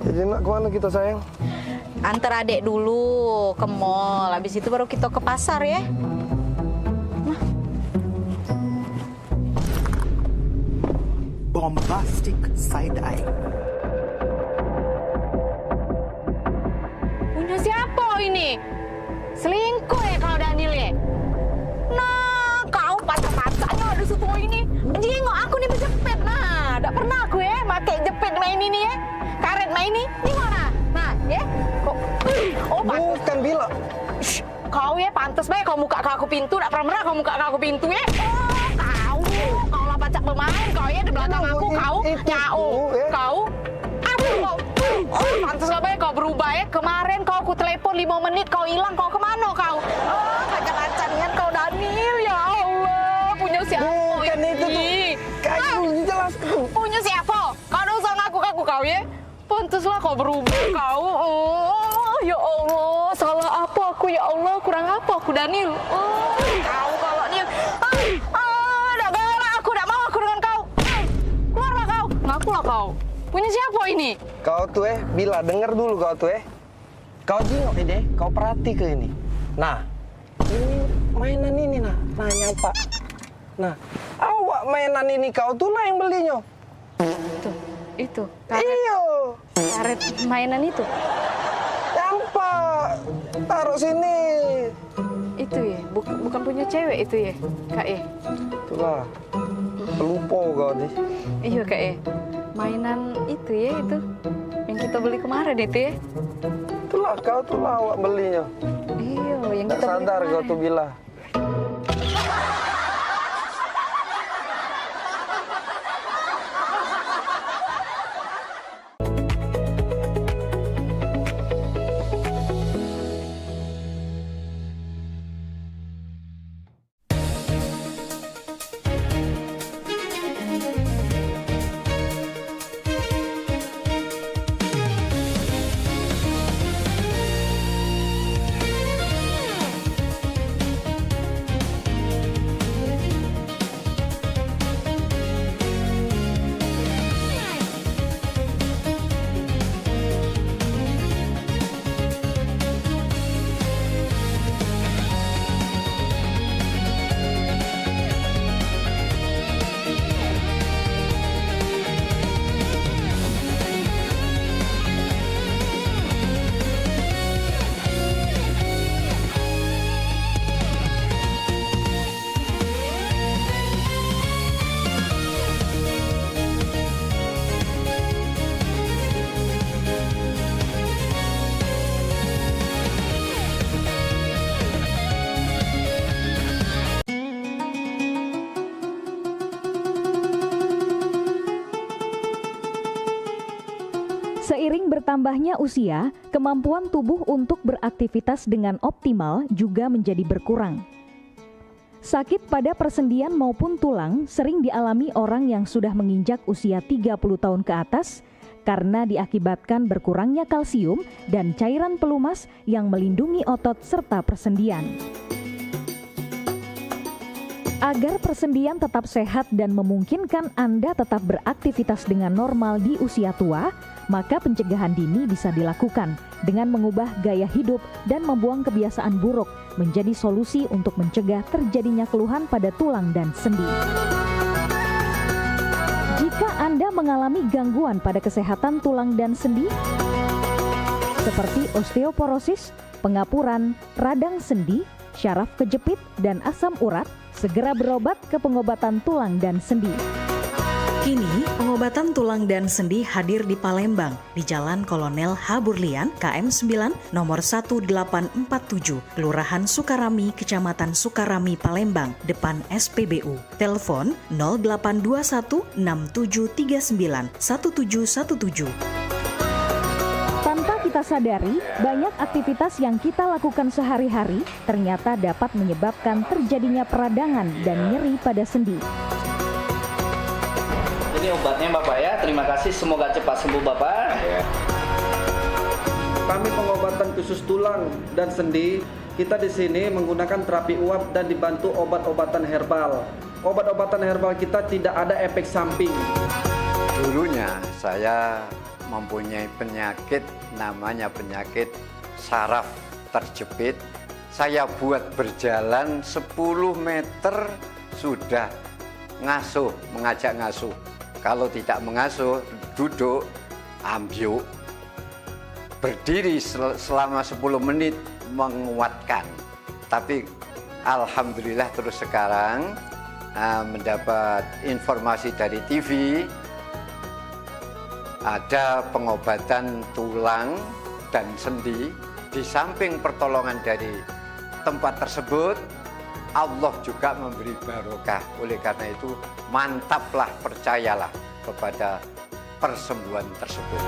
Jadi nak kemana kita sayang? Antar adik dulu ke mall, habis itu baru kita ke pasar ya. Bombastic side eye. Punya siapa ini? Selingkuh ya kau Daniel ya? Nah, kau pacar-pacarnya ada situ ini. Jengok aku nih berjepit. Nah, tak pernah aku ya pakai jepit main ini ya. Karet main ini. Ini mana? Nah, ya. Kok Bukan Bila. Kau ya pantas baik kau muka ke aku pintu, tak pernah kau muka ke aku pintu ya. Kau lah pacak bermain, kau ya di belakang aku, kau kau. Pantas lah baik kau berubah ya. Kemarin kau aku telepon 5 menit, kau hilang, kau kemana kau? Pacak-pacakan kau Daniel, ya Allah. Punya siapa? Bukan itu tuh. Kau jelas. Punya siapa? Kau ada usah ngaku-ngaku kau ya. Pantaslah kau berubah kau. Oh, ya Allah, salah apa aku ya Allah, kurang apa aku Daniel? Oh, kau kalau dia, dah galak aku, tak mau aku dengan kau. Keluarlah kau, ngakulah kau. Punya siapa ini? Kau tuh Bila, dengar dulu kau tuh Kau jengok ini, kau perhati ke ini. Nah, ini mainan ini nah nyapa. Nah, awak mainan ini kau tuh lah yang belinya. Itu. Karet mainan itu. Nyampak. Taruh sini. Itu ya, bukan punya cewek itu ya, Kak ya. Itulah. Pelupo kau nih. Iya Kak ya. Mainan itu ya itu. Yang kita beli kemarin itu ya. Itulah kau tuh lah awak belinya. Iya, yang kita beli sadar kau tuh Bila. Seiring bertambahnya usia, kemampuan tubuh untuk beraktivitas dengan optimal juga menjadi berkurang. Sakit pada persendian maupun tulang sering dialami orang yang sudah menginjak usia 30 tahun ke atas karena diakibatkan berkurangnya kalsium dan cairan pelumas yang melindungi otot serta persendian. Agar persendian tetap sehat dan memungkinkan Anda tetap beraktivitas dengan normal di usia tua, maka pencegahan dini bisa dilakukan dengan mengubah gaya hidup dan membuang kebiasaan buruk menjadi solusi untuk mencegah terjadinya keluhan pada tulang dan sendi. Jika Anda mengalami gangguan pada kesehatan tulang dan sendi, seperti osteoporosis, pengapuran, radang sendi, syaraf kejepit, dan asam urat, segera berobat ke pengobatan tulang dan sendi. Kini, pengobatan tulang dan sendi hadir di Palembang, di Jalan Kolonel Haburlian, KM 9, nomor 1847, Kelurahan Sukarami, Kecamatan Sukarami, Palembang, depan SPBU. Telepon 0821 6739 1717. Tanpa kita sadari, banyak aktivitas yang kita lakukan sehari-hari ternyata dapat menyebabkan terjadinya peradangan dan nyeri pada sendi. Ini obatnya Bapak ya, terima kasih, semoga cepat sembuh Bapak. Kami pengobatan khusus tulang dan sendi, kita di sini menggunakan terapi uap dan dibantu obat-obatan herbal. Obat-obatan herbal kita tidak ada efek samping. Dulunya saya mempunyai penyakit namanya penyakit saraf terjepit. Saya buat berjalan 10 meter sudah ngasuh, mengajak ngasuh. Kalau tidak mengasuh, duduk, ambyuk, berdiri selama 10 menit menguatkan. Tapi alhamdulillah terus sekarang mendapat informasi dari TV, ada pengobatan tulang dan sendi. Di samping pertolongan dari tempat tersebut, Allah juga memberi barokah. Oleh karena itu, mantaplah, percayalah kepada persembuhan tersebut.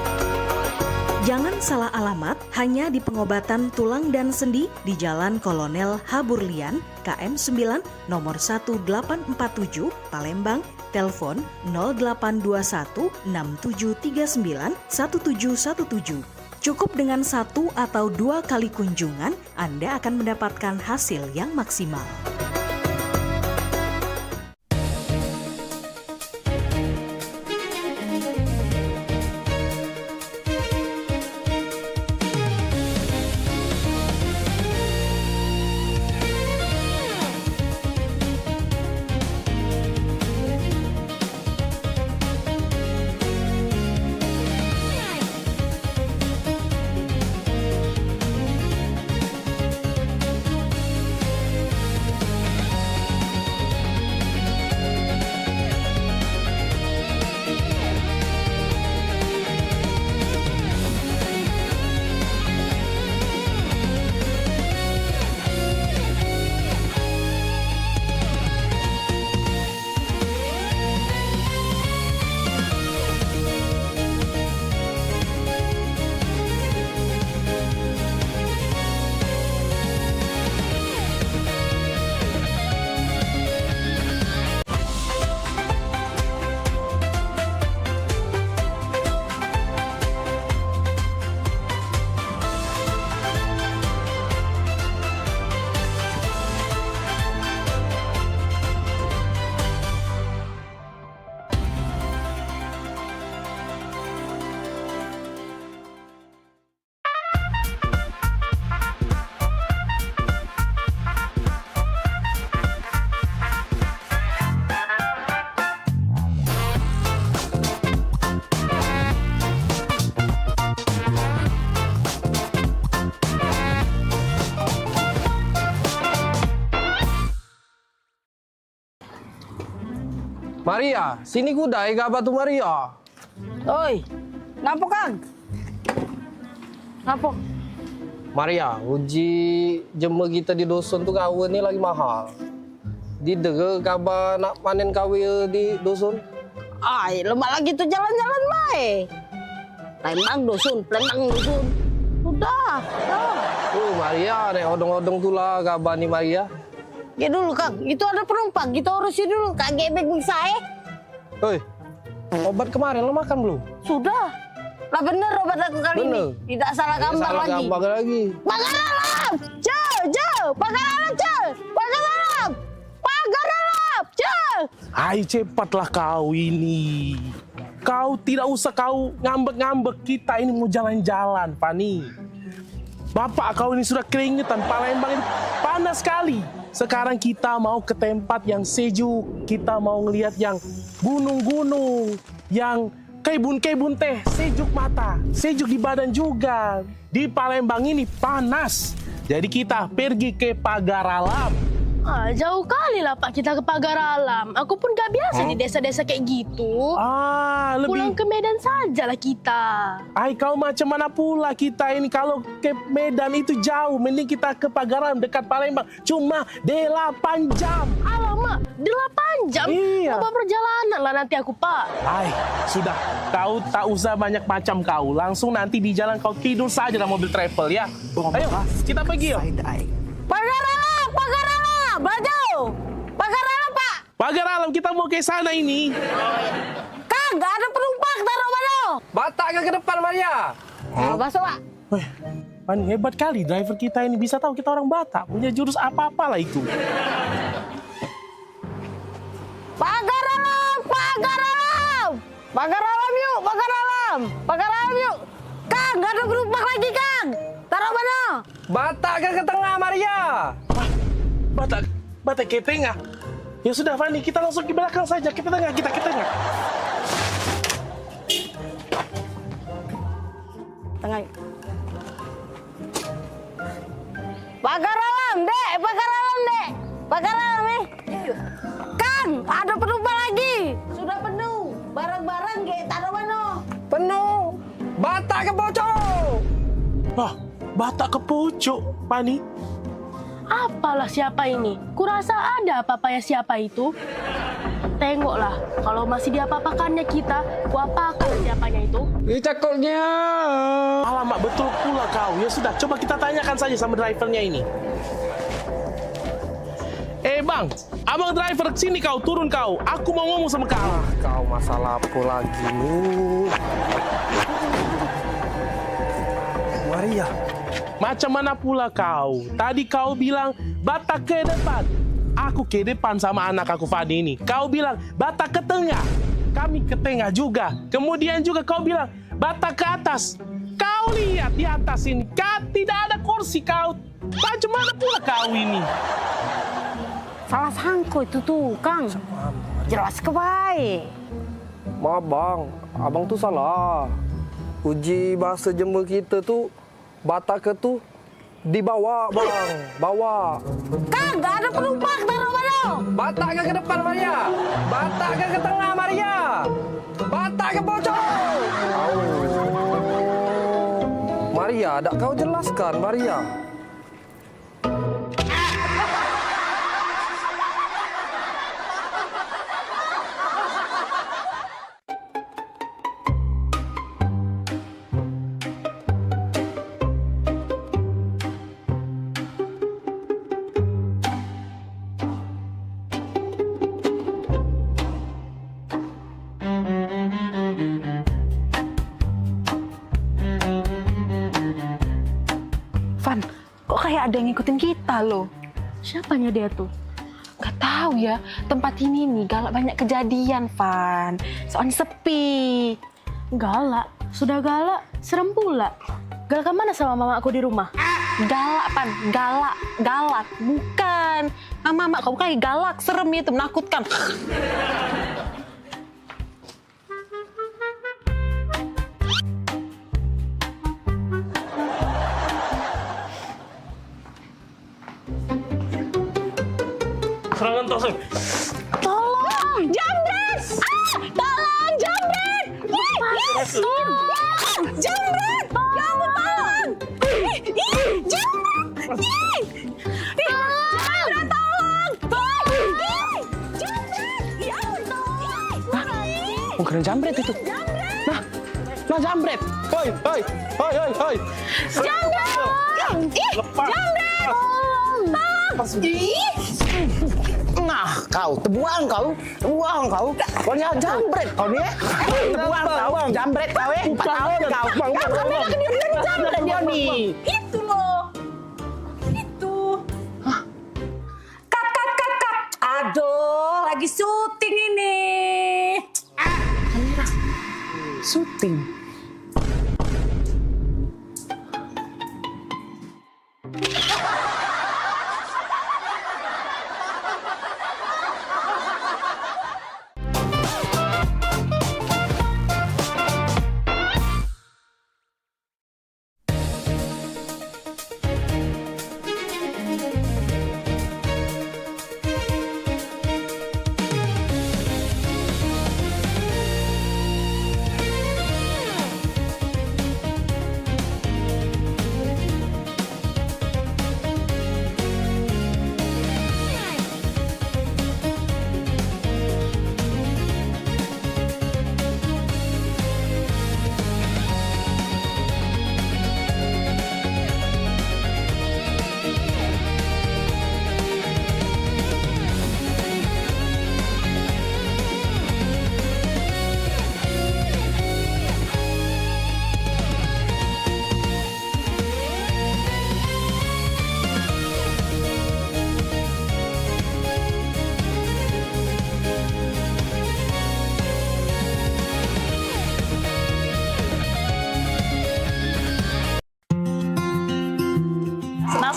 Jangan salah alamat, hanya di pengobatan tulang dan sendi di Jalan Kolonel Haburlian, KM 9, nomor 1847, Palembang, telepon 0821 6739 1717. Cukup dengan 1 atau 2 kali kunjungan, Anda akan mendapatkan hasil yang maksimal. Maria, sini gudai gak tu Maria? Oi, ngapa Kang? Ngapa? Maria, uji jemur kita di dusun tu kawin ni lagi mahal. Didega kabar nak panen kawin di dusun? Ai, lemak lagi tu jalan-jalan baik. Palembang dusun. Udah. Maria, nek odong-odong tu lah kabar ni Maria. Ya dulu Kang, itu ada penumpang, kita urusin dulu. Kak gebek bisa Hei, obat kemarin lo makan belum? Sudah. Lah bener obat aku kali ini. Tidak salah gambar lagi. Pagar alam! Pagar alam! Hai, cepatlah kau ini. Kau tidak usah kau ngambek-ngambek, kita ini mau jalan-jalan, Fani. Bapak kau ini sudah keringetan, Palembang ini panas sekali. Sekarang kita mau ke tempat yang sejuk, kita mau ngelihat yang gunung-gunung, yang kebun-kebun teh, sejuk mata, sejuk di badan juga. Di Palembang ini panas, jadi kita pergi ke Pagar Alam. Jauh kali lah Pak kita ke Pagar Alam. Aku pun gak biasa di desa-desa kayak gitu. Pulang ke Medan sajalah kita. Kau macam mana pula kita ini, kalau ke Medan itu jauh, mending kita ke Pagar Alam dekat Palembang. Cuma 8 jam. Alamak, 8 jam? Iya. Apa perjalanan lah nanti aku Pak. Sudah, kau tak usah banyak macam kau. Langsung nanti di jalan kau tidur saja dalam mobil travel ya. Ayo, kita pergi yuk. Pagar Alam, Pagar Alam, baju. Pagar Alam Pak. Pagar Alam, kita mau ke sana ini. Kang, gak ada penumpang, taruh mana? Batak ke depan Maria. Masuk Pak. Pani, hebat kali driver kita ini, bisa tahu kita orang Batak. Punya jurus apa-apalah itu. Pagar Alam, Pagar Alam. Pagar Alam yuk, Pagar Alam. Pagar Alam yuk. Kang, gak ada penumpang lagi Kang. Taruh mana? Batak ke tengah Maria. Batak ke tengah. Ya sudah Fani, kita langsung ke belakang saja. Kita ke tengah. Tengah. Pagar Alam, Dek. Pagar Alam, Dek. Pagar Alam nih. Kang, ada penumpang lagi. Sudah penuh. Barang-barang kayak taruh mana? Penuh. Batak ke pojok. Batak ke pojok, Pani. Apalah siapa ini? Kurasa ada apa-apa ya siapa itu? Tengoklah, kalau masih diapa-apakannya kita, kuapakan siapanya itu. Cakulnya. Alamak, betul pula kau. Ya sudah, coba kita tanyakan saja sama drivernya ini. Bang, abang driver sini kau, turun kau. Aku mau ngomong sama kau. Kau masalah apa lagi nih? Maria. Macam mana pula kau? Tadi kau bilang Batak ke depan. Aku ke depan sama anak aku Fadi ini. Kau bilang Batak ke tengah. Kami ke tengah juga. Kemudian juga kau bilang Batak ke atas. Kau lihat di atas ini, tidak ada kursi kau. Macam mana pula kau ini? Salah sangko itu tuh, Kang. Jelas ke baik. Maaf bang, abang tuh salah. Uji bahasa Jember kita tuh Batak ke tuh dibawa bang, bawa. Kang, gak ada penumpang, taruh mana? Batak ke depan Maria, Batak ke tengah Maria, Batak ke pojok. Maria, tak kau jelaskan Maria. Van, kok kayak ada yang ngikutin kita loh? Siapanya dia tuh? Gak tahu ya, tempat ini nih galak banyak kejadian, Van. Soalnya sepi. Galak? Sudah galak, serem pula. Galak mana sama mama aku di rumah? Galak, Van. Galak. Bukan. Mama kamu kayak galak, serem itu, menakutkan. Serangan toseng. Tolong, jambret! Tolong, jambret! Tolong, jambret! Ya ampun, tolong! Jambret! Jambret, tolong! Jambret! Ya ampun, tolong! Bukan jambret itu. Nah jambret. Hoi. Jambret! Jambret! Nah, kau tebuang kau. Pokoknya jambret kau nih. Tebuang kau, jambret kau 4 tahun kau. Kami lagi dia jambret dia nih. Itu loh. Itu. Kat. Aduh, lagi syuting ini. Syuting.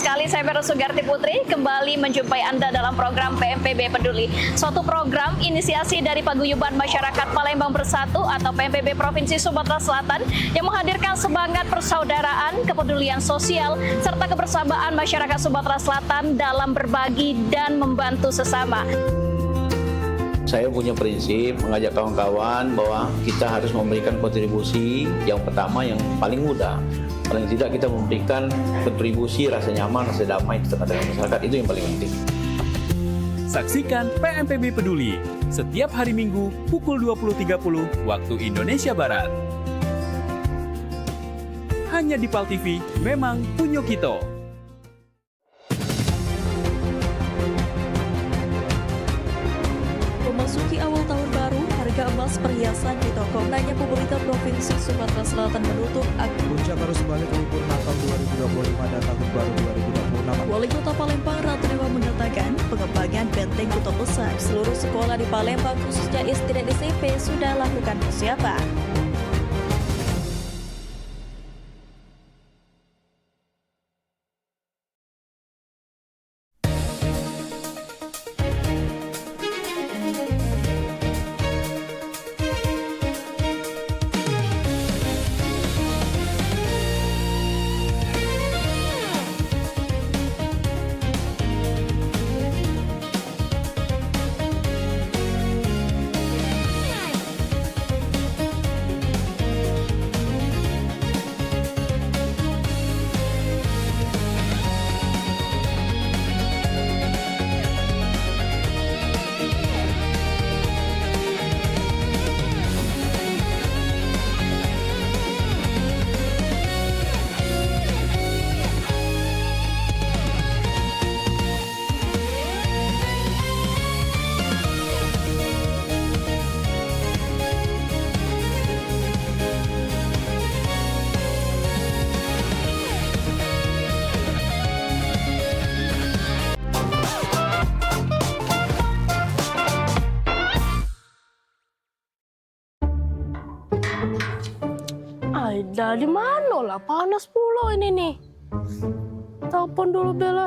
sekali, saya Vera Sugarti Putri kembali menjumpai Anda dalam program PMPB Peduli. Suatu program inisiasi dari Paguyuban Masyarakat Palembang Bersatu atau PMPB Provinsi Sumatera Selatan yang menghadirkan semangat persaudaraan, kepedulian sosial, serta kebersamaan masyarakat Sumatera Selatan dalam berbagi dan membantu sesama. Saya punya prinsip mengajak kawan-kawan bahwa kita harus memberikan kontribusi yang pertama yang paling mudah. Paling tidak kita memberikan kontribusi rasa nyaman, rasa damai di tengah-tengah masyarakat, itu yang paling penting. Saksikan PMPB Peduli setiap hari Minggu pukul 20.30 waktu Indonesia Barat. Hanya di PAL TV, memang punya kita. Memasuki awal tahun baru, harga emas perhiasan di toko lainnya pemerintah Provinsi Sumatera Selatan menutup puncak arus balik libur Natal 2025 dan Tahun Baru 2026. Wali Kota Palembang Ratu Dewa mengatakan pengembangan benteng Kota Besar seluruh sekolah di Palembang khususnya SD dan SMP sudah lakukan persiapan. Aida, di mana lah? Panas pula ini nih. Telepon dulu Bella.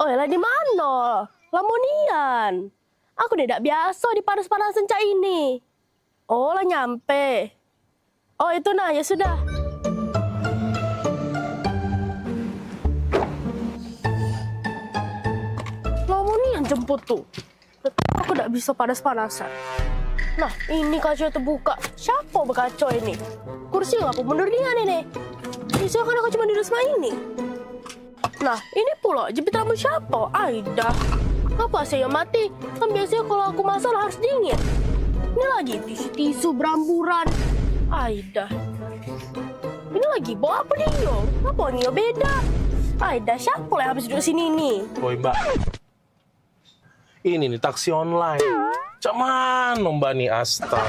Oh, lah di mana? Lamonian. Aku tidak biasa di panas-panasan cak ini. Oh, lah nyampe. Oh, itu nah, ya sudah. Lamonian jemput tuh. Aku tidak bisa panas-panasan. Nah, ini kaca terbuka. Siapa berkaca ini? Kursi nggak aku menurnian ini. Bisa kan aku cuma di rumah ini. Nah, ini pula jepit rambut siapa? Aida. Apa saya mati? Kan biasanya kalau aku masak harus dingin. Ini lagi tisu-tisu beramburan. Aida. Ini lagi bawa apa dia? Apa ini beda? Aida, siapa yang habis duduk sini nih? Woi Mbak. Ini nih taksi online. Cuman Mbak nih, astaga.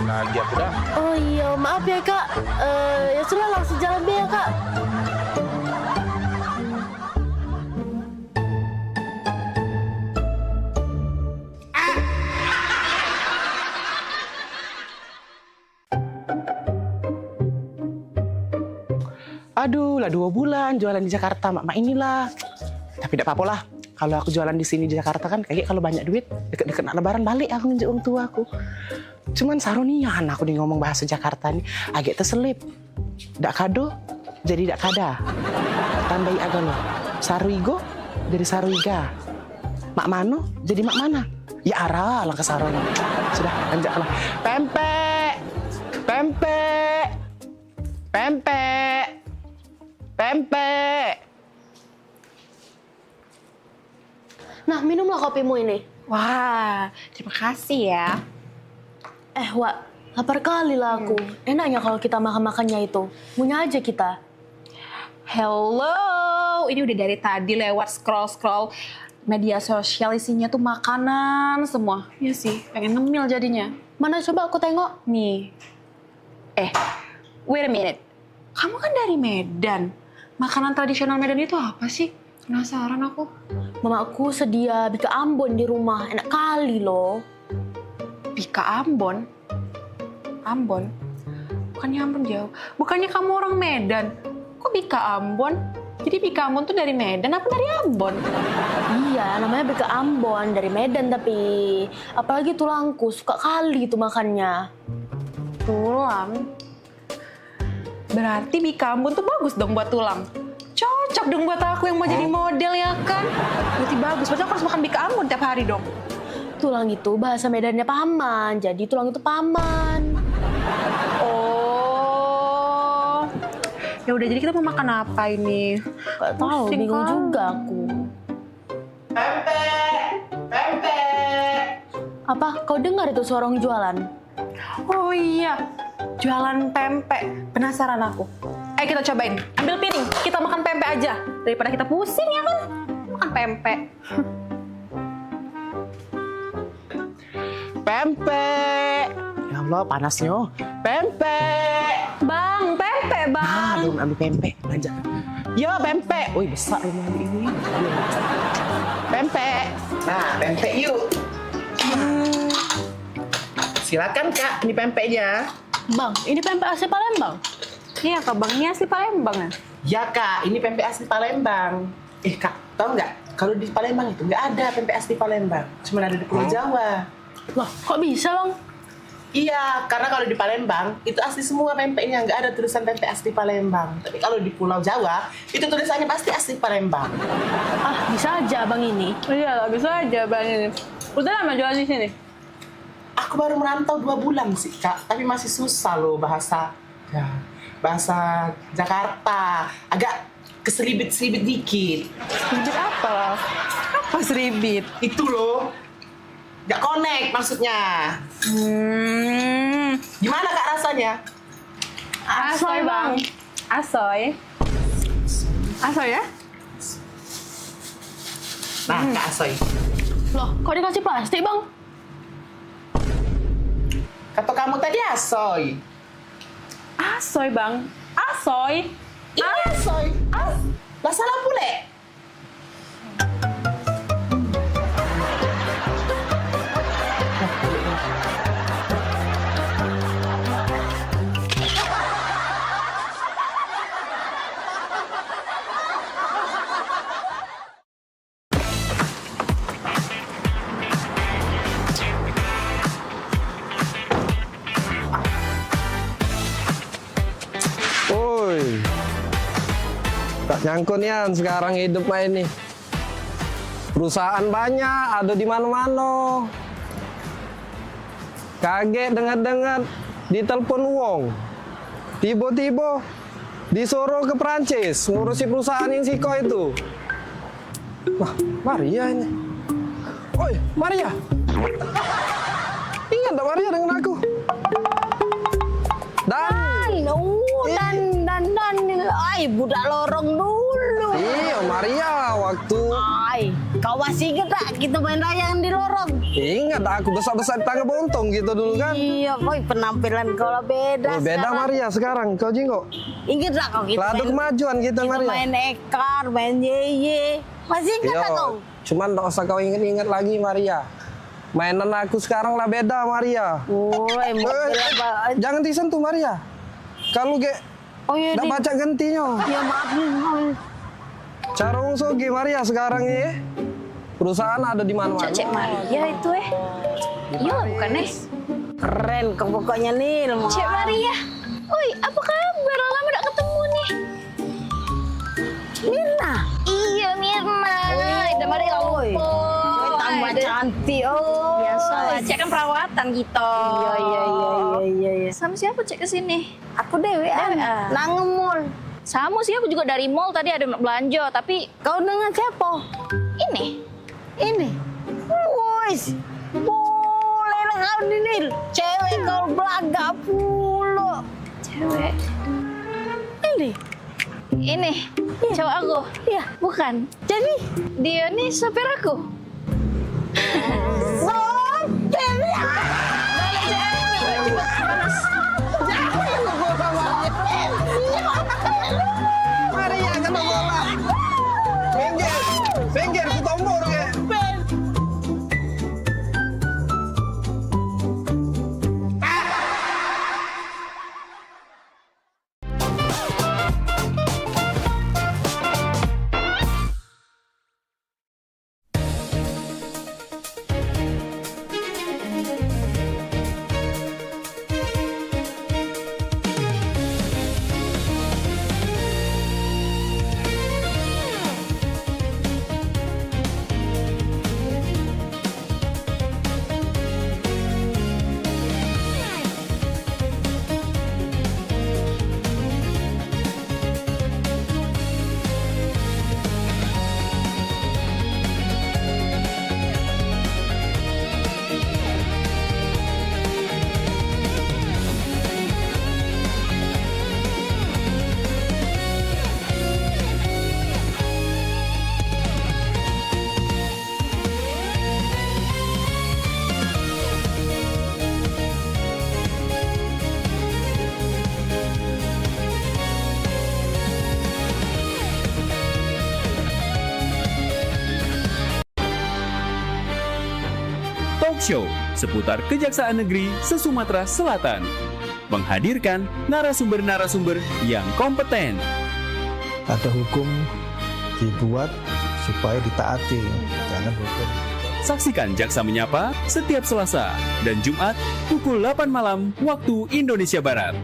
Nadia udah. Oh iya, maaf ya Kak. Ya sudah langsung jalan deh ya Kak. Aduh, lah 2 bulan jualan di Jakarta, mak inilah. Tapi tidak apa-apa lah. Kalau aku jualan di sini di Jakarta kan kayak kalau banyak duit, deket-deket nak lebaran balik aku nunjuk orang tua aku. Cuman saronian aku nih ngomong bahasa Jakarta nih agak terselip. Dak kado jadi dak kada. Tambahi agak loh. Saruigo jadi saruiga. Mak mano jadi mak mana. Ya arah lah ke saroni. Sudah anjaklah. Pempek. Pempek. Pempek. Pempek. Nah, minumlah kopimu ini. Wah, terima kasih ya. Wak, lapar kali lah aku. Enaknya kalau kita makan-makannya itu. Punya aja kita. Hello, ini udah dari tadi lewat scroll-scroll media sosial isinya tuh makanan semua. Iya sih, pengen ngemil jadinya. Mana coba aku tengok. Nih. Wait a minute. Kamu kan dari Medan. Makanan tradisional Medan itu apa sih? Penasaran aku. Mamaku sedia bika Ambon di rumah. Enak kali loh. Bika Ambon? Ambon? Bukannya Ambon jauh. Bukannya kamu orang Medan. Kok Bika Ambon? Jadi Bika Ambon tuh dari Medan apa dari Ambon? Iya, namanya Bika Ambon dari Medan tapi apalagi tulangku suka kali itu makannya. Tulang? Berarti Bika Ambon tuh bagus dong buat tulang. Cocok dong buat aku yang mau jadi model ya kan? Berarti bagus. Berarti aku harus makan Bika Ambon tiap hari dong. Tulang itu bahasa Medannya paman, jadi tulang itu paman. Oh. Ya udah, jadi kita mau makan apa ini? Gak tahu, bingung juga aku. Pempek. Apa? Kau dengar itu suara orang jualan? Oh iya, jualan pempek. Penasaran aku. Ayo kita cobain. Ambil piring, kita makan pempek aja. Daripada kita pusing ya kan? Makan pempek. Pempek. Ya Allah, panasnya. Pempek. Bang, pempek bang. Aduh, ambil pempek. Belanja. Yo, pempek. Wih, besar rumah ini. Pempek. Nah, pempek yuk. Silakan Kak, ini pempeknya. Bang, ini pempek asli Palembang? Iya Kak Bang, ini asli Palembang ya? Ya Kak, ini pempek asli Palembang. Kak, tahu nggak? Kalau di Palembang itu nggak ada pempek asli Palembang. Cuma ada di Pulau Jawa. Loh, kok bisa Bang? Iya, karena kalau di Palembang itu asli semua pempeknya, nggak ada tulisan pempek asli Palembang. Tapi kalau di Pulau Jawa itu tulisannya pasti asli Palembang. Ah, bisa aja Bang ini. Iya lah, bisa aja Bang ini. Udah lama jualan di sini? Aku baru merantau 2 bulan sih Kak, tapi masih susah loh bahasa Jakarta. Agak keseribit-seribit dikit. Seribit apa? Apa seribit? Itu loh. Nggak connect maksudnya. Gimana Kak rasanya? Asoy Bang. Asoy. Asoy ya? Nah, Kak Asoy. Loh, kok dikasih plastik Bang? Kata kamu tadi asoy. Asoy Bang. Asoy. Ini asoy. Lah salah pule. Woi, tak nyangkut Yan sekarang hidup mah ini. Perusahaan banyak, ada di mana-mana. Kaget dengar-dengar ditelepon Wong. Tiba-tiba disuruh ke Prancis ngurusi perusahaan yang Siko itu. Wah, Maria ini. Oi, Maria. Ingat tak Maria dengan aku? Ay, budak lorong dulu. Iya, Maria waktu. Ay, kau masih ingat tak kita main layangan di lorong? Ingat aku besar-besar tangga bontong gitu dulu kan? Iya, boy, penampilan kau lah beda. Oh, beda sekarang. Maria sekarang, kau Jinggo. Ingat tak kau kita Ladu kemajuan kita Maria. main ekar, main yeye. Masih ingat tak kau? Cuman tak usah kau ingat-ingat lagi Maria. Mainan aku sekarang lah beda Maria. Jangan disentuh Maria. Kalau iya, nggak baca gentinya. Ya maaf nih. Cara Sogi Maria sekarang ini perusahaan ada di mana-mana. Cek Maria itu Iya bukan Keren kok pokoknya nih. Cek Maria. Oi, apa kabar? Lama udah ketemu nih. Mirna. Iya, Mirna. Udah Maria lupa. Tambah cantik. Biasa lah, cek kan perawatan gitu. Iya. Sama siapa cek ke sini? Aku dewean. Nang mall. Sama sih, aku juga dari mall tadi ada belanja, tapi kau dengan siapa? Ini. Wis. Boleh lah kau ini. Cewek kau belaga pula. Cewek. Ini. Cowok aku. Iya. Bukan. Jadi dia nih sopir aku. Sopirnya. Maria kena bola. Pinggir, ku tombol ke. Show seputar Kejaksaan Negeri se-Sumatera Selatan. Menghadirkan narasumber-narasumber yang kompeten. Ada hukum dibuat supaya ditaati, jangan hukum. Saksikan Jaksa Menyapa setiap Selasa dan Jumat pukul 8 malam waktu Indonesia Barat.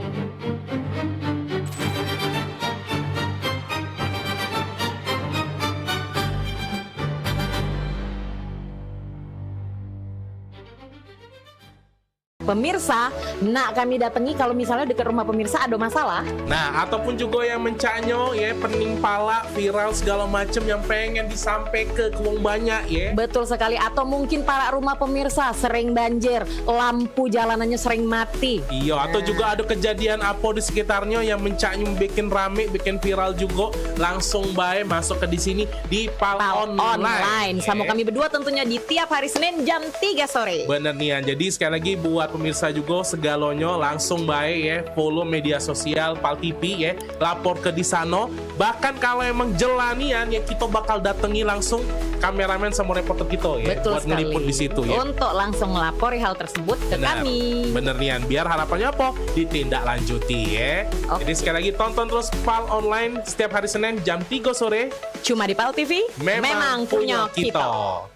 Pemirsa, nak kami datangi kalau misalnya dekat rumah pemirsa ada masalah. Nah, ataupun juga yang mencanyo ya, pening pala, viral segala macam yang pengen disampaikan ke wong banyak ya. Betul sekali, atau mungkin para rumah pemirsa sering banjir, lampu jalanannya sering mati. Iya, atau juga ada kejadian apa di sekitarnya yang mencanyo bikin rame, bikin viral juga, langsung baik masuk ke di sini di Pal Online. Sama kami berdua tentunya di tiap hari Senin jam 3 sore. Bener nih, jadi sekali lagi buat pemirsa juga segalonyo langsung baik ya, follow media sosial Pal TV ya, lapor ke di sana. Bahkan kalau emang jelanian ya, kita bakal datangi langsung kameramen sama reporter kita ya. Betul buat ngeliput di situ ya. Untuk langsung melapori hal tersebut ke kami. Bener nian, biar harapannya apa? Ditindaklanjuti ya. Jadi sekali lagi tonton terus Pal Online setiap hari Senin jam 3 sore. Cuma di Pal TV, memang punya kita.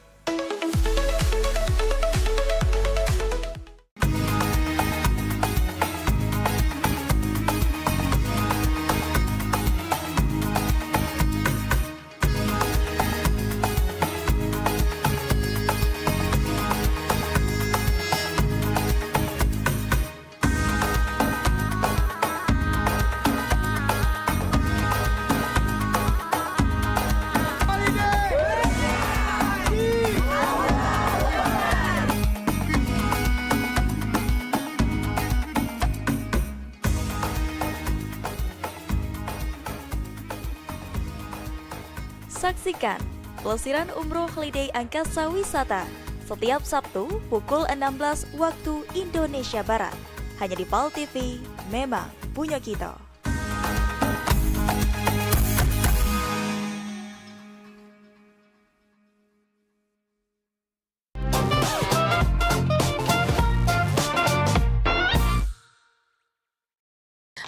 Saksikan pelesiran umroh holiday angkasa wisata setiap Sabtu pukul 16 waktu Indonesia Barat. Hanya di Pal TV, memang punya kita.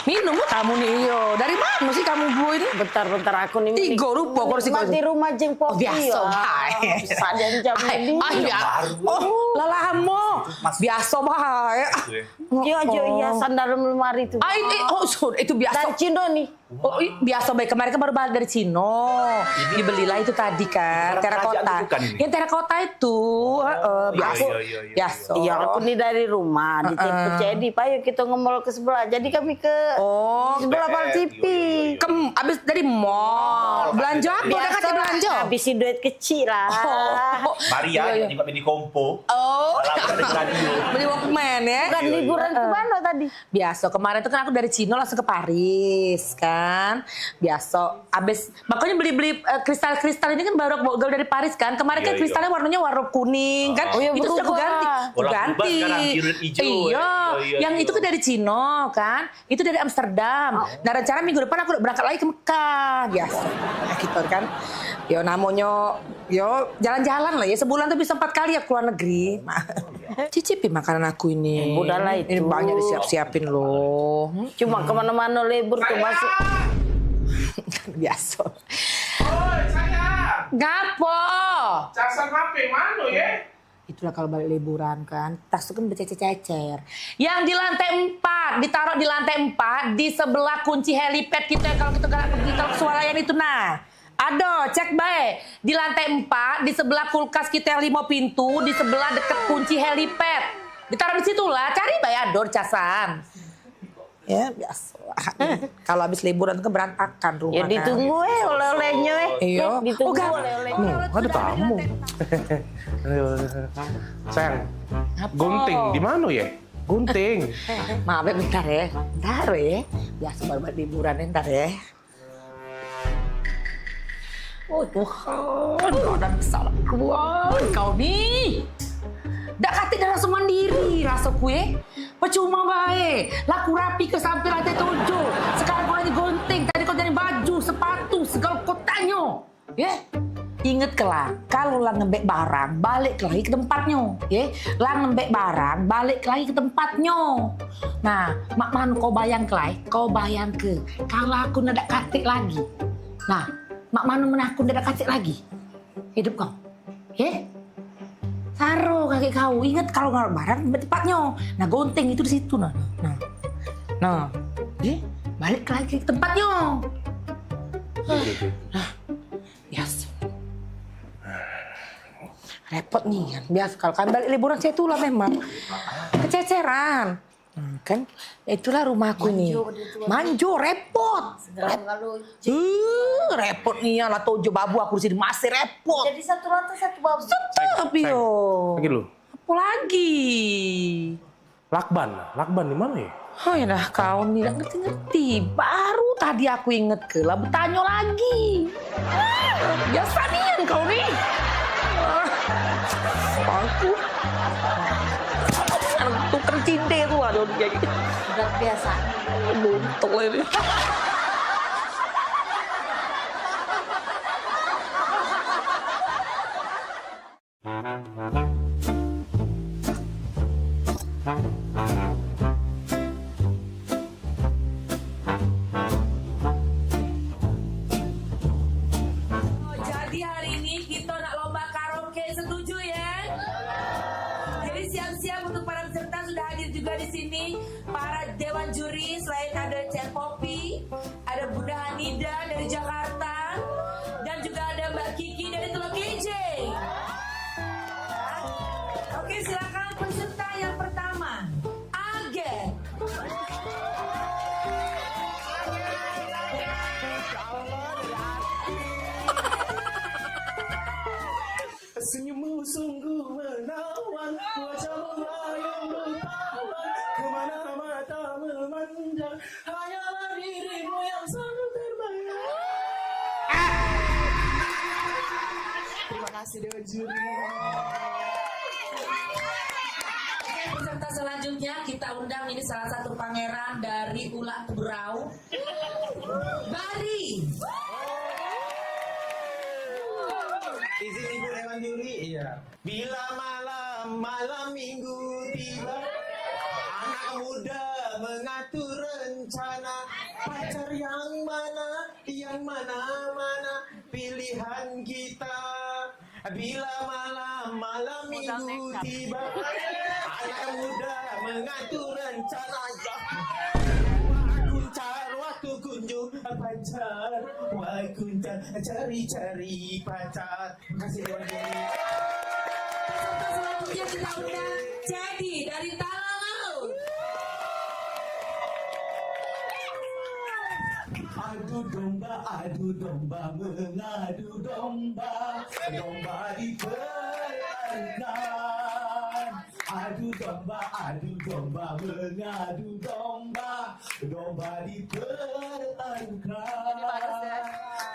Minum kamu nih, yo. Dari mana sih kamu bu ini? Bentar aku nih. Tiga rupa kursi Mati rumah jeng popi. Biasa bae. Sadar jam ini. Oh, lalamo. Biasa bae. Jo hiasan dalam lemari itu. Itu biasa. Dan Cino nih. Oh, biasa baik. Kemarin kan baru balik dari Cino. Dibelilah itu tadi kan, terakota. Yang terakota itu, biasa. Biasa. Iya, aku nih dari rumah di Tempe Cedi. Pak, yuk kita nge-mall ke sebelah. Jadi kami ke sebelah Pal TV. Abis dari mall. Belanja apa? Udah kasih belanja? Habisin duit kecil lah. Maria, juga di kompo. Beli Walkman ya. Bukan liburan ke mana tadi? Biasa, kemarin tuh kan aku dari Cino langsung ke Paris kan. Biasa, abis makanya beli kristal-kristal ini kan baru aku bawa dari Paris kan. Kemarin kan kristalnya warnanya warna kuning kan. Itu sudah aku ganti. Ganti. Iya, yang itu kan dari Cino kan. Itu dari Amsterdam. Nah rencana minggu depan aku udah berangkat lagi ke Mekah. Biasa, gitu kan. Yo namanya, yo jalan-jalan lah ya. Sebulan tuh bisa 4 kali ya keluar negeri. Cicipi makanan aku ini. Udahlah itu. Ini banyak disiap-siapin loh. Cuma kemana-mana libur tuh masuk. Biasa. Oi, saya. Gapo? Casan HP mana ya? Itulah kalau balik liburan kan, tas itu kan bercecer-cecer. Yang di lantai 4, ditaruh di lantai 4, di sebelah kunci helipad kita kalau kita pergi ke swalayan itu nah. Aduh, cek baik. Di lantai 4, di sebelah kulkas kita yang 5 pintu, di sebelah deket kunci helipad. Ditaruh di situ lah, cari baik ador casan. Ya, biasa. Kalau habis liburan kan berantakan rumah. Ya ditunggu oleh-olehnya Iya. Ditunggu oleh-olehnya. Ada tamu. Sayang, gunting di mana ya? Gunting. Maaf ya, bentar ya. Bentar ya. Biasa baru buat liburan ntar ya. Oh Tuhan, kau dan kesalahan kau nih. Dak kati dah langsung mandiri rasa kue. Percuma baik. Laku rapi ke sampai lantai 7. Sekarang kau lagi gunting. Tadi kau jadi baju, sepatu, segala kau tanya. Ya? inget lah, kalau lah ngembek barang, balik lagi ke tempatnya, ya. Lah ngembek barang, balik lagi ke tempatnya. Nah, mak manu kau bayang ke, kalau aku ndak katik lagi. Nah, mak manu mana aku ndak katik lagi. Hidup kau, ya. Taruh kaki kau, ingat kalau nggak barang ngembek tempatnya. Nah, gonting itu di situ, nah, balik lagi ke tempatnya. Nah, biasa. Repot nih kan, biasa kalau kan balik liburan saya itulah memang kececeran. Kan itulah rumahku nih. Manjo repot. Repot nih ya lah tojo babu aku di sini masih repot. Jadi satu lantai satu babu. Tapi yo. Lagi lu. Apa lagi? Lakban di mana ya? Oh ya dah kau nih gak ngerti-ngerti. Baru tadi aku inget ke lah bertanya lagi. Biasa nih kau nih. Aku tuker cinde tuh ada kayak gitu. Udah biasa. Buntung ini. Jadi hari ini kita nak lomba karaoke, setuju ya? Jadi siap-siap untuk para peserta sudah hadir juga di sini para dewan juri. Selain ada Cek Popi, ada Bunda Hanida dari Jakarta, dan juga ada Mbak Kiki dari Teluk KJ. Oke, silakan peserta yang pertama, Agen. Senyummu sungguh menawan, wajahmu yang bertawan, kemana mata memandang, hanyalah dirimu yang selalu terbayang. Terima kasih Dewan Juri. Oke, peserta selanjutnya kita undang ini salah satu pangeran dari Ulak Berau, Bari. Izin Ibu Dewan Juri, iya. Bila malam minggu tiba, anak muda mengatur rencana, pacar yang mana pilihan kita. Bila malam minggu tiba, anak muda mengatur rencana. Waktu kunjung pacar, cari pacar. Terima kasih Dewan Juri. Selanjutnya kita undang Jadi dari Talaut. Adu domba, mengadu domba, domba dipertahankan. Adu domba, mengadu domba, domba dipertahankan.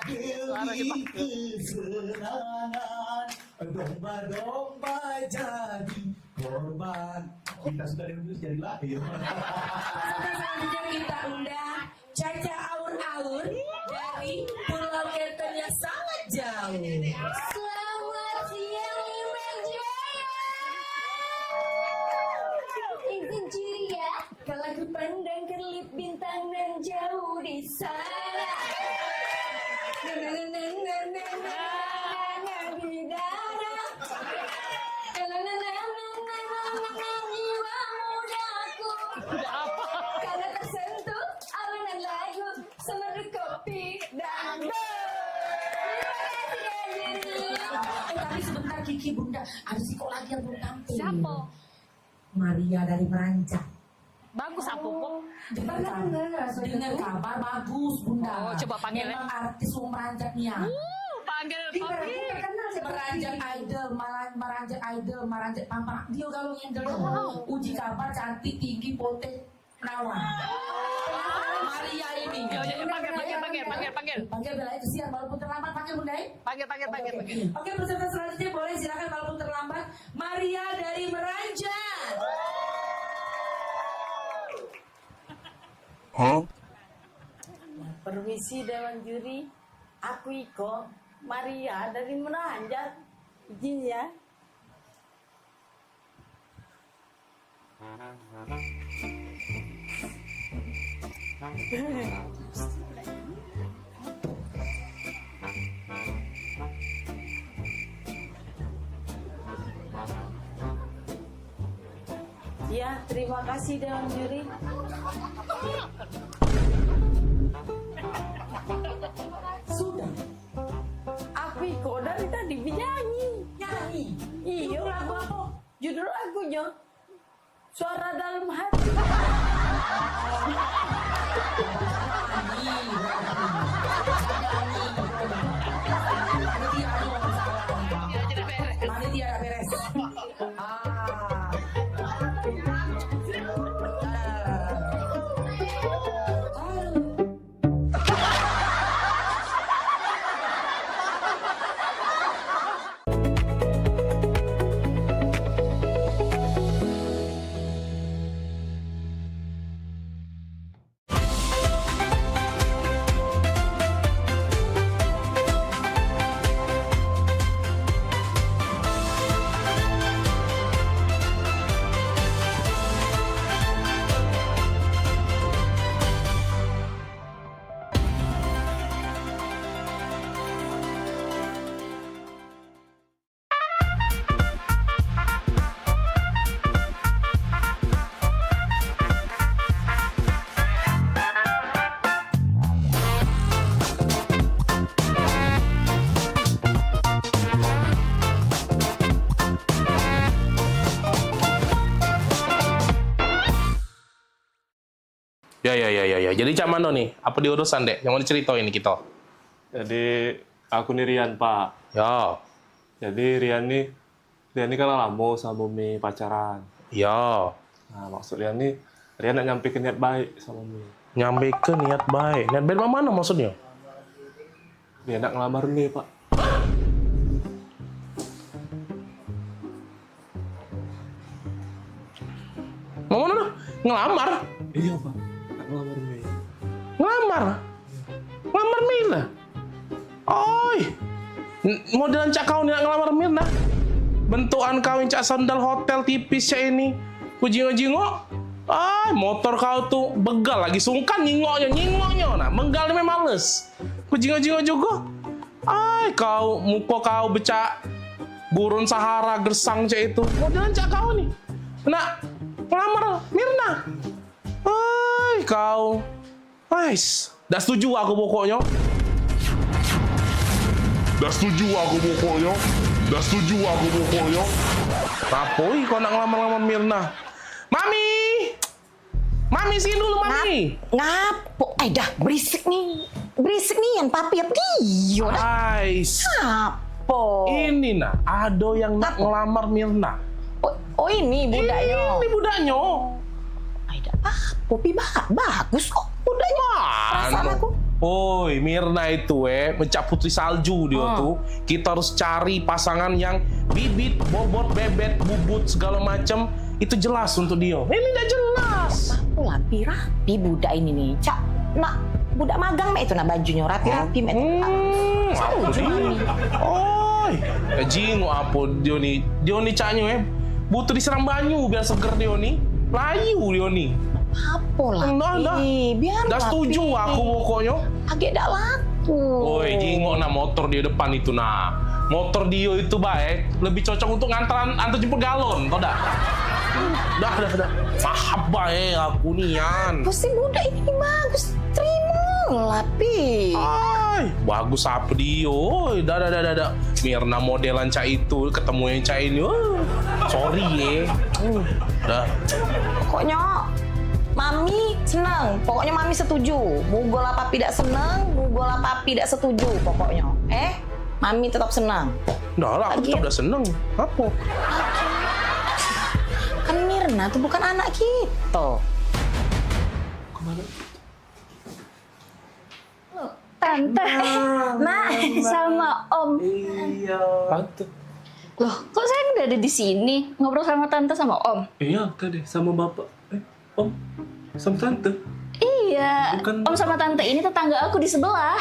Demi kesenangan, domba-domba jadi korban. Kita sudah diundang jadi lahir. Selanjutnya kita undang Caca Aur-Aur dari Pulau Kenten yang sangat jauh. Selamat siang Imam Jaya. Izin juri ya, kalau aku pandang kerlip bintang dan jauh di sana. Karena tersentuh alunan lagu semeru kopi dan Tapi sebentar Kiki Bunda, ada si kok lagi yang belum tampil. Siapa? Maria dari Meranjak. bagus apa kok? Dengar kabar bagus Bunda. Oh, coba panggil memang artis Meranjaknya. Panggil Meranjak idol, Meranjak Pampang. Dia kalau handle uji kabar cantik, tinggi, potek, perawan. Maria ini. Panggil Bella itu siang walaupun terlambat panggil Bunda. Panggil. Oke, peserta selanjutnya boleh silakan walaupun terlambat. Maria dari Meranjak. Permisi Dewan Juri, aku Iko Maria dari mana aja? Izin ya. Ya, terima kasih Dewan Juri. Sudah. Api kok dari tadi nyanyi. Nyanyi? Iya, lagu apa? Judul lagunya Suara Dalam Hati. Panitia beres. Ya. Jadi cak mano nih? Apa diurusan dek? Yang mau diceritain ini kita? Jadi aku nih Rian Pak. Ya. Jadi Rian nih kan lama sama Mumi pacaran. Ya. Nah maksud Rian nak nyampein niat baik sama Mumi. Nyampein niat baik? Niat baik mana maksudnya? Dia nak ngelamar nih Pak. Mau mana? Ngelamar? Iya Pak. Nak ngelamar Mumi. Ngelamar? Ngelamar Mirna? Oi, modelan cak kau nih nak ngelamar Mirna? Bentukan kau yang cak sandal hotel tipis cak ini. Kujingo-jingo. Motor kau tuh begal lagi sungkan nyingoknya. Nah, menggal ini males. Kujingo-jingo juga. Kau muka kau becak gurun Sahara gersang cak itu. Modelan cak kau nih. Nak ngelamar Mirna. Kau. Dah setuju aku pokoknya. Rapoi kau nak ngelamar Mirna. Mami sini dulu Mami. Ngapo? Dah berisik nih yang papi ya dia. Ngapo? Ini nah, ada yang nak ngelamar Mirna. Oh ini budaknya. Ini budaknya. Popi bagus kok budaknya. Perasaan aku. Oi, Mirna itu mencak putri salju dia tuh. Kita harus cari pasangan yang bibit, bobot, bebet, bubut segala macam itu jelas untuk dia. Ini udah jelas. Aku rapi budak ini nih. Cak, nak budak magang itu nah bajunya rapi-rapi mek. Oi, jingo apa dia nih caknya butuh disiram banyu biar seger dia nih. Layu dia nih. Apa lah? Biar dah setuju aku pokoknya. Agak dak laku. Woi, jingo nah motor di depan itu nah. Motor dia itu baik, lebih cocok untuk antar jemput galon, tau dah? Dah. Mahab baik aku nian. Pasti budak ini bagus. Terima lapi. Bagus apa dia? Dah. Mirna modelan cak itu ketemu yang cak ini. Sorry Dah. Pokoknya Mami senang, pokoknya Mami setuju. Bugola papi tidak senang, bugola papi tidak setuju pokoknya. Mami tetap senang. Dah lah, aku tetap udah senang. Apa? Kan Mirna tuh bukan anak kita. Kemana? Tante, Mak, sama Om. Iya. Tante. Loh, kok saya udah ada di sini ngobrol sama Tante sama Om? Iya, tadi sama Bapak. Om, sama Tante. Iya, Iya, Om sama Tante ini tetangga aku di sebelah.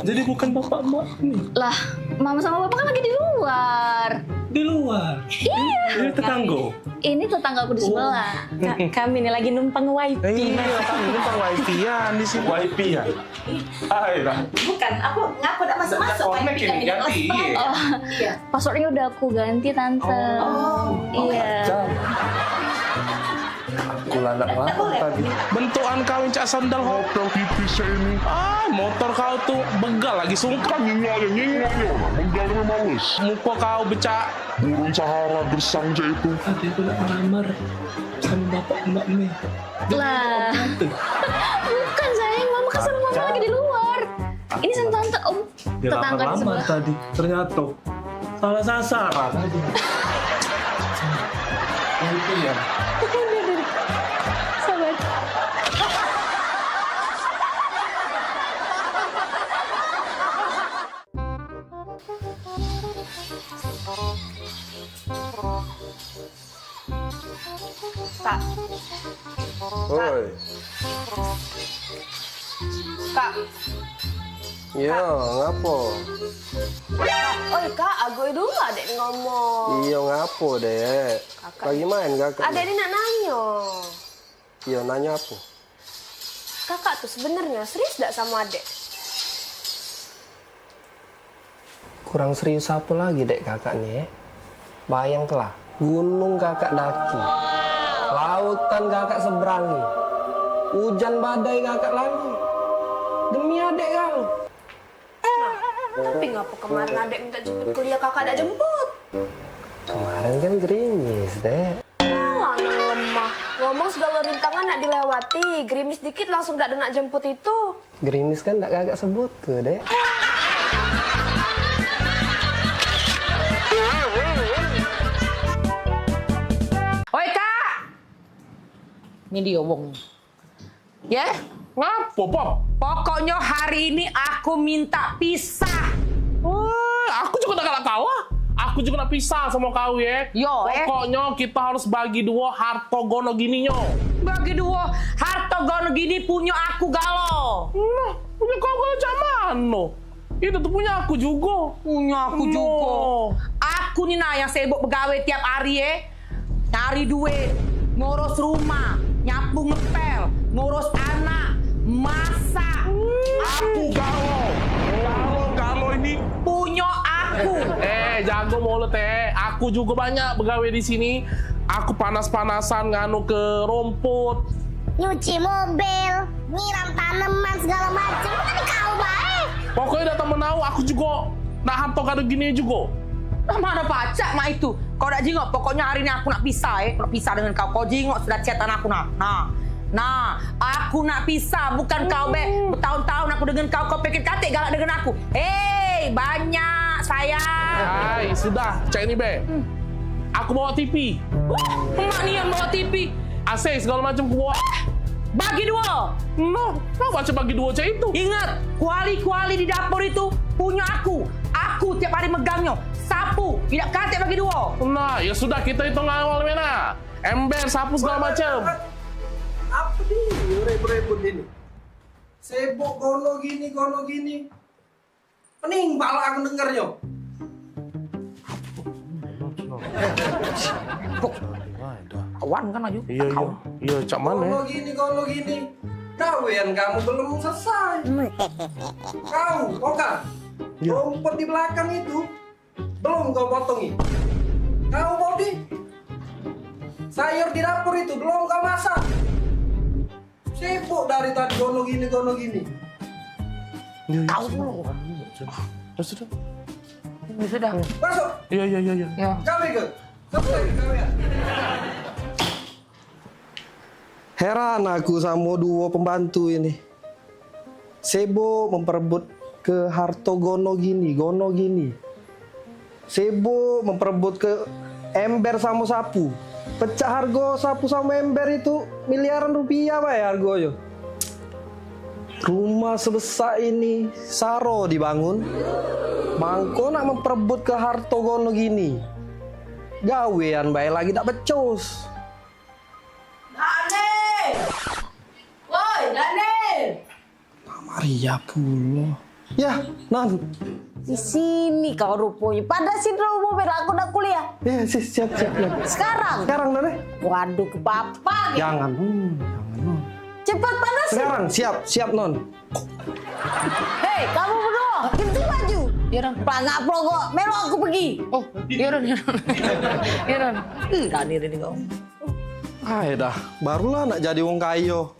Jadi bukan bapak emak nih? Lah, Mama sama Papa kan lagi di luar. Di luar? Iya. Ini tetangga? Ini tetangga aku di sebelah. Kami ini lagi numpang wifi. Iya, kami numpang wifi-an di sini. Wifi ya? Ayolah. Bukan, aku ngaku udah masuk-masuk wifi kami di hotspot. Oh, passwordnya udah aku ganti Tante. Iya. Aku landak lapar tadi. Bentukan kau cak sandal hotel tipis ini. Motor kau tuh begal lagi sungkan. Nyingok. Begalnya males. Muka kau becak. Burung Sahara gersang aja itu. Tadi aku nak melamar sama bapak emak nih. Lah. Bukan sayang, Mama kan sama Mama lagi di luar. Ini sama Tante Om. Dia Tetangga di lamar sebelah. tadi. Ternyata salah sasaran. Itu ya. Sabar. Kak. Oi. Kak. Iya, ngapo? Oi kak, aku itu nggak ada yang ngomong. Iya, ngapo, Dek? Lagi main kakak? Ada ini nak nanya. Iya, nanya apa? Kakak tuh sebenarnya serius gak sama adek? Kurang serius apa lagi, Dek, kakak nih? Bayangkanlah, gunung kakak daki. Lautan kakak seberangi. Hujan badai kakak lagi. Demi adek kau. Tapi ngapa kemarin adek minta jemput kuliah kakak ada jemput? Kemarin kan gerimis, Dek. Alah, nang lemah. Ngomong segala rintangan nak dilewati. Gerimis dikit langsung gak ada nak jemput itu. Gerimis kan tak kakak sebut ke, Dek. Oi Kak. Ini dia wong. Ya? Ngapo, Pop? Pokoknya hari ini aku minta pisah. Aku juga nak kau ah. Aku juga nak pisah sama kau ya. Pokoknya kita harus bagi dua harta gono gininya. Bagi dua harta gono gini punya aku galo. Nah, punya kau galo mana? Itu tuh punya aku juga. Punya aku juga. Aku nih nah yang sibuk begawe tiap hari ya. Cari duit, ngurus rumah, nyapu ngepel, ngurus anak, masak. Aku galo ini punya aku. Jago mulut aku juga banyak begawe di sini. Aku panas-panasan nganu ke rumput, Nyuci mobil, nyiram tanaman segala macam. Kan kau baik. pokoknya datang menau aku juga nak harta kado gini juga. Nah, mana pacak mak itu? Kau nak jingok, pokoknya hari ini aku nak pisah ya. Aku nak pisah dengan kau. Kau jingok sudah chatan aku nak. Nah, aku nak pisah, bukan kau be. Bertahun-tahun aku dengan kau pikir katik galak dengan aku. Hei, banyak sayang. Hai, sudah, cek ini be. Aku bawa TV. Emak nih yang bawa TV. AC segala macam aku bawa. Bagi dua. No, kau baca bagi dua cek itu. Ingat, kuali-kuali di dapur itu punya aku. Aku tiap hari megangnya. Sapu, tidak katik bagi dua. Nah, ya sudah kita hitung awal mana. Ember, sapu segala macam. Apa nih repot-repot ini? Sibuk gono gini. Pening pala aku dengarnya. Kawan kan aja. Iya, cak mana? Gono gini. Kawian kamu belum selesai. Kau, Oka. Rumput di belakang itu belum kau potongi. Kau Bodi. Sayur di dapur itu belum kau masak. Sibuk dari tadi gono gini. Kau dulu. Sudah. Sudah. Masuk. Iya. Kami ke. Selesai kalian. Heran aku sama dua pembantu ini. Sibuk memperebut ke harto gono gini. Sibuk memperebut ke ember sama sapu. Pecah harga sapu sama ember itu miliaran rupiah Pak ya harganya. Rumah sebesar ini saro dibangun. Mangko nak memperebut ke harto gono gini. Gawean bae lagi tak becus. Dane! Woi, Daniel. Maria pula. Ya, Non. Di sini kau rupanya. Pada sini dulu mobil aku udah kuliah. Ya, siap. Non. Sekarang? Sekarang, Non. Waduh, ke papa. Jangan, Non. Cepat panasin. Sekarang, siap, Non. Hei, kamu berdua, ganti baju. Iya, Ron. Pelangak pelongo, melo aku pergi. Oh, iya, Ron. Iya, Ron. Daniel ini kau. Ay dah, barulah nak jadi wong kayo.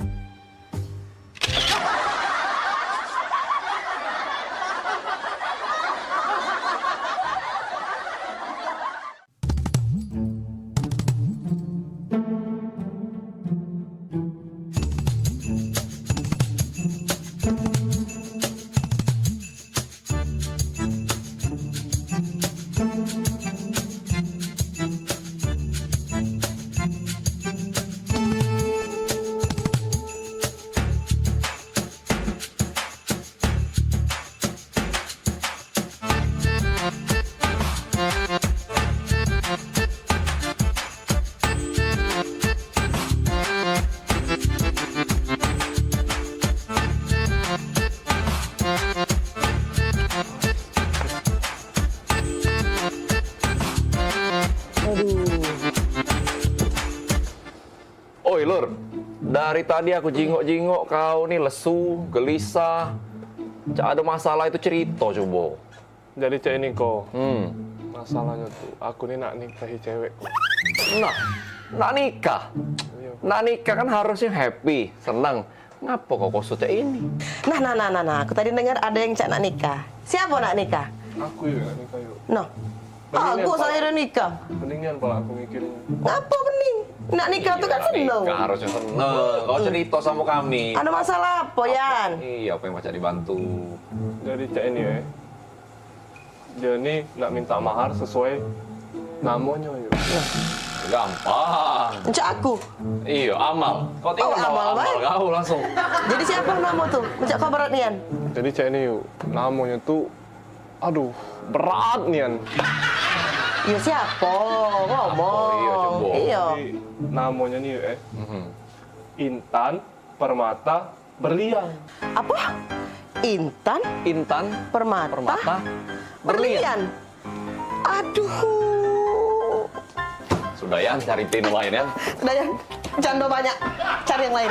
Oi Lur, dari tadi aku jingok-jingok kau nih lesu, gelisah. Cak ada masalah itu cerita coba. Jadi cek ini kok. Masalahnya tuh, aku nih nak nikahi cewekku. Nak nikah? Nak nikah kan harusnya happy, senang. Ngapa kok kosot cak ini? Nah, aku tadi dengar ada yang cak nak nikah. Siapa nak nikah? Aku yuk nak nikah yuk. Noh, aku saya udah nikah. Mendingan kalau aku mikirin. Ngapa bening? Nak nikah tuh kan seneng. Nikah harusnya seneng. Kau cerita sama kami. Ada masalah apa, Yan? Iya, apa yang macam dibantu? Jadi cek ini ya. Dia nih nak minta mahar sesuai namanya yuk. Gampang. Cak aku? Iya, Amal. Kau tinggal bawa Amal kau langsung. Jadi siapa nama tuh? Cak kau berat nian? Jadi cek ini yuk. Namanya tuh, aduh, berat nian. Iya siapa? Ngomong. Iya. Jadi, namanya nih yuk Intan Permata Berlian. Apa? Intan Permata Berlian. Aduh. Sudah ya, cari pin lain ya. Sudah ya, janda banyak. Cari yang lain.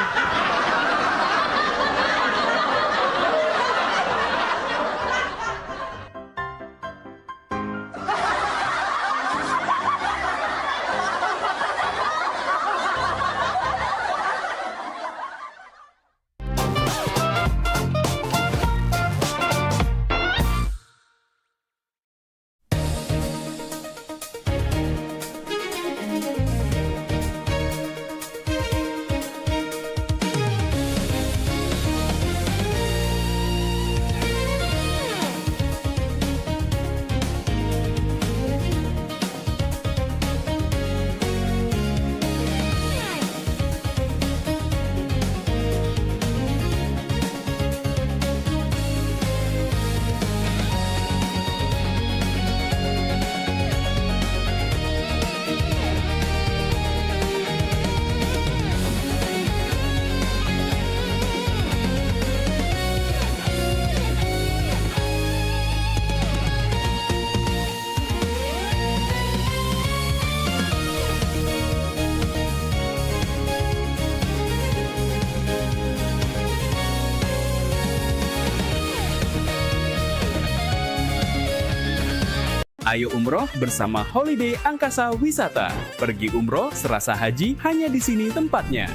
Ayo umroh bersama Holiday Angkasa Wisata. Pergi umroh serasa haji hanya di sini tempatnya.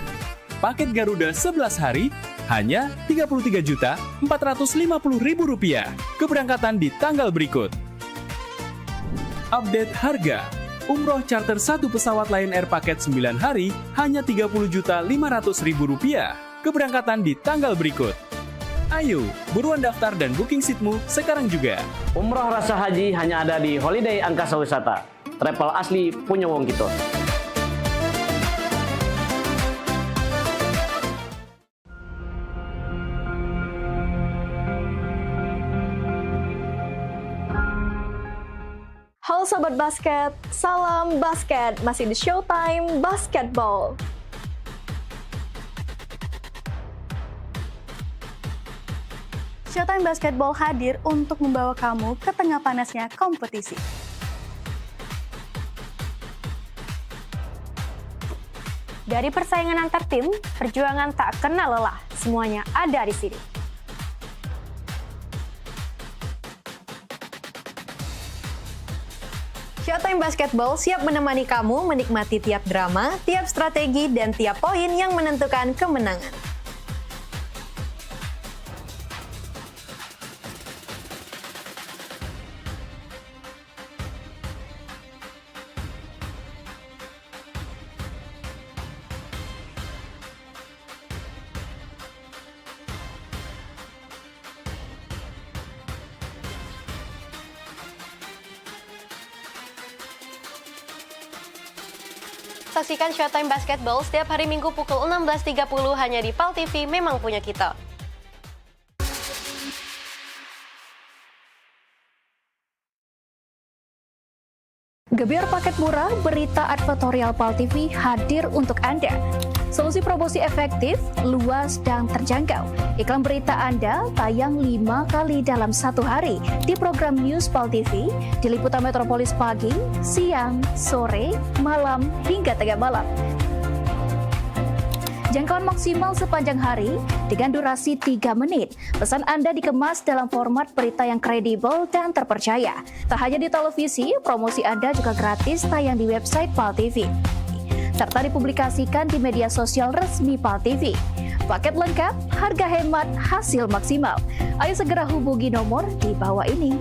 Paket Garuda 11 hari hanya Rp33.450.000. Keberangkatan di tanggal berikut. Update harga. Umroh charter 1 pesawat Lion Air paket 9 hari hanya Rp30.500.000. Keberangkatan di tanggal berikut. Ayo, buruan daftar dan booking seatmu sekarang juga. Umroh rasa haji hanya ada di Holiday Angkasa Wisata. Travel asli punya wong kita. Halo Sobat Basket, salam basket, masih di Showtime Basketball. Showtime Basketball hadir untuk membawa kamu ke tengah panasnya kompetisi. Dari persaingan antar tim, perjuangan tak kenal lelah. Semuanya ada di sini. Showtime Basketball siap menemani kamu menikmati tiap drama, tiap strategi, dan tiap poin yang menentukan kemenangan. Saksikan Showtime Basketball setiap hari Minggu pukul 16.30 hanya di PAL TV, memang punya kita. Gebyar paket murah, berita advertorial PAL TV hadir untuk Anda. Solusi promosi efektif, luas, dan terjangkau. Iklan berita Anda tayang 5 kali dalam 1 hari di program News PAL TV, di liputan Metropolis pagi, siang, sore, malam, hingga tengah malam. Jangkauan maksimal sepanjang hari dengan durasi 3 menit. Pesan Anda dikemas dalam format berita yang kredibel dan terpercaya. Tak hanya di televisi, promosi Anda juga gratis tayang di website PAL TV, serta dipublikasikan di media sosial resmi PAL TV. Paket lengkap, harga hemat, hasil maksimal. Ayo segera hubungi nomor di bawah ini.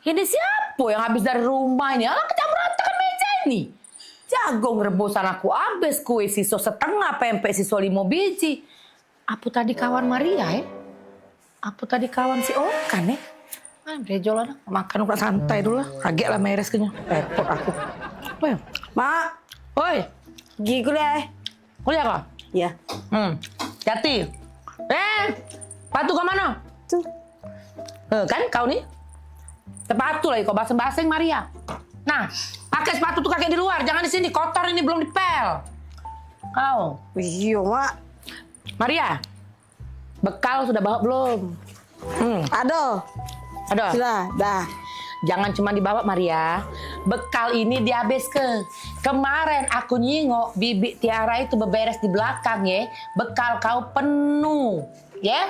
Ini siapa yang habis dari rumah ini? Alah, kecampur-ratakan meja ini. Jagung rebusan aku habis, kue siso setengah, pempek siso 5 biji. Apa tadi kawan Maria ya? Apa tadi kawan si Okan ya? Bejolan, makan udah santai dulu lah. Kaget lah meres kenyang. Repot aku. Woi, Mak. Oi. Pergi kuliah. Kuliah kok? Iya. Jati. Patu ke mana? Tuh. Kan kau nih? Sepatu lagi kau baseng-baseng Maria. Nah, pakai sepatu tuh kakek di luar, jangan di sini, kotor ini belum dipel. Kau. Iya, Mak. Maria. Bekal sudah bawa belum? Ada. Sudah, dah. Jangan cuma dibawa Maria. Bekal ini dihabis ke. Kemarin aku nyingok Bibi Tiara itu beberes di belakang ya. Bekal kau penuh, ya.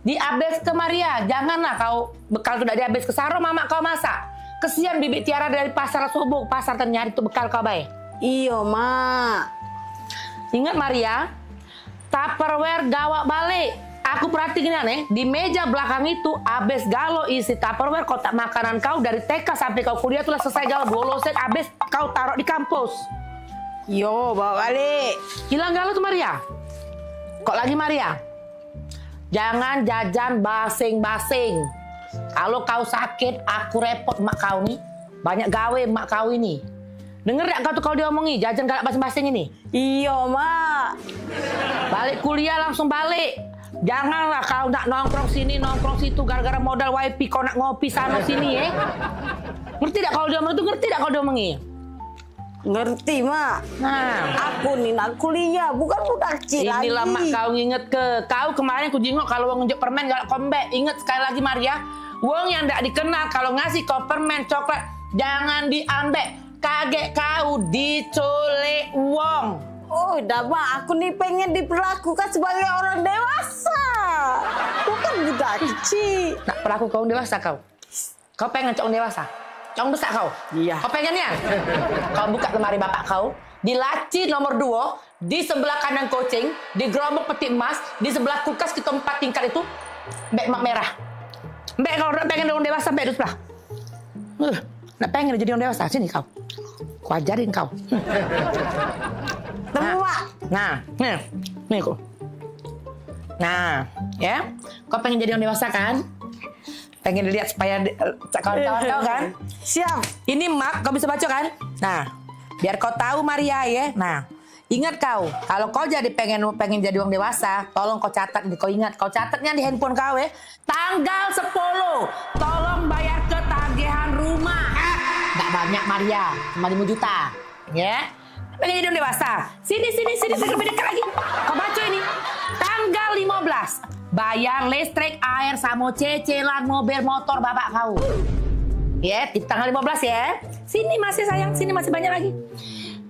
Dihabis ke Maria. Janganlah kau bekal sudah dihabis ke Saro, mama kau masak. Kesian Bibi Tiara dari pasar subuh, pasar ternyari itu bekal kau baik. Iya, Mak. Ingat Maria, Tupperware gawak balik. Aku perhatikan nih, di meja belakang itu habis galo isi Tupperware kotak makanan kau dari TK sampai kau kuliah tuh selesai galo 2 loset habis kau taruh di kampus. Yo, bawa balik. Hilang galo tuh Maria. Kok lagi Maria? Jangan jajan basing-basing. Kalau kau sakit, aku repot mak kau nih. Banyak gawe mak kau ini. Denger gak kau tuh kalau diomongi, jajan galak basing-basing ini? Iya, Mak. Balik kuliah langsung balik. Janganlah kau nak nongkrong sini, nongkrong situ gara-gara modal wifi kau nak ngopi sana sini ya. Ngerti tak kalau diomongi itu? Ngerti tak kalau diomongi? Ngerti, Mak. Nah, aku nih nak kuliah, bukan budak kecil lagi. Inilah mak kau nginget ke. Kau kemarin ku jenguk kalau ngunjuk permen galak kombek. Ingat sekali lagi Maria, Wong yang ndak dikenal kalau ngasih kau permen coklat jangan diambil. Kaget kau diculik wong. Oh, Dama, aku nih pengen diperlakukan sebagai orang dewasa. Bukan budak kecil. Nak perlaku kau dewasa kau. Kau pengen cowok dewasa? Cowok besar kau? Iya. Kau pengennya? Kau buka lemari bapak kau, di laci nomor 2, di sebelah kanan kucing, di gerobak peti emas, di sebelah kulkas kita 4 tingkat itu, beg mak merah. Beg kau pengen orang dewasa, beg itu sebelah. Nak pengen jadi orang dewasa, sini kau. Ku ajarin kau. Nah, nih kok. Nah, ya, kau pengen jadi orang dewasa kan? Pengen dilihat supaya kawan-kawan kau kan? Siap. Ini map, kau bisa baca kan? Nah, biar kau tahu Maria ya. Nah, ingat kau, kalau kau jadi pengen jadi orang dewasa, tolong kau catat, kau ingat, kau catatnya di handphone kau ya. Tanggal 10, tolong bayar ketagihan rumah. Gak banyak Maria, cuma 5 juta, ya. Pengen jadi orang dewasa. Sini, saya lebih dekat lagi. Kau baca ini. Tanggal 15, bayar listrik, air, sama cicilan mobil motor bapak kau. Ya, di tanggal 15 ya. Sini masih sayang, sini masih banyak lagi.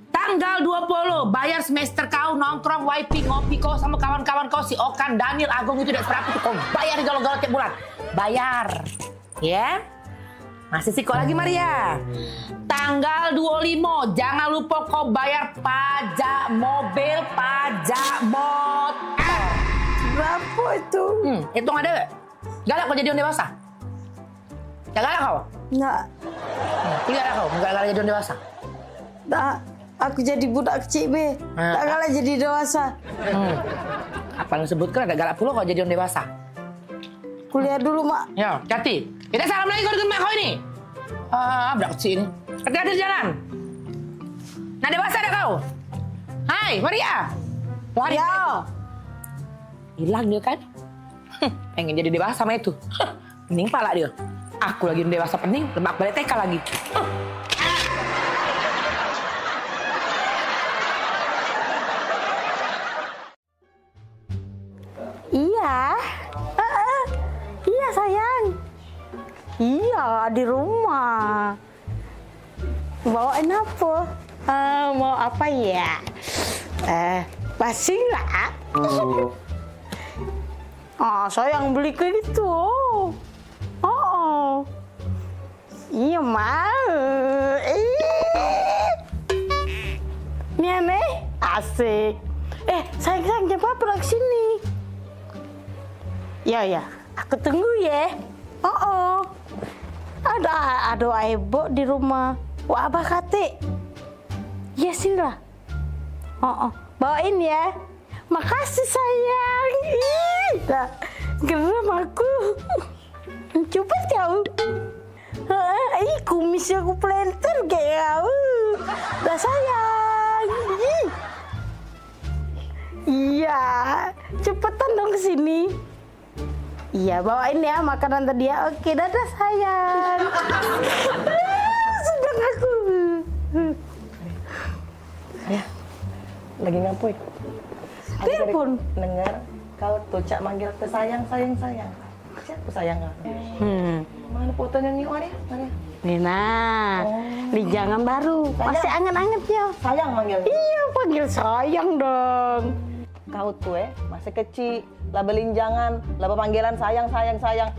Tanggal 20, bayar semester kau nongkrong, wifi, ngopi kau sama kawan-kawan kau si Okan, Daniel, Agung itu tidak seberapa tuh kau bayar galau-galau tiap bulan. Bayar. Ya. Masih sih kok lagi Maria. Tanggal 25, jangan lupa kau bayar pajak mobil, pajak motor. Berapa itu? Hitung ada. Galak kau jadi orang dewasa? Ya galak kau? Enggak. Tidak ada kau, enggak galak jadi orang dewasa? Tak, aku jadi budak kecil be. Tak galak jadi dewasa. Apa yang sebutkan ada galak pula kau jadi orang dewasa? Kuliah dulu, Mak. Ya, hati. Kita salam lagi kau dengan mak kau ini. Budak kecil ini. Hati-hati di jalan. Nah, dewasa ada kau? Hai, Maria. Lari. Hilang dia kan? Pengen jadi dewasa sama itu. Pening pala dia. Aku lagi dewasa pening, lebak balik TK lagi. Iya. Iya, sayang. Iya, di rumah. Bawain apa? Mau apa ya? Pasti nggak? Sayang beli ke gitu. Oh. Iya, mau. Nih, aneh. Asik. Sayang, jangan apa-apa ke sini. Ya, aku tunggu ya. Ada ibu di rumah. Wah, abah kate. Ya, sini lah. Bawain ya. Makasih sayang. Dah, geram aku. Coba kau. Kumis aku planter kayak kau. Dah sayang. Iya, cepetan dong ke sini. Iya, bawain ya makanan tadi ya. Oke, dadah sayang. Sedang aku. Ya, lagi ngapain? Telepon. Dengar kau tuh cak manggil ke sayang. Siapa sayang kau? Mana fotonya nih Maria? Nina, di jangan baru. Masih anget-angetnya. Sayang manggil. Iya, panggil sayang dong. Kau tuh masih kecil. Lah belinjangan, lah panggilan sayang.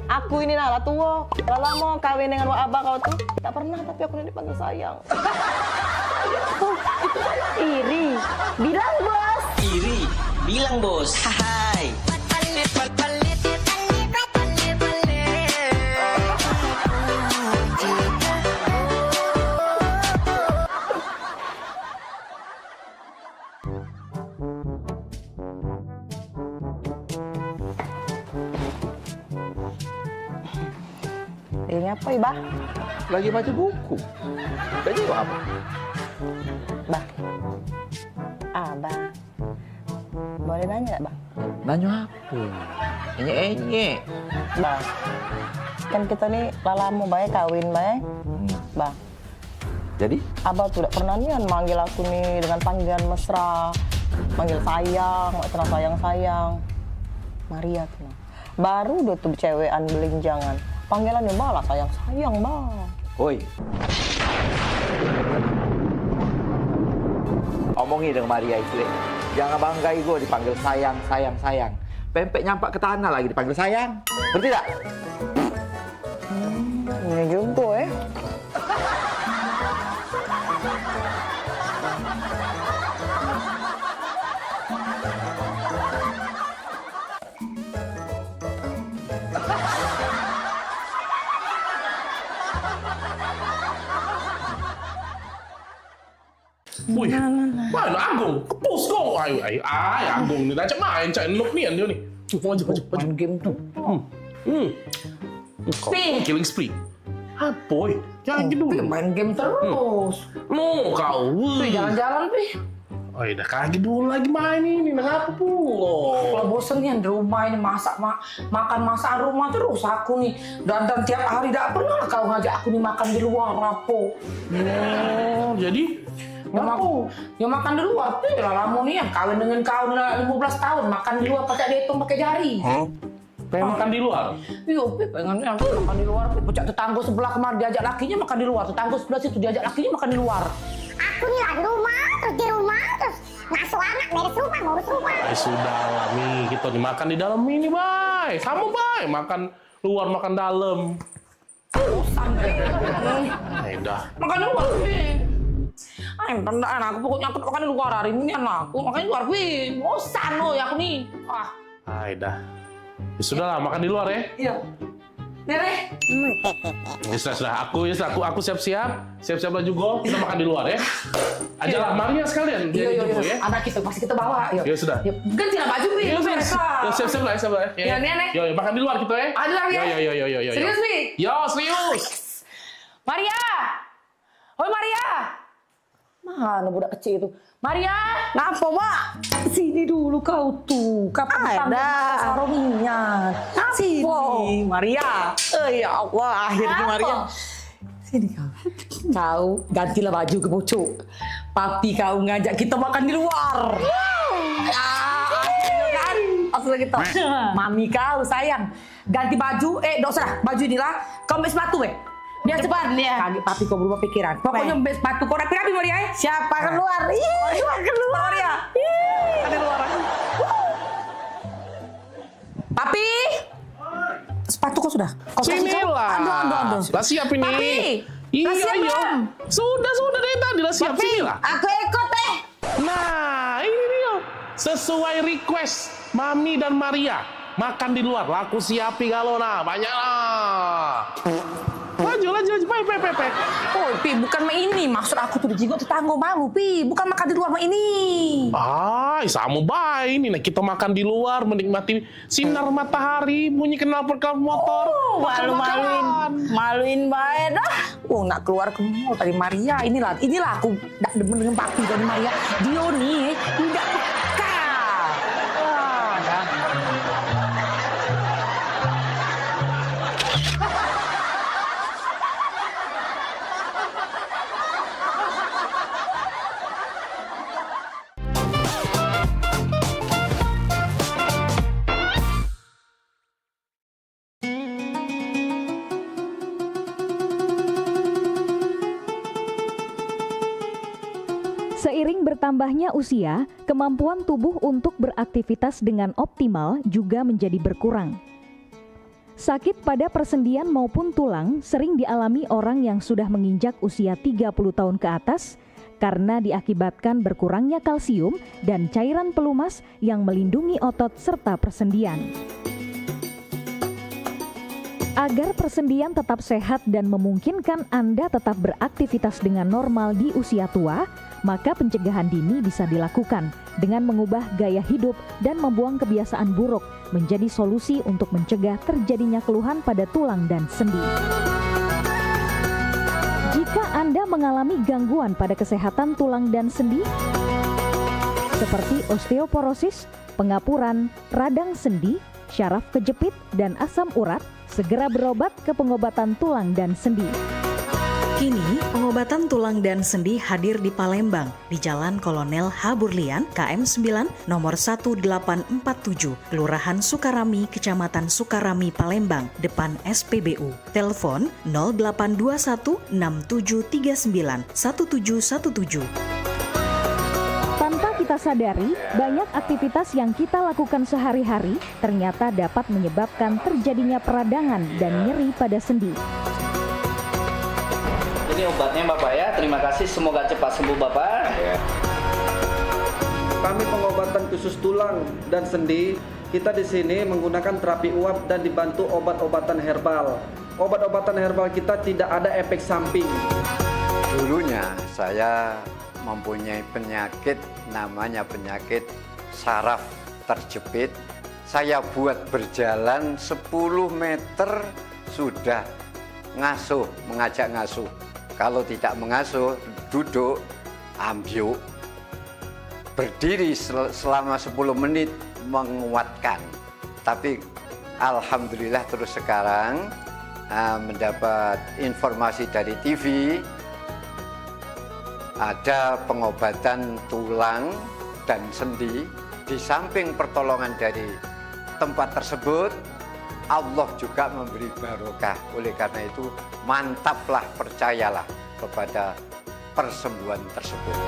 Aku ini lah tua. Lah lama kawin dengan wak abah kau tuh. Tak pernah tapi aku ini dipanggil sayang. Iri, bilang bos. Bilang bos. Hai. Ini apa ya, Bah? Lagi baca buku. Tadi apa? Bah. Bah. Boleh nanya nggak, Bang? Nanya apa? Enye. Bah. Kan kita nih lama baik kawin baik. Bah. Jadi? Abah tuh tidak pernah nih manggil aku nih dengan panggilan mesra. Manggil sayang, sayang. Maria tuh. Baru udah tuh cewekan belinjangan. Panggilannya malah sayang-sayang, Bang. Woi. Omongin dengan Maria itu, jangan banggai gue dipanggil sayang. Pempek nyampak ke tanah lagi dipanggil sayang. Berarti tidak? Ini juga ya. Wih, mana Agung? Kepus kok. Ay, Agung ni dah macam main cak nuk ni dia ni. Maju. Main game tu. Killing spree. Apa? Jangan gitu. Main game terus. No, kau. Jalan-jalan, Pi. Oh, dah kaki dulu lagi main ini. Kenapa pula? Kalau bosen nih di rumah ini makan masakan rumah terus aku nih. Dan tiap hari tidak pernah kau ngajak aku nih makan di luar, Rapo. Oh, jadi? Ya makan di luar. Lama nih yang kawin dengan kau 15 tahun makan di luar pakai dihitung pakai jari. Pengen makan di luar? Iya, pengen makan di luar. Pecah tetangga sebelah kemarin diajak lakinya makan di luar. Tetangga sebelah situ diajak lakinya makan di luar. Aku nih lah di rumah terus ngasuh anak beres rumah ngurus rumah. Sudah lah Mi, kita dimakan di dalam ini, Bay. Sama, Bay. Makan luar, makan dalam. Bosan, dah. Makan di luar, Pi. Tandaan aku pokoknya aku makan di luar hari ini aku makan di luar, Pi. Bosan loh ya aku nih. Dah. Ya sudahlah, makan di luar ya. Iya. Nere. Sudah. Aku siap-siap baju go. Kita makan di luar ya. Ajalah Maria sekalian. Iya. Anak kita pasti kita bawa. Ya sudah. Gantilah baju, Pi. Siap lah. Ya, Nenek. Yo, makan di luar kita ya. Di luar ya. Yo. Serius, Pi? Yo, serius. Maria. Hoi Maria. Mana budak kecil itu? Maria. Kenapa, Mak? Sini dulu kau tuh. Kapan sarungnya? Sini, Maria. Ya Allah, akhirnya Maria. Sini kau. Kau gantilah baju ke pucuk. Papi kau ngajak kita makan di luar. Akhirnya kan? Langsung kita. Mami kau sayang. Ganti baju. Tidak usah. Baju inilah. Kau ambil sepatu, biar cepat dia. Kaki papi kau berubah pikiran. Pokoknya sepatu kau rapi-rapi Maria. Siapa keluar? Keluar Maria. Ada luar. Papi. Sepatu kau sudah. Sinilah. Aduh. Lah siap ini. Papi. Iya. Sudah dari tadi lah siap sinilah. Aku ikut Nah, ini dia. Sesuai request Mami dan Maria. Makan di luar. Laku siapi kalau banyak lah. Laju, Pe. Oh, Pi, bukan main ini. Maksud aku tuh dijingok tetangga malu, Pi. Bukan makan di luar main ini. Sama baik ini. Nah, kita makan di luar, menikmati sinar matahari, bunyi knalpot motor. Maluin baik dah. Nak keluar ke mall tadi Maria. Inilah aku tidak demen dengan papi dari Maria. Dia nih tidak peka. Seiring bertambahnya usia, kemampuan tubuh untuk beraktivitas dengan optimal juga menjadi berkurang. Sakit pada persendian maupun tulang sering dialami orang yang sudah menginjak usia 30 tahun ke atas karena diakibatkan berkurangnya kalsium dan cairan pelumas yang melindungi otot serta persendian. Agar persendian tetap sehat dan memungkinkan Anda tetap beraktivitas dengan normal di usia tua, maka pencegahan dini bisa dilakukan dengan mengubah gaya hidup dan membuang kebiasaan buruk menjadi solusi untuk mencegah terjadinya keluhan pada tulang dan sendi. Jika Anda mengalami gangguan pada kesehatan tulang dan sendi, seperti osteoporosis, pengapuran, radang sendi, syaraf kejepit, dan asam urat, segera berobat ke pengobatan tulang dan sendi. Kini, pengobatan tulang dan sendi hadir di Palembang, di Jalan Kolonel H. Burlian, KM 9, nomor 1847, Kelurahan Sukarami, Kecamatan Sukarami, Palembang, depan SPBU. Telepon 0821 6739 1717. Tanpa kita sadari, banyak aktivitas yang kita lakukan sehari-hari ternyata dapat menyebabkan terjadinya peradangan dan nyeri pada sendi. Ini obatnya Bapak ya, terima kasih, semoga cepat sembuh Bapak. Kami pengobatan khusus tulang dan sendi. Kita di sini menggunakan terapi uap dan dibantu obat-obatan herbal. Obat-obatan herbal kita tidak ada efek samping. Dulunya saya mempunyai penyakit namanya penyakit saraf terjepit. Saya buat berjalan 10 meter sudah ngasuh, mengajak ngasuh. Kalau tidak mengasuh, duduk, ambyuk, berdiri selama 10 menit menguatkan. Tapi alhamdulillah terus sekarang mendapat informasi dari TV, ada pengobatan tulang dan sendi. Di samping pertolongan dari tempat tersebut, Allah juga memberi barokah. Oleh karena itu, mantaplah, percayalah kepada persembuhan tersebut.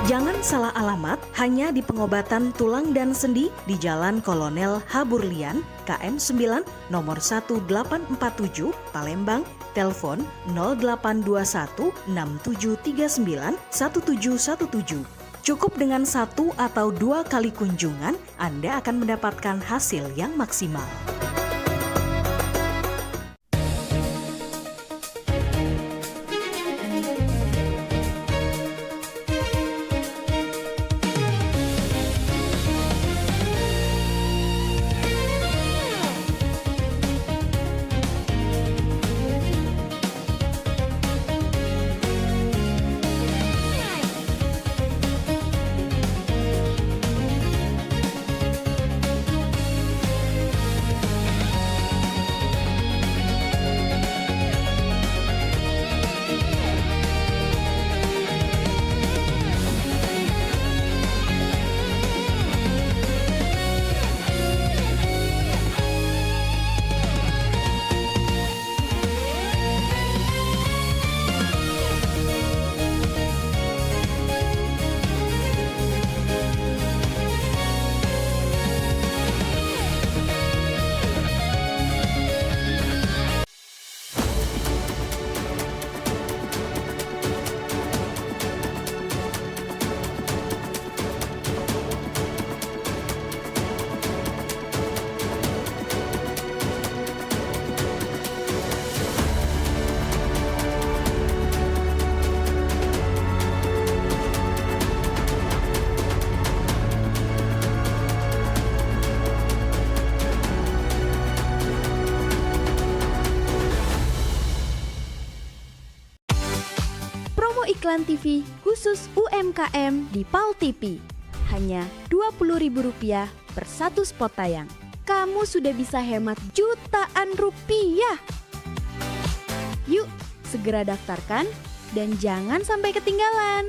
Jangan salah alamat, hanya di pengobatan tulang dan sendi di Jalan Kolonel H. Burlian, KM 9, nomor 1847, Palembang, telepon 0821 6739 1717. Cukup dengan 1 atau 2 kali kunjungan, Anda akan mendapatkan hasil yang maksimal. Iklan TV khusus UMKM di PAL TV. Hanya Rp20.000 per satu spot tayang. Kamu sudah bisa hemat jutaan rupiah. Yuk, segera daftarkan dan jangan sampai ketinggalan.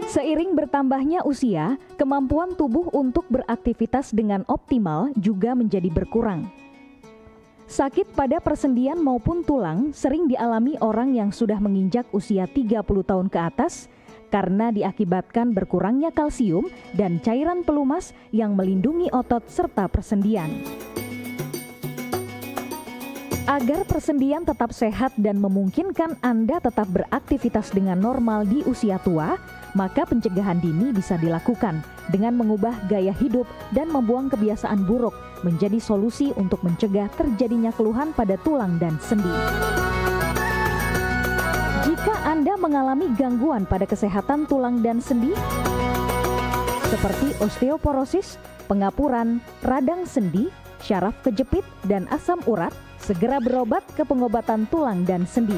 Seiring bertambahnya usia, kemampuan tubuh untuk beraktivitas dengan optimal juga menjadi berkurang. Sakit pada persendian maupun tulang sering dialami orang yang sudah menginjak usia 30 tahun ke atas karena diakibatkan berkurangnya kalsium dan cairan pelumas yang melindungi otot serta persendian. Agar persendian tetap sehat dan memungkinkan Anda tetap beraktivitas dengan normal di usia tua, maka pencegahan dini bisa dilakukan dengan mengubah gaya hidup dan membuang kebiasaan buruk menjadi solusi untuk mencegah terjadinya keluhan pada tulang dan sendi. Jika Anda mengalami gangguan pada kesehatan tulang dan sendi, seperti osteoporosis, pengapuran, radang sendi, syaraf kejepit, dan asam urat, segera berobat ke pengobatan tulang dan sendi.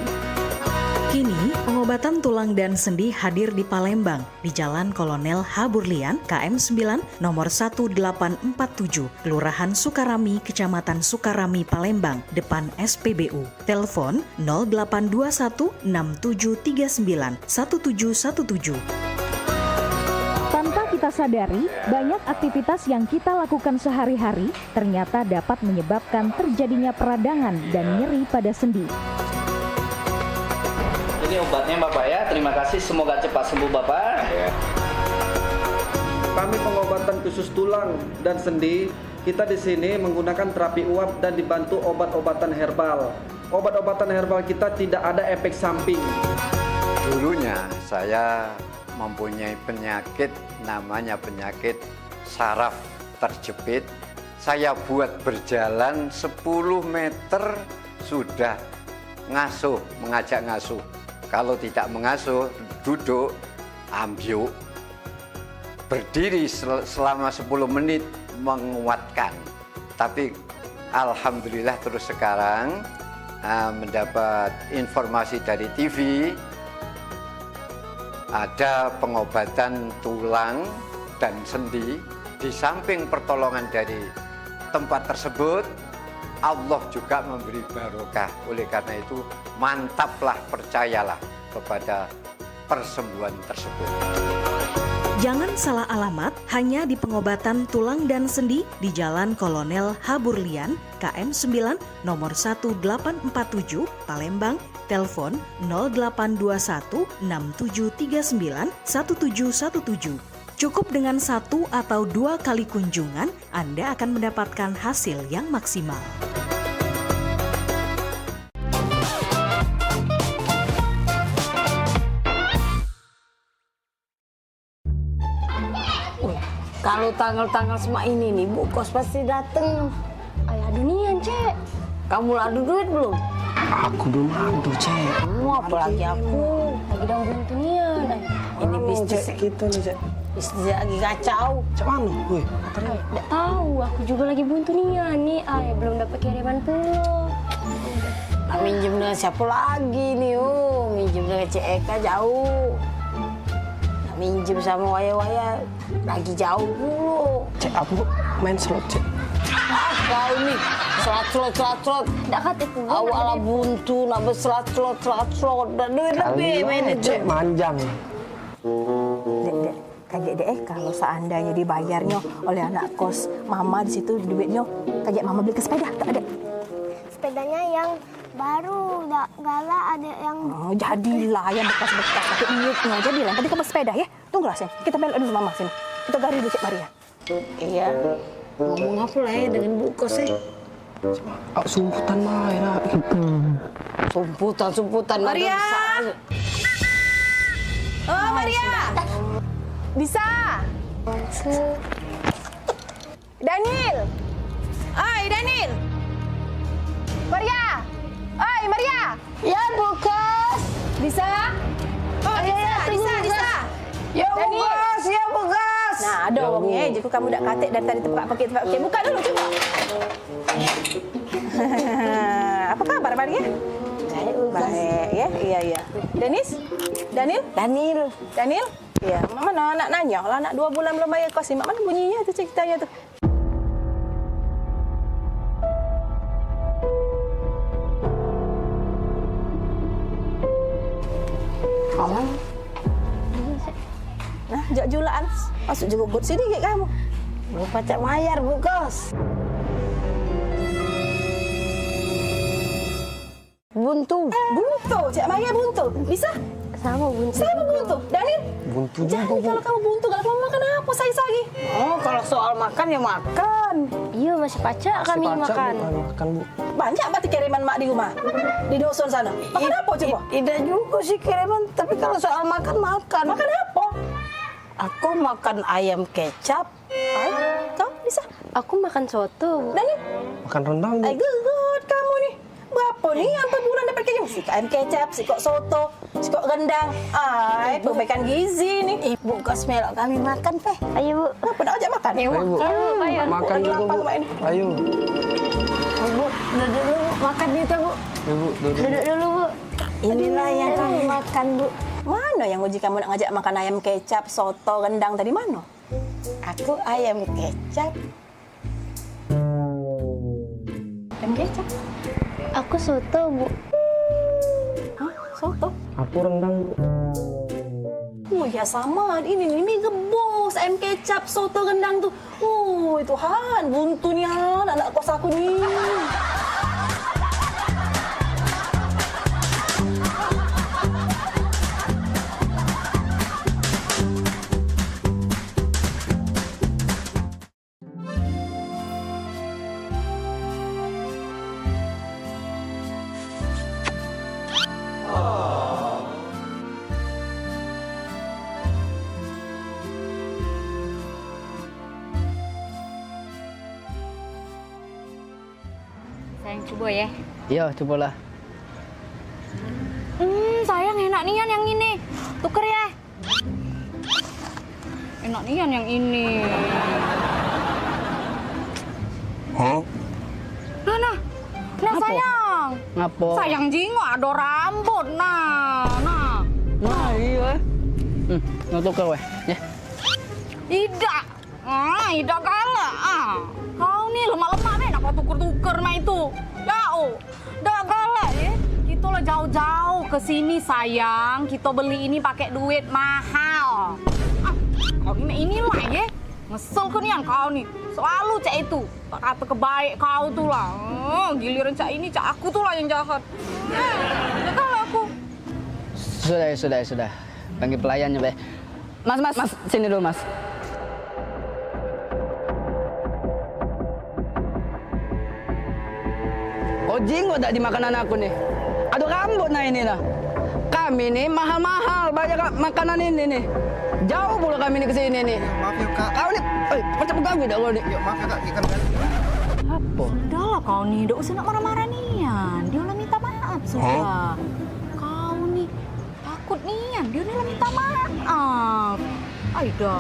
Kini, pengobatan tulang dan sendi hadir di Palembang, di Jalan Kolonel Haburlian, KM 9, nomor 1847, Kelurahan Sukarami, Kecamatan Sukarami, Palembang, depan SPBU. Telepon 0821 6739 1717. Tanpa kita sadari, banyak aktivitas yang kita lakukan sehari-hari ternyata dapat menyebabkan terjadinya peradangan dan nyeri pada sendi. Ini obatnya Bapak ya, terima kasih, semoga cepat sembuh Bapak. Kami pengobatan khusus tulang dan sendi, kita di sini menggunakan terapi uap dan dibantu obat-obatan herbal. Obat-obatan herbal kita tidak ada efek samping. Dulunya saya mempunyai penyakit namanya penyakit saraf terjepit. Saya buat berjalan 10 meter sudah ngasuh, mengajak ngasuh. Kalau tidak mengasuh, duduk, ambyuk, berdiri selama 10 menit menguatkan. Tapi alhamdulillah terus sekarang mendapat informasi dari TV, ada pengobatan tulang dan sendi. Di samping pertolongan dari tempat tersebut, Allah juga memberi barokah. Oleh karena itu, mantaplah, percayalah kepada persembuhan tersebut. Jangan salah alamat, hanya di pengobatan tulang dan sendi di Jalan Kolonel Haburlian, KM 9, nomor 1847, Palembang, telepon 0821 6739 1717. Cukup dengan 1 atau 2 kali kunjungan, Anda akan mendapatkan hasil yang maksimal. Kalau tanggal-tanggal semua ini nih, Bu Kos pasti dateng. Ayah dunian, Cek. Kamu adu duit belum? Aku belum adu, Cek. Kamu apalagi aku. Lagi dalam dunian. Ini bisnis kita nih, Cek. Bisnis lagi kacau. Cek mana? Wih, Nggak tahu, aku juga lagi buntu nian nih. Ayah belum dapat kiriman pulau. Nak minjem dengan siapa lagi nih? Minjem dengan Cek Eka jauh. Nak minjem sama waya-waya lagi jauh dulu. Cek, aku main slot, Cek. Kau nih, slot. Nggak kata itu. Awalnya buntu, nak berslot. Dan duit lebih main itu. Cek, manjang. Dek, kaget deh kalau seandainya dibayarnya oleh anak kos mama di situ duitnya, kaget mama beli ke sepeda, tak ada. Sepedanya yang baru, galak ada yang... Oh, jadilah yang bekas-bekas, pakai iupnya, jadilah. Tadi kamu sepeda ya, tunggulah sini, kita belok dulu mama sini. Kita gari dulu Cik Maria. Iya, ngomong apa lah ya dengan Bu Kos ya? Sumputan main lah. Sumputan. Maria! Oh, Maria! Bisa? Daniel! Oi, Daniel! Maria! Oi, Maria! Ya, Bu Kos. Bisa? Oh, bisa. Ya, Bu Kos, ya, Bu Kos. Nah, ada orangnya. Jika kamu dah katik dari tadi tempat pakai. Buka dulu, coba. Apa kabar, Maria? Baik, ya? Iya. Daniel? Iya, Mama nak nanya. Lah anak 2 bulan belum bayar kos, Mak mana bunyinya tu ceritanya tu? Nah, jak julaan. Masuk juga gut sedikit kamu. Bu pacak mayar Bu Kos. Buntu. Buntu, Cak Maya buntu. Bisa? Sama buntu. Sama buntu. Danin? Buntu Jangan kalau kamu buntu, kalau kamu makan apa lagi? Oh, kalau soal makan ya makan. Iya, masih pacak kami makan. Makan, Bu. Banyak berarti kiriman mak di rumah? Di dusun sana. Makan apa coba? Tidak juga sih kiriman, tapi kalau soal makan. Makan apa? Aku makan ayam kecap. Kau bisa? Aku makan soto. Danin? Makan rendang, Bu. Good kamu nih. Berapa nih sampai bulan dapat kecap? Si ayam kecap, si kok soto, si kok rendang. Perbaikan gizi nih. Ibu Kos melok kami makan, Peh. Ayo, Bu. Apa dah ajak makan? Ayo, Bu. Ayo. Makan juga, Bu. Ayo. Bu, duduk dulu, Bu. Makan kita, Bu. Ibu, Duduk dulu, Bu. Inilah yang kami makan, Bu. Mana yang uji kamu nak ngajak makan ayam kecap, soto, rendang tadi mana? Aku ayam kecap. Ayam kecap? Aku soto, Bu. Hah? Soto? Aku rendang, Bu. Oh ya sama, ini mie gebos, ayam kecap, soto, rendang tuh. Oh Tuhan, buntu nih anak kos aku nih. Sayang coba ya. Iya, cobalah. Sayang enak nian yang ini. Tuker ya. Enak nian yang ini. Hah? Nah, sayang. Ngapa? Sayang jingo ada rambut, nah. Iya. Nggak tuker weh, ya. Ida kala. Kau nih lemah-lemah deh, nak tuker-tuker mah itu. Dah kala ya. Kita lah jauh-jauh ke sini sayang. Kita beli ini pakai duit mahal. Kau inilah ya. Ngesel ke nih kau nih. Selalu cak itu. Tak kata kebaik kau tuh lah. Giliran cak ini, cak aku tuh lah yang jahat. Ya kalau aku. Sudah. Panggil pelayannya, Beh. Mas, sini dulu, Mas. Oh, jinggo tak di makanan aku nih. Aduh rambut nah ini nah. Kami nih mahal-mahal banyak makanan ini nih. Jauh pula kami nih ke sini nih. Maaf ya, Kak. Kau nih, macam pengganggu dah kau nih. Maaf ya, Kak. Ikan kan. Apa? Sudahlah kau nih, tidak usah nak marah-marah nian. Dia udah minta maaf sudah. Kau nih takut nian, dia udah minta maaf. Aida,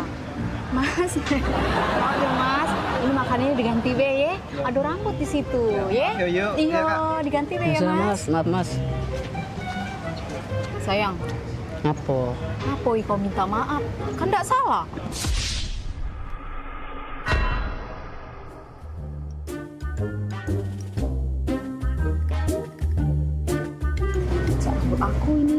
Mas, maaf ya Mas. Ini makanannya diganti be ya. Ada rambut di situ ya. Iya, diganti be ya Mas. Maaf Mas. Sayang. Apa? Apa kau minta maaf? Kan tidak salah. Cabut aku ini.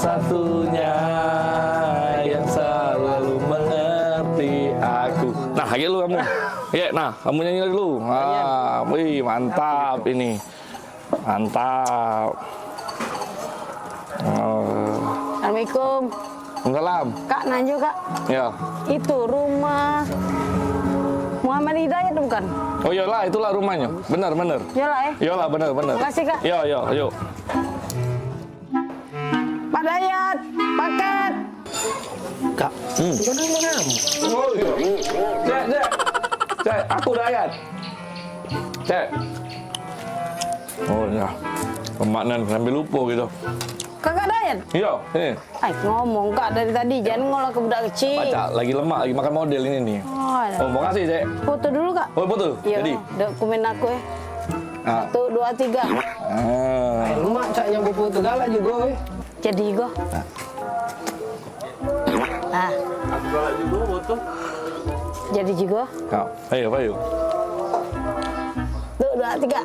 Satunya yang selalu mengerti aku. Nah, kayak lu kamu. Ya, nah, kamu nyanyi dulu. Wih, mantap ini. Mantap. Assalamualaikum. Waalaikumsalam. Kak, Nanjo Kak. Ya. Itu rumah Muhammad Hidayat bukan? Oh iyalah, itulah rumahnya. Benar. Iyalah ya. Iyalah, benar. Makasih, Kak. Yuk. Pak Dayat, paket. Kak. Oh iya. Cek, aku Dayat. Cek. Oh ya. Pemaknan sambil lupa gitu. Kakak Dayan? Iya, ini. Ngomong Kak dari tadi, jangan ngolah ke budak kecil. Baca, lagi lemak, lagi makan model ini nih. Oh, mau kasih, Cek. Foto dulu Kak. Oh, foto? Iya, Jadi? dokumen aku ya. Ah. 1, 2, 3. Lemak cak yang foto galak juga. Jadi go. Nah. Aku galak juga foto. Jadi juga. Kau, ayo. 1, 2, 3.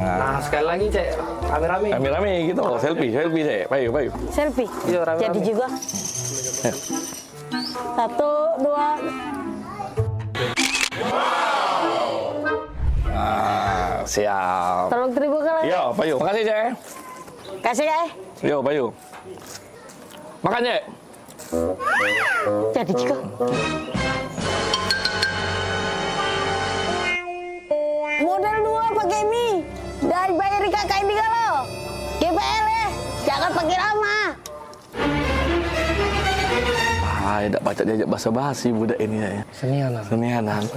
Nah, sekali lagi cek, rame-rame. Rame-rame gitu, selfie, Cek. Ayo. Selfie. Iya, rame-rame. Jadi juga. 1, 2. Siap. Tolong terima kasih. Yo, Bayu. Makasih, Cek. Kasih ya. Yo, Bayu. Makan, Cek. Jadi juga. Modal 2 pakai mie. Dan bayar kakak ini kalau. GPL ya. Jangan pakai lama. Tidak baca jajak basa-basi budak ini ya. Senianan.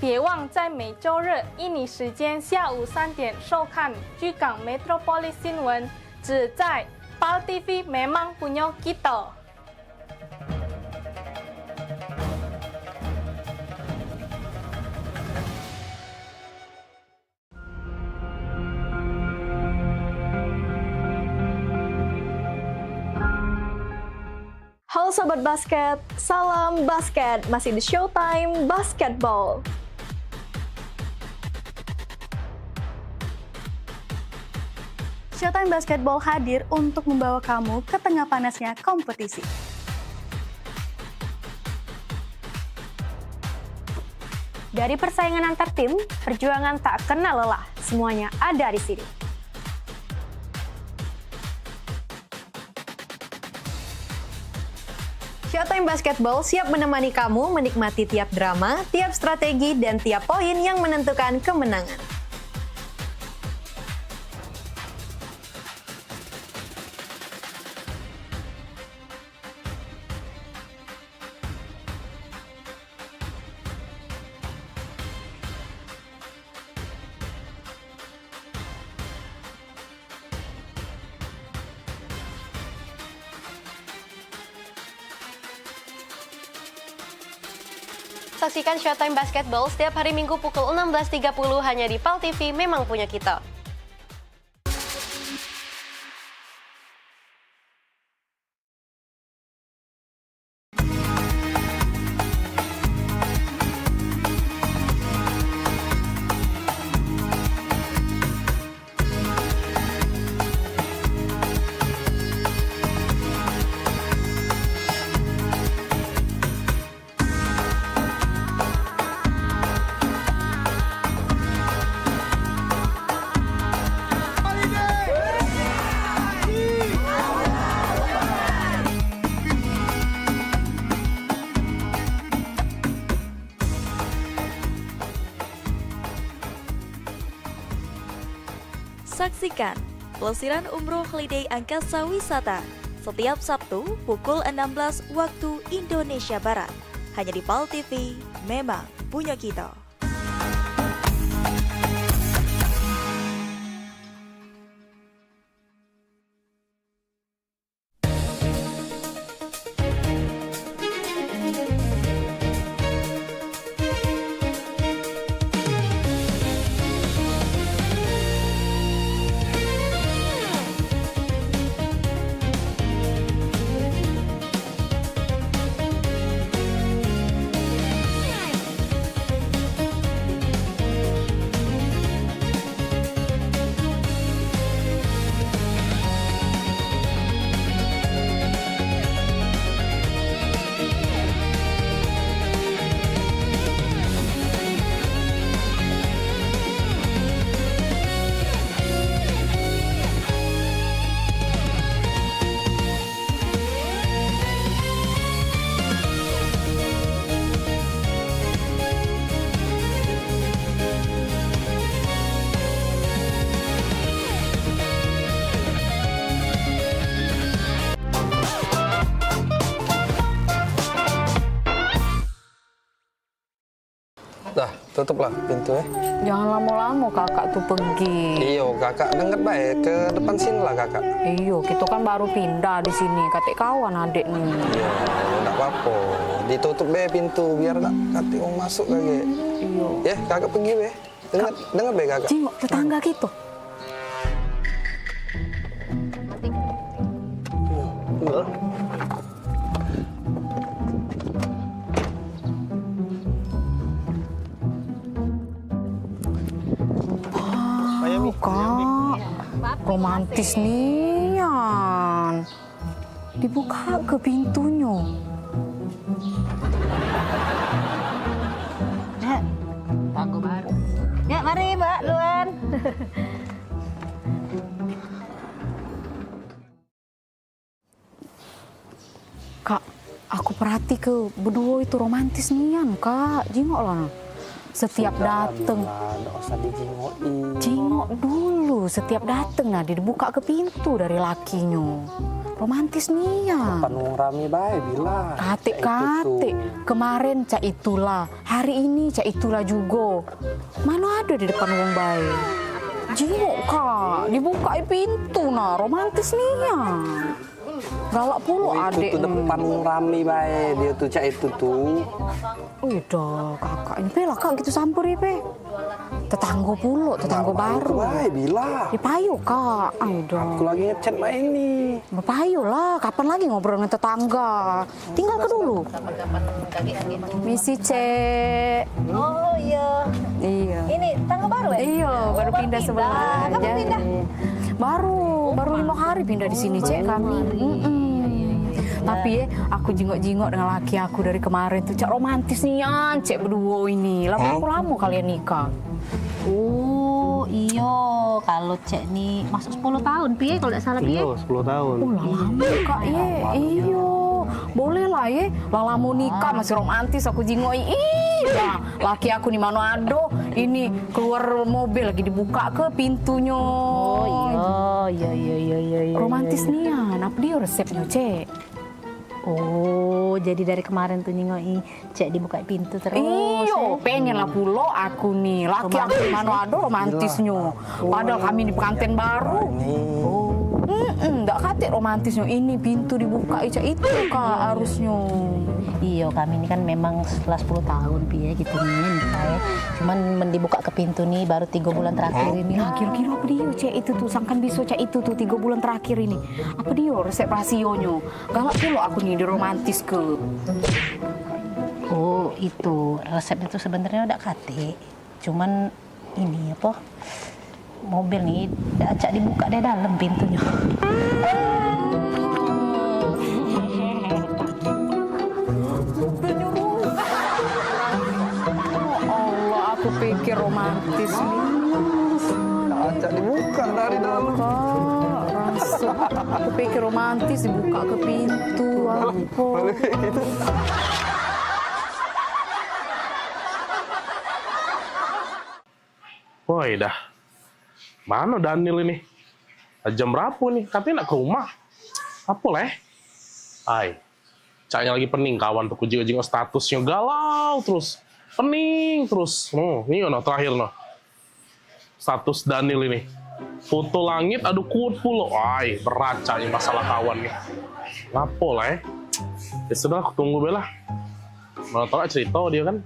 别忘在每周日印尼时间下午3点收看居港 Metropolis 新闻，只在PAL TV memang punya kita。Halo Sobat Basket, salam basket, masih di Showtime Basketball. Showtime Basketball hadir untuk membawa kamu ke tengah panasnya kompetisi. Dari persaingan antar tim, perjuangan tak kenal lelah, semuanya ada di sini. Showtime Basketball siap menemani kamu menikmati tiap drama, tiap strategi, dan tiap poin yang menentukan kemenangan. Saksikan Showtime Basketball setiap hari Minggu pukul 16.30 hanya di PAL TV, memang punya kita. Saksikan Pelesiran Umroh Holiday Angkasa Wisata setiap Sabtu pukul 16 waktu Indonesia Barat. Hanya di PAL TV, memang punya kita. Dah, tutuplah pintu ya. Jangan lama-lama kakak tuh pergi. Iyo, kakak dengar baik ke depan sini lah kakak. Iyo, kita kan baru pindah di sini. Katik kawan adik nih. Iya, enggak apa-apa. Ditutup be pintu biar enggak katik mau masuk lagi. Iyo. Ya, kakak pergi be. Dengar be kakak. Jingok tetangga gitu. Kak, romantis nian. Dibuka ke pintunya. Nek, tanggo baru. Ya, mari Mbak Luan. Kak, aku perhati ke berdua itu romantis nian, Kak. Jingok lah. Setiap dateng, Enggak usah dijingokin. jingok dulu. Setiap dateng nah dibuka ke pintu dari lakinya. Romantis nian. Depan wong rame bae bilang. Kate, kemarin cak itulah, hari ini cak itulah juga. Mana ada di depan wong baik. Jingok Kak, dibuka pintu nah, romantis nian. Galak puluh adik. Itu depan wong rame bae, dia tuh cak itu tuh. Udah kakak, ini pe lah kak gitu sampuri pe. Tetangga puluh, tetangga baru. Bae bilang. Di payu kak, udah. Aku lagi ngechat mbak ini. Payu lah, kapan lagi ngobrol dengan tetangga? Tinggal ke dulu. Misi cek. Oh iya. Iya. Ini tangga baru ya? Iya, baru pindah sebelah. Kapan pindah? Baru 5 hari pindah di sini cek kami. Tapi aku jingok-jingok dengan laki aku dari kemarin tuh cek romantis nian cek berdua ini. Lama kalian nikah. Oh iya, kalau cek nih masuk 10 tahun piye kalau tidak salah piye? Iya, 10 tahun. Oh lama kak ye, iyo. Boleh lah ye, lama nikah masih romantis aku jingoi. Iya, laki aku di Manado ini keluar mobil lagi dibuka ke pintunya. Oh iya. Romantis nian, apa dia resepnya cek? Oh, jadi dari kemarin tuh nyingoi cek dibuka pintu terus. Iyo, pengen lah pulo aku nih. Laki aku di Manado romantisnya. Padahal kami di pengantin baru. Enggak kate romantisnya. Ini pintu dibuka itu kak harusnya. Iya, kami ini kan memang setelah 10 tahun piye gitu nih nikah ya. Cuman dibuka ke pintu nih baru 3 bulan terakhir ini. Nah, kira-kira apa dia cek itu tuh sangkan bisa cek itu tuh 3 bulan terakhir ini. Apa dia resep rasionya? Galak pula aku nih di romantis ke. Oh, itu resepnya tuh sebenarnya udah kate. Cuman ini apa? Mobil nih acak dibuka dari dalam pintunya. Allah, aku pikir romantis nih. Acak dibuka dari dalam. Rasa aku pikir romantis dibuka ke pintu. Apa? Woi dah. Mana Daniel ini? Jam berapa nih? Katanya nak ke rumah. Apa leh? Ay, caknya lagi pening kawan tuh kujing-kujing statusnya galau terus. Pening terus. Ini terakhir no. Status Daniel ini. Foto langit aduh kuat pula. Ay, berat caknya masalah kawan nih. Ngapo leh? Ya sudah, aku tunggu Bella. Mana tau cerita dia kan?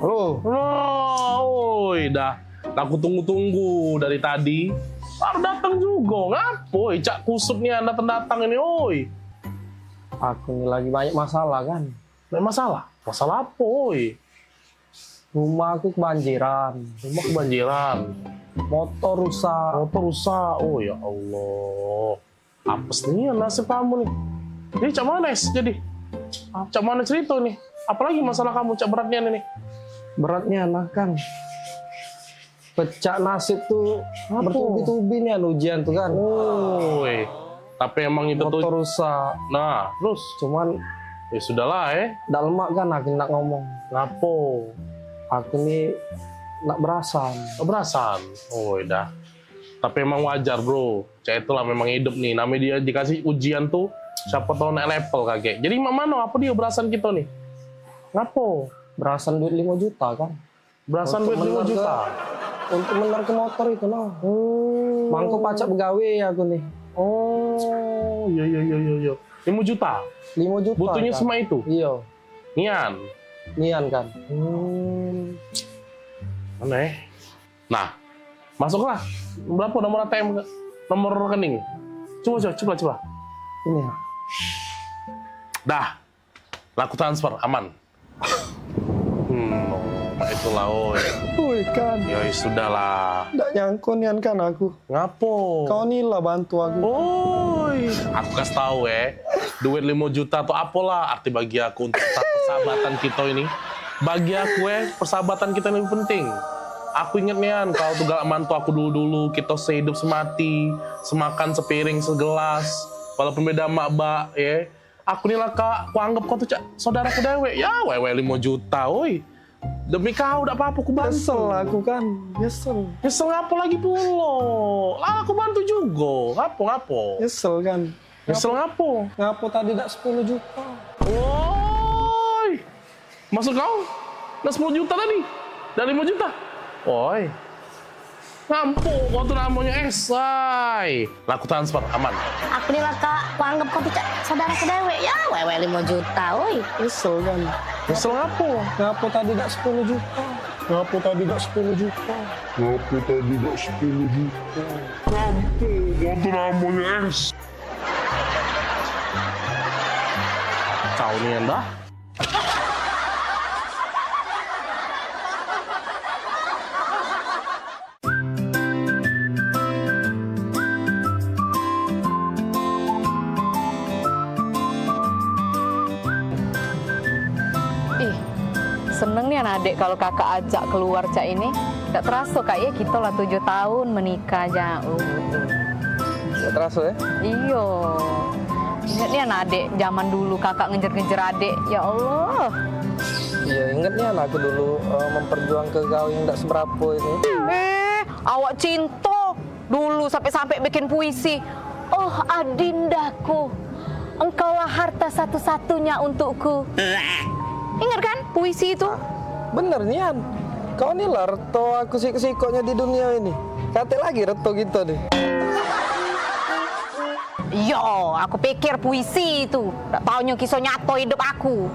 Halo. Oi, dah aku tunggu-tunggu dari tadi. Baru datang juga, ngapo? Cak kusut nih Anda datang ini, oi. Aku ini lagi banyak masalah kan. Banyak masalah? Masalah apa, oi? Rumah aku kebanjiran. Rumah kebanjiran. Motor rusak. Motor rusak. Oh ya Allah. Apes nih nasib kamu nih. Jadi cak mana jadi? Cak mana cerita nih? Apalagi masalah kamu cak beratnya nih? Beratnya nah kan. Pecah nasib tuh bertubi-tubi nih ujian tuh kan. Oi. Tapi emang itu motor tuh rusak. Nah, terus cuman ya sudahlah Dak lemak kan aku nak ngomong. Ngapo? Aku nih nak berasan. Berasan. Oh, dah. Tapi emang wajar, Bro. Cak itulah memang hidup nih. Namanya dia dikasih ujian tuh siapa tahu naik level kakek. Jadi mana apa dia berasan kita nih? Ngapo? Berasan duit 5 juta kan. Berasan duit 5 juta. Untuk bener ke motor itu noh. Mangko pacak begawe aku nih. Oh, iya. 5 juta? 5 juta. Butuhnya kan? semua itu? Iya. Nian kan. Aneh. Nah, masuklah. Berapa nomor ATM? Nomor rekening? Coba. Ini ya. Dah. Laku transfer, aman. Itulah, oi. Woi kan. Ya sudahlah. Nggak nyangkut nian kan aku. Ngapo? Kau nih lah bantu aku. Oi. Aku kasih tahu duit 5 juta atau apalah arti bagi aku untuk persahabatan kita ini. Bagi aku persahabatan kita lebih penting. Aku inget nian, kau tuh galak mantu aku dulu-dulu, kita sehidup semati, semakan sepiring segelas, walaupun beda mak Aku nih lah kak, aku anggap kau tuh saudara ku dewe. Ya, 5 juta, oi. Demi kau, udah apa-apa aku bantu. Nyesel aku kan, nyesel. Nyesel ngapo lagi pulo? Lah aku bantu juga. Ngapo? Nyesel kan. Nyesel ngapo? Ngapo tadi tak 10 juta. Woi. Maksud kau? Dah 10 juta tadi? Dah 5 juta? Woi. Ngampu, kau tuh namanya esai. Laku transfer, aman. Aku nih lah kak, aku anggap kau tuh saudara kedewe. Ya, 5 juta, woi. Nyesel kan. Nyesel ngapo? Ngapo tadi tak 10 juta. Ngapo tadi tak 10 juta. Ngapo tadi tak 10 juta. Ngampu, kau tuh namanya es. Kau nih anda? Seneng nih adik kalau kakak ajak keluar cak ini. Tidak terasa kak ya kita lah 7 tahun menikah jauh. Tidak terasa ya? Iyo. Ingat nih adik zaman dulu kakak ngejar-ngejar adik. Ya Allah. Iya ingat nih aku dulu memperjuang ke kau yang tidak seberapa ini. Awak cinta dulu sampai-sampai bikin puisi. Oh adindaku, engkaulah harta satu-satunya untukku. Ingat kan puisi itu? Bener Nian. Kau nih lah reto aku siko-sikonya di dunia ini. Kate lagi reto gitu nih. Yo, aku pikir puisi itu. Tak taunya kisah nyata hidup aku.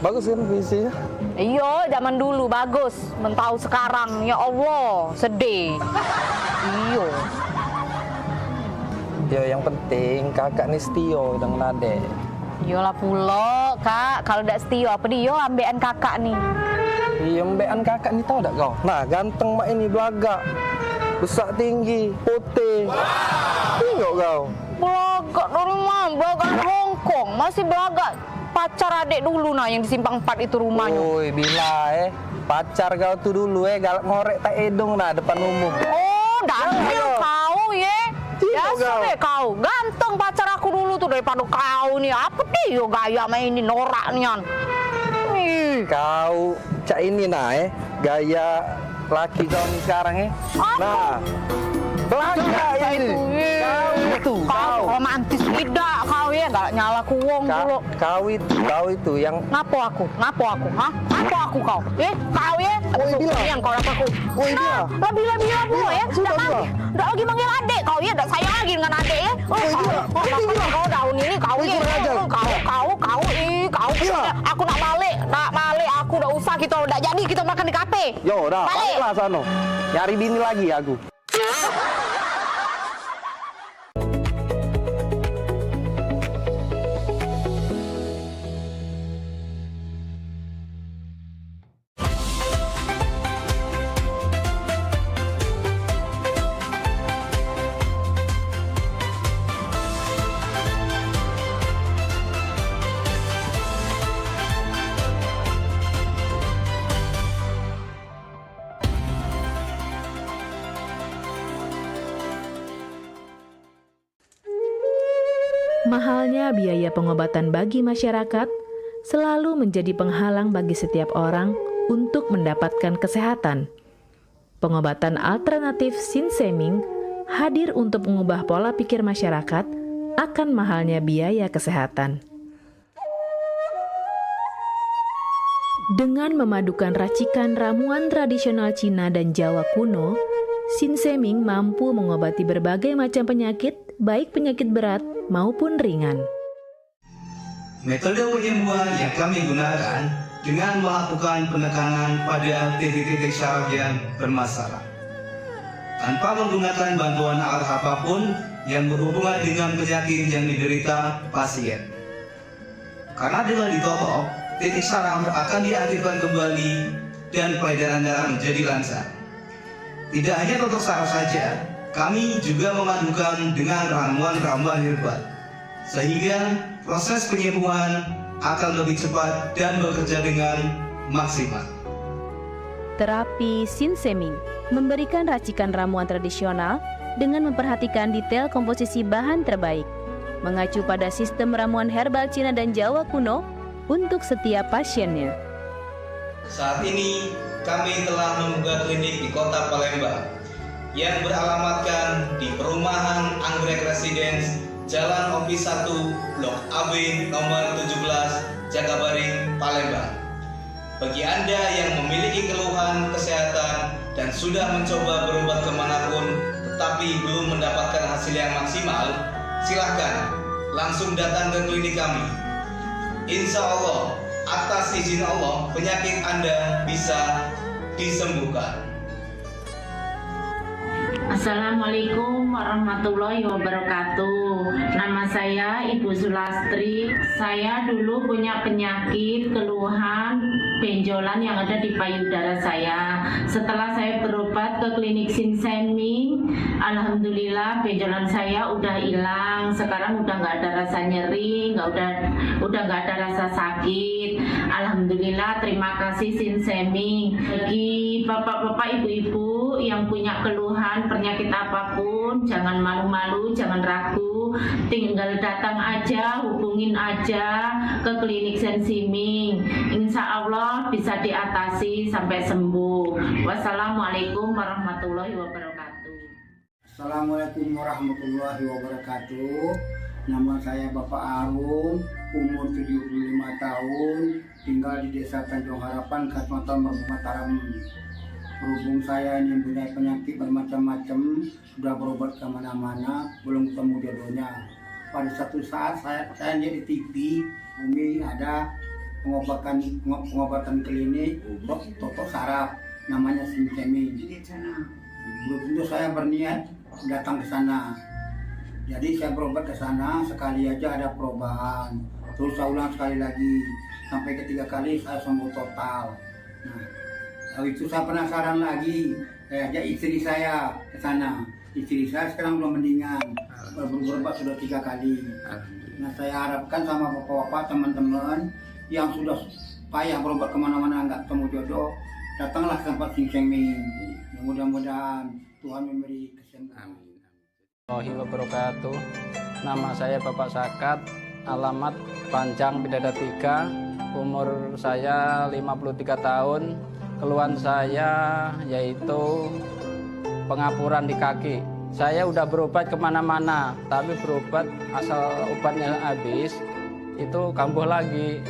Bagus kan puisinya? Iya, zaman dulu bagus. Mentau sekarang, ya Allah, sedih. Iya. Ya yang penting kakak nih setio dengan adek. Iyalah pula, Kak. Kalau tidak setia, apa dia ambekan kakak nih? Iya, ambekan kakak nih tahu tak kau? Nah, ganteng mak ini belagak. Besar tinggi, putih. Tengok kau. Belagak dari mana? Belagak Hongkong. Masih belagak. Pacar adik dulu nah yang di Simpang 4 itu rumahnya. Woi, bila pacar kau tuh dulu galak ngorek tak edong nah depan umum. Oh, dapil kau ya. Biasa deh kau. Ganteng pacar aku dulu tuh daripada kau nih. Apa dia gaya main ini norak nian. Kau cak ini nah gaya laki kau nih sekarang ya. Nah, belanja ya ini. Kau romantis tidak kau ya, nggak nyala kuwong dulu. Kau itu yang Ngapo aku, hah? Ngapo aku kau? Kau ya? Yang kau dapat aku. Lebih pula ya. Nggak lagi manggil adik kau ya, nggak sayang lagi dengan adik ya. Kau daun ini kau ya. Kau. Aku nak balik, aku udah usah kita udah jadi kita makan di kafe. Yo, dah, baliklah sana. Nyari bini lagi aku. Mahalnya biaya pengobatan bagi masyarakat selalu menjadi penghalang bagi setiap orang untuk mendapatkan kesehatan. Pengobatan alternatif Sinseming hadir untuk mengubah pola pikir masyarakat akan mahalnya biaya kesehatan. Dengan memadukan racikan ramuan tradisional Cina dan Jawa kuno, Sinseming mampu mengobati berbagai macam penyakit, baik penyakit berat maupun ringan. Metode penyembuhan yang kami gunakan dengan melakukan penekanan pada titik-titik syaraf yang bermasalah. Tanpa menggunakan bantuan alat apapun yang berhubungan dengan penyakit yang diderita pasien. Karena dengan ditotok, titik syaraf akan diaktifkan kembali dan peredaran darah menjadi lancar. Tidak hanya totok syaraf saja, kami juga memadukan dengan ramuan-ramuan herbal, sehingga proses penyembuhan akan lebih cepat dan bekerja dengan maksimal. Terapi Sinseming memberikan racikan ramuan tradisional dengan memperhatikan detail komposisi bahan terbaik, mengacu pada sistem ramuan herbal Cina dan Jawa kuno untuk setiap pasiennya. Saat ini, kami telah membuka klinik di Kota Palembang yang beralamatkan di Perumahan Anggrek Residence, Jalan Opi 1, Blok AB nomor 17, Jagabaring, Palembang. Bagi Anda yang memiliki keluhan kesehatan dan sudah mencoba berobat kemanapun tetapi belum mendapatkan hasil yang maksimal, silahkan langsung datang ke klinik kami. Insya Allah, atas izin Allah, penyakit Anda bisa disembuhkan. Assalamualaikum warahmatullahi wabarakatuh. Nama saya Ibu Sulastri. Saya dulu punya penyakit keluhan benjolan yang ada di payudara saya. Setelah saya berobat ke klinik Sinseming, alhamdulillah benjolan saya udah hilang. Sekarang udah nggak ada rasa nyeri, udah nggak ada rasa sakit. Alhamdulillah, terima kasih Sinseming. Bagi bapak-bapak, ibu-ibu yang punya keluhan penyakit apapun, jangan malu-malu, jangan ragu, tinggal datang aja, hubungin aja ke klinik Sinseming. Insya Allah bisa diatasi sampai sembuh. Wassalamualaikum warahmatullahi wabarakatuh. Assalamualaikum warahmatullahi wabarakatuh. Nama saya Bapak Arun, umur 75 tahun, tinggal di Desa Tanjung Harapan, Kecamatan Merbuk Mataram. Berhubung saya ini mempunyai penyakit bermacam-macam, sudah berobat kemana-mana, belum ketemu jodohnya. Pada satu saat saya lihat di TV, Umi ada pengobatan klinik totok saraf, namanya Sinseming. Belum tentu saya berniat datang ke sana. Jadi saya berobat ke sana, sekali aja ada perubahan. Terus saya ulang sekali lagi, sampai ketiga kali saya sembuh total. Nah, lalu itu saya penasaran lagi, saya ajak istri saya ke sana. Istri saya sekarang belum mendingan, berobat sudah 3 kali. Nah, saya harapkan sama bapak-bapak, teman-teman yang sudah payah berobat kemana-mana nggak ketemu jodoh, datanglah ke tempat Sinseming. Mudah-mudahan Tuhan memberi kesembuhan. Warahmatullahi wabarakatuh. Nama saya Bapak Sakat, alamat Panjang Bidada 3, umur saya 53 tahun, Keluhan saya yaitu pengapuran di kaki. Saya udah berobat kemana-mana, tapi berobat asal obatnya habis, itu kambuh lagi.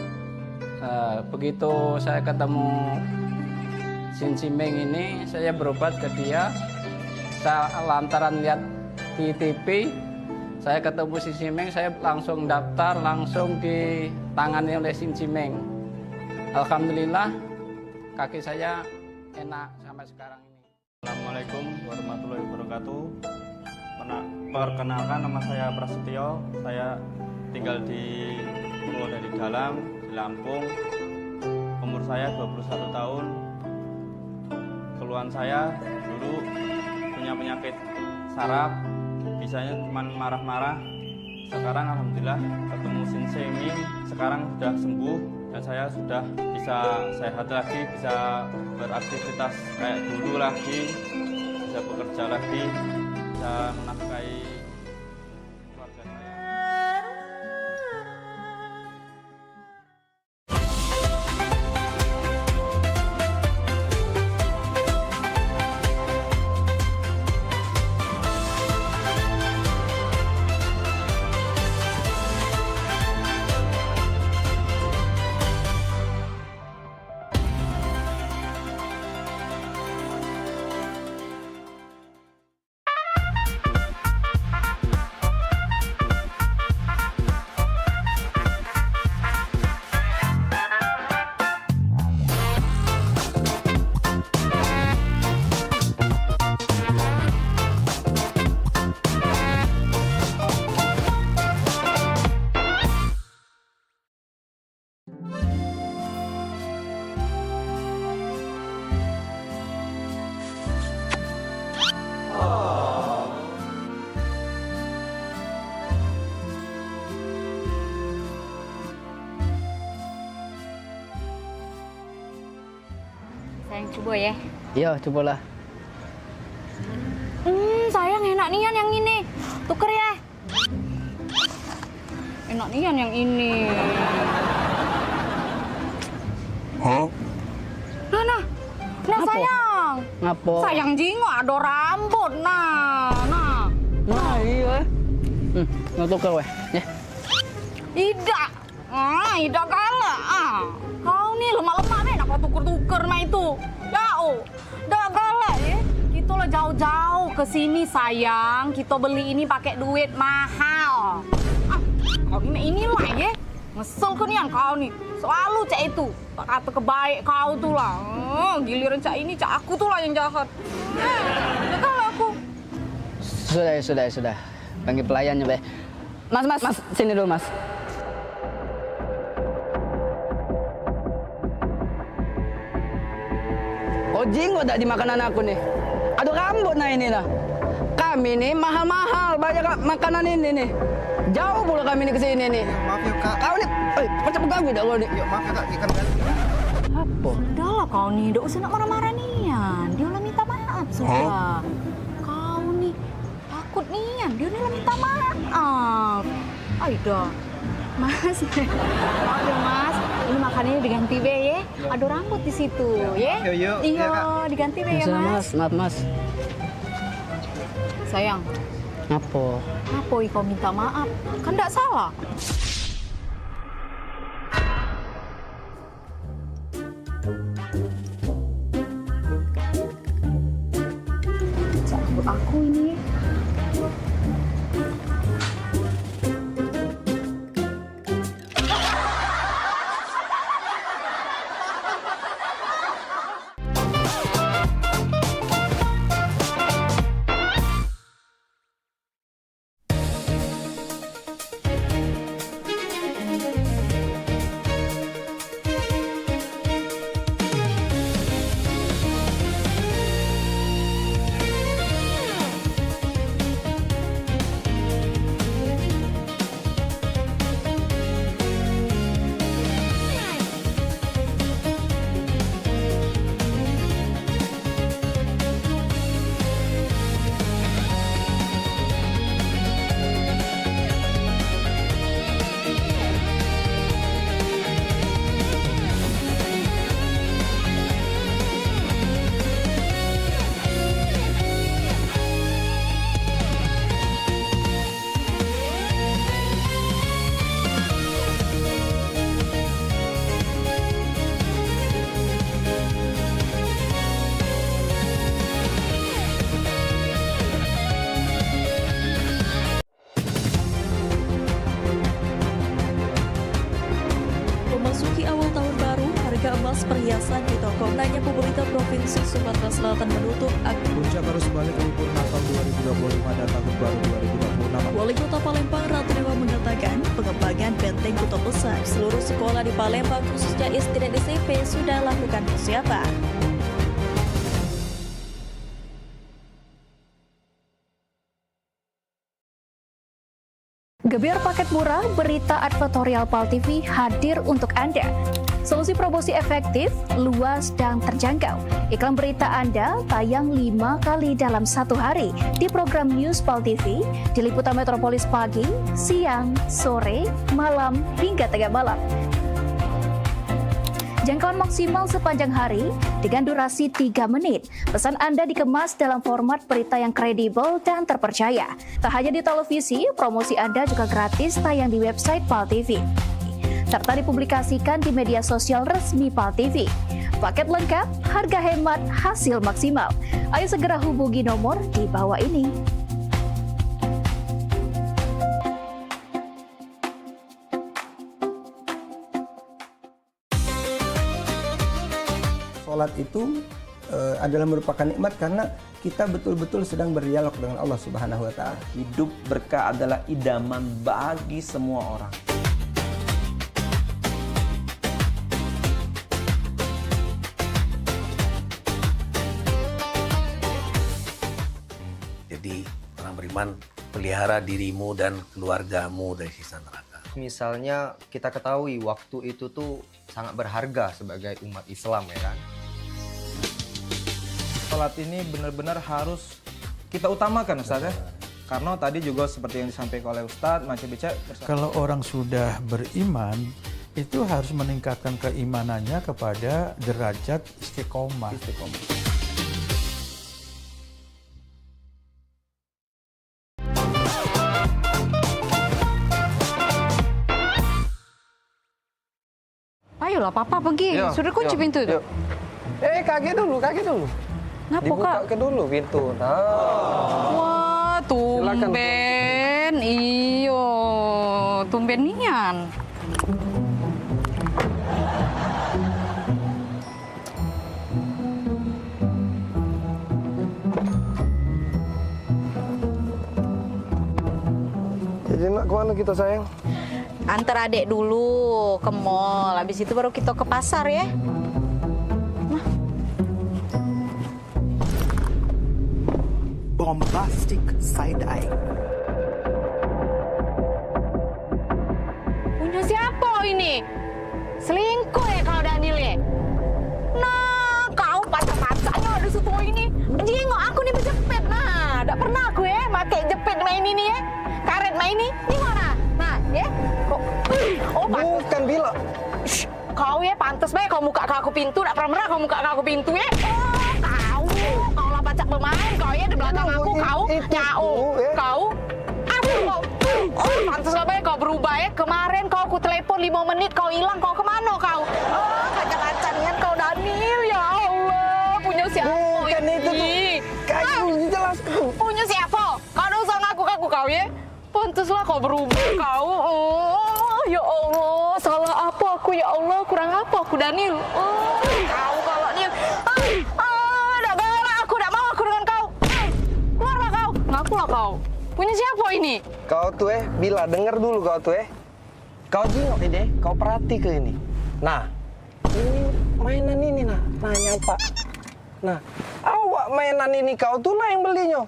Begitu saya ketemu Sin Simeng ini, saya berobat ke dia. Saya lantaran lihat di TV, saya ketemu Sin Simeng, saya langsung daftar, langsung ditangani oleh Sin Simeng. Alhamdulillah, kaki saya enak sampai sekarang ini. Assalamualaikum warahmatullahi wabarakatuh. Perkenalkan, nama saya Prasetyo. Saya tinggal di Purwodadi Dalam, di Lampung. Umur saya 21 tahun. Keluhan saya dulu punya penyakit saraf, bisanya cuma marah-marah. Sekarang alhamdulillah ketemu Sin Simeng, sekarang sudah sembuh dan saya sudah bisa sehat lagi, bisa beraktivitas kayak dulu lagi, bisa bekerja lagi, bisa menafkahi keluarga saya. Sayang coba ya. Iya, cobalah. Sayang enak nian yang ini. Tuker ya. Enak nian yang ini. Hah? Nah, Ngapo? sayang. Ngapo? Sayang jingo ada rambut, nah. Iya. Nggak tuker weh. Ya. Ida. Ida kalah. Kau nih lemah-lemah men, apa tuker-tuker mah itu. Dah kalah ya. Kita lah jauh-jauh ke sini sayang. Kita beli ini pakai duit mahal. Kau ini lah ya. Ngesel ke nian kau nih. Selalu cak itu. Tak kata kebaik kau tuh lah. Giliran cak ini, cak aku tuh lah yang jahat. Ya kalah aku. Sudah. Panggil pelayannya, Be. Mas, sini dulu, Mas. Oh, jinggo tak di makanan aku nih. Aduh rambut nah ini nah. Kami nih mahal-mahal banyak makanan ini nih. Jauh pula kami nih ke sini nih. Maaf ya Kak. Kau nih, macam pengganggu dah kau nih. Yuk maaf ya Kak, ikan ganti. Apa? Sudahlah kau nih, tidak usah nak marah-marah nian. Dia udah minta maaf sudah. Kau nih takut nian, dia udah minta maaf. Aida, Mas, maaf ya Mas. Ini makanannya diganti be ya. Ada rambut di situ ya. Yuk. Iya, diganti be ya Mas. Maaf Mas. Sayang. Apa? Apa kau minta maaf? Kan tidak salah. Rambut aku ini. Selatan Kito Komnanya Pemerintah Provinsi Sumatera Selatan menutup puncak arus balik libur Natal 2025 dan Tahun Baru 2026. Wali Kota Palembang Ratu Dewa mengatakan pengembangan benteng Kota Besar seluruh sekolah di Palembang khususnya SD dan SMP sudah lakukan persiapan. Gebyar paket murah, berita advertorial PAL TV hadir untuk Anda. Solusi promosi efektif, luas, dan terjangkau. Iklan berita Anda tayang 5 kali dalam 1 hari di program News PAL TV, di liputan Metropolis pagi, siang, sore, malam, hingga tengah malam. Jangkauan maksimal sepanjang hari dengan durasi 3 menit. Pesan Anda dikemas dalam format berita yang kredibel dan terpercaya. Tak hanya di televisi, promosi Anda juga gratis tayang di website PAL TV, serta dipublikasikan di media sosial resmi PAL TV. Paket lengkap, harga hemat, hasil maksimal. Ayo segera hubungi nomor di bawah ini. Salat itu adalah merupakan nikmat karena kita betul-betul sedang berdialog dengan Allah Subhanahu wa taala. Hidup berkah adalah idaman bagi semua orang. Jadi orang beriman, pelihara dirimu dan keluargamu dari siksa neraka. Misalnya kita ketahui waktu itu tuh sangat berharga sebagai umat Islam, ya kan? Salat ini benar-benar harus kita utamakan, Ustaz, ya. Karena tadi juga seperti yang disampaikan oleh Ustaz, Macam Bica. Kalau orang sudah beriman, itu harus meningkatkan keimanannya kepada derajat istiqomah. Ayolah, Papa pergi. Sudah kunci pintu itu. Kaget dulu. Ngapa, Dibuka Kak? ke dulu pintu. Wah, tumben. Iyo, tumben nian. Jadi nak kemana kita, sayang? Antar adik dulu ke mall. Habis itu baru kita ke pasar, ya. Bombastic side-eye. Punya siapa ini? Selingkuh ya kau, Daniel, ya? Nah, kau pacar-pacarnya ada situ ini. Jengok aku nih berjepit. Nah, tak pernah aku ya pakai jepit main ini ya. Karet main ini. Ini mana? Nah, ya. Kok Bukan, Bila. Shh, kau ya pantas baik kau muka ke aku pintu. Tak pernah kau muka ke aku pintu ya. Kau lah pacak bermain. Kau ya di belakang aku. Kau kau. Pantas lah baik kau berubah ya. Kemarin kau aku telepon 5 menit. Kau hilang. Kau kemana kau? Kacang-kacangan kau, Daniel. Ya Allah. Punya siapa? Bukan itu tuh. Kau jelas. Punya siapa? Kau udah usah ngaku-ngaku kau ya. Pantaslah kau berubah kau. Oh, ya Allah, salah apa aku ya Allah, kurang apa aku, Daniel? Oh, kau kalau dia, dah galak aku, dah mau aku dengan kau. Keluarlah kau, ngakulah kau. Punya siapa ini? Kau tuh Bila, denger dulu kau tuh Kau jengok ini, kau perhati ke ini. Nah, ini mainan ini nah nyapa. Nah, awak mainan ini kau tuh lah yang belinya.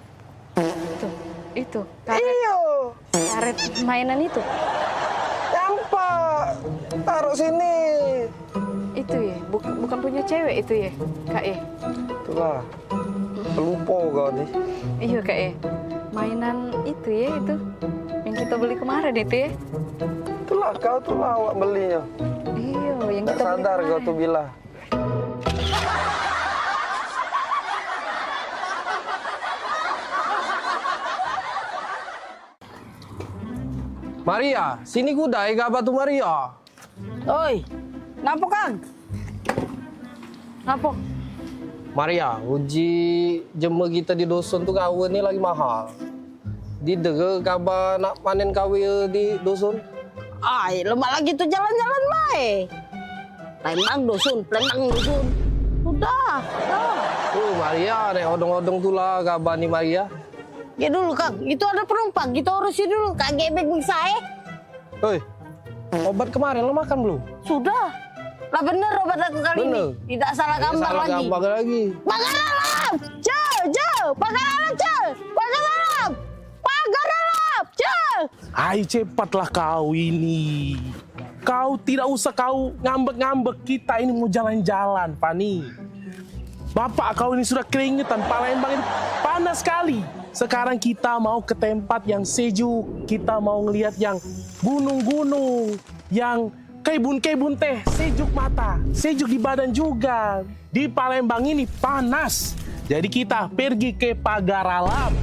Itu. Iyo. Karet mainan itu. Nyampak. Taruh sini. Itu ya, bukan punya cewek itu ya, Kak ya. Itulah. Pelupo kau nih. Iya Kak ya. Mainan itu ya itu. Yang kita beli kemarin itu ya. Itulah kau tuh lah awak belinya. Iya, yang Nggak kita beli sadar kemarin. kau tuh Bila. Maria, sini gudai gak tuh Maria? Oi, napa Kang? Napa? Maria, uji jema kita di dusun tuh kawin ini lagi mahal. Didege kabar nak panen kawin di dusun? Ai, lemak lagi tuh jalan-jalan baik. Palembang dusun. Sudah. Maria, nek odong-odong tulah kabar nih Maria. Ya dulu Kang, itu ada penumpang, kita urusin dulu. Kak gebek bisa Hei, obat kemarin lo makan belum? Sudah. Lah bener obat aku kali ini. Tidak salah gambar lagi. Pagar alam! Pagar alam, Pagar alam! Pagar alam! Ayo cepatlah kau ini. Kau tidak usah kau ngambek-ngambek, kita ini mau jalan-jalan, Fani. Bapak kau ini sudah keringetan, Palembang ini panas sekali. Sekarang kita mau ke tempat yang sejuk, kita mau ngelihat yang gunung-gunung, yang kebun-kebun teh, sejuk mata, sejuk di badan juga. Di Palembang ini panas, jadi kita pergi ke Pagar Alam.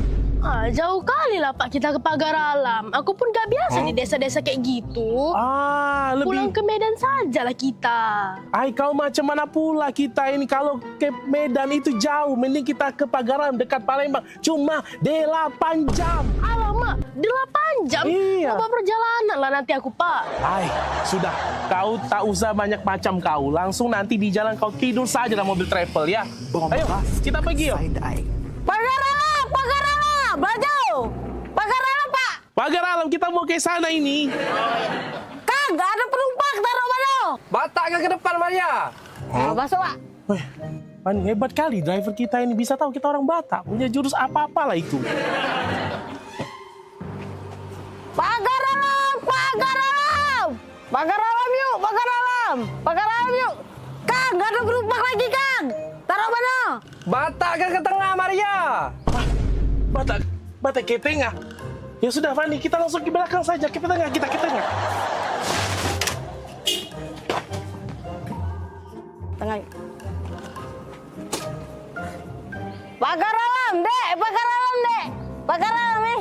Jauh kali lah Pak kita ke Pagar Alam. Aku pun gak biasa di desa-desa kayak gitu. Pulang ke Medan saja lah kita. Kau macam mana pula kita ini, kalau ke Medan itu jauh, mending kita ke Pagar Alam dekat Palembang. Cuma 8 jam. Alamak, 8 jam? Iya. Apa perjalanan lah nanti aku Pak. Sudah, kau tak usah banyak macam kau. Langsung nanti di jalan kau tidur saja dalam mobil travel ya. Ayo, kita pergi yuk. Pagar alam! Baju! Pagar alam, Pak! Pagar Alam, kita mau ke sana ini. Kang, gak ada penumpang, taruh mana? Batak ke depan, Maria. Masuk, Pak. Pan, hebat kali driver kita ini, bisa tahu kita orang Batak. Punya jurus apa-apa lah itu. Pagar alam! Pagar alam yuk! Kang, gak ada penumpang lagi, Kang! Taruh mana? Batak ke tengah, Maria. Batak ke tengah. Ya sudah, Fani, kita langsung ke belakang saja. Ke tengah, kita ke tengah. Tengah. Pagar alam, Dek. Pagar alam,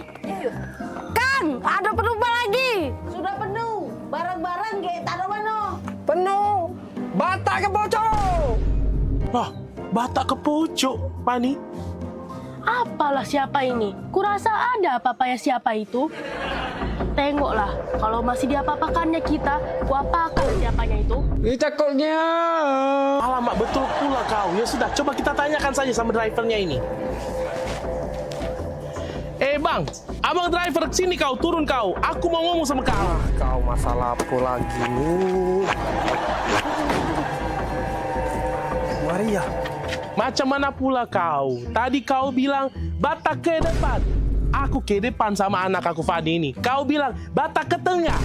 Kang, ada penumpang lagi. Sudah penuh. Barang-barang, taruh mana? Penuh. Batak ke pojok. Batak ke pojok, Fani. Apalah siapa ini? Kurasa ada apa-apanya siapa itu. Tengoklah, kalau masih diapa-apakannya kita, kuapakan siapanya itu. Cakotnya. Alamak, betul pula kau. Ya sudah, coba kita tanyakan saja sama drivernya ini. Bang, abang driver, sini kau, turun kau. Aku mau ngomong sama kau. Kau masalah apa lagi nih? Maria. Macam mana pula kau? Tadi kau bilang Batak ke depan. Aku ke depan sama anak aku Fadi ini. Kau bilang Batak ke tengah.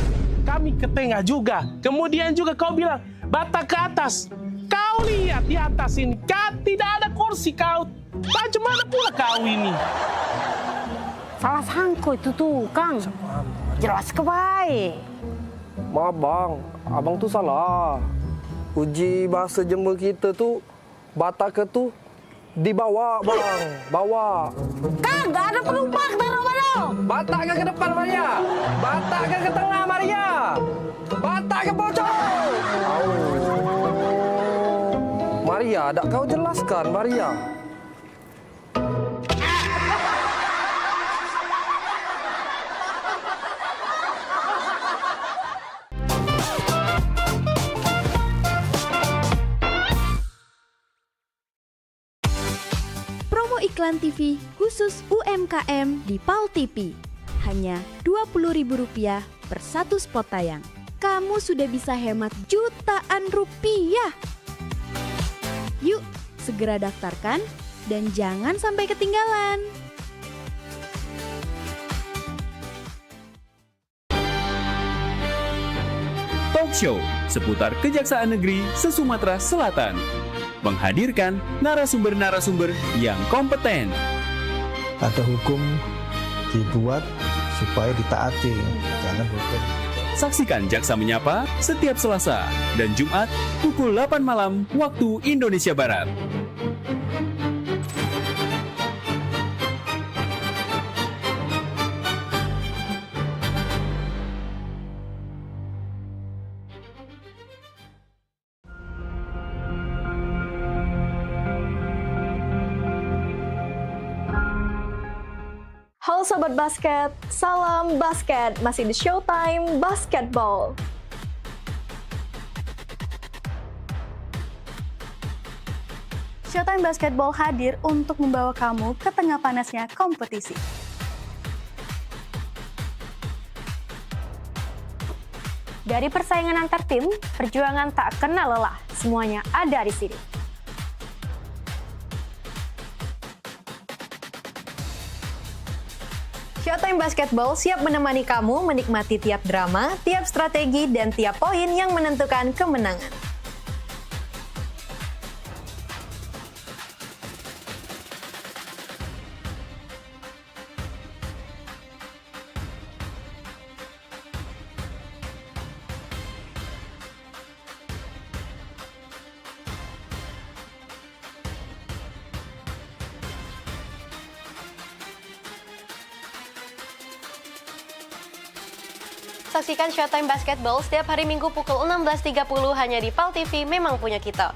Kami ke tengah juga. Kemudian juga kau bilang Batak ke atas. Kau lihat di atas ini, tidak ada kursi kau. Macam mana pula kau ini? Salah sangko itu tuh, Kang. Jelas ke baik. Maaf bang, abang tuh salah. Uji bahasa Jember kita tuh Batak ke tuh dibawa bang, bawa. Kang, gak ada penumpang, taruh mana? Batak ke depan Maria, Batak ke tengah Maria, Batak ke pojok. Maria, ada kau jelaskan Maria. Iklan TV khusus UMKM di PAL TV. Hanya Rp20.000 per satu spot tayang. Kamu sudah bisa hemat jutaan rupiah. Yuk, segera daftarkan dan jangan sampai ketinggalan. Talk show seputar Kejaksaan Negeri se-Sumatera Selatan. Menghadirkan narasumber-narasumber yang kompeten. Ada hukum dibuat supaya ditaati, jangan hukum. Saksikan Jaksa Menyapa setiap Selasa dan Jumat pukul 8 malam waktu Indonesia Barat. Halo Sobat Basket, salam basket, masih di Showtime Basketball. Showtime Basketball hadir untuk membawa kamu ke tengah panasnya kompetisi. Dari persaingan antar tim, perjuangan tak kenal lelah. Semuanya ada di sini. Showtime Basketball siap menemani kamu menikmati tiap drama, tiap strategi, dan tiap poin yang menentukan kemenangan. Saksikan Showtime Basketball setiap hari Minggu pukul 16.30 hanya di PAL TV, memang punya kita.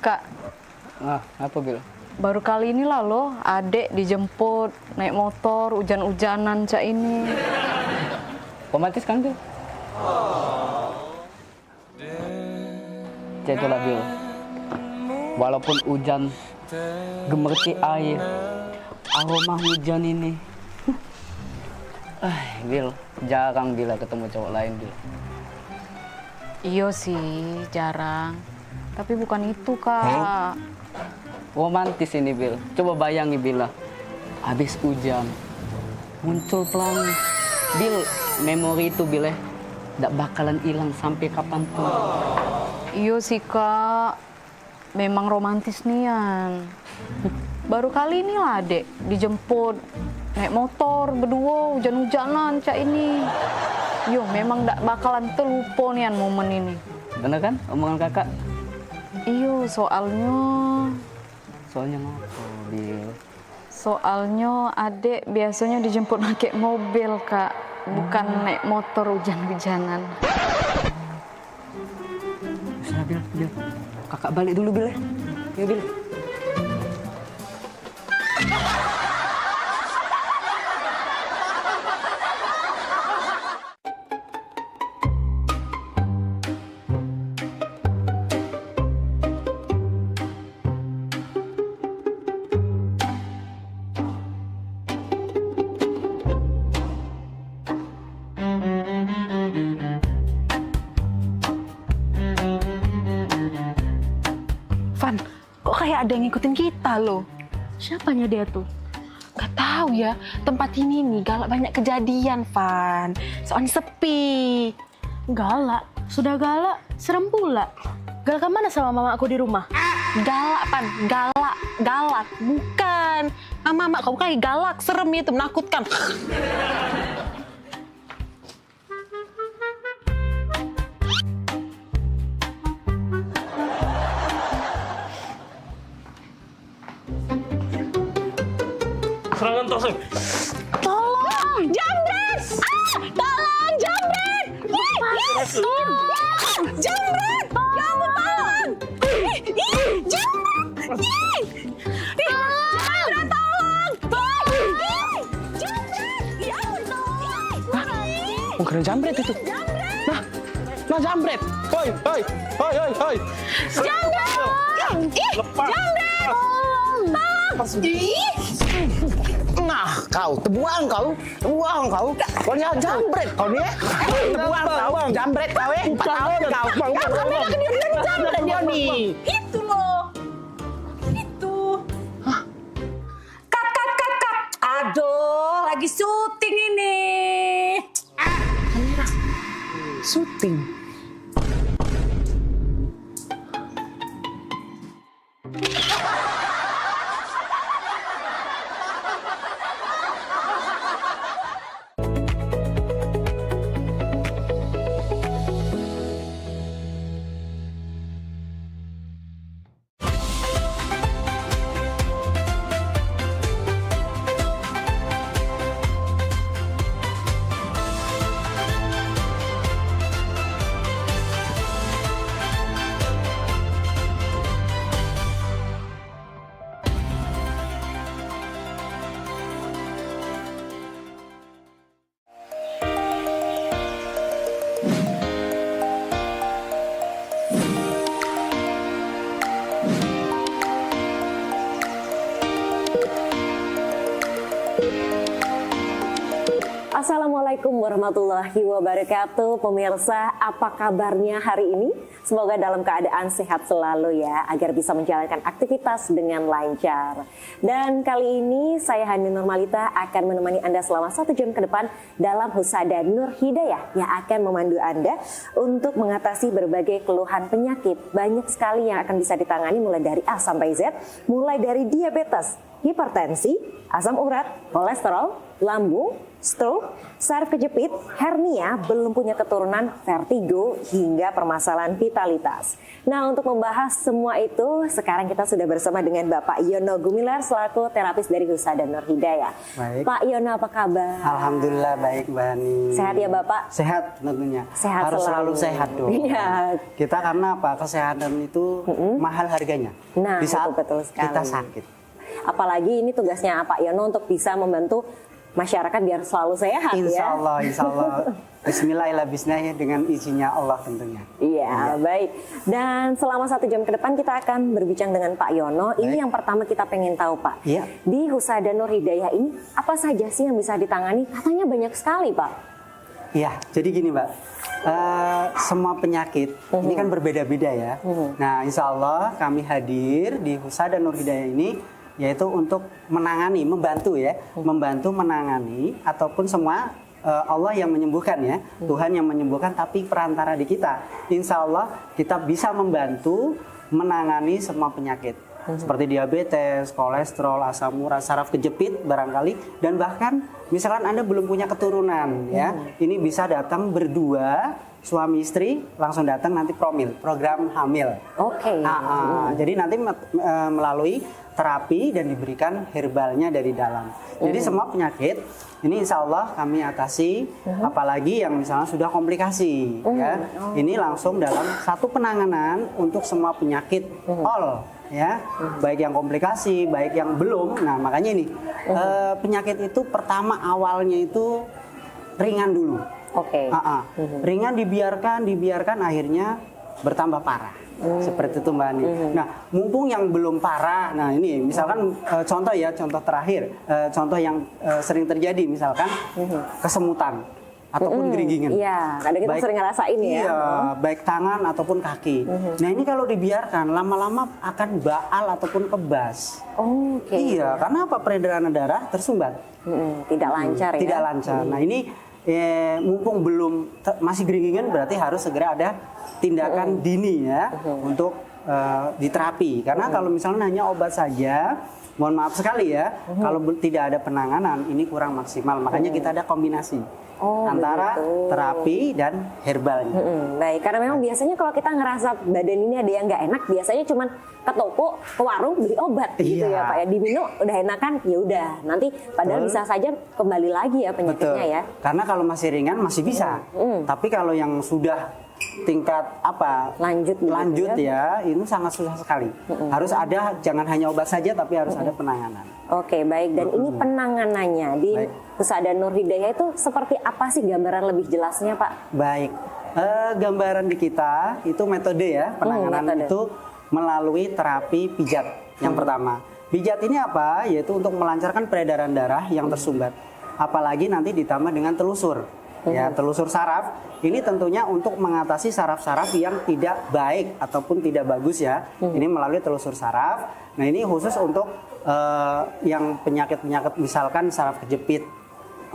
Kak, Apa Bil? baru kali ini lah loh, adek dijemput naik motor hujan-hujanan cak ini. Romantis kan Bil? Cak itulah Bil. Walaupun hujan gemerci air, aroma hujan ini. Bil, jarang Bila ketemu cowok lain Bil. Iya sih, jarang. Tapi bukan itu, Kak. Romantis ini Bil. Coba bayangi Bila, habis hujan muncul pelangi. Bil, memori itu Bil nggak bakalan hilang sampai kapanpun. Iya sih, Kak. Memang romantis nian. Baru kali ini lah adek dijemput naik motor berdua hujan-hujanan cak ini. Yo, memang nggak bakalan terlupa nian momen ini. Bener kan omongan kakak? Iyo, soalnya ngapa Bil? Soalnya adek biasanya dijemput pakai mobil, Kak. Bukan naik motor hujan-hujanan. Bisa Bil. Kakak balik dulu Bil. Yuk Bil. Van, kok kayak ada yang ngikutin kita loh? Siapanya dia tuh? Gak tahu ya, tempat ini nih galak banyak kejadian, Van. Soalnya sepi. Galak? Sudah galak, serem pula. Galak mana sama mama aku di rumah? Galak, Van. Galak. Bukan. Mama kau kayak galak, serem itu, menakutkan. Serangan terus. Jambret! Tolong jambret! Jambret! Ya ampun, tolong! Jambret! Jambret, tolong! Jambret! Ya ampun, tolong! Oh, kena jambret itu. Nah jambret. Hoi. Jambret! Lepas. Nah, kau terbuang kau. Kau ni jambret kau ni. Terbuang kau, jambret kau eh. 4 tahun kau. Kami nak kediri jambret dia ni. Itu loh. Itu. Kat. Aduh, lagi syuting ini. Syuting. Assalamualaikum warahmatullahi wabarakatuh. Pemirsa, apa kabarnya hari ini? Semoga dalam keadaan sehat selalu ya, agar bisa menjalankan aktivitas dengan lancar. Dan kali ini saya Hani Nurmalita akan menemani Anda selama 1 jam ke depan dalam Husada Nur Hidayah yang akan memandu Anda untuk mengatasi berbagai keluhan penyakit. Banyak sekali yang akan bisa ditangani mulai dari A sampai Z, mulai dari diabetes, hipertensi, asam urat, kolesterol, lambung, stroke, saraf kejepit, hernia, belum punya keturunan, vertigo, hingga permasalahan vitalitas. Nah, untuk membahas semua itu, sekarang kita sudah bersama dengan Bapak Yono Gumilar selaku terapis dari Husada Nur Hidayah. Baik. Pak Yono, apa kabar? Alhamdulillah baik, Mbak Hani. Sehat ya Bapak? Sehat tentunya. Sehat harus selalu sehat dong. Iya. Kita karena apa? Kesehatan itu mahal harganya. Nah, di saat betul sekali. kita sakit. Apalagi ini tugasnya Pak Yono untuk bisa membantu masyarakat biar selalu sehat Insya ya. Insya Allah. Bismillahirrahmanirrahim dengan izinnya Allah tentunya. Iya, baik. Dan selama 1 jam ke depan kita akan berbincang dengan Pak Yono. Ini yang pertama kita pengen tahu Pak. Iya. Di Husada Nur Hidayah ini apa saja sih yang bisa ditangani? Katanya banyak sekali Pak. Iya, jadi gini Mbak. Semua penyakit ini kan berbeda-beda ya. Nah, insya Allah kami hadir di Husada Nur Hidayah ini yaitu untuk menangani, membantu ya, membantu menangani ataupun semua Allah yang menyembuhkan ya, Tuhan yang menyembuhkan, tapi perantara di kita. Insya Allah kita bisa membantu menangani semua penyakit seperti diabetes, kolesterol, asam urat, saraf kejepit barangkali, dan bahkan misalkan Anda belum punya keturunan ya, ini bisa datang berdua suami istri langsung datang nanti program hamil. Oke. Jadi nanti melalui terapi dan diberikan herbalnya dari dalam. Jadi semua penyakit ini insya Allah kami atasi, apalagi yang misalnya sudah komplikasi ya. Ini langsung dalam satu penanganan untuk semua penyakit all ya, baik yang komplikasi, baik yang belum. Nah makanya ini penyakit itu pertama awalnya itu ringan dulu. Ringan dibiarkan akhirnya bertambah parah. Seperti itu Mbak Ani. Nah, mumpung yang belum parah, nah ini misalkan contoh ya, contoh terakhir, contoh yang sering terjadi misalkan kesemutan ataupun gerigingan. Iya, kadang kita sering ngerasain ya. Iya, baik tangan ataupun kaki. Nah, ini kalau dibiarkan lama-lama akan baal ataupun kebas. Iya, karena apa? Peredaran darah tersumbat. Tidak lancar ya. Tidak lancar. Nah, ini mumpung belum masih gerigingan berarti harus segera ada tindakan dini ya untuk diterapi. Karena kalau misalnya hanya obat saja, mohon maaf sekali ya, kalau tidak ada penanganan ini kurang maksimal. Makanya kita ada kombinasi antara terapi dan herbalnya. Baik, karena memang biasanya kalau kita ngerasa badan ini ada yang nggak enak, biasanya cuman ke toko, ke warung beli obat gitu ya Pak ya. Diminum udah enakan, ya udah. Nanti padahal bisa saja kembali lagi ya penyakitnya ya. Karena kalau masih ringan masih bisa. Tapi kalau yang sudah tingkat lanjut ya, ini sangat susah sekali. Harus ada, jangan hanya obat saja tapi harus ada penanganan. Oke, baik. Dan ini penanganannya di Pusada Nur Hidayah itu seperti apa sih, gambaran lebih jelasnya Pak? Baik, gambaran di kita itu metode ya, penanganan itu melalui terapi pijat yang pertama. Pijat ini apa? Yaitu untuk melancarkan peredaran darah yang tersumbat. Apalagi nanti ditambah dengan telusur. Ya, telusur saraf ini tentunya untuk mengatasi saraf-saraf yang tidak baik ataupun tidak bagus ya. Ini melalui telusur saraf. Nah, ini khusus untuk yang penyakit-penyakit misalkan saraf kejepit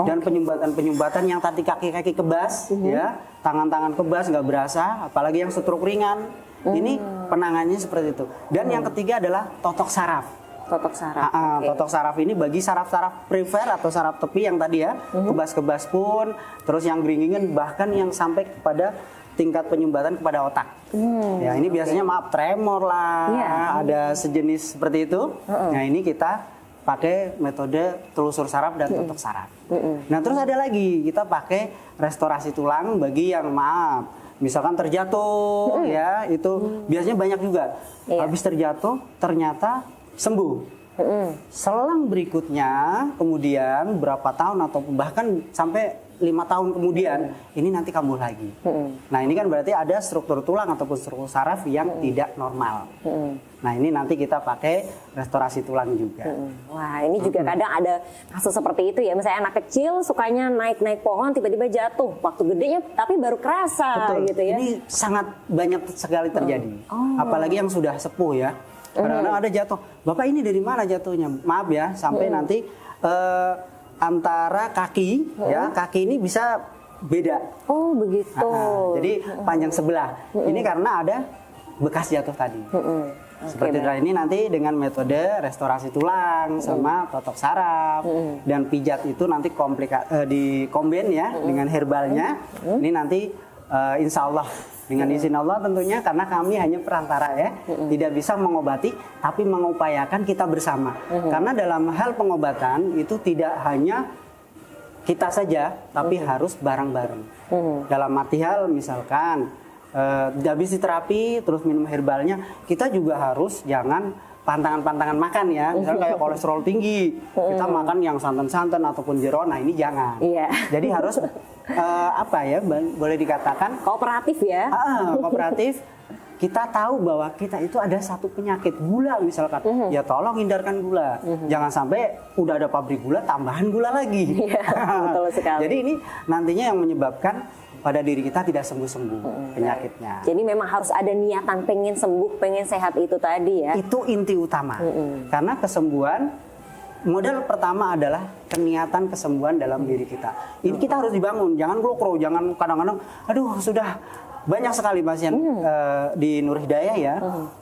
dan penyumbatan-penyumbatan yang tadi kaki-kaki kebas ya, tangan-tangan kebas nggak berasa, apalagi yang stroke ringan. Ini penanganannya seperti itu. Dan yang ketiga adalah totok saraf. Totok saraf. Totok saraf ini bagi saraf-saraf perifer atau saraf tepi yang tadi ya, kebas-kebas pun, terus yang geringgingan, bahkan yang sampai kepada tingkat penyumbatan kepada otak. Ya, ini biasanya maaf tremor lah, ada sejenis seperti itu. Nah, ini kita pakai metode telusur saraf dan totok saraf. Nah, terus ada lagi kita pakai restorasi tulang bagi yang maaf, misalkan terjatuh ya, itu biasanya banyak juga. Habis terjatuh ternyata sembuh. Selang berikutnya kemudian berapa tahun atau bahkan sampai 5 tahun kemudian ini nanti kambuh lagi. Nah, ini kan berarti ada struktur tulang ataupun struktur saraf yang tidak normal. Nah, ini nanti kita pakai restorasi tulang juga. Wah, ini juga kadang ada kasus seperti itu ya. Misalnya anak kecil sukanya naik-naik pohon, tiba-tiba jatuh. Waktu gedenya tapi baru kerasa gitu ya. Ini sangat banyak sekali terjadi. Apalagi yang sudah sepuh ya. Kadang-kadang ada jatuh. Bapak ini dari mana jatuhnya? Maaf ya, sampai nanti antara kaki ya, kaki ini bisa beda. Oh, begitu. Jadi panjang sebelah. Ini karena ada bekas jatuh tadi. Seperti ini nanti dengan metode restorasi tulang sama totok saraf dan pijat itu nanti dikombin ya dengan herbalnya. Ini nanti insya Allah dengan izin Allah tentunya, karena kami hanya perantara ya, tidak bisa mengobati tapi mengupayakan kita bersama. Karena dalam hal pengobatan itu tidak hanya kita saja tapi harus bareng-bareng. Dalam arti hal misalkan habis terapi terus minum herbalnya, kita juga harus jangan pantangan-pantangan makan ya, misalnya kayak kolesterol tinggi, kita makan yang santan-santan ataupun jeroan, nah ini jangan. Jadi harus apa ya, boleh dikatakan kooperatif ya. Kooperatif. Kita tahu bahwa kita itu ada satu penyakit gula misalkan, ya tolong hindarkan gula. Jangan sampai udah ada pabrik gula, tambahan gula lagi. Betul sekali. Jadi ini nantinya yang menyebabkan pada diri kita tidak sembuh-sembuh penyakitnya. Jadi memang harus ada niatan pengen sembuh, pengen sehat itu tadi ya. Itu inti utama. Karena kesembuhan, modal pertama adalah keniatan kesembuhan dalam diri kita. Ini kita harus dibangun, jangan glokro, jangan kadang-kadang, aduh sudah banyak sekali pasien di Nur Hidayah ya.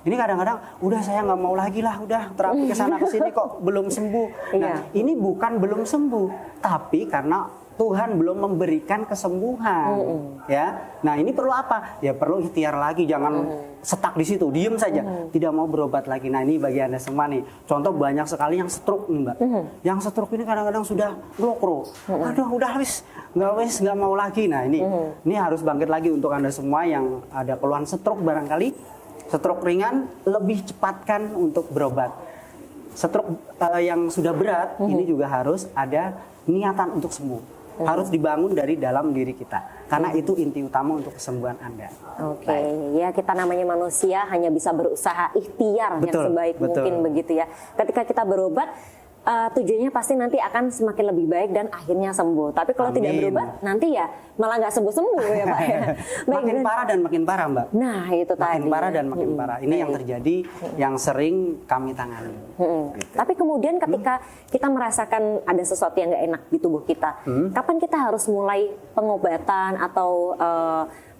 Ini kadang-kadang udah saya nggak mau lagi lah, udah terapi kesana kesini kok belum sembuh. Nah, ini bukan belum sembuh, tapi karena Tuhan belum memberikan kesembuhan, ya. Nah, ini perlu apa? Ya perlu ikhtiar lagi, jangan stuck di situ, diem saja, tidak mau berobat lagi. Nah, ini bagi Anda semua nih. Contoh banyak sekali yang stroke nih, Mbak. Yang stroke ini kadang-kadang sudah glokro. Aduh, udah nggak mau lagi. Nah, ini harus bangkit lagi untuk Anda semua yang ada keluhan stroke barangkali. Stroke ringan lebih cepatkan untuk berobat. Stroke yang sudah berat ini juga harus ada niatan untuk sembuh. Harus dibangun dari dalam diri kita, karena itu inti utama untuk kesembuhan Anda. Oke, ya kita namanya manusia hanya bisa berusaha ikhtiar yang sebaik mungkin begitu ya. Ketika kita berobat, tujuannya pasti nanti akan semakin lebih baik dan akhirnya sembuh. Tapi kalau tidak berobat, nanti ya malah nggak sembuh-sembuh ya Pak. Makin parah dan makin parah, Mbak. Nah, itu tadi. Makin parah dan makin parah. Ini yang terjadi, yang sering kami tangani. Gitu. Tapi kemudian ketika kita merasakan ada sesuatu yang nggak enak di tubuh kita, kapan kita harus mulai pengobatan atau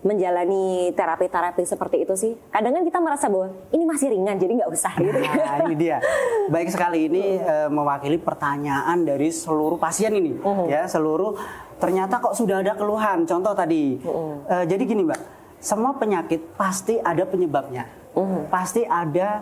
menjalani terapi-terapi seperti itu sih? Kadang kan kita merasa bahwa ini masih ringan, jadi nggak usah gitu. Nah, ini dia. Baik sekali, ini mewakili pertanyaan dari seluruh pasien ini. Ya, seluruh ternyata kok sudah ada keluhan. Contoh tadi. Jadi gini Mbak, semua penyakit pasti ada penyebabnya. Pasti ada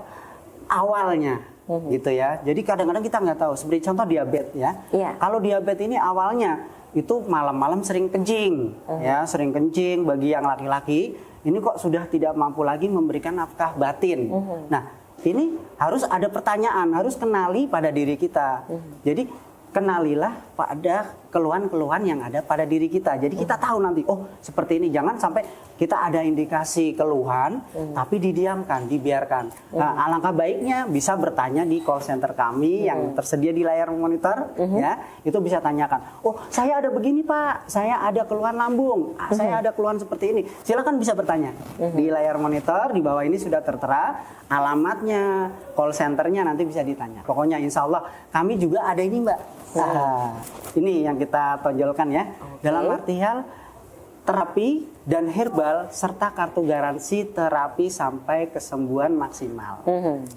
awalnya. Gitu ya. Jadi kadang-kadang kita nggak tahu. Seperti contoh diabetes ya. Kalau diabetes ini awalnya itu malam-malam sering kencing, ya sering kencing bagi yang laki-laki. Ini kok sudah tidak mampu lagi memberikan nafkah batin. Nah, ini harus ada pertanyaan, harus kenali pada diri kita. Jadi kenalilah pada keluhan-keluhan yang ada pada diri kita. Jadi kita tahu nanti, oh seperti ini. Jangan sampai kita ada indikasi keluhan, tapi didiamkan, dibiarkan. Nah, alangkah baiknya bisa bertanya di call center kami yang tersedia di layar monitor, ya. Itu bisa tanyakan. Oh, saya ada begini Pak, saya ada keluhan lambung, saya ada keluhan seperti ini. Silakan bisa bertanya di layar monitor. Di bawah ini sudah tertera alamatnya, call centernya, nanti bisa ditanya. Pokoknya insya Allah kami juga ada ini Mbak. Nah, ini yang kita tonjolkan ya. Dalam artian terapi dan herbal serta kartu garansi terapi sampai kesembuhan maksimal.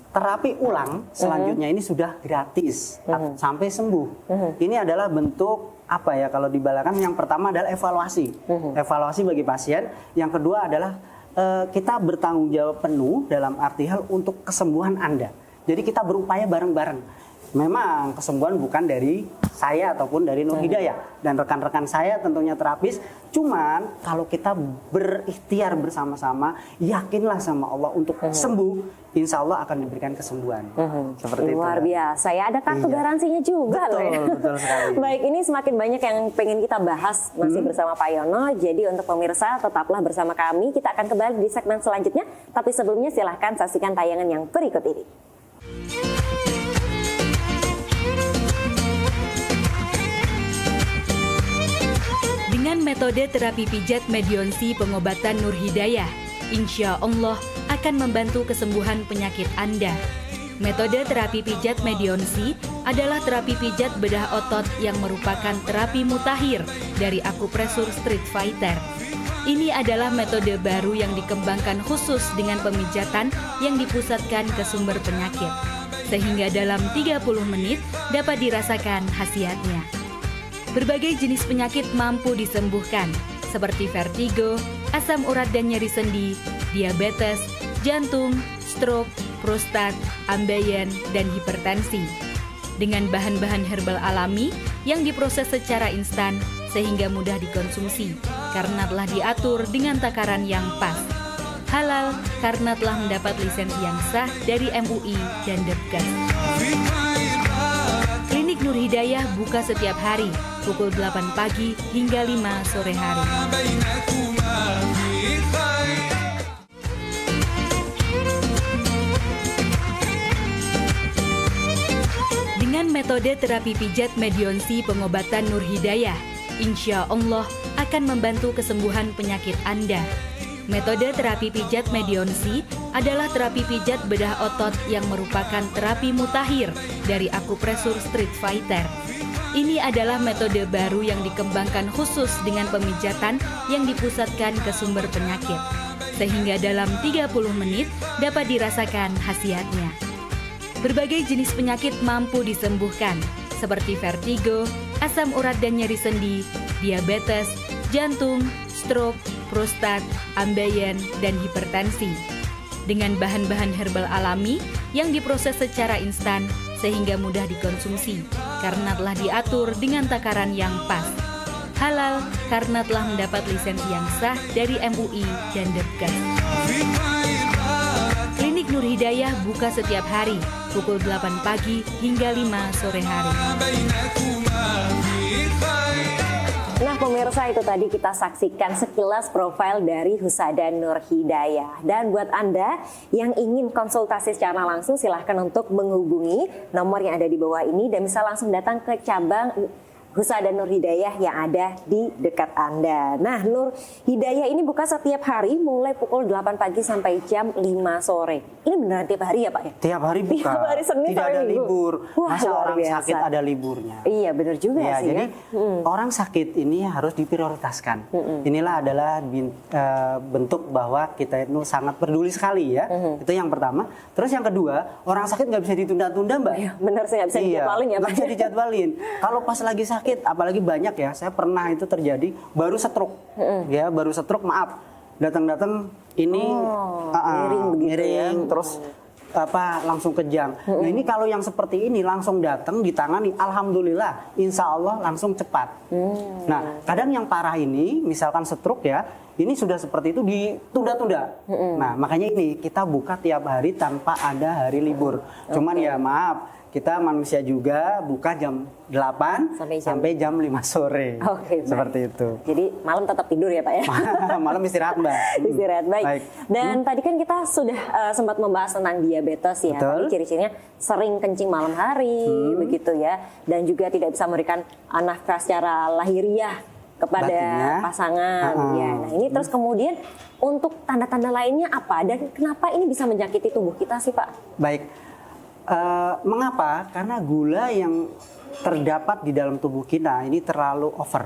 Terapi ulang selanjutnya ini sudah gratis sampai sembuh. Ini adalah bentuk apa ya kalau dibalakan? Yang pertama adalah evaluasi. Evaluasi bagi pasien. Yang kedua adalah kita bertanggung jawab penuh dalam arti hal untuk kesembuhan Anda. Jadi kita berupaya bareng-bareng. Memang kesembuhan bukan dari saya ataupun dari Nur Hidayah dan rekan-rekan saya tentunya terapis. Cuman kalau kita berikhtiar bersama-sama, yakinlah sama Allah untuk sembuh, insya Allah akan diberikan kesembuhan. Seperti luar itu. biasa ya, ada kartu garansinya juga loh ya. Betul sekali. Baik, ini semakin banyak yang pengen kita bahas masih bersama Pak Yono. Jadi untuk pemirsa tetaplah bersama kami. Kita akan kembali di segmen selanjutnya. Tapi sebelumnya silahkan saksikan tayangan yang berikut ini. Dengan metode terapi pijat Medionsi pengobatan Nur Hidayah, insya Allah akan membantu kesembuhan penyakit Anda. Metode terapi pijat Medionsi adalah terapi pijat bedah otot yang merupakan terapi mutakhir dari akupresur Street Fighter. Ini adalah metode baru yang dikembangkan khusus dengan pemijatan yang dipusatkan ke sumber penyakit, sehingga dalam 30 menit dapat dirasakan khasiatnya. Berbagai jenis penyakit mampu disembuhkan, seperti vertigo, asam urat dan nyeri sendi, diabetes, jantung, stroke, prostat, ambeien, dan hipertensi. Dengan bahan-bahan herbal alami yang diproses secara instan sehingga mudah dikonsumsi, karena telah diatur dengan takaran yang pas. Halal karena telah mendapat lisensi yang sah dari MUI dan Depkes. Klinik Nur Hidayah buka setiap hari, pukul 8 pagi hingga 5 sore hari. Dengan metode terapi pijat Medionsi pengobatan Nur Hidayah, insya Allah akan membantu kesembuhan penyakit Anda. Metode terapi pijat Medionsi adalah terapi pijat bedah otot yang merupakan terapi mutakhir dari akupresur Street Fighter. Ini adalah metode baru yang dikembangkan khusus dengan pemijatan yang dipusatkan ke sumber penyakit, sehingga dalam 30 menit dapat dirasakan khasiatnya. Berbagai jenis penyakit mampu disembuhkan, seperti vertigo, asam urat dan nyeri sendi, diabetes, jantung, stroke, prostat, ambeien, dan hipertensi. Dengan bahan-bahan herbal alami yang diproses secara instan sehingga mudah dikonsumsi, karena telah diatur dengan takaran yang pas. Halal karena telah mendapat lisensi yang sah dari MUI dan Depkes. Klinik Nur Hidayah buka setiap hari, pukul 8 pagi hingga 5 sore hari. Nah pemirsa, itu tadi kita saksikan sekilas profil dari Husada Nur Hidayah. Dan buat Anda yang ingin konsultasi secara langsung, silahkan untuk menghubungi nomor yang ada di bawah ini dan bisa langsung datang ke cabang Husada Nur Hidayah yang ada di dekat Anda. Nah, Nur Hidayah ini buka setiap hari mulai pukul 8 pagi sampai jam 5 sore. Ini beneran tiap hari ya Pak ya? Tiap hari buka. Tiap hari Senin Tidak sampai ada Minggu. libur. Wah, Masa luar orang biasa. sakit ada liburnya? Iya, bener juga Ya, sih jadi ya. orang sakit ini harus diprioritaskan. Inilah adalah bentuk bahwa kita itu sangat peduli sekali ya. Itu yang pertama. Terus yang kedua, orang sakit nggak bisa ditunda-tunda Mbak. Iya, benar sih nggak bisa dijadwalin ya Pak. Nggak bisa dijadwalin. Kalau pas lagi sakit, apalagi banyak ya. Saya pernah itu terjadi baru stroke, ya baru stroke maaf. Datang-datang ini miring, terus langsung kejang. Nah ini kalau yang seperti ini langsung datang ditangani, alhamdulillah, insya Allah langsung cepat. Nah kadang yang parah ini, misalkan stroke ya, ini sudah seperti itu ditunda-tunda. Nah makanya ini kita buka tiap hari tanpa ada hari libur. Cuman ya maaf, kita manusia juga buka jam 8 sampai jam 5 sore. Seperti itu. Jadi malam tetap tidur ya Pak ya? Malam istirahat Mbak. Istirahat, baik. Dan tadi kan kita sudah sempat membahas tentang diabetes ya. Tadi ciri-cirinya sering kencing malam hari, begitu ya. Dan juga tidak bisa memberikan nafkah secara lahiriah kepada pasangan. Ya. Nah ini terus kemudian untuk tanda-tanda lainnya apa? Dan kenapa ini bisa menjangkiti tubuh kita sih Pak? Baik. Mengapa? Karena gula yang terdapat di dalam tubuh kita ini terlalu over.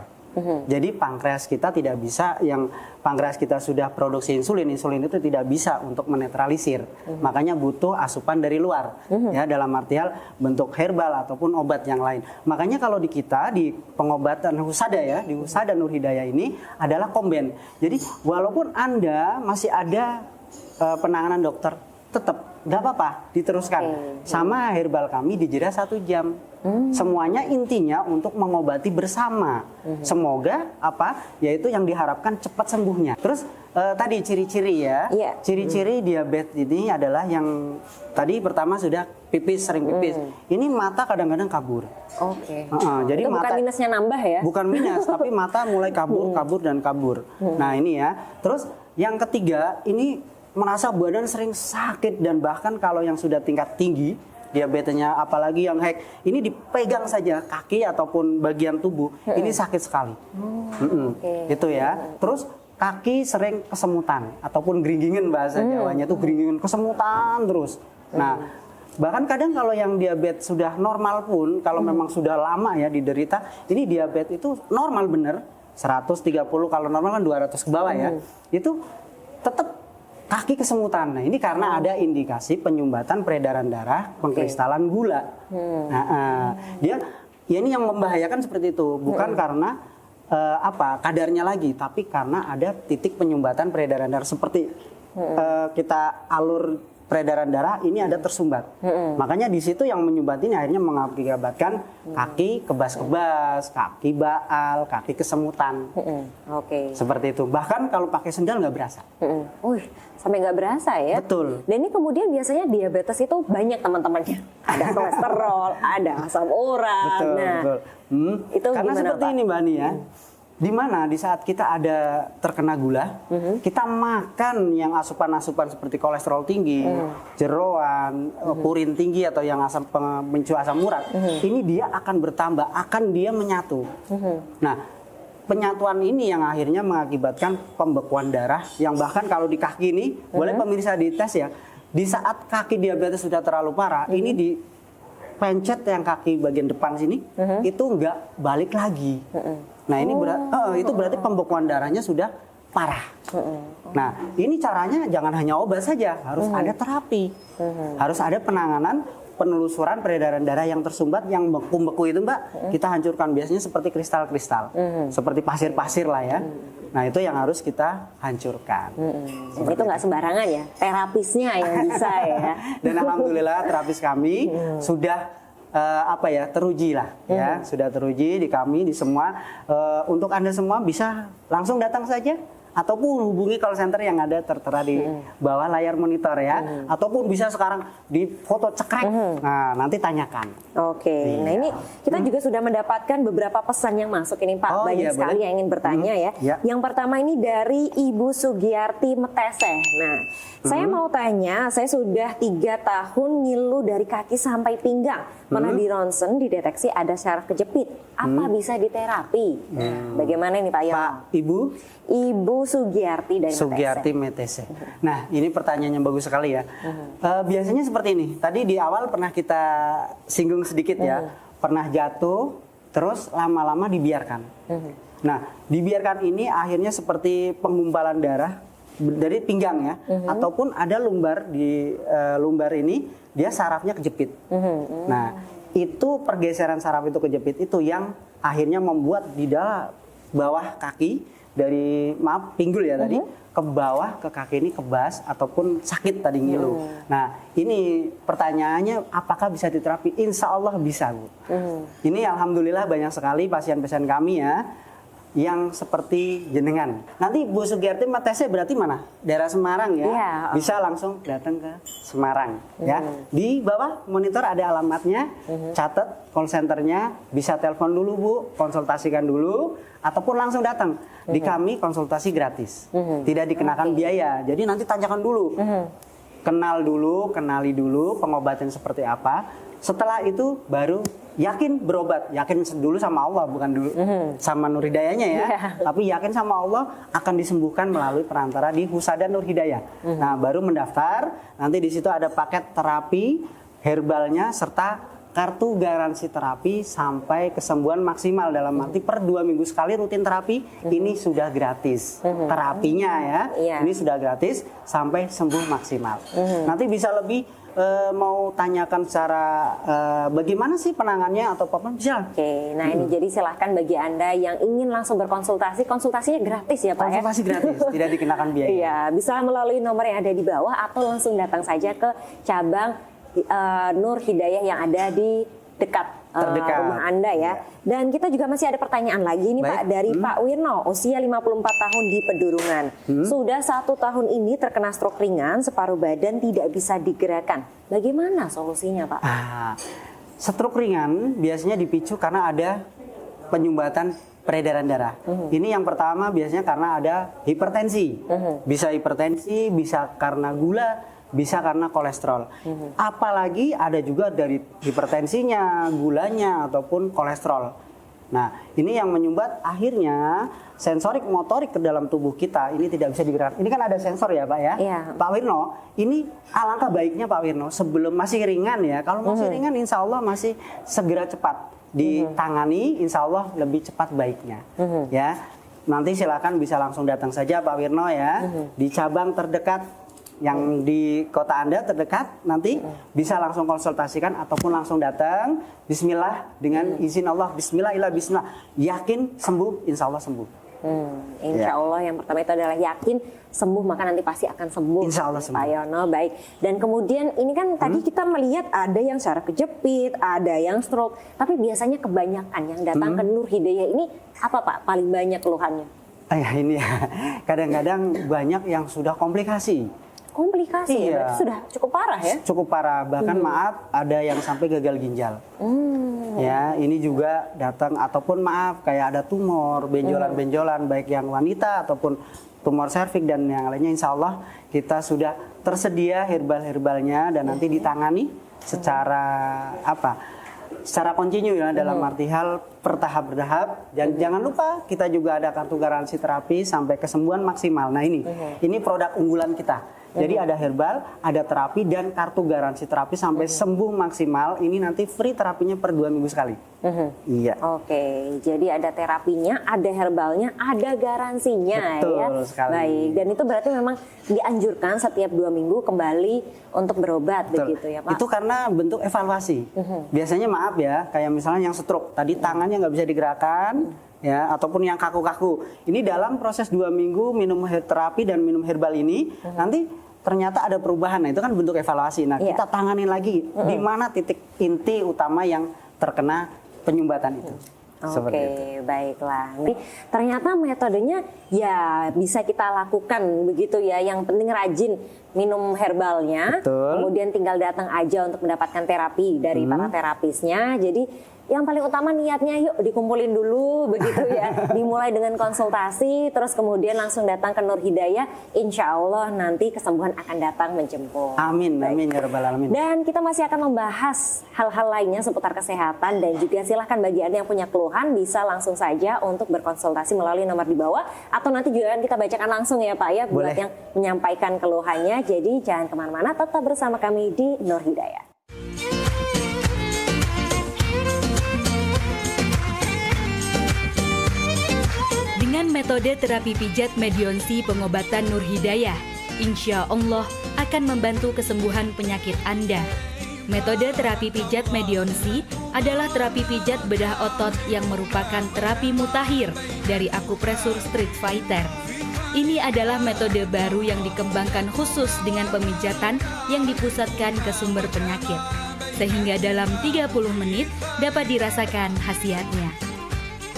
Jadi pankreas kita tidak bisa, yang pankreas kita sudah produksi insulin itu tidak bisa untuk menetralisir. Makanya butuh asupan dari luar, ya dalam artian bentuk herbal ataupun obat yang lain. Makanya kalau di kita di pengobatan Husada ya, di Husada Nur Hidayah ini adalah komben. Jadi walaupun Anda masih ada penanganan dokter, tetap nggak apa-apa diteruskan. Sama herbal kami dijeda 1 jam. Semuanya intinya untuk mengobati bersama. Semoga yaitu yang diharapkan cepat sembuhnya. Terus tadi ciri-ciri ya. Ciri-ciri diabetes ini adalah yang tadi pertama sudah pipis, sering pipis. Ini mata kadang-kadang kabur. Jadi itu bukan minusnya nambah ya? Bukan minus, tapi mata mulai kabur dan kabur. Nah ini ya. Terus yang ketiga ini merasa badan sering sakit, dan bahkan kalau yang sudah tingkat tinggi diabetesnya, apalagi yang hack, ini dipegang saja kaki ataupun bagian tubuh ini sakit sekali. Itu ya. Terus kaki sering kesemutan ataupun geringgingen, bahasa Jawanya itu geringgingen, kesemutan terus. Nah bahkan kadang kalau yang diabetes sudah normal pun, kalau memang sudah lama ya diderita, ini diabetes itu normal bener 130, kalau normal kan 200 ke bawah ya, itu tetap kaki kesemutan. Nah ini karena ada indikasi penyumbatan peredaran darah, pengkristalan gula. Dia ya ini yang membahayakan seperti itu, bukan karena kadarnya lagi, tapi karena ada titik penyumbatan peredaran darah, seperti kita alur peredaran darah ini ada tersumbat. Makanya di situ yang menyumbat ini akhirnya mengakibatkan kaki kebas-kebas, kaki baal, kaki kesemutan. Seperti itu. Bahkan kalau pakai sendal nggak berasa. Sampai nggak berasa ya? Betul. Dan ini kemudian biasanya diabetes itu banyak teman-temannya. Ada kolesterol, ada asam urat. Betul. Itu karena gimana, seperti Pak? ini Mbak Ani ya. Di mana di saat kita ada terkena gula, kita makan yang asupan-asupan seperti kolesterol tinggi, jeroan, purin tinggi atau yang pemicu asam urat, ini dia akan bertambah, akan dia menyatu. Nah, penyatuan ini yang akhirnya mengakibatkan pembekuan darah, yang bahkan kalau di kaki ini, boleh pemirsa dites ya, di saat kaki diabetes sudah terlalu parah, ini di pencet yang kaki bagian depan sini, itu nggak balik lagi. Nah ini itu berarti pembekuan darahnya sudah parah. Nah ini caranya jangan hanya obat saja, harus ada terapi, harus ada penanganan, penelusuran peredaran darah yang tersumbat, yang beku-beku itu Mbak, kita hancurkan biasanya seperti kristal-kristal, seperti pasir-pasir lah ya. Nah itu yang harus kita hancurkan. Dan itu nggak sembarangan ya, terapisnya yang bisa ya. Dan alhamdulillah terapis kami sudah teruji lah ya, sudah teruji di kami di semua. Untuk Anda semua bisa langsung datang saja ataupun hubungi call center yang ada tertera di bawah layar monitor ya, ataupun bisa sekarang di foto cekrek. Nah nanti tanyakan. Nah ini kita juga sudah mendapatkan beberapa pesan yang masuk ini Pak, banyak sekali yang ingin bertanya ya. Yang pertama ini dari Ibu Sugiyarti Meteseh. Nah saya mau tanya, saya sudah 3 tahun ngilu dari kaki sampai pinggang, pernah di ronsen dideteksi ada syaraf kejepit. apa bisa diterapi? Nah, bagaimana ini Pak Yono? Pak, Ibu? Ibu Sugiyarti dari Sugiyarti Metese. Nah, ini pertanyaan yang bagus sekali ya. Biasanya seperti ini. Tadi di awal pernah kita singgung sedikit ya. Pernah jatuh, terus lama-lama dibiarkan. Nah, dibiarkan ini akhirnya seperti penggumpalan darah dari pinggang ya, ataupun ada lumbar di lumbar ini dia sarafnya kejepit. Nah, itu pergeseran saraf itu kejepit itu yang akhirnya membuat di dalam bawah kaki dari pinggul ya tadi ke bawah ke kaki ini kebas ataupun sakit tadi ngilu. Nah, ini pertanyaannya apakah bisa diterapi? Insya Allah bisa, Bu. Ini alhamdulillah banyak sekali pasien-pasien kami ya yang seperti jenengan. Nanti Bu Sugiyarti Metese berarti mana? Daerah Semarang ya? Iya. Bisa langsung datang ke Semarang ya. Di bawah monitor ada alamatnya, catat call centernya, bisa telepon dulu Bu, konsultasikan dulu, ataupun langsung datang. Di kami konsultasi gratis, tidak dikenakan biaya. Jadi nanti tanyakan dulu, kenali dulu pengobatan seperti apa. Setelah itu baru yakin berobat, yakin dulu sama Allah, bukan dulu sama Nur Hidayahnya ya, tapi yakin sama Allah akan disembuhkan melalui perantara di Husada Nur Hidayah. Nah, baru mendaftar, nanti di situ ada paket terapi herbalnya serta kartu garansi terapi sampai kesembuhan maksimal, dalam arti per 2 minggu sekali rutin terapi ini sudah gratis. Terapinya ya, ini sudah gratis sampai sembuh maksimal. Nanti bisa lebih mau tanyakan secara bagaimana sih penanganannya atau apa bisa. Oke, nah ini jadi silahkan bagi Anda yang ingin langsung berkonsultasi, konsultasinya gratis ya Pak ya? Konsultasi gratis, tidak dikenakan biaya. Iya, bisa melalui nomor yang ada di bawah atau langsung datang saja ke cabang Nur Hidayah yang ada di dekat rumah Anda ya. Dan kita juga masih ada pertanyaan lagi nih Pak dari Pak Wirno, usia 54 tahun di Pedurungan. Sudah 1 tahun ini terkena stroke ringan, separuh badan tidak bisa digerakkan. Bagaimana solusinya Pak? Stroke ringan biasanya dipicu karena ada penyumbatan peredaran darah. Ini yang pertama biasanya karena ada hipertensi. Bisa hipertensi, bisa karena gula, bisa karena kolesterol. Apalagi ada juga dari hipertensinya, gulanya, ataupun kolesterol. Nah, ini yang menyumbat akhirnya sensorik motorik ke dalam tubuh kita ini tidak bisa digerakkan. Ini kan ada sensor ya Pak ya? Pak Wirno, ini alangkah baiknya Pak Wirno sebelum masih ringan ya. Kalau masih ringan insya Allah masih segera cepat ditangani, insya Allah lebih cepat baiknya. Ya, nanti silakan bisa langsung datang saja Pak Wirno ya, di cabang terdekat yang di kota Anda terdekat, nanti bisa langsung konsultasikan ataupun langsung datang. Bismillah, dengan izin Allah, bismillah, yakin sembuh, insya Allah sembuh. Insya Allah yang pertama itu adalah yakin sembuh, maka nanti pasti akan sembuh. Insya Allah sembuh. Pak Yono, baik. Dan kemudian ini kan tadi kita melihat ada yang secara kejepit, ada yang stroke, tapi biasanya kebanyakan yang datang ke Nur Hidayah ini apa Pak paling banyak keluhannya? Ini ya, kadang-kadang banyak yang sudah komplikasi. Komplikasi ya, sudah cukup parah ya? Cukup parah, bahkan maaf ada yang sampai gagal ginjal. Ya, ini juga datang ataupun maaf kayak ada tumor, benjolan-benjolan baik yang wanita ataupun tumor serviks dan yang lainnya, insya Allah kita sudah tersedia herbal-herbalnya dan nanti ditangani secara secara kontinu ya, dalam arti hal bertahap. Dan jangan lupa kita juga ada kartu garansi terapi sampai kesembuhan maksimal. Nah ini produk unggulan kita. Jadi ada herbal, ada terapi dan kartu garansi terapi sampai sembuh maksimal. Ini nanti free terapinya per 2 minggu sekali. Iya. Oke, jadi ada terapinya, ada herbalnya, ada garansinya. Betul sekali. Baik, dan itu berarti memang dianjurkan setiap 2 minggu kembali untuk berobat. Betul. Begitu ya Pak? Itu karena bentuk evaluasi. Biasanya maaf ya, kayak misalnya yang stroke, tadi tangannya nggak bisa digerakkan, ya, ataupun yang kaku-kaku. Ini dalam proses 2 minggu minum terapi dan minum herbal ini, nanti ternyata ada perubahan. Nah, itu kan bentuk evaluasi. Nah, kita tangani lagi di mana titik inti utama yang terkena penyumbatan itu. Oke, baiklah. Nih, ternyata metodenya ya bisa kita lakukan begitu ya. Yang penting rajin minum herbalnya. Kemudian tinggal datang aja untuk mendapatkan terapi dari para terapisnya. Jadi yang paling utama niatnya yuk dikumpulin dulu begitu ya. dimulai dengan konsultasi, terus kemudian langsung datang ke Nur Hidayah, insya Allah nanti kesembuhan akan datang menjemput. Amin, amin ya rabbal alamin. Dan kita masih akan membahas hal-hal lainnya seputar kesehatan, dan juga silahkan bagi Anda yang punya keluhan bisa langsung saja untuk berkonsultasi melalui nomor di bawah, atau nanti juga akan kita bacakan langsung ya Pak ya, buat yang menyampaikan keluhannya. Jadi jangan kemana-mana, tetap bersama kami di Nur Hidayah. Dengan metode terapi pijat medionsi pengobatan Nur Hidayah, insya Allah akan membantu kesembuhan penyakit Anda. Metode terapi pijat medionsi adalah terapi pijat bedah otot yang merupakan terapi mutakhir dari akupresur Street Fighter. Ini adalah metode baru yang dikembangkan khusus dengan pemijatan yang dipusatkan ke sumber penyakit, sehingga dalam 30 menit dapat dirasakan khasiatnya.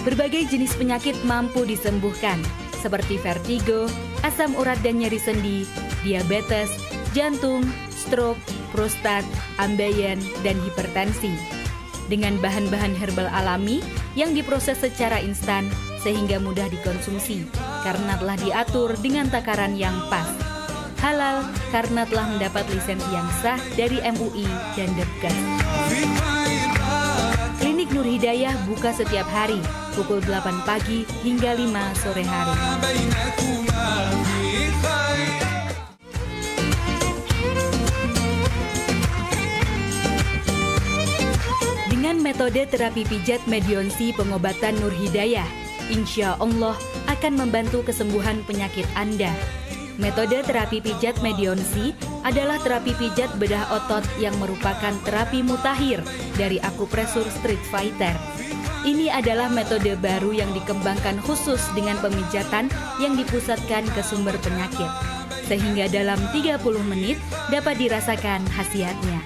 Berbagai jenis penyakit mampu disembuhkan, seperti vertigo, asam urat dan nyeri sendi, diabetes, jantung, stroke, prostat, ambeien, dan hipertensi. Dengan bahan-bahan herbal alami yang diproses secara instan sehingga mudah dikonsumsi, karena telah diatur dengan takaran yang pas. Halal karena telah mendapat lisensi yang sah dari MUI dan Depkes. Klinik Nur Hidayah buka setiap hari, pukul 8 pagi hingga 5 sore hari. Dengan metode terapi pijat medionsi pengobatan Nur Hidayah, insya Allah akan membantu kesembuhan penyakit Anda. Metode terapi pijat medionsi adalah terapi pijat bedah otot yang merupakan terapi mutakhir dari akupresur Street Fighter. Ini adalah metode baru yang dikembangkan khusus dengan pemijatan yang dipusatkan ke sumber penyakit, sehingga dalam 30 menit dapat dirasakan khasiatnya.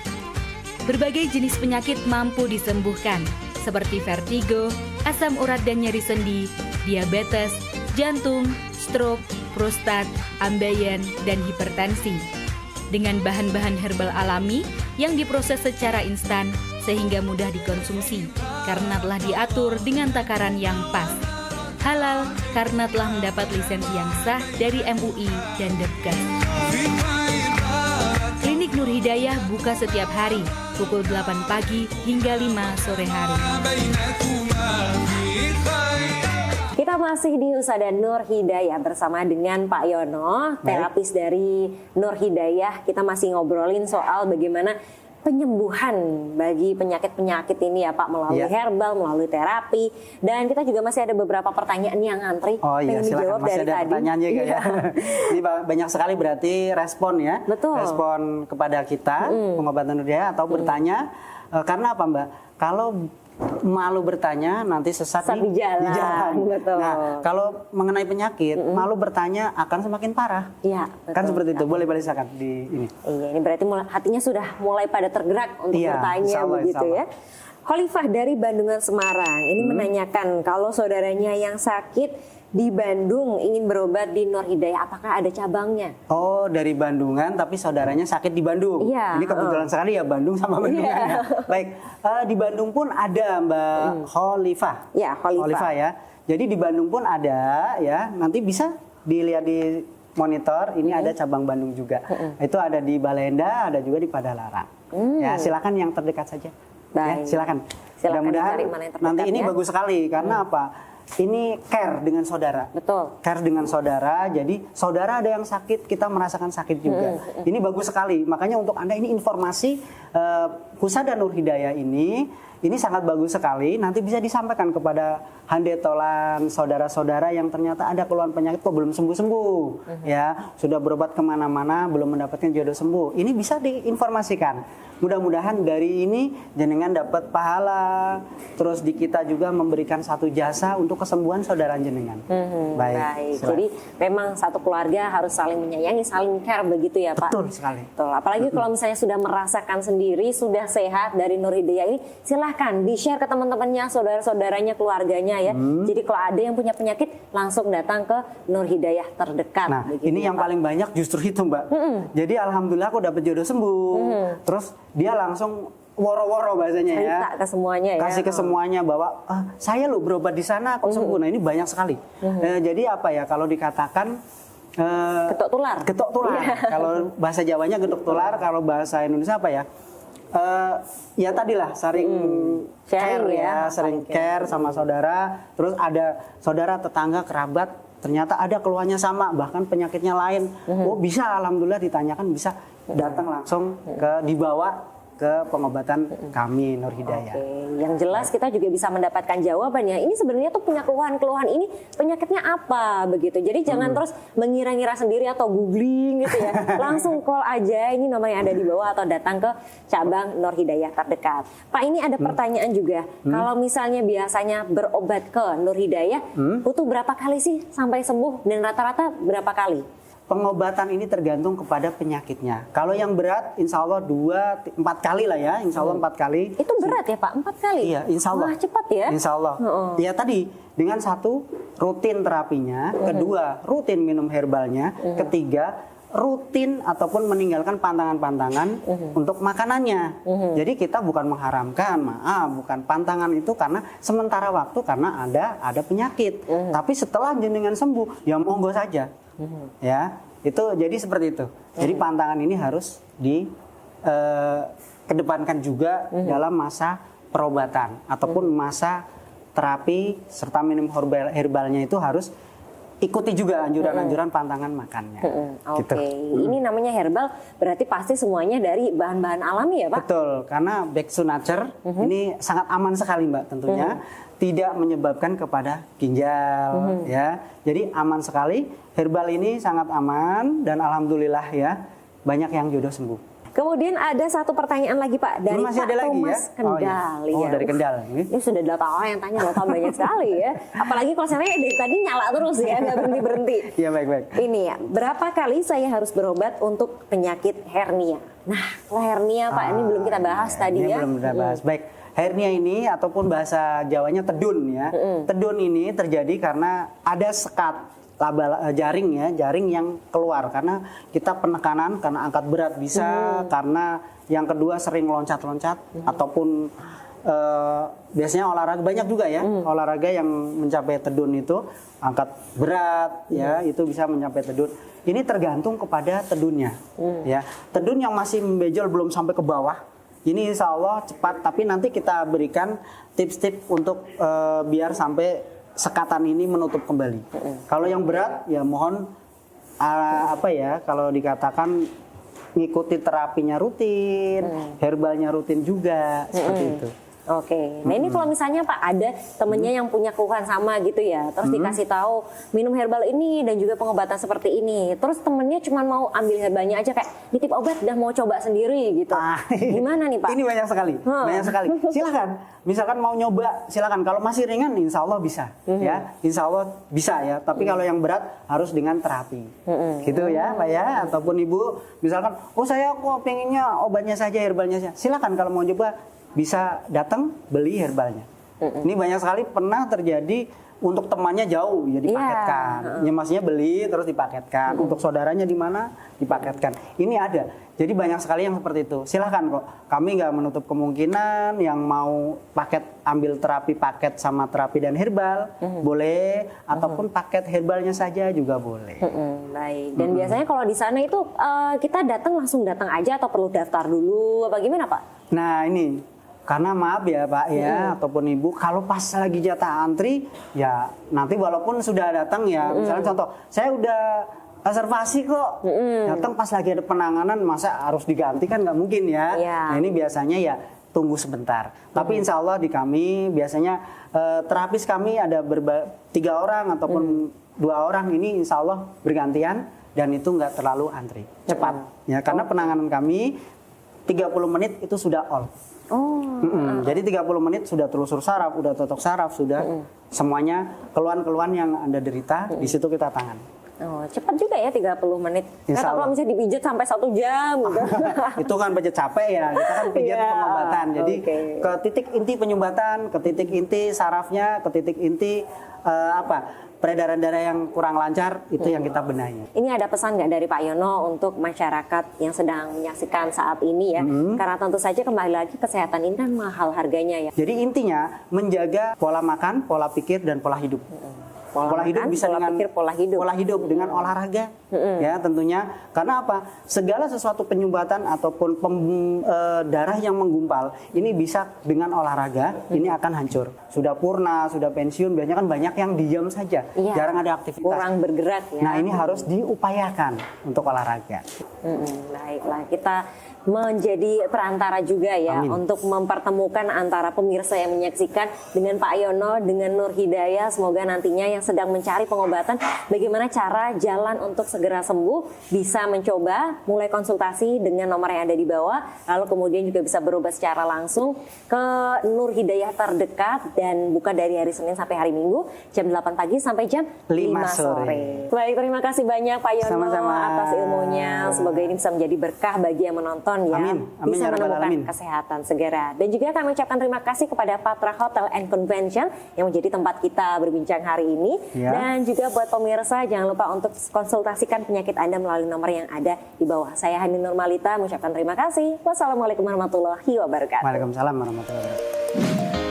Berbagai jenis penyakit mampu disembuhkan, seperti vertigo, asam urat dan nyeri sendi, diabetes, jantung, stroke, prostat, ambeien, dan hipertensi. Dengan bahan-bahan herbal alami yang diproses secara instan sehingga mudah dikonsumsi, karena telah diatur dengan takaran yang pas. Halal karena telah mendapat lisensi yang sah dari MUI dan Depkes. Klinik Nur Hidayah buka setiap hari, pukul 8 pagi hingga 5 sore hari. Kita masih di Usada Nur Hidayah bersama dengan Pak Yono, terapis dari Nur Hidayah. Kita masih ngobrolin soal bagaimana penyembuhan bagi penyakit-penyakit ini ya Pak, melalui herbal, melalui terapi. Dan kita juga masih ada beberapa pertanyaan yang ngantri. Oh iya, silakan, masih ada pertanyaan juga ya. Ini banyak sekali berarti respon ya. Betul. Respon kepada kita, pengobatan Nur Hidayah, atau bertanya. Karena apa Mbak? Kalau malu bertanya nanti sesat di jalan. Betul. Nah, kalau mengenai penyakit, malu bertanya akan semakin parah. Iya, kan seperti itu. Boleh silakan di ini. Iya, ini berarti hatinya sudah mulai pada tergerak untuk bertanya insya begitu Allah. ya. Khalifah dari Bandungan Semarang ini menanyakan kalau saudaranya yang sakit di Bandung ingin berobat di Nur Hidayah, apakah ada cabangnya? Oh, dari Bandungan tapi saudaranya sakit di Bandung. Iya. Ini kebetulan sekali ya Bandung sama Bandungan. Ya. Baik, di Bandung pun ada Mbak Khalifah. Ya, Khalifah ya. Jadi di Bandung pun ada ya. Nanti bisa dilihat di monitor. Ini ada cabang Bandung juga. Itu ada di Balenda, ada juga di Padalarang. Ya, silakan yang terdekat saja. Baik. Ya, silakan. Mudah-mudahan nanti ini bagus sekali karena apa? Ini care dengan saudara. Betul. Care dengan saudara. Jadi saudara ada yang sakit, kita merasakan sakit juga. Ini bagus sekali. Makanya untuk Anda ini informasi Usada Nur Hidayah ini sangat bagus sekali. Nanti bisa disampaikan kepada handetolan saudara-saudara yang ternyata ada keluhan penyakit kok belum sembuh-sembuh. Ya, sudah berobat kemana-mana belum mendapatkan jodoh sembuh. Ini bisa diinformasikan. Mudah-mudahan dari ini jenengan dapat pahala. Terus di kita juga memberikan satu jasa untuk kesembuhan saudara jenengan. Baik. Jadi memang satu keluarga harus saling menyayangi, saling care begitu ya Pak. Betul sekali. Betul. Apalagi kalau misalnya sudah merasakan sendiri, sudah sehat dari Nur Hidayah ini, silahkan di-share ke teman-temannya, saudara-saudaranya, keluarganya ya. Jadi kalau ada yang punya penyakit, langsung datang ke Nur Hidayah terdekat. Nah, begitu, ini yang paling banyak justru itu Mbak. Jadi alhamdulillah aku dapat jodoh sembuh. Terus dia langsung woro-woro bahasanya ya. Cerita ke semuanya ya. Kasih ke semuanya bahwa saya lo berobat di sana kok sembuh. Nah ini banyak sekali. Jadi apa ya kalau dikatakan getok tular. Getok tular. Kalau bahasa Jawanya getok tular, kalau bahasa Indonesia apa ya? Ya tadilah sering care ya, sering care sama saudara. Terus ada saudara, tetangga, kerabat, ternyata ada keluhannya sama, bahkan penyakitnya lain. Oh bisa, alhamdulillah ditanyakan bisa datang langsung dibawa ke pengobatan kami Nur Hidayah. Oke, yang jelas kita juga bisa mendapatkan jawabannya. Ini sebenarnya tuh punya keluhan ini penyakitnya apa begitu. Jadi jangan terus mengira-ngira sendiri atau googling gitu ya. Langsung call aja, ini nomor yang ada di bawah atau datang ke cabang Nur Hidayah terdekat. Pak, ini ada pertanyaan juga. Kalau misalnya biasanya berobat ke Nur Hidayah, butuh berapa kali sih sampai sembuh dan rata-rata berapa kali? Pengobatan ini tergantung kepada penyakitnya. Kalau yang berat, insya Allah 2-4 kali lah ya, insya Allah 4 kali. Itu berat ya Pak, 4 kali? Iya, insya Allah. Wah, cepat ya? Insya Allah. Ya tadi, dengan 1, rutin terapinya, kedua, rutin minum herbalnya, ketiga, rutin ataupun meninggalkan pantangan-pantangan untuk makanannya. Jadi kita bukan mengharamkan, bukan pantangan itu karena sementara waktu karena ada penyakit. Tapi setelah jenengan sembuh, ya monggo saja. Ya, itu jadi seperti itu. Jadi pantangan ini harus dikedepankan juga dalam masa perobatan ataupun masa terapi serta minum herbalnya itu harus ikuti juga anjuran-anjuran pantangan makannya. Oke, ini namanya herbal berarti pasti semuanya dari bahan-bahan alami ya Pak? Betul, karena back to nature ini sangat aman sekali Mbak tentunya. Tidak menyebabkan kepada ginjal ya. Jadi aman sekali. Herbal ini sangat aman dan alhamdulillah ya banyak yang jodoh sembuh. Kemudian ada satu pertanyaan lagi Pak dari Pak Thomas Kendal. Oh, dari Kendal. Ini sudah 8 orang yang tanya, Bapak banyak sekali ya. Apalagi kalau saya dari tadi nyala terus ya, nggak berhenti-berhenti. Iya baik-baik. Ini ya, berapa kali saya harus berobat untuk penyakit hernia? Nah, kalau hernia Pak ini belum kita bahas tadi ya. Belum kita bahas. Baik. Hernia ini ataupun bahasa Jawanya tedun ya. Tedun ini terjadi karena ada sekat jaring ya, jaring yang keluar karena kita penekanan, karena angkat berat bisa, karena yang kedua sering loncat-loncat ataupun biasanya olahraga banyak juga ya, olahraga yang mencapai tedun itu angkat berat ya, itu bisa mencapai tedun. Ini tergantung kepada tedunnya ya. Tedun yang masih membejol belum sampai ke bawah, ini insya Allah cepat, tapi nanti kita berikan tips-tips untuk biar sampai sekatan ini menutup kembali. Kalau yang berat ya mohon kalau dikatakan ngikuti terapinya rutin, herbalnya rutin juga seperti itu. Oke, nah ini kalau misalnya Pak ada temennya yang punya keluhan sama gitu ya, terus dikasih tahu minum herbal ini dan juga pengobatan seperti ini, terus temennya cuma mau ambil herbalnya aja kayak nitip obat udah mau coba sendiri gitu, gimana nih Pak? Ini banyak sekali, banyak sekali. Silakan, misalkan mau nyoba, silakan. Kalau masih ringan, insya Allah bisa, ya, insya Allah bisa ya. Tapi kalau yang berat harus dengan terapi, gitu ya, Pak ya, ataupun Ibu, misalkan, oh saya kok pengennya obatnya saja, herbalnya saja. Silakan kalau mau coba. Bisa datang beli herbalnya. Ini banyak sekali pernah terjadi untuk temannya jauh ya dipaketkan. Ya maksudnya beli terus dipaketkan. Untuk saudaranya di mana dipaketkan. Ini ada. Jadi banyak sekali yang seperti itu. Silahkan kok. Kami nggak menutup kemungkinan yang mau paket ambil terapi paket sama terapi dan herbal boleh, ataupun paket herbalnya saja juga boleh. Baik. Dan biasanya kalau di sana itu kita langsung datang aja atau perlu daftar dulu? Apa gimana Pak? Nah ini. Karena maaf ya Pak ya, ataupun Ibu, kalau pas lagi jatah antri, ya nanti walaupun sudah datang ya, misalnya contoh, saya udah reservasi kok, datang pas lagi ada penanganan, masa harus diganti kan nggak mungkin ya. Nah ini biasanya ya tunggu sebentar. Tapi insya Allah di kami biasanya terapis kami ada 3 orang ataupun 2 orang, ini insya Allah bergantian dan itu nggak terlalu antri, cepat. Ya karena penanganan kami 30 menit itu sudah all. Jadi 30 menit sudah telusur saraf, udah totok saraf, sudah semuanya keluhan-keluhan yang Anda derita, di situ kita tangani. Oh, cepat juga ya 30 menit. Nggak tahu kalau misalnya dipijat sampai 1 jam. Itu kan pijat capek ya, kita kan pijat pengobatan. Jadi ke titik inti penyumbatan, ke titik inti sarafnya, ke titik inti peredaran darah yang kurang lancar itu yang kita benahi. Ini ada pesan nggak dari Pak Yono untuk masyarakat yang sedang menyaksikan saat ini ya? Karena tentu saja kembali lagi kesehatan ini kan mahal harganya ya. Jadi intinya menjaga pola makan, pola pikir dan pola hidup. Pola hidup bisa dengan pola hidup dengan olahraga ya tentunya, karena apa, segala sesuatu penyumbatan ataupun darah yang menggumpal ini bisa dengan olahraga ini akan hancur. Sudah purna, sudah pensiun, biasanya kan banyak yang diam saja, jarang ada aktivitas, kurang bergerak ya. Nah ini harus diupayakan untuk olahraga. Baiklah, kita menjadi perantara juga ya. Amin. Untuk mempertemukan antara pemirsa yang menyaksikan dengan Pak Yono, dengan Nur Hidayah. Semoga nantinya yang sedang mencari pengobatan, bagaimana cara jalan untuk segera sembuh, bisa mencoba mulai konsultasi dengan nomor yang ada di bawah, lalu kemudian juga bisa berobat secara langsung ke Nur Hidayah terdekat dan buka dari hari Senin sampai hari Minggu jam 8 pagi sampai jam 5 sore. Baik, terima kasih banyak Pak Yono atas ilmunya. Semoga ini bisa menjadi berkah bagi yang menonton ya. Amin. Amin, bisa ya Rabbal menemukan Alamin. kesehatan segera. Dan juga kami ucapkan terima kasih kepada Patra Hotel and Convention yang menjadi tempat kita berbincang hari ini. Dan juga buat pemirsa jangan lupa untuk konsultasikan penyakit Anda melalui nomor yang ada di bawah. Saya Hani Nurmalita mengucapkan terima kasih. Wassalamualaikum warahmatullahi wabarakatuh. Waalaikumsalam warahmatullahi wabarakatuh.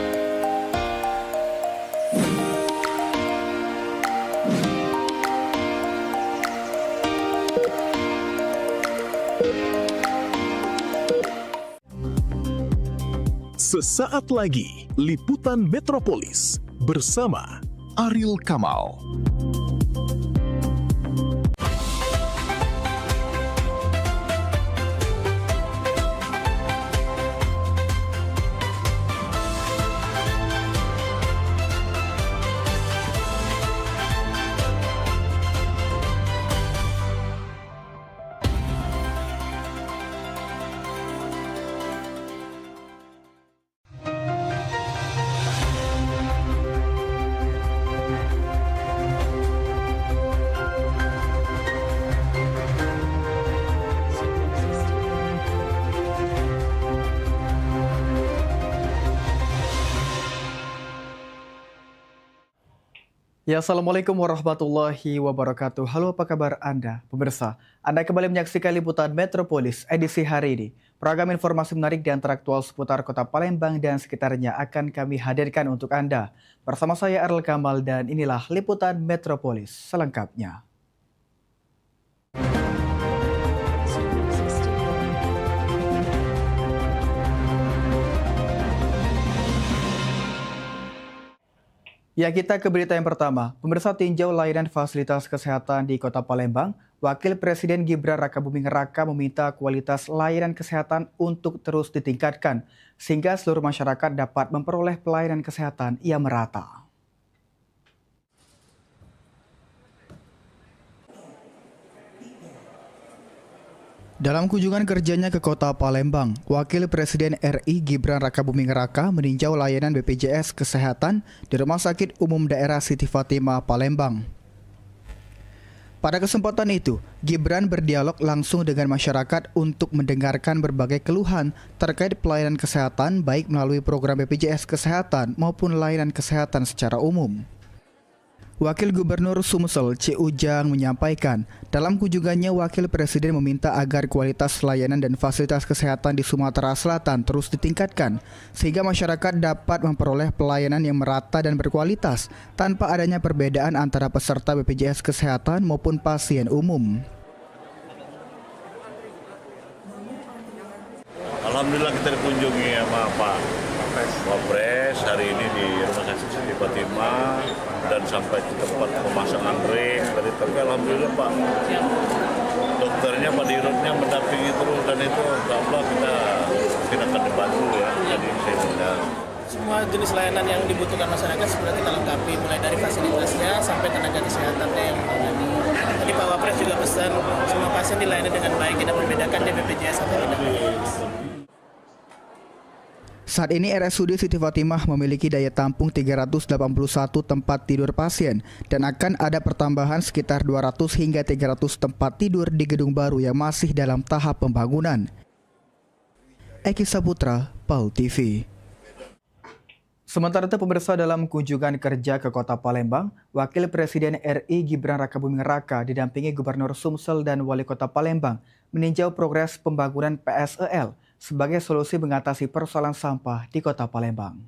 Sesaat lagi, Liputan Metropolis bersama Ariel Kamal. Ya, Assalamualaikum warahmatullahi wabarakatuh. Halo, apa kabar Anda, pemirsa? Anda kembali menyaksikan Liputan Metropolis edisi hari ini. Program informasi menarik dan teraktual seputar kota Palembang dan sekitarnya akan kami hadirkan untuk Anda. Bersama saya Ariel Kamal dan inilah Liputan Metropolis selengkapnya. Ya, kita ke berita yang pertama. Pemirsa, tinjau layanan fasilitas kesehatan di Kota Palembang, Wakil Presiden Gibran Rakabuming Raka meminta kualitas layanan kesehatan untuk terus ditingkatkan, sehingga seluruh masyarakat dapat memperoleh pelayanan kesehatan yang merata. Dalam kunjungan kerjanya ke Kota Palembang, Wakil Presiden RI Gibran Rakabuming Raka meninjau layanan BPJS Kesehatan di Rumah Sakit Umum Daerah Siti Fatimah, Palembang. Pada kesempatan itu, Gibran berdialog langsung dengan masyarakat untuk mendengarkan berbagai keluhan terkait pelayanan kesehatan baik melalui program BPJS Kesehatan maupun layanan kesehatan secara umum. Wakil Gubernur Sumsel C. Ujang menyampaikan, dalam kunjungannya Wakil Presiden meminta agar kualitas layanan dan fasilitas kesehatan di Sumatera Selatan terus ditingkatkan, sehingga masyarakat dapat memperoleh pelayanan yang merata dan berkualitas, tanpa adanya perbedaan antara peserta BPJS Kesehatan maupun pasien umum. Alhamdulillah kita dikunjungi sama Pak Wapres hari ini di Rumah Sakit Siti Fatimah dan sampai di tempat pemasangan ring dari tapi alhamdulillah Pak dokternya, Pak Dirutnya mendampingi terus dan itu insya kita akan dibantu ya. Jadi saya undang. Semua jenis layanan yang dibutuhkan masyarakat sudah kita lengkapi, mulai dari fasilitasnya sampai tenaga kesehatannya yang menangani. Tadi Pak Wapres juga pesan semua pasien dilayani dengan baik, tidak membedakan di BPJS atau tidak. Saat ini RSUD Siti Fatimah memiliki daya tampung 381 tempat tidur pasien dan akan ada pertambahan sekitar 200 hingga 300 tempat tidur di gedung baru yang masih dalam tahap pembangunan. Eki Saputra, PAL TV. Sementara itu pemirsa, dalam kunjungan kerja ke Kota Palembang, Wakil Presiden RI Gibran Rakabuming Raka didampingi Gubernur Sumsel dan Wali Kota Palembang meninjau progres pembangunan PSEL sebagai solusi mengatasi persoalan sampah di Kota Palembang.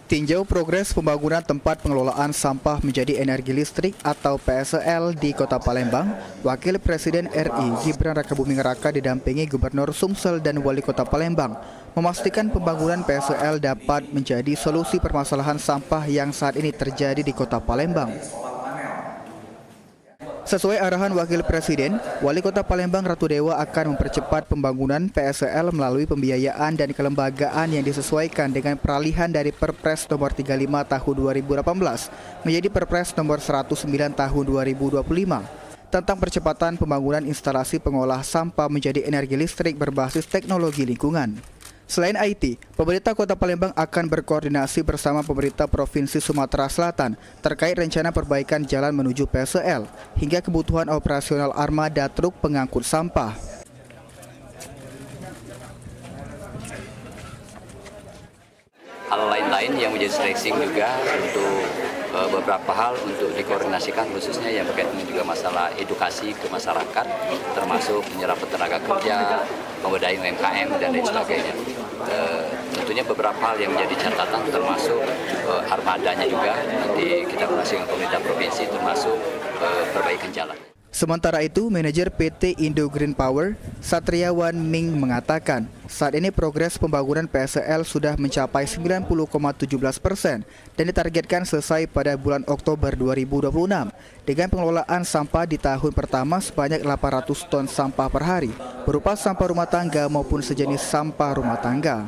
Tinjau progres pembangunan tempat pengelolaan sampah menjadi energi listrik atau PSEL di Kota Palembang, Wakil Presiden RI Gibran Rakabuming Raka didampingi Gubernur Sumsel dan Wali Kota Palembang memastikan pembangunan PSEL dapat menjadi solusi permasalahan sampah yang saat ini terjadi di Kota Palembang. Sesuai arahan Wakil Presiden, Wali Kota Palembang Ratu Dewa akan mempercepat pembangunan PSEL melalui pembiayaan dan kelembagaan yang disesuaikan dengan peralihan dari Perpres nomor 35 tahun 2018 menjadi Perpres nomor 109 tahun 2025 tentang percepatan pembangunan instalasi pengolah sampah menjadi energi listrik berbasis teknologi lingkungan. Selain IT, pemerintah Kota Palembang akan berkoordinasi bersama pemerintah Provinsi Sumatera Selatan terkait rencana perbaikan jalan menuju PSEL hingga kebutuhan operasional armada truk pengangkut sampah. Hal lain-lain yang menjadi stressing juga untuk beberapa hal untuk dikoordinasikan, khususnya yang berkaitan juga masalah edukasi ke masyarakat, termasuk menyerap tenaga kerja, pemberdayaan UMKM dan lain sebagainya. Tentunya beberapa hal yang menjadi catatan termasuk armadanya juga nanti kita koordinasi dengan pemerintah provinsi, termasuk perbaikan jalan. Sementara itu, manajer PT Indo Green Power, Satriawan Ming mengatakan, saat ini progres pembangunan PSEL sudah mencapai 90,17% dan ditargetkan selesai pada bulan Oktober 2026 dengan pengelolaan sampah di tahun pertama sebanyak 800 ton sampah per hari, berupa sampah rumah tangga maupun sejenis sampah rumah tangga.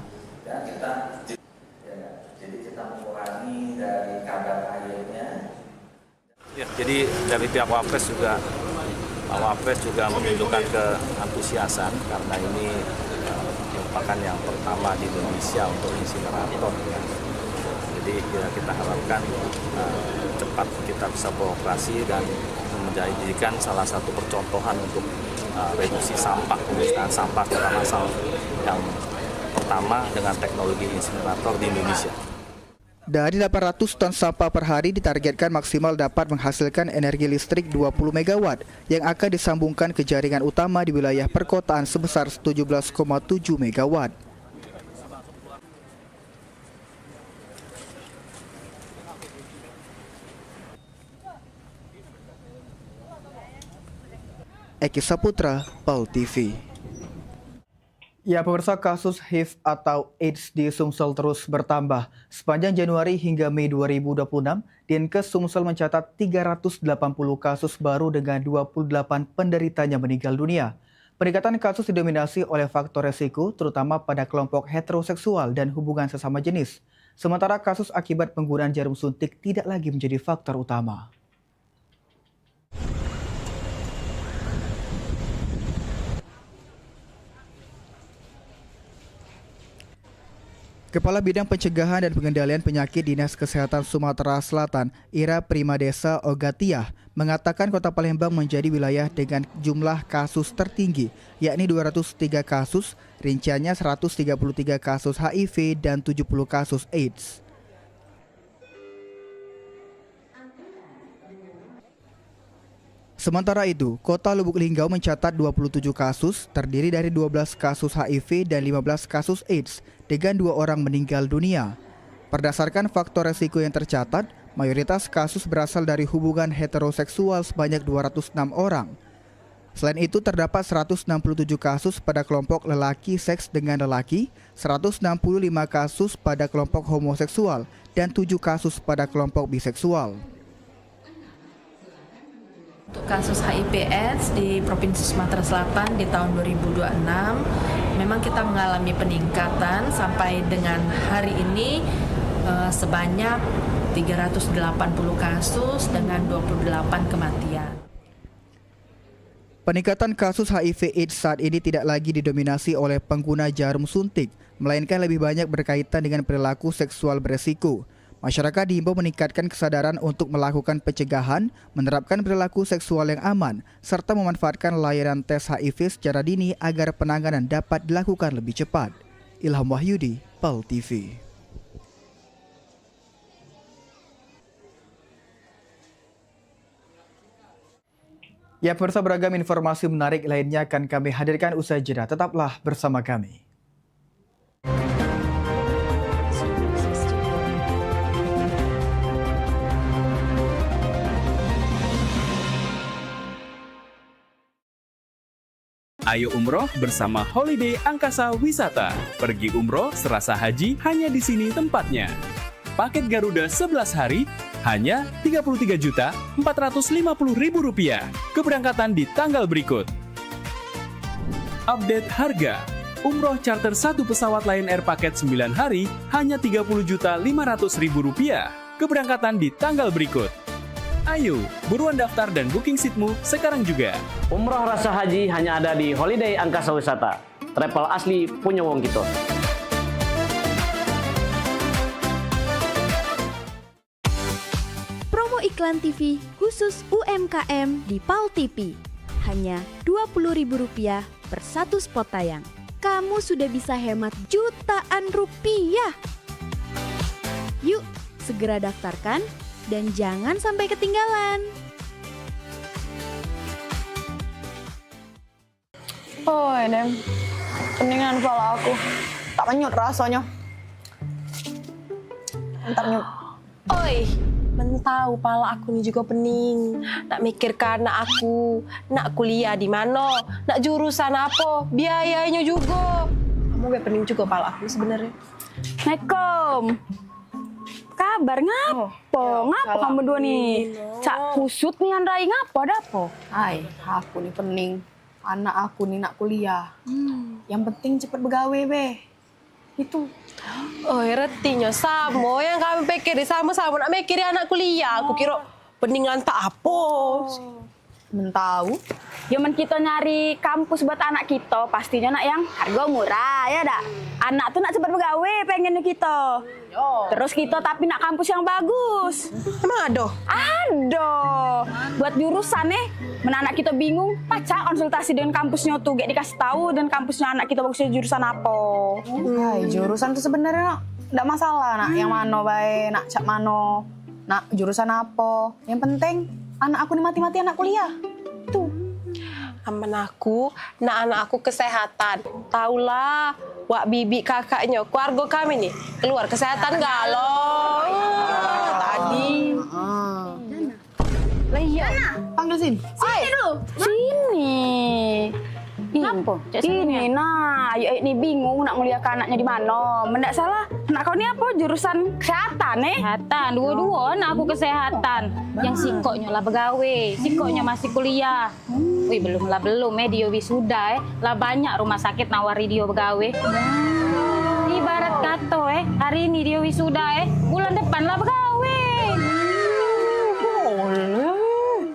Ya, jadi dari pihak Wapres juga menunjukkan keantusiasan karena ini merupakan yang pertama di Indonesia untuk insinerator. Ya. Jadi kita harapkan cepat kita bisa beroperasi dan menjadikan salah satu percontohan untuk reduksi sampah, pemusnahan sampah secara massal yang pertama dengan teknologi insinerator di Indonesia. Dari 800 ton sampah per hari ditargetkan maksimal dapat menghasilkan energi listrik 20 MW yang akan disambungkan ke jaringan utama di wilayah perkotaan sebesar 17,7 MW. Eki Saputra, PAL TV. Ya, pemirsa, kasus HIV atau AIDS di Sumsel terus bertambah. Sepanjang Januari hingga Mei 2026, Dinkes Sumsel mencatat 380 kasus baru dengan 28 penderitanya meninggal dunia. Peningkatan kasus didominasi oleh faktor resiko, terutama pada kelompok heteroseksual dan hubungan sesama jenis. Sementara kasus akibat penggunaan jarum suntik tidak lagi menjadi faktor utama. Kepala Bidang Pencegahan dan Pengendalian Penyakit Dinas Kesehatan Sumatera Selatan, Ira Primadesa Ogatiah, mengatakan Kota Palembang menjadi wilayah dengan jumlah kasus tertinggi, yakni 203 kasus, rinciannya 133 kasus HIV dan 70 kasus AIDS. Sementara itu, Kota Lubuk Linggau mencatat 27 kasus, terdiri dari 12 kasus HIV dan 15 kasus AIDS, dengan 2 orang meninggal dunia. Berdasarkan faktor resiko yang tercatat, mayoritas kasus berasal dari hubungan heteroseksual sebanyak 206 orang. Selain itu, terdapat 167 kasus pada kelompok lelaki seks dengan lelaki, 165 kasus pada kelompok homoseksual, dan 7 kasus pada kelompok biseksual. Untuk kasus HIV/AIDS di Provinsi Sumatera Selatan di tahun 2026 memang kita mengalami peningkatan sampai dengan hari ini sebanyak 380 kasus dengan 28 kematian. Peningkatan kasus HIV/AIDS saat ini tidak lagi didominasi oleh pengguna jarum suntik, melainkan lebih banyak berkaitan dengan perilaku seksual beresiko. Masyarakat diimbau meningkatkan kesadaran untuk melakukan pencegahan, menerapkan perilaku seksual yang aman, serta memanfaatkan layanan tes HIV secara dini agar penanganan dapat dilakukan lebih cepat. Ilham Wahyudi, PAL TV. Ya, pemirsa, beragam informasi menarik lainnya akan kami hadirkan usai jeda. Tetaplah bersama kami. Ayo umroh bersama Holiday Angkasa Wisata. Pergi umroh serasa haji hanya di sini tempatnya. Paket Garuda 11 hari hanya Rp33.450.000. Keberangkatan di tanggal berikut. Update harga. Umroh charter 1 pesawat Lion Air paket 9 hari hanya Rp30.500.000. Keberangkatan di tanggal berikut. Ayo, buruan daftar dan booking seatmu sekarang juga. Umroh rasa haji hanya ada di Holiday Angkasa Wisata. Travel asli punya wong kita. Promo iklan TV khusus UMKM di PAL TV. Hanya Rp20.000 per 1 spot tayang. Kamu sudah bisa hemat jutaan rupiah. Yuk, segera daftarkan dan jangan sampai ketinggalan. Oh, ini peningan kepala aku. Tak menyut rasanya. Entar nyut. Oi, mentau pala aku nih juga pening. Nak mikirkan anak aku, nak kuliah di mana, nak jurusan apa, biayanya juga. Kamu gak pening juga pala aku sebenarnya. Assalamualaikum. Kabar ngapo? Ngapo kamu berdua nih? Cak kusut nih Andrai, ngapo ada apa? Hai, aku nih pening. Anak aku nih nak kuliah. Yang penting cepet begawe, be. Itu. Oh, retinya sama yang kami pikir sama-sama nak mikir anak kuliah. Aku kira peningan tak apa. Mentau. Zaman kita nyari kampus buat anak kita, pastinya nak yang harga murah, ya dak? Anak tuh nak cepat begawe pengennya kita. Terus kita tapi nak kampus yang bagus. Emang ada? Ada. Buat jurusan anak kita bingung, pacak konsultasi dengan kampusnya tuh, gak dikasih tahu dan kampusnya anak kita bagusnya jurusan apa. Hai, jurusan tuh sebenarnya enggak masalah, nak yang mano bae, nak cak mano, nak jurusan apa. Yang penting anak aku nih mati-mati anak kuliah. Tuh. Aman aku, nak anak aku kesehatan. Taulah, wak bibi kakaknya, keluarga kami nih, keluar kesehatan galau. Tadi. Lah iya. Panggil sini. Sini dulu. Sini. Kenapa? Ini nah, ayo ini bingung nak nguliahkan anaknya di mana. Mendak salah, anak kau ni apa jurusan kesehatan Kesehatan, dua-dua anak aku kesehatan. Yang sikoknya lah begawe, sikoknya masih kuliah. Wih, belum dia wisuda lah banyak rumah sakit nawari dia begawe. Ibarat kata hari ini dia wisuda bulan depan lah begawe.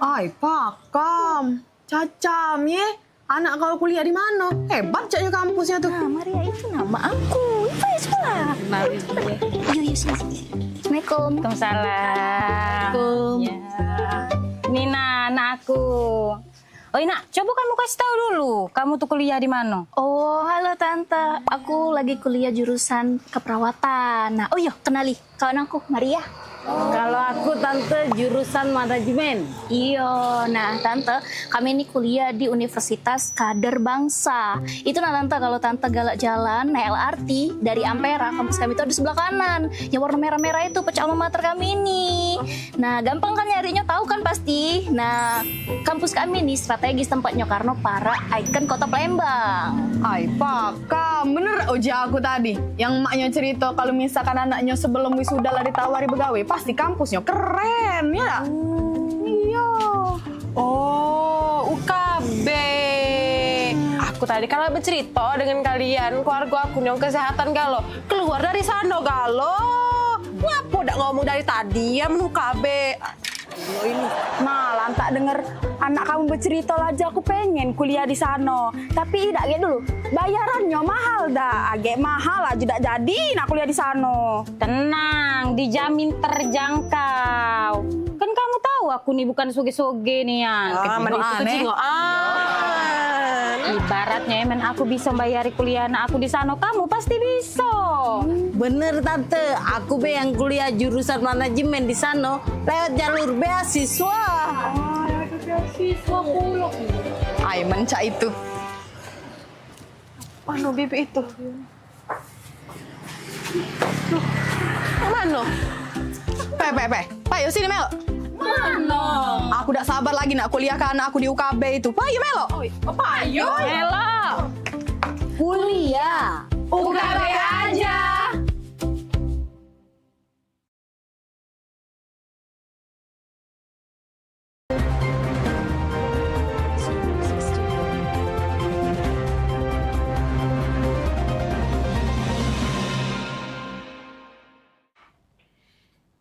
Ay, pakam. Cacam ye. Anak kau kuliah di mana? Hebat caknya kampusnya tuh. Nah, Maria itu nama aku. Itu ya sekolah. Mari. Yuk, sini. Assalamualaikum. Waalaikumsalam. Ya. Nina, anak aku. Oh, Nak, coba kamu kasih tahu dulu. Kamu tuh kuliah di mana? Oh, halo Tante. Aku lagi kuliah jurusan keperawatan. Nah, oh iya, kenali kawan aku, Maria. Kalau aku Tante jurusan manajemen. Iya, nah Tante, kami ini kuliah di Universitas Kader Bangsa. Itu nah Tante, kalau Tante galak jalan naik LRT dari Ampera, kampus kami itu ada sebelah kanan. Yang warna merah-merah itu pecah alma mater kami ini. Nah, gampang kan nyarinya, tahu kan pasti. Nah, kampus kami ini strategis tempatnya karena para ikon kota Palembang. Ay, pakam. Bener uja aku tadi. Yang maknya cerita kalau misalkan anaknya sebelum wisuda lah ditawari begawe, pasti kampusnya keren, ya? Iya. Oh, UKB. Aku tadi kalau bercerita dengan kalian, keluarga aku yang kesehatan galo, keluar dari sana galo. Ngapa udah ngomong dari tadi ya UKB? Ini. Nah, lantak denger anak kamu bercerita aja aku pengen kuliah di sana. Tapi tidak kayak dulu. Bayarannya mahal dah. Agak mahal aja tidak jadi nak kuliah di sana. Tenang, dijamin terjangkau. Kan kamu tahu aku nih bukan soge-soge nih ya. Ibaratnya emen aku bisa bayari kuliah anak aku di sana, kamu pasti bisa. Bener Tante, aku be yang kuliah jurusan manajemen di sana lewat jalur beasiswa. Beasiswa pula. Aiman cak itu. Mana bibi itu? Mana? Payo sini Mel. Mana? Aku udah sabar lagi nak kuliah ke anak aku di UKB itu. Payo Melo. Payo. Melo. Kuliah. UKB aja.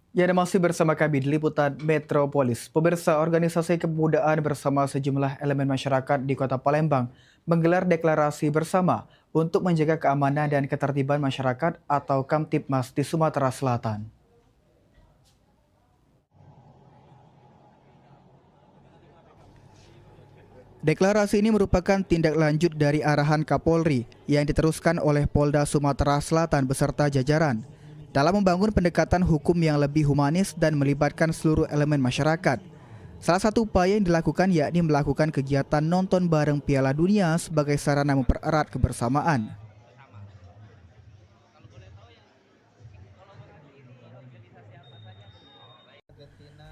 Ya, dan masih bersama kami di Liputan Metropolis. Pemirsa, organisasi kepemudaan bersama sejumlah elemen masyarakat di Kota Palembang menggelar deklarasi bersama untuk menjaga keamanan dan ketertiban masyarakat atau Kamtibmas di Sumatera Selatan. Deklarasi ini merupakan tindak lanjut dari arahan Kapolri yang diteruskan oleh Polda Sumatera Selatan beserta jajaran dalam membangun pendekatan hukum yang lebih humanis dan melibatkan seluruh elemen masyarakat. Salah satu upaya yang dilakukan yakni melakukan kegiatan nonton bareng Piala Dunia sebagai sarana mempererat kebersamaan.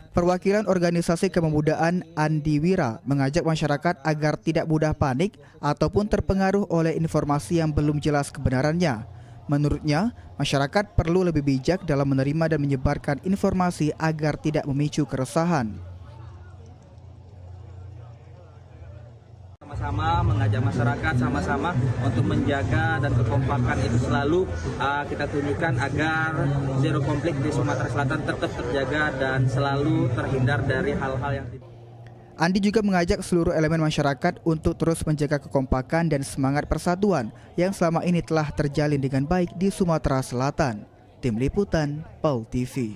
Perwakilan organisasi kepemudaan Andi Wira mengajak masyarakat agar tidak mudah panik ataupun terpengaruh oleh informasi yang belum jelas kebenarannya. Menurutnya, masyarakat perlu lebih bijak dalam menerima dan menyebarkan informasi agar tidak memicu keresahan. Sama-sama mengajak masyarakat sama-sama untuk menjaga dan kekompakan itu selalu kita tunjukkan agar zero konflik di Sumatera Selatan tetap terjaga dan selalu terhindar dari hal-hal yang tidak. Andi juga mengajak seluruh elemen masyarakat untuk terus menjaga kekompakan dan semangat persatuan yang selama ini telah terjalin dengan baik di Sumatera Selatan. Tim Liputan, PAL TV.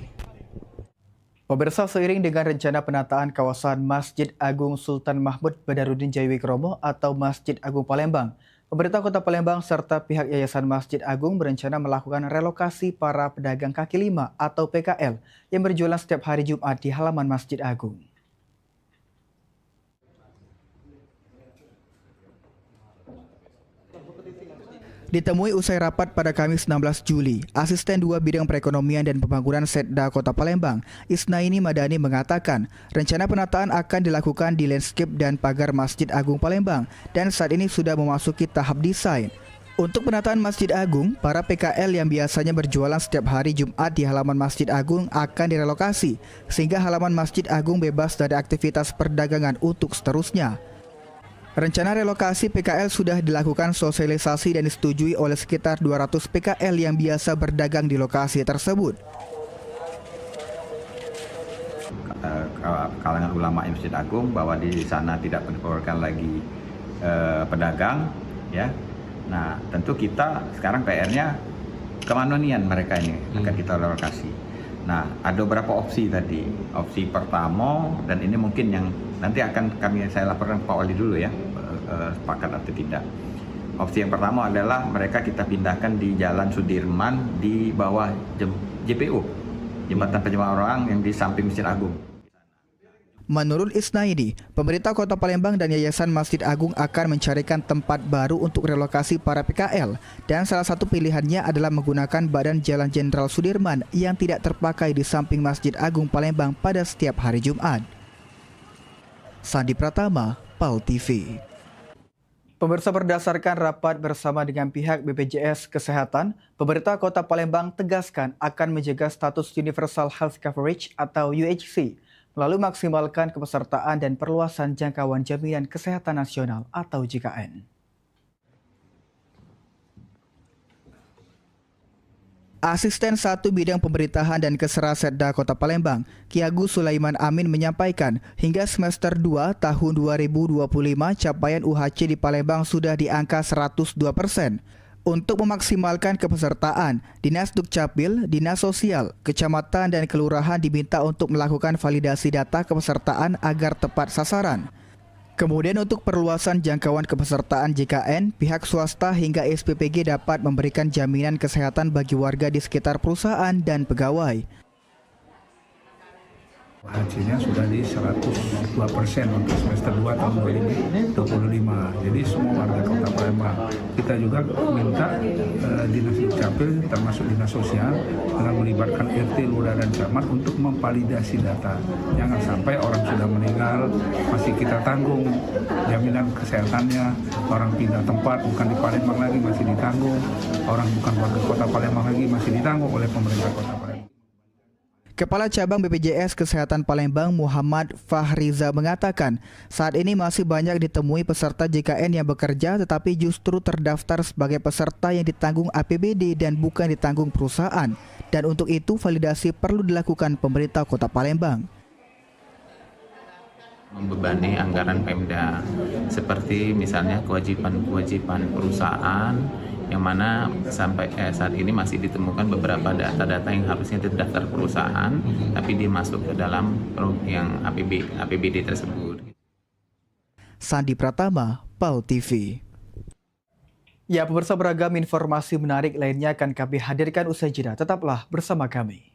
Pemirsa, seiring dengan rencana penataan kawasan Masjid Agung Sultan Mahmud Badarudin Jayawijromo atau Masjid Agung Palembang, pemerintah Kota Palembang serta pihak Yayasan Masjid Agung berencana melakukan relokasi para pedagang kaki lima atau PKL yang berjualan setiap hari Jumat di halaman Masjid Agung. Ditemui usai rapat pada Kamis 16 Juli, Asisten 2 Bidang Perekonomian dan Pembangunan Setda Kota Palembang, Isnaini Madani mengatakan rencana penataan akan dilakukan di landscape dan pagar Masjid Agung Palembang dan saat ini sudah memasuki tahap desain. Untuk penataan Masjid Agung, para PKL yang biasanya berjualan setiap hari Jumat di halaman Masjid Agung akan direlokasi sehingga halaman Masjid Agung bebas dari aktivitas perdagangan untuk seterusnya. Rencana relokasi PKL sudah dilakukan sosialisasi dan disetujui oleh sekitar 200 PKL yang biasa berdagang di lokasi tersebut. Kalangan ulama Masjid Agung bahwa di sana tidak diperbolehkan lagi pedagang, ya. Nah, tentu kita sekarang PR-nya kemana-nian mereka ini akan kita relokasi. Nah, ada beberapa opsi tadi. Opsi pertama, dan ini mungkin yang nanti akan saya laporkan Pak Wali dulu ya, sepakat atau tidak. Opsi yang pertama adalah mereka kita pindahkan di Jalan Sudirman di bawah JPU, Jembatan Penyeberangan Orang yang di samping Masjid Agung. Menurut Isnaidi, pemerintah Kota Palembang dan Yayasan Masjid Agung akan mencarikan tempat baru untuk relokasi para PKL dan salah satu pilihannya adalah menggunakan Badan Jalan Jenderal Sudirman yang tidak terpakai di samping Masjid Agung Palembang pada setiap hari Jumat. Sandi Pratama, PAL TV. Pemirsa, berdasarkan rapat bersama dengan pihak BPJS Kesehatan, pemerintah Kota Palembang tegaskan akan menjaga status Universal Health Coverage atau UHC melalui maksimalkan kepesertaan dan perluasan jangkauan jaminan kesehatan nasional atau JKN. Asisten 1 Bidang Pemerintahan dan Keserasetda Kota Palembang, Ki Agus Sulaiman Amin menyampaikan, hingga semester 2 tahun 2025 capaian UHC di Palembang sudah di angka 102%. Untuk memaksimalkan kepesertaan, Dinas Dukcapil, Dinas Sosial, Kecamatan dan Kelurahan diminta untuk melakukan validasi data kepesertaan agar tepat sasaran. Kemudian untuk perluasan jangkauan kepesertaan JKN, pihak swasta hingga SPPG dapat memberikan jaminan kesehatan bagi warga di sekitar perusahaan dan pegawai. Hasilnya sudah di 102% untuk semester 2 tahun 2025. Jadi semua warga Kota Palembang. Kita juga minta Dinas Dukcapil termasuk Dinas Sosial dengan melibatkan RT, Lurah dan Camat untuk memvalidasi data. Jangan sampai orang sudah meninggal masih kita tanggung jaminan kesehatannya, orang pindah tempat bukan di Palembang lagi masih ditanggung, orang bukan warga Kota Palembang lagi masih ditanggung oleh pemerintah Kota Palembang. Kepala Cabang BPJS Kesehatan Palembang Muhammad Fahriza mengatakan, saat ini masih banyak ditemui peserta JKN yang bekerja tetapi justru terdaftar sebagai peserta yang ditanggung APBD dan bukan ditanggung perusahaan. Dan untuk itu validasi perlu dilakukan pemerintah Kota Palembang. Membebani anggaran Pemda, seperti misalnya kewajiban perusahaan yang mana sampai saat ini masih ditemukan beberapa data-data yang harusnya terdaftar perusahaan, tapi dia masuk ke dalam yang APBD tersebut. Sandi Pratama, PAL TV. Ya, pemirsa, beragam informasi menarik lainnya akan kami hadirkan usai jeda. Tetaplah bersama kami.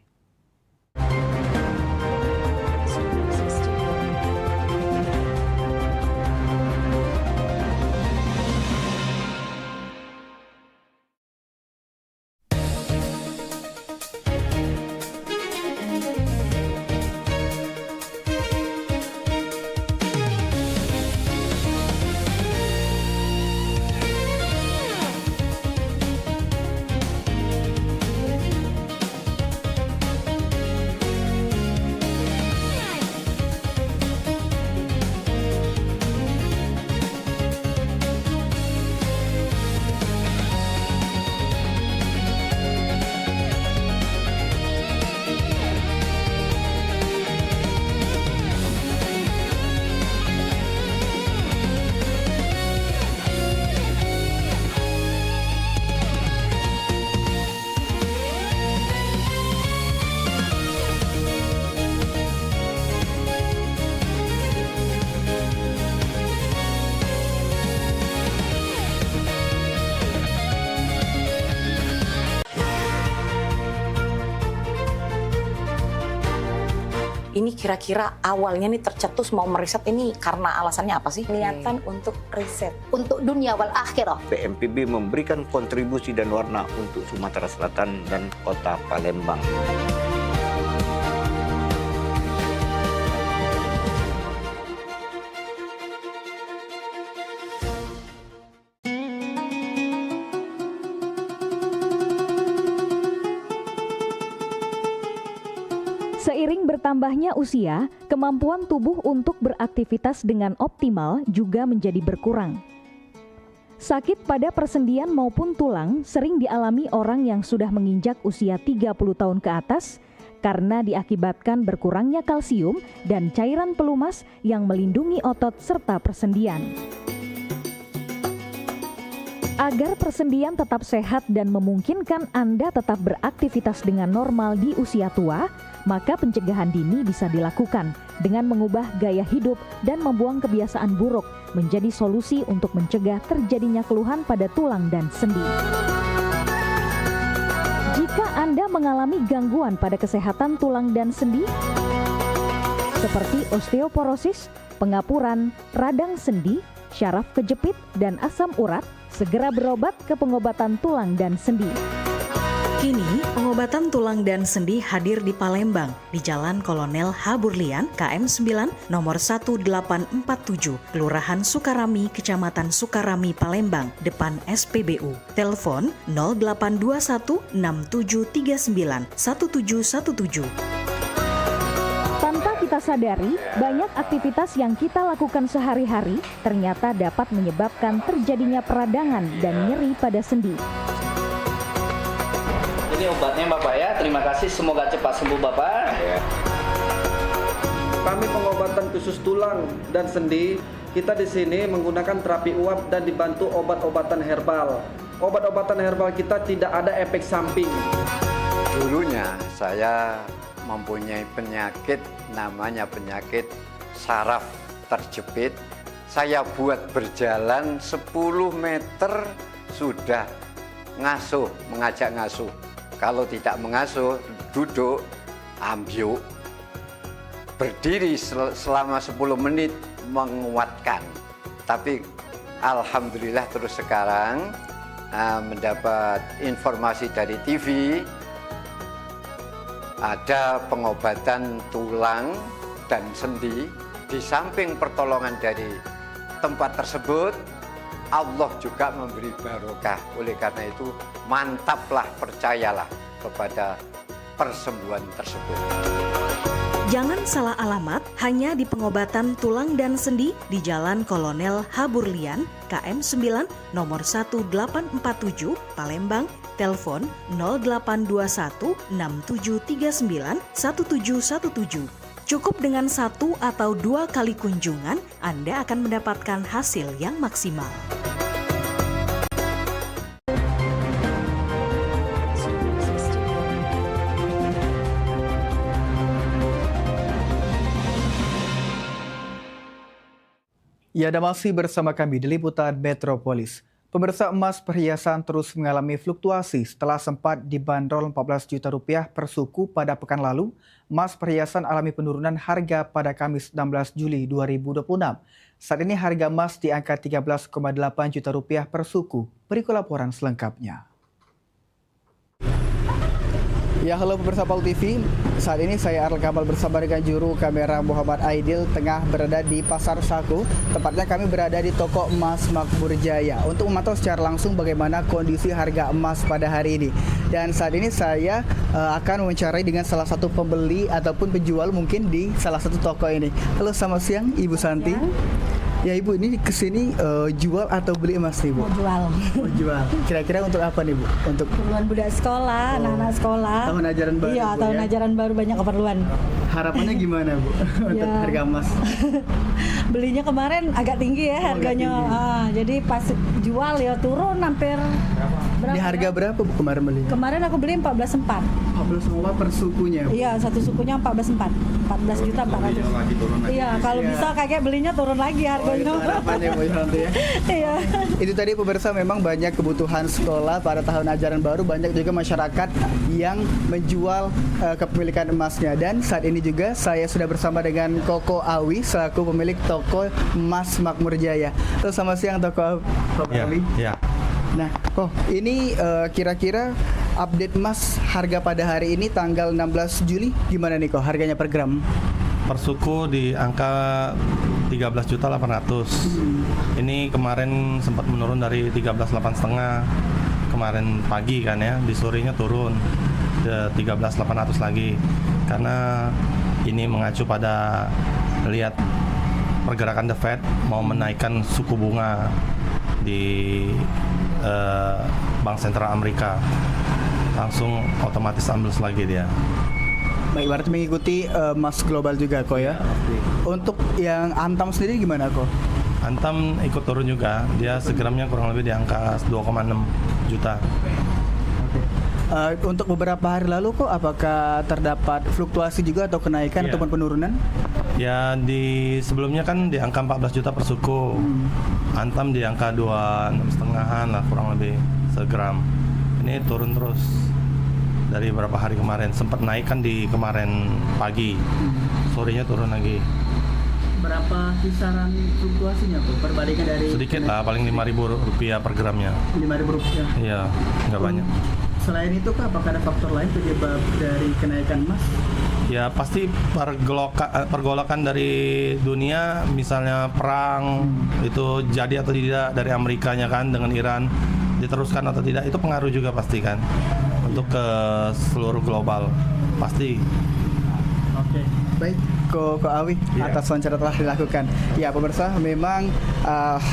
Ini kira-kira awalnya nih tercetus mau meriset ini karena alasannya apa sih? Niatan untuk riset. Untuk dunia wal akhirah. BNPB memberikan kontribusi dan warna untuk Sumatera Selatan dan Kota Palembang. Seiring bertambahnya usia, kemampuan tubuh untuk beraktivitas dengan optimal juga menjadi berkurang. Sakit pada persendian maupun tulang sering dialami orang yang sudah menginjak usia 30 tahun ke atas karena diakibatkan berkurangnya kalsium dan cairan pelumas yang melindungi otot serta persendian. Agar persendian tetap sehat dan memungkinkan Anda tetap beraktivitas dengan normal di usia tua, maka pencegahan dini bisa dilakukan dengan mengubah gaya hidup dan membuang kebiasaan buruk menjadi solusi untuk mencegah terjadinya keluhan pada tulang dan sendi. Jika Anda mengalami gangguan pada kesehatan tulang dan sendi, seperti osteoporosis, pengapuran, radang sendi, syaraf kejepit, dan asam urat, segera berobat ke pengobatan tulang dan sendi. Kini, pengobatan tulang dan sendi hadir di Palembang, di Jalan Kolonel H. Burlian, KM 9, nomor 1847, Kelurahan Sukarami, Kecamatan Sukarami, Palembang, depan SPBU. Telepon 0821 6739 1717. Tanpa kita sadari, banyak aktivitas yang kita lakukan sehari-hari ternyata dapat menyebabkan terjadinya peradangan dan nyeri pada sendi. Ini obatnya Bapak ya. Terima kasih. Semoga cepat sembuh Bapak. Kami pengobatan khusus tulang dan sendi. Kita di sini menggunakan terapi uap dan dibantu obat-obatan herbal. Obat-obatan herbal kita tidak ada efek samping. Dulunya saya mempunyai penyakit namanya penyakit saraf terjepit. Saya buat berjalan 10 meter sudah ngasuh, mengajak ngasuh. Kalau tidak mengasuh, duduk, ambyuk. Berdiri selama 10 menit menguatkan. Tapi alhamdulillah terus sekarang mendapat informasi dari TV ada pengobatan tulang dan sendi. Di samping pertolongan dari tempat tersebut, Allah juga memberi barokah. Oleh karena itu mantaplah, percayalah kepada persembuhan tersebut. Jangan salah alamat, hanya di pengobatan tulang dan sendi di Jalan Kolonel Haburlian, KM 9, nomor 1847, Palembang, telepon 0821 6739 1717. Cukup dengan 1 atau 2 kali kunjungan, Anda akan mendapatkan hasil yang maksimal. Ya, Anda masih bersama kami di Liputan Metropolis. Pemirsa, emas perhiasan terus mengalami fluktuasi setelah sempat dibanderol 14 juta rupiah per suku pada pekan lalu. Emas perhiasan alami penurunan harga pada Kamis 16 Juli 2026. Saat ini harga emas di angka 13,8 juta rupiah per suku. Berikut laporan selengkapnya. Ya, halo pemirsa PAL TV. Saat ini saya Arl Kamal bersama dengan juru kamera Muhammad Aidil tengah berada di Pasar Saku. Tepatnya kami berada di toko emas Makmur Jaya untuk memantau secara langsung bagaimana kondisi harga emas pada hari ini. Dan saat ini saya akan mewawancarai dengan salah satu pembeli ataupun penjual mungkin di salah satu toko ini. Halo, selamat siang Ibu Santi. Ya Ibu, ini kesini jual atau beli emas nih Bu? Mau jual. Mau jual. Kira-kira untuk apa nih Bu? Untuk keperluan budak sekolah, anak-anak sekolah. Tahun ajaran baru. Iya, Bu, tahun ajaran baru banyak keperluan. Harapannya gimana Bu untuk harga emas? Belinya kemarin agak tinggi ya harganya. Jadi pas jual ya turun hampir berapa? Di harga berapa Bu kemarin beli? Kemarin aku beli 14,4. 14,4 per sukunya Bu? Iya, satu sukunya 14,4. 14 juta 400. Iya, kalau bisa kakek belinya turun lagi harganya. Itu harapannya Bu Santi ya. Iya. Itu tadi pemirsa, memang banyak kebutuhan sekolah pada tahun ajaran baru, banyak juga masyarakat yang menjual kepemilikan emasnya. Dan saat ini juga saya sudah bersama dengan Koko Awi selaku pemilik toko emas Makmur Jaya. Terus selamat siang Toko Awi. Ya. Nah, ini kira-kira update emas harga pada hari ini tanggal 16 Juli gimana nih harganya per gram? Per suku di angka 13.800. Ini kemarin sempat menurun dari 13.850 kemarin pagi kan ya, di sorenya turun ke 13.800 lagi karena ini mengacu pada lihat pergerakan The Fed mau menaikkan suku bunga di Bank Sentral Amerika, langsung otomatis ambles lagi dia. Baik, berarti mengikuti emas global juga kok ya. Untuk yang Antam sendiri gimana kok? Antam ikut turun juga, dia segramnya kurang lebih di angka 2,6 juta. Untuk beberapa hari lalu kok apakah terdapat fluktuasi juga atau kenaikan ataupun penurunan? Ya, di sebelumnya kan di angka 14 juta per suku. Antam di angka 26,5-an lah kurang lebih segram. Ini turun terus dari beberapa hari kemarin, sempat naik kan di kemarin pagi, sorenya turun lagi. Berapa kisaran fluktuasinya tuh perbandingan dari? Sedikit lah, paling Rp5.000 per gramnya. Rp5.000? Iya, nggak banyak. Selain itu apakah ada faktor lain penyebab dari kenaikan emas? Ya pasti pergolakan dari dunia, misalnya perang itu jadi atau tidak dari Amerikanya kan dengan Iran, diteruskan atau tidak, itu pengaruh juga pasti kan untuk ke seluruh global pasti. Baik, Ko Awi, atas wawancara telah dilakukan. Ya, pemirsa, memang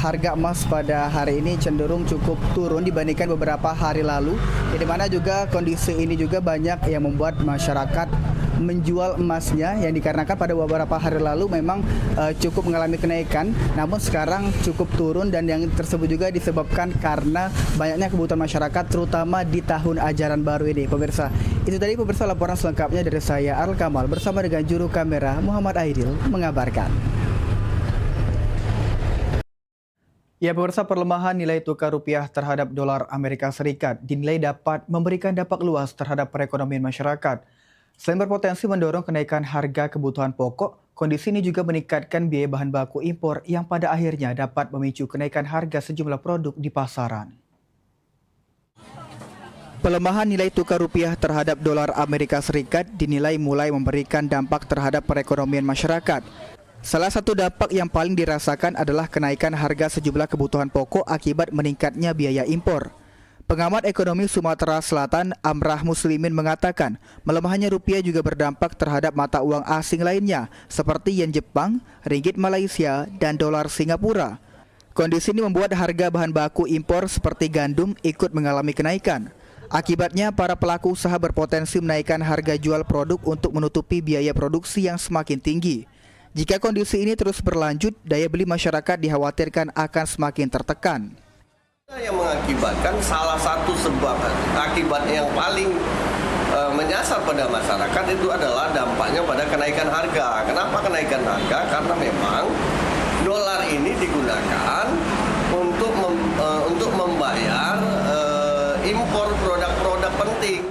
harga emas pada hari ini cenderung cukup turun dibandingkan beberapa hari lalu. Di mana juga kondisi ini juga banyak yang membuat masyarakat menjual emasnya, yang dikarenakan pada beberapa hari lalu memang cukup mengalami kenaikan, namun sekarang cukup turun, dan yang tersebut juga disebabkan karena banyaknya kebutuhan masyarakat terutama di tahun ajaran baru ini. Pemirsa, itu tadi pemirsa laporan selengkapnya dari saya Arl Kamal bersama dengan juru kamera Muhammad Aidil mengabarkan. Ya, pemirsa, perlemahan nilai tukar rupiah terhadap dolar Amerika Serikat dinilai dapat memberikan dampak luas terhadap perekonomian masyarakat. Selain berpotensi mendorong kenaikan harga kebutuhan pokok, kondisi ini juga meningkatkan biaya bahan baku impor yang pada akhirnya dapat memicu kenaikan harga sejumlah produk di pasaran. Pelemahan nilai tukar rupiah terhadap dolar Amerika Serikat dinilai mulai memberikan dampak terhadap perekonomian masyarakat. Salah satu dampak yang paling dirasakan adalah kenaikan harga sejumlah kebutuhan pokok akibat meningkatnya biaya impor. Pengamat ekonomi Sumatera Selatan Amrah Muslimin mengatakan melemahnya rupiah juga berdampak terhadap mata uang asing lainnya seperti yen Jepang, ringgit Malaysia, dan dolar Singapura. Kondisi ini membuat harga bahan baku impor seperti gandum ikut mengalami kenaikan. Akibatnya para pelaku usaha berpotensi menaikkan harga jual produk untuk menutupi biaya produksi yang semakin tinggi. Jika kondisi ini terus berlanjut, daya beli masyarakat dikhawatirkan akan semakin tertekan. Yang mengakibatkan salah satu sebab akibat yang paling menyasar pada masyarakat itu adalah dampaknya pada kenaikan harga. Kenapa kenaikan harga? Karena memang dolar ini digunakan untuk membayar impor produk-produk penting.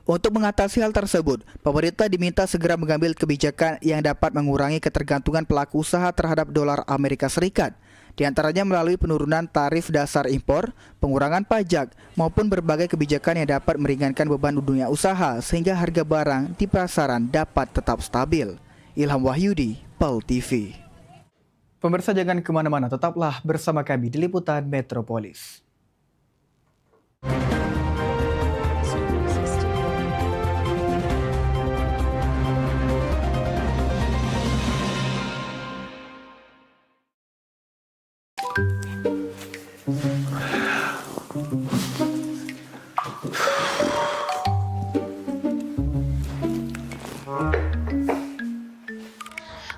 Untuk mengatasi hal tersebut, pemerintah diminta segera mengambil kebijakan yang dapat mengurangi ketergantungan pelaku usaha terhadap dolar Amerika Serikat. Di antaranya melalui penurunan tarif dasar impor, pengurangan pajak, maupun berbagai kebijakan yang dapat meringankan beban dunia usaha sehingga harga barang di pasaran dapat tetap stabil. Ilham Wahyudi, PAL TV. Pemirsa, jangan kemana-mana, tetaplah bersama kami di Liputan Metropolis.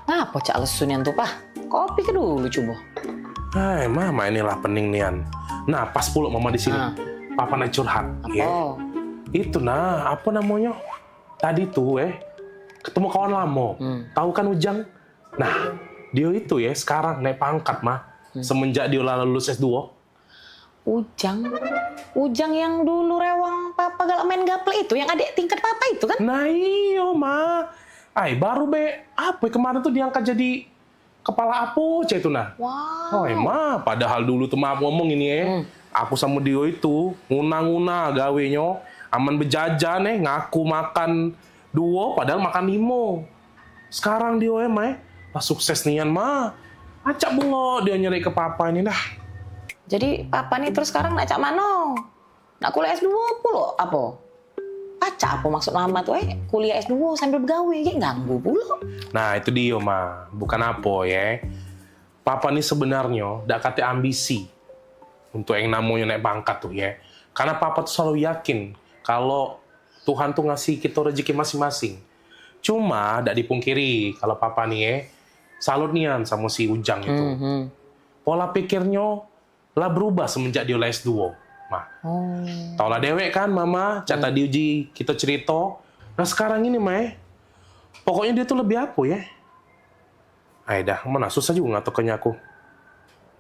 Ngapa cak lesunian tuh, Pah? Kopi ke dulu coba. Hai, mama inilah pening nian. Nah, pas pula mama di sini. Papa naik curhat. Apa? Ya. Itu nah, apa namanya? Tadi tuh ketemu kawan lama. Tahu kan Ujang? Nah, dia itu sekarang naik pangkat, mah. Semenjak dia lulus S2. Ujang yang dulu rewang papa galak main gaple itu, yang adik tingkat papa itu kan? Nah iyo ma, baru apa kemarin tuh diangkat jadi kepala apoc itu nah. Wow. Ma, padahal dulu tuh maaf ngomong ini aku sama dia itu nguna-nguna gawenya, aman bejajan ngaku makan 2 padahal makan 5. Sekarang dia sukses nian ma, acak bungo dia nyari ke papa ini dah. Jadi papa nih terus sekarang nak cak mano? Nak kuliah S2 pula apa? Acak apa maksud mama tuh kuliah S2 sambil bergawe kayak ganggu pula. Nah itu dia ma, bukan apa Papa nih sebenarnya dak kate ambisi untuk yang namanya naik pangkat tuh Karena papa tuh selalu yakin kalau Tuhan tuh ngasih kita rezeki masing-masing. Cuma dak dipungkiri kalau papa nih salut nian sama si Ujang itu. Pola pikirnya lah berubah semenjak dia S2. Mah. Taulah dewek kan mama, cata diuji kita cerita. Nah sekarang ini pokoknya dia tuh lebih apa dah, mana susah juga ngatokannya aku.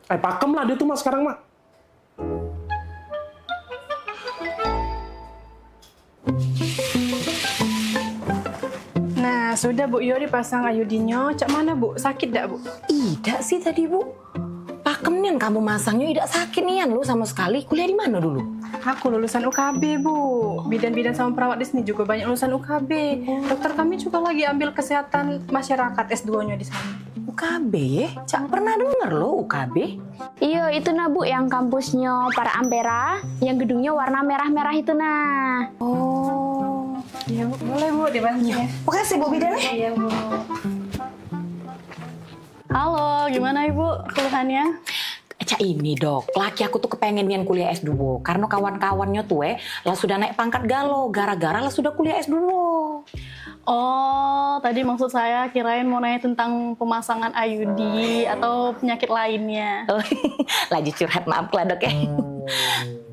Pakem lah dia tuh sekarang mah. Nah, sudah Bu Yo dipasang ayudinyo. Cak mana Bu? Sakit dak Bu? Tidak sih tadi Bu. Pakem nian kamu masangnya tidak sakit nian lu sama sekali. Kuliah di mana dulu? Aku lulusan UKB Bu. Bidan-bidan sama perawat di sini juga banyak lulusan UKB. Dokter kami juga lagi ambil kesehatan masyarakat S2-nya di sana. UKB Cak pernah denger lo UKB? Iya itu nah Bu yang kampusnya para Ampera, yang gedungnya warna merah-merah itu nah. Oh, Iya, Bu. Boleh, Bu, dibantu ya. Makasih, Bu Bidan. Iya, Bu. Halo, gimana Ibu keluhannya? Cak ini dok, laki aku tuh kepengen nian kuliah S2 karena kawan-kawannya tuh lah sudah naik pangkat galau gara-gara lah sudah kuliah S2. Oh, tadi maksud saya kirain mau nanya tentang pemasangan IUD atau penyakit lainnya. Lagi curhat, maaf lah dok ya.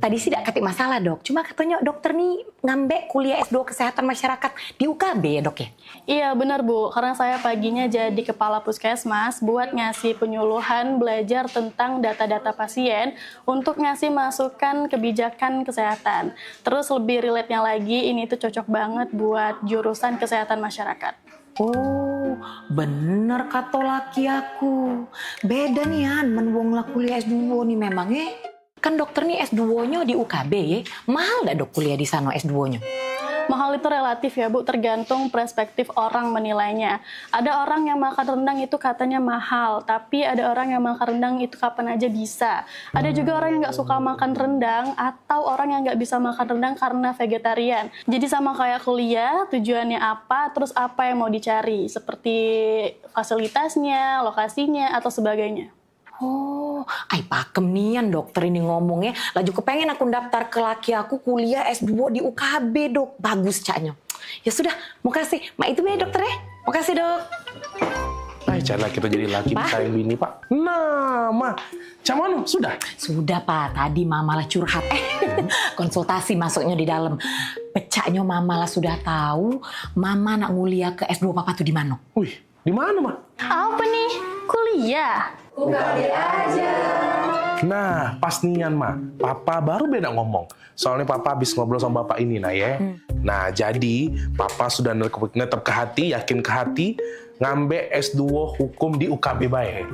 Tadi sih tidak katik masalah dok, cuma katanya dokter nih ngambek kuliah S2 Kesehatan Masyarakat di UKB ya dok ya? Iya benar Bu, karena saya paginya jadi kepala puskesmas buat ngasih penyuluhan belajar tentang data-data pasien untuk ngasih masukan kebijakan kesehatan. Terus lebih relate-nya lagi, ini tuh cocok banget buat jurusan kesehatan masyarakat. Oh, bener kata laki aku. Beda nih An, menwong lah kuliah S2 nih memang ya. Kan dokter nih S2-nya di UKB ya. Mahal gak dok kuliah di sana S2-nya? Mahal itu relatif ya Bu, tergantung perspektif orang menilainya. Ada orang yang makan rendang itu katanya mahal, tapi ada orang yang makan rendang itu kapan aja bisa. Ada juga orang yang nggak suka makan rendang, atau orang yang nggak bisa makan rendang karena vegetarian. Jadi sama kayak kuliah, tujuannya apa, terus apa yang mau dicari, seperti fasilitasnya, lokasinya, atau sebagainya. Oh, ay pakem nian dokter ini ngomongnya. Laju kepengen aku daftar ke laki aku kuliah S2 di UKB dok. Bagus caknya. Ya sudah, makasih. Mak itu ya dokter ya. Makasih dok. Ay, cari kita jadi laki disayang bini pak. Nah, Ma, Camano sudah? Sudah pak, tadi mama lah curhat. Konsultasi masuknya di dalam. Pecahnya mama lah sudah tahu. Mama nak nguliah ke S2 papa tuh di mana? Wih, di mana Ma? Apa nih? Kuliah? UKB aja. Nah, pas nian Ma, papa baru beda ngomong. Soalnya papa habis ngobrol sama bapak ini nah ya. Nah, jadi papa sudah netep ke hati, yakin ke hati, ngambil S2 hukum di UKB baik.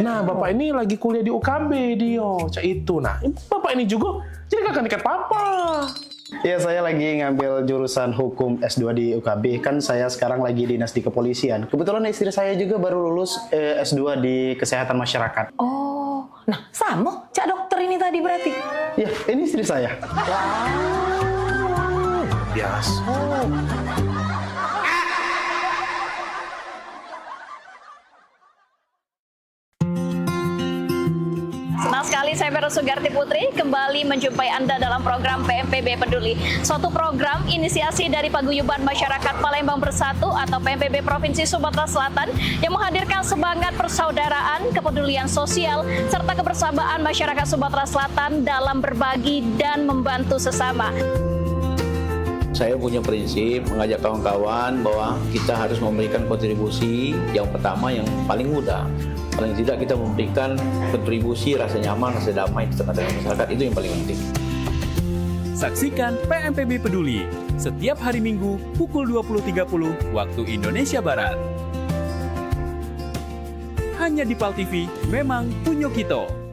Nah, bapak ini lagi kuliah di UKB dia, cak itu. Nah, bapak ini juga jadi kakak dekat papa. Iya, saya lagi ngambil jurusan hukum S2 di UKB. Kan saya sekarang lagi dinas di kepolisian. Kebetulan istri saya juga baru lulus S2 di kesehatan masyarakat. Oh, nah sama cak dokter ini tadi berarti? Iya, ini istri saya. Wow, biasa. Senang sekali saya Vero Sugarti Putri kembali menjumpai Anda dalam program PMPB Peduli. Suatu program inisiasi dari Paguyuban Masyarakat Palembang Bersatu atau PMPB Provinsi Sumatera Selatan yang menghadirkan semangat persaudaraan, kepedulian sosial, serta kebersamaan masyarakat Sumatera Selatan dalam berbagi dan membantu sesama. Saya punya prinsip mengajak kawan-kawan bahwa kita harus memberikan kontribusi yang pertama yang paling mudah. Paling tidak kita memberikan kontribusi rasa nyaman, rasa damai di tengah-tengah masyarakat, itu yang paling penting. Saksikan PMPB Peduli setiap hari Minggu pukul 20.30 waktu Indonesia Barat. Hanya di PAL TV, memang punya kita.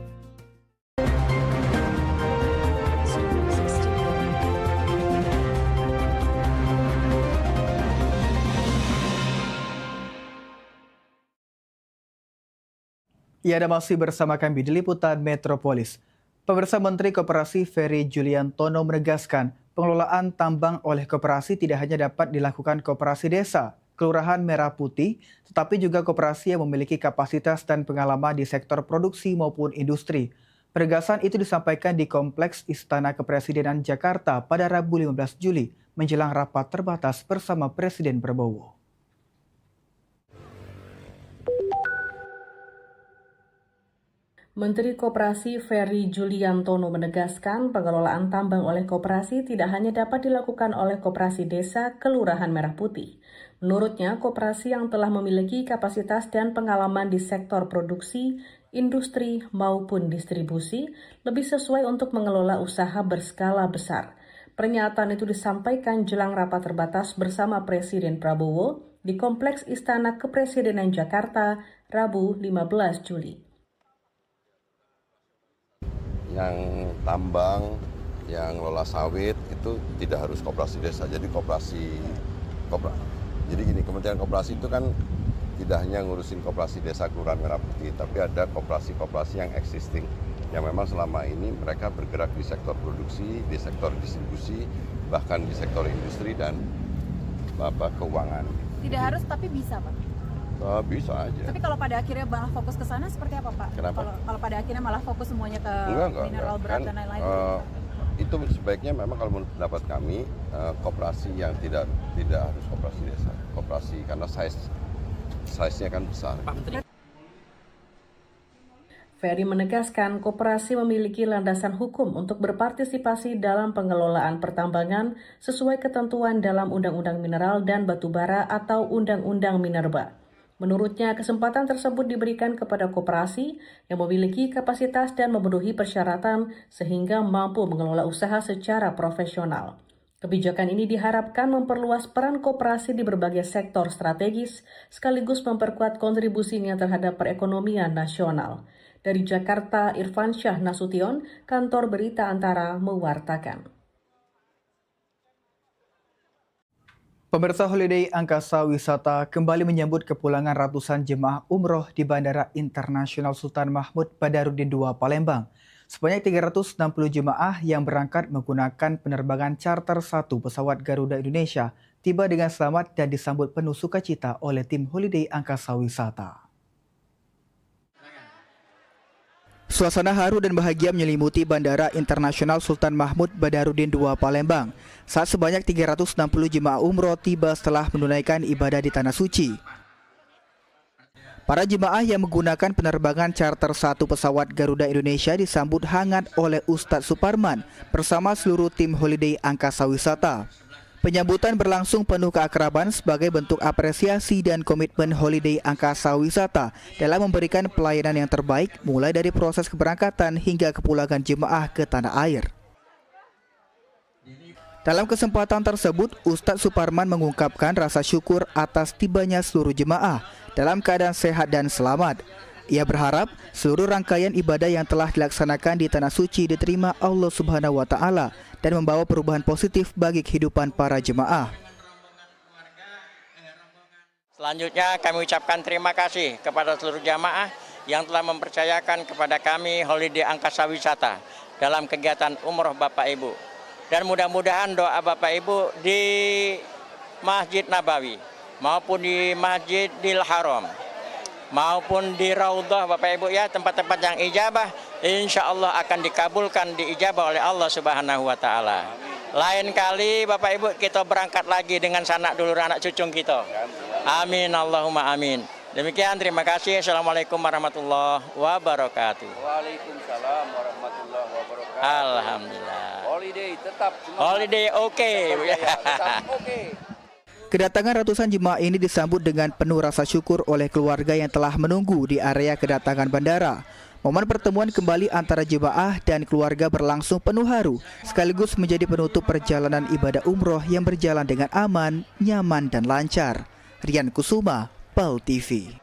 Ya, Anda masih bersama kami di Liputan Metropolis. Pemirsa, Menteri Koperasi Ferry Juliantono menegaskan pengelolaan tambang oleh koperasi tidak hanya dapat dilakukan koperasi desa, Kelurahan Merah Putih, tetapi juga koperasi yang memiliki kapasitas dan pengalaman di sektor produksi maupun industri. Penegasan itu disampaikan di Kompleks Istana Kepresidenan Jakarta pada Rabu 15 Juli menjelang rapat terbatas bersama Presiden Prabowo. Menteri Koperasi Ferry Juliantono menegaskan pengelolaan tambang oleh koperasi tidak hanya dapat dilakukan oleh koperasi desa Kelurahan Merah Putih. Menurutnya, koperasi yang telah memiliki kapasitas dan pengalaman di sektor produksi, industri maupun distribusi lebih sesuai untuk mengelola usaha berskala besar. Pernyataan itu disampaikan jelang rapat terbatas bersama Presiden Prabowo di Kompleks Istana Kepresidenan Jakarta, Rabu 15 Juli. Yang tambang, yang lola sawit itu tidak harus koperasi desa, jadi jadi gini, Kementerian Koperasi itu kan tidak hanya ngurusin koperasi desa Kelurahan Merah Putih, tapi ada koperasi-koperasi yang existing, yang memang selama ini mereka bergerak di sektor produksi, di sektor distribusi, bahkan di sektor industri dan keuangan. Tidak harus tapi bisa, Pak? Bisa aja. Tapi kalau pada akhirnya malah fokus ke sana seperti apa, Pak? Kenapa? Kalau pada akhirnya malah fokus semuanya ke mineral berat dan lain-lain. Itu sebaiknya memang kalau menurut pendapat kami koperasi yang tidak harus koperasi desa, koperasi karena size-nya kan besar. Ferry menegaskan koperasi memiliki landasan hukum untuk berpartisipasi dalam pengelolaan pertambangan sesuai ketentuan dalam Undang-Undang Mineral dan Batubara atau Undang-Undang Minerba. Menurutnya, kesempatan tersebut diberikan kepada koperasi yang memiliki kapasitas dan memenuhi persyaratan sehingga mampu mengelola usaha secara profesional. Kebijakan ini diharapkan memperluas peran koperasi di berbagai sektor strategis sekaligus memperkuat kontribusinya terhadap perekonomian nasional. Dari Jakarta, Irfan Syah Nasution, Kantor Berita Antara mewartakan. Pemirsa, Holiday Angkasa Wisata kembali menyambut kepulangan ratusan jemaah umroh di Bandara Internasional Sultan Mahmud Badarudin II Palembang. Sebanyak 360 jemaah yang berangkat menggunakan penerbangan charter 1 pesawat Garuda Indonesia tiba dengan selamat dan disambut penuh sukacita oleh tim Holiday Angkasa Wisata. Suasana haru dan bahagia menyelimuti Bandara Internasional Sultan Mahmud Badarudin II Palembang saat sebanyak 360 jemaah umroh tiba setelah menunaikan ibadah di Tanah Suci. Para jemaah yang menggunakan penerbangan charter 1 pesawat Garuda Indonesia disambut hangat oleh Ustadz Suparman bersama seluruh tim Holiday Angkasa Wisata. Penyambutan berlangsung penuh keakraban sebagai bentuk apresiasi dan komitmen Holiday Angkasa Wisata dalam memberikan pelayanan yang terbaik mulai dari proses keberangkatan hingga kepulangan jemaah ke tanah air. Dalam kesempatan tersebut, Ustadz Suparman mengungkapkan rasa syukur atas tibanya seluruh jemaah dalam keadaan sehat dan selamat. Ia berharap seluruh rangkaian ibadah yang telah dilaksanakan di Tanah Suci diterima Allah Subhanahu wa Ta'ala dan membawa perubahan positif bagi kehidupan para jemaah. Selanjutnya kami ucapkan terima kasih kepada seluruh jamaah yang telah mempercayakan kepada kami Holiday Angkasa Wisata dalam kegiatan umroh Bapak Ibu. Dan mudah-mudahan doa Bapak Ibu di Masjid Nabawi maupun di Masjidil Haram maupun di Raudhah Bapak Ibu ya, tempat-tempat yang ijabah insya Allah akan dikabulkan, diijabah oleh Allah Subhanahu wa Ta'ala. Lain kali Bapak Ibu kita berangkat lagi dengan sanak dulur anak cucung kita. Amin Allahumma amin. Demikian, terima kasih. Assalamualaikum warahmatullahi wabarakatuh. Waalaikumsalam warahmatullahi wabarakatuh. Alhamdulillah. Holiday tetap holiday oke. Tetap oke. Kedatangan ratusan jemaah ini disambut dengan penuh rasa syukur oleh keluarga yang telah menunggu di area kedatangan bandara. Momen pertemuan kembali antara jemaah dan keluarga berlangsung penuh haru, sekaligus menjadi penutup perjalanan ibadah umroh yang berjalan dengan aman, nyaman, dan lancar. Rian Kusuma, PAL TV.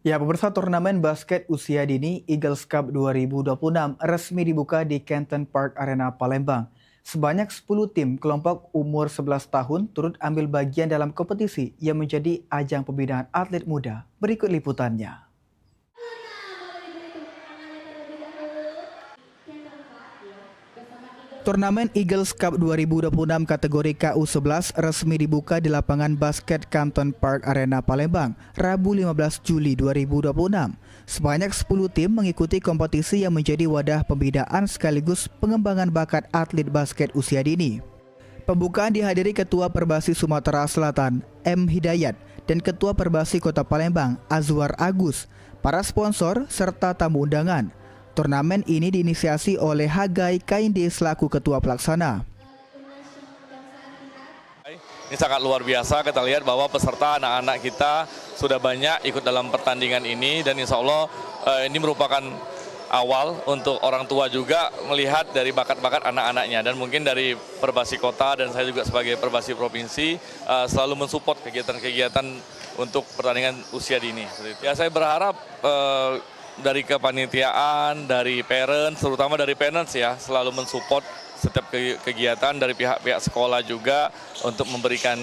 Ya, pemirsa, turnamen basket usia dini Eagles Cup 2026 resmi dibuka di Canton Park Arena Palembang. Sebanyak 10 tim kelompok umur 11 tahun turut ambil bagian dalam kompetisi yang menjadi ajang pembinaan atlet muda. Berikut liputannya. Turnamen Eagles Cup 2026 kategori KU11 resmi dibuka di lapangan basket Canton Park Arena Palembang, Rabu 15 Juli 2026. Sebanyak 10 tim mengikuti kompetisi yang menjadi wadah pembinaan sekaligus pengembangan bakat atlet basket usia dini. Pembukaan dihadiri Ketua Perbasi Sumatera Selatan, M. Hidayat, dan Ketua Perbasi Kota Palembang, Azwar Agus, para sponsor, serta tamu undangan. Turnamen ini diinisiasi oleh Hagai Kainde selaku Ketua Pelaksana. Ini sangat luar biasa, kita lihat bahwa peserta anak-anak kita sudah banyak ikut dalam pertandingan ini dan insya Allah ini merupakan awal untuk orang tua juga melihat dari bakat-bakat anak-anaknya dan mungkin dari Perbasi Kota dan saya juga sebagai Perbasi Provinsi selalu mensupport kegiatan-kegiatan untuk pertandingan usia dini. Ya, saya berharap dari kepanitiaan, dari parents, terutama dari parents ya, selalu mensupport setiap kegiatan dari pihak-pihak sekolah juga untuk memberikan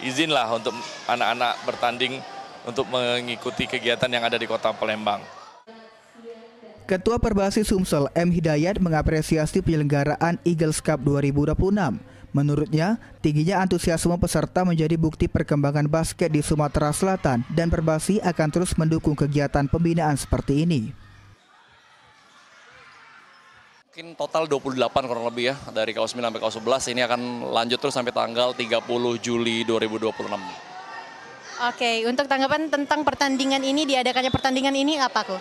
izin lah untuk anak-anak bertanding untuk mengikuti kegiatan yang ada di Kota Palembang. Ketua Perbasi Sumsel M. Hidayat mengapresiasi penyelenggaraan Eagles Cup 2026. Menurutnya, tingginya antusiasme peserta menjadi bukti perkembangan basket di Sumatera Selatan dan Perbasi akan terus mendukung kegiatan pembinaan seperti ini. Mungkin total 28 kurang lebih ya, dari KU9 sampai KU11 ini akan lanjut terus sampai tanggal 30 Juli 2026. Oke, untuk tanggapan tentang pertandingan ini, diadakannya pertandingan ini apa kok?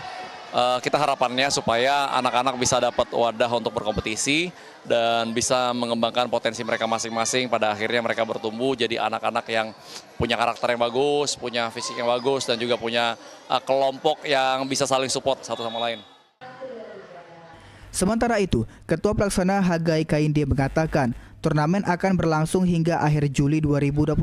Kita harapannya supaya anak-anak bisa dapat wadah untuk berkompetisi dan bisa mengembangkan potensi mereka masing-masing. Pada akhirnya mereka bertumbuh jadi anak-anak yang punya karakter yang bagus, punya fisik yang bagus, dan juga punya kelompok yang bisa saling support satu sama lain. Sementara itu, Ketua Pelaksana Hagai Kaindi mengatakan turnamen akan berlangsung hingga akhir Juli 2026.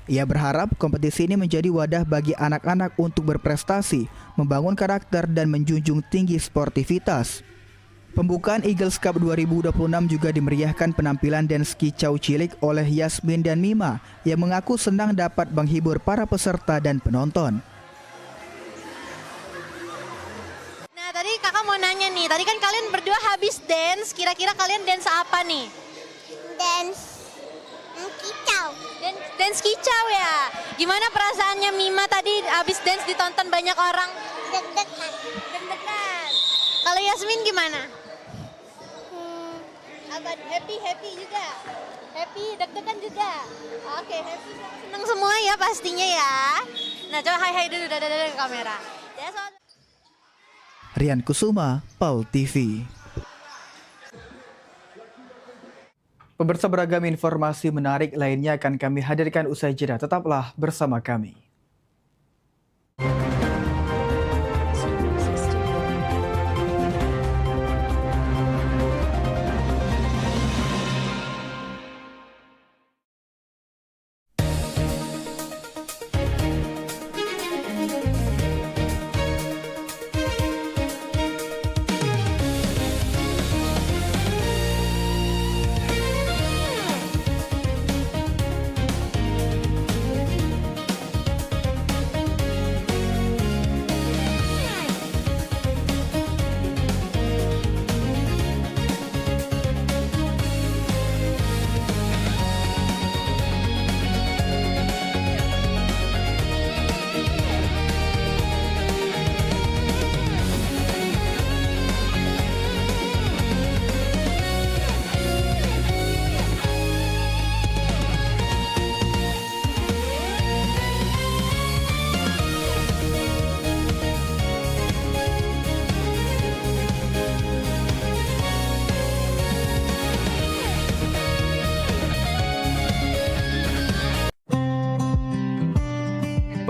Ia berharap kompetisi ini menjadi wadah bagi anak-anak untuk berprestasi, membangun karakter dan menjunjung tinggi sportivitas. Pembukaan Eagles Cup 2026 juga dimeriahkan penampilan dance kicau cilik oleh Yasmin dan Mima yang mengaku senang dapat menghibur para peserta dan penonton. Nah, tadi kakak mau nanya nih, tadi kan kalian berdua habis dance, kira-kira kalian dance apa nih? Dance kicau. Dance kicau ya? Gimana perasaannya Mima tadi habis dance ditonton banyak orang? Deg-degan. Deg-degan. Kalau Yasmin gimana? Apa happy juga? Happy, deg-degan juga? Oke, happy, seneng semua ya pastinya ya. Nah, coba hai dulu ke kamera. Rian Kusuma, PAL TV. Pemirsa, beragam informasi menarik lainnya akan kami hadirkan usai jeda. Tetaplah bersama kami.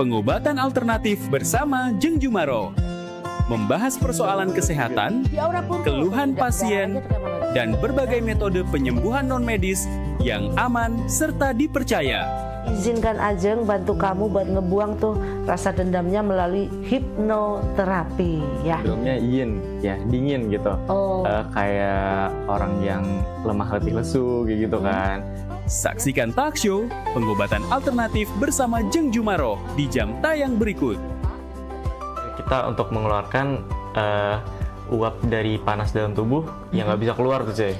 Pengobatan alternatif bersama Jeng Jumaro. Membahas persoalan kesehatan, keluhan pasien, dan berbagai metode penyembuhan non-medis yang aman serta dipercaya. Izinkan Ajeng bantu kamu buat ngebuang tuh rasa dendamnya melalui hipnoterapi ya. Sebelumnya yin ya, dingin gitu. Kayak orang yang lemah letih lesu gitu kan. Saksikan talk show Pengobatan Alternatif bersama Jeng Jumaro di jam tayang berikut. Kita untuk mengeluarkan uap dari panas dalam tubuh yang nggak bisa keluar tuh cuy.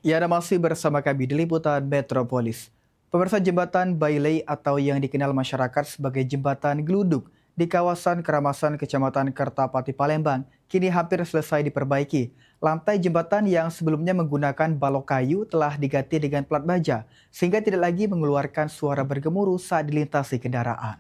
Ya, Anda masih bersama kami di Liputan Metropolis. Pemirsa, jembatan Bailey atau yang dikenal masyarakat sebagai jembatan geluduk di kawasan Keramasan Kecamatan Kertapati Palembang kini hampir selesai diperbaiki. Lantai jembatan yang sebelumnya menggunakan balok kayu telah diganti dengan plat baja sehingga tidak lagi mengeluarkan suara bergemuruh saat dilintasi kendaraan.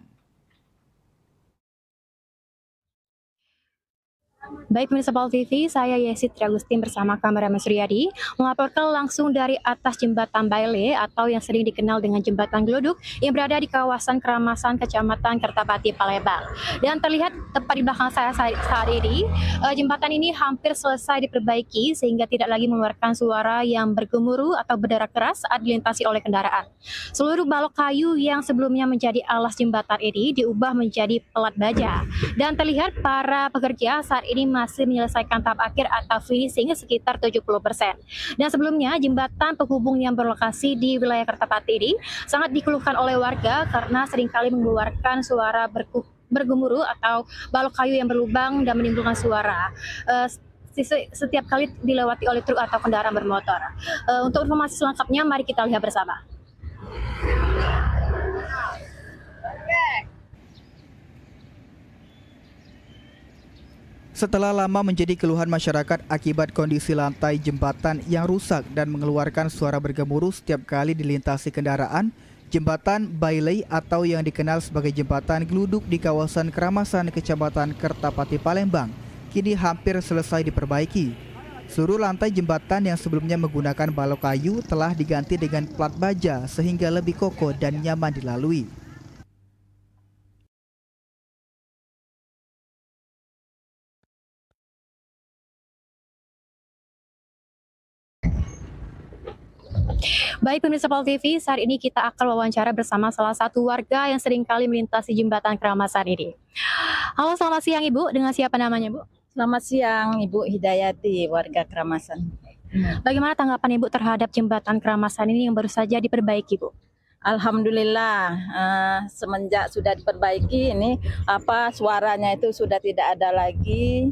Baik pemirsa PAL TV, saya Yesi Triagustin bersama kameramen Suryadi melaporkan langsung dari atas jembatan Bailey atau yang sering dikenal dengan jembatan geluduk yang berada di kawasan Keramasan Kecamatan Kertapati Palembang. Dan terlihat tepat di belakang saya saat ini, jembatan ini hampir selesai diperbaiki sehingga tidak lagi mengeluarkan suara yang bergemuruh atau berderak keras saat dilintasi oleh kendaraan. Seluruh balok kayu yang sebelumnya menjadi alas jembatan ini diubah menjadi pelat baja. Dan terlihat para pekerja saat ini ini masih menyelesaikan tahap akhir atau finishing sekitar 70%. Dan sebelumnya jembatan penghubung yang berlokasi di wilayah Kertapati ini sangat dikeluhkan oleh warga karena seringkali mengeluarkan suara bergemuruh atau balok kayu yang berlubang dan menimbulkan suara setiap kali dilewati oleh truk atau kendaraan bermotor. Untuk informasi selengkapnya mari kita lihat bersama. Setelah lama menjadi keluhan masyarakat akibat kondisi lantai jembatan yang rusak dan mengeluarkan suara bergemuruh setiap kali dilintasi kendaraan, jembatan Bailey atau yang dikenal sebagai jembatan geluduk di kawasan Keramasan, Kecamatan Kertapati, Palembang, kini hampir selesai diperbaiki. Seluruh lantai jembatan yang sebelumnya menggunakan balok kayu telah diganti dengan plat baja sehingga lebih kokoh dan nyaman dilalui. Baik pemirsa Pol TV, saat ini kita akan wawancara bersama salah satu warga yang sering kali melintasi jembatan Keramasan ini. Halo, selamat siang Ibu. Dengan siapa namanya Bu? Selamat siang Ibu Hidayati, warga Keramasan. Bagaimana tanggapan Ibu terhadap jembatan Keramasan ini yang baru saja diperbaiki Bu? Alhamdulillah, semenjak sudah diperbaiki ini suaranya itu sudah tidak ada lagi.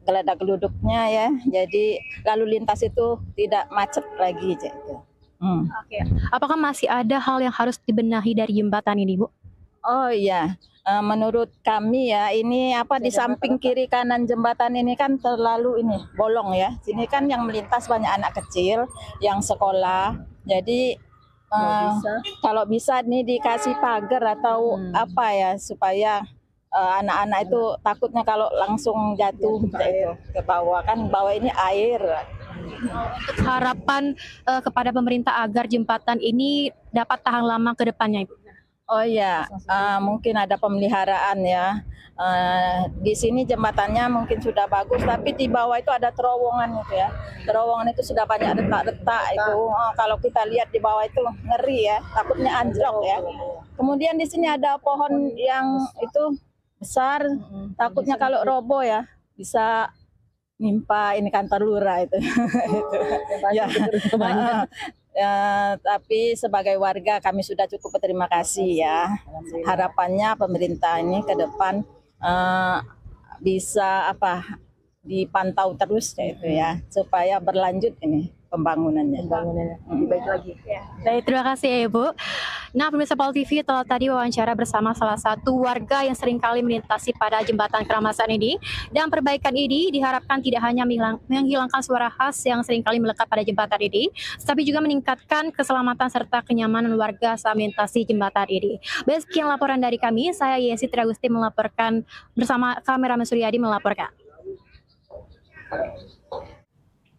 Geladak geluduknya ya, jadi lalu lintas itu tidak macet lagi. Oke. Apakah masih ada hal yang harus dibenahi dari jembatan ini, Bu? Oh iya, menurut kami ya ini di samping kiri kanan jembatan ini kan terlalu bolong ya. Sini kan yang melintas banyak anak kecil yang sekolah. Jadi kalau bisa nih dikasih pagar atau supaya anak-anak itu takutnya kalau langsung jatuh ke bawah, kan bawah ini air. Harapan kepada pemerintah agar jembatan ini dapat tahan lama ke depannya, Ibu? Oh iya, mungkin ada pemeliharaan ya. Di sini jembatannya mungkin sudah bagus, tapi di bawah itu ada terowongan itu ya. Terowongan itu sudah banyak retak-retak itu. Kalau kita lihat di bawah itu ngeri ya, takutnya anjlok ya. Kemudian di sini ada pohon yang itu besar, takutnya kalau roboh ya bisa nimpa ini kantor lurah itu. Tapi sebagai warga kami sudah cukup berterima kasih ya. Harapannya pemerintah ini ke depan bisa dipantau terus ya supaya berlanjut ini pembangunannya lebih baik lagi. Baik, terima kasih ya Ibu. Nah, pemirsa Pol TV telah tadi wawancara bersama salah satu warga yang sering kali melintasi pada jembatan Keramasan ini, dan perbaikan ini diharapkan tidak hanya menghilangkan suara khas yang sering kali melekat pada jembatan ini, tapi juga meningkatkan keselamatan serta kenyamanan warga saat melintasi jembatan ini. Baik, sekian laporan dari kami. Saya Yesi Triagusti melaporkan bersama kameramen Suryadi melaporkan.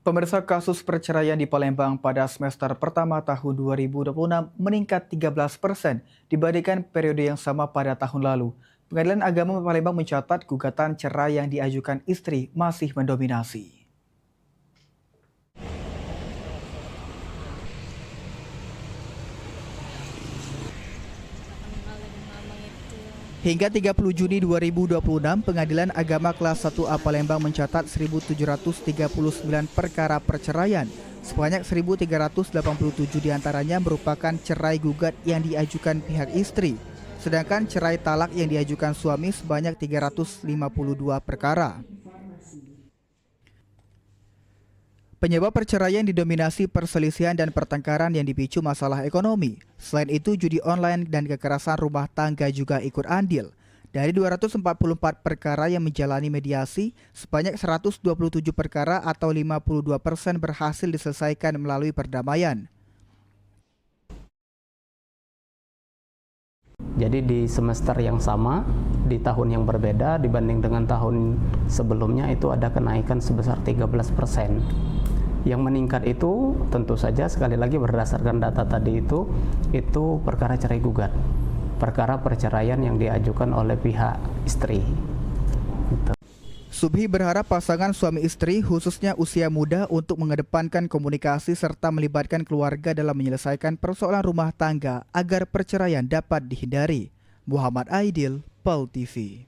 Pemirsa, kasus perceraian di Palembang pada semester pertama tahun 2026 meningkat 13% dibandingkan periode yang sama pada tahun lalu. Pengadilan Agama Palembang mencatat gugatan cerai yang diajukan istri masih mendominasi. Hingga 30 Juni 2026, Pengadilan Agama Kelas 1A Palembang mencatat 1.739 perkara perceraian. Sebanyak 1.387 diantaranya merupakan cerai gugat yang diajukan pihak istri. Sedangkan cerai talak yang diajukan suami sebanyak 352 perkara. Penyebab perceraian didominasi perselisihan dan pertengkaran yang dipicu masalah ekonomi. Selain itu, judi online dan kekerasan rumah tangga juga ikut andil. Dari 244 perkara yang menjalani mediasi, sebanyak 127 perkara atau 52% berhasil diselesaikan melalui perdamaian. Jadi di semester yang sama, di tahun yang berbeda dibanding dengan tahun sebelumnya itu ada kenaikan sebesar 13%. Yang meningkat itu tentu saja sekali lagi berdasarkan data tadi itu perkara cerai gugat. Perkara perceraian yang diajukan oleh pihak istri. Gitu. Subhi berharap pasangan suami istri khususnya usia muda untuk mengedepankan komunikasi serta melibatkan keluarga dalam menyelesaikan persoalan rumah tangga agar perceraian dapat dihindari. Muhammad Aidil, Pol TV.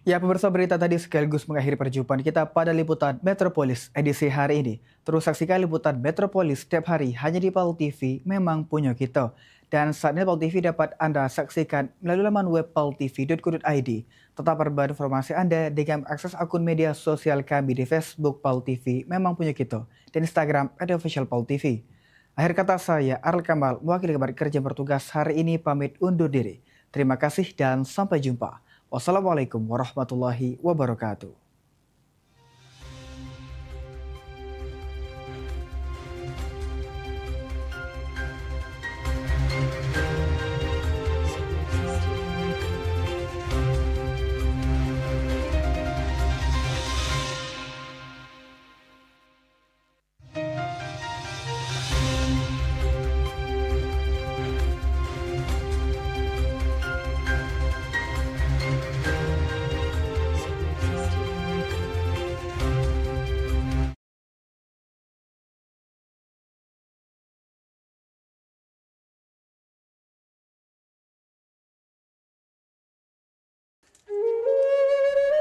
Ya, pemirsa, berita tadi sekaligus mengakhiri perjumpaan kita pada Liputan Metropolis edisi hari ini. Terus saksikan Liputan Metropolis setiap hari hanya di PAL TV, memang punya kita. Dan saat ini PAL TV dapat Anda saksikan melalui laman web paltv.co.id. Tetap berbagi informasi Anda dengan akses akun media sosial kami di Facebook PAL TV, memang punya kita, dan Instagram @officialpaltv. Akhir kata saya, Arl Kamal, mewakili kabar kerja bertugas hari ini pamit undur diri. Terima kasih dan sampai jumpa. Wassalamualaikum warahmatullahi wabarakatuh.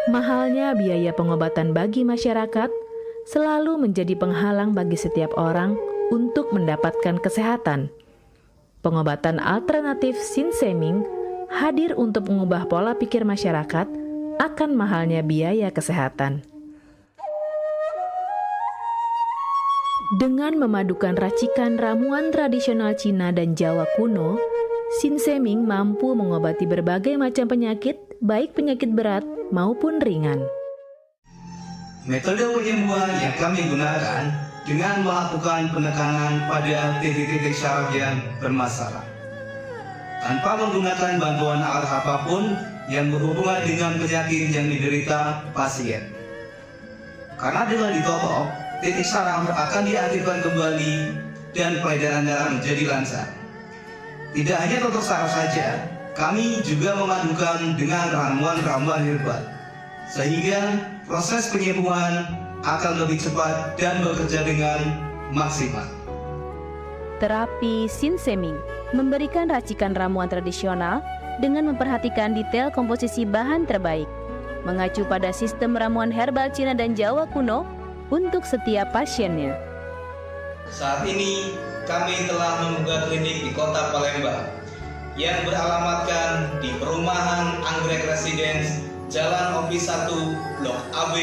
Mahalnya biaya pengobatan bagi masyarakat selalu menjadi penghalang bagi setiap orang untuk mendapatkan kesehatan. Pengobatan alternatif Sinseming hadir untuk mengubah pola pikir masyarakat akan mahalnya biaya kesehatan. Dengan memadukan racikan ramuan tradisional Cina dan Jawa kuno, Sinseming mampu mengobati berbagai macam penyakit, baik penyakit berat maupun ringan. Metode penyembuhan yang kami gunakan dengan melakukan penekanan pada titik-titik syaraf yang bermasalah, tanpa menggunakan bantuan alat apapun yang berhubungan dengan penyakit yang diderita pasien. Karena dengan ditopok, titik syaraf akan diaktifkan kembali dan peredaran darah menjadi lancar. Tidak hanya untuk saraf saja, kami juga memadukan dengan ramuan-ramuan herbal, sehingga proses penyembuhan akan lebih cepat dan bekerja dengan maksimal. Terapi Sinseming memberikan racikan ramuan tradisional dengan memperhatikan detail komposisi bahan terbaik, mengacu pada sistem ramuan herbal Cina dan Jawa kuno untuk setiap pasiennya. Saat ini kami telah membuka klinik di Kota Palembang yang beralamatkan di Perumahan Anggrek Residence, Jalan Opi 1, Blok AB